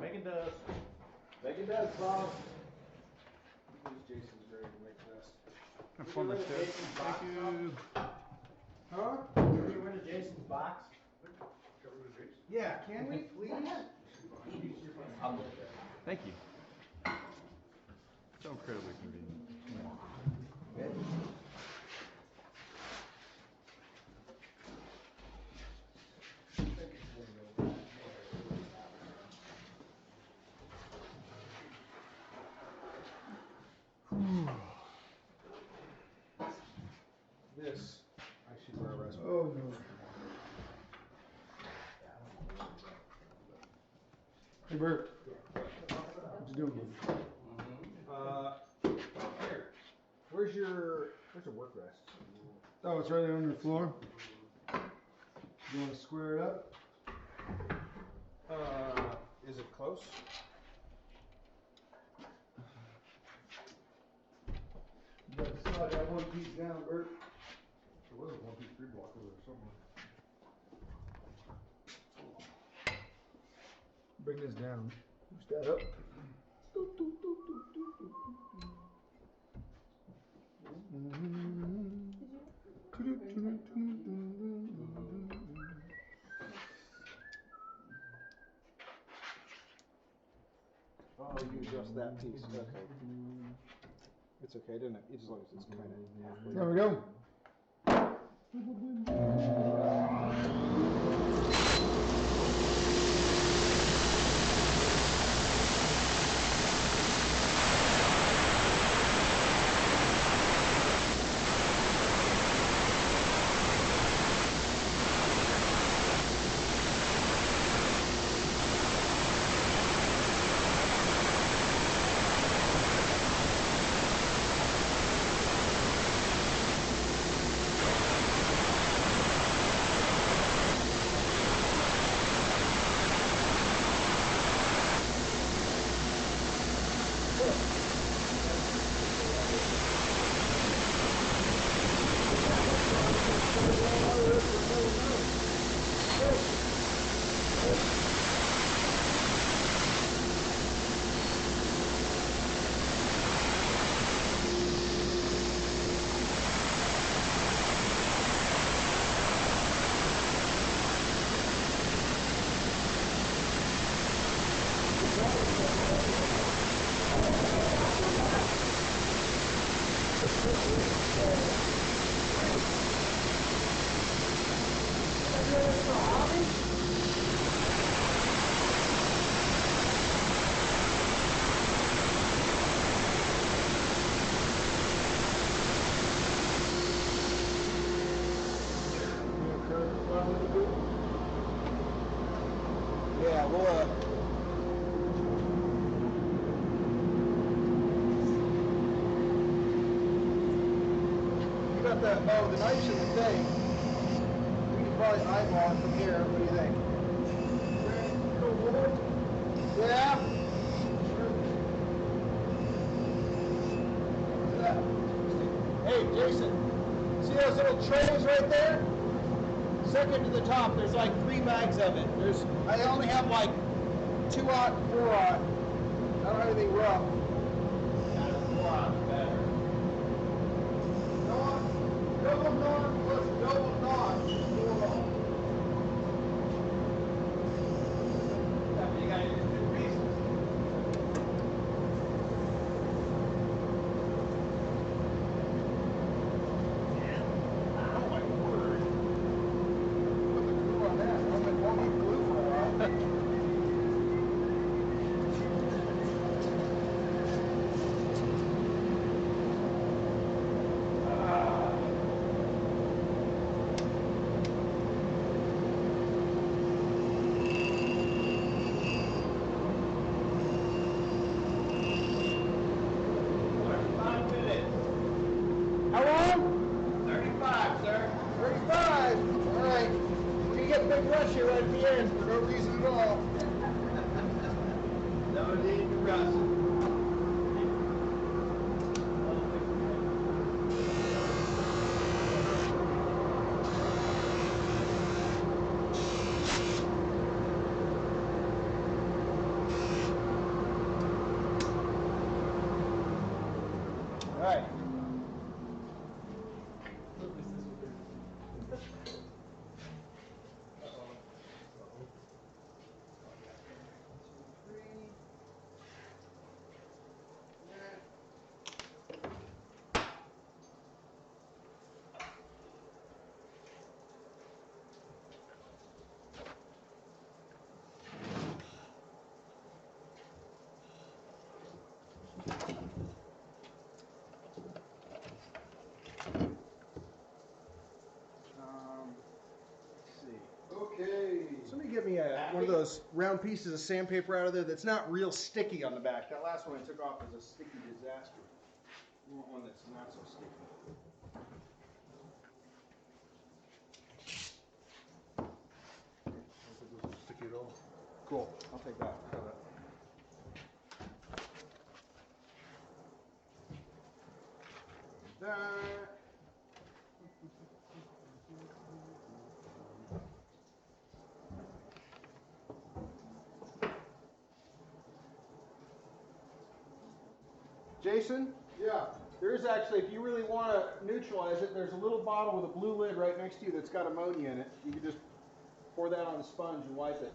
Making dust.
Making dust, Bob. Jason's ready to make dust.
Have fun with this. Thank you.
Huh?
Can we get rid of Jason's box?
Yeah, can we please?
Thank you. So incredibly convenient.
This, actually, where I rest.
Oh no. Hey Burt. What you doing?
Here. Where's the work rest?
Oh, it's right there on the floor. You want to square it up?
Is it close?
You got to slide that one piece down, Burt. There was a 1, 2, 3 block over there somewhere. Bring this down. Push that up.
Oh, you adjust that piece. Okay. It's okay, didn't it? As long as it's kind of halfway.
There we go.
we'll you got the knife's in the thing. We can probably eyeball it from here. What do you think? Yeah. Hey, Jason, see those little trays right there? Second to the top, there's like 3 bags of it. I only have like 2-aught and 4-aught. I don't have anything rough. Double knot plus double knot is 4-aught. You gotta use 2 pieces. How long? 35, sir. 35? All right. We're going to get a big rush here right at the end for no reason at all. No need to rush. All right.
Okay.
Somebody get me one of those round pieces of sandpaper out of there that's not real sticky on the back. That last one I took off was a sticky disaster. I want one that's not so sticky.
It doesn't stick at all.
Cool. I'll take that. That. Jason?
Yeah.
There is actually, if you really want to neutralize it, there's a little bottle with a blue lid right next to you that's got ammonia in it. You can just pour that on the sponge and wipe it.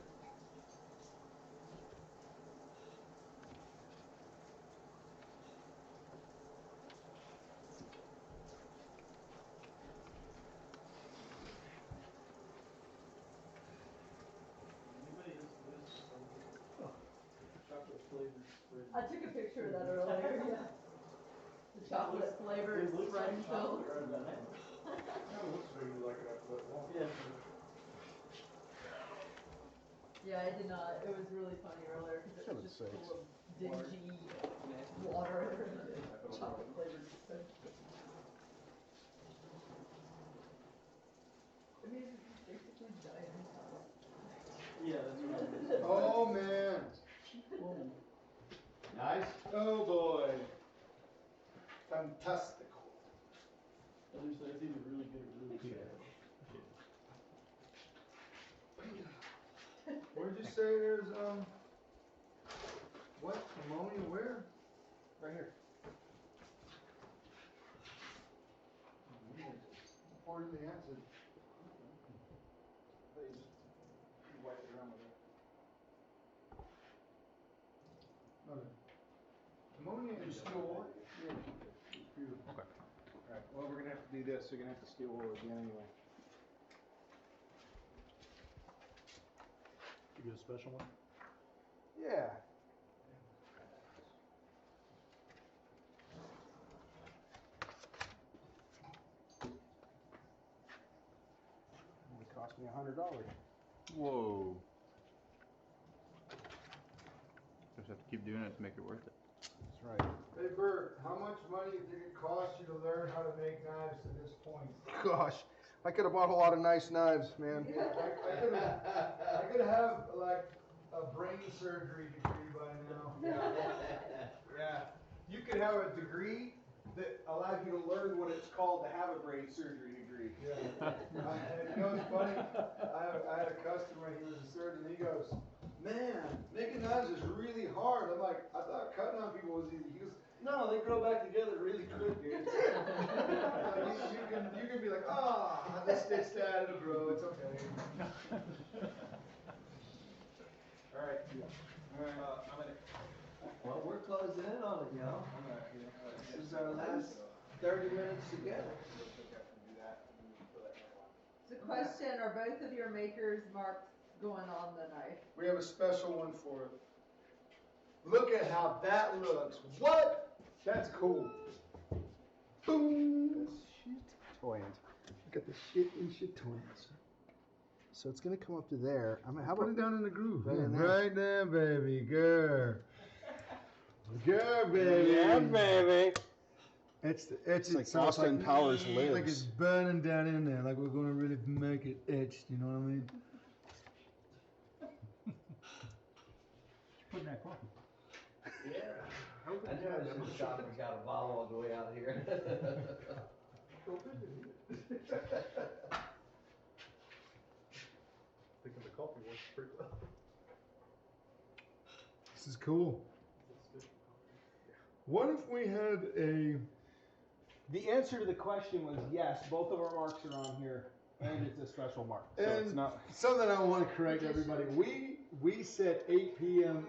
I took a picture of that earlier, yeah. The chocolate flavored spread and fill. Yeah, I did not. It was really funny earlier because it was just full of dingy water and chocolate flavored spread. I mean, it's basically giant sauce.
Yeah, that's right.
Oh man.
Nice.
Oh boy. Fantastical.
At least it's either really good or really bad.
Where'd you say there's what? Ammonia where?
Right here.
Poured in the acid.
You wipe it around with it.
Okay. Ammonia and steel wool? Yeah. Beautiful.
Okay. All right. Well, we're gonna have to do this. So you're gonna have to steel wool again anyway.
You get a special one?
Yeah. Only cost me $100.
Whoa. have to keep doing it to make it worth it.
That's right.
Hey Bert, how much money do you think it cost you to learn how to make knives to this point?
Gosh, I could have bought a lot of nice knives, man.
I could have like a brain surgery degree by now.
Yeah. You could have a degree that allows you to learn what it's called to have a brain surgery degree.
Yeah. You know what's funny? I had a customer, he was a surgeon, he goes, man, making knives is really hard. I'm like, I thought cutting on people was easy. He goes, no, they grow back together really quick, dude. you can be like, I just stitch that, it'll grow, it's okay.
All right. I'm gonna.
Well, we're closing in on it, y'all. This is our last 30 minutes together.
It's a question, are both of your makers marks going on the knife?
We have a special one for it. Look at how that looks. What? That's cool. Boom.
Shit toyant. Look at the shit in shit toyants. So it's gonna come up to there. I mean, how
Put
about
it down in the groove.
Right
Yeah,
in there.
right there, baby. Good. Good, baby.
Yeah, baby.
It's
like Austin Powers lives.
Like it's burning down in there. Like we're gonna really make it etched. You know what I mean?
Put in that coffee.
Yeah. I knew I should have stopped and got a bottle on the way out here.
Thinking the coffee works pretty well.
This is cool. What if we had a?
The answer to the question was yes, both of our marks are on here, and it's a special mark. So
And
it's not.
something I want to correct everybody. We set 8 p.m.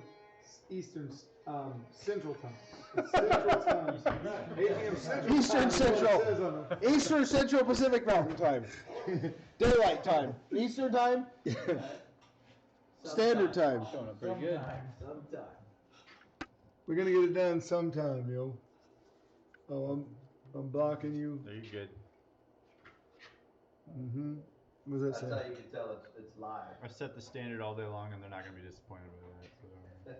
Eastern Central Time. It's Central Time. 8 p.m. Central.
Eastern
Time is what it says
Central.
on the-
Eastern Central Pacific Mountain Time. Daylight time. Eastern time. Standard time.
Showing up pretty good.
Sometime.
We're gonna get it done sometime, yo. Oh, I'm blocking you.
No, you're good.
Mm-hmm. What does that
That's
say?
how you can tell it's live.
I set the standard all day long, and they're not going to be disappointed with that. So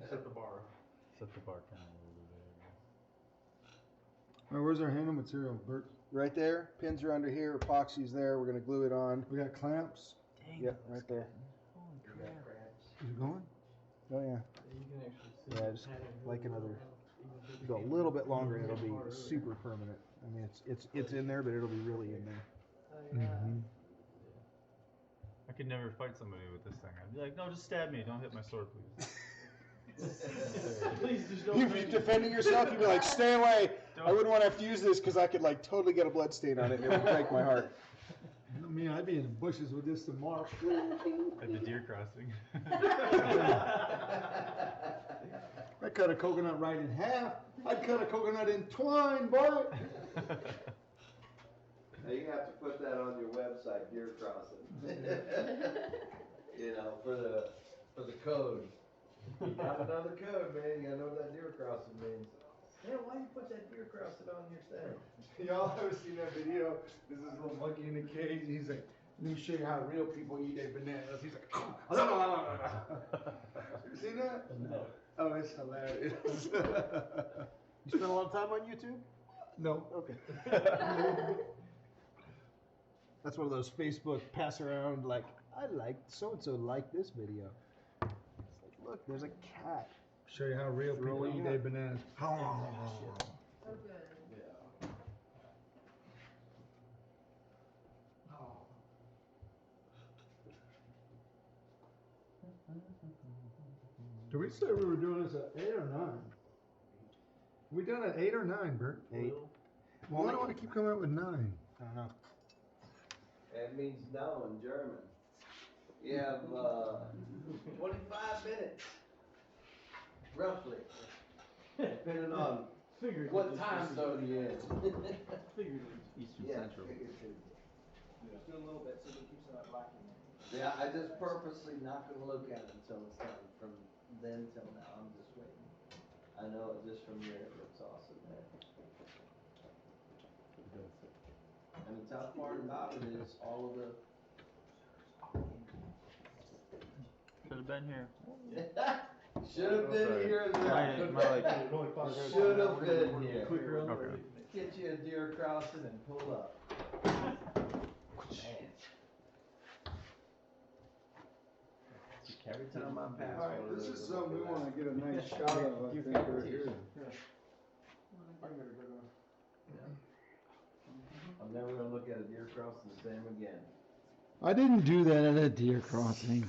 Set the bar.
set the bar kind of a little bit.
All right, where's our handle material, Bert?
Right there. Pins are under here. Epoxy's there. We're gonna glue it on.
We got clamps.
Yep, right there.
Is it going?
Oh yeah.
You can actually see.
Yeah, just like another. Go a little bit longer, and it'll be super permanent. I mean, it's in there, but it'll be really in there.
Mm-hmm.
I could never fight somebody with this thing. I'd be like, no, just stab me. Don't hit my sword, please.
Please just don't.
You'd be defending yourself. You'd be like, "Stay away! I wouldn't want to have to use this because I could like totally get a blood stain on it. And it would break my heart."
I mean, I'd be in the bushes with this tomorrow.
At the deer crossing.
I cut a coconut right in half. I'd cut a coconut in twine, boy.
Now you have to put that on your website, deer crossing. You know, for the code. You got another code, man. You gotta know what that deer crossing means. Man, why you put that deer crossing on your thing?
Y'all ever seen that video? There's this little monkey in the cage, and he's like, "Let me show you how real people eat their bananas." He's like, you seen that?
No.
Oh, it's hilarious.
You spend a lot of time on YouTube?
No.
Okay. That's one of those Facebook pass around like, I like so and so liked this video. It's like, look, there's a cat.
Show you how real people
Throwing
eat
up.
their bananas.
So good.
Did we say we were doing this at 8 or 9? We done at 8 or 9, Bert?
8.
Why do I keep coming up with 9?
I don't know.
It means no in German. You have 25 minutes, roughly, depending on what time zone you're in.
Eastern
Yeah,
Central.
figuratively.
Just do a little bit so it keeps it not blocking it.
Yeah, I just purposely not gonna look at it until it's done. From then till now, I'm just waiting. I know it just from there, it looks awesome, man. And the tough part about it is all of the.
Could have been here.
Should have been here and there. Should have been here.
Okay.
Get you a deer crossing and pull up. Every time I pass.
All right, this is something we want to get a nice shot of, I think, right here.
I'm never gonna look at a deer crossing the same again.
I didn't do that at a deer crossing.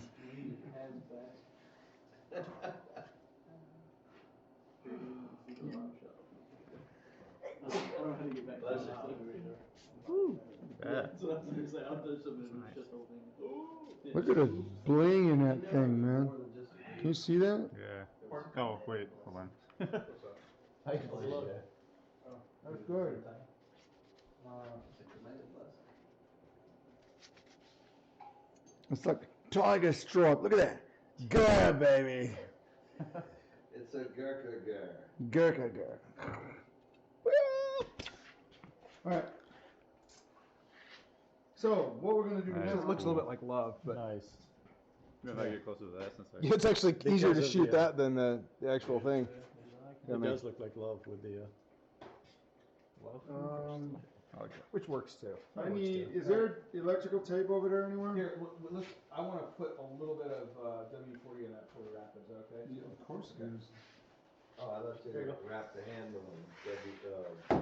Look at the bling in that thing, man. Can you see that?
Yeah. Oh, wait, hold on.
I can see that.
That's good. It's like tiger stripe. Look at that. Gurr, baby.
It's a Gurkha Gur.
Gurkha gur. All right. So what we're gonna do
Nice.
now?
It looks a little bit like love, but
Nice.
If I get closer to that, since I.
it's actually easier to
Because of
shoot
the,
that than the actual thing.
It does look like love with the,
Which works too.
I need. Is there electrical tape over there anywhere?
Here, let's. I want to put a little bit of W40 in that for the rapids. Okay.
Yeah, of course it is.
Oh, I thought you wrap the handle in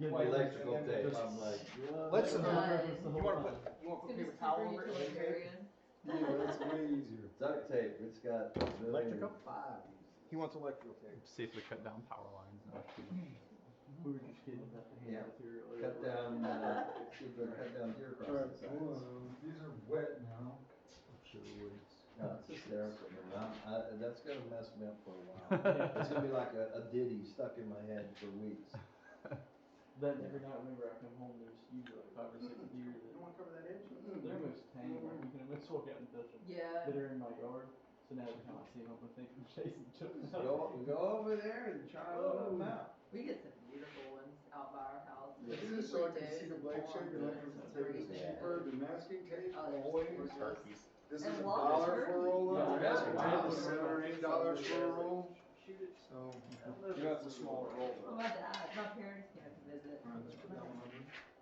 electrical tape. I'm like,
Let's.
Done.
You want to put paper towel over it? and tape?
Yeah, that's way easier.
duct tape, it's got
Electrical?
5.
He wants electrical tape.
Safely cut down power lines.
We were just kidding about the hand material.
Cut down, cut down deer
All right,
crossing
hold
signs.
on. These are wet now.
No, it's hysterical, man. That's gonna mess me up for a while. It's gonna be like a ditty stuck in my head for weeks.
That every night whenever I come home, there's usually like 5 or 6 deer that.
You wanna cover that edge?
They're almost tame, like you can almost walk out and touch them.
Yeah.
That are in my yard. So now every time I see them, I think I'm chasing each other.
Go over there and try to let them out.
We get some beautiful ones out by our house.
Is this so I can see the blade shape? Electrical tape is cheaper than masking tape, always. This is
And
$1
lobster?
for a roll.
Yeah,
Masking
yeah.
tape is $7 or $8 for a roll. So,
You know, it's a smaller roll.
Well, my parents came to visit.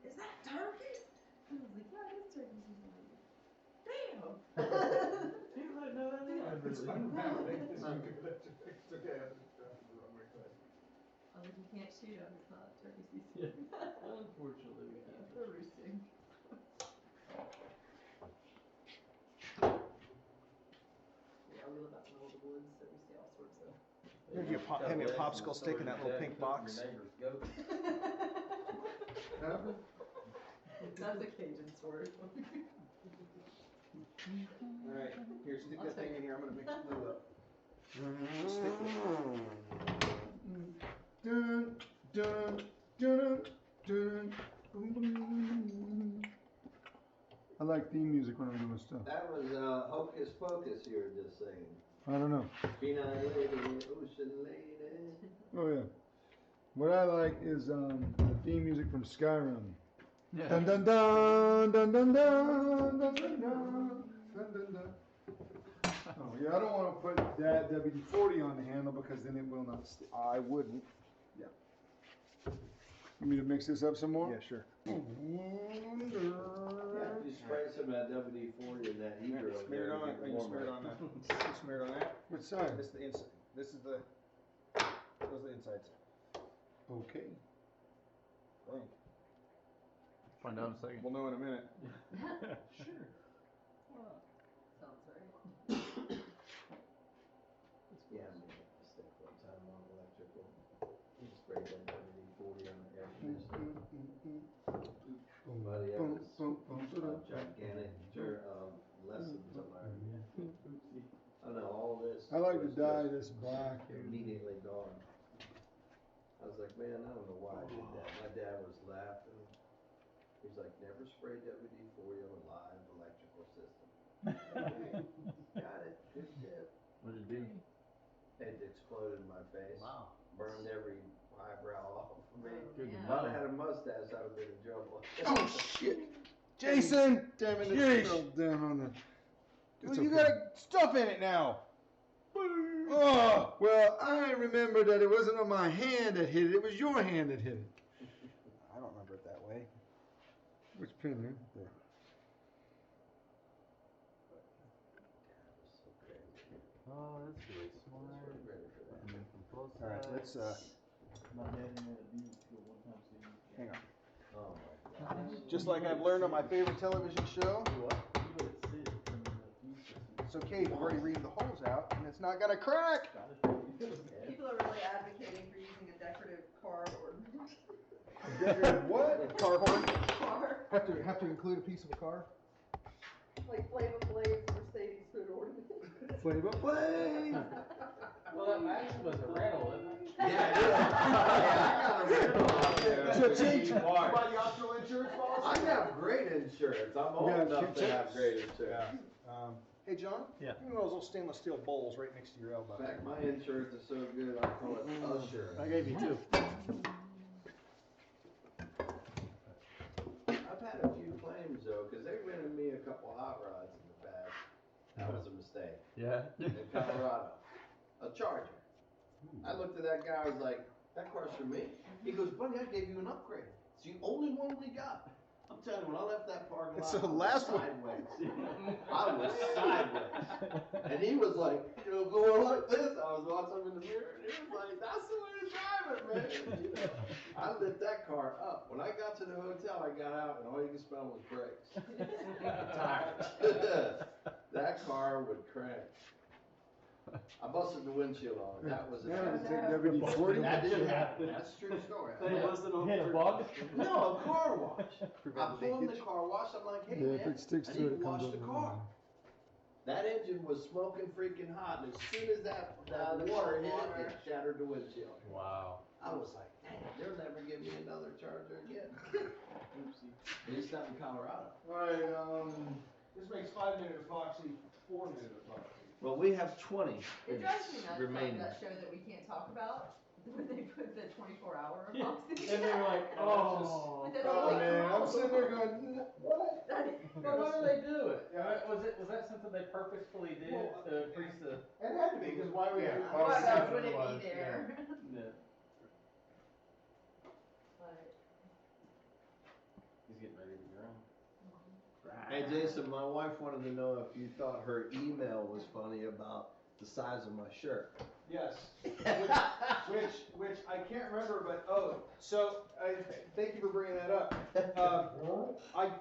Is that turkey? I was like, yeah, it is turkey season. Damn.
Dude, like, no, that is.
it's unmounted. It's okay.
I was like, you can't shoot them. It's not turkey season.
Unfortunately, we can't.
They're roosting. Yeah, we live out in the middle of the woods, so we see all sorts of.
Hand me a popsicle stick in that little pink box.
That's a Cajun story.
Alright, here, stick that thing in here. I'm gonna mix glue up.
Dun, dun, dun, dun, boom, boom, boom. I like theme music when I'm doing stuff.
That was Hocus Pocus you were just saying.
I don't know.
Keen Eye Lady, Ocean Lady.
Oh yeah. What I like is the theme music from Skyrim.
Yeah.
Dun dun dun dun dun dun dun dun dun dun dun dun. Oh yeah, I don't want to put that WD-40 on the handle because then it will not stick.
I wouldn't.
Yeah. You want me to mix this up some more?
Yeah, sure.
Yeah, you spray some of that WD-40 in that heater over
Smear it
there.
on.
to
You
get
smear it
warmer.
on that. You smear it on that.
Which side?
This is the inside. This is the. Those are the insides.
Okay.
I think.
Find out in a second.
We'll know in a minute.
Sure.
Sounds right.
Yeah, I made a mistake one time on electrical. He sprayed that WD-40 on the air conditioner. Buddy, that was gigantic lesson to learn. I know all this.
I like to
was
dye
just
this black.
immediately gone. I was like, man, I don't know why I did that. My dad was laughing. He's like, never spray WD-40 on a live electrical system. Got it. Good tip.
What did you do?
It exploded in my face.
Wow.
Burned every eyebrow off of me.
Good
If
to
I'd
know.
had a mustache, I would have been in trouble.
Oh shit!
Jason!
Damn it!
Sheesh.
It fell down on the.
Well, you got stuff in it now.
Oh, well, I remember that it wasn't on my hand that hit it. It was your hand that hit it.
I don't remember it that way.
Which pin, man? There.
Oh, that's really smart. And then from both
All right,
sides.
let's
My dad had a beauty school one time, so he
hang on.
Oh my God.
Just like I've learned on my favorite television show, it's okay if you've already reamed the holes out and it's not gonna crack.
People are really advocating for using a decorative car ornament.
Decorative what?
Car horn.
Car,
Have to include a piece of a car.
like Flavor Flav's Mercedes food ornament.
Flavor Flav.
Well, that actually was a rental, isn't it?
Buy the optional insurance policy.
I have great insurance. I'm old
Yeah,
enough to
check.
have great insurance.
Hey, John?
Yeah.
You know those little stainless steel bowls right next to your elbow?
In fact, my insurance is so good, I call it assurance.
I gave you two.
I've had a few claims though, because they rented me a couple hot rods in the past. That was a mistake.
Yeah.
In Colorado. A Charger. I looked at that guy, I was like, that car's for me? He goes, buddy, I gave you an upgrade. It's the only one we got. I'm telling you, when I left that parking lot,
It's the
I was
last one.
sideways. I was sideways. And he was like, you know, going like this. I was watching him in the mirror, and he was like, that's the way to drive it, man. You know, I lit that car up. When I got to the hotel, I got out, and all you could smell was brakes. Tires. That car would crank. I busted the windshield on it. That was a
Yeah, take WD-40.
That didn't happen. That's a true story.
Hit a bug?
No, a car wash. I pulled in the car wash. I'm like, hey
Yeah,
man,
if it sticks
I
to
need
it,
to
it
wash
comes
the
up.
car. That engine was smoking freaking hot, and as soon as that water hit it, it shattered the windshield.
Wow.
I was like, dang, they'll never give me another Charger again. Oopsie. At least not in Colorado.
Alright, this makes 5-minute epoxy, 4-minute epoxy.
Well, we have 20
It drives me nuts,
remaining.
like that show that we can't talk about, when they put the 24-hour epoxy.
And they're like, oh.
But that's
Oh
like,
man, I'm sitting there going, what?
But why do they do it? Was that something they purposefully did to increase the?
It had to be, because why would you?
why else would it be there?
Yeah.
But,
He's getting ready to grow.
Hey Jason, my wife wanted to know if you thought her email was funny about the size of my shirt.
Yes, which I can't remember, but thank you for bringing that up.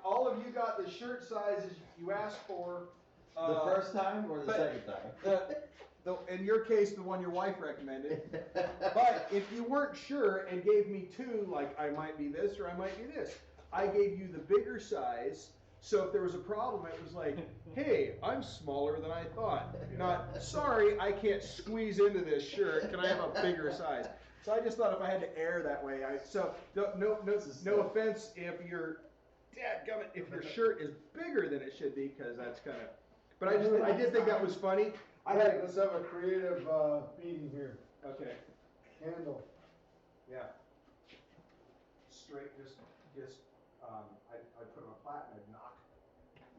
All of you got the shirt sizes you asked for.
The first time or the second time?
In your case, the one your wife recommended. But if you weren't sure and gave me two, like I might be this or I might be this, I gave you the bigger size. So if there was a problem, it was like, hey, I'm smaller than I thought. Not, sorry, I can't squeeze into this shirt. Can I have a bigger size? So I just thought if I had to err that way, no offense if your shirt is bigger than it should be, because that's kind of. But I did think that was funny.
Let's have a creative meeting here.
Okay.
Handle.
Yeah. Straight, I put on a flat and I'd knock,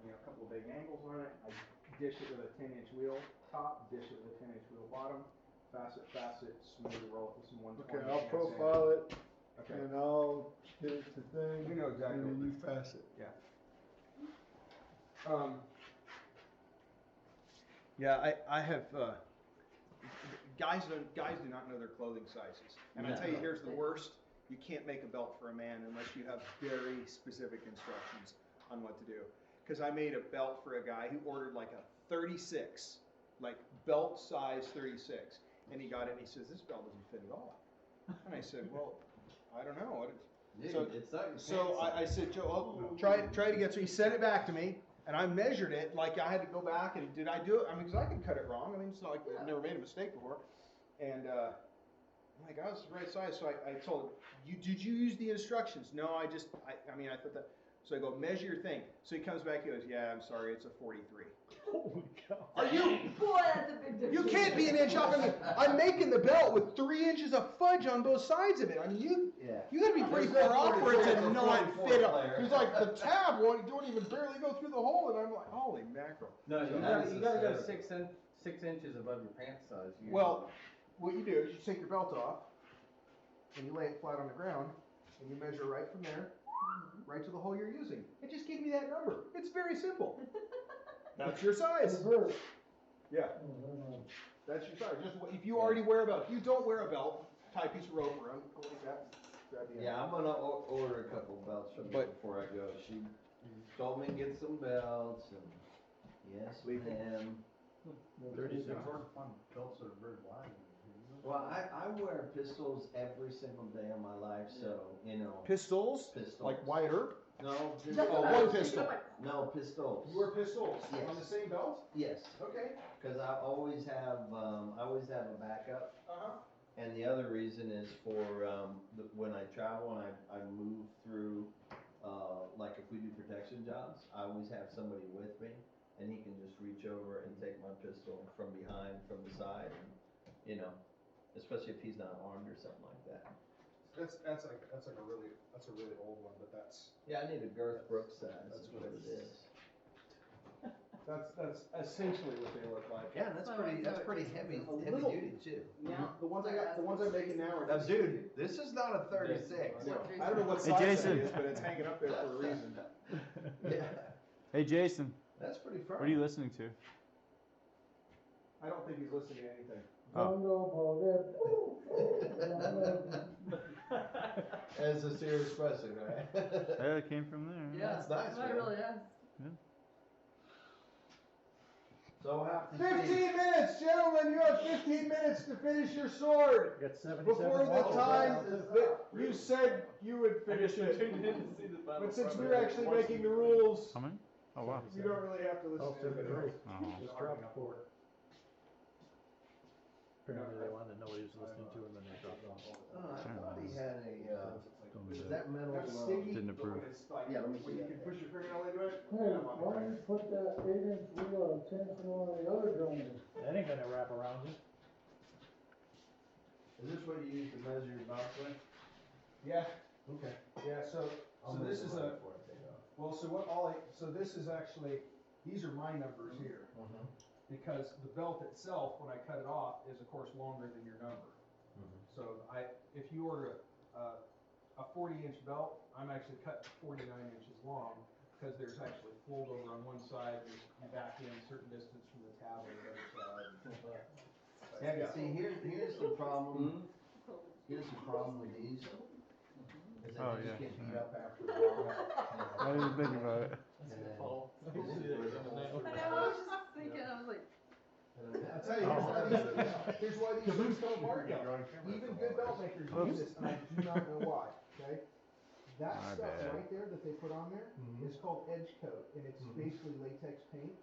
a couple of big angles on it. I dish it with a 10-inch wheel top, dish it with a 10-inch wheel bottom, facet, smooth it, roll it with some 120.
Okay, I'll profile it,
Okay.
and I'll get it to thing.
We know exactly
And then
what
you facet.
Yeah. Yeah, I have, guys do not know their clothing sizes. And I tell you, here's the worst. You can't make a belt for a man unless you have very specific instructions on what to do. Because I made a belt for a guy who ordered like a 36, like belt size 36. And he got it and he says, this belt doesn't fit at all. And I said, well, I don't know. I said, Joe, try it again. So he sent it back to me. And I measured it, like I had to go back and did I do it? I mean, because I can cut it wrong. I mean, it's not like I've never made a mistake before. And I'm like, oh, this is the right size. So I told him, did you use the instructions? No, I thought that. So I go, measure your thing. So he comes back, he goes, yeah, I'm sorry, it's a 43.
Holy cow.
Are you?
boy, that's a big difference.
You can't be an inch off. I mean, I'm making the belt with 3 inches of fudge on both sides of it. I mean, you gotta be pretty far off for it to not fit up. He's like, the tab don't even barely go through the hole, and I'm like, holy mackerel.
No, you gotta go 6
6 inches above your pant size. Usually.
Well, what you do is you take your belt off, and you lay it flat on the ground, and you measure right from there, right to the hole you're using. And just give me that number. It's very simple. That's your size. Yeah. That's your size. Just if you already wear a belt. If you don't wear a belt, tie a piece of rope around, go like that. Grab the end.
Yeah, I'm gonna order a couple belts from you before I go. She told me to get some belts, and yes, ma'am.
Belts are very wide.
Well, I wear pistols every single day of my life, so, you know.
Pistols?
Pistols.
Like Wyatt Earp?
No,
Oh, one pistol.
No, pistols.
You wear pistols
Yes.
on the same belt?
Yes,
Okay.
because I always have a backup.
Uh-huh.
And the other reason is for, when I travel and I move through, like if we do protection jobs, I always have somebody with me, and he can just reach over and take my pistol from behind, from the side, and, you know, especially if he's not armed or something like that.
That's a really old one, but that's
Yeah, I need a Girth Brooks size, that's what it is.
that's essentially what they look like.
Yeah, that's pretty heavy
little-
duty too.
Now, the ones I'm making now are
Now,
just.
dude, this is not a 36.
No, I don't know what
Hey,
size
Jason.
that is, but it's hanging up there for a reason.
Yeah,
Hey Jason,
that's pretty firm.
what are you listening to?
I don't think he's listening to anything.
As a serious question, right?
Yeah, it came from there.
Yeah,
That's nice,
that
man.
really is.
So we'll have to
15 minutes, gentlemen, you have 15 minutes to finish your sword.
Got 77
Before the
balls.
time that you said you would finish it. But since we're actually making the rules,
How many? Oh wow.
you don't really have to listen to anybody.
Oh.
Just dropped 4. Apparently they wanted to know what he was listening to, and then they dropped off.
Oh, I thought he had a, is that metal?
That's sticky.
Didn't approve.
When it's like,
Yeah, let me
when
see
you
that.
can push your fingernail into it.
Hey, why don't you put that 8-inch wheel of tension on the other grinder?
That ain't gonna wrap around you.
Is this what you use to measure your box with?
Yeah,
Okay.
yeah, so this is a, well, so this is actually, these are my numbers here. Because the belt itself, when I cut it off, is of course longer than your number. So if you order a 40-inch belt, I'm actually cut 49 inches long, because there's actually fold over on one side, there's you back in a certain distance from the tab on the other side.
Yeah, but see, here's the problem. Here's the problem with these. Is
Oh,
they
yeah.
just get beat up after a while.
I didn't even think about it.
And then-
I know, I was just thinking, I was like,
I'll tell you, here's why these things don't work out. Even good belt makers use this, and I do not know why, okay? That
My
stuff
bad.
right there that they put on there is called edge coat, and it's basically latex paint,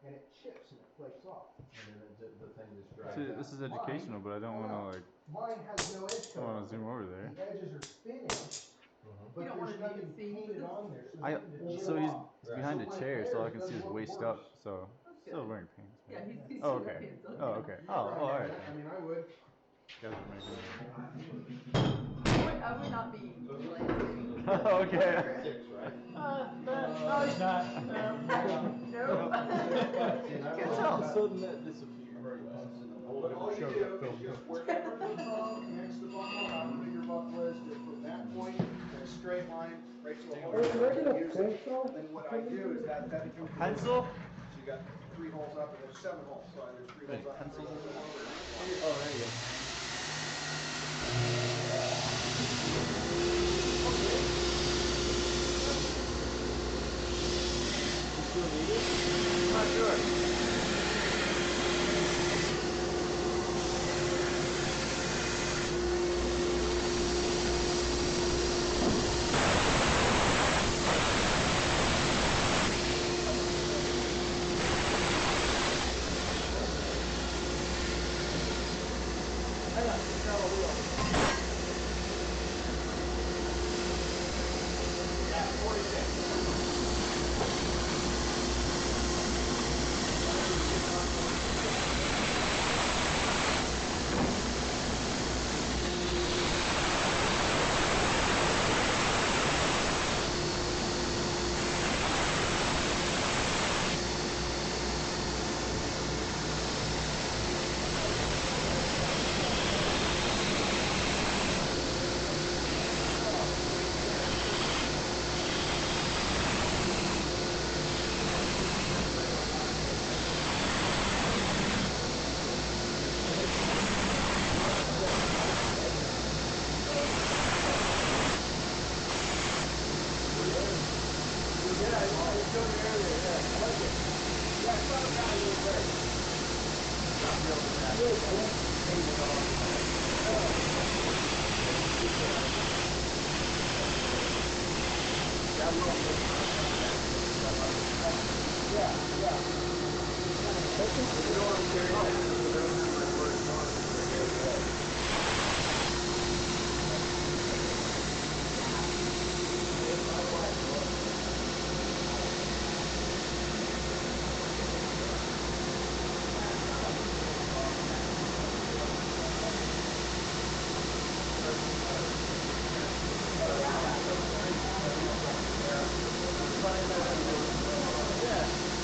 and it chips and it flakes off.
And then the thing just dries
See,
out.
this is educational, but I don't want to like.
Mine has no edge
I
coat.
want to zoom over there.
The edges are spinning, but
You don't
there's
wanna
nothing
see
painted on there, so
I
nothing to
so
chip
he's
off.
behind a
So my
chair, so all I
hair
can see his
doesn't look
waist
worse.
up. So still wearing pants.
yeah, he's
Oh,
super
okay.
handsome.
Oh, okay. Oh, all right.
I mean, I would.
You guys are making
I would not be glancing.
okay.
Oh,
He's not.
no.
Good tell.
Sudden that disappeared.
But all you do is just wherever the bone next to the buckle, however big your buckle is, just from that point in a straight line right to a hole.
Hey, can I get a
Use it.
pencil?
Then what I do is that becomes.
Pencil?
So you got 3 holes up and there's 7 holes, so there's 3 holes up.
Pencil.
3 holes over.
Oh, there you go. I'm not sure.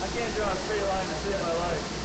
I can't draw a straight line to save my life.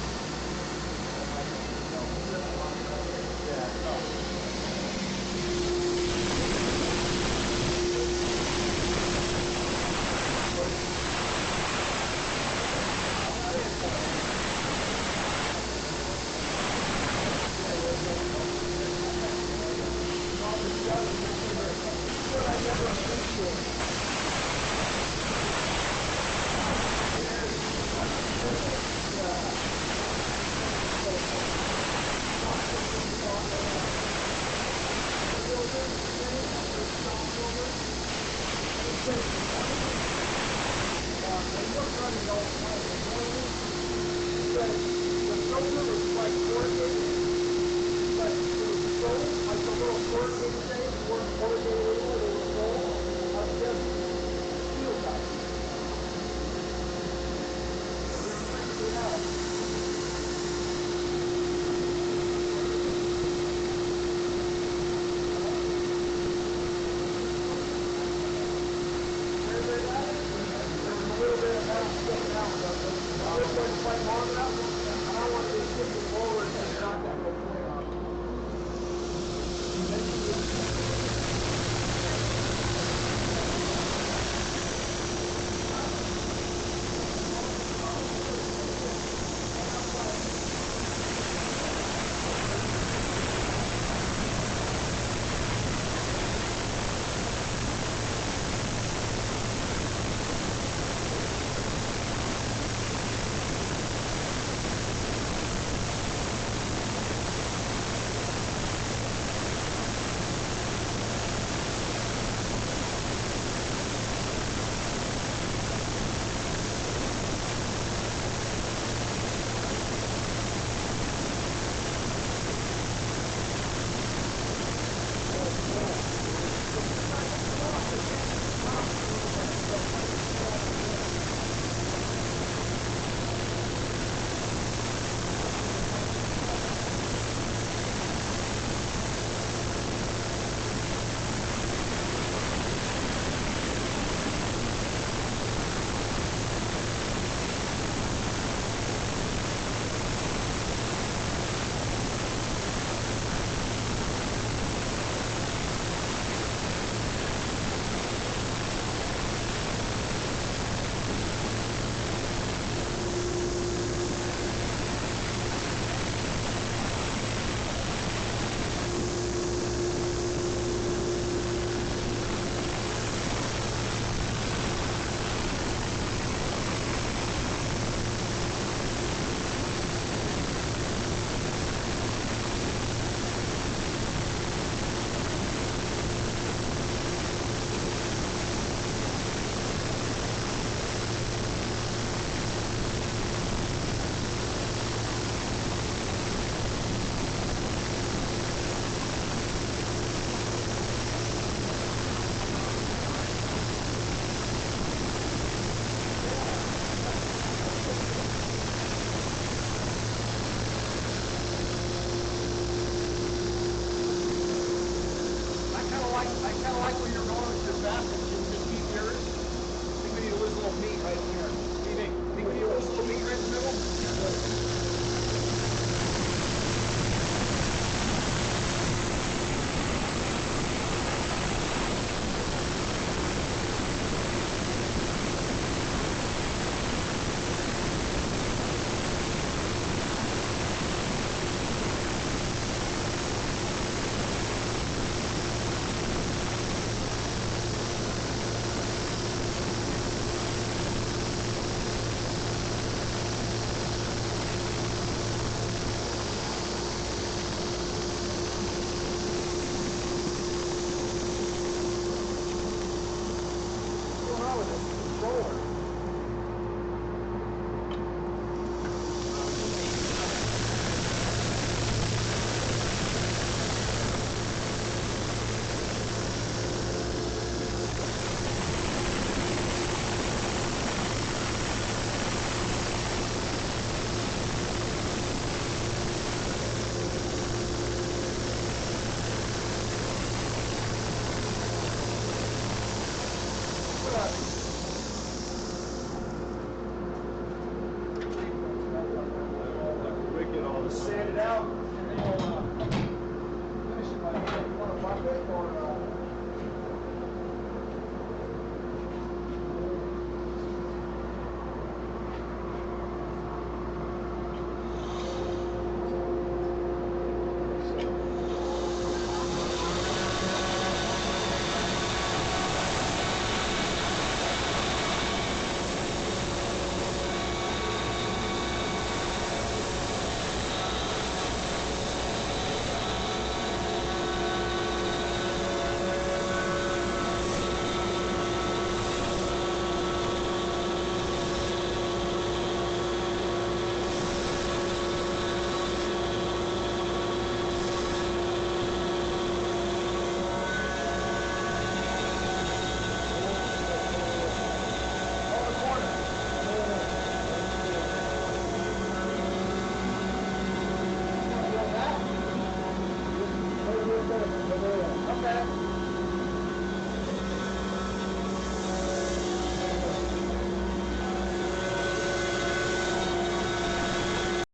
that?